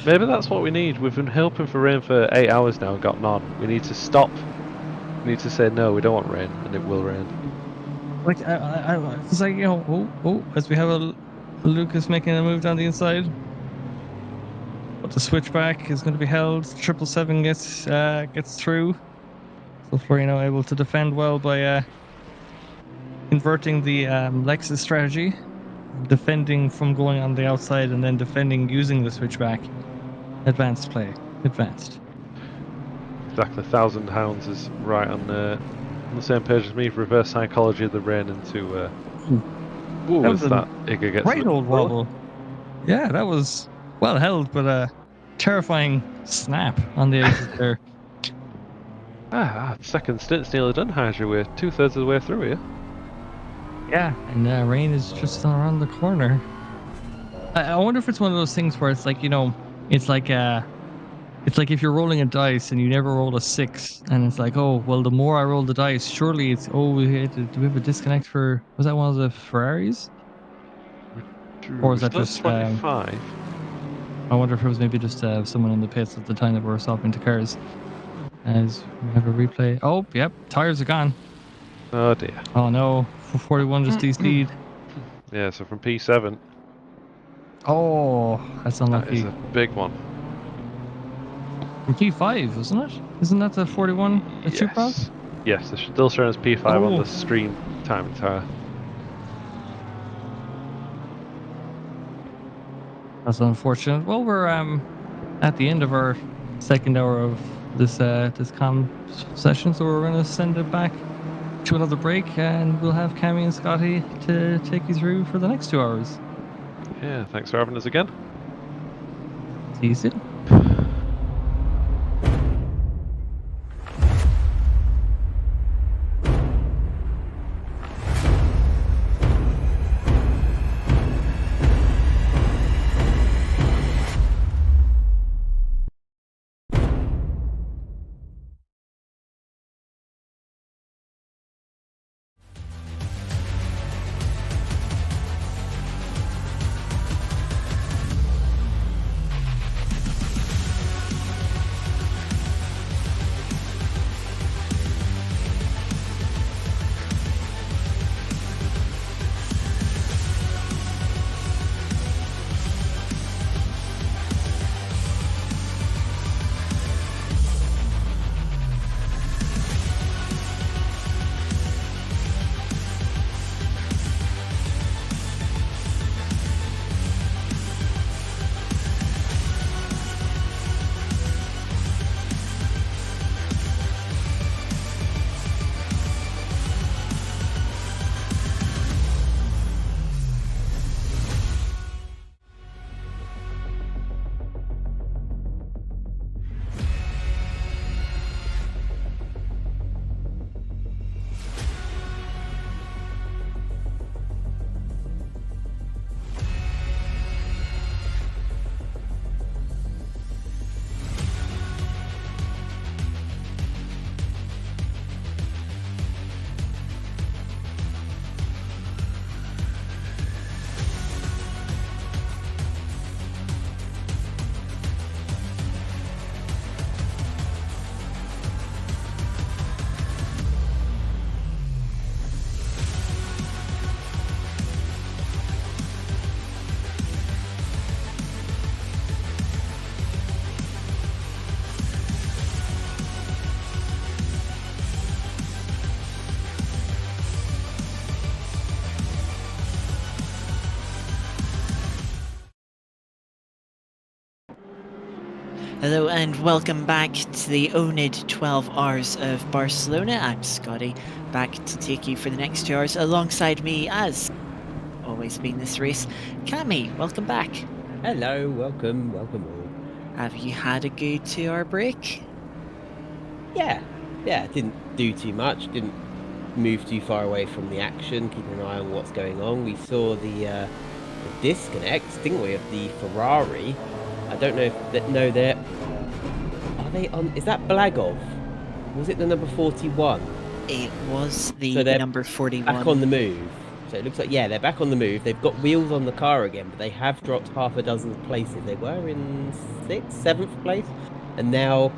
Maybe that's what we need. We've been hoping for rain for 8 hours now and got none. We need to stop. We need to say no, we don't want rain, and it will rain. Like, it's like, as we have a Lucas making a move down the inside. But the switchback is going to be held. 777 gets through. So Florino able to defend well by inverting the Lexus strategy, defending from going on the outside and then defending using the switchback. Advanced play. Advanced. Exactly. 1,000 Hounds is right on the same page as me. Reverse psychology of the rain into. Ooh, That was that Igor gets great old wobble. Yeah, that was well held, but a terrifying snap on the exit there. Second stint's nearly done, Hydra. We're 2/3 of the way through here. Yeah, and rain is just around the corner. I wonder if it's one of those things where it's like, it's like if you're rolling a dice and you never roll a 6, and it's like, oh well, the more I roll the dice, surely it's do we have a disconnect for? Was that one of the Ferraris? Or is that just 25? I wonder if it was maybe just someone in the pits at the time that were swapping to cars. As we have a replay. Oh, yep, tires are gone. Oh dear. Oh no, 41 just DC'd. Yeah, so from P7. Oh, that's unlucky. That is a big one. From P5, isn't it? Isn't that the 41? The Supra? Yes, it's still showing as P5 on the stream time tire. That's unfortunate. Well, we're at the end of our second hour of this comm session, so we're going to send it back to another break, and we'll have Cammy and Scotty to take you through for the next 2 hours. Yeah, thanks for having us again. See you soon. Hello and welcome back to the oNiD 12 Hours of Barcelona. I'm Scotty, back to take you for the next 2 hours alongside me, as always been this race. Cammy, welcome back. Hello, welcome all. Have you had a good 2 hour break? Yeah, didn't do too much, didn't move too far away from the action, keeping an eye on what's going on. We saw the disconnect, didn't we, of the Ferrari. I don't know if they're are they on, is that Blagov? Was it the number 41? It was the So they're number 41. Back on the move. So it looks like, yeah, they're back on the move. They've got wheels on the car again, but they have dropped half a dozen places. They were in 6th, 7th place, and now,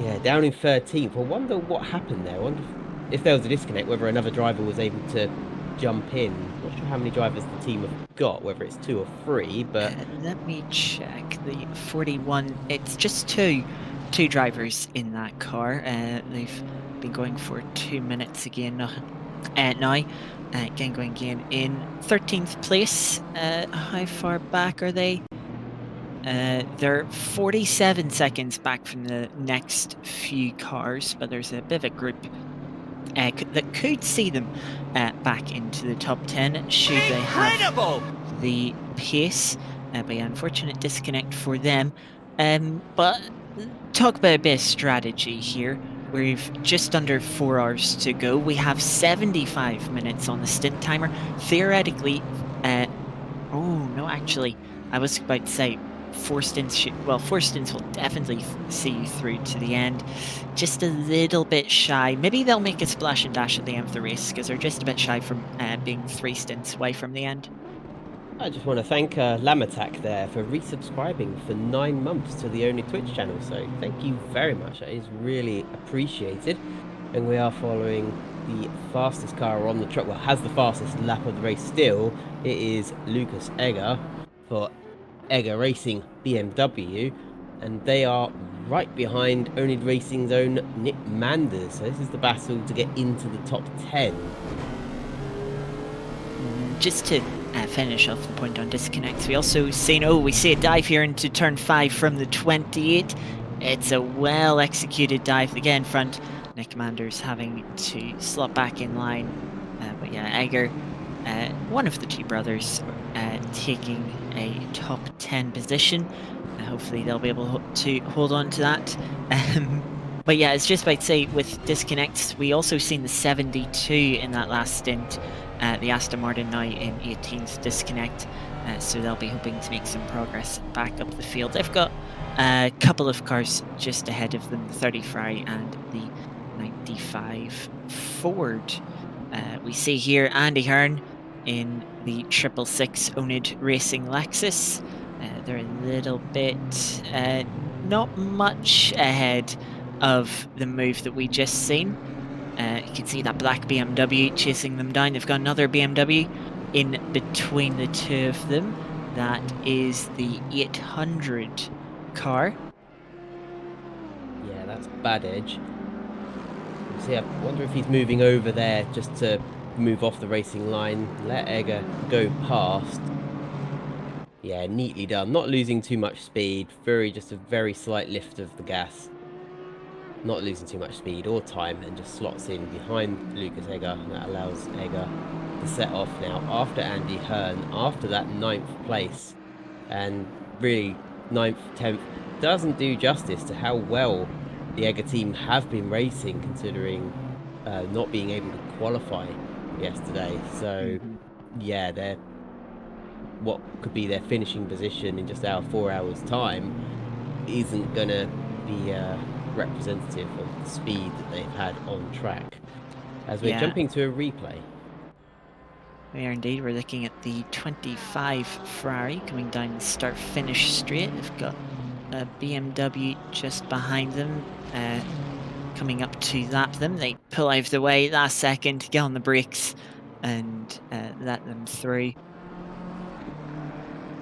yeah, down in 13th. I wonder what happened there. I wonder if there was a disconnect, whether another driver was able to jump in. Not sure how many drivers the team have got, whether it's 2 or 3, but Let me check. The 41, it's just two drivers in that car. They've been going for 2 minutes again now. Going again in 13th place. How far back are they? They're 47 seconds back from the next few cars, but there's a bit of a group that could see them back into the top 10 should they have the pace. But yeah, unfortunate disconnect for them. But talk about a bit of strategy here. We've just under 4 hours to go. We have 75 minutes on the stint timer. Theoretically, oh no, actually, I was about to say 4 stints. Well, 4 stints will definitely see you through to the end. Just a little bit shy. Maybe they'll make a splash and dash at the end of the race because they're just a bit shy from being 3 stints away from the end. I just want to thank Lamatak there for resubscribing for 9 months to the oNiD Twitch channel. So thank you very much. That is really appreciated. And we are following the fastest car on the track. Well, has the fastest lap of the race still. It is Lucas Egger for Egger Racing BMW. And they are right behind oNiD Racing's own Nick Manders. So this is the battle to get into the top 10. Just to finish off the point on disconnects, we also we see a dive here into turn 5 from the 28. It's a well executed dive again, front. Nick Manders having to slot back in line, but yeah, Egger, one of the two brothers, taking a top 10 position. Hopefully they'll be able to hold on to that. But yeah, it's just about to say, with disconnects, we also seen the 72 in that last stint. The Aston Martin now in 18th disconnect, so they'll be hoping to make some progress back up the field. They've got a couple of cars just ahead of them, the 30 Ferrari and the 95 Ford. We see here Andy Hearn in the 666 oNiD Racing Lexus. They're a little bit, not much ahead of the move that we just seen. You can see that black BMW chasing them down. They've got another BMW in between the two of them. That is the 800 car. Yeah, that's bad edge. See, I wonder if he's moving over there just to move off the racing line, let Egger go past. Yeah, neatly done. Not losing too much speed. Just a very slight lift of the gas. Not losing too much speed or time, and just slots in behind Lucas Egger. That allows Egger to set off now after Andy Hearn, after that 9th place. And really, 9th, 10th doesn't do justice to how well the Egger team have been racing, considering not being able to qualify yesterday. So, yeah, they're what could be their finishing position in just 4 hours time isn't gonna be representative of the speed that they've had on track. As we're jumping to a replay, we are indeed. We're looking at the 25 Ferrari coming down the start-finish straight. They've got a BMW just behind them, coming up to lap them. They pull out of the way last second, get on the brakes, and let them through.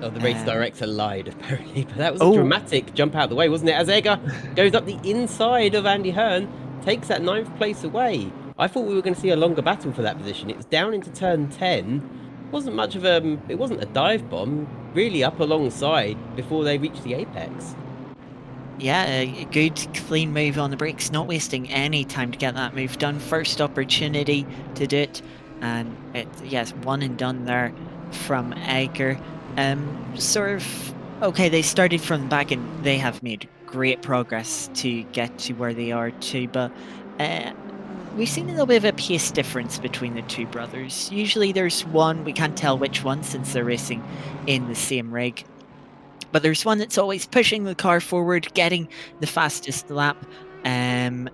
Oh, the race director lied, apparently, but that was a dramatic jump out of the way, wasn't it? As Egger goes up the inside of Andy Hearn, takes that 9th place away. I thought we were going to see a longer battle for that position. It was down into turn 10. Wasn't much of it wasn't a dive bomb, really up alongside before they reached the apex. Yeah, a good clean move on the brakes, not wasting any time to get that move done. First opportunity to do it, and yes, one and done there from Egger. Sort of okay. They started from the back, and they have made great progress to get to where they are too. But we've seen a little bit of a pace difference between the two brothers. Usually, there's one we can't tell which one since they're racing in the same rig. But there's one that's always pushing the car forward, getting the fastest lap. And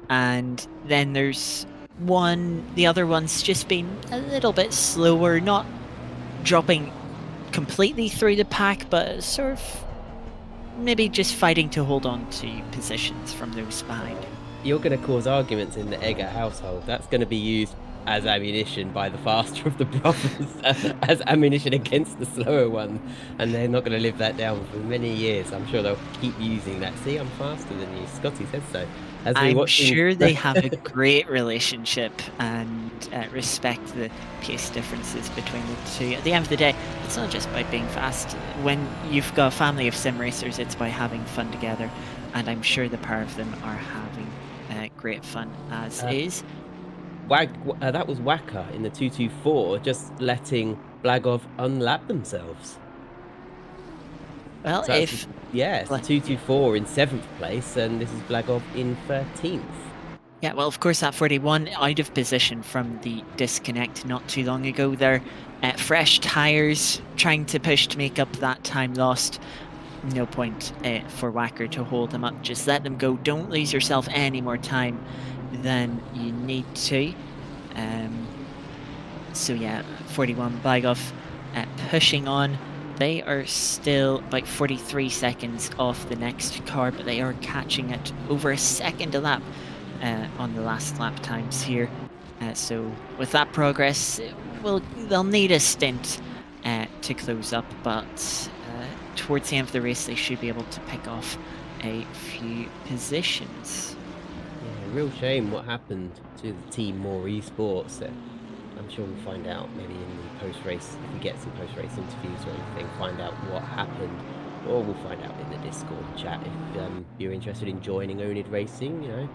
then there's the other one's just been a little bit slower, not dropping completely through the pack, but sort of maybe just fighting to hold on to positions from those behind. You're going to cause arguments in the Egger household. That's going to be used as ammunition by the faster of the brothers, as ammunition against the slower one, and they're not going to live that down for many years. I'm sure they'll keep using that. See, I'm faster than you. Scotty said so. As we're I'm watching... sure they have a great relationship and respect the pace differences between the two. At the end of the day, it's not just by being fast. When you've got a family of sim racers, it's by having fun together, and I'm sure the pair of them are having great fun as is. that was Wacker in the 224, just letting Blagov unlap themselves. Well, So if it's the 224 in 7th place, and this is Blagov in 13th. Yeah, well, of course, that 41 out of position from the disconnect not too long ago. They're fresh tyres, trying to push to make up that time lost. No point for Wacker to hold them up. Just let them go. Don't lose yourself any more time than you need to. So yeah, 41 Blagov pushing on. They are still about 43 seconds off the next car, but they are catching it over a second a lap on the last lap times here. So with that progress, they'll need a stint to close up, but towards the end of the race, they should be able to pick off a few positions. Yeah, real shame what happened to the team More Esports. I'm sure we'll find out maybe in the post-race, if we get some post-race interviews or anything, find out what happened, or we'll find out in the Discord chat. If you're interested in joining oNiD Racing,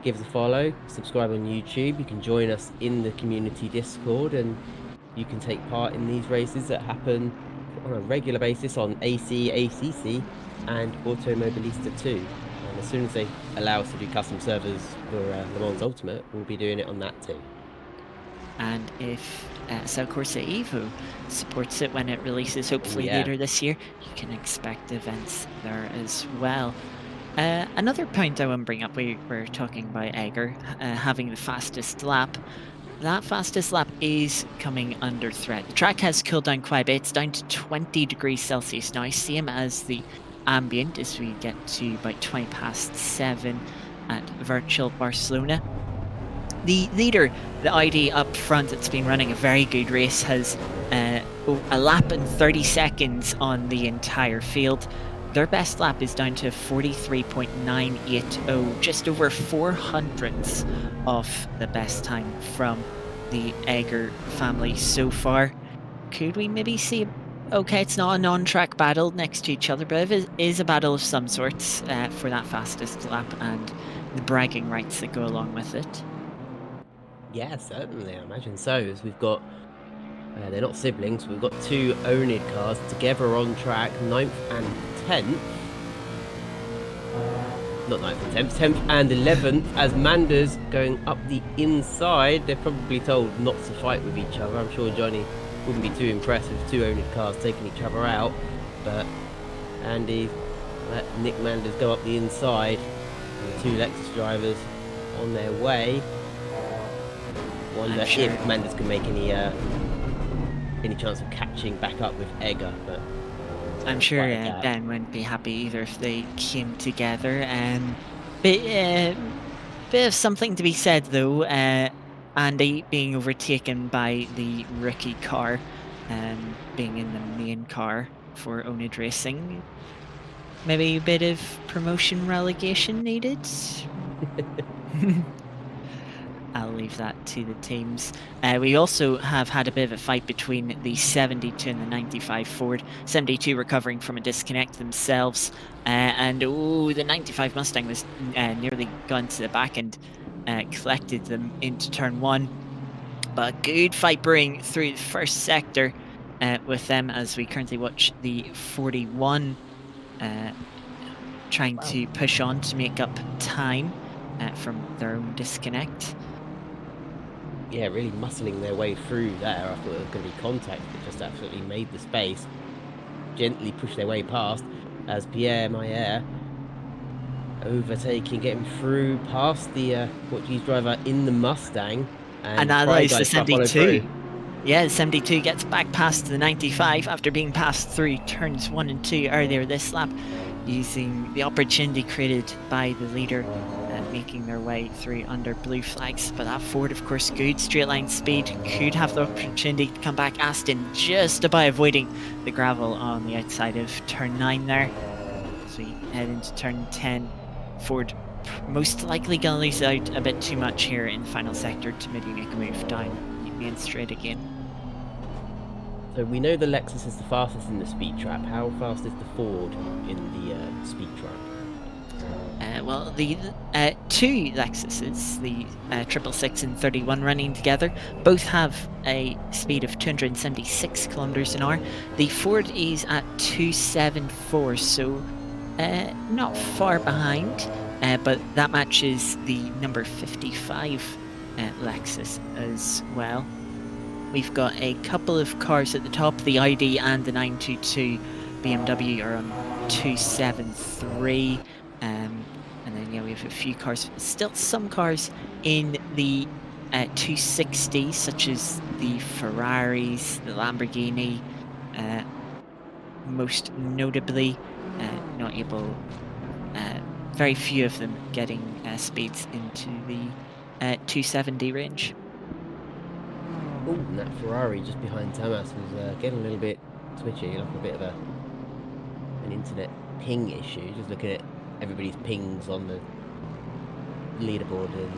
give us a follow, subscribe on YouTube. You can join us in the community Discord, and you can take part in these races that happen on a regular basis on AC, ACC, and Automobilista 2. And as soon as they allow us to do custom servers for Le Mans Ultimate, we'll be doing it on that too. And if South Corsa Evo supports it when it releases, hopefully later this year, you can expect events there as well. Another point I want to bring up, we were talking about Egger having the fastest lap. That fastest lap is coming under threat. The track has cooled down quite a bit. It's down to 20 degrees Celsius now, same as the ambient as we get to about 20 past 7 at virtual Barcelona. The leader, the ID up front, that's been running a very good race, has a lap and 30 seconds on the entire field. Their best lap is down to 43.980, just over 400ths of the best time from the Egger family so far. Could we maybe see... Okay, it's not a non-track battle next to each other, but it is a battle of some sorts for that fastest lap and the bragging rights that go along with it. Yeah, certainly, I imagine so. As we've got, they're not siblings, we've got two oNiD cars together on track, 9th and 10th. Not 9th and 10th, 10th and 11th, as Manda's going up the inside. They're probably told not to fight with each other. I'm sure Johnny wouldn't be too impressed with two oNiD cars taking each other out, but Andy let Nick Manders go up the inside, and the two Lexus drivers on their way. Wonder if Manders can make any chance of catching back up with Egger, but I'm sure Ben wouldn't be happy either if they came together. Bit of something to be said though. Andy being overtaken by the rookie car, being in the main car for oNiD Racing. Maybe a bit of promotion relegation needed. I'll leave that to the teams. We also have had a bit of a fight between the 72 and the 95 Ford. 72 recovering from a disconnect themselves. And the 95 Mustang was nearly gone to the back and collected them into turn 1. But a good fight brewing through the first sector with them, as we currently watch the 41 trying to push on to make up time from their own disconnect. Yeah, really muscling their way through there. I thought there was going to be contact, but just absolutely made the space. Gently push their way past as Pierre Mayer overtaking, getting through past the Portuguese driver in the Mustang. And And that is the Guys try to follow 72. through. Yeah, the 72 gets back past the 95 after being passed through turns 1 and 2 earlier this lap, using the opportunity created by the leader, making their way through under blue flags. But that Ford, of course, good straight line speed, could have the opportunity to come back. Aston just by avoiding the gravel on the outside of turn 9 there. As we head into turn 10, Ford most likely going to lose out a bit too much here in the final sector to maybe make a move down the main straight again. So we know the Lexus is the fastest in the speed trap. How fast is the Ford in the speed trap? Well, the two Lexuses, the 666 and 31 running together, both have a speed of 276 kilometers an hour. The Ford is at 274, so not far behind, but that matches the number 55 Lexus as well. We've got a couple of cars at the top. The ID and the 922 BMW are on 273. And then, yeah, we have a few cars, still some cars in the 260s, such as the Ferraris, the Lamborghini, most notably, not able, very few of them getting speeds into the 270 range. Oh, and that Ferrari just behind Tamas was getting a little bit twitchy, like a bit of an internet ping issue. Just looking at everybody's pings on the leaderboard, and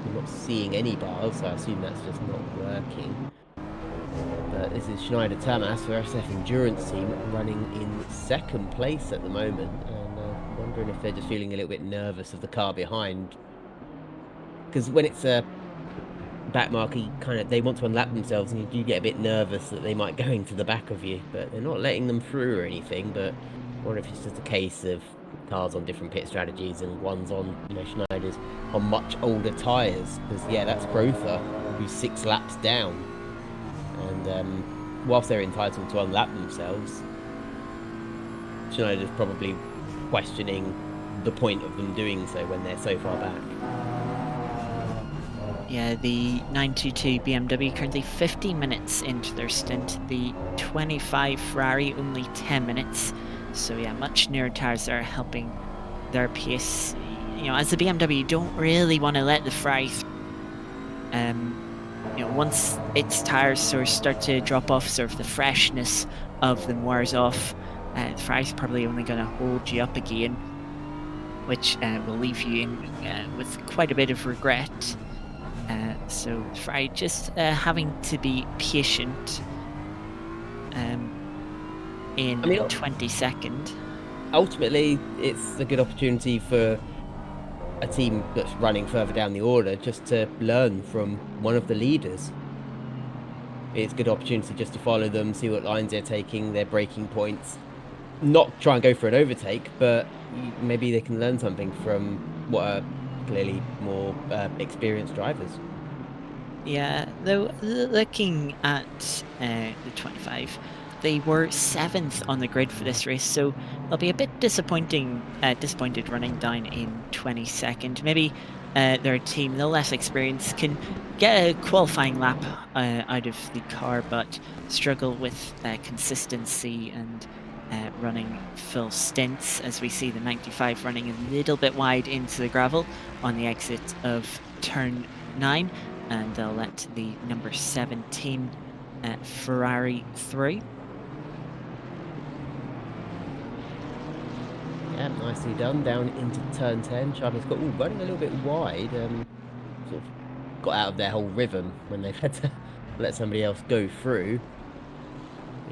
I'm not seeing any bars, so I assume that's just not working. But this is Schneider Tamas for SF Endurance Team, running in second place at the moment, and wondering if they're just feeling a little bit nervous of the car behind. Because when it's a backmarker, they want to unlap themselves, and you do get a bit nervous that they might go into the back of you, but they're not letting them through or anything. But I wonder if it's just a case of cars on different pit strategies, and one's on, Schneider's on much older tyres, because yeah, that's Grother, who's 6 laps down, and whilst they're entitled to unlap themselves, Schneider's probably questioning the point of them doing so when they're so far back. Yeah, the 922 BMW currently 50 minutes into their stint. The 25 Ferrari only 10 minutes. So yeah, much nearer tyres are helping their pace. As the BMW, you don't really want to let the Ferrari once its tyres start to drop off, sort of the freshness of them wears off, the Ferrari's probably only going to hold you up again, which will leave you in with quite a bit of regret. So Ferrari just having to be patient in 22nd. Ultimately, it's a good opportunity for a team that's running further down the order just to learn from one of the leaders. It's a good opportunity just to follow them, see what lines they're taking, their braking points. Not try and go for an overtake, but maybe they can learn something from what are clearly more experienced drivers. Yeah, though looking at the 25, they were 7th on the grid for this race, so they'll be a bit disappointed running down in 22nd. Maybe their team, the less experienced, can get a qualifying lap out of the car, but struggle with consistency and running full stints, as we see the 95 running a little bit wide into the gravel on the exit of turn 9. And they'll let the number 17 Ferrari through. Yeah, nicely done. Down into turn 10. Charlie's got running a little bit wide. Sort of got out of their whole rhythm when they've had to let somebody else go through.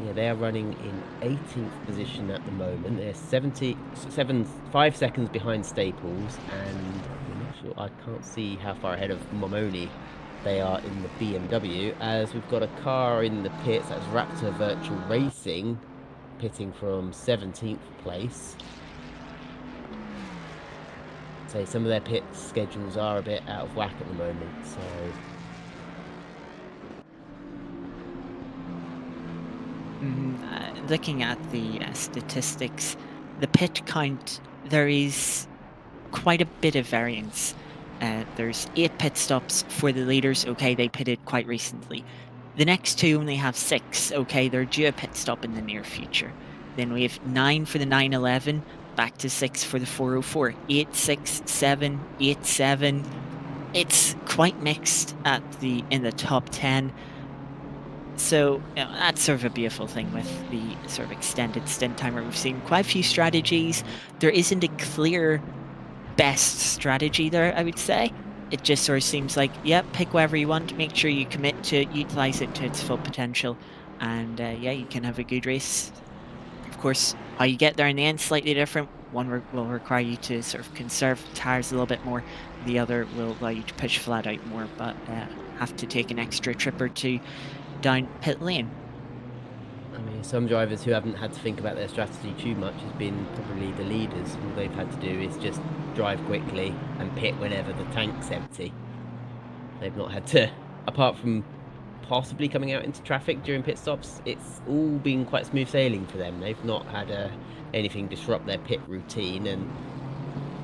Yeah, they are running in 18th position at the moment. They're 5 seconds behind Staples, and I'm not sure, I can't see how far ahead of Momoni they are in the BMW, as we've got a car in the pits. That's Raptor Virtual Racing, pitting from 17th place. So some of their pit schedules are a bit out of whack at the moment, so... Looking at the statistics, the pit count, there is quite a bit of variance. There's 8 pit stops for the leaders. Okay, they pitted quite recently. The next 2 only have 6. Okay, they're due a pit stop in the near future. Then we have 9 for the 911, back to 6 for the 404. 8, 6, 7, 8, 7. It's quite mixed in the top 10. So that's sort of a beautiful thing with the sort of extended stint timer. We've seen quite a few strategies. There isn't a clear best strategy there, I would say. It just sort of seems like, yep, pick whatever you want, make sure you commit to utilize it to its full potential, and yeah, you can have a good race. Of course, how you get there in the end, slightly different. One will require you to sort of conserve tires a little bit more. The other will allow you to push flat out more, but have to take an extra trip or two down pit lane. I mean, some drivers who haven't had to think about their strategy too much has been probably the leaders. All they've had to do is just drive quickly and pit whenever the tank's empty. They've not had to, apart from possibly coming out into traffic during pit stops, it's all been quite smooth sailing for them. They've not had anything disrupt their pit routine, and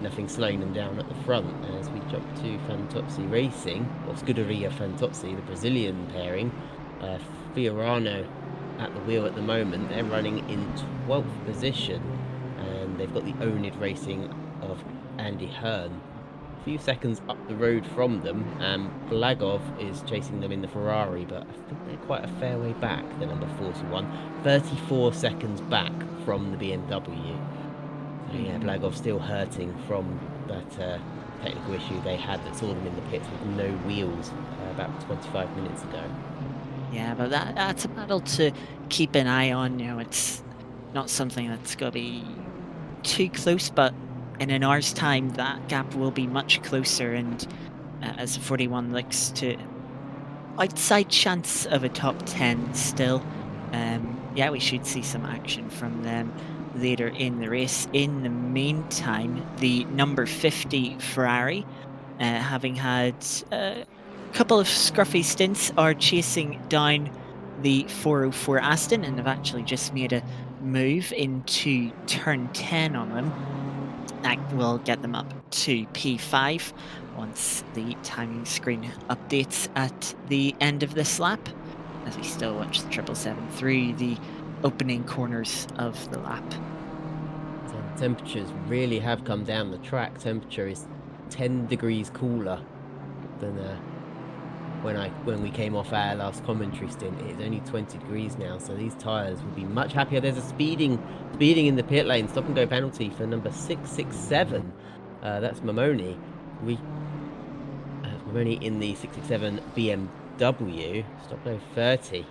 nothing slowing them down at the front. As we jump to Fantozzi Racing, or Scuderia Fantozzi, the Brazilian pairing, Fiorano at the wheel at the moment. They're running in 12th position, and they've got the oNiD Racing of Andy Hearn a few seconds up the road from them, and Blagov is chasing them in the Ferrari, but I think they're quite a fair way back. They're number 41, 34 seconds back from the BMW. So yeah, Blagov's still hurting from that technical issue they had that saw them in the pits with no wheels about 25 minutes ago. Yeah, but that's a battle to keep an eye on. You know, it's not something that's going to be too close, but in an hour's time, that gap will be much closer. And as 41 looks to outside chance of a top 10 still, yeah, we should see some action from them later in the race. In the meantime, the number 50 Ferrari, having had couple of scruffy stints, are chasing down the 404 Aston, and have actually just made a move into turn 10 on them. That will get them up to P5 once the timing screen updates at the end of this lap, as we still watch the 777 through the opening corners of the lap. So temperatures really have come down. The track temperature is 10 degrees cooler than when we came off our last commentary stint. It's only 20 degrees now, so these tyres will be much happier. There's a speeding in the pit lane, stop and go penalty for number 667. That's Momoni. Momoni in the 667 BMW. Stop go 30.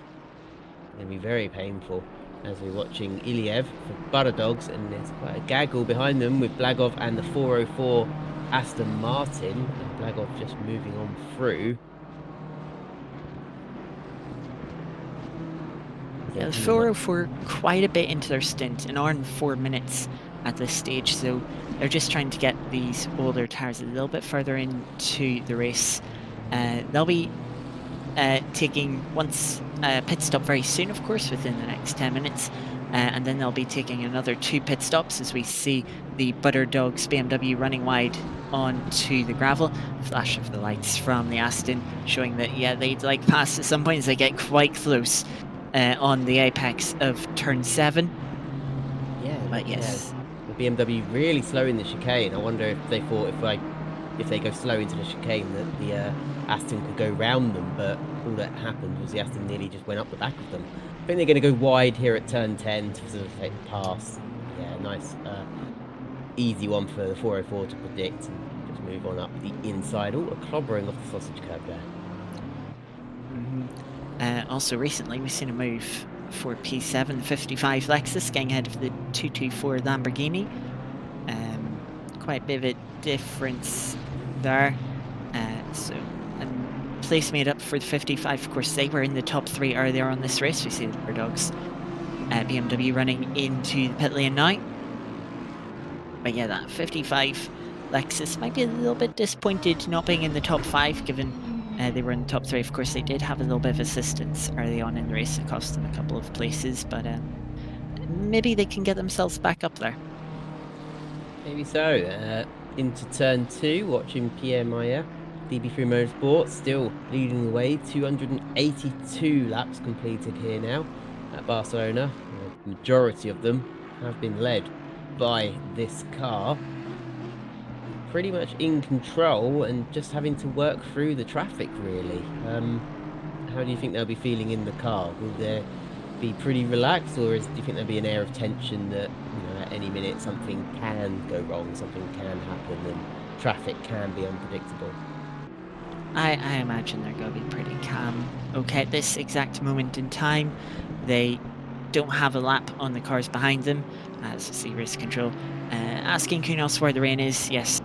Going to be very painful as we're watching Iliev for Butter Dogs, and there's quite a gaggle behind them with Blagov and the 404 Aston Martin, and Blagov just moving on through. Yeah, the 404 quite a bit into their stint, an hour and 4 minutes at this stage, so they're just trying to get these older tyres a little bit further into the race. They'll be taking once pit stop very soon, of course, within the next 10 minutes, and then they'll be taking another 2 pit stops as we see the Butter Dogs BMW running wide onto the gravel. Flash of the lights from the Aston showing that, yeah, they'd like pass at some points. They get quite close on the apex of turn 7. Yeah, but yes, the BMW really slow in the chicane. I wonder if they thought if they go slow into the chicane that the Aston could go round them, but all that happened was the Aston nearly just went up the back of them. I think they're going to go wide here at turn 10 to facilitate the pass. Yeah, nice easy one for the 404 to predict, and just move on up the inside. Oh, a clobbering off the sausage curb there. Also, recently we've seen a move for P7 55 Lexus getting ahead of the 224 Lamborghini. Quite a bit of a difference there. Place made up for the 55. Of course, they were in the top 3 earlier on this race. We see the Dogs BMW running into the pit lane now. But yeah, that 55 Lexus might be a little bit disappointed not being in the top 5, given they were in the top 3. Of course, they did have a little bit of assistance early on in the race. It cost them a couple of places, but maybe they can get themselves back up there. Maybe so. Into turn 2, watching Pierre Meyer, DB3 Motorsport, still leading the way. 282 laps completed here now at Barcelona. The majority of them have been led by this car. Pretty much in control and just having to work through the traffic, really. How do you think they'll be feeling in the car? Will they be pretty relaxed, or do you think there'll be an air of tension that, at any minute something can go wrong, something can happen, and traffic can be unpredictable? I imagine they're going to be pretty calm. Okay, at this exact moment in time, they don't have a lap on the cars behind them, as you see race control. Asking Kunos where the rain is, yes.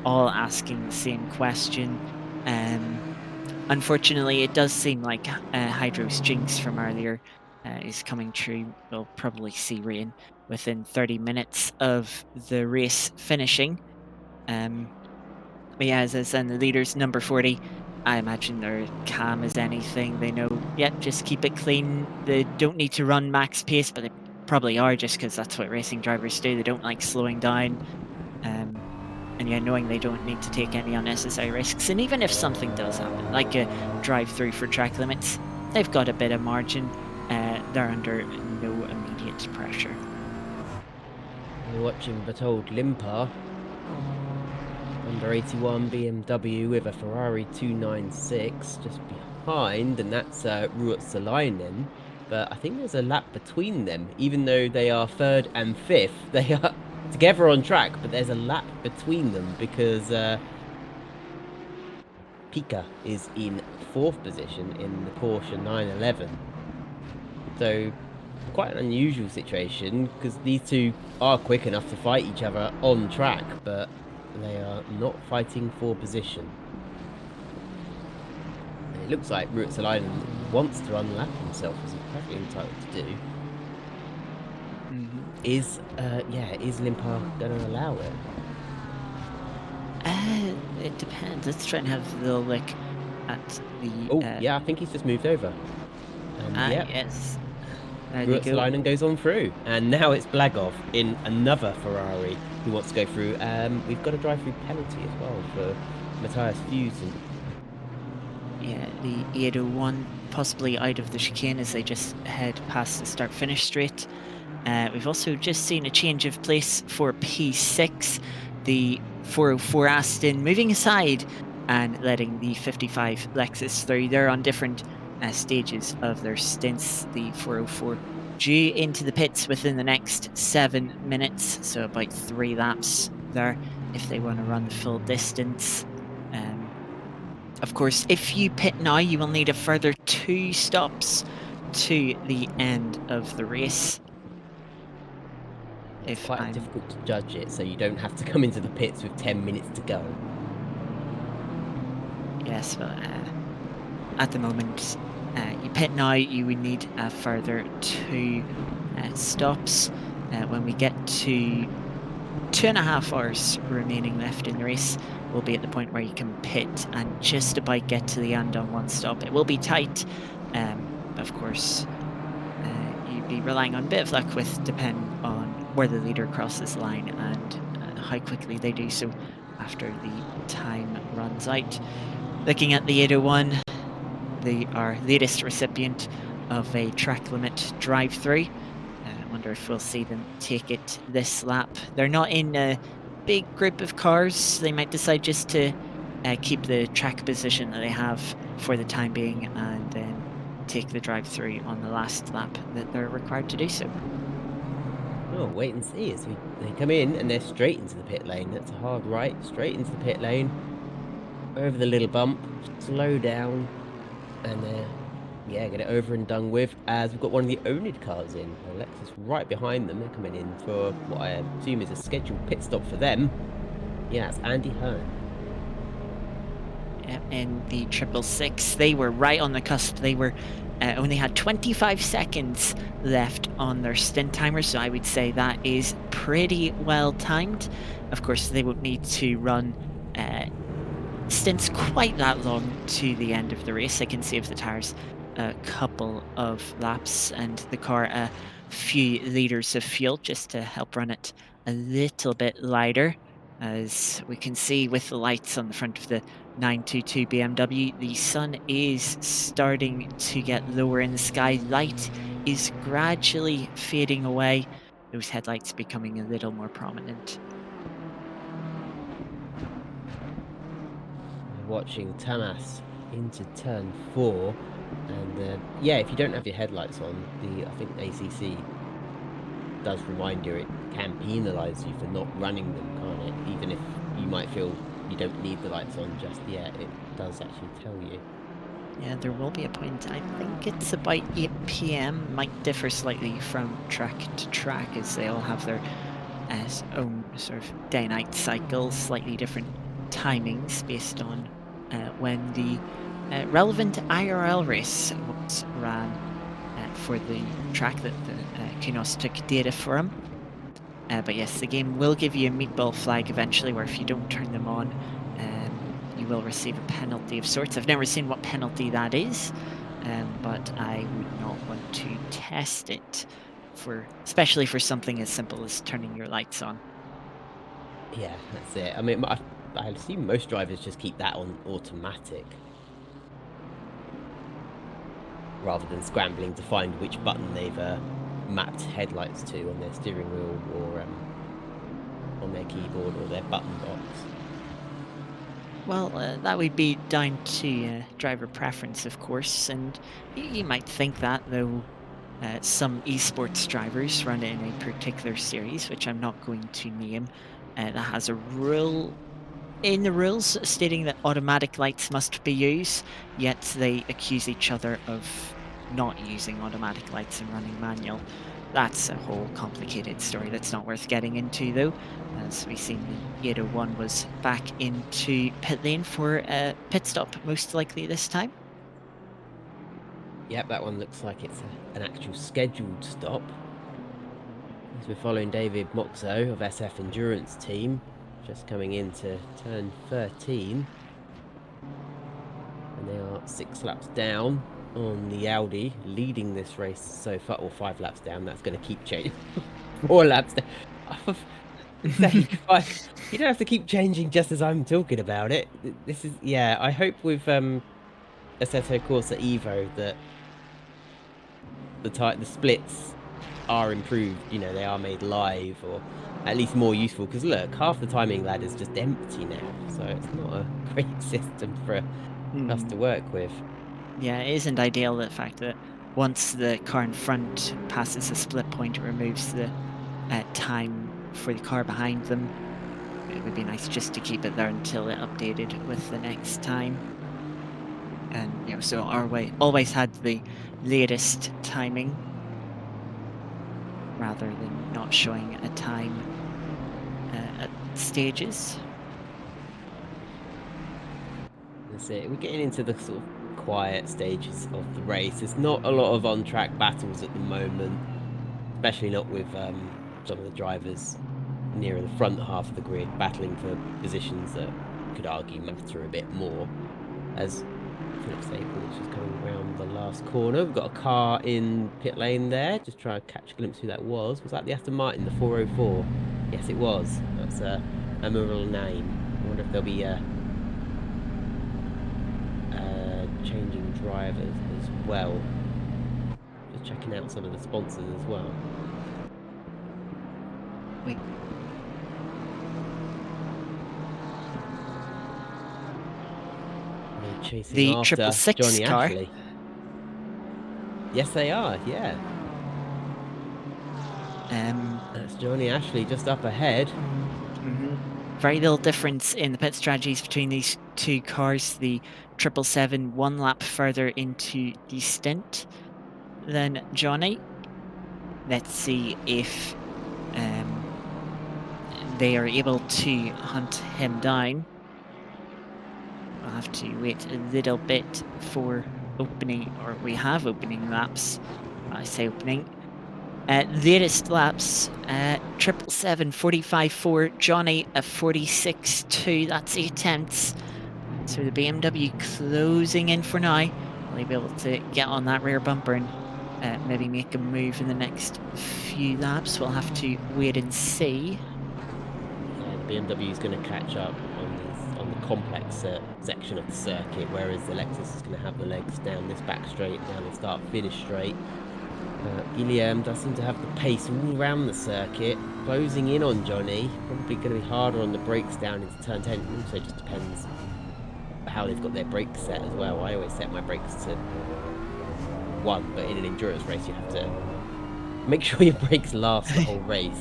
All asking the same question. Unfortunately, it does seem like Hydro's jinx from earlier is coming true. We'll probably see rain within 30 minutes of the race finishing. But yeah, as I said, the leaders, number 40, I imagine they're calm as anything. They know, just keep it clean. They don't need to run max pace, but they probably are, just because that's what racing drivers do. They don't like slowing down. And yeah, knowing they don't need to take any unnecessary risks. And even if something does happen, like a drive-through for track limits, they've got a bit of margin. They're under no immediate pressure. We're watching Bertold Limpar, number 81 BMW with a Ferrari 296 just behind, and that's Ruotsalainen. But I think there's a lap between them, even though they are 3rd and 5th. They are together on track, but there's a lap between them because Pika is in 4th position in the Porsche 911. So quite an unusual situation, because these two are quick enough to fight each other on track, but they are not fighting for position. And it looks like Ruotsalainen wants to unlap himself, as he's perfectly entitled to do. Is Limpar going to allow it? It depends. Let's try and have a little look at the... yeah, I think he's just moved over. Yes. Ruotsalainen goes on through. And now it's Blagov in another Ferrari who wants to go through. We've got a drive-through penalty as well for Matthias Fusen. Yeah, the 801 possibly out of the chicane as they just head past the start-finish straight. We've also just seen a change of place for P6. The 404 Aston moving aside and letting the 55 Lexus through. They're on different stages of their stints. The 404 due into the pits within the next 7 minutes, so about 3 laps there if they want to run the full distance. Of course, if you pit now, you will need a further 2 stops to the end of the race. It's quite difficult to judge it, so you don't have to come into the pits with 10 minutes to go. Yes, but at the moment, you pit now, you would need a further 2 stops. When we get to 2.5 hours remaining left in the race, we'll be at the point where you can pit and just about get to the end on 1 stop. It will be tight, of course. You'd be relying on a bit of luck with depending on where the leader crosses the line and how quickly they do so after the time runs out. Looking at the 801, they are latest recipient of a track limit drive-through. I wonder if we'll see them take it this lap. They're not in a big group of cars. They might decide just to keep the track position that they have for the time being and then take the drive-through on the last lap that they're required to do so. Oh, wait and see as they come in and they're straight into the pit lane. That's a hard right, straight into the pit lane, over the little bump, slow down, and yeah, get it over and done with. As we've got one of the oNiD cars in, Alexis right behind them. They're coming in for what I assume is a scheduled pit stop for them. Yeah, it's Andy Hearn. In the 666, they were right on the cusp. They were only had 25 seconds left on their stint timer, so I would say that is pretty well timed. Of course, they won't need to run stints quite that long to the end of the race. They can save the tires a couple of laps and the car a few liters of fuel just to help run it a little bit lighter. As we can see with the lights on the front of the 922 BMW, the sun is starting to get lower in the sky. Light is gradually fading away, those headlights becoming a little more prominent. Watching Tamas into turn 4, and yeah, if you don't have your headlights on, I think ACC does remind you it can penalise you for not running them, can't it? Even if you might feel you don't need the lights on just yet, it does actually tell you. Yeah, there will be a point, I think it's about 8 PM, might differ slightly from track to track as they all have their own sort of day-night cycles, slightly different timings based on when the relevant IRL race was ran for the track that the Kunos took data for them. But yes, the game will give you a meatball flag eventually, where if you don't turn them on, you will receive a penalty of sorts. I've never seen what penalty that is, but I would not want to test it, especially for something as simple as turning your lights on. Yeah, that's it. I mean, I assume most drivers just keep that on automatic, rather than scrambling to find which button they've mapped headlights to on their steering wheel or on their keyboard or their button box. Well, that would be down to driver preference, of course, and you might think that, though some esports drivers run it in a particular series, which I'm not going to name, that has a rule in the rules stating that automatic lights must be used, yet they accuse each other of not using automatic lights and running manual. That's a whole complicated story that's not worth getting into, though. As we've seen, the 801 was back into pit lane for a pit stop, most likely this time. Yep, that one looks like it's an actual scheduled stop. As we're following David Moxo of SF Endurance Team, just coming into turn 13. And they are 6 laps down on the Audi, leading this race so far, or 5 laps down. That's going to keep changing. 4 laps down. You don't have to keep changing just as I'm talking about it. This is, yeah, I hope with Assetto Corsa Evo that the splits are improved. You know, they are made live, or at least more useful, because look, half the timing ladder's just empty now, so it's not a great system for us to work with. Yeah, it isn't ideal, the fact that once the car in front passes a split point, it removes the time for the car behind them. It would be nice just to keep it there until it updated with the next time. And, you know, so always had the latest timing rather than not showing a time at stages. That's it. We're getting into the sort of quiet stages of the race. There's not a lot of on-track battles at the moment, especially not with some of the drivers nearer the front half of the grid battling for positions that could argue matter a bit more. As Philip Staples is coming around the last corner, we've got a car in pit lane there. Just try to catch a glimpse of who that was. Was that the Aston Martin, the 404? Yes, it was. That's a memorable name. I wonder if there'll be changing drivers as well. Just checking out some of the sponsors as well. Wait. They're chasing The after 666 Johnny car. Ashley. Yes, they are. Yeah. That's Johnny Ashley just up ahead. Very little difference in the pit strategies between these two cars. The 777 1 lap further into the stint than Johnny. Let's see if they are able to hunt him down. We'll have to wait a little bit for opening, or we have opening laps. I say opening. Latest laps, 777 45.4, Johnny a 46.2. That's 8 tenths. So the BMW closing in for now. Will he be able to get on that rear bumper and maybe make a move in the next few laps? We'll have to wait and see. Yeah, the BMW is going to catch up on the complex section of the circuit, whereas the Lexus is going to have the legs down this back straight, down the start-finish straight. Guillaume does seem to have the pace all around the circuit, closing in on Johnny. Probably going to be harder on the brakes down into turn 10. It also just depends how they've got their brakes set as well. I always set my brakes to 1, but in an endurance race you have to make sure your brakes last the whole race.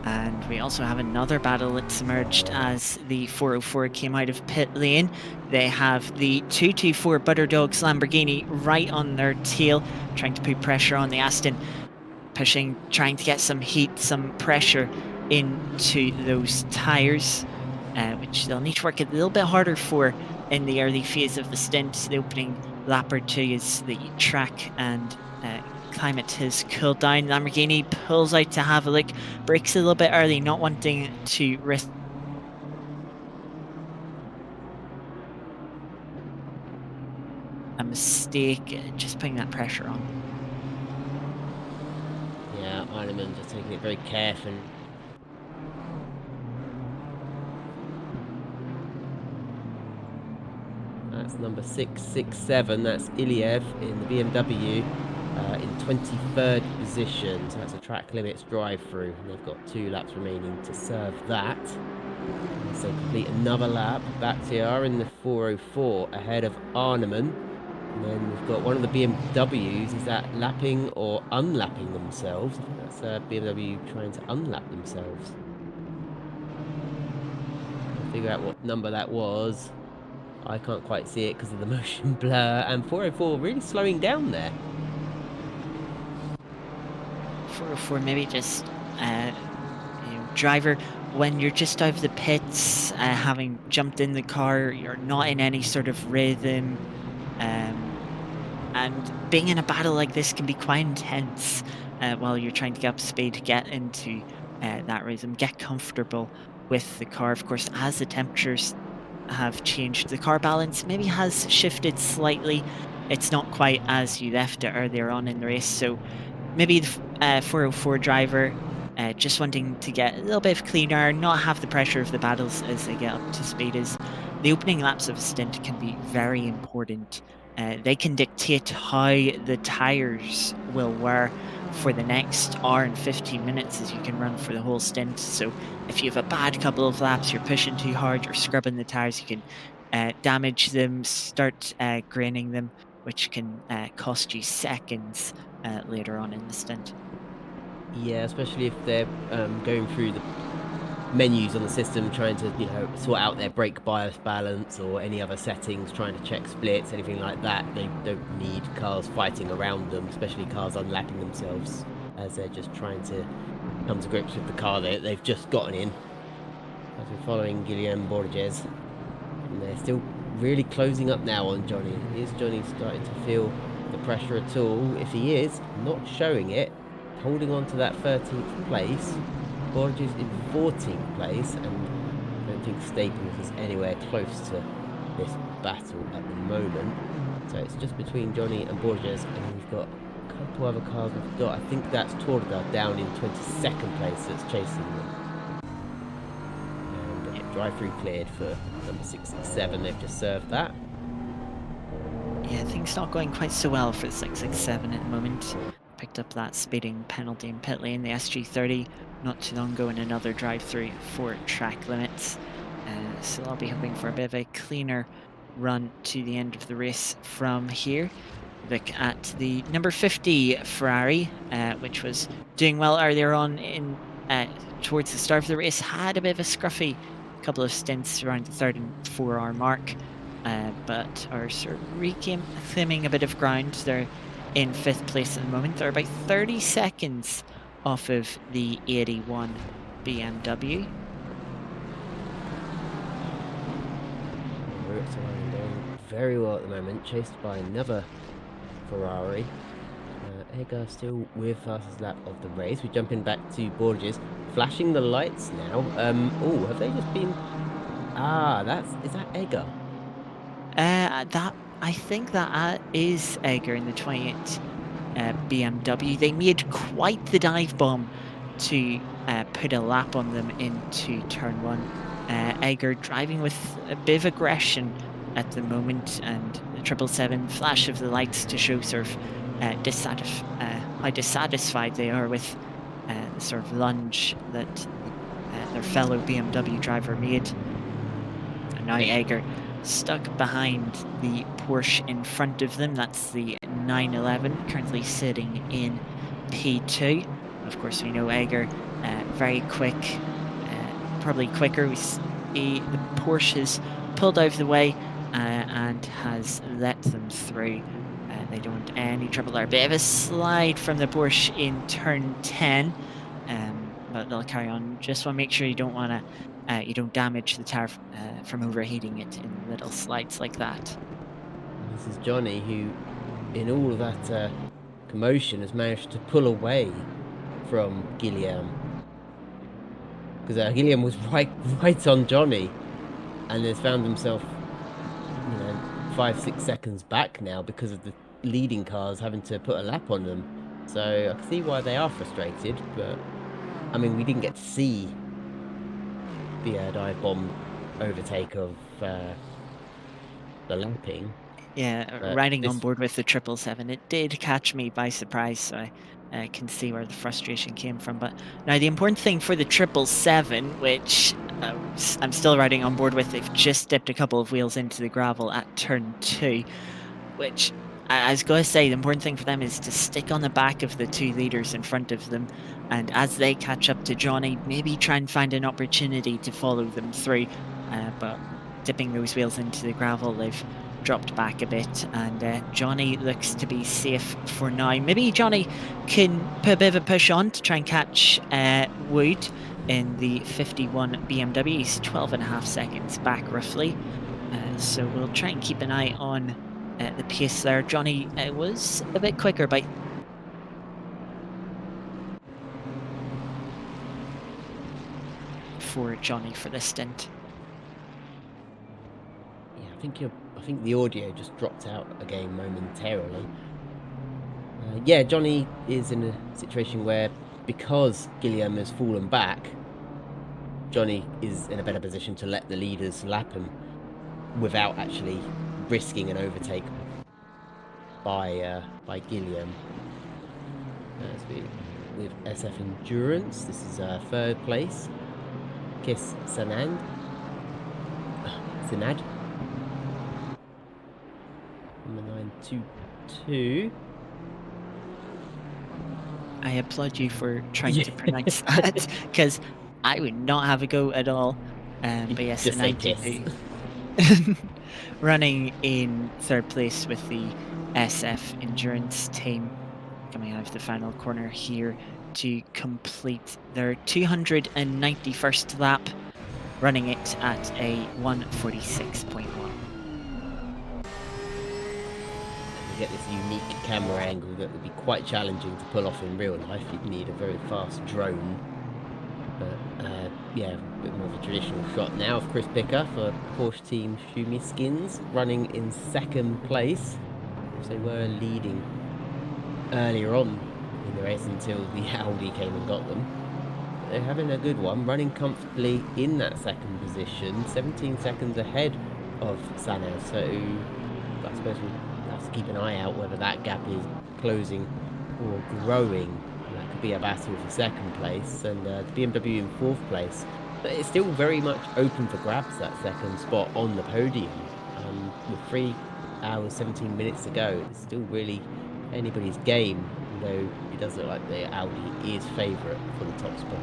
And we also have another battle that's emerged as the 404 came out of pit lane. They have the 224 Butterdogs Lamborghini right on their tail, trying to put pressure on the Aston, trying to get some heat, some pressure into those tyres, which they'll need to work a little bit harder for in the early phase of the stint. The opening lap or two as the track and climate has cooled down. Lamborghini pulls out to have a look, brakes a little bit early, not wanting to risk a mistake, just putting that pressure on. Yeah, Heinemann just taking it very carefully. That's number 667. That's Iliev in the BMW in 23rd position. So that's a track limits drive-through. And they've got 2 laps remaining to serve that. So complete another lap. Bakhtiar in the 404 ahead of Arneman. And then we've got one of the BMWs. Is that lapping or unlapping themselves? I think that's BMW trying to unlap themselves. I'll figure out what number that was. I can't quite see it because of the motion blur. And 404 really slowing down there. 404 maybe just driver, when you're just out of the pits, having jumped in the car, you're not in any sort of rhythm, and being in a battle like this can be quite intense while you're trying to get up to speed, to get into that rhythm, get comfortable with the car. Of course, as the temperatures have changed, the car balance maybe has shifted slightly. It's not quite as you left it earlier on in the race, so maybe the 404 driver just wanting to get a little bit of clean air, not have the pressure of the battles as they get up to speed. As the opening laps of a stint can be very important. They can dictate how the tyres will wear for the next hour and 15 minutes as you can run for the whole stint. So if you have a bad couple of laps, you're pushing too hard, you're scrubbing the tyres, you can damage them, start graining them, which can cost you seconds later on in the stint. Yeah, especially if they're going through the menus on the system, trying to, sort out their brake bias balance or any other settings, trying to check splits, anything like that. They don't need cars fighting around them, especially cars unlapping themselves, as they're just trying to come to grips with the car they've just gotten in. As we're following Guillaume Borges, and they're still really closing up now on Johnny. Is Johnny starting to feel the pressure at all? If he is, not showing it, holding on to that 13th place. Borges in 14th place, and I don't think Staples is anywhere close to this battle at the moment. So it's just between Johnny and Borges, and we've got a couple other cars we've got. I think that's Torga down in 22nd place that's chasing them. And drive-through cleared for number 667. They've just served that. Yeah, things not going quite so well for the 667 at the moment. Picked up that speeding penalty in pit lane, the SG30, not too long ago in another drive-through for track limits. So I'll be hoping for a bit of a cleaner run to the end of the race from here. look at the number 50 Ferrari, which was doing well earlier on in towards the start of the race, had a bit of a scruffy couple of stints around the 3rd and 4-hour mark, but are sort of reclaiming a bit of ground. They're in 5th place at the moment. They're about 30 seconds off of the 81 BMW. Routes are doing very well at the moment, chased by another Ferrari. Egger still with fastest lap of the race. We're jumping back to Borges, flashing the lights now. Oh, have they just been? Ah, is that Egger? That I think that is Egger in the 28 BMW. They made quite the dive bomb to put a lap on them into turn 1. Egger driving with a bit of aggression at the moment, and the 777 flash of the lights to show sort of how dissatisfied they are with the sort of lunge that their fellow BMW driver made. And now Egger stuck behind the Porsche in front of them. That's the 911, currently sitting in P2. Of course, we know Egger very quick, probably quicker. The Porsche has pulled out of the way and has let them through. They don't want any trouble there. Bit of a slide from the Porsche in turn 10, but they'll carry on. Just want to make sure you don't want to you don't damage the tire from overheating it in little slides like that. And this is Johnny, who, in all of that commotion, has managed to pull away from Guillaume. Because Guillaume was right on Johnny, and has found himself, 5-6 seconds back now because of the leading cars having to put a lap on them. So I can see why they are frustrated, but I mean, we didn't get to see the dive bomb overtake of the lapping. Yeah, riding on board with the 777, it did catch me by surprise, so I can see where the frustration came from. But now the important thing for the 777, which I'm still riding on board with, they've just dipped a couple of wheels into the gravel at turn 2, which I was going to say, the important thing for them is to stick on the back of the 2 leaders in front of them, and as they catch up to Johnny, maybe try and find an opportunity to follow them through. But dipping those wheels into the gravel, they've dropped back a bit, and Johnny looks to be safe for now. Maybe Johnny can put a bit of a push on to try and catch Wood in the 51 BMW. He's 12.5 seconds back roughly, so we'll try and keep an eye on the pace there. Johnny was a bit quicker by for Johnny for this stint. Yeah, I think the audio just dropped out again momentarily. Yeah, Johnny is in a situation where, because Guillaume has fallen back, Johnny is in a better position to let the leaders lap him without actually risking an overtake by Guillaume. With SF Endurance, this is 3rd place. Kiss Sinad. Number 922. I applaud you for trying to pronounce that, because I would not have a go at all. But yes, Just say Kiss. Running in 3rd place with the SF Endurance team, coming out of the final corner here to complete their 291st lap, running it at a 1:46.1. Get this unique camera angle that would be quite challenging to pull off in real life. You'd need a very fast drone. But yeah, a bit more of a traditional shot now of Chris Picker for Porsche Team Schumi Skins, running in 2nd place. So they were leading earlier on in the race until the Audi came and got them. But they're having a good one, running comfortably in that 2nd position, 17 seconds ahead of Sanaz. So I suppose we'll have to keep an eye out whether that gap is closing or growing. That could be a battle for 2nd place, and the BMW in 4th place. But it's still very much open for grabs, that 2nd spot on the podium, with 3 hours, 17 minutes to go. It's still really anybody's game, though it does look like the Audi is favourite for the top spot.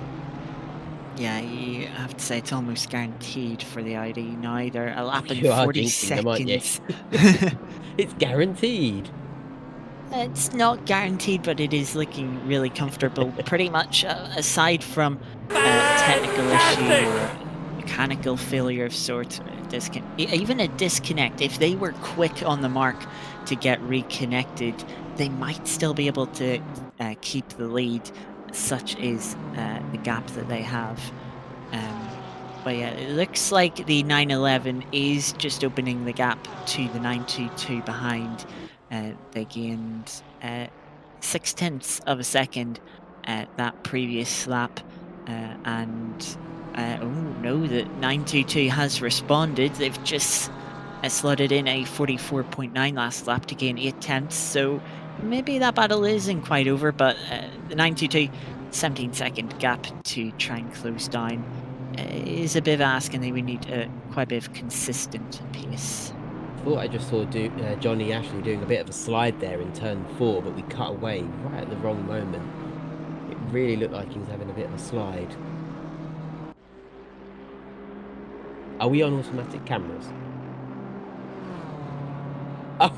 Yeah, you have to say it's almost guaranteed for the ID now. They're a lap in You are 40 jinxing them, aren't you? seconds. It's guaranteed. It's not guaranteed, but it is looking really comfortable. Pretty much, aside from technical issue or mechanical failure of sorts, or even a disconnect. If they were quick on the mark to get reconnected, they might still be able to keep the lead. Such is the gap that they have. But yeah, it looks like the 911 is just opening the gap to the 922 behind. They gained 0.6 of a second that previous lap. And oh no, the 922 has responded. They've just slotted in a 44.9 last lap to gain 0.8. So maybe that battle isn't quite over, but the 922 17-second gap to try and close down is a bit of ask, and they would need quite a bit of consistent pace. Thought I just saw Johnny Ashley doing a bit of a slide there in turn 4, but we cut away right at the wrong moment. It really looked like he was having a bit of a slide. Are we on automatic cameras? Oh.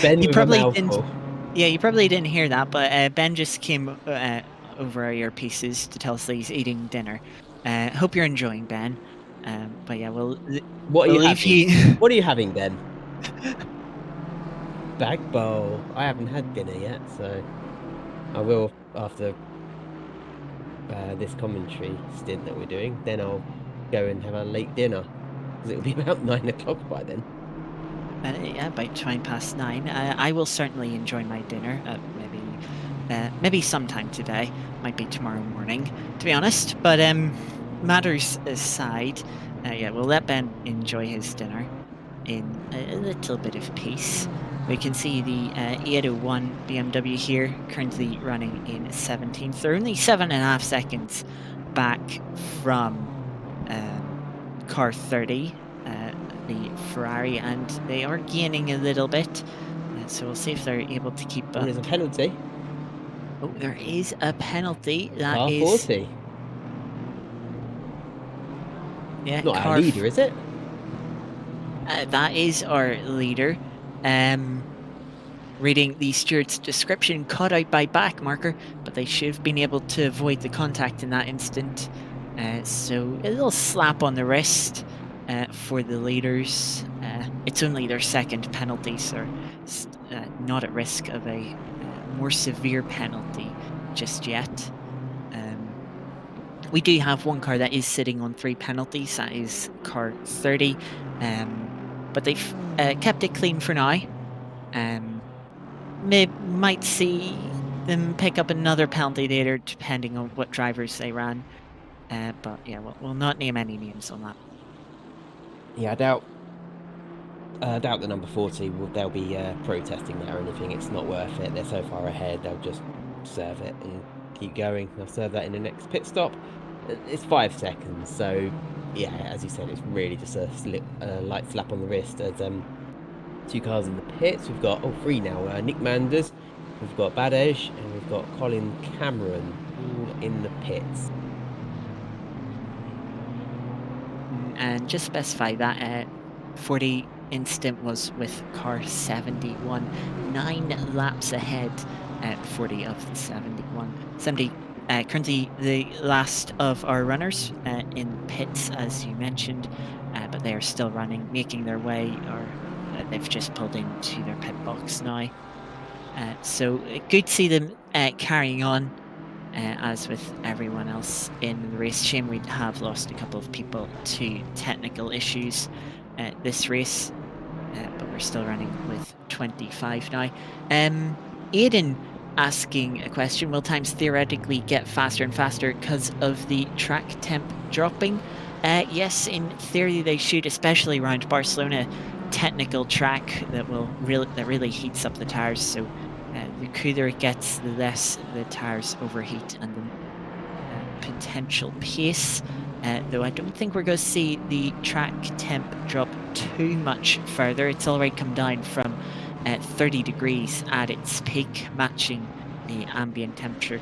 Ben, you with probably a didn't. mouthful. Yeah, you probably didn't hear that, but Ben just came over our earpieces to tell us that he's eating dinner. Hope you're enjoying, Ben. But yeah, we'll leave having? What are you having, Ben? Bag bowl. I haven't had dinner yet, so I will after this commentary stint that we're doing. Then I'll go and have a late dinner because it'll be about 9 o'clock by then. Yeah, about 9:20. I will certainly enjoy my dinner. Maybe sometime today. Might be tomorrow morning, to be honest. But matters aside, yeah, we'll let Ben enjoy his dinner in a little bit of peace. We can see the 801 BMW here, currently running in 17th. They're only 7.5 seconds back from car 30. The Ferrari, and they are gaining a little bit, so we'll see if they're able to keep up. There's a penalty. Oh, there is a penalty. That Car is 40. Yeah, not our leader, is it? That is our leader. Reading the steward's description, caught out by back marker, but they should have been able to avoid the contact in that instant. So a little slap on the wrist for the leaders. It's only their second penalty, so not at risk of a more severe penalty just yet. We do have one car that is sitting on 3 penalties. That is car 30, but they've kept it clean for now. Might see them pick up another penalty later, depending on what drivers they ran. But yeah, we'll not name any names on that. Yeah, I doubt the number 40 they'll be protesting there or anything. It's not worth it. They're so far ahead. They'll just serve it and keep going. They'll serve that in the next pit stop. It's 5 seconds, so yeah, as you said, it's really just a light slap on the wrist. As 2 cars in the pits. We've got 3 now. Nick Manders, we've got Badej, and we've got Colin Cameron all in the pits. And just specify that 40 instant was with car 71, 9 laps ahead at 40 of the 71. 70 currently the last of our runners in pits, as you mentioned, but they are still running, making their way, or they've just pulled into their pit box now. So good to see them carrying on. As with everyone else in the race. Shame we have lost a couple of people to technical issues this race, but we're still running with 25 now. Aidan asking a question, will times theoretically get faster and faster because of the track temp dropping? Yes, in theory they should, especially around Barcelona. Technical track that really heats up the tires, so the cooler it gets, the less the tires overheat and the potential pace Though I don't think we're going to see the track temp drop too much further. It's already come down from 30 degrees at its peak, matching the ambient temperature.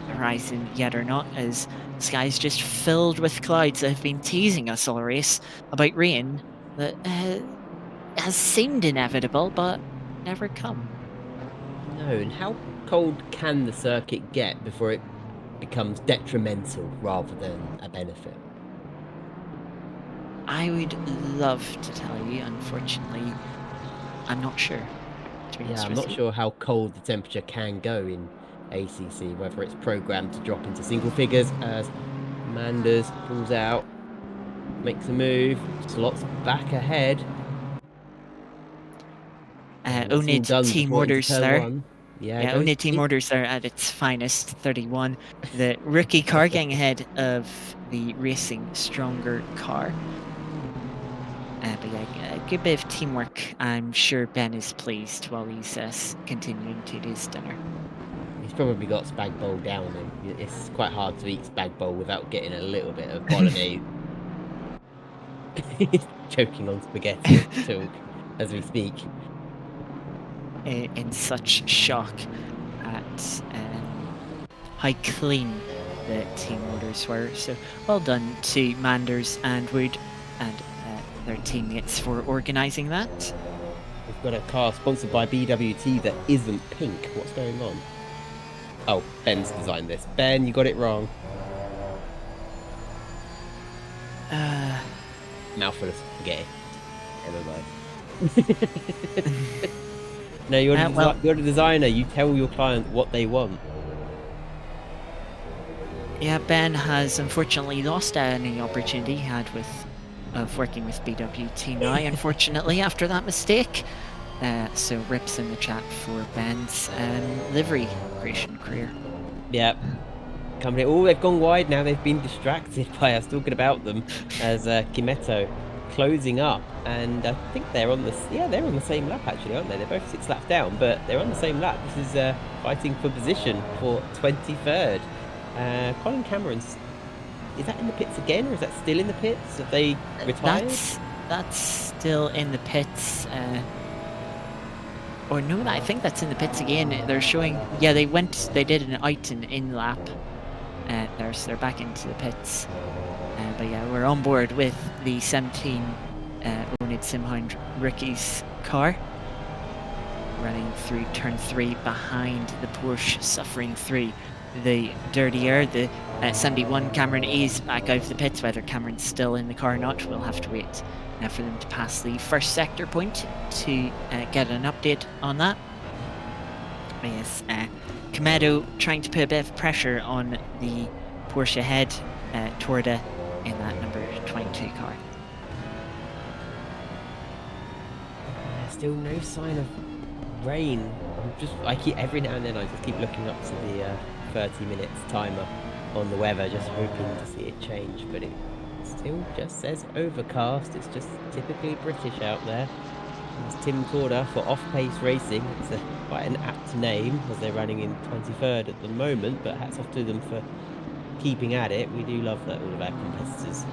Horizon yet or not, as the sky is just filled with clouds that have been teasing us all race about rain that has seemed inevitable but never come. No, and how cold can the circuit get before it becomes detrimental rather than a benefit? I would love to tell you, unfortunately, I'm not sure. To be Yeah, honest I'm with not you. sure how cold the temperature can go in ACC, whether it's programmed to drop into single figures as Manders pulls out, makes a move, slots back ahead. And that's all oNiD done team before into orders turn there. one. Yeah, Yeah, goes oNiD team orders there at its finest, 31. The rookie car getting ahead of the racing stronger car. But yeah, a good bit of teamwork. I'm sure Ben is pleased while he's continuing to do his dinner. He's probably got spag bowl down him. It's quite hard to eat spag bowl without getting a little bit of bolognese. He's choking on spaghetti as we talk, as we speak. In such shock at how clean the team orders were. So well done to Manders and Wood and their teammates for organising that. We've got a car sponsored by BWT that isn't pink. What's going on? Oh, Ben's designed this. Ben, you got it wrong. Mouthful of spaghetti. Never mind. No, you're the designer. You tell your client what they want. Yeah, Ben has unfortunately lost any opportunity he had of working with BWT now, unfortunately, after that mistake. So rips in the chat for Ben's livery creation career. Yeah. Company. Oh, they've gone wide now. They've been distracted by us talking about them as Kimetto closing up, and I think they're on the they're on the same lap actually, aren't they? They're both 6 laps down, but they're on the same lap. This is fighting for position for 23rd. Colin Cameron's, is that in the pits again, or is that still in the pits? Have they retired? That's still in the pits. Or no, I think that's in the pits again. They're showing, yeah, they did an out and in lap. They're back into the pits. But yeah, we're on board with the 17 oNiD Simhound rookies car. Running through turn 3 behind the Porsche, suffering through the dirty air. The 71 Cameron is back out of the pits. Whether Cameron's still in the car or not, we'll have to wait for them to pass the first sector point to get an update on that. Yes, Kimetto trying to put a bit of pressure on the Porsche ahead, Torda in that number 22 car. Still no sign of rain. I keep every now and then I just keep looking up to the 30 minutes timer on the weather, just hoping to see it change, but it still just says overcast. It's just typically British out there. It's Tim Torda for Off-Pace Racing. It's quite an apt name as they're running in 23rd at the moment, but hats off to them for keeping at it. We do love that all of our competitors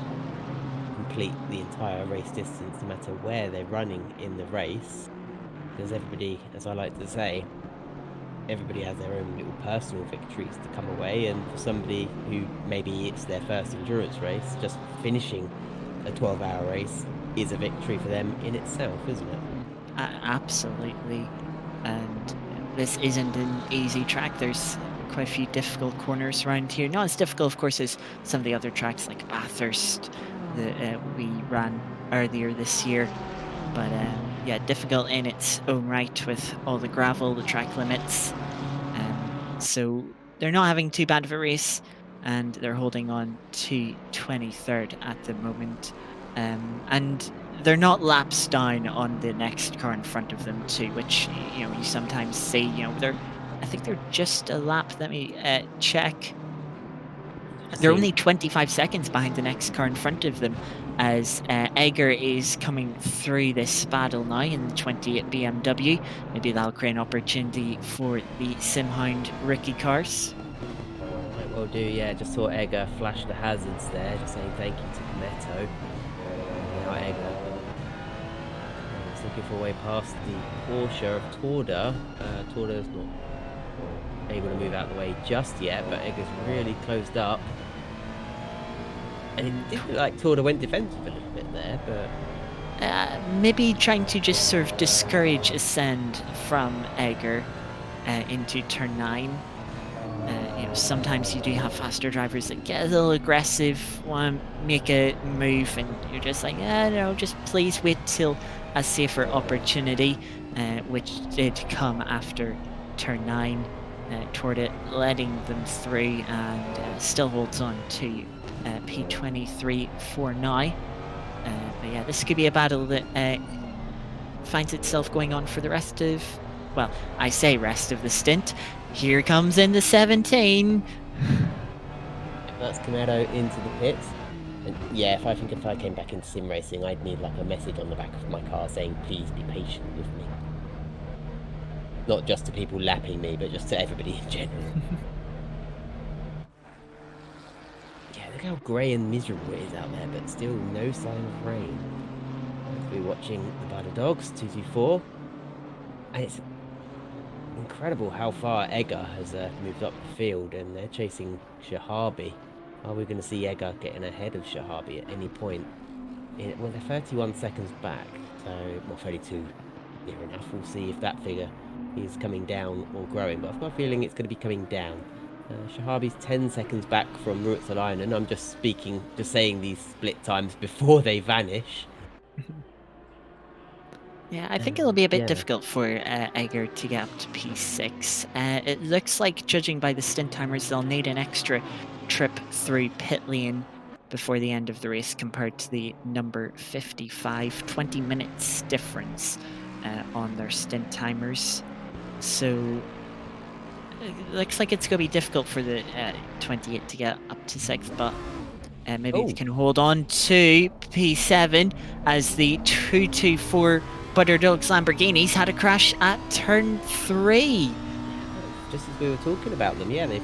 complete the entire race distance no matter where they're running in the race, because everybody, as I like to say, everybody has their own little personal victories to come away, and for somebody who maybe it's their first endurance race, just finishing a 12-hour race is a victory for them in itself, isn't it? Absolutely. And this isn't an easy track. There's quite a few difficult corners around here. Not as difficult, of course, as some of the other tracks like Bathurst that we ran earlier this year. But yeah, difficult in its own right with all the gravel, the track limits. So they're not having too bad of a race, and they're holding on to 23rd at the moment. And they're not laps down on the next car in front of them too, which you sometimes see. I think they're just a lap. Let me check. They're only 25 seconds behind the next car in front of them. as Egger is coming through this spaddle now in the 28 BMW. Maybe that'll create an opportunity for the Simhound rookie cars. Might well do, yeah. Just saw Egger flash the hazards there, just saying thank you to Cometto. Now Egger is looking for a way past the Porsche of Torda. Torda's not able to move out of the way just yet, but Egger's really closed up. And it did look like Torda went defensive a little bit there, but Maybe trying to just sort of discourage ascend from Egger into turn 9. Sometimes you do have faster drivers that get a little aggressive, want to make a move, and you're just like, no, just please wait till a safer opportunity, which did come after turn 9. Toward it, letting them through, and still holds on to P23 for now. But yeah, this could be a battle that finds itself going on for the rest of, well, I say rest of the stint. Here comes in the 17. that's Cometto into the pits. And yeah, if I came back into sim racing, I'd need like a message on the back of my car saying, please be patient with me. Not just to people lapping me, but just to everybody in general. Yeah, look how grey and miserable it is out there, but still no sign of rain. We're watching the Battle Dogs, 224. And it's incredible how far Egger has moved up the field, and they're chasing Shahabi. Are we going to see Egger getting ahead of Shahabi at any point? Well, they're 31 seconds back, so, well, 32 near enough. We'll see if that figure is coming down or growing, but I've got a feeling it's going to be coming down. Shahabi's 10 seconds back from Ruotsalainen. I'm just saying these split times before they vanish. Yeah, I think it'll be a bit difficult for Egger to get up to P6. It looks like, judging by the stint timers, they'll need an extra trip through pit lane before the end of the race compared to the number 55. 20 minutes difference on their stint timers. So it looks like it's going to be difficult for the 28 to get up to 6th, but maybe they can hold on to P7 as the 224 Butterdogs Lamborghinis had a crash at turn 3. Just as we were talking about them, yeah, they've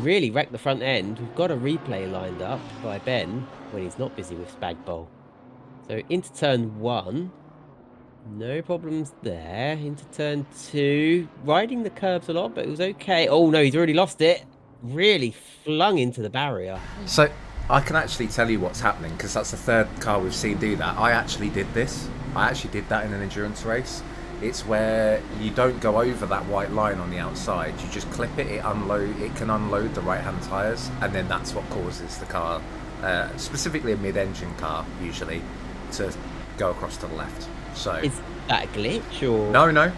really wrecked the front end. We've got a replay lined up by Ben when he's not busy with Spag Bowl. So into turn 1. No problems there. Into turn 2. Riding the curbs a lot, but it was okay. Oh no, he's already lost it. Really flung into the barrier. So I can actually tell you what's happening, because that's the third car we've seen do that. I actually did this. I actually did that in an endurance race. It's where you don't go over that white line on the outside. You just clip it. It can unload the right-hand tyres, and then that's what causes the car, specifically a mid-engine car, usually, to go across to the left. So is that a glitch or no?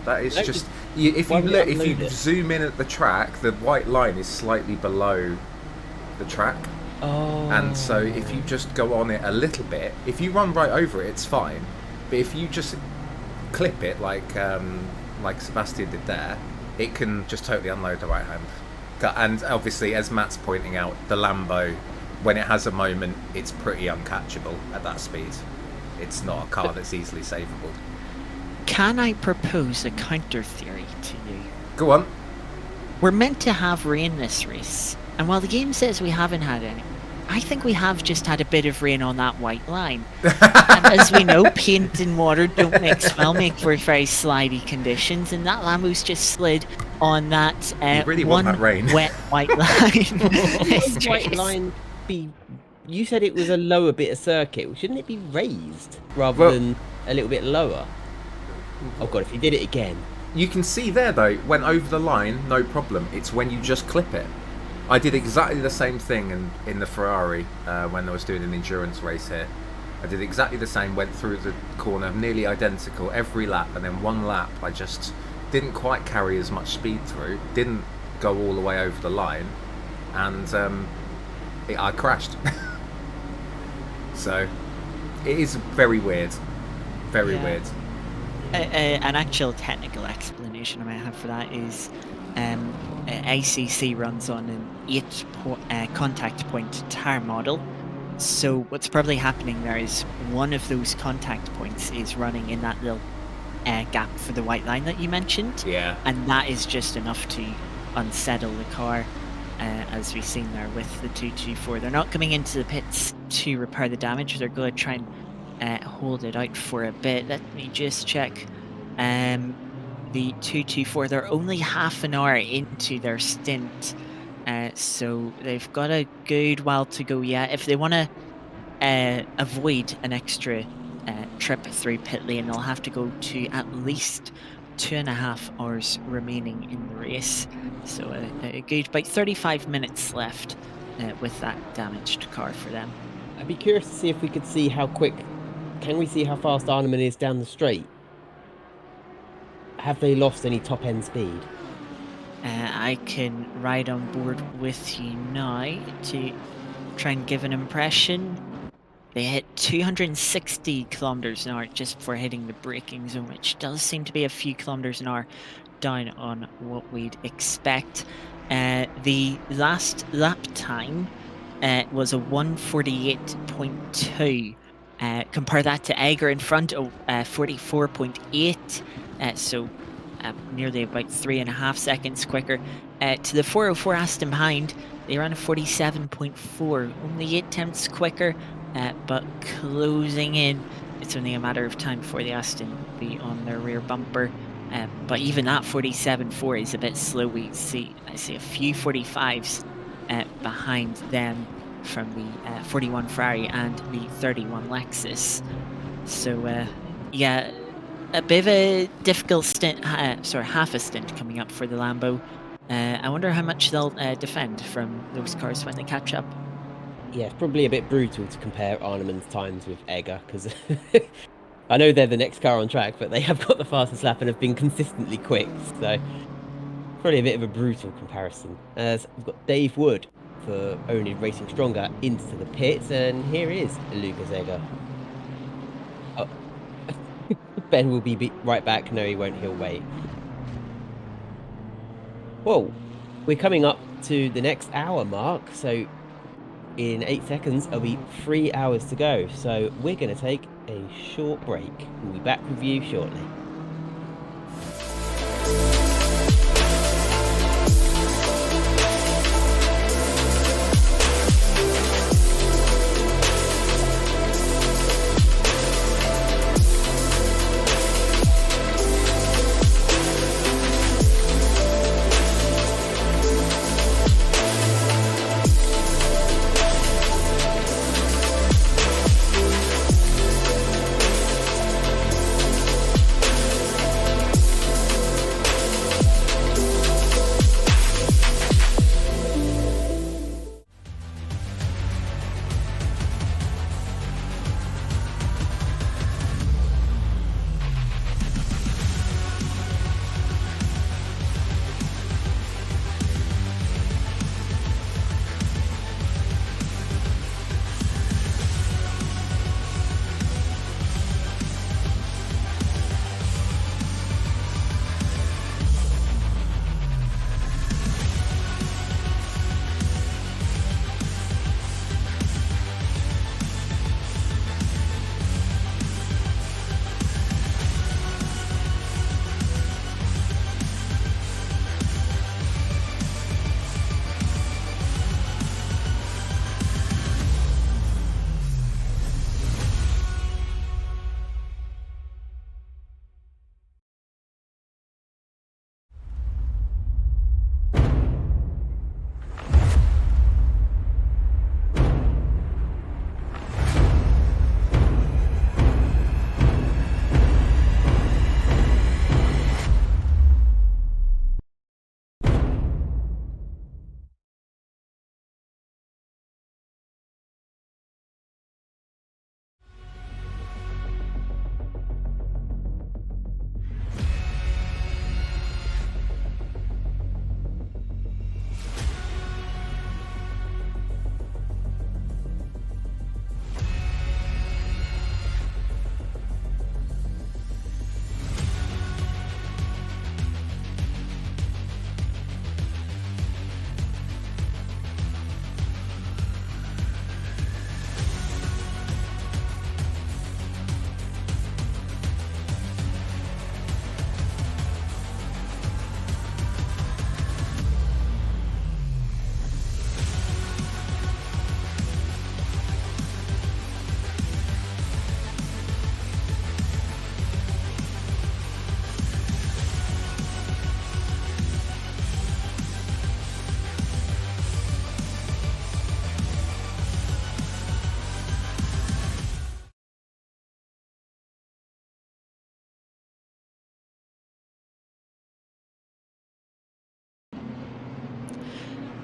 That is just if you zoom in at the track, the white line is slightly below the track. Oh. And so if you just go on it a little bit, if you run right over it, it's fine. But if you just clip it like Sebastian did there, it can just totally unload the right hand. And obviously, as Matt's pointing out, the Lambo, when it has a moment, it's pretty uncatchable at that speed. It's not a car that's easily savable. Can I propose a counter theory to you? Go on. We're meant to have rain this race, and while the game says we haven't had any, I think we have just had a bit of rain on that white line. And as we know, paint and water don't mix well, make for very slidey conditions, and that Lambo's just slid on that you really want that rain. Wet white line. Would white line be? You said it was a lower bit of circuit. Shouldn't it be raised rather than a little bit lower? Oh god, if you did it again. You can see there though, went over the line, no problem. It's when you just clip it. I did exactly the same thing in the Ferrari when I was doing an endurance race here. I did exactly the same, went through the corner, nearly identical every lap, and then one lap I just didn't quite carry as much speed through, didn't go all the way over the line, and I crashed. So it is very weird, very weird. An actual technical explanation I might have for that is ACC runs on an 8 contact point tire model. So what's probably happening there is one of those contact points is running in that little gap for the white line that you mentioned. Yeah. And that is just enough to unsettle the car, as we've seen there with the 224. They're not coming into the pits to repair the damage. They're going to try and hold it out for a bit. Let me just check. The 224, they're only half an hour into their stint. So they've got a good while to go yet. If they want to avoid an extra trip through pit lane, they'll have to go to at least 2.5 hours remaining in the race. So a good about 35 minutes left with that damaged car for them. I'd be curious to see if we could see how quick. Can we see how fast Arneman is down the straight? Have they lost any top end speed? I can ride on board with you now to try and give an impression. They hit 260 kilometers an hour just before hitting the braking zone, which does seem to be a few kilometers an hour down on what we'd expect. The last lap time was a 1:48.2. Compare that to Egger in front of 44.8. So nearly about 3.5 seconds quicker. To the 404 Aston behind, they ran a 47.4, only 8 tenths quicker, but closing in. It's only a matter of time before the Aston will be on their rear bumper. But even that 47.4 is a bit slow. I see a few 45s behind them from the 41 Ferrari and the 31 Lexus. So yeah, a bit of a difficult stint, half a stint coming up for the Lambo. I wonder how much they'll defend from those cars when they catch up. Yeah, it's probably a bit brutal to compare Arneman's times with Egger, because I know they're the next car on track, but they have got the fastest lap and have been consistently quick, so probably a bit of a brutal comparison. As we've got Dave Wood for oNiD Racing Stronger into the pits, and here is Lucas Egger. Oh. Ben will be right back. No, he won't. He'll wait. Whoa, we're coming up to the next hour mark, so in 8 seconds it'll be 3 hours to go. So we're going to take a short break. We'll be back with you shortly.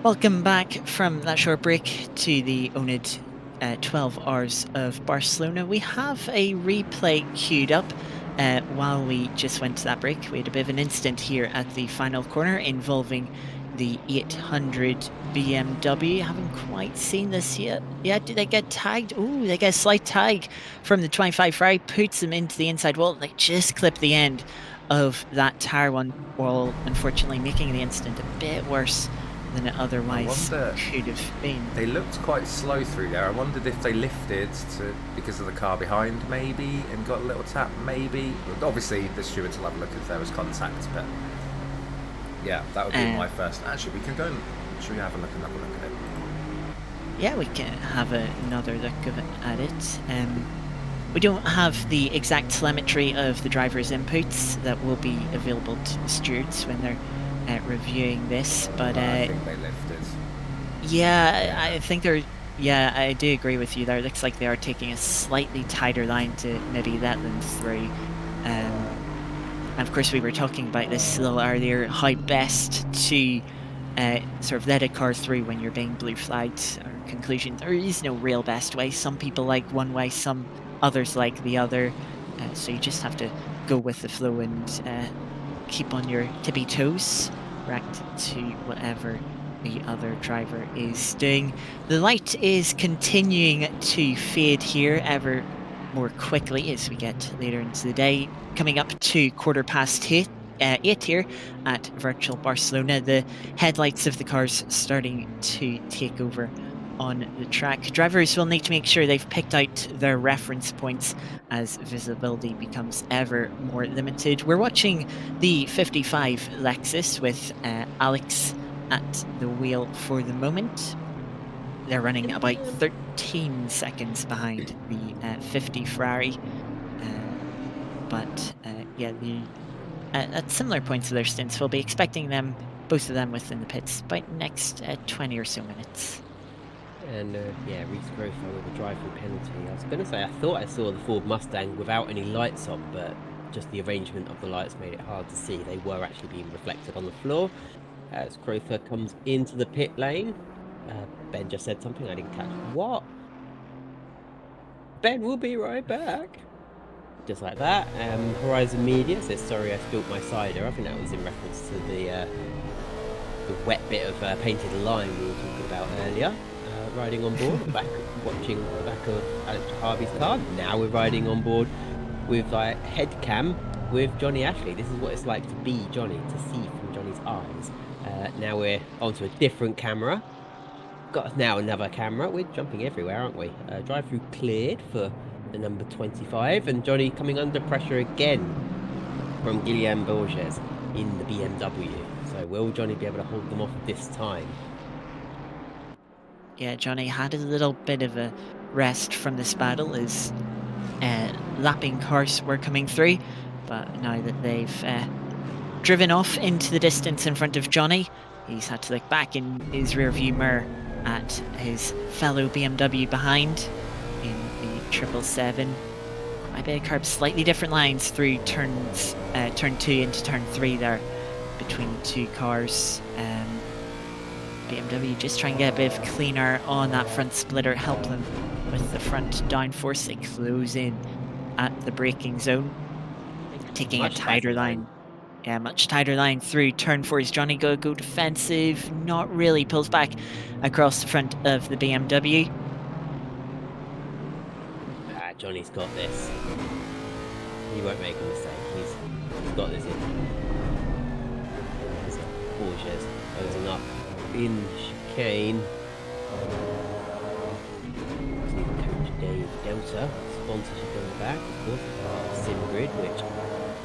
Welcome back from that short break to the oNiD 12 Hours of Barcelona. We have a replay queued up. While we just went to that break, we had a bit of an incident here at the final corner involving the 800 BMW. Haven't quite seen this yet. Yeah, did they get tagged? Oh, they get a slight tag from the 25 Ferrari, puts them into the inside wall. They just clip the end of that tire one wall, unfortunately making the incident a bit worse than it otherwise could have been. They looked quite slow through there. I wondered if they lifted because of the car behind, maybe, and got a little tap, maybe. Obviously, the stewards will have a look if there was contact, but yeah, that would be my first. Actually, we can go and should we have another look at it? Yeah, we can have another look at it. We don't have the exact telemetry of the driver's inputs that will be available to the stewards when they're reviewing this, but I think they lifted. Yeah, I think they're. Yeah, I do agree with you there. It looks like they are taking a slightly tighter line to maybe let them through. And of course, we were talking about this a little earlier. How best to sort of let a car through when you're being blue flagged. Our conclusion: there is no real best way. Some people like one way, some others like the other. So you just have to go with the flow and keep on your tippy toes, react to whatever the other driver is doing. The light is continuing to fade here ever more quickly as we get later into the day. Coming up to 8:15 here at Virtual Barcelona. The headlights of the cars starting to take over on the track. Drivers will need to make sure they've picked out their reference points as visibility becomes ever more limited. We're watching the 55 Lexus with Alex at the wheel for the moment. They're running about 13 seconds behind the 50 Ferrari. Yeah, at similar points of their stints, we'll be expecting them, both of them, within the pits by next 20 or so minutes. And yeah, Reese Grother with a drive-through penalty. I was going to say, I thought I saw the Ford Mustang without any lights on, but just the arrangement of the lights made it hard to see. They were actually being reflected on the floor. As Grother comes into the pit lane. Ben just said something I didn't catch. What? Ben will be right back. Just like that. Horizon Media says, sorry I spilt my cider. I think that was in reference to the wet bit of painted line we were talking about earlier. Riding on board, watching the back of Alex Harvey's car. Now we're riding on board with like head cam with Johnny Ashley. This is what it's like to be Johnny, to see from Johnny's eyes. Now we're onto a different camera. Got now another camera. We're jumping everywhere, aren't we? Drive-through cleared for the number 25, and Johnny coming under pressure again from Guillaume Borges in the BMW. So will Johnny be able to hold them off this time? Yeah, Johnny had a little bit of a rest from this battle as lapping cars were coming through, but now that they've driven off into the distance in front of Johnny, he's had to look back in his rearview mirror at his fellow BMW behind in the 777. Quite a bit of curb, slightly different lines through turn 2 into turn 3 there between two cars. BMW just trying to get a bit of cleaner on that front splitter, help them with the front downforce. They close in at the braking zone, taking a tighter line. Yeah, much tighter line through turn 4 as Johnny go defensive, not really, pulls back across the front of the BMW. Johnny's got this. He won't make a mistake. He's got this in. Borges closing up in chicane. Coach Dave Delta, sponsorship on the back, of course, part of SimGrid, which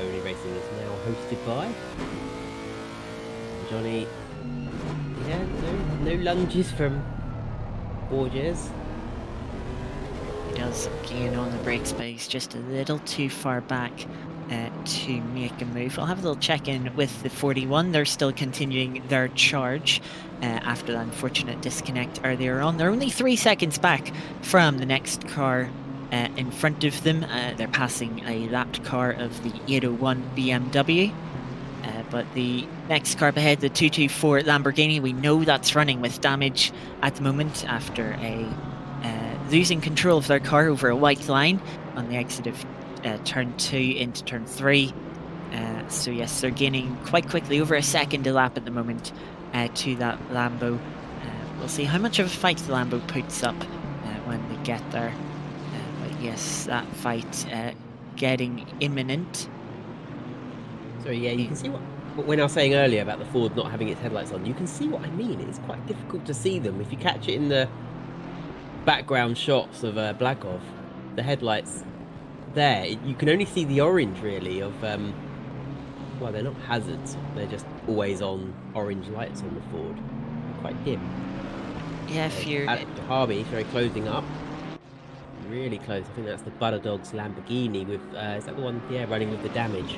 Only Racing is now hosted by. Johnny, yeah, no lunges from Borges. He does gain on the brakes, but he's just a little too far back to make a move. I'll have a little check-in with the 41. They're still continuing their charge after that unfortunate disconnect earlier on. They're only 3 seconds back from the next car in front of them. They're passing a lapped car of the 801 BMW. But the next car up ahead, the 224 Lamborghini, we know that's running with damage at the moment after losing control of their car over a white line on the exit of turn 2 into turn 3. So yes, they're gaining quite quickly, over a second a lap at the moment to that Lambo. We'll see how much of a fight the Lambo puts up when they get there. But yes, that fight getting imminent. So yeah, you can see what when I was saying earlier about the Ford not having its headlights on, you can see what I mean. It's quite difficult to see them if you catch it in the background shots of Blagov. The headlights there, you can only see the orange really of well, they're not hazards, they're just always on orange lights on the Ford. They're quite dim. Yeah, if you're Harvey, sorry, closing up. Really close. I think that's the Butter Dogs Lamborghini with is that the one, yeah, running with the damage.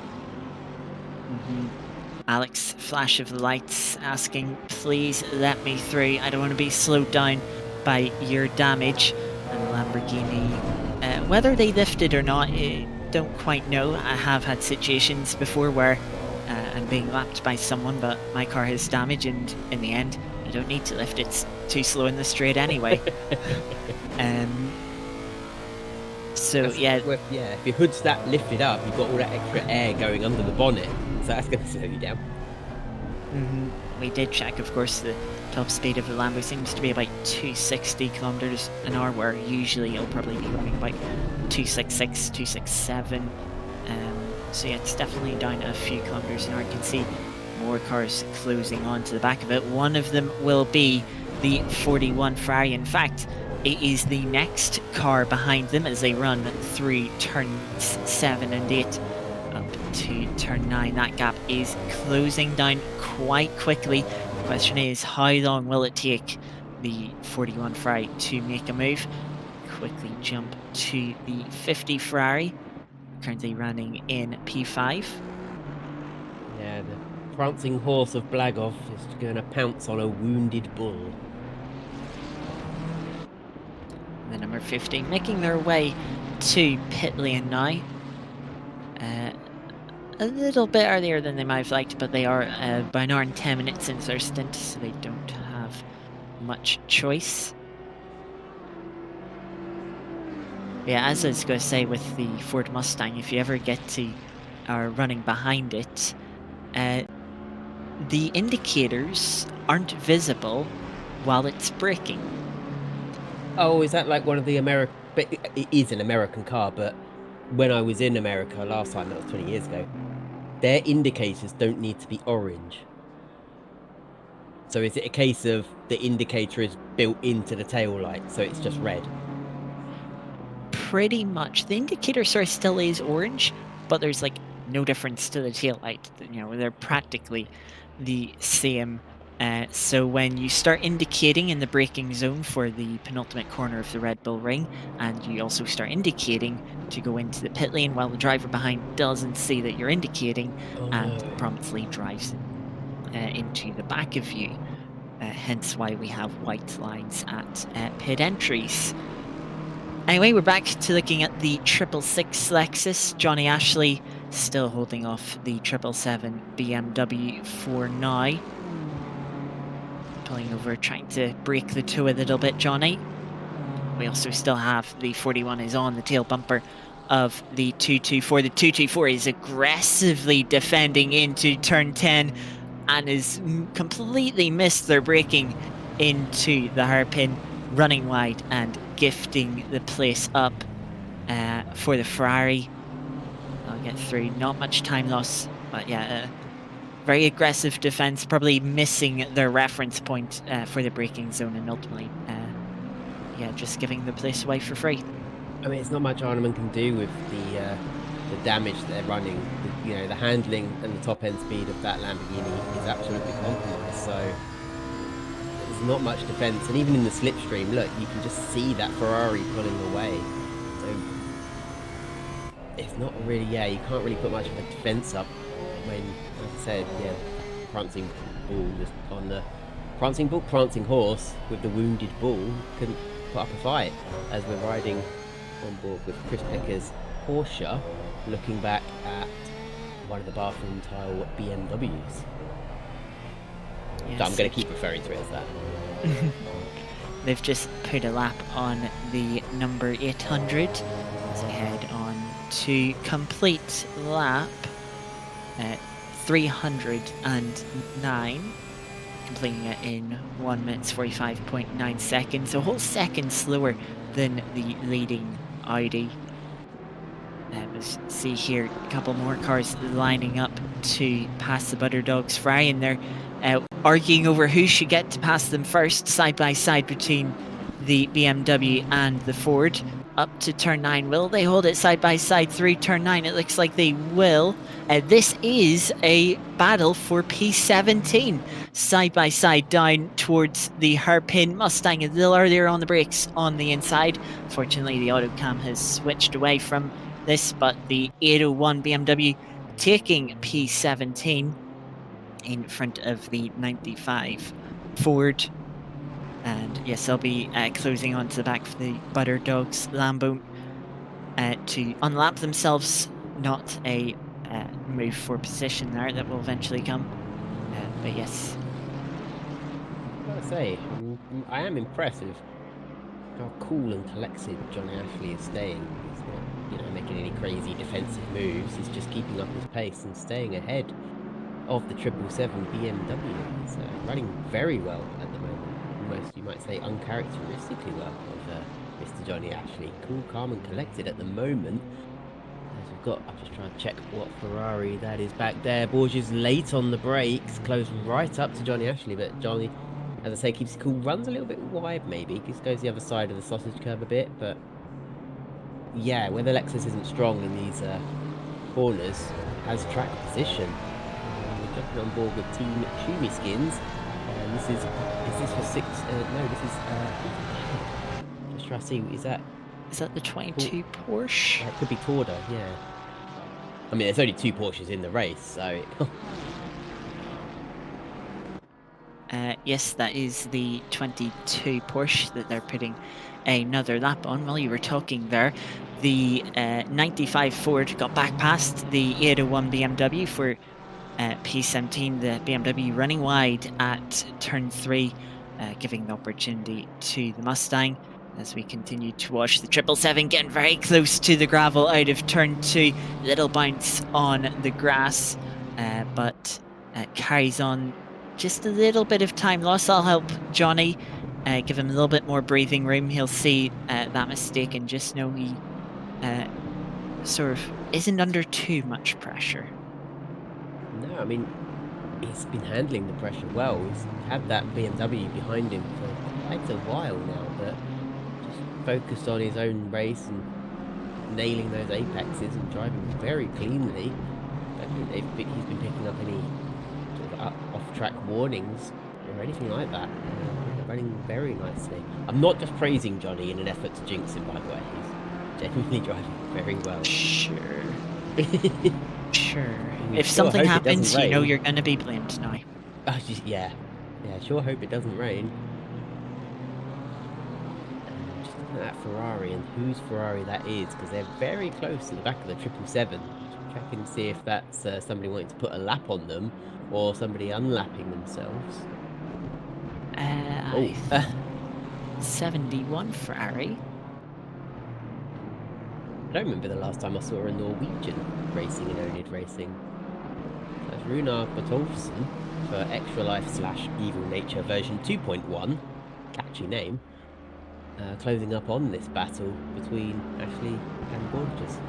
Alex, flash of lights, asking, please let me through. I don't want to be slowed down by your damage. And the Lamborghini, whether they lifted or not, I don't quite know. I have had situations before where I'm being lapped by someone, but my car has damage, and in the end, I don't need to lift. It's too slow in the straight anyway. So yeah, if your hood's that lifted up, you've got all that extra air going under the bonnet, so that's going to slow you down. We did check, of course, the top speed of the Lambo seems to be about 260 kilometers an hour, where usually it'll probably be running about 266, 267. So yeah, it's definitely down a few kilometers an hour. You can see more cars closing onto the back of it. One of them will be the 41 Ferrari. In fact, it is the next car behind them as they run through turns 7 and 8 up to turn 9. That gap is closing down quite quickly. The question is, how long will it take the 41 Ferrari to make a move? Quickly jump to the 50 Ferrari, currently running in P5. Yeah, the prancing horse of Blagov is going to pounce on a wounded bull. The number 15 making their way to pit lane now. A little bit earlier than they might have liked, but they are by an hour and 10 minutes into their stint, so they don't have much choice. Yeah, as I was going to say with the Ford Mustang, if you ever get to running behind it, the indicators aren't visible while it's braking. Oh, is that like one of the American... But it is an American car, but when I was in America last time, that was 20 years ago, their indicators don't need to be orange. So is it a case of the indicator is built into the tail light, so it's just red? Pretty much. The indicator source still is orange, but there's like no difference to the tail light. You know, they're practically the same. So when you start indicating in the braking zone for the penultimate corner of the Red Bull Ring, and you also start indicating to go into the pit lane while the driver behind doesn't see that you're indicating and promptly drives into the back of you. Hence why we have white lines at pit entries. Anyway, we're back to looking at the 666 Lexus. Johnny Ashley still holding off the 777 BMW for now. Pulling over, trying to break the toe a little bit, Johnny. We also still have the 41 is on the tail bumper of the 224. The 224 is aggressively defending into turn 10 and has completely missed their braking into the hairpin, running wide and gifting the place up for the Ferrari. I'll get through, not much time loss, but yeah, very aggressive defense, probably missing their reference point for the braking zone, and ultimately yeah, just giving the place away for free. I mean, it's not much Arneman can do with the damage that they're running. You know, the handling and the top end speed of that Lamborghini is absolutely compromised, so there's not much defense. And even in the slipstream, look, you can just see that Ferrari pulling away. So it's not really, yeah, you can't really put much of a defense up when, like I said, yeah, prancing bull just on the prancing horse with the wounded bull couldn't put up a fight. As we're riding on board with Chris Pecker's Porsche, looking back at one of the bathroom tile BMWs. Yes, So I'm going to keep referring to it as that. They've just put a lap on the number 800 as they head on to complete lap 309, completing it in 1 minute 45.9 seconds, so a whole second slower than the leading Audi. We'll see here a couple more cars lining up to pass the Butterdogs Ferrari, and they're arguing over who should get to pass them first, side by side between the BMW and the Ford. Up to turn 9. Will they hold it side by side through turn 9? It looks like they will. This is a battle for P17. Side by side down towards the hairpin. Mustang a little earlier on the brakes on the inside. Fortunately, the autocam has switched away from this, but the 801 BMW taking P17 in front of the 95 Ford. And yes, they'll be closing onto the back for the Butterdogs Lambo to unlap themselves. Not a move for position there that will eventually come. But yes. I gotta say, I am impressed with how cool and collected Johnny Ashley is staying. He's not, making any crazy defensive moves. He's just keeping up his pace and staying ahead of the 777 BMW. He's running very well at the moment. Almost, you might say, uncharacteristically well of Mr. Johnny Ashley. Cool, calm, and collected at the moment. As we've got, I'm just trying to check what Ferrari that is back there. Borges late on the brakes, close right up to Johnny Ashley, but Johnny, as I say, keeps it cool. Runs a little bit wide, maybe. Just goes the other side of the sausage curve a bit, but yeah, where the Lexus isn't strong in these corners, has track position. We're jumping on board with Team Shumi Skins, and this is for 6? No, this is just trying to see. Is that the 22 Porsche? It could be Torda, yeah. I mean, there's only 2 Porsches in the race, so. Yes, that is the 22 Porsche that they're putting another lap on. While you were talking there, the 95 Ford got back past the 801 BMW for P17. The BMW running wide at turn 3, giving the opportunity to the Mustang. As we continue to watch the 777 getting very close to the gravel out of turn 2. Little bounce on the grass, but carries on. Just a little bit of time loss. I'll help Johnny, give him a little bit more breathing room. He'll see that mistake and just know he sort of isn't under too much pressure. No, I mean, he's been handling the pressure well. He's had that BMW behind him for quite a while now, but just focused on his own race and nailing those apexes and driving very cleanly. I don't think he's been picking up any sort of off-track warnings or anything like that. Running very nicely. I'm not just praising Johnny in an effort to jinx him, by the way. He's genuinely driving very well. Sure. Sure. If something happens, you know you're going to be blamed now. Yeah, sure hope it doesn't rain. Just looking at that Ferrari and whose Ferrari that is, because they're very close to the back of the 777. Checking to see if that's somebody wanting to put a lap on them or somebody unlapping themselves. 71 Ferrari. I don't remember the last time I saw a Norwegian racing in oNiD Racing. That's Runar Bertolfsen for Extra Life / Evil Nature version 2.1. Catchy name. Closing up on this battle between Ashley and Borges.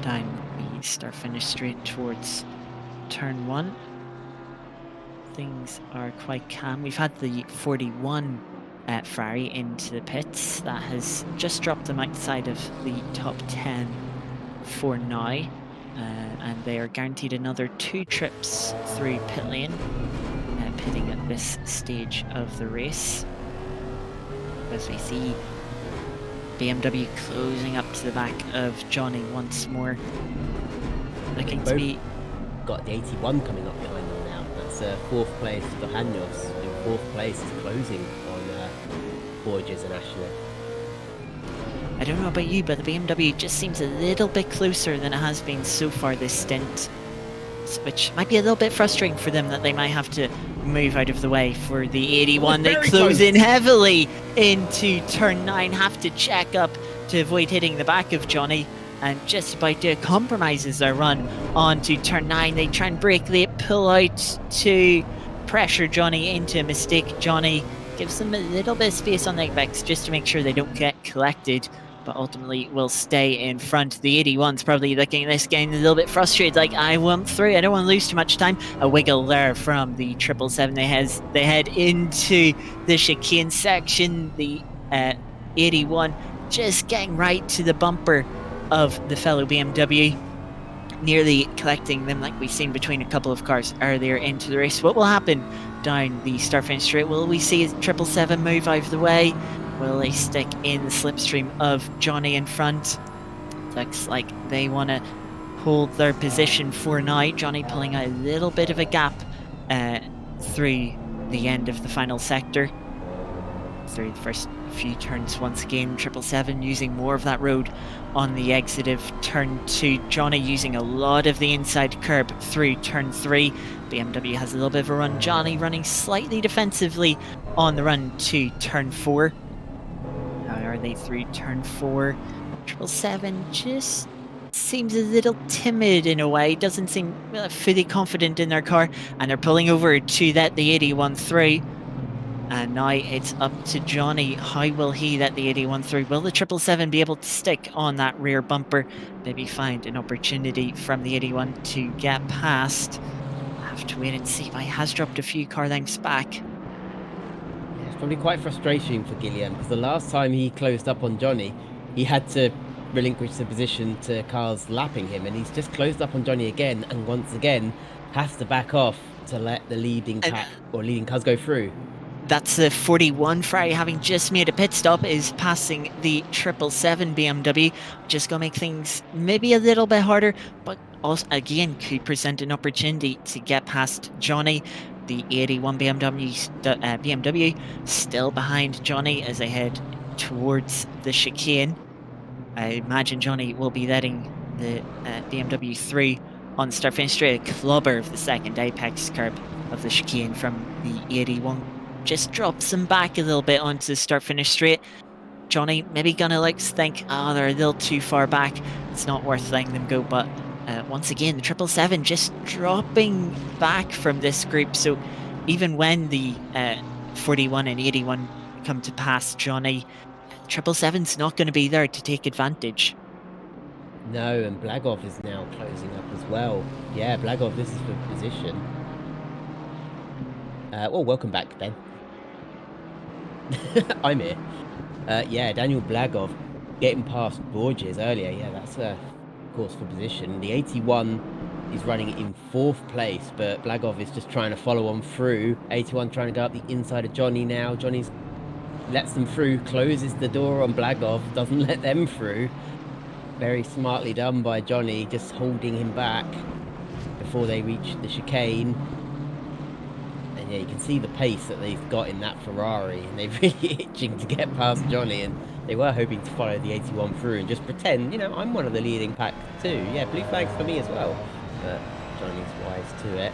Down the start finish straight towards turn 1. Things are quite calm. We've had the 41 Ferrari into the pits. That has just dropped them outside of the top 10 for now. And they are guaranteed another 2 trips through pit lane, pitting at this stage of the race. As we see BMW closing up to the back of Johnny once more. Looking to be... Got the 81 coming up behind them now. That's 4th place for Hanyos. In 4th place is closing on Borges and Ashley. I don't know about you, but the BMW just seems a little bit closer than it has been so far this stint, which might be a little bit frustrating for them that they might have to move out of the way for the 81. They Very close close. in heavily into turn 9, have to check up to avoid hitting the back of Johnny, and just about to compromises their run onto turn 9. They try and brake late, pull out to pressure Johnny into a mistake. Johnny gives them a little bit of space on the apex just to make sure they don't get collected, but ultimately will stay in front. The 81's probably looking at this game a little bit frustrated, like, I want through, I don't want to lose too much time. A wiggle there from the 777. They head into the chicane section. The 81 just getting right to the bumper of the fellow BMW, nearly collecting them like we've seen between a couple of cars earlier into the race. What will happen down the start-finish straight? Will we see 777 move out of the way? Will they stick in the slipstream of Johnny in front? Looks like they want to hold their position for now. Johnny pulling out a little bit of a gap through the end of the final sector. Through the first few turns once again. 777 using more of that road on the exit of turn 2. Johnny using a lot of the inside curb through turn 3. BMW has a little bit of a run. Johnny running slightly defensively on the run to turn 4. How are they through turn 4? 777 just seems a little timid in a way, doesn't seem fully confident in their car, and they're pulling over to let the 81 through. And now it's up to Johnny. How will he let the 81 through? Will the 777 be able to stick on that rear bumper? Maybe find an opportunity from the 81 to get past? We'll have to wait and see. He has dropped a few car lengths back. Yeah, it's probably quite frustrating for Gilliam, because the last time he closed up on Johnny, he had to relinquish the position to cars lapping him, and he's just closed up on Johnny again, and once again has to back off to let the leading pack or leading cars go through. That's the 41. Ferrari, having just made a pit stop, is passing the 777 BMW. Just going to make things maybe a little bit harder, but also, again, could present an opportunity to get past Johnny. The 81 BMW still behind Johnny as they head towards the chicane. I imagine Johnny will be letting the BMW through on the start-finish straight. A clubber of the second apex curb of the chicane from the 81. Just drops them back a little bit onto the start-finish straight. Johnny maybe gonna think, they're a little too far back. It's not worth letting them go. But once again, the 777 just dropping back from this group. So even when the 41 and 81 come to pass Johnny, 777's not going to be there to take advantage. No, and Blagov is now closing up as well. Yeah, Blagov, this is for position. Well, welcome back, Ben. I'm here. Yeah, Daniel Blagov getting past Borges earlier. Yeah, that's of course for position. The 81 is running in 4th place, but Blagov is just trying to follow on through. 81 trying to go up the inside of Johnny now. Johnny's lets them through, closes the door on Blagov, doesn't let them through. Very smartly done by Johnny, just holding him back before they reach the chicane. And yeah, you can see the pace that they've got in that Ferrari, and they're really itching to get past Johnny, and they were hoping to follow the 81 through and just pretend, I'm one of the leading pack too. Yeah, blue flags for me as well. But Johnny's wise to it.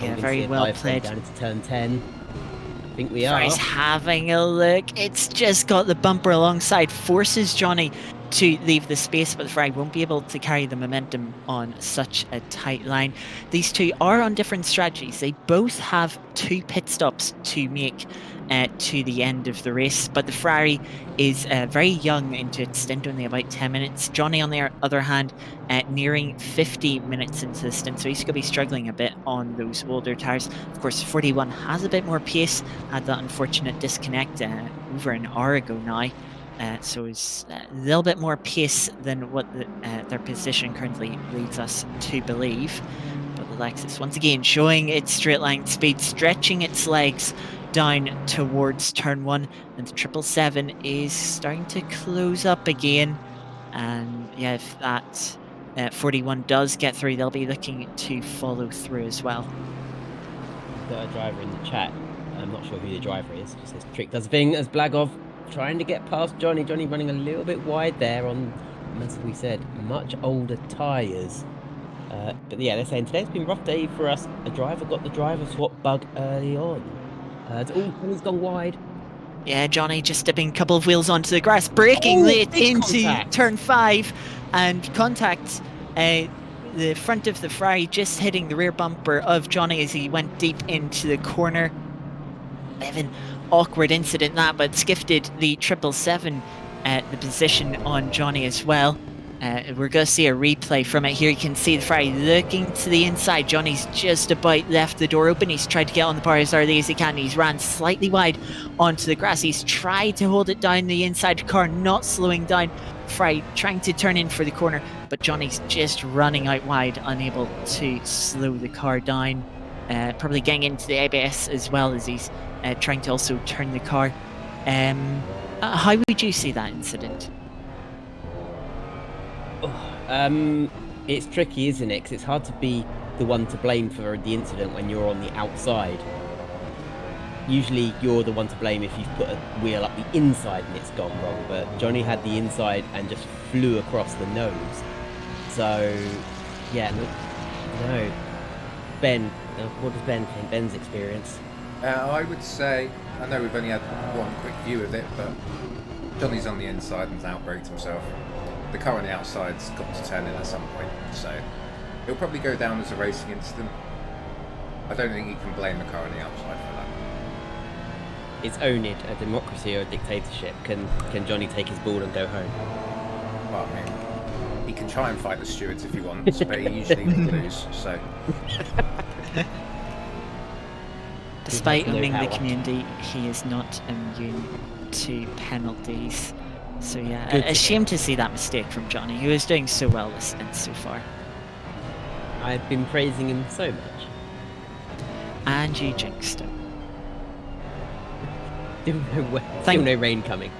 Yeah, very well played. Down into turn 10. I think we are. He's having a look. It's just got the bumper alongside, forces Johnny to leave the space, but the Ferrari won't be able to carry the momentum on such a tight line. These two are on different strategies. They both have 2 pit stops to make to the end of the race, but the Ferrari is very young into its stint, only about 10 minutes. Johnny, on the other hand, nearing 50 minutes into the stint, so he's going to be struggling a bit on those older tyres. Of course, 41 has a bit more pace, had that unfortunate disconnect over an hour ago now. So it's a little bit more pace than what their position currently leads us to believe. But the Lexus, once again, showing its straight line speed, stretching its legs down towards turn 1. And the 777 is starting to close up again. And yeah, if that 41 does get through, they'll be looking to follow through as well. Got a driver in the chat. I'm not sure who the driver is. Just this trick does a thing as Blagov trying to get past Johnny. Johnny running a little bit wide there on, as we said, much older tyres. But yeah, they're saying today's been a rough day for us. A driver got the driver swap bug early on. Johnny's gone wide. Yeah, Johnny just dipping a couple of wheels onto the grass, braking late big into contact. turn 5, and contact the front of the Ferrari, just hitting the rear bumper of Johnny as he went deep into the corner. Bit of an awkward incident that, but it's gifted the 777 the position on Johnny as well. We're going to see a replay from it here. You can see the Ferrari looking to the inside. Johnny's just about left the door open. He's tried to get on the bar as early as he can. He's ran slightly wide onto the grass. He's tried to hold it down the inside car, not slowing down. Ferrari trying to turn in for the corner, but Johnny's just running out wide, unable to slow the car down. Probably getting into the ABS as well as he's trying to also turn the car. How would you see that incident? It's tricky, isn't it? Because it's hard to be the one to blame for the incident when you're on the outside. Usually you're the one to blame if you've put a wheel up the inside and it's gone wrong, but Johnny had the inside and just flew across the nose. So, yeah, no. Ben, what does Ben think? Ben's experience? I would say, I know we've only had one quick view of it, but Johnny's on the inside and has outbraked himself. The car on the outside's got to turn in at some point, so it'll probably go down as a racing incident. I don't think you can blame the car on the outside for that. It's oNiD, a democracy or a dictatorship. Can Johnny take his ball and go home? Well, I mean, he can try and fight the stewards if he wants, but he usually lose, so... Despite no owning the power. community, he is not immune to penalties. So yeah, Good. a shame to see that mistake from Johnny, who is doing so well this stint so far. I've been praising him so much. And you jinxed him. Still no rain coming.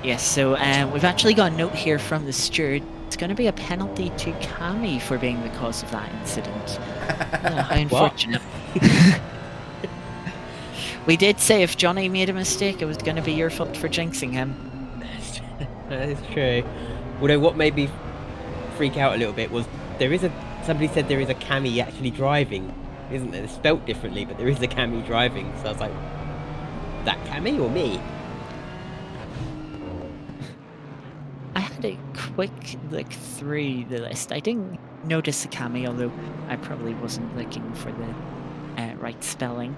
Yes, so we've actually got a note here from the steward. It's going to be a penalty to Cami for being the cause of that incident. How unfortunate. We did say if Johnny made a mistake, it was going to be your fault for jinxing him. That is true. Although what made me freak out a little bit was somebody said there is a Cami actually driving, isn't there? It's spelt differently, but there is a Cami driving. So I was like, that Cami or me? I had a quick look through the list. I didn't notice a Cami, although I probably wasn't looking for the right spelling.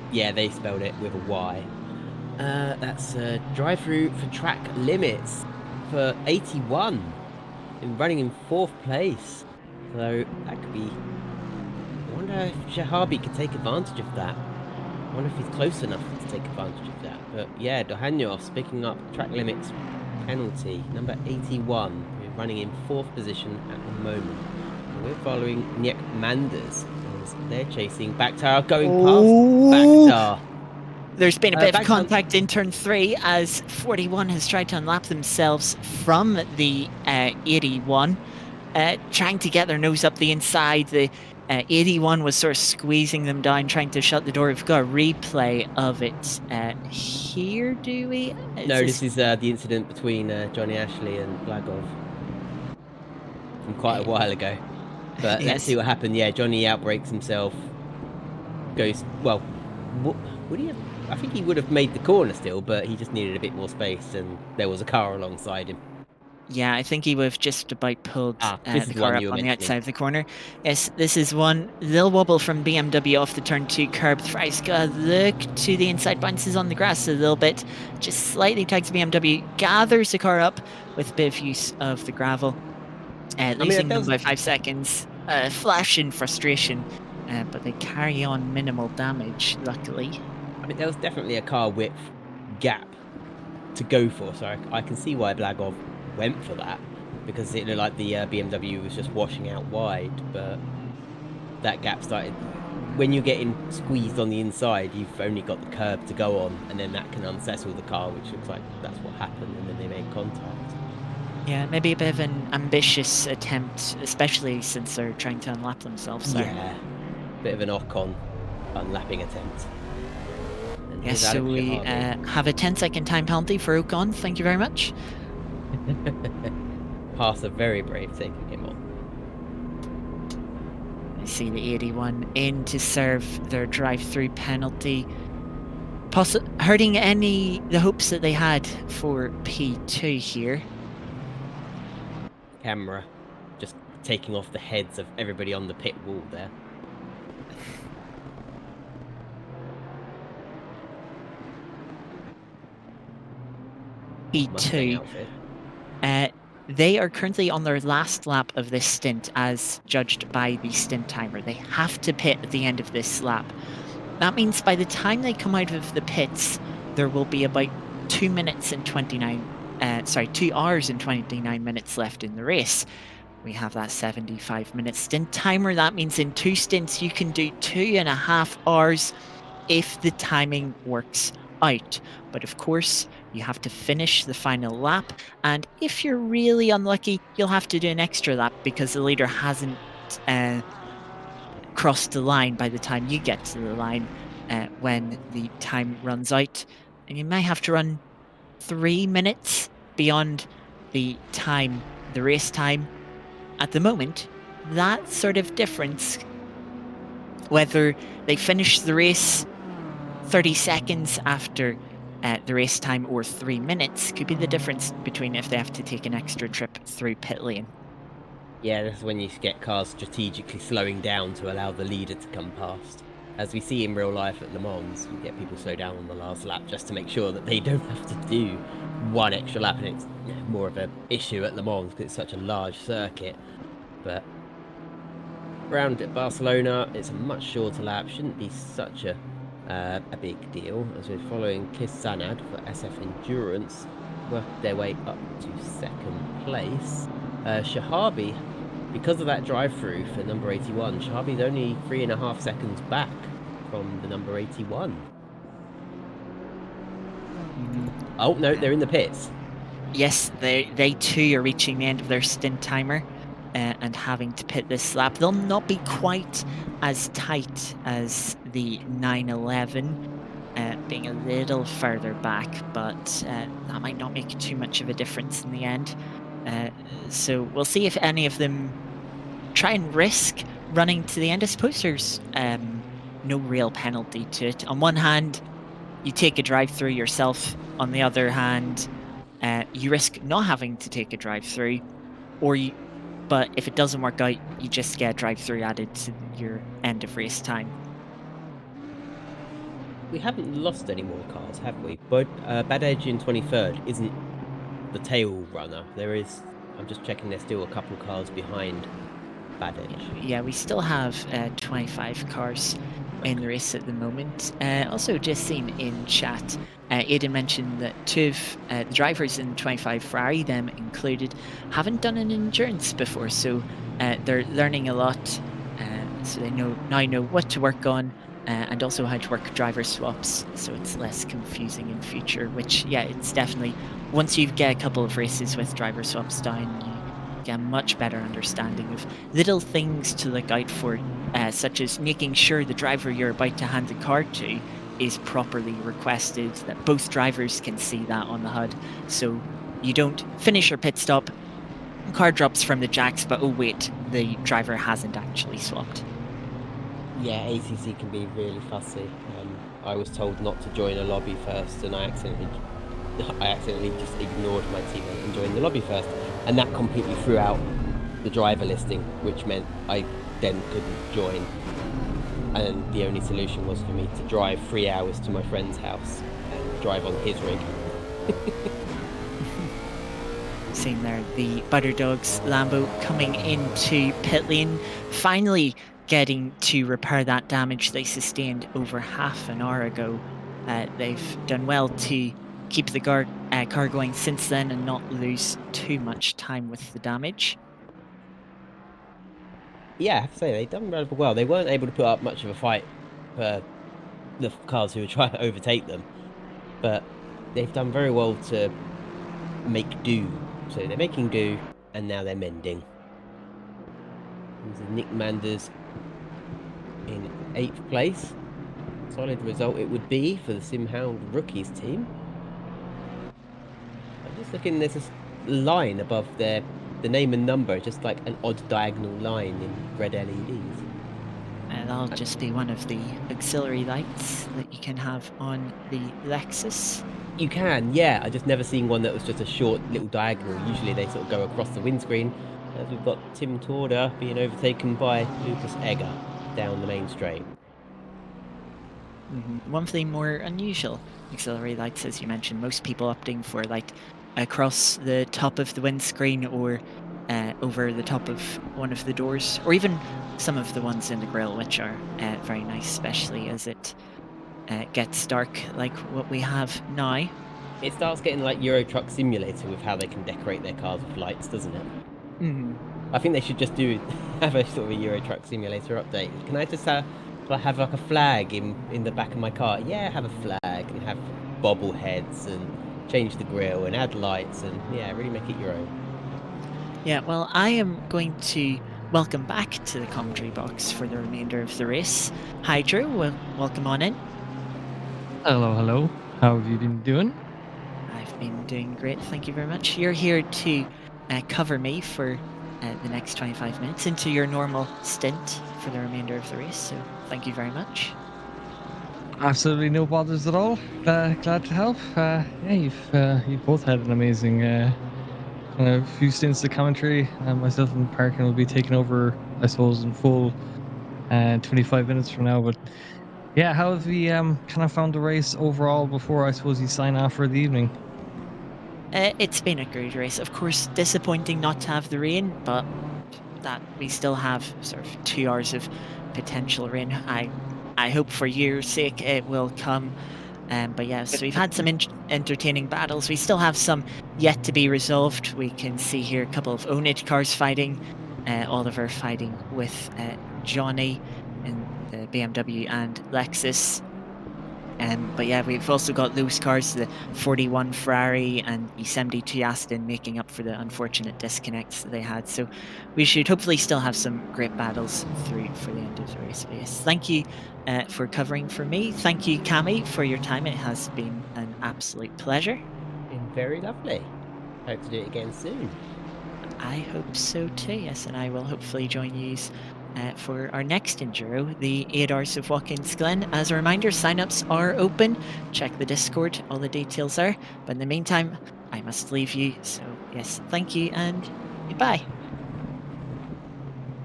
Yeah, they spelled it with a Y. That's drive-through for track limits for 81. And running in 4th place. So that could be... I wonder if Shahabi could take advantage of that. I wonder if he's close enough to take advantage of that. But yeah, Dohanyos picking up track limits penalty. Number 81. We're running in 4th position at the moment. And we're following Niek Manders. They're chasing Bakhtar, going past Bakhtar. There's been a bit of Bakhtar- contact in turn 3 as 41 has tried to unlap themselves from the 81, trying to get their nose up the inside. The 81 was sort of squeezing them down, trying to shut the door. We've got a replay of it here, do we? No, this is the incident between Johnny Ashley and Blagov from quite a while ago. But let's see what happened. Yeah, Johnny outbreaks himself. Goes, well, would he have? I think he would have made the corner still, but he just needed a bit more space, and there was a car alongside him. Yeah, I think he would have just about pulled this the is car one up you were on the mentioning. outside of the corner. Yes, this is one little wobble from BMW off the turn 2 curb. Ferrari's got a look to the inside, bounces on the grass a little bit, just slightly tags BMW, gathers the car up with a bit of use of the gravel, losing them by 5 seconds. Flash in frustration, but they carry on minimal damage, luckily. I mean, there was definitely a car width gap to go for, so I can see why Blagov went for that, because it looked like the BMW was just washing out wide, but that gap started... When you're getting squeezed on the inside, you've only got the curb to go on, and then that can unsettle the car, which looks like that's what happened, and then they made contact. Yeah, maybe a bit of an ambitious attempt, especially since they're trying to unlap themselves. So. Yeah, bit of an Ocon unlapping attempt. And Yes, Alex so we Shahabi. have a 10-second time penalty for Ocon. Thank you very much. Pass a very brave taking him on. I see the 81 in to serve their drive-through penalty, hurting the hopes that they had for P2 here. Camera just taking off the heads of everybody on the pit wall there. Mustang P2. outfit. They are currently on their last lap of this stint as judged by the stint timer. They have to pit at the end of this lap. That means by the time they come out of the pits, there will be about 2 hours and 29 minutes left in the race. We have that 75-minute stint timer. That means in 2 stints, you can do 2.5 hours if the timing works out. But of course, you have to finish the final lap. And if you're really unlucky, you'll have to do an extra lap because the leader hasn't crossed the line by the time you get to the line when the time runs out. And you may have to run 3 minutes beyond the race time. At the moment, that sort of difference, whether they finish the race 30 seconds after the race time or 3 minutes, could be the difference between if they have to take an extra trip through pit lane. Yeah, that's when you get cars strategically slowing down to allow the leader to come past. As we see in real life at Le Mans, we get people slow down on the last lap just to make sure that they don't have to do one extra lap, and it's more of an issue at Le Mans because it's such a large circuit. But around at Barcelona, it's a much shorter lap, shouldn't be such a big deal, as we're following Kiss Sanad for SF Endurance, worked their way up to 2nd place. Shahabi, because of that drive-through for number 81, Shahabi's only 3.5 seconds back from the number 81. Oh, no, they're in the pits. Yes, they too are reaching the end of their stint timer and having to pit this lap. They'll not be quite as tight as the 911, being a little further back, but that might not make too much of a difference in the end. So we'll see if any of them try and risk running to the end. I suppose there's no real penalty to it. On one hand, you take a drive-through yourself. On the other hand, you risk not having to take a drive-through, but if it doesn't work out, you just get a drive-through added to your end of race time. We haven't lost any more cars, have we? But Bad Edge in 23rd isn't the tail runner. There is, I'm just checking, there's still a couple cars behind Bad Edge. Yeah, we still have 25 cars in the race at the moment. Also just seen in chat, Aidan mentioned that 2 of the drivers in 25 Ferrari, them included, haven't done an endurance before, so they're learning a lot. So they now know what to work on and also how to work driver swaps, so it's less confusing in future, which, yeah, it's definitely, once you get a couple of races with driver swaps down, you get a much better understanding of little things to look out for, such as making sure the driver you're about to hand the car to is properly requested, that both drivers can see that on the HUD, so you don't finish your pit stop, car drops from the jacks, but oh wait, the driver hasn't actually swapped. Yeah, ACC can be really fussy. I was told not to join a lobby first, and I accidentally just ignored my teammate and joined the lobby first, and that completely threw out the driver listing, which meant I then couldn't join. And the only solution was for me to drive 3 hours to my friend's house and drive on his rig. Seen there, the Butterdogs Lambo coming into pit lane, finally getting to repair that damage they sustained over half an hour ago. They've done well to keep the car going since then and not lose too much time with the damage. Yeah, I have to say, they've done rather well. They weren't able to put up much of a fight for the cars who were trying to overtake them, but they've done very well to make do. So they're making do, and now they're mending. Nick Manders in 8th place. solid result it would be for the SimHound Rookies team. I'm just looking, there's this line above the name and number, just like an odd diagonal line in red LEDs. And that'll just be one of the auxiliary lights that you can have on the Lexus. You can, yeah. I just never seen one that was just a short little diagonal. Usually they sort of go across the windscreen. As we've got Tim Torda being overtaken by Lucas Egger down the main straight. One of the more unusual auxiliary lights, as you mentioned, most people opting for light across the top of the windscreen or over the top of one of the doors, or even some of the ones in the grille, which are very nice, especially as it gets dark like what we have now. It starts getting like Euro Truck Simulator with how they can decorate their cars with lights, doesn't it? I think they should just have a sort of a Euro Truck Simulator update. Can I just have like a flag in the back of my car? Yeah, have a flag and have bobbleheads and change the grille and add lights and yeah, really make it your own. Yeah, well, I am going to welcome back to the commentary box for the remainder of the race. Hi, Drew. Welcome on in. Hello, hello. How have you been doing? I've been doing great, thank you very much. You're here to cover me for the next 25 minutes into your normal stint for the remainder of the race, so thank you very much. Absolutely no bothers at all. Glad to help. Yeah, you've both had an amazing kind of few stints of commentary. Myself and Parkin will be taking over, I suppose, in full 25 minutes from now. But yeah, how have you kind of found the race overall before I suppose you sign off for the evening? It's been a great race. Of course, disappointing not to have the rain, but that we still have sort of 2 hours of potential rain. I hope for your sake it will come. But yes, we've had some entertaining battles. We still have some yet to be resolved. We can see here a couple of oNiD cars fighting. Oliver fighting with Johnny in the BMW and Lexus. But yeah, we've also got loose cars, the 41 Ferrari and the 72 Aston making up for the unfortunate disconnects that they had. So we should hopefully still have some great battles through for the end of the race. But yes, thank you for covering for me. Thank you, Cami, for your time. It has been an absolute pleasure. Been very lovely. Hope to do it again soon. I hope so too, yes, and I will hopefully join you for our next Enduro, the 8 Hours of Watkins Glen. As a reminder, sign-ups are open. Check the Discord, all the details are. But in the meantime, I must leave you. So yes, thank you and goodbye.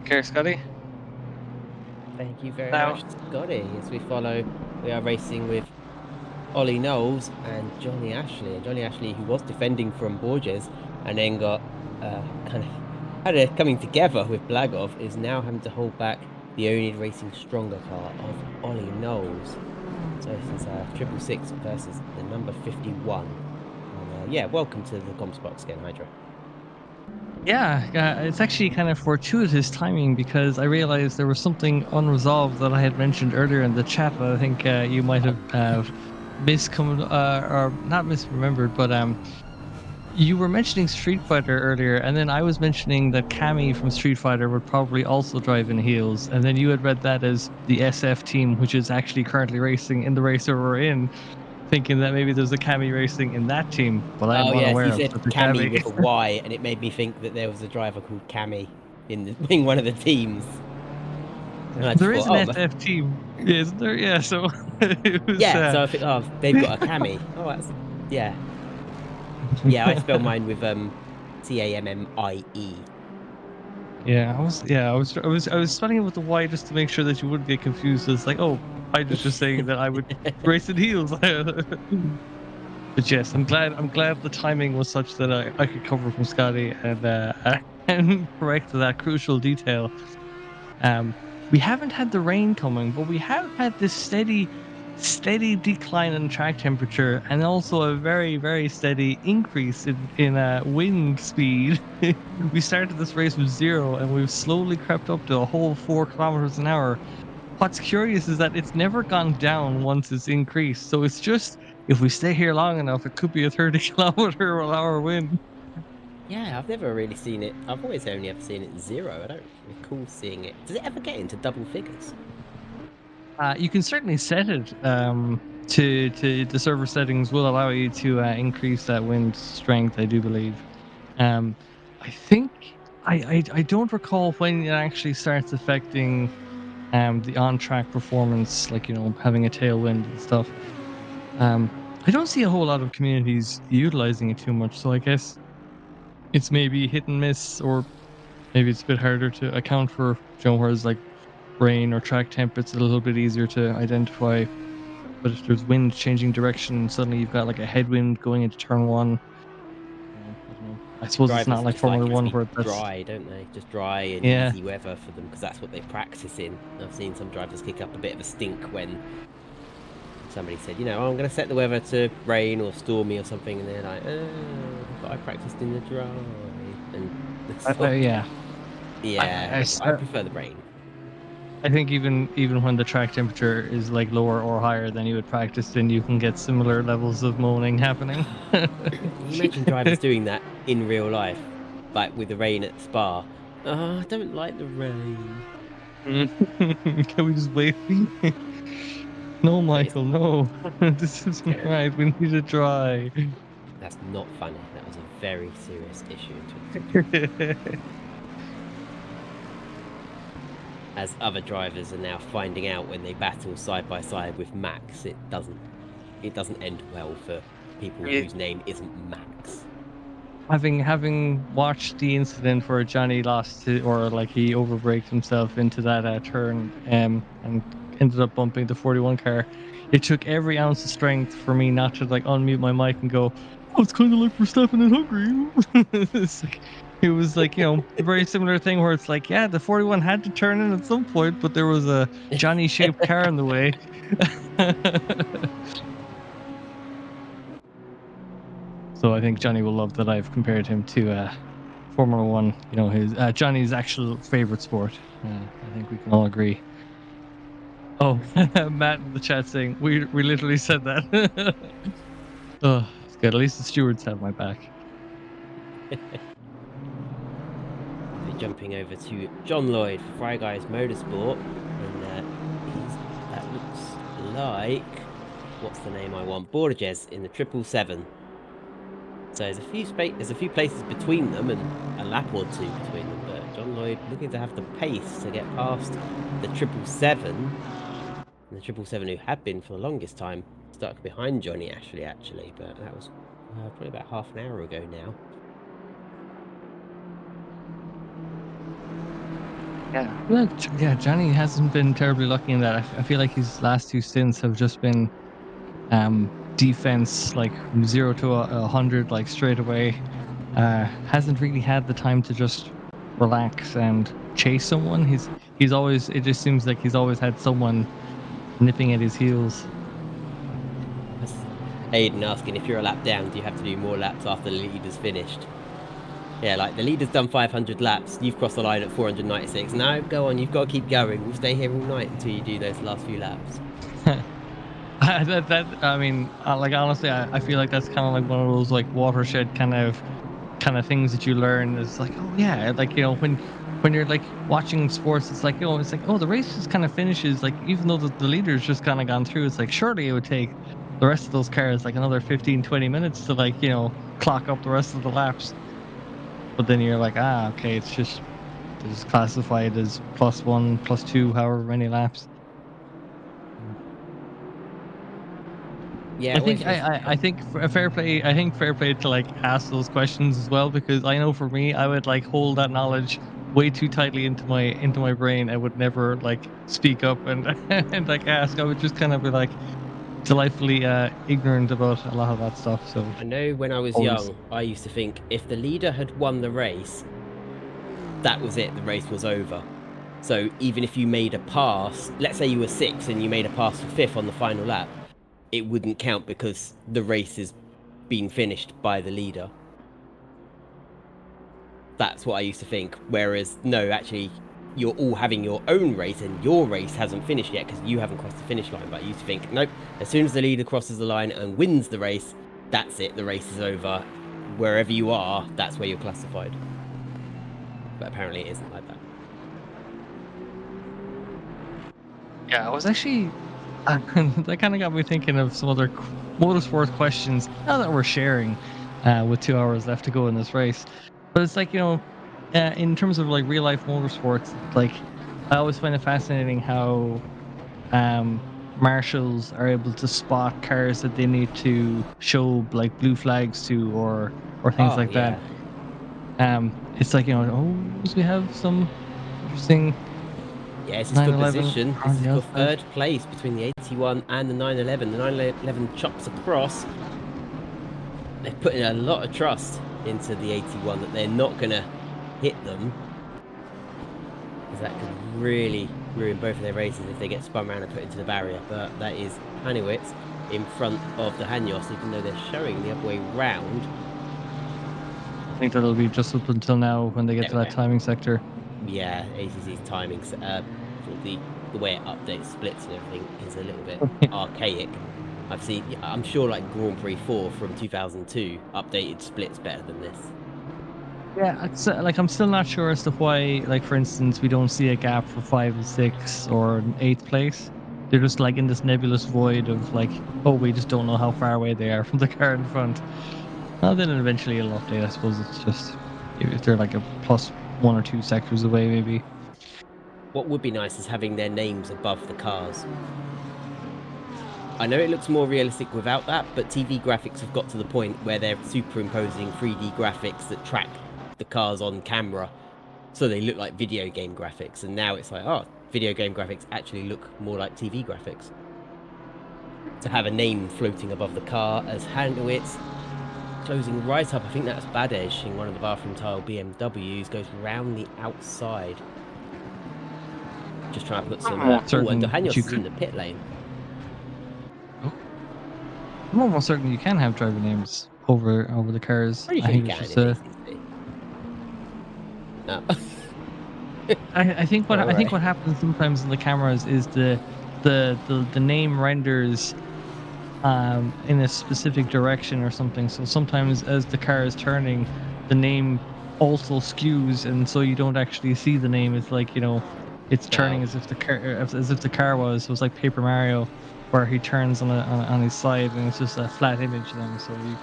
Okay, Scotty. Thank you very Now- much, Scotty. As we are racing with Ollie Knowles and Johnny Ashley. And Johnny Ashley, who was defending from Borges and then got kind of had a coming together with Blagov, is now having to hold back the oNiD Racing stronger car of Ollie Knowles. So this is 666 versus the number 51. And, yeah, welcome to the comms box again, Hydra. Yeah, it's actually kind of fortuitous timing because I realized there was something unresolved that I had mentioned earlier in the chat that I think you might have or not misremembered, but you were mentioning Street Fighter earlier, and then I was mentioning that Cammy from Street Fighter would probably also drive in heels, and then you had read that as the SF team, which is actually currently racing in the race that we're in, thinking that maybe there's a Cammy racing in that team, but I am Oh yes, unaware you of said such a Cammy Cammy. with a Y, and it made me think that there was a driver called Cammy in one of the teams. And I just There is thought, an oh, SF team, isn't there? Yeah, so it was. yeah. So I think, oh, they've got a Cammy. Oh, that's yeah. Yeah, I spell mine with Cammie. Yeah, I was spelling it with the Y just to make sure that you wouldn't get confused. It's like, oh, I was just saying that I would race in heels. But yes, I'm glad the timing was such that I could cover from Scotty and and correct that crucial detail. Um, we haven't had the rain coming, but we have had this steady decline in track temperature and also a very steady increase in wind speed. We started this race with 0 and we've slowly crept up to a whole 4 kilometers an hour. What's curious is that it's never gone down once it's increased. So it's just if we stay here long enough, it could be a 30-kilometer-an-hour wind. Yeah, I've never really seen it. I've always only ever seen it 0. I don't recall seeing it. Does it ever get into double figures? You can certainly set it to the server settings will allow you to increase that wind strength. I do believe. Um, I think I don't recall when it actually starts affecting the on track performance, like having a tailwind and stuff. I don't see a whole lot of communities utilizing it too much, so I guess it's maybe hit and miss, or maybe it's a bit harder to account for. Whereas like rain or track temp, it's a little bit easier to identify. But if there's wind changing direction, suddenly you've got like a headwind going into turn one. I don't know. I suppose it's Drivers not like just like Formula it to One be where that's dry, don't they? Just dry and yeah. easy weather for them because that's what they practice in. I've seen some drivers kick up a bit of a stink when somebody said, oh, I'm going to set the weather to rain or stormy or something, and they're like, but I practiced in the dry. And it's like, Yeah. yeah, I prefer the rain. I think even when the track temperature is like lower or higher than you would practice, then you can get similar levels of moaning happening. Can you imagine drivers doing that in real life, like with the rain at Spa? Oh, I don't like the rain. Can we just wait? No, But it's Michael, no. This isn't right. We need to dry. That's not funny. That was a very serious issue in 2023. As other drivers are now finding out when they battle side by side with Max, it doesn't end well for people whose name isn't Max. Having watched the incident where Johnny lost to, or like he overbraked himself into that turn, and ended up bumping the 41 car, it took every ounce of strength for me not to like unmute my mic and go, "Oh, it's kind of like Verstappen in Hungary." It was like a very similar thing where it's like, yeah, the 41 had to turn in at some point, but there was a Johnny-shaped car in the way. So I think Johnny will love that I've compared him to Formula One. His Johnny's actual favorite sport. I think we can all agree. Oh, Matt in the chat saying we literally said that. Oh, it's good. At least the stewards have my back. So jumping over to John Lloyd for Fry Guys Motorsport, and that looks like what's the name I want? Borges in the 777. So there's a few places between them and a lap or two between them, but John Lloyd looking to have the pace to get past the 777. And the 777 who had been for the longest time stuck behind Johnny Ashley actually, but that was probably about half an hour ago now. Yeah, Johnny hasn't been terribly lucky in that. I feel like his last two stints have just been defense, like 0 to 100, like straight away. Hasn't really had the time to just relax and chase someone. He's always. It just seems like he's always had someone nipping at his heels. That's Aiden asking if you're a lap down, do you have to do more laps after the leader's finished? Yeah, like the leader's done 500 laps, you've crossed the line at 496. No, go on, you've got to keep going. We'll stay here all night until you do those last few laps. I mean, like honestly, I feel like that's kind of like one of those like watershed kind of things that you learn. It's like, oh yeah, like when you're like watching sports, it's like oh the race just kind of finishes, like even though the leader's just kind of gone through, it's like surely it would take the rest of those cars like another 15-20 minutes to like clock up the rest of the laps. But then you're like, okay, it's just classified as +1, +2, however many laps. Yeah, I think fair play. I think fair play to like ask those questions as well, because I know for me, I would like hold that knowledge way too tightly into my brain. I would never like speak up and and like ask. I would just kind of be like delightfully ignorant about a lot of that stuff. So I know when I was always. young, I used to think if the leader had won the race, that was it, the race was over. So even if you made a pass, let's say you were 6th and you made a pass for 5th on the final lap, it wouldn't count because the race has been finished by the leader. That's what I used to think. Whereas, no, actually, you're all having your own race and your race hasn't finished yet because you haven't crossed the finish line. But I used to think, nope, as soon as the leader crosses the line and wins the race, that's it, the race is over. Wherever you are, that's where you're classified. But apparently it isn't like that. Yeah, I was actually that kind of got me thinking of some other motorsport questions. Now that we're sharing, with 2 hours left to go in this race, but it's like in terms of like real life motorsports, like I always find it fascinating how marshals are able to spot cars that they need to show like blue flags to or things Oh, like that. yeah. It's like so we have some interesting Yeah, this is for 911 position. on This is the for outside. third place between the 81 and the 911. The 911 chops across. They're putting a lot of trust into the 81 that they're not going to hit them, because that could really ruin both of their races if they get spun around and put into the barrier. But that is Hanowitz in front of the Hanyos, even though they're showing the other way round. I think that'll be just up until now when they get There to we that go. timing sector. Yeah, ACC's timings, sort of the way it updates splits and everything is a little bit archaic. I'm sure like Grand Prix 4 from 2002 updated splits better than this. Yeah, it's, like I'm still not sure as to why, like for instance, we don't see a gap for 5 and 6 or an 8th place. They're just like in this nebulous void of like, oh, we just don't know how far away they are from the car in front. Well, then eventually it'll update. I suppose it's just if they're like a plus 1 or 2 sectors away, maybe. What would be nice is having their names above the cars. I know it looks more realistic without that, but TV graphics have got to the point where they're superimposing 3D graphics that track the cars on camera, so they look like video game graphics. And now it's like, oh, video game graphics actually look more like TV graphics. To have a name floating above the car as Handowitz closing right up, I think that's Badej in one of the bathroom tile BMWs, goes round the outside. Just trying to put some. I'm almost And certain that Hanyos you is in could. the pit lane. I'm almost certain you can have driver names over the cars. Pretty I sure you think it's can just in a. ACC. No. I think what All I think right. what happens sometimes in the cameras is the name renders in a specific direction or something. So sometimes as the car is turning, the name also skews, and so you don't actually see the name. It's like it's turning Oh. as if the car as if the car was. So it's like Paper Mario, where he turns on his side, and it's just a flat image then. So you.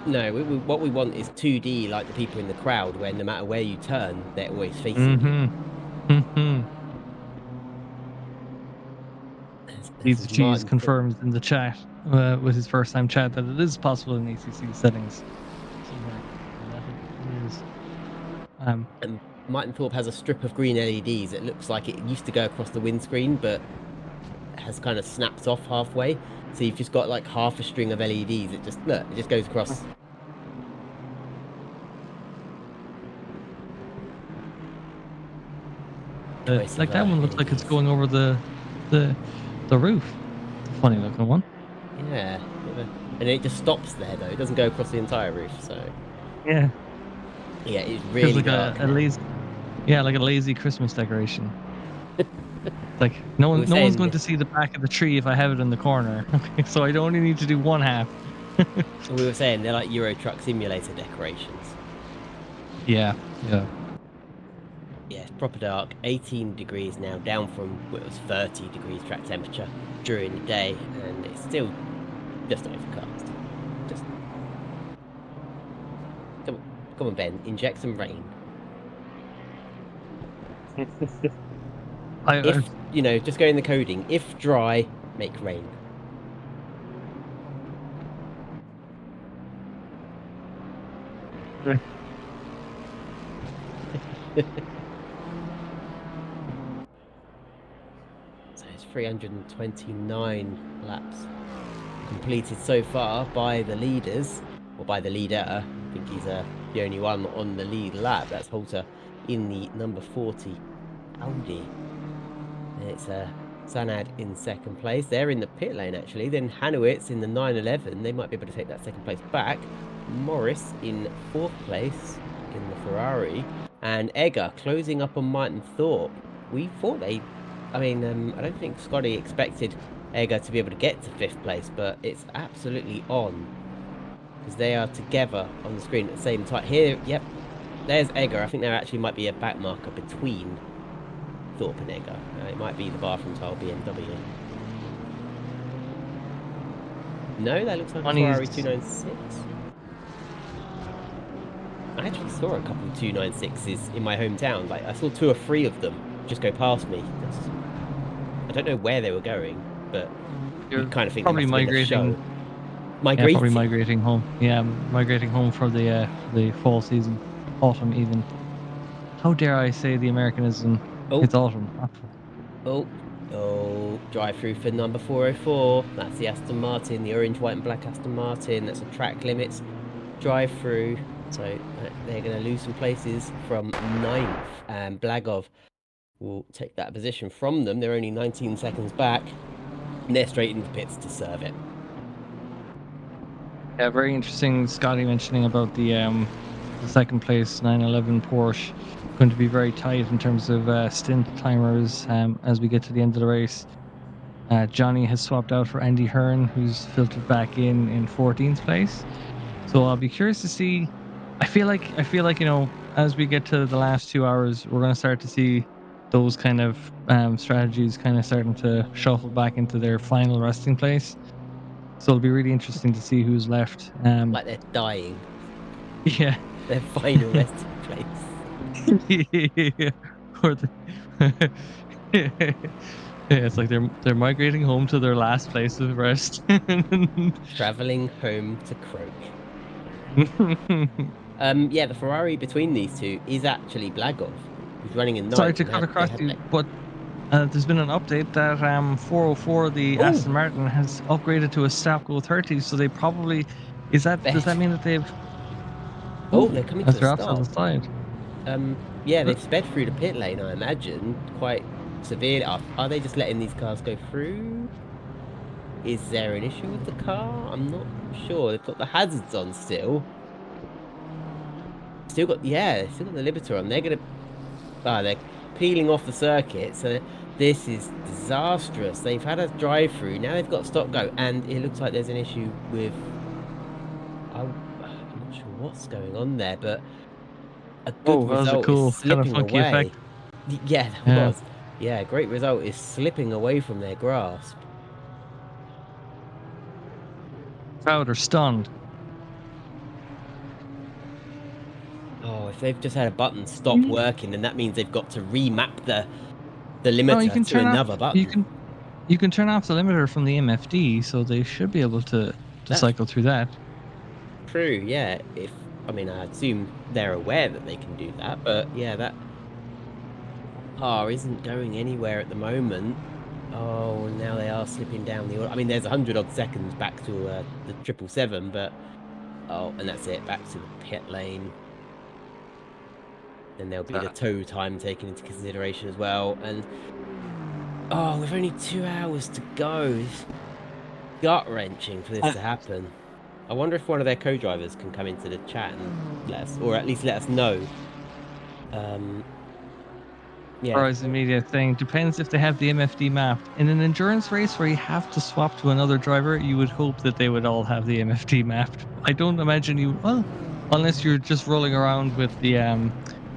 No, what we want is 2D, like the people in the crowd, where no matter where you turn, they're always facing you. Mm-hmm. This Leeds is Cheese Martin. confirms in the chat with his first time chat that it is possible in ACC settings somewhere. And that it is. And Martin Thorpe has a strip of green LEDs. It looks like it used to go across the windscreen, but has kind of snapped off halfway. So you've just got like half a string of LEDs. It just goes across. Choice Like of that one looks like it's LEDs. going over the roof. It's a funny looking one. Yeah, and it just stops there though. It doesn't go across the entire roof. So Yeah, yeah, it's feels really like dark a now. lazy, like a lazy Christmas decoration. Like We were no one's saying going to see the back of the tree if I have it in the corner. Okay, so I only need to do one half. they're like Euro Truck Simulator decorations. Yeah. Yeah, it's proper dark. 18 degrees now, down from what it was 30 degrees track temperature during the day, and it's still just overcast. Just come on, Ben, inject some rain. I If just go in the coding. If dry, make rain. So it's 329 laps completed so far by the leaders, or by the leader. I think he's the only one on the lead lap. That's Halter in the number 40 Audi. And it's Sanad in second place. They're in the pit lane actually. Then Hanowitz in the 911. They might be able to take that second place back. Morris in fourth place in the Ferrari. And Egger closing up on Martin Thorpe. We thought I don't think Scotty expected Egger to be able to get to fifth place, but it's absolutely on. Because they are together on the screen at the same time. Here, yep, there's Egger. I think there actually might be a back marker between Thorpe and Egger. It might be the bathroom tile BMW. No, that looks like a Money Ferrari is- 296. I actually saw a couple of 296s in my hometown. Like, I saw 2 or 3 of them just go past me. I don't know where they were going, but You're you kind of think they probably must have been a migrating. show. Yeah, probably Migrating. migrating home. Yeah, migrating home for the fall season, autumn even. How dare I say the Americanism? Oh. It's autumn. Oh, drive through for number 404. That's the Aston Martin, the orange, white, and black Aston Martin. That's a track limits drive through. So they're going to lose some places from 9th, and Blagov will take that position from them. They're only 19 seconds back, and they're straight into pits to serve it. Yeah, very interesting. Scotty mentioning about the second place 911 Porsche going to be very tight in terms of stint timers as we get to the end of the race. Johnny has swapped out for Andy Hearn, who's filtered back in 14th place. So I'll be curious to see. I feel like as we get to the last 2 hours, we're going to start to see those kind of strategies kind of starting to shuffle back into their final resting place. So it'll be really interesting to see who's left. Like they're dying. Yeah. Their final resting place. Yeah. Or yeah, it's like they're migrating home to their last place of rest. Traveling home to croak. Yeah, the Ferrari between these two is actually Blagov, who's running in 9th. Sorry to cut across you, but there's been an update that 404, the Aston Martin, has upgraded to a Stapco 30. So they probably does that mean that they've they're coming to as the they're outside the start. side? Yeah, they've sped through the pit lane, I imagine, quite severely. Are they just letting these cars go through? Is there an issue with the car? I'm not sure. They've got the hazards on still. They've still got the limiter on. They're peeling off the circuit, so this is disastrous. They've had a drive through, now they've got stop go, and it looks like there's an issue with I'm not sure what's going on there, but a good That was a result cool, is kind of slipping funky away. effect. Yeah, that Yeah. was. Yeah, great result is slipping away from their grasp. Crowd are stunned. Oh, if they've just had a button stop working, then that means they've got to remap the limiter to another button. You can turn off the limiter from the MFD, so they should be able to cycle through that. True, yeah. I assume they're aware that they can do that, but yeah, that car isn't going anywhere at the moment. Oh, now they are slipping down the order. I mean, there's 100 odd seconds back to the 777, but and that's it, back to the pit lane. Then there'll be the tow time taken into consideration as well. And with only 2 hours to go, it's gut-wrenching for this to happen. I wonder if one of their co-drivers can come into the chat and or at least let us know. Yeah. Horizon Media saying, depends if they have the MFD mapped. In an endurance race where you have to swap to another driver, you would hope that they would all have the MFD mapped. I don't imagine unless you're just rolling around with the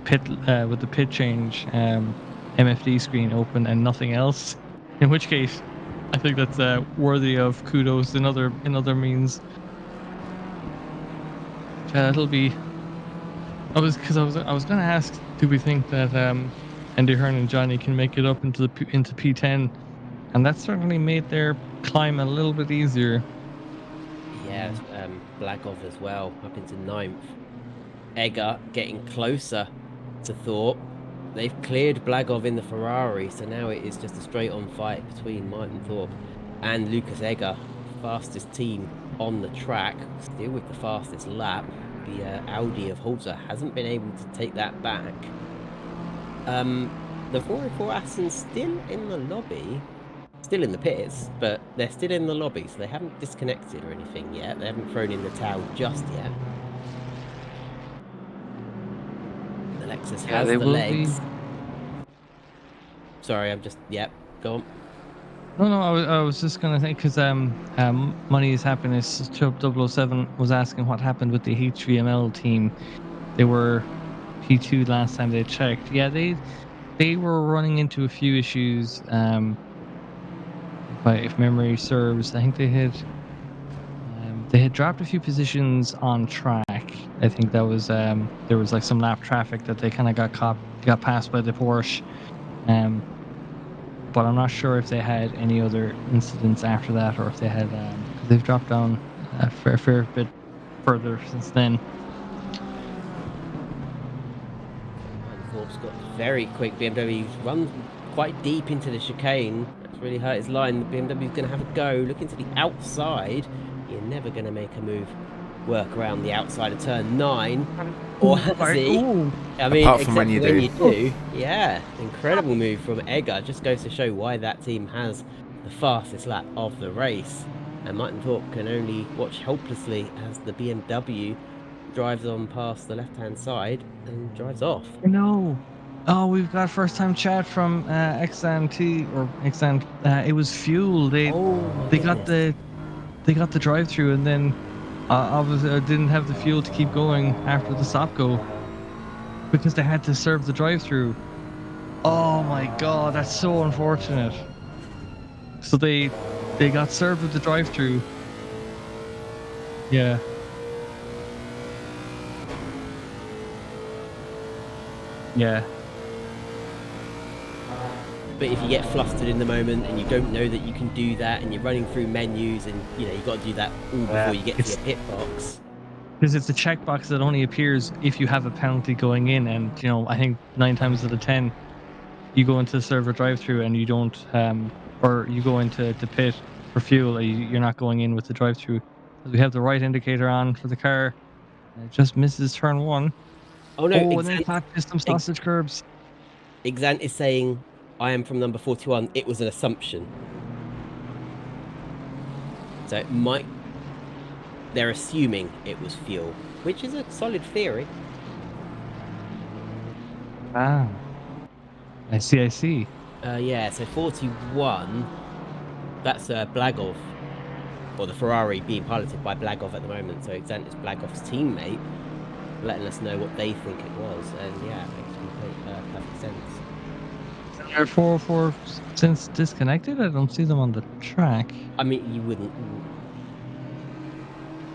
pit change MFD screen open and nothing else. In which case, I think that's worthy of kudos in other means. It'll be. I was going to ask, do we think that Andy Hearn and Johnny can make it up into P10, and that certainly made their climb a little bit easier. Yeah, Blagov as well, up into 9th. Egger getting closer to Thorpe. They've cleared Blagov in the Ferrari, so now it is just a straight-on fight between Martin Thorpe and Lucas Egger, fastest team on the track, still with the fastest lap. The Audi of Holzer hasn't been able to take that back. The 404 Aston's still in the lobby, still in the pits, but they're still in the lobby, so they haven't disconnected or anything yet. They haven't thrown in the towel just yet. The Lexus has the legs. Sorry, I'm just go on. No, I was just gonna think because Money's Happiness 007 was asking what happened with the HVML team. They were P2 last time they checked. Yeah, they were running into a few issues. If memory serves, I think they had dropped a few positions on track. I think that was there was like some lap traffic that they kind of got passed by the Porsche. But I'm not sure if they had any other incidents after that, or if they had because they've dropped down a fair bit further since then. Thorpe's got very quick BMW. He's run quite deep into the chicane. That's really hurt his line. The BMW's going to have a go. Looking to the outside. You're never going to make a move work around the outside of turn 9. Or has he? Ooh. I mean, Apart from except when you when do. you do. Yeah, incredible move from Edgar. Just goes to show why that team has the fastest lap of the race. And Martin Thorpe can only watch helplessly as the BMW drives on past the left-hand side and drives off. No. Oh, we've got first time chat from Xan T or Xan. It was fuel. They got the drive through, and then obviously didn't have the fuel to keep going after the stop go because they had to serve the drive through. Oh my god, that's so unfortunate. So they got served with the drive through. Yeah. Yeah. But if you get flustered in the moment and you don't know that you can do that, and you're running through menus, and you've got to do that all before you get to your pit box. Because it's a checkbox that only appears if you have a penalty going in, and I think 9 times out of 10, you go into the server drive-through and you don't, or you go into the pit for fuel. You're not going in with the drive-through. We have the right indicator on for the car, and it just misses turn 1. Oh no! Oh, and then catches some sausage curbs. Exant is saying, "I am from number 41." It was an assumption, so it might. They're assuming it was fuel, which is a solid theory. Ah, I see. Yeah, so 41, that's Blagov, or the Ferrari being piloted by Blagov at the moment. So Exant is Blagov's teammate, letting us know what they think it was. And yeah, it makes complete perfect sense. Are 404 since disconnected? I don't see them on the track. I mean, you wouldn't...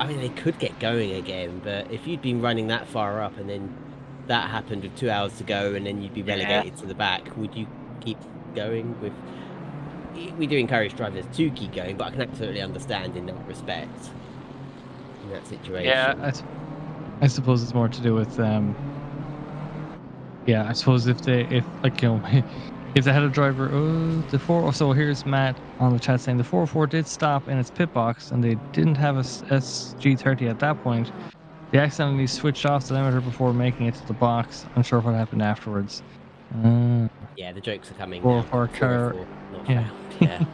I mean, they could get going again, but if you'd been running that far up and then that happened with 2 hours to go and then you'd be relegated to the back, would you keep going with... We do encourage drivers to keep going, but I can absolutely understand in that respect, in that situation. Yeah, I suppose it's more to do with I suppose if they if they had a driver, so here's Matt on the chat saying the 404 did stop in its pit box and they didn't have a SG30 at that point. They accidentally switched off the limiter before making it to the box. Unsure what happened afterwards. Yeah, the jokes are coming Or now. for a car, 404 not yeah. found.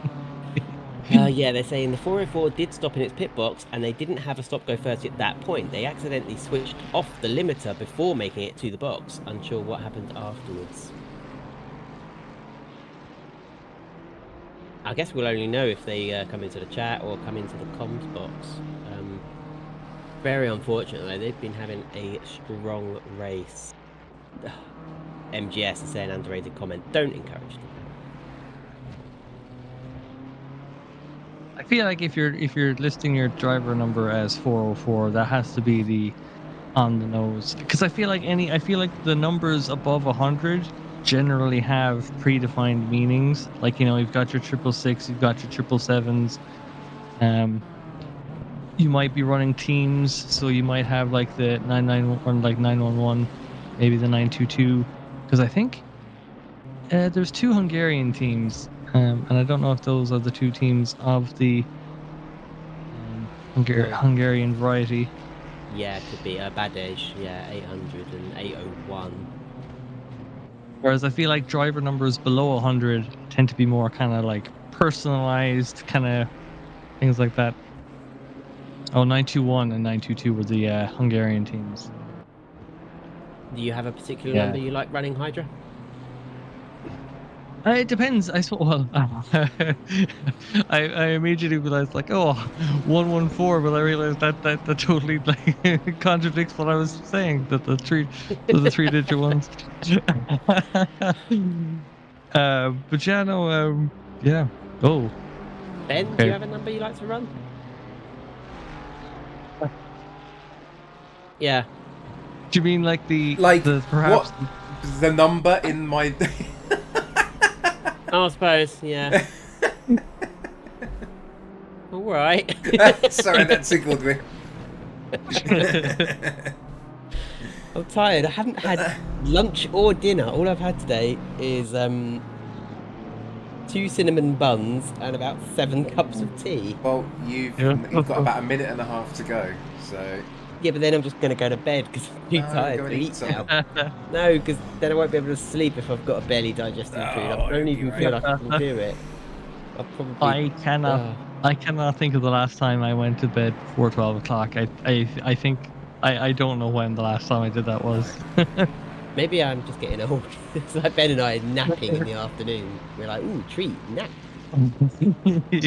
Yeah. Yeah, they're saying the 404 did stop in its pit box and they didn't have a stop go first at that point. They accidentally switched off the limiter before making it to the box. Unsure what happened afterwards. I guess we'll only know if they come into the chat or come into the comms box. Very unfortunately, they've been having a strong race. MGS is saying underrated comment. Don't encourage them. I feel like if you're listing your driver number as 404, that has to be the on the nose. Because I feel like the numbers above 100 generally have predefined meanings. Like you've got your 666, you've got your 777s. You might be running teams, so you might have like the 991, like 911, maybe the 922. Because I think there's 2 Hungarian teams. And I don't know if those are the 2 teams of the Hungarian variety. Yeah, it could be a Badej, 800 and 801. Whereas I feel like driver numbers below 100 tend to be more kind of like personalized, kind of things like that. Oh, 921 and 922 were the Hungarian teams. Do you have a particular number you like running, Hydra? It depends. I suppose. Well, I immediately realized like, oh, 114, but I realized that totally like contradicts what I was saying. That the 3-digit ones. But yeah, no, yeah. Oh, Ben, do okay. you have a number you like to run? Yeah. Do you mean like Like, the perhaps? what? The number in my... Oh, I suppose. Yeah. All right. Sorry, that tickled me. I'm tired. I haven't had lunch or dinner. All I've had today is 2 cinnamon buns and about 7 cups of tea. Well, you've got about a minute and a half to go, so... Yeah, but then I'm just gonna go to bed because I'm too No, tired go to and eat eat some. now. No, because then I won't be able to sleep if I've got a barely digesting food. I Oh, don't you'll be even right. feel like I can do it. I'll probably. I cannot think of the last time I went to bed before 12 o'clock. I think I don't know when the last time I did that was. Maybe I'm just getting old. It's like Ben and I napping in the afternoon. We're like, ooh, treat, nap.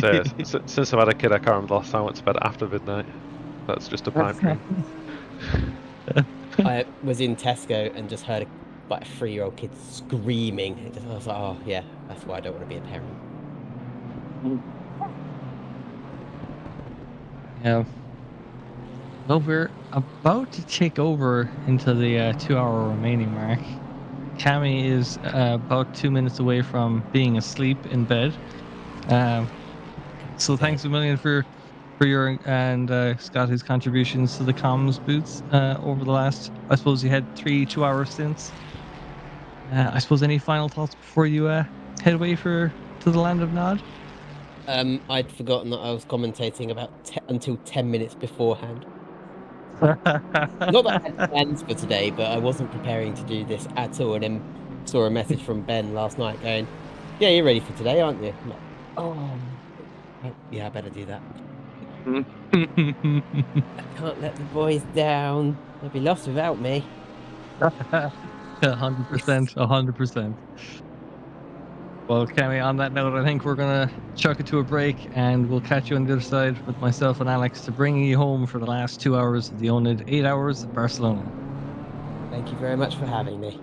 So, since I've had a kid, I can't remember the last time I went to bed after midnight. That's just a pipe dream. I was in Tesco and just heard like a 3-year-old kid screaming. I was like, oh yeah, that's why I don't want to be a parent. Yeah. Well, we're about to tick over into the 2-hour remaining mark. Cammy is about 2 minutes away from being asleep in bed. So thanks a million for your and Scotty's contributions to the comms booths over the last. I suppose you had 3 2-hour stints. I suppose any final thoughts before you head away to the land of Nod? I'd forgotten that I was commentating about until 10 minutes beforehand. Not that I had plans for today, but I wasn't preparing to do this at all. And then saw a message from Ben last night going, "Yeah, you're ready for today, aren't you?" I'm like, oh, yeah, I better do that. I can't let the boys down. They'll be lost without me. 100%, 100%. Well, Cammy, on that note, I think we're gonna chuck it to a break, and we'll catch you on the other side with myself and Alex to bring you home for the last 2 hours of the oNiD 8 hours at Barcelona. Thank you very much for having me.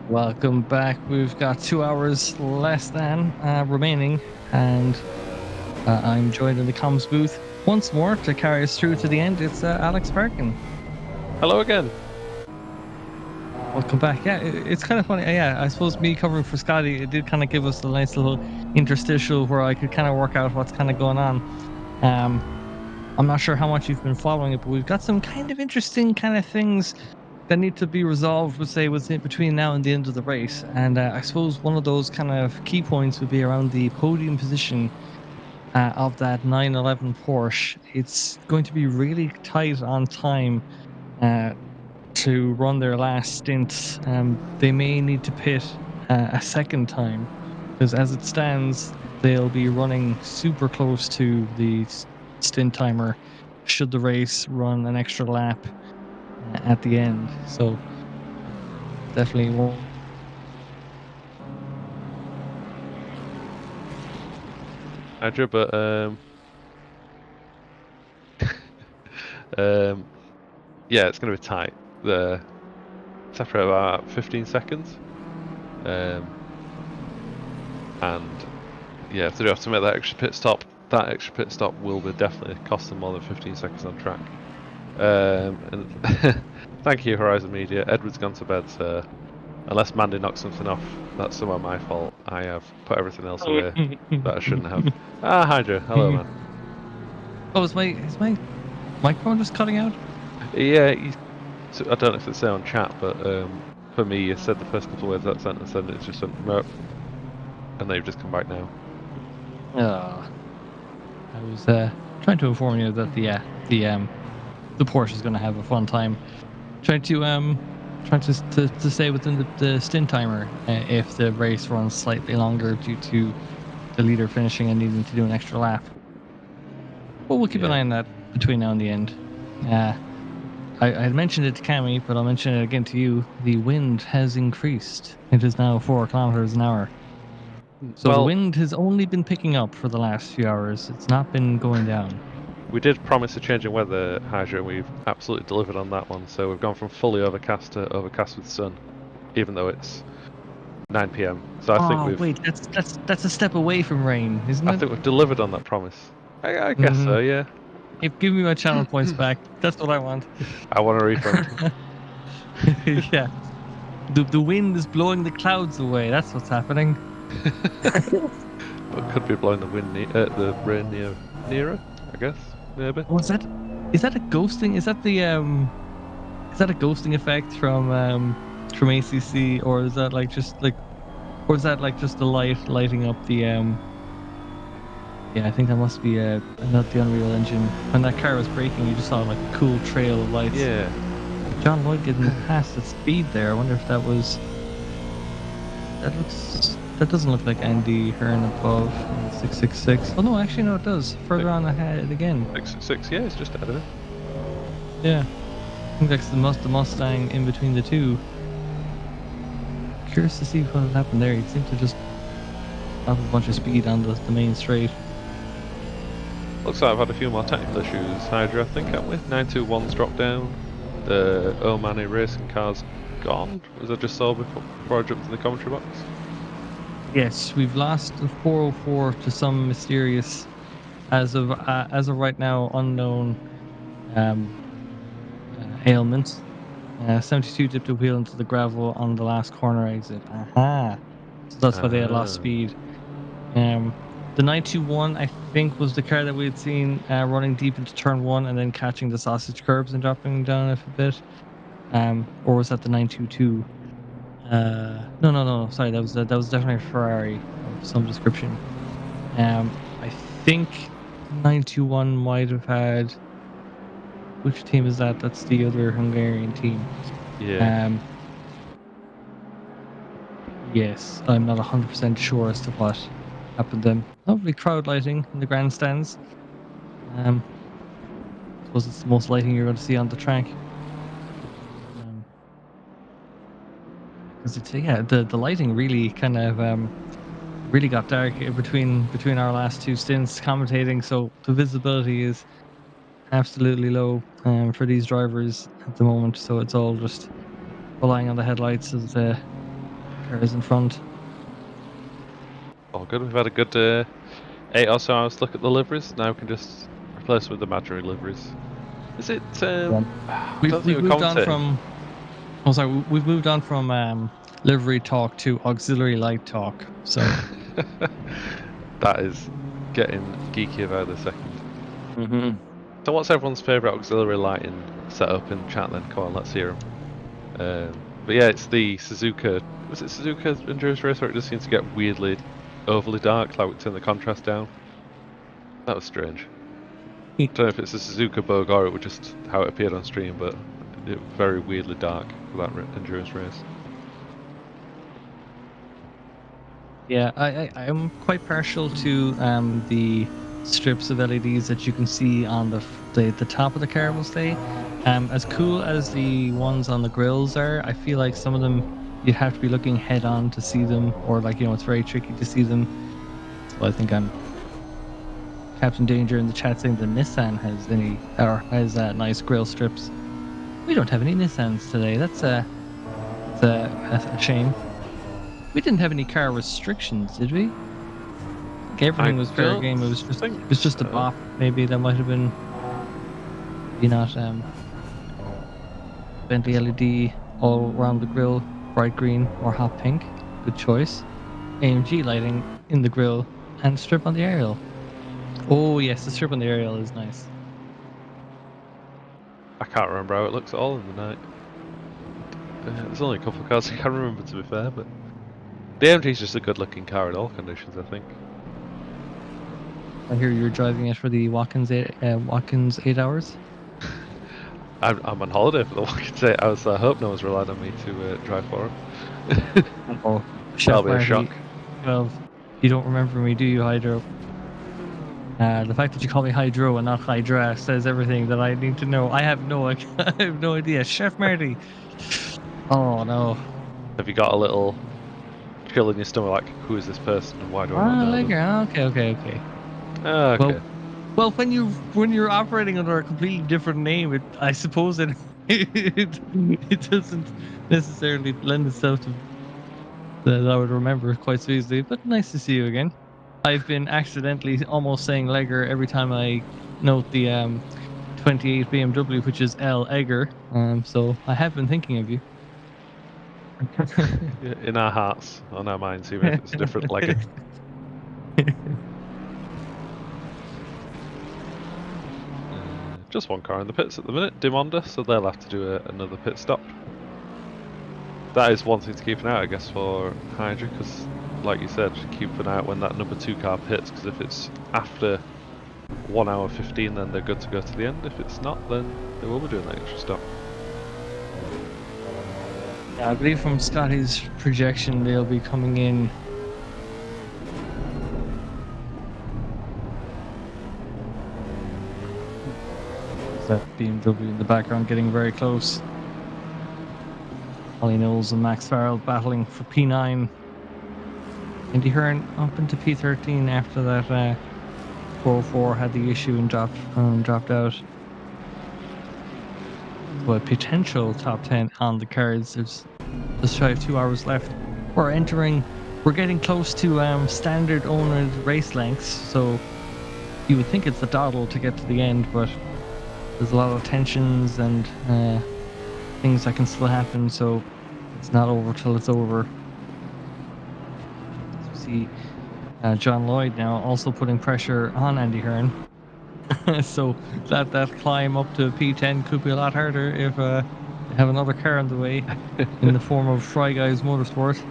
Welcome back. We've got 2 hours less than remaining, and I'm joined in the comms booth once more to carry us through to the end. It's Alex Parkin. Hello again. Welcome back. Yeah, it's kind of funny. Yeah, I suppose me covering for Scotty, it did kind of give us a nice little interstitial where I could kind of work out what's kind of going on. I'm not sure how much you've been following it, but we've got some kind of interesting kind of things that need to be resolved, would say, within between now and the end of the race. And I suppose one of those kind of key points would be around the podium position of that 911 Porsche. It's going to be really tight on time to run their last stint. They may need to pit a second time because, as it stands, they'll be running super close to the stint timer should the race run an extra lap at the end. So definitely one. Andrew, but yeah, it's going to be tight. The separate about 15 seconds, and yeah, if they do have to make that extra pit stop, that extra pit stop will be definitely cost them more than 15 seconds on track. And thank you, Horizon Media. Edward's gone to bed, so unless Mandy knocks something off, that's somewhat my fault. I have put everything else away that I shouldn't have. Hydra, hello, man. Oh, is my microphone just cutting out? Yeah, I don't know if it's there on chat, but for me, you said the first couple of words of that sentence, and it's just went merp, and they've just come back now. I was trying to inform you that the Porsche is going to have a fun time. Trying to stay within the stint timer if the race runs slightly longer due to the leader finishing and needing to do an extra lap. Well, we'll keep an eye on that between now and the end. I had mentioned it to Cammy, but I'll mention it again to you. The wind has increased. It is now 4 kilometers an hour. So the wind has only been picking up for the last few hours. It's not been going down. We did promise a change in weather, Hydra, and we've absolutely delivered on that one. So we've gone from fully overcast to overcast with sun, even though it's 9 p.m. So I think we've. Wait, that's a step away from rain, isn't it? I think we've delivered on that promise. I guess so, yeah. Give me my channel points back. That's what I want. I want a refund. Yeah. The wind is blowing the clouds away. That's what's happening. But could be blowing the wind, the rain nearer, I guess, maybe. Is that a ghosting? Is that the Is that a ghosting effect from ACC, or is that just the lighting up the Yeah, I think that must be not the Unreal Engine. When that car was braking, you just saw like a cool trail of lights. Yeah. John Lloyd getting past at speed there. I wonder if that was. That doesn't look like Andy Hearn above 666. Oh no, actually no, it does. Further on ahead again. 666, yeah, it's just ahead of it. Yeah, I think that's the Mustang in between the two. Curious to see what happened there. He seemed to just have a bunch of speed on the main straight. Looks like I've had a few more technical issues, Hydra, I think, haven't we? 921's dropped down. The oNiD racing car's gone, as I just saw before I jumped in the commentary box. Yes, we've lost the 404 to some mysterious, as of right now, unknown ailment. 72 dipped a wheel into the gravel on the last corner exit. Aha! So that's why they had lost speed. The 921, I think, was the car that we had seen running deep into turn 1 and then catching the sausage curbs and dropping down a bit. Or was that the 922? No. Sorry, that was definitely a Ferrari of some description. I think 921 might have had. Which team is that? That's the other Hungarian team. Yeah. Yes, I'm not 100% sure as to what happened then. Lovely crowd lighting in the grandstands. I suppose it's the most lighting you're going to see on the track. Because the lighting really kind of really got dark between our last two stints commentating, so the visibility is absolutely low for these drivers at the moment. So it's all just relying on the headlights of the cars in front. All good. We've had a good 8 or so hours to look at the liveries. Now we can just replace them with the Madry liveries. Is it? We've moved on from. Oh, sorry. We've moved on from livery talk to auxiliary light talk. So that is getting geeky by the second. Mm-hmm. So, what's everyone's favourite auxiliary lighting setup in chat then? Come on, let's hear them. But yeah, it's the Suzuka. Was it Suzuka endurance race where it just seems to get weirdly overly dark, like we turn the contrast down? That was strange. I don't know if it's a Suzuka bug or it was just how it appeared on stream, but it was very weirdly dark for that endurance race. Yeah, I'm quite partial to the strips of LEDs that you can see on the top of the car, will say. As cool as the ones on the grills are, I feel like some of them you'd have to be looking head on to see them, or like it's very tricky to see them. So I think I'm Captain Danger in the chat saying the Nissan has nice grill strips. We don't have any Nissans today. That's a shame. We didn't have any car restrictions, did we? Like everything was fair game. It was just a bop. Maybe that might have been not Bentley LED all around the grill, bright green or hot pink. Good choice. AMG lighting in the grill and strip on the aerial. Oh yes, the strip on the aerial is nice. I can't remember how it looks at all in the night. There's only a couple of cars I can remember, to be fair, but the AMG is just a good-looking car in all conditions, I think. I hear you're driving it for the Watkins 8 hours. I'm on holiday for the Watkins 8 hours, so I hope no one's relied on me to drive for it. Oh, That'll be a shock. Well, you don't remember me, do you, Hydro? The fact that you call me Hydro and not Hydra says everything that I need to know. I have no idea. Chef Marty. Oh no. Have you got a little chill in your stomach, like, who is this person and why do I not know them? Okay. Oh, okay. Well, when you're operating under a completely different name, I suppose it doesn't necessarily lend itself to that I would remember quite so easily. But nice to see you again. I've been accidentally almost saying Legger every time I note the 28 BMW, which is L Egger. So I have been thinking of you. In our hearts, on our minds, even if it's a different legger. Just one car in the pits at the minute, Dimonda, so they'll have to do another pit stop. That is one thing to keep an eye out, I guess, for Hydra, because, like you said, keep an eye out when that number 2 car pits, because if it's after 1 hour 15, then they're good to go to the end. If it's not, then they will be doing that extra stop. Yeah, I believe from Scotty's projection, they'll be coming in. That BMW in the background getting very close. Ollie Knowles and Max Farrell battling for P9. Andy Hearn up into P13 after that 404 had the issue and dropped out. So a potential top 10 on the cards. There's just shy of 2 hours left. We're getting close to standard oNiD race lengths, so you would think it's a doddle to get to the end, but there's a lot of tensions and things that can still happen, so it's not over till it's over. So we see John Lloyd now also putting pressure on Andy Hearn. So that climb up to P10 could be a lot harder if they have another car on the way in the form of Fry Guys Motorsport.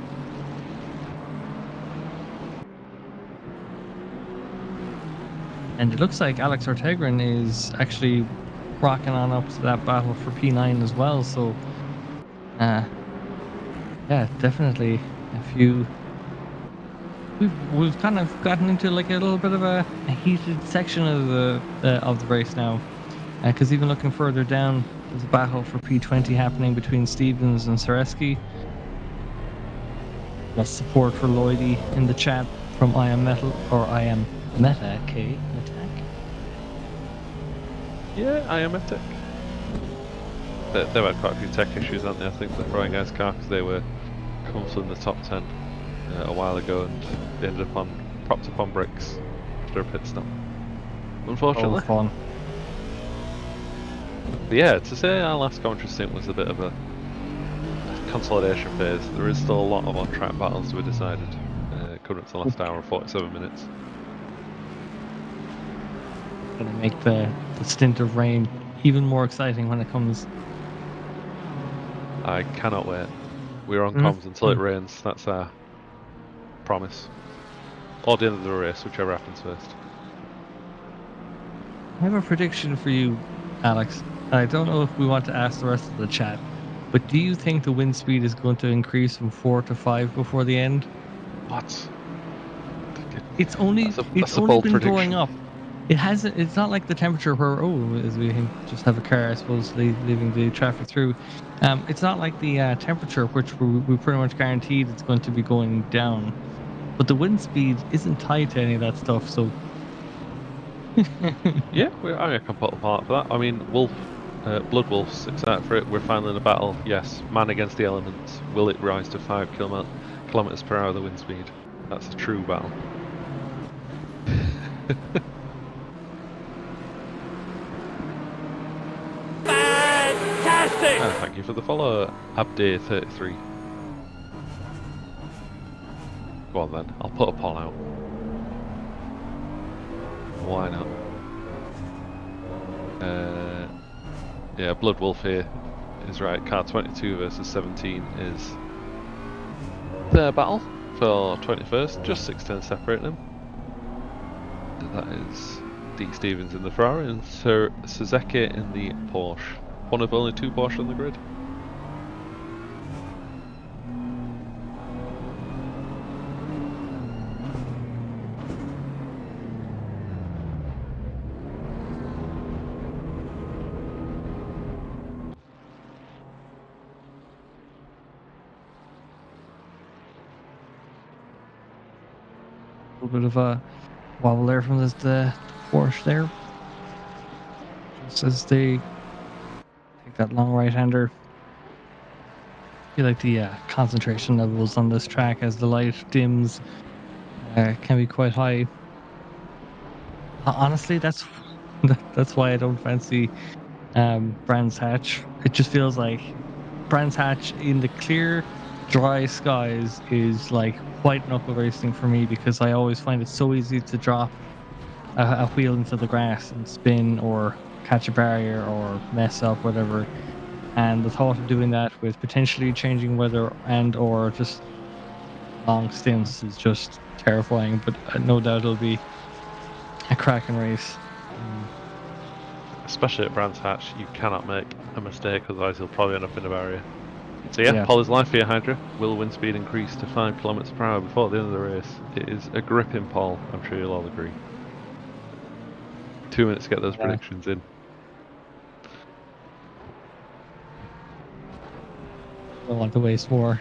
And it looks like Alex Ortegren is actually rocking on up to that battle for P9 as well. So, yeah, definitely a few. We've kind of gotten into like a little bit of a heated section of the race now, because even looking further down, there's a battle for P20 happening between Stevens and Sereski. That's support for Lloydie in the chat from I Am Metal or I Am Meta K Attack. Yeah, I Am Attack. They've had quite a few tech issues, haven't they? I think the Frying Guys car, because they were comfortably in the top 10 a while ago and they ended up propped up on bricks after a pit stop. Unfortunately. Oh, fun. But yeah, to say our last commentary stint was a bit of a consolidation phase, there is still a lot of on-track battles to be decided, coming up to the last hour and 47 minutes. Gonna make the stint of rain even more exciting when it comes. I cannot wait. We're on Mhm. comms until it rains. That's our promise. Or the end of the race, whichever happens first. I have a prediction for you, Alex. I don't know if we want to ask the rest of the chat, but do you think the wind speed is going to increase from 4 to 5 before the end? What? It's only That's a bold been prediction. going up. It hasn't. It's not like the temperature where as we just have a car, I suppose, leaving the traffic through. It's not like the temperature, which we pretty much guaranteed it's going to be going down. But the wind speed isn't tied to any of that stuff. So Yeah, I can put a part for that. I mean, Blood Wolf's excited for it. We're finally in a battle. Yes, man against the elements. Will it rise to 5 kilometers per hour, the wind speed? That's a true battle. Fantastic! And thank you for the follow, Abday33. Go on then, I'll put a poll out. Why not? Yeah, Blood Wolf here is right. Car 22 versus 17 is their battle for 21st, just 6 turns separating them. That is D. Stevens in the Ferrari and Sir Suzuki in the Porsche. One of only 2 Porsche on the grid. a little bit of a wobble there from the Porsche there, just as they take that long right-hander. I feel like the concentration levels on this track as the light dims can be quite high. Honestly, that's why I don't fancy Brands Hatch. It just feels like Brands Hatch in the clear, dry skies is like white knuckle racing for me, because I always find it so easy to drop a wheel into the grass and spin or catch a barrier or mess up, whatever. And the thought of doing that with potentially changing weather and or just long stints is just terrifying. But no doubt it'll be a cracking race. Especially at Brands Hatch, you cannot make a mistake, otherwise you'll probably end up in a barrier. So yeah, Yeah. Paul is live for you, Hydra. Will wind speed increase to 5 kilometers per hour before the end of the race? It is a gripping poll, I'm sure you'll all agree. 2 minutes to get those Yeah. predictions in. Don't want to waste more.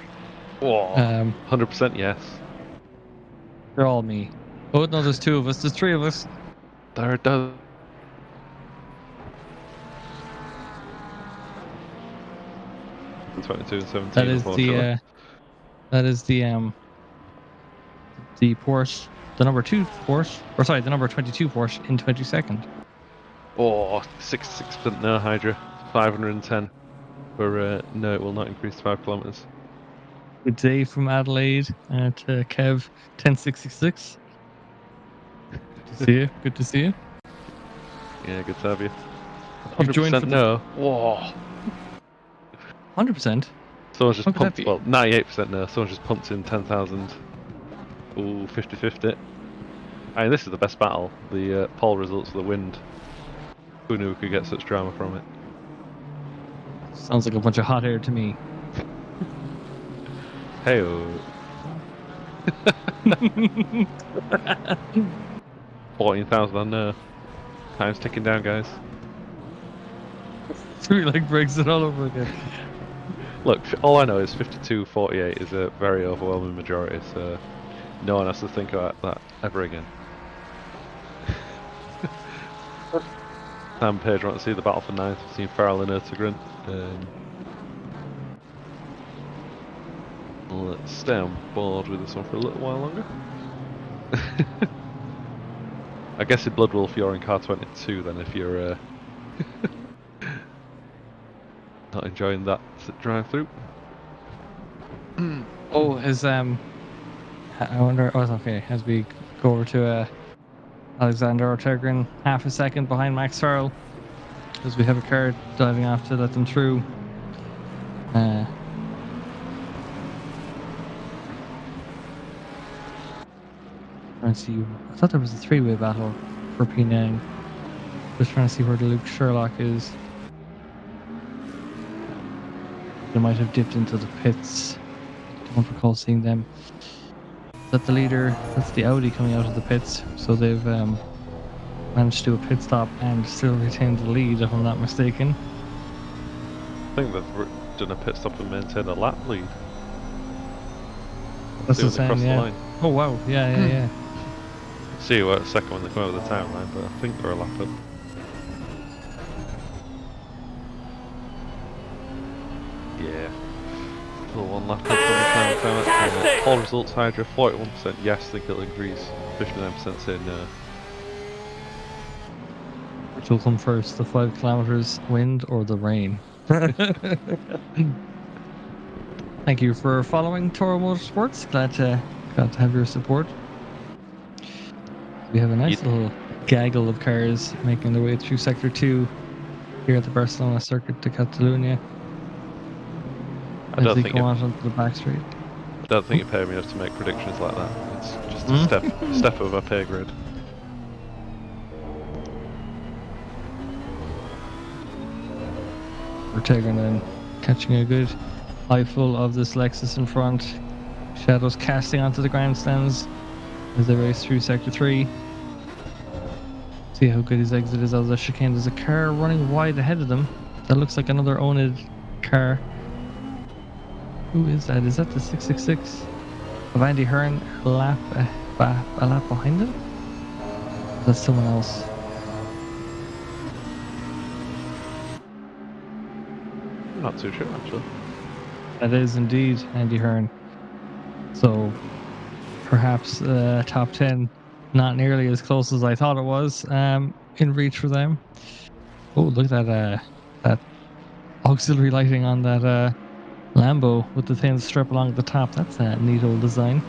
Whoa, 100% yes. They're all me. Oh no, there's 2 of us. There's 3 of us. There it does. The 22 and 17. That is unfortunately. the Porsche, the number 2 Porsche, or sorry, the number 22 Porsche in 22nd. Oh, 66% no, Hydra. 510. For no, it will not increase to 5 kilometers. Good day from Adelaide to Kev 1066. Good to see you. Good to see you. Yeah, good to have you. You've joined 100% for the no. Whoa. 100%. Someone's just How could that pumped, be? well, 98% no. Someone's just pumped in 10,000. Ooh, 50-50. I mean, this is the best battle. The poll results for the wind. Who knew we could get such drama from it? Sounds like a bunch of hot air to me. Hey, 14,000 on no. Time's ticking down, guys. Three like breaks it all over again. Look, all I know is 52-48 is a very overwhelming majority, so no one has to think about that ever again. Sam Page wants to see the battle for 9th. We've seen Farrell and Ertegren. Let's stay on board with this one for a little while longer. I guess in Blood Wolf you're in car 22 then, if you're not enjoying that drive through. Oh, I wonder. Oh, okay. As we go over to Alexander Ortegren, half a second behind Max Farrell, as we have a car diving off to let them through. Let's see. I thought there was a three-way battle for P9. Just trying to see where the Luke Sherlock is. They might have dipped into the pits. Don't recall seeing them. That's the leader. That's the Audi coming out of the pits. So they've managed to do a pit stop and still retain the lead, if I'm not mistaken. I think they've done a pit stop and maintained a lap lead. That's See the when they cross same, the yeah. line. Oh wow, yeah. See what second when they come over the town line, but I think they're a lap up. Yeah. Still one lap up on the time. All results Hydra 41% yes, think it'll increase. 59% say no. Which will come first, the 5 kilometers wind or the rain? Thank you for following Toro Motorsports. Glad to have your support. We have a nice little gaggle of cars making their way through Sector 2 here at the Barcelona Circuit de Catalunya. I don't As they think go out onto the back straight. I don't think you're paying me enough to make predictions like that. It's just a step over pay grade. Ortega then catching a good eyeful of this Lexus in front. Shadows casting onto the grandstands as they race through Sector 3. See how good his exit is out of the chicane. There's a car running wide ahead of them. That looks like another oNiD car. Who is that? Is that the 666 of Andy Hearn a lap behind him? Is that someone else? Not too sure actually. That is indeed Andy Hearn. So perhaps top 10, not nearly as close as I thought it was in reach for them. Oh, look at that auxiliary lighting on that Lambo with the thin strip along the top. That's a neat old design.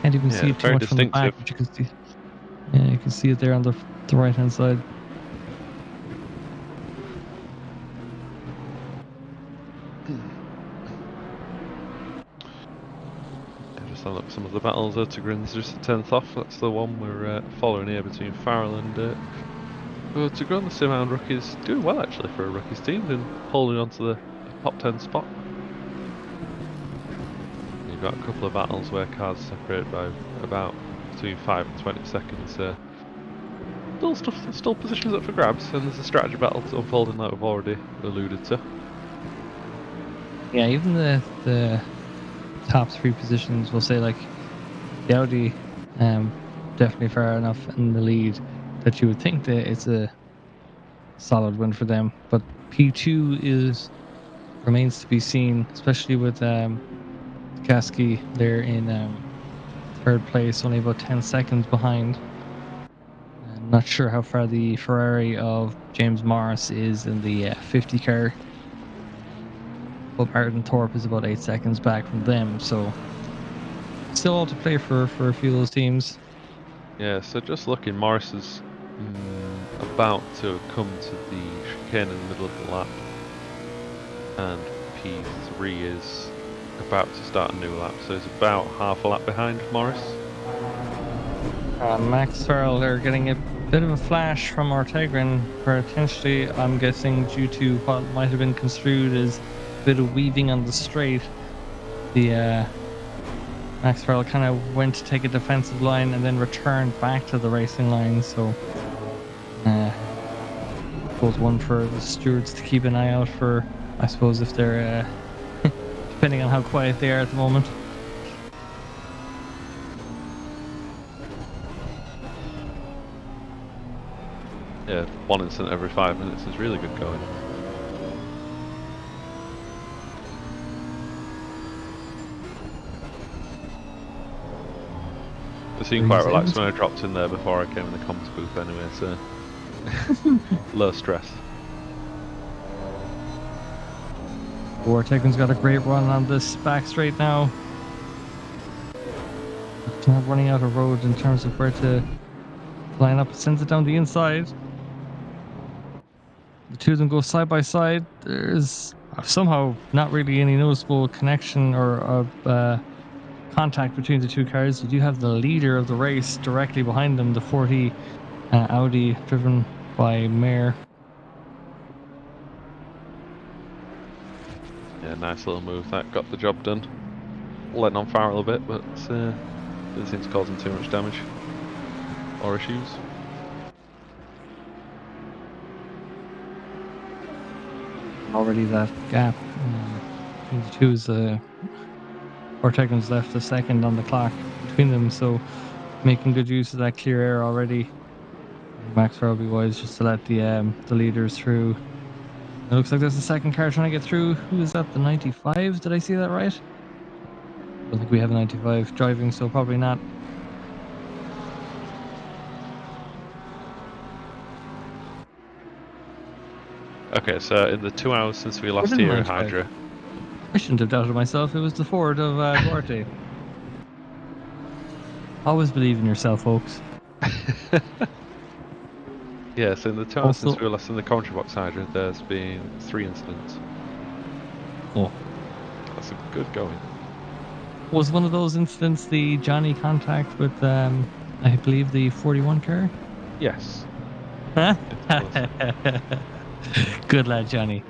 Can't even see it too very much from the back, distinctive. but you can see. Yeah, you can see it there on the right hand side. Just on up some of the battles. Ertegrin's just the 10th off. That's the one we're following here between Farrell and Ertegrin. The Simhound rookie's doing well actually for a rookie's team, and holding on to the top 10 spot. You've got a couple of battles where cars separate by about between 5 and 20 seconds. Still positions up for grabs, and there's a strategy battle unfolding like we've already alluded to. Yeah, even the top 3 positions, we'll say, like the Audi, definitely far enough in the lead that you would think that it's a solid win for them. But P2 remains to be seen, especially with Gasky there in 3rd place, only about 10 seconds behind. I'm not sure how far the Ferrari of James Morris is in the 50 car. But Martin Thorpe is about 8 seconds back from them, so still all to play for a few of those teams. Yeah, so just looking, Morris is about to come to the chicane in the middle of the lap, and P3 is about to start a new lap, so he's about half a lap behind Morris. Max Farrell are getting a bit of a flash from Ortegrin, potentially, I'm guessing, due to what might have been construed as a bit of weaving on the straight. The Max Farrell kind of went to take a defensive line and then returned back to the racing line, so I suppose one for the stewards to keep an eye out for, I suppose, if they're depending on how quiet they are at the moment. Yeah, 1 incident every 5 minutes is really good going. It seemed quite relaxed when I dropped in there before I came in the comms booth anyway, so low stress. Ortegrin's got a great run on this back straight now. Not running out of road in terms of where to line up. Sends it down the inside. The two of them go side by side. There's somehow not really any noticeable connection or contact between the two cars. You do have the leader of the race directly behind them, the 40 Audi driven by Mayer. Yeah, nice little move that got the job done. Letting on fire a little bit, but didn't seem to cause him too much damage or issues. Already that gap between the two is 4 seconds left, a second on the clock between them, so making good use of that clear air already. Max Roby wise just to let the leaders through. It looks like there's a second car trying to get through. Who is that? The 95? Did I see that right? I don't think we have a 95 driving, so probably not. Okay, so in the 2 hours since we last didn't here at 95. Hydra, I shouldn't have doubted myself. It was the Ford of Duarte. Always believe in yourself, folks. yeah, so in the 2 hours Also, since we were last in the commentary box Hydra, there's been 3 incidents. oh, That's a good going. was one of those incidents the Johnny contact with, I believe, the 41 car? Yes. Huh? It was. Good lad, Johnny.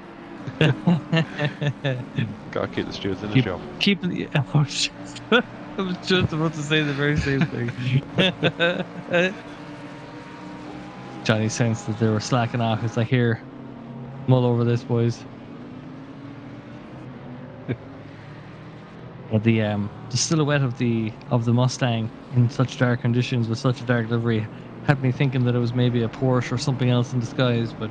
Gotta keep the stewards in a job. Keep the. Oh, shit. I was just about to say the very same thing. Johnny sensed that they were slacking off. It's like, here, mull over this, boys. But the silhouette of the Mustang in such dark conditions with such a dark livery had me thinking that it was maybe a Porsche or something else in disguise. But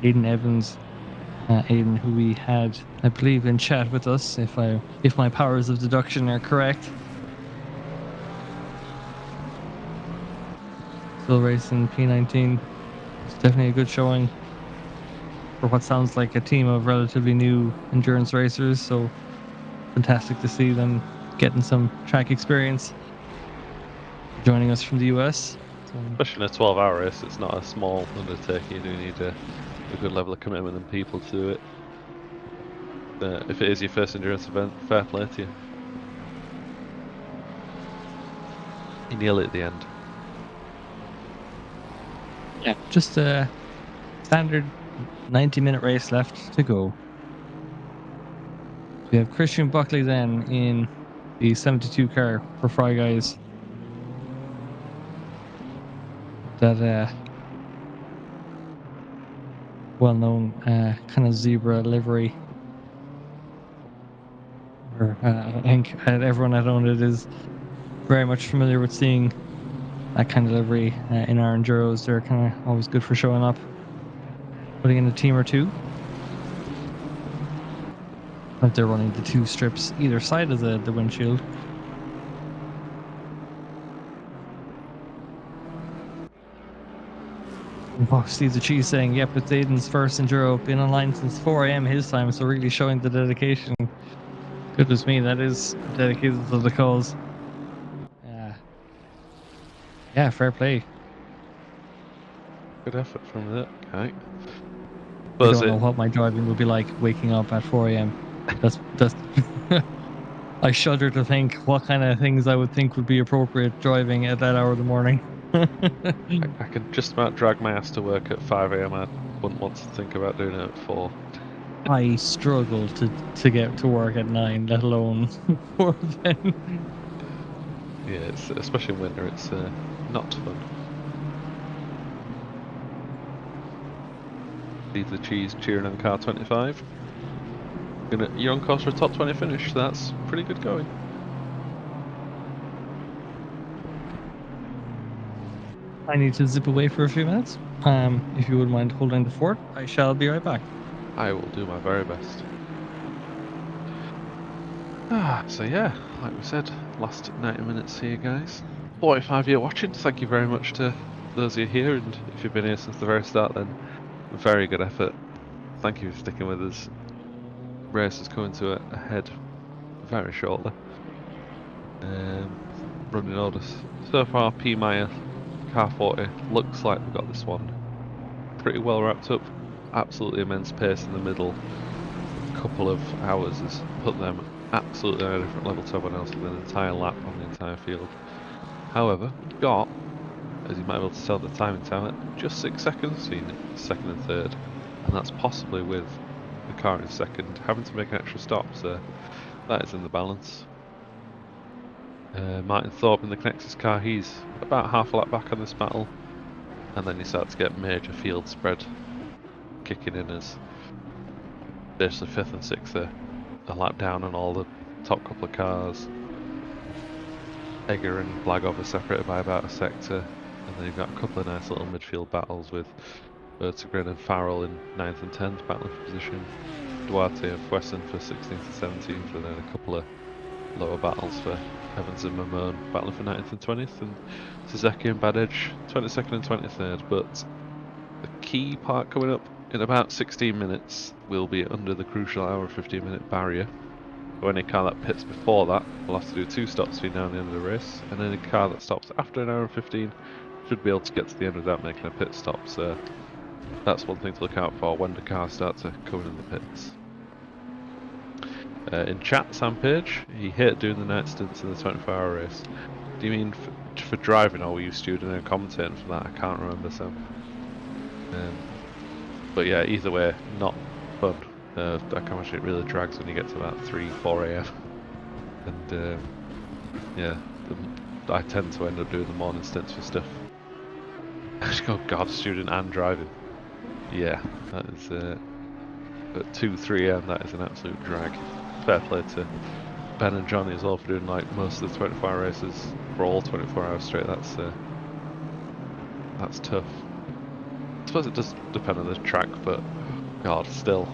Aidan Evans, Aidan, who we had, I believe, in chat with us, if my powers of deduction are correct. Still racing P19. It's definitely a good showing for what sounds like a team of relatively new endurance racers. So fantastic to see them getting some track experience. Joining us from the US. So, Especially in a 12-hour race, it's not a small undertaking. You do need a good level of commitment and people to do it. If it is your first endurance event, fair play to you. You nail it at the end. yeah, just a standard 90-minute race left to go. We have Christian Buckley then in the 72 car for Fry Guys. That well-known kind of zebra livery. I think everyone that owned it is very much familiar with seeing that kind of livery in our enduros. They're kind of always good for showing up, putting in a team or two. If they're running the 2 strips either side of the windshield. Oh, Steve the Cheese saying, yep, it's Aiden's first enduro, been online since 4 a.m. his time, so really showing the dedication. Goodness me, that is dedicated to the cause. Yeah, fair play. Good effort from that guy. I don't know what my driving would be like waking up at 4 a.m. That's I shudder to think what kind of things I would think would be appropriate driving at that hour of the morning. I can just about drag my ass to work at 5 a.m. I wouldn't want to think about doing it at 4. I struggle to get to work at 9, let alone 4 then. Yeah, it's, especially in winter, it's not fun. Leave the cheese cheering on car 25. You're on course for a top 20 finish, so that's pretty good going. I need to zip away for a few minutes. If you wouldn't mind holding the fort, I shall be right back. I will do my very best. So yeah, like we said, last 90 minutes here, guys. 45 of you watching, thank you very much to those of you here, and if you've been here since the very start, then very good effort. Thank you for sticking with us. Race is coming to a head very shortly. Running orders. So far, P. Meyer, car 40, looks like we've got this one pretty well wrapped up. Absolutely immense pace in the middle. A couple of hours has put them absolutely on a different level to everyone else with an entire lap on the entire field. However, we got, as you might be able to tell the timing time, just 6 seconds between second and third, and that's possibly with the car in second having to make an extra stop, so that is in the balance. Martin Thorpe in the Connexus car, he's about half a lap back on this battle, and then you start to get major field spread kicking in as basically 5th and 6th are a lap down on all the top couple of cars. Egger and Blagov are separated by about a sector, and then you've got a couple of nice little midfield battles with Bertogren and Farrell in 9th and 10th battling for position, Duarte and Fuessen for 16th and 17th, and then a couple of lower battles for Evans and Mamone battling for 19th and 20th, and Suzuki and Bad Edge 22nd and 23rd. But the key part coming up in about 16 minutes will be under the crucial hour and 15-minute barrier. So any car that pits before that will have to do 2 stops between now and the end of the race, and any car that stops after an hour and 15 should be able to get to the end without making a pit stop. So that's one thing to look out for when the cars start to come in the pits. In chat, Sam Page, he hated doing the night stints in the 24-hour race. Do you mean for driving, or were you student and commentating for that? I can't remember, Sam. But yeah, either way, not fun. I can imagine it really drags when you get to about 3-4 AM. And yeah, I tend to end up doing the morning stints for stuff. Oh god, student and driving. Yeah, that is at 2-3 AM, that is an absolute drag. Fair play to Ben and Johnny as well for doing like most of the 24-hour races for all 24 hours straight. That's tough. I suppose it does depend on the track, but god, still.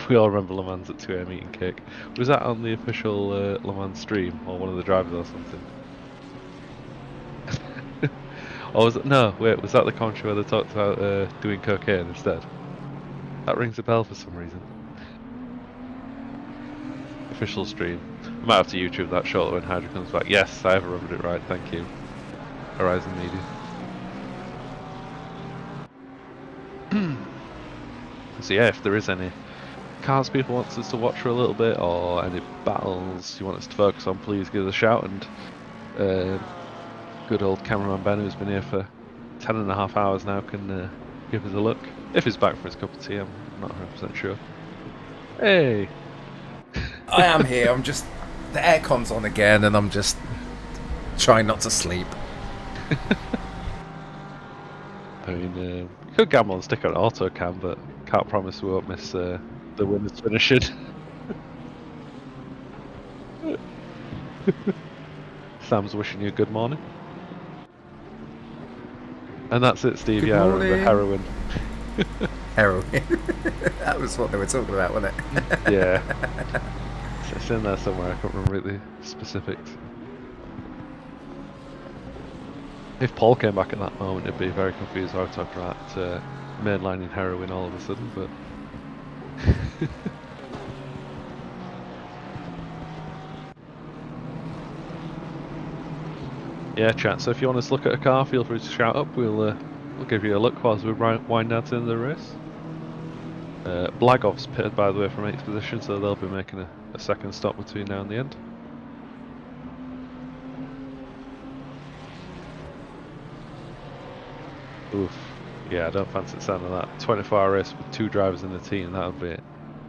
We all remember Le Mans at 2 AM eating cake. Was that on the official Le Mans stream, or one of the drivers or something? Or was it, no, wait, was that the commentary where they talked about doing cocaine instead? That rings a bell for some reason. Official stream. I might have to YouTube that shortly when Hydra comes back. Yes, I have remembered it right, thank you. Horizon Media. So yeah, if there is any cars people want us to watch for a little bit, or any battles you want us to focus on, please give us a shout. And good old cameraman Ben, who's been here for 10.5 hours now, can give us a look. If he's back for his cup of tea, I'm not 100% sure. Hey! I am here. I'm just, the aircon's on again, and I'm just trying not to sleep. I mean, you could gamble and stick on auto cam, but can't promise we won't miss the winners finishing. Sam's wishing you a good morning. And that's it, Steve. Good yeah, morning. I remember heroin. Heroin. That was what they were talking about, wasn't it? Yeah. It's in there somewhere, I can't remember the specifics. If Paul came back at that moment, he'd be very confused why I talked about mainlining heroin all of a sudden, but... Yeah, chat, so if you want us to look at a car, feel free to shout up, we'll give you a look whilst we wind down to the end of the race. Blagov's pitted, by the way, from 8th position, so they'll be making a second stop between now and the end. Oof. Yeah, I don't fancy the sound of that. 24-hour race with 2 drivers in the team, that would be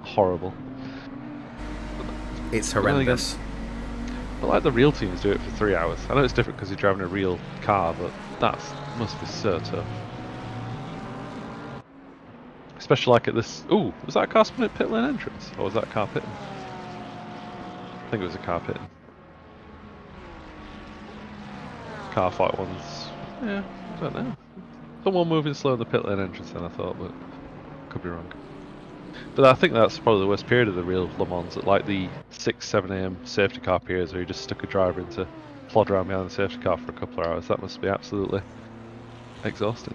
horrible. It's horrendous. But like the real teams do it for 3 hours. I know it's different because you're driving a real car, but that must be so tough. Especially like at this... Ooh, was that a car spinning at pit lane entrance? Or was that a car pitting? I think it was a car pitting. Car fight ones... Yeah, I don't know. Someone moving slow in the pit lane entrance then, I thought, but could be wrong. But I think that's probably the worst period of the real Le Mans, at like the 6-7 AM safety car periods where you just stuck a driver in to plod around behind the safety car for a couple of hours. That must be absolutely exhausting.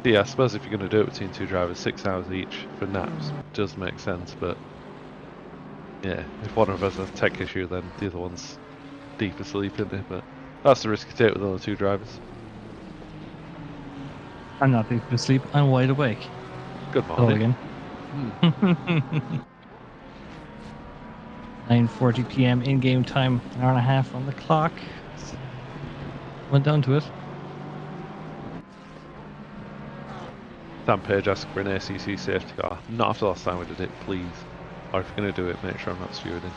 Yeah, I suppose if you're going to do it between 2 drivers, 6 hours each for naps does make sense, but yeah, if one of us has a tech issue, then the other one's deep asleep in it, but that's the risk you take with only 2 drivers. I'm not deep asleep. I'm wide awake. Good Hello morning. again. 9:40 p.m. in-game time. An hour and a half on the clock. Went down to it. Sam Page asked for an ACC safety car. Not after last time we did it, please. Or if you're going to do it, make sure I'm not stewarding.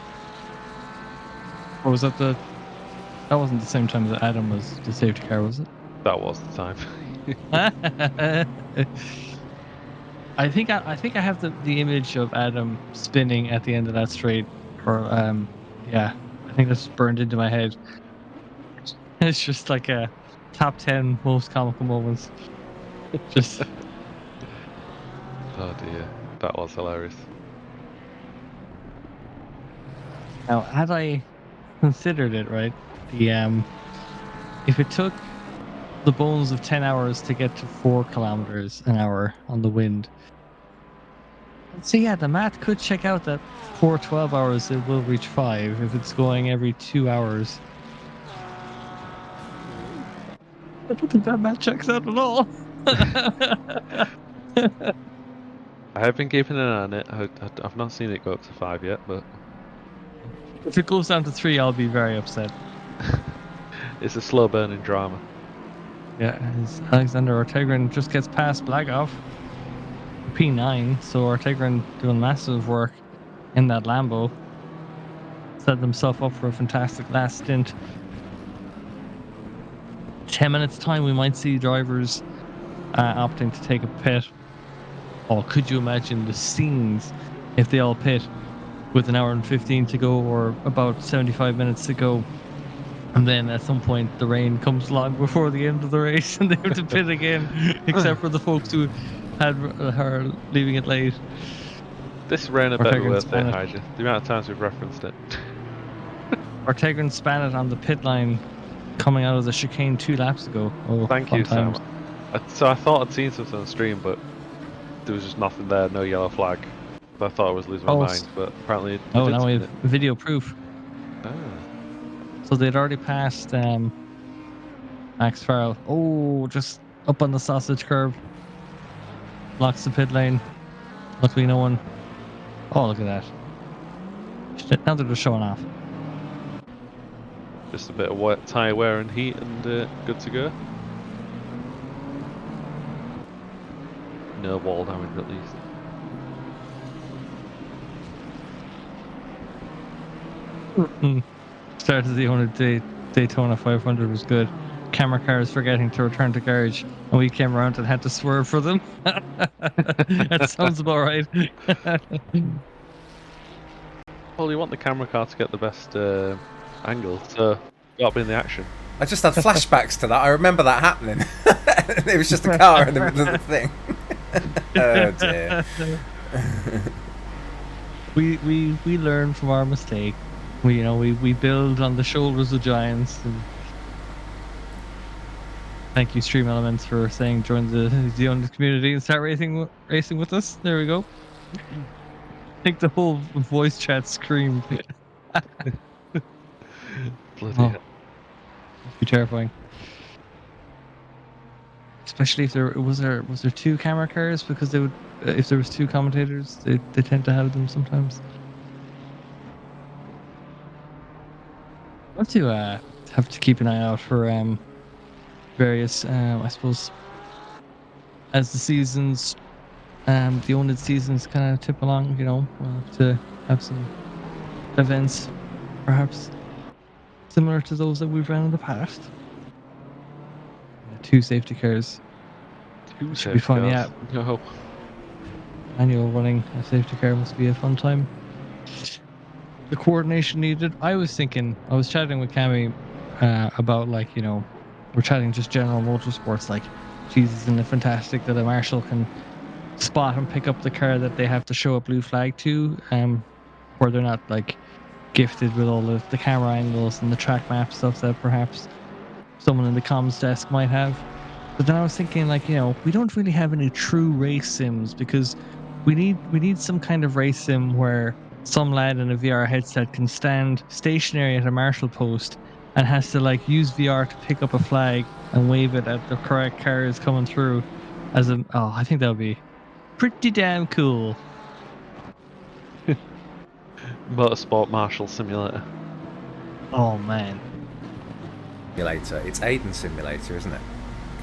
Or was that the... That wasn't the same time that Adam was the safety car, was it? That was the time. I think I have the image of Adam spinning at the end of that straight. Or yeah. I think that's burned into my head. It's just like a top 10 most comical moments. Just Oh dear, that was hilarious. now, had I considered it right, the if it took the bones of 10 hours to get to 4 kilometers an hour on the wind, so yeah, the math could check out that for 12 hours it will reach 5 if it's going every 2 hours. I don't think that math checks out at all. I have been keeping an eye on it. I've not seen it go up to 5 yet, but If it goes down to 3, I'll be very upset. it's a slow burning drama. Yeah, as Alexander Ortegren just gets past Blagoff, P9, so Ortegren doing massive work in that Lambo. Set themselves up for a fantastic last stint. 10 minutes time, we might see drivers opting to take a pit. Oh, could you imagine the scenes if they all pit with an hour and 15 to go or about 75 minutes to go? And then at some point, the rain comes along before the end of the race and they have to pit again, except for the folks who had her leaving it late. This rain Or better be Tegren worth it, span it. Hydra. The amount of times we've referenced it. Ortegren span it on the pit line coming out of the chicane 2 laps ago. Oh, Thank fun you, times. Sam. So I thought I'd seen something on stream, but there was just nothing there, no yellow flag. I thought I was losing my mind, but apparently I Oh, did now we see have it. video proof. Ah. So they'd already passed Max Farrell. Oh, just up on the sausage curve. Blocks the pit lane. Luckily no one... Oh, look at that. Shit, now they're just showing off. Just a bit of wet tyre wear and heat and good to go. No wall damage at least. Start of the oNiD Daytona 500 was good. Camera cars forgetting to return to garage, and we came around and had to swerve for them. That sounds about right. Well, you want the camera car to get the best angle, so you got to be in the action. I just had flashbacks to that. I remember that happening. It was just a car in the middle of the thing. Oh dear. we learn from our mistake. We build on the shoulders of giants. And thank you, Stream Elements, for saying join the oNiD community and start racing with us. There we go. I think the whole voice chat screamed. Bloody Oh, hell. must be terrifying. Especially if there was there 2 camera cars, because they would if there was 2 commentators, they tend to have them sometimes. Have to keep an eye out for various I suppose as the seasons the oNiD seasons kind of tip along, we'll have to have some events perhaps similar to those that we've ran in the past. 2 safety cars. Should be fun, yeah. No. Annual running a safety car must be a fun time. The coordination needed. I was chatting with Cammy about we're chatting just general motorsports, like, Jesus, isn't it fantastic that a marshal can spot and pick up the car that they have to show a blue flag to, where they're not gifted with all of the camera angles and the track map stuff that perhaps someone in the comms desk might have. But then I was thinking, we don't really have any true race sims, because we need some kind of race sim where some lad in a VR headset can stand stationary at a marshal post and has to like use VR to pick up a flag and wave it at the correct cars coming through. I think that would be pretty damn cool. Motorsport Marshal Simulator. Oh man. Simulator. It's Aiden Simulator, isn't it?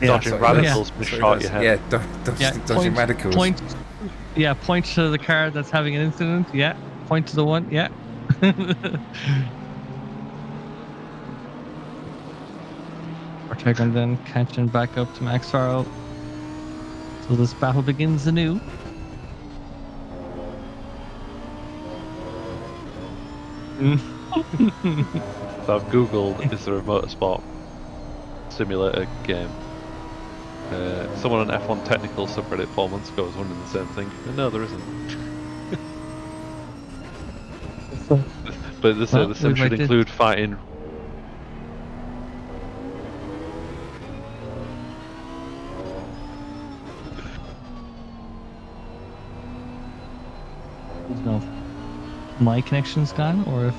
Dodging Sorry, radicals that's- with sorry, shot that's- your head. Dodging radicals. Point to the car that's having an incident. Yeah. Point to the one. Yeah. We're taking then catching back up to Max Farrell. So this battle begins anew. So I've googled, is there a motorsport simulator game? Someone on F1 Technical subreddit 4 months ago was wondering the same thing. No, there isn't. But the sim should include fighting. No, my connection's gone, or if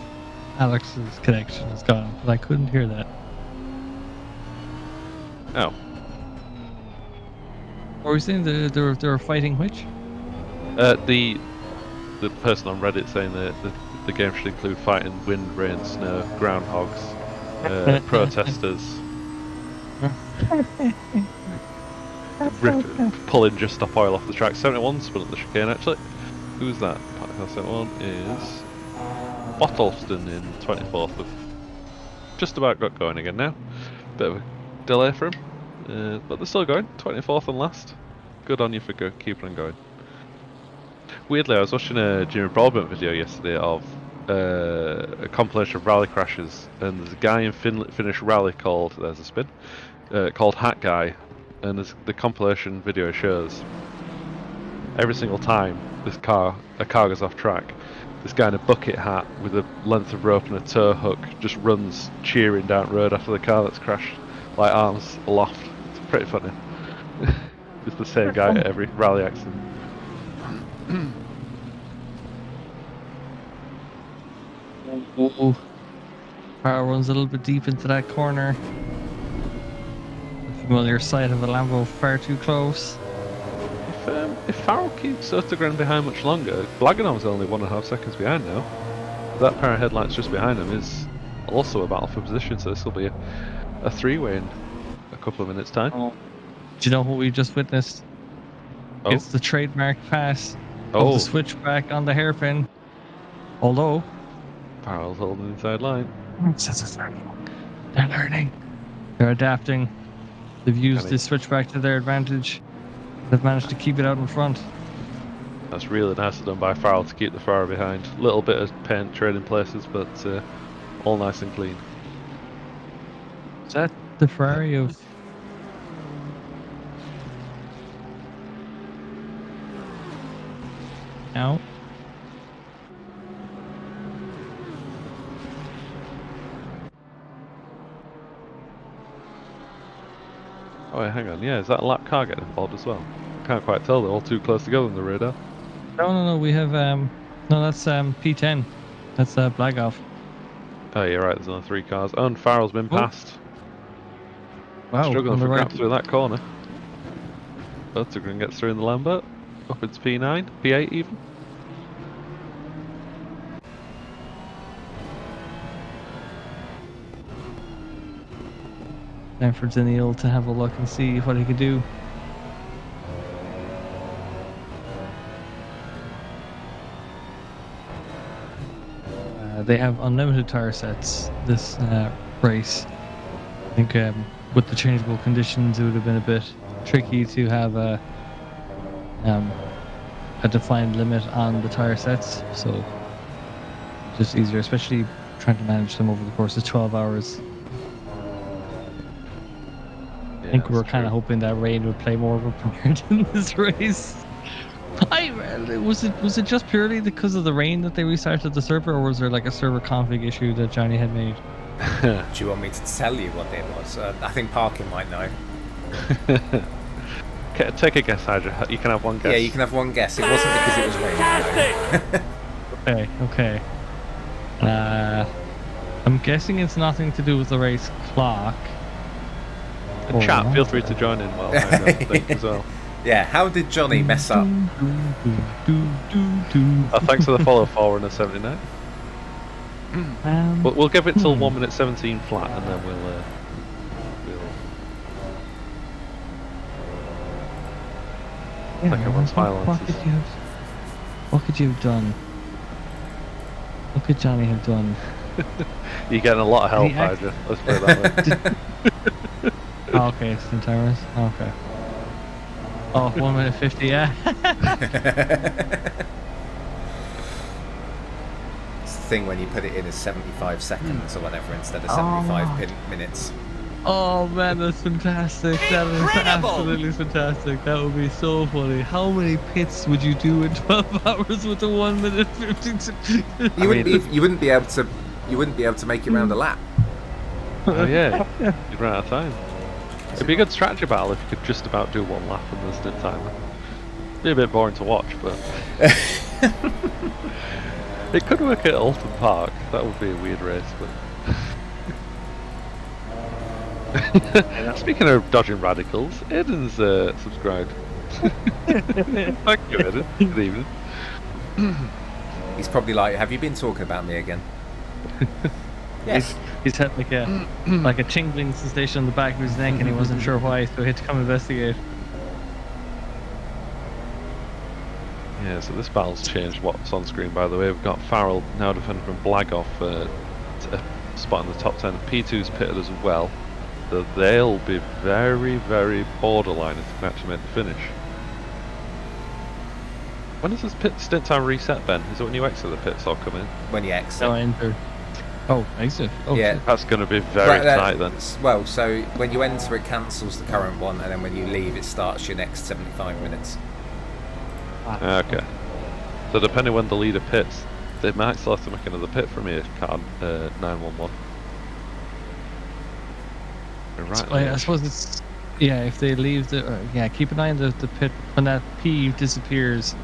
Alex's connection is gone, but I couldn't hear that. Oh, Or were you saying they were fighting which? the person on Reddit saying that the game should include fighting wind, rain, snow, groundhogs, protesters, pulling just stop oil off the track. 71 spun at the chicane actually. Who's that? Park 71 is Bottleston in 24th. Just about got going again now. Bit of a delay for him, but they're still going. 24th and last. Good on you for keeping on going. Weirdly, I was watching a Jimmy Broadbent video yesterday of a compilation of rally crashes, and there's a guy in Finnish rally called called Hat Guy, and the compilation video shows every single time a car goes off track, this guy in a bucket hat with a length of rope and a tow hook just runs cheering down the road after the car that's crashed, like arms aloft. It's pretty funny. It's the same guy at every rally accident. Oh, car runs a little bit deep into that corner. The familiar sight of the Lambo far too close. If Farrell keeps Sodergren behind much longer, Blaganov's only 1.5 seconds behind now. That pair of headlights just behind him is also a battle for position, so this will be a three-way in a couple of minutes' time. Oh. Do you know what we just witnessed? Oh. It's the trademark pass of Oh, the switchback on the hairpin. Although Farrell's holding the inside line. they're learning, they're adapting. They've used Kinda- this switchback to their advantage. They've managed to keep it out in front. That's really nicely done by Farrell to keep the Ferrari behind. Little bit of paint trading places, but all nice and clean. Is that the Ferrari of? Now. Oh, wait, hang on. Yeah, is that a lap car getting involved as well? Can't quite tell. They're all too close together on the radar. No. We have no. That's P10. That's Blagoff. Oh, you're right. There's only 3 cars. Oh, and Farrell's been Oh. passed. Wow. Struggling on the for right. grab through that corner. Sodergren gets through in the Lambo. Up into P9, P8 even. Time for Daniil to have a look and see what he can do. They have unlimited tire sets this race. I think with the changeable conditions, it would have been a bit tricky to have a defined limit on the tire sets. So just easier, especially trying to manage them over the course of 12 hours. I think we were kind of hoping that rain would play more of a part in this race. Was it just purely because of the rain that they restarted the server, or was there like a server config issue that Johnny had made? Do you want me to tell you what it was? I think Parkin might know. Take a guess, Hydra. You can have one guess. Yeah, you can have one guess. It wasn't because it was raining. No. Okay. I'm guessing it's nothing to do with the race clock. And chat, feel free to join in while I think as well. Yeah, how did Johnny mess up? Thanks for the follow, 479. But we'll give it till 1 minute 17 flat, and then we'll Yeah, think everyone's what could you have done? What could Johnny have done? You're getting a lot of help, Hydra. Let's put it that way. Oh, okay, it's in timers. Okay. Oh, 1 minute 50, yeah. It's the thing when you put it in as 75 seconds or whatever instead of 75 minutes. Oh man, that's fantastic. That is absolutely fantastic. That would be so funny. How many pits would you do in 12 hours with a 1 minute 50? You wouldn't be able to make it around a lap. Oh yeah, you'd run out of time. It'd be a good strategy battle if you could just about do one lap in the stint timer. Be a bit boring to watch, but it could work at Alton Park. That would be a weird race, but. Speaking of dodging radicals, Aiden's subscribed. Thank you, Aiden. Good evening. He's probably like, have you been talking about me again? Yes. He's had like a tingling sensation on the back of his neck, and he wasn't sure why, so he had to come investigate. Yeah, so this battle's changed what's on screen, by the way. We've got Farrell now defending from Blagoff, a spot in the top 10. P2's pitted as well. So they'll be very, very borderline if they can actually make the finish. When does this stint time reset, Ben? Is it when you exit the pits or come in? When you exit. No, enter. Oh, exit. Oh, yeah. That's going to be very tight then. Well, so when you enter, it cancels the current one, and then when you leave, it starts your next 75 minutes. Okay. So depending when the leader pits, they might still have to make another pit from here, card 911. Right. I suppose it's if they leave the keep an eye on the pit when that P disappears.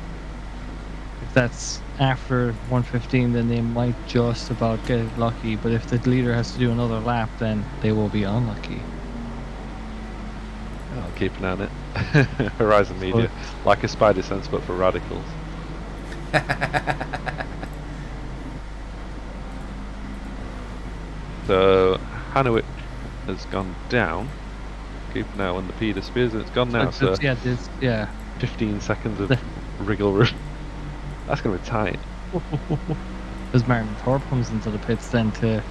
If that's after 1:15, then they might just about get lucky. But if the leader has to do another lap, then they will be unlucky. I'll keep an eye on it. Horizon Media, like a spider sense, but for radicals. So Hanuit has gone down. Keep an eye when the P disappears, and it's gone now. So 15 seconds of wriggle room. That's going to be tight. As Martin Thorpe comes into the pits then to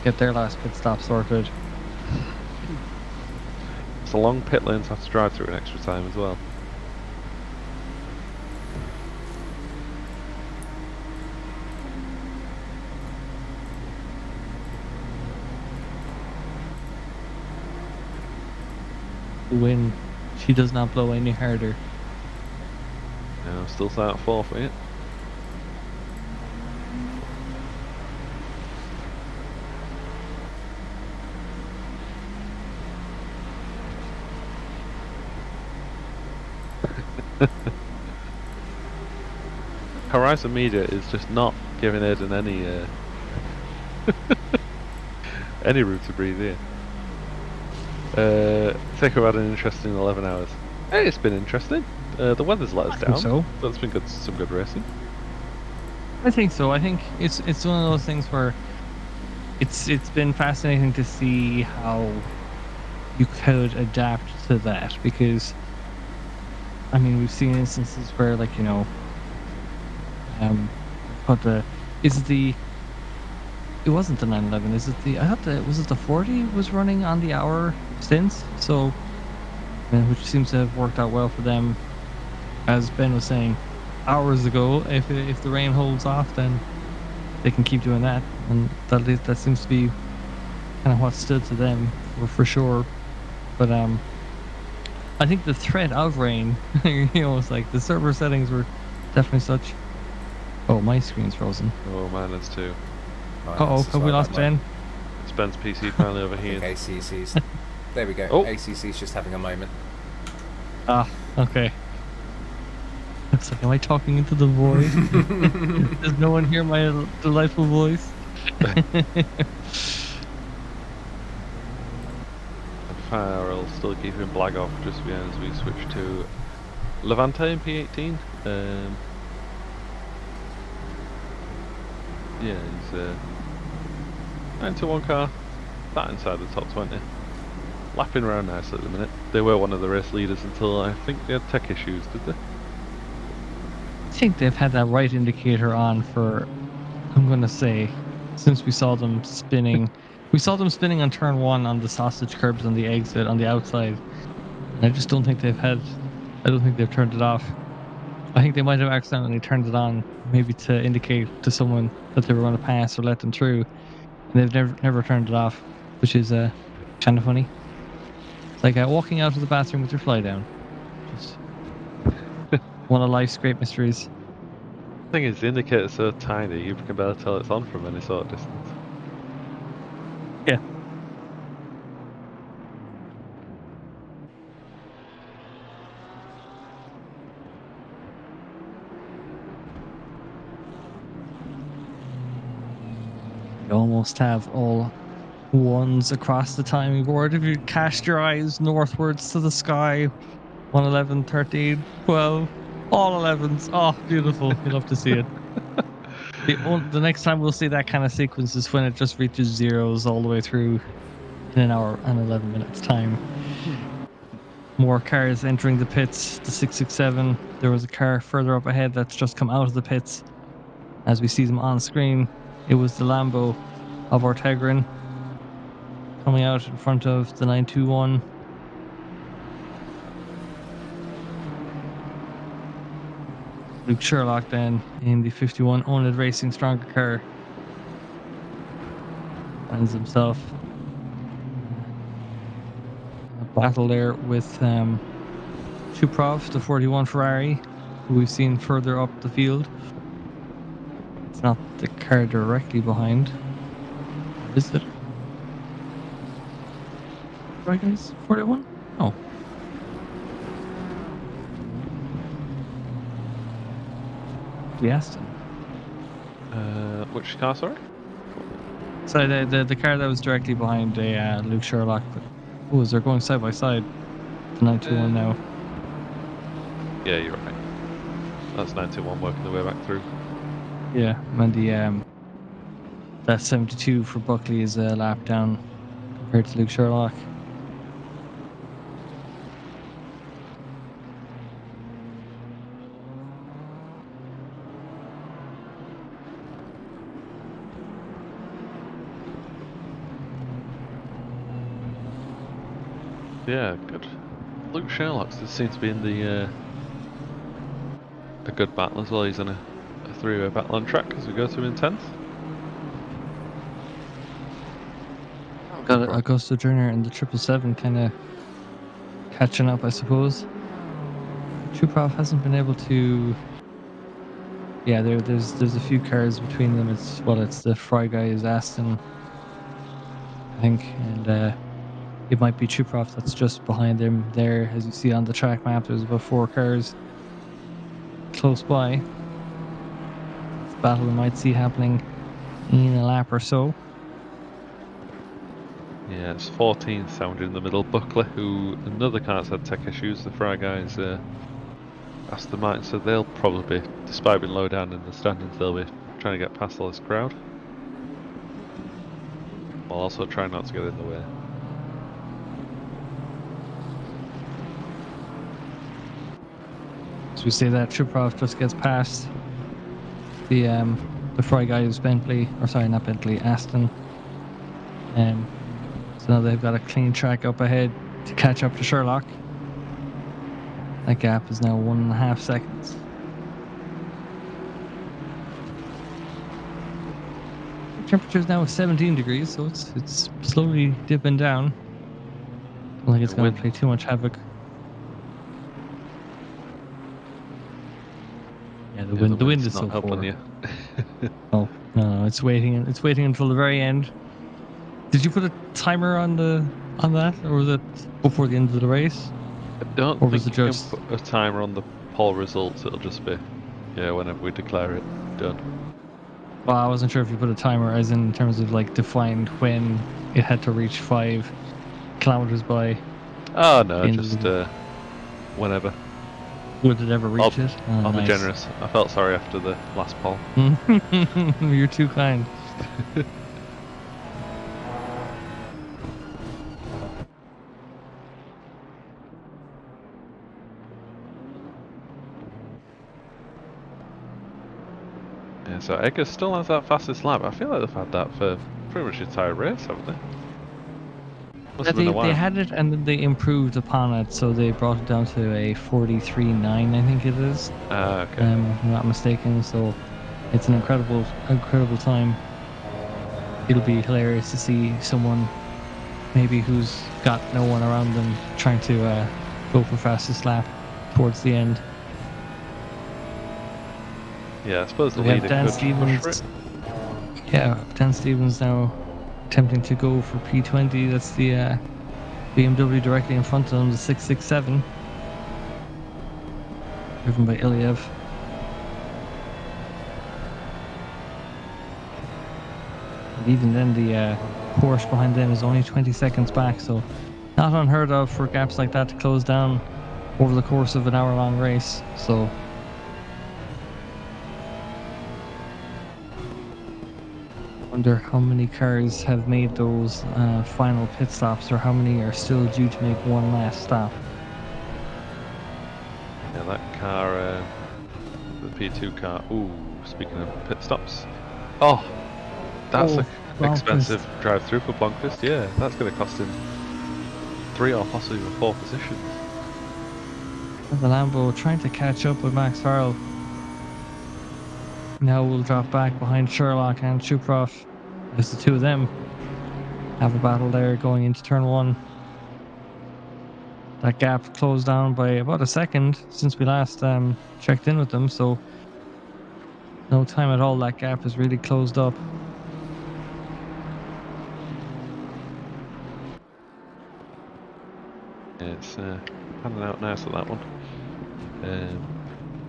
get their last pit stop sorted. It's a long pit lane to have to drive through in extra time as well. When she does not blow any harder. No, still start at 4 for you. Horizon Media is just not giving Aiden any any room to breathe in. Think about an interesting 11 hours. Hey, it's been interesting. The weather's let us down. So That's been good. Some good racing. I think so. I think it's one of those things where it's been fascinating to see how you could adapt to that, because I mean we've seen instances where it wasn't the 911, is it was it the 40 was running on the hour stints, so which seems to have worked out well for them, as Ben was saying hours ago. If the rain holds off, then they can keep doing that, and that seems to be kind of what stood to them for sure. But I think the threat of rain, it's like the server settings were definitely such. Oh, my screen's frozen. Oh, mine is too. Uh-oh, have we lost Ben? It's Ben's PC finally over here. ACC's. There we go. Oh. ACC's just having a moment. Ah, okay. It's like, am I talking into the void? Does no one hear my delightful voice? Farrell still keeping Blag off just behind as we switch to Levante in P18. Yeah, he's 9-1 car, that inside the top 20. Lapping around nicely at the minute. They were one of the race leaders until I think they had tech issues, did they? I think they've had that right indicator on for, I'm going to say, since we saw them spinning. We saw them spinning on turn 1 on the sausage curbs on the exit on the outside. And I just don't think they've turned it off. I think they might have accidentally turned it on, maybe to indicate to someone that they were going to pass or let them through. And they've never turned it off, which is kind of funny. It's like walking out of the bathroom with your fly down. Just one of life's great mysteries. The thing is, the indicator's so tiny, you can barely tell it's on from any sort of distance. Yeah. You almost have all ones across the timing board. If you cast your eyes northwards to the sky, 111, 13, 12, all 11s. Oh, beautiful. You love to see it. The next time we'll see that kind of sequence is when it just reaches zeros all the way through in an hour and 11 minutes time. More cars entering the pits, the 667. There was a car further up ahead that's just come out of the pits. As we see them on screen, it was the Lambo of Ortegrin coming out in front of the 921. Luke Sherlock then in the 51 oNiD Racing stronger car finds himself a battle there with Chuprov, the 41 Ferrari, who we've seen further up the field. It's not the car directly behind. Or is it? Right, guys? 41? Oh. The Aston. Which car, sorry? So the car that was directly behind Luke Sherlock. But, they're going side by side. The 921 now. Yeah, you're right. That's 921 working their way back through. Yeah, and the that 72 for Buckley is a lap down compared to Luke Sherlock. Yeah, good. Luke Sherlock seems to be in the a good battle as well. He's in a three-way battle on track as we go to intense. Got Augusto Jr. and the 777 kind of catching up, I suppose. Chuprov hasn't been able to. Yeah, there's a few cars between them. It's the Fry Guys Aston, I think, and it might be Chuprov that's just behind them there. As you see on the track map, there's about 4 cars close by. It's a battle we might see happening in a lap or so. Yeah, it's 14th sound in the middle. Buckley, who another car's had tech issues. The Fry Guys Aston Martin, so they'll probably be, despite being low down in the standings, they'll be trying to get past all this crowd. While also trying not to get in the way. As we say that, Chuprov just gets past the Fry Guys Bentley, or sorry, not Bentley, Aston. So now they've got a clean track up ahead to catch up to Sherlock. That gap is now 1.5 seconds. The temperature is now 17 degrees, so it's slowly dipping down. Don't think it's going to play too much havoc. Yeah, the wind is not so helping poor. you. Oh no, it's waiting until the very end. Did you put a timer on that, or was it before the end of the race? I don't Or was think it you just can put a timer on the poll results. It'll just be, whenever we declare it done. Well, I wasn't sure if you put a timer, as in terms of like defined when it had to reach 5 kilometers by. Oh no, In- just whenever. Would it ever reach it? Oh, I'll be nice. generous. I felt sorry after the last poll. You're too kind. Yeah, so Eggers still has that fastest lap. I feel like they've had that for pretty much the entire race, haven't they? Must have been a while. They had it and then they improved upon it, so they brought it down to a 43.9, I think it is. Okay. If I'm not mistaken. So it's an incredible time. It'll be hilarious to see someone maybe who's got no one around them trying to go for fastest lap towards the end. Yeah, I suppose the We have leader Dan could push for Stevens. it. Yeah, Dan Stevens now attempting to go for P20. That's the BMW directly in front of him, the 667. Driven by Ilyev. And even then, the Porsche behind them is only 20 seconds back, so not unheard of for gaps like that to close down over the course of an hour-long race. So wonder how many cars have made those final pit stops, or how many are still due to make one last stop. Yeah, that car, the P2 car. Ooh, speaking of pit stops. Oh, that's an expensive drive-through for Blomqvist. Yeah, that's going to cost him 3 or possibly even 4 positions. The Lambo trying to catch up with Max Farrell. Now we'll drop back behind Sherlock and Chuprov, as the two of them have a battle there going into turn 1. That gap closed down by about a second since we last checked in with them, so no time at all. That gap is really closed up. Yeah, it's panning out nice at that one.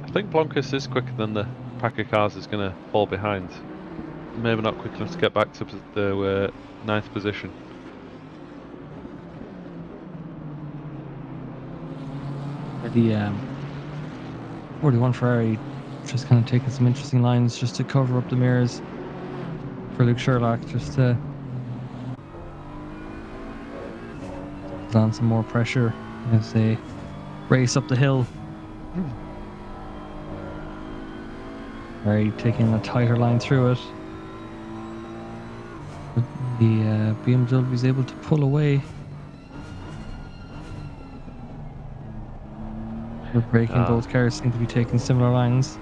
I think Blomqvist is quicker than the pack of cars is going to fall behind. Maybe not quick enough to get back to the 9th position. The 41 Ferrari just kind of taking some interesting lines just to cover up the mirrors for Luke Sherlock, just to put on some more pressure as they race up the hill. Ferrari taking a tighter line through it. But the BMW is able to pull away. We're braking, both cars seem to be taking similar lines.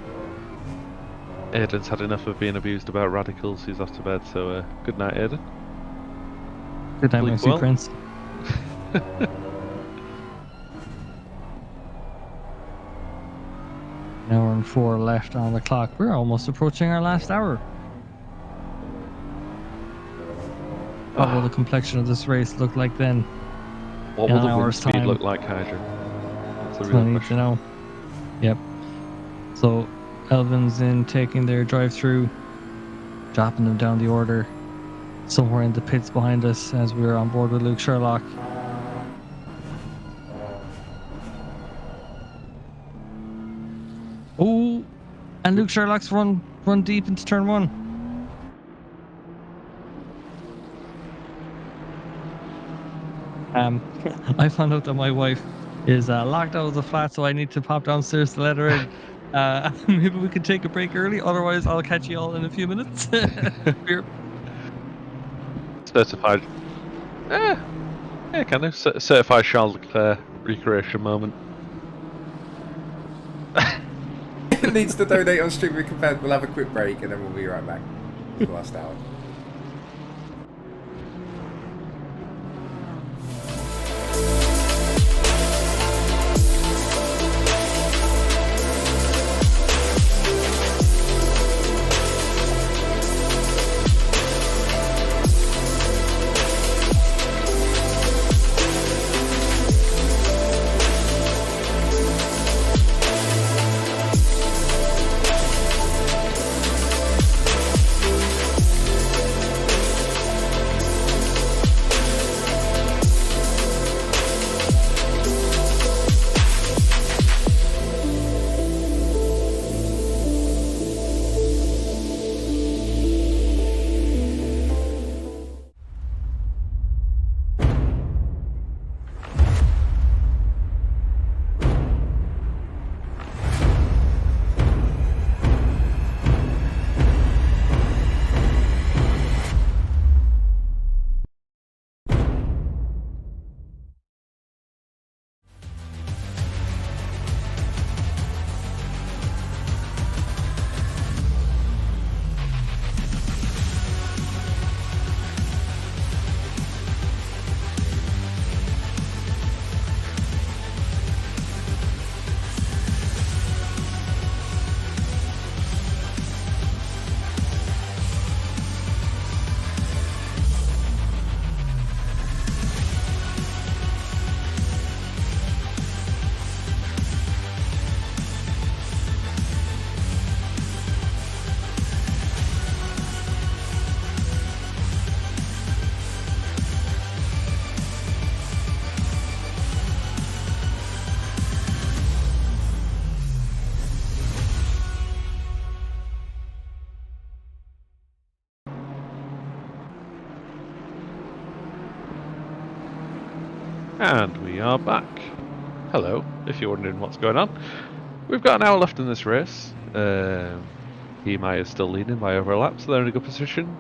Aiden's had enough of being abused about radicals. He's off to bed, so good night, Aiden. Good night, my sweet prince. An hour and 4 left on the clock. We're almost approaching our last hour. What will the complexion of this race look like then? What will the wind speed look like, Hydra? That's I need to know. Yep. So Elvin's in taking their drive-through, dropping them down the order somewhere in the pits behind us as we're on board with Luke Sherlock. Oh, and Luke Sherlock's run deep into turn 1. I found out that my wife is locked out of the flat, so I need to pop downstairs to let her in. Maybe we can take a break early, otherwise I'll catch you all in a few minutes. Certified. Yeah, kind of. Certified Charles Leclerc recreation moment. Needs to donate on SimGrid Community. We'll have a quick break and then we'll be right back for the last hour. And we are back. Hello, if you're wondering what's going on. We've got an hour left in this race. Hemai is still leading by over a lap, so they're in a good position.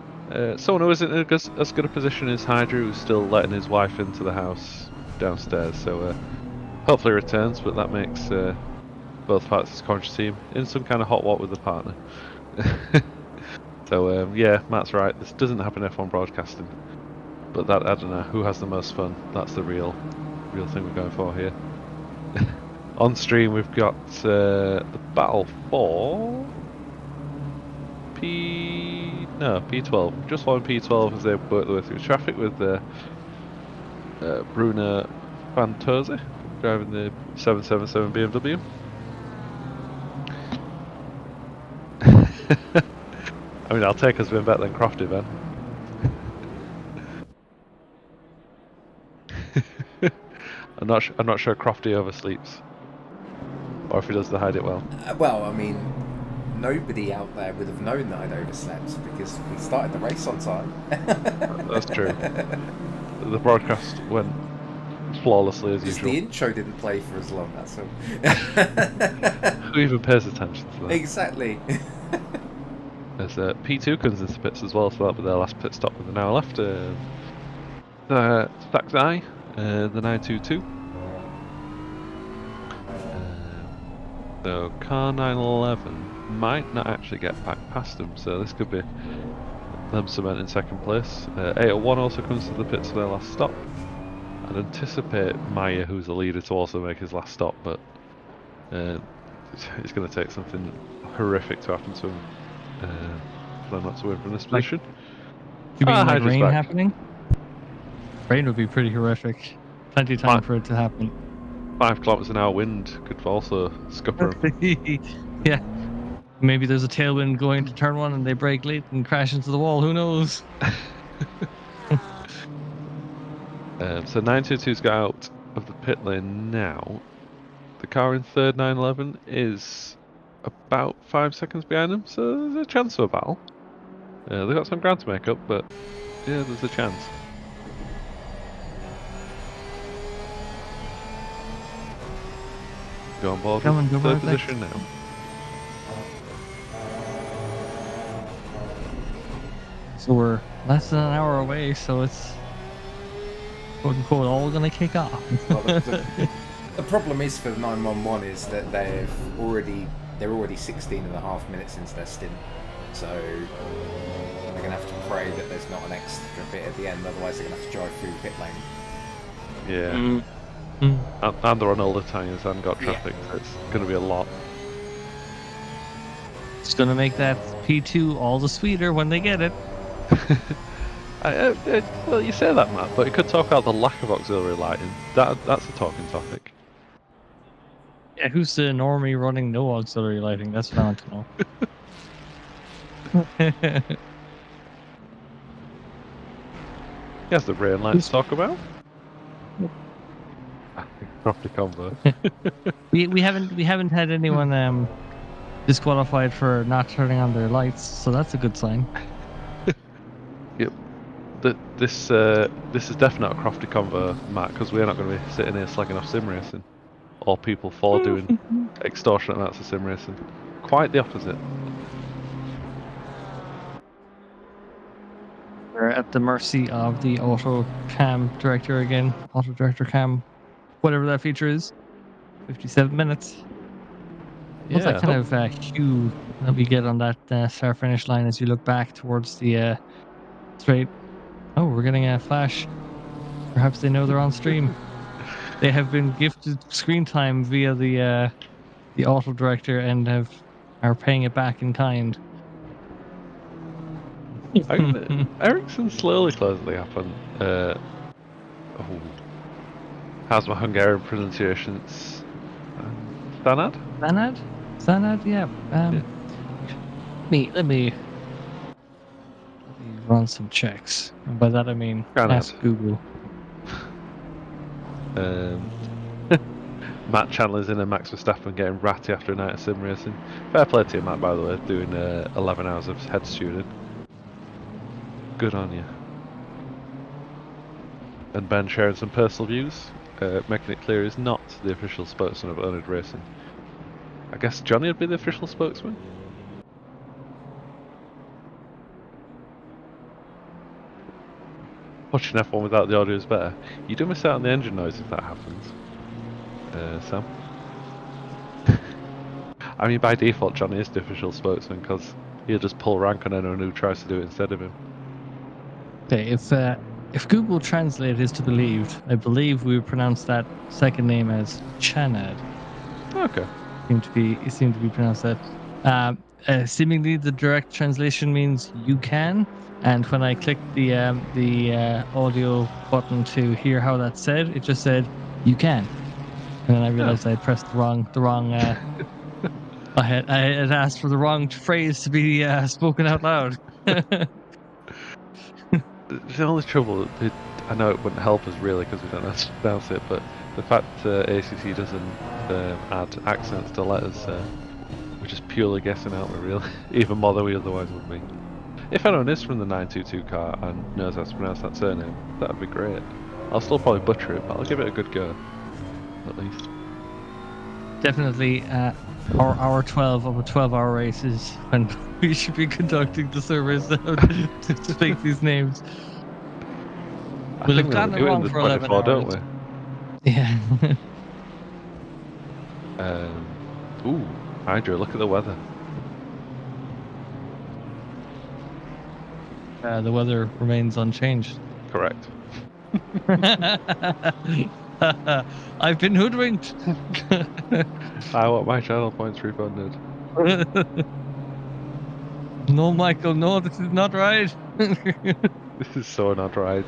Someone who isn't in as good a position is Hydra, who's still letting his wife into the house downstairs, so hopefully returns, but that makes both parts of the Conch team in some kind of hot walk with the partner. So yeah, Matt's right, this doesn't happen in F1 broadcasting. But that, I don't know, who has the most fun? That's the real thing we're going for here. On stream we've got the battle for P12. Just one P12 as they work their way through traffic with Bruno Fantozzi driving the 777 BMW. I mean, I'll take us a bit better than Crofty, Ben. I'm not sure Crofty oversleeps, or if he does, to hide it well. Well, I mean, nobody out there would have known that I'd overslept because we started the race on time. That's true. The broadcast went flawlessly as usual. The intro didn't play for as long, that's all. Who even pays attention to that? Exactly. As P2 comes into pits as well, so that'll be their last pit stop with an hour left. Stack's Eye, the 922. So car 911 might not actually get back past them, so this could be them cementing second place. 801 also comes to the pits for their last stop. I'd anticipate Maya, who's the leader, to also make his last stop, but it's going to take something horrific to happen to him for them not to win from this position. You mean like rain back. happening? Rain would be pretty horrific. Plenty of time for it to happen. 5 kilometers an hour wind could also scupper him. Yeah. Maybe there's a tailwind going to turn one and they brake late and crash into the wall. Who knows? So 922's got out of the pit lane now. The car in third 911 is about 5 seconds behind them, so there's a chance of a battle. They've got some ground to make up, but yeah, there's a chance. Go on board with third position now. So we're less than an hour away, so it's quote unquote all gonna kick off. Well, the problem is for the 911 is that they're already 16 and a half minutes into their stint, so they're going to have to pray that there's not an extra bit at the end, otherwise they're going to have to drive through the pit lane. Yeah. And they're on older tyres and got traffic, so it's going to be a lot. It's gonna make that P2 all the sweeter when they get it. Well, you say that, Matt, but you could talk about the lack of auxiliary lighting. That's a talking topic. Yeah, who's the normie running no auxiliary lighting? That's what I want to know. He has the rain lights to talk about. Property convo. we haven't had anyone disqualified for not turning on their lights, so that's a good sign. Yep. This is definitely a Crofty convo, Matt, because we're not going to be sitting here slagging off sim racing, or people for doing extortionate amounts of sim racing. Quite the opposite. We're at the mercy of the auto cam director again. Auto director cam, whatever that feature is. 57 minutes. What's that kind of hue that we get on that start finish line as you look back towards the straight? Oh, we're getting a flash. Perhaps they know they're on stream. They have been gifted screen time via the auto director and are paying it back in kind. Ericsson slowly closing the gap on. How's my Hungarian pronunciation? Stanad? Sanad, yeah. Let me run some checks. And by that I mean ask Google. Matt Chandler's in and Max Verstappen getting ratty after a night of sim racing. Fair play to you, Matt, by the way, doing 11 hours of head tuning. Good on you. And Ben sharing some personal views. making it clear he's not the official spokesman of oNiD Racing. I guess Johnny would be the official spokesman? Watching F1 without the audio is better. You do miss out on the engine noise if that happens. Sam? I mean, by default, Johnny is the official spokesman because he'll just pull rank on anyone who tries to do it instead of him. Okay, if Google Translate is to be believed, I believe we would pronounce that second name as Chanad. Okay. It seemed to be pronounced that. Seemingly, the direct translation means "you can." And when I clicked the audio button to hear how that's said, it just said "you can." And then I realized I had pressed the wrong. I had asked for the wrong phrase to be spoken out loud. The only trouble, I know it wouldn't help us really because we don't know how to pronounce it, but the fact ACC doesn't add accents to letters, we're just purely guessing, aren't we, really? Even more than we otherwise would be. If anyone is from the 922 car and knows how to pronounce that surname, that would be great. I'll still probably butcher it, but I'll give it a good go, at least. Definitely, hour 12 of a 12-hour race is when we should be conducting the service to speak these names. We'll have gotten it wrong for 11 hours. Don't we? Yeah. Ooh, Hydra, look at the weather. The weather remains unchanged. Correct. I've been hoodwinked. I want my channel points refunded. No, Michael, no, this is not right. This is so not right.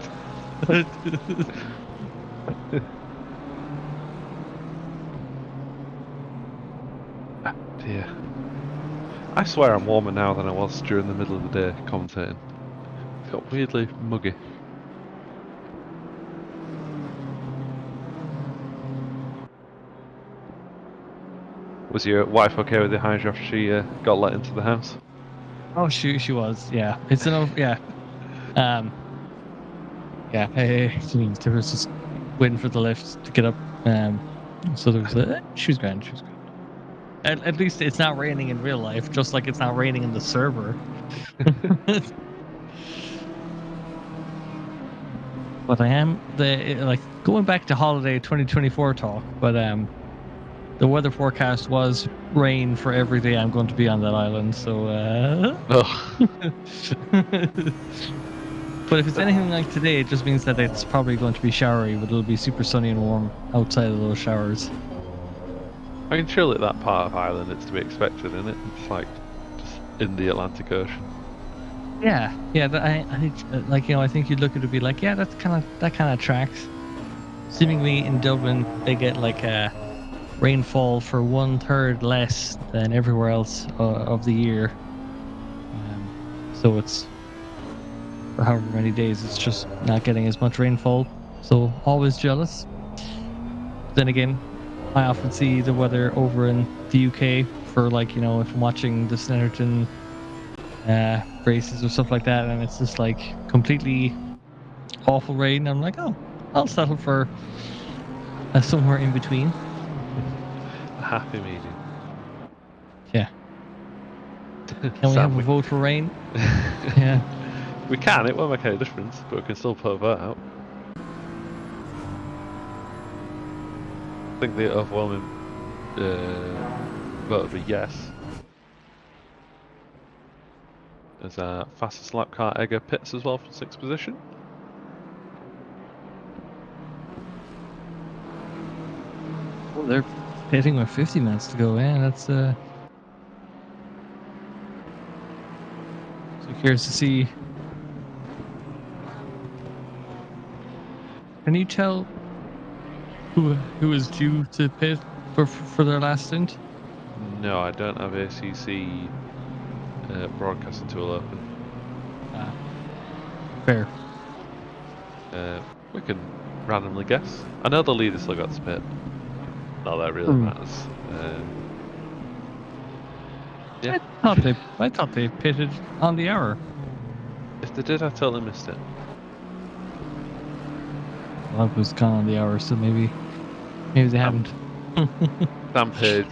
Dear. I swear I'm warmer now than I was during the middle of the day commentating. It got weirdly muggy. Was your wife okay with the Hydra after she got let into the house? Oh, she was, yeah. It's enough, yeah. Yeah, there was just waiting for the lift to get up. So there was she was grand. She was grand. At least it's not raining in real life, just like it's not raining in the server. But I am going back to holiday 2024 talk. But the weather forecast was rain for every day I'm going to be on that island. So. But if it's anything like today, it just means that it's probably going to be showery, but it'll be super sunny and warm outside of those showers. I can surely that part of Ireland it's to be expected, isn't it? It's like just in the Atlantic Ocean. Yeah. I think you'd look at it and be like, yeah, that kind of tracks. Seemingly in Dublin, they get like a rainfall for 1/3 less than everywhere else of the year. So it's for however many days, it's just not getting as much rainfall. So always jealous. Then again, I often see the weather over in the UK for if I'm watching the Snetterton races or stuff like that, and it's just like completely awful rain. I'm like, oh, I'll settle for somewhere in between. A happy medium. Yeah. Can we have a vote for rain? Yeah. We can, it won't make any difference, but we can still put a vote out. I think the overwhelming vote would be yes. There's a fastest lap car Egger pits as well for 6th position. Well, they're pitting with 50 minutes to go. Yeah, that's so curious to see. Can you tell who is due to pit for their last stint? No, I don't have ACC broadcasting tool open. Fair. We can randomly guess. I know the leader still got to pit. Not that really matters. Yeah. I thought they pitted on the hour. If they did, I totally missed it. Well, it was gone on the hour, so maybe Maybe they hadn't. Sam Page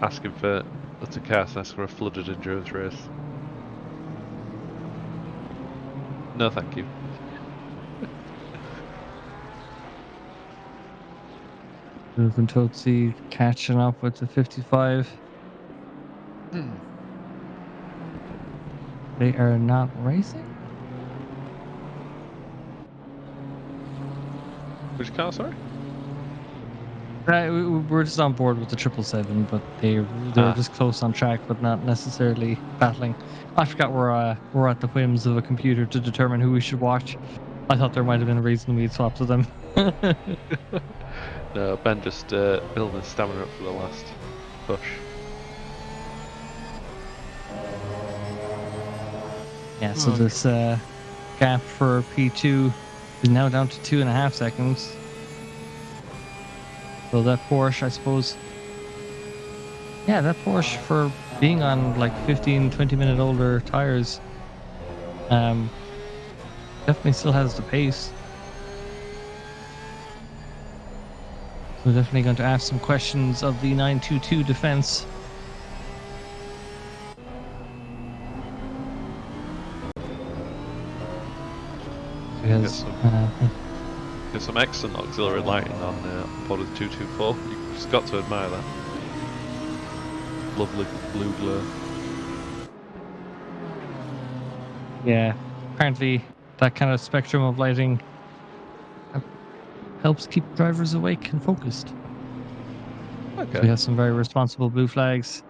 asking for to cast ask for a flooded endurance race. No, thank you. Moving towards the catching up with the 55. They are not racing? Which car, sorry? We're just on board with the 777, but they're just close on track, but not necessarily battling. I forgot we're at the whims of a computer to determine who we should watch. I thought there might have been a reason we'd swap to them. No, Ben just building stamina up for the last push. Yeah, so this gap for P2 is now down to 2.5 seconds. So that Porsche, I suppose. Yeah, that Porsche for being on like 15, 20-minute older tires, definitely still has the pace. So definitely going to ask some questions of the 922 defense. Because, Get some excellent auxiliary lighting on Pod 224. You've just got to admire that. Lovely blue glow. yeah, apparently that kind of spectrum of lighting helps keep drivers awake and focused. Okay. So we have some very responsible blue flags.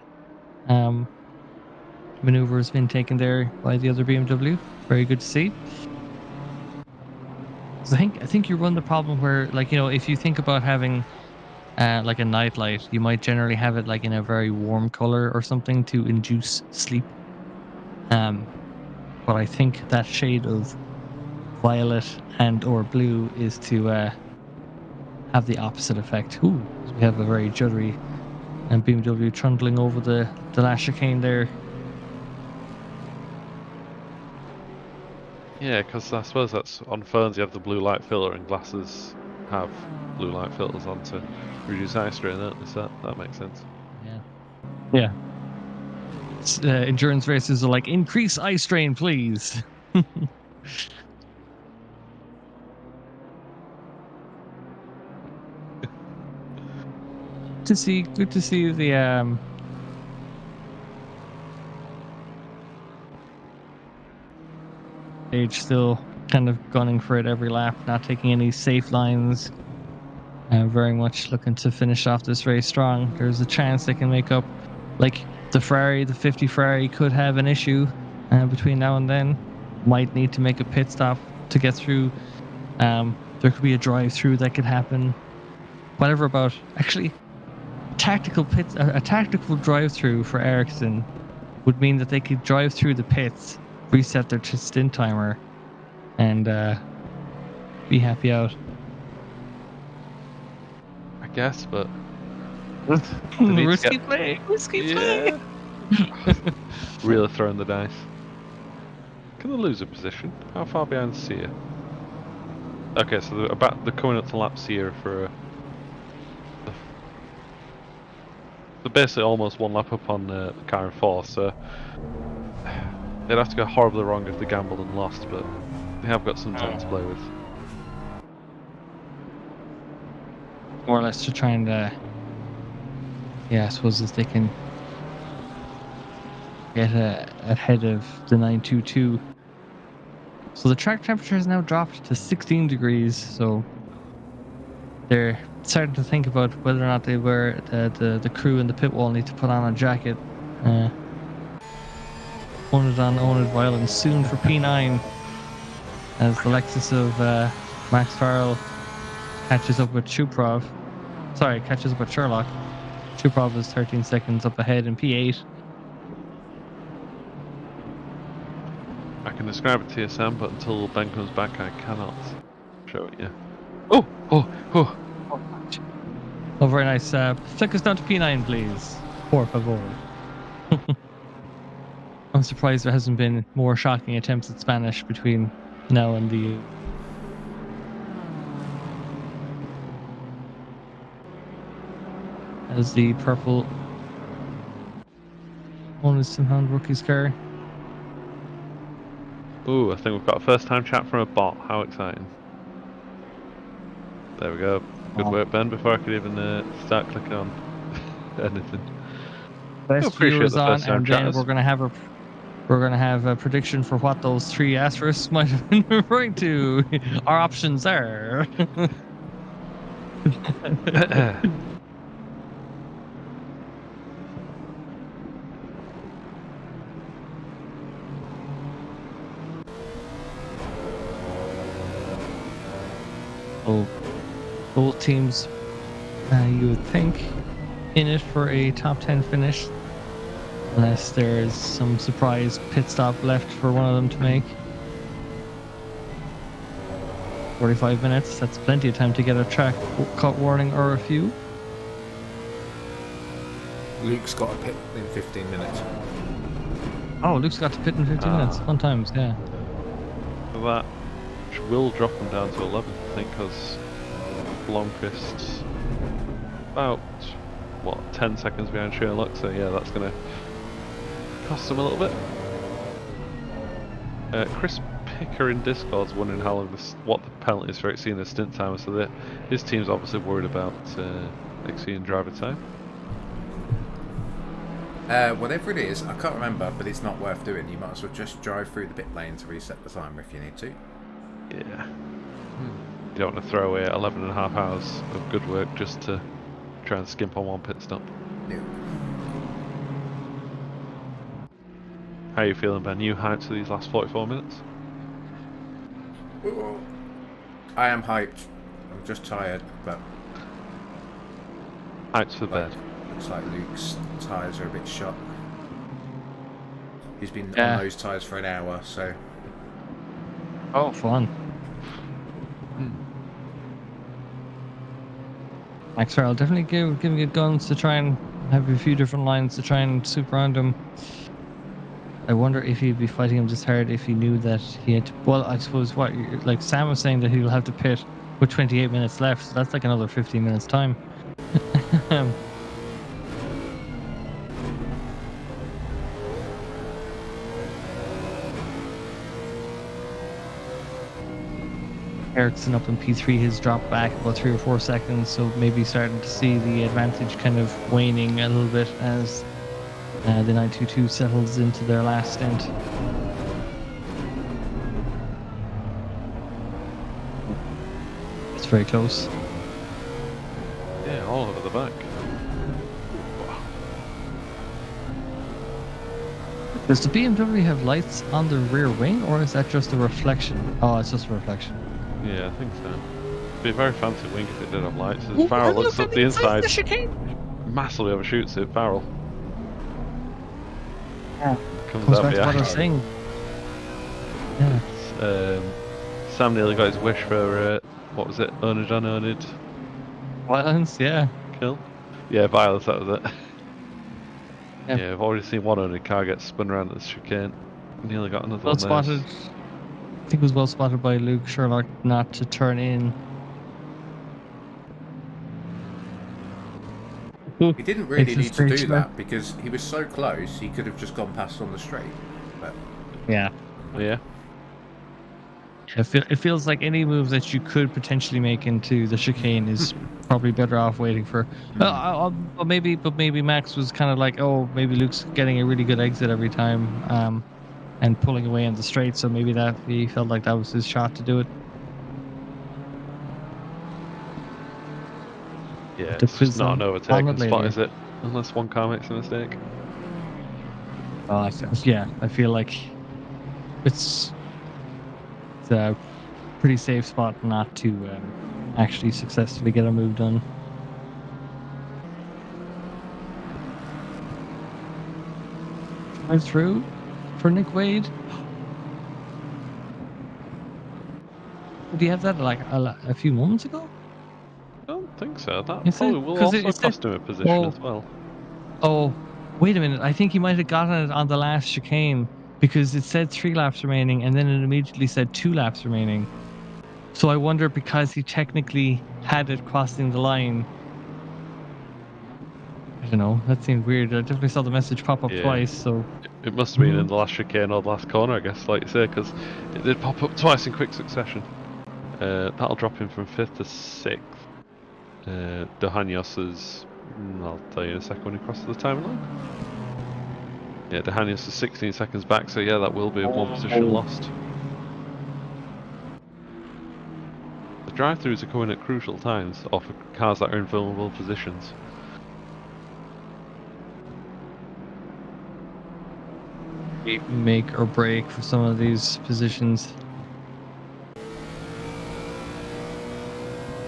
Maneuver has been taken there by the other BMW. Very good to see. So I think you run the problem where, like, if you think about having like a night light, you might generally have it like in a very warm color or something to induce sleep. But I think that shade of violet and or blue is to have the opposite effect. Ooh, we have a very juddery BMW trundling over the last chicane there. Yeah, because I suppose that's on phones you have the blue light filter and glasses have blue light filters on to reduce eye strain, don't they? So that makes sense. Yeah. Endurance races are like, increase eye strain, please. Good to see the Page still kind of gunning for it every lap, not taking any safe lines. Very much looking to finish off this race strong. There's a chance they can make up. Like the 50 Ferrari could have an issue between now and then. Might need to make a pit stop to get through. There could be a drive-through that could happen. Whatever about actually a tactical drive-through for Ericsson would mean that they could drive through the pits, reset their stint timer, and be happy out. I guess, but Risky play. Really throwing the dice. Can they lose a position? How far behind Sear? Okay, so they're coming up to lap Sear for they're basically almost one lap up on the car in fourth, so they'd have to go horribly wrong if they gambled and lost, but they have got some time to play with. More or less to try and I suppose if they can get ahead of the 922. So the track temperature has now dropped to 16 degrees, so they're starting to think about whether or not they wear the crew in the pit wall need to put on a jacket. oNiD on oNiD violence soon for P9 as the Lexus of Max Farrell catches up with Sherlock. Chuprov is 13 seconds up ahead in P8. I can describe it to you, Sam, but until Ben comes back, I cannot show it you. Oh! Oh, very nice. Take us down to P9, please. Por favor. I'm surprised there hasn't been more shocking attempts at Spanish between now and the... as the purple bonus somehow rookie's car. Ooh, I think we've got a first-time chat from a bot. How exciting! There we go. Good Oh. work, Ben. Before I could even start clicking on anything. Best appreciate viewers the on, first-time and then chatters. we're gonna have a prediction for what those 3 asterisks might have been referring to. Our options are. Oh, both teams, you would think, in it for a top 10 finish, unless there's some surprise pit stop left for one of them to make. 45 minutes, that's plenty of time to get a track cut warning or a few. Luke's got a pit in 15 minutes. Oh, Luke's got to pit in 15 minutes. Fun times, yeah. That will drop them down to 11th, I think, because Blomqvist's about, 10 seconds behind Sherlock, so yeah, that's going to cost them a little bit. Chris Picker in Discord's wondering how long what the penalty is for exceeding the stint timer, so that his team's obviously worried about exceeding driver time. Whatever it is, I can't remember, but it's not worth doing. You might as well just drive through the pit lane to reset the timer if you need to. Yeah. You don't want to throw away 11.5 hours of good work just to try and skimp on one pit stop. No. How are you feeling, Ben? You hyped for these last 44 minutes? I am hyped. I'm just tired, but... Hyped for bed. Looks like Luke's tyres are a bit shot. He's been Yeah. on those tyres for an hour, so... Oh, fun. Max Farrell definitely giving it guns to try and have a few different lines to try and super around him. I wonder if he'd be fighting him this hard if he knew that he had to... Well, I suppose like Sam was saying that he'll have to pit with 28 minutes left, so that's like another 15 minutes time. Ericsson up in P3 has dropped back about 3 or 4 seconds, so maybe starting to see the advantage kind of waning a little bit as the 922 settles into their last stint. It's very close. Yeah, all over the back. Does the BMW have lights on the rear wing, or is that just a reflection? Oh, it's just a reflection. Yeah, I think so. It'd be a very fancy wing if it did have lights. As Farrell looks up the inside, massively overshoots it. Farrell. Yeah. Comes back out to what I behind. was saying. Yeah. Sam nearly got his wish for, what was it? oNiD on oNiD Violence, yeah. kill? Yeah, violence, that was it. Yeah. Yeah, I've already seen one oNiD car get spun around at the chicane. Nearly got another Well one there. spotted. I think it was well spotted by Luke Sherlock not to turn in. He didn't really It's a need to do straight that because he was so close, he could have just gone past on the straight. But Yeah. Yeah. It feels like any move that you could potentially make into the chicane is probably better off waiting for. But maybe Max was kind of like, oh, maybe Luke's getting a really good exit every time, and pulling away in the straight. So maybe that he felt like that was his shot to do it. Yeah, To it's quiz just not an them on overtaking it spot, later. is it? Unless one car makes a mistake. I feel like it's a pretty safe spot not to actually successfully get a move done. Drive through for Nick Wade. Did he have that like a few moments ago? I don't think so. That Is probably it? will 'Cause also it's cost him a position as well. Oh, wait a minute. I think he might have gotten it on the last chicane because it said 3 laps remaining and then it immediately said 2 laps remaining. So I wonder because he technically had it crossing the line, don't know. That seemed weird. I definitely saw the message pop up Yeah. twice. So It must have been in the last chicane or the last corner, I guess, like you say, because it did pop up twice in quick succession. That'll drop him from 5th to 6th. Dehanios is... I'll tell you in a second when he crosses the timeline. Yeah, Dehanios is 16 seconds back, so yeah, that will be one position lost. The drive-throughs are coming at crucial times, or for cars that are in vulnerable positions. make or break for some of these positions.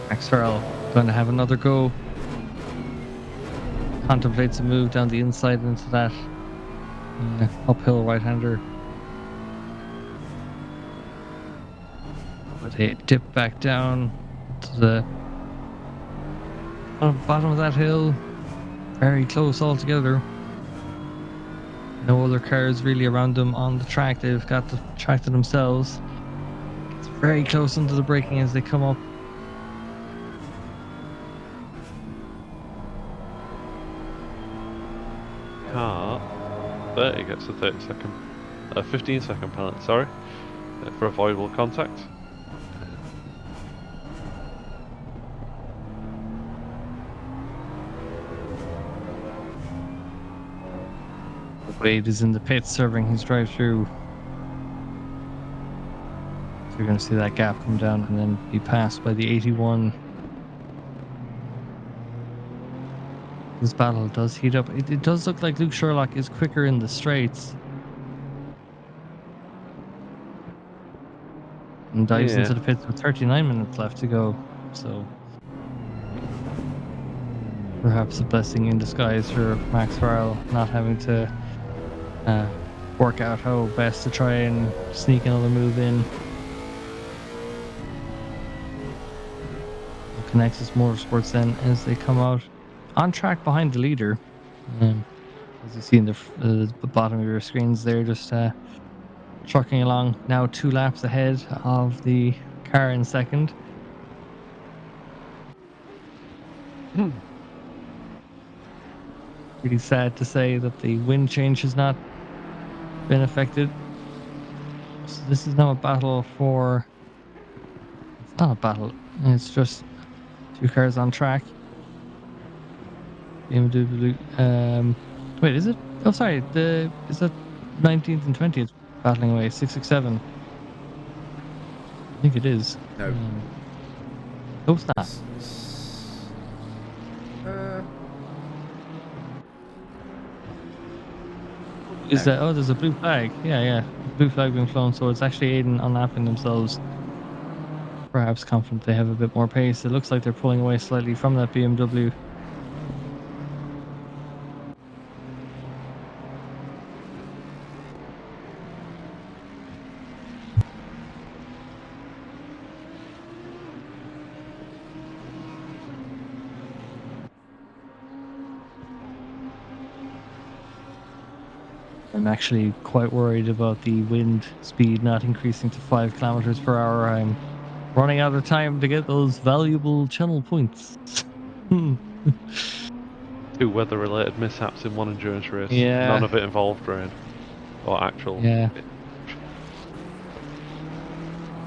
Max Farrell going to have another go. Contemplates a move down the inside into that uphill right-hander. But they dip back down to the bottom of that hill. Very close altogether. No other cars really around them on the track. They've got the track to themselves. It's very close into the braking as they come up. Car 30 gets a 15 second penalty, sorry, for avoidable contact. Wade is in the pit serving his drive-through. So you're going to see that gap come down and then be passed by the 81. This battle does heat up. It does look like Luke Sherlock is quicker in the straights. And dives into the pits with 39 minutes left to go. So perhaps a blessing in disguise for Max Farrell not having to work out how best to try and sneak another move in. Connexus Motorsports then as they come out on track behind the leader. As you see in the bottom of your screens there, just trucking along now 2 laps ahead of the car in second. Pretty sad to say that the wind change has not been affected. So this is now a battle for... It's not a battle. It's just 2 cars on track. BMW. Wait, is it? Oh, sorry. Is that 19th and 20th battling away? 667. I think it is. No. Oh, it's not. Is that? Oh, there's a blue flag. Yeah. Blue flag being flown, so it's actually Aiden unlapping themselves. Perhaps confident they have a bit more pace. It looks like they're pulling away slightly from that BMW. I'm actually quite worried about the wind speed not increasing to 5 kilometers per hour. I'm running out of time to get those valuable channel points. 2 weather-related mishaps in one endurance race. Yeah. None of it involved rain or actual. Yeah.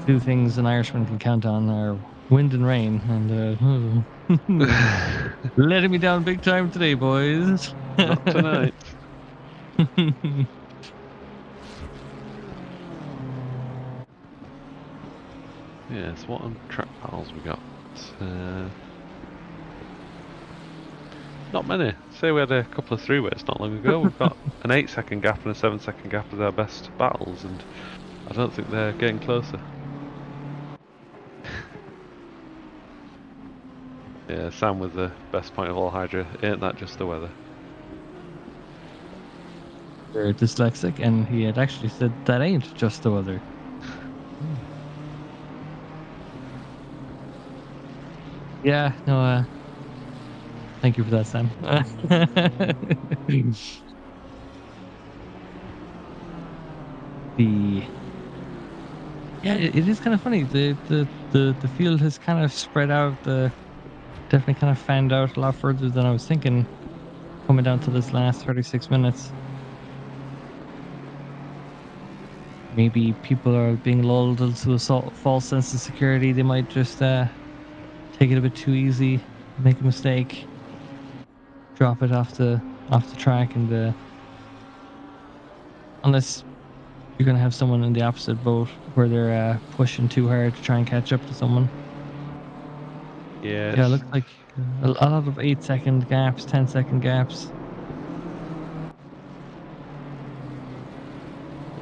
2 things an Irishman can count on are wind and rain, and letting me down big time today, boys. Not tonight. Yeah, so what on track battles we got? Not many. Say we had a couple of 3-ways not long ago. We've got an 8-second gap and a 7-second gap as our best battles, and I don't think they're getting closer. Yeah, Sam with the best point of all Hydra. Ain't that just the weather? They're dyslexic, and he had actually said that ain't just the weather. Yeah, no, thank you for that, Sam. It is kind of funny. The field has kind of spread out. Definitely kind of fanned out a lot further than I was thinking. coming down to this last 36 minutes. Maybe people are being lulled into a false sense of security. They might just take it a bit too easy, make a mistake, drop it off the track, and unless you're gonna have someone in the opposite boat where they're pushing too hard to try and catch up to someone. Yeah, Yeah, it looks like a lot of 8-second gaps, 10-second gaps.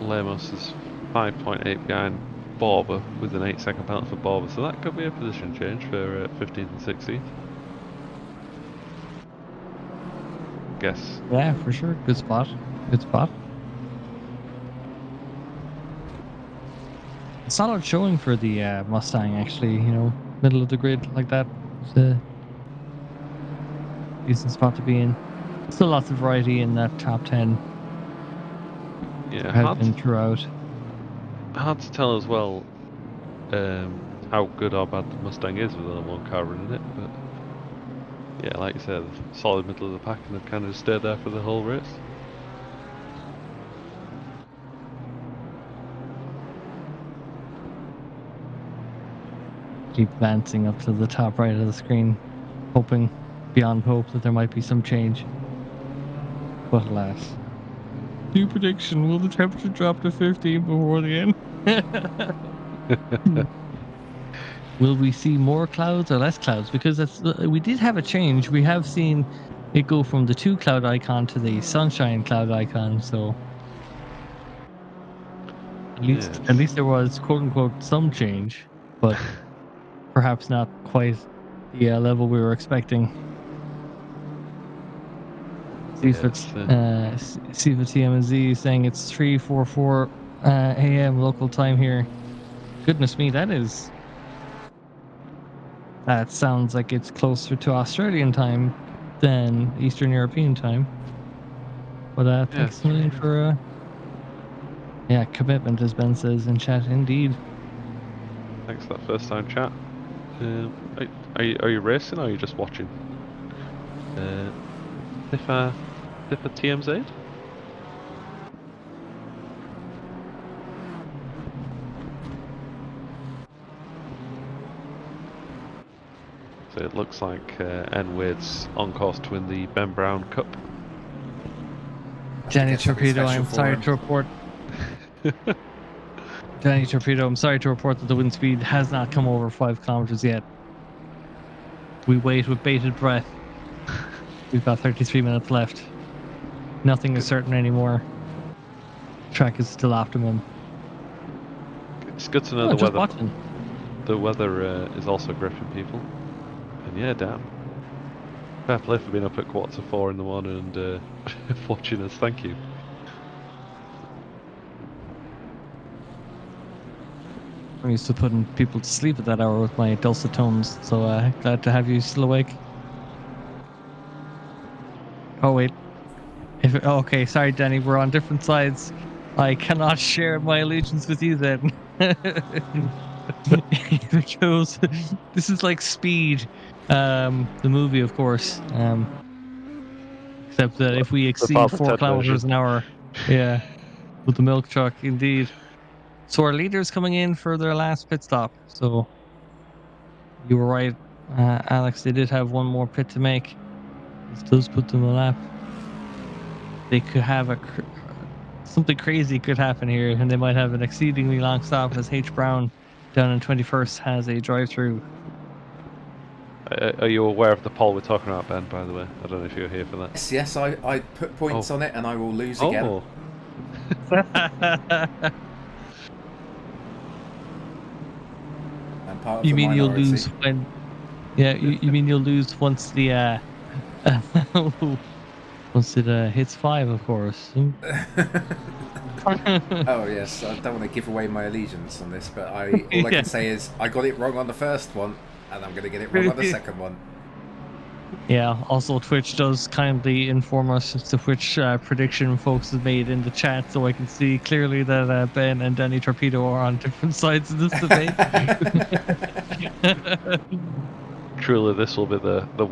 Lemos is 5.8 behind Barber with an 8-second penalty for Barber, so that could be a position change for 15th and 16th. Guess. Yeah, for sure. Good spot. Good spot. Solid showing for the Mustang, actually. Middle of the grid like that. It's a decent spot to be in. Still lots of variety in that top 10. Yeah, Has been throughout. hard to tell as well how good or bad the Mustang is with only one car running it, but yeah, like you said, solid middle of the pack and they've kind of just stayed there for the whole race. Keep advancing up to the top right of the screen, hoping beyond hope that there might be some change. But alas. New prediction, will the temperature drop to 15 before the end? Will we see more clouds or less clouds? Because we did have a change. We have seen it go from the 2 cloud icon to the sunshine cloud icon. So at least there was quote unquote some change, but perhaps not quite the level we were expecting. TMZ saying it's 3:44 a.m. local time here. Goodness me, that sounds like it's closer to Australian time than Eastern European time. But thanks a million for commitment, as Ben says in chat. Indeed. Thanks for that first time chat. Are you racing or are you just watching? If a TMZ? So it looks like N-Wade's on course to win the Ben Brown Cup. Danny Torpedo, I'm sorry to report. Danny Torpedo, I'm sorry to report that the wind speed has not come over 5 kilometers yet. We wait with bated breath. We've got 33 minutes left. Nothing is certain anymore. Track is still optimum. It's good to know the weather is also gripping people. And yeah, damn. Fair play for being up at 4:45 in the morning and watching us. Thank you. I'm used to putting people to sleep at that hour with my dulcet tones, so glad to have you still awake. Oh wait. Okay, sorry Danny, we're on different sides. I cannot share my allegiance with you then. Because this is like Speed, the movie, of course. Except that if we exceed 4 kilometers an hour, yeah, with the milk truck, indeed. So our leader's coming in for their last pit stop. So you were right, Alex. They did have one more pit to make. This does put them a lap. They could have something crazy could happen here, and they might have an exceedingly long stop as H. Brown down in 21st has a drive-through. Are you aware of the poll we're talking about, Ben, by the way? I don't know if you're here for that. Yes, I put points on it and I will lose again. I'm part of you the mean minority. You'll lose when... Yeah, you mean you'll lose once the... once it hits 5, of course. Oh yes, I don't want to give away my allegiance on this, but all I can say is I got it wrong on the first one, and I'm going to get it wrong on the second one. Yeah, also Twitch does kindly inform us as to which prediction folks have made in the chat, so I can see clearly that Ben and Danny Torpedo are on different sides of this debate. Truly, this will be the one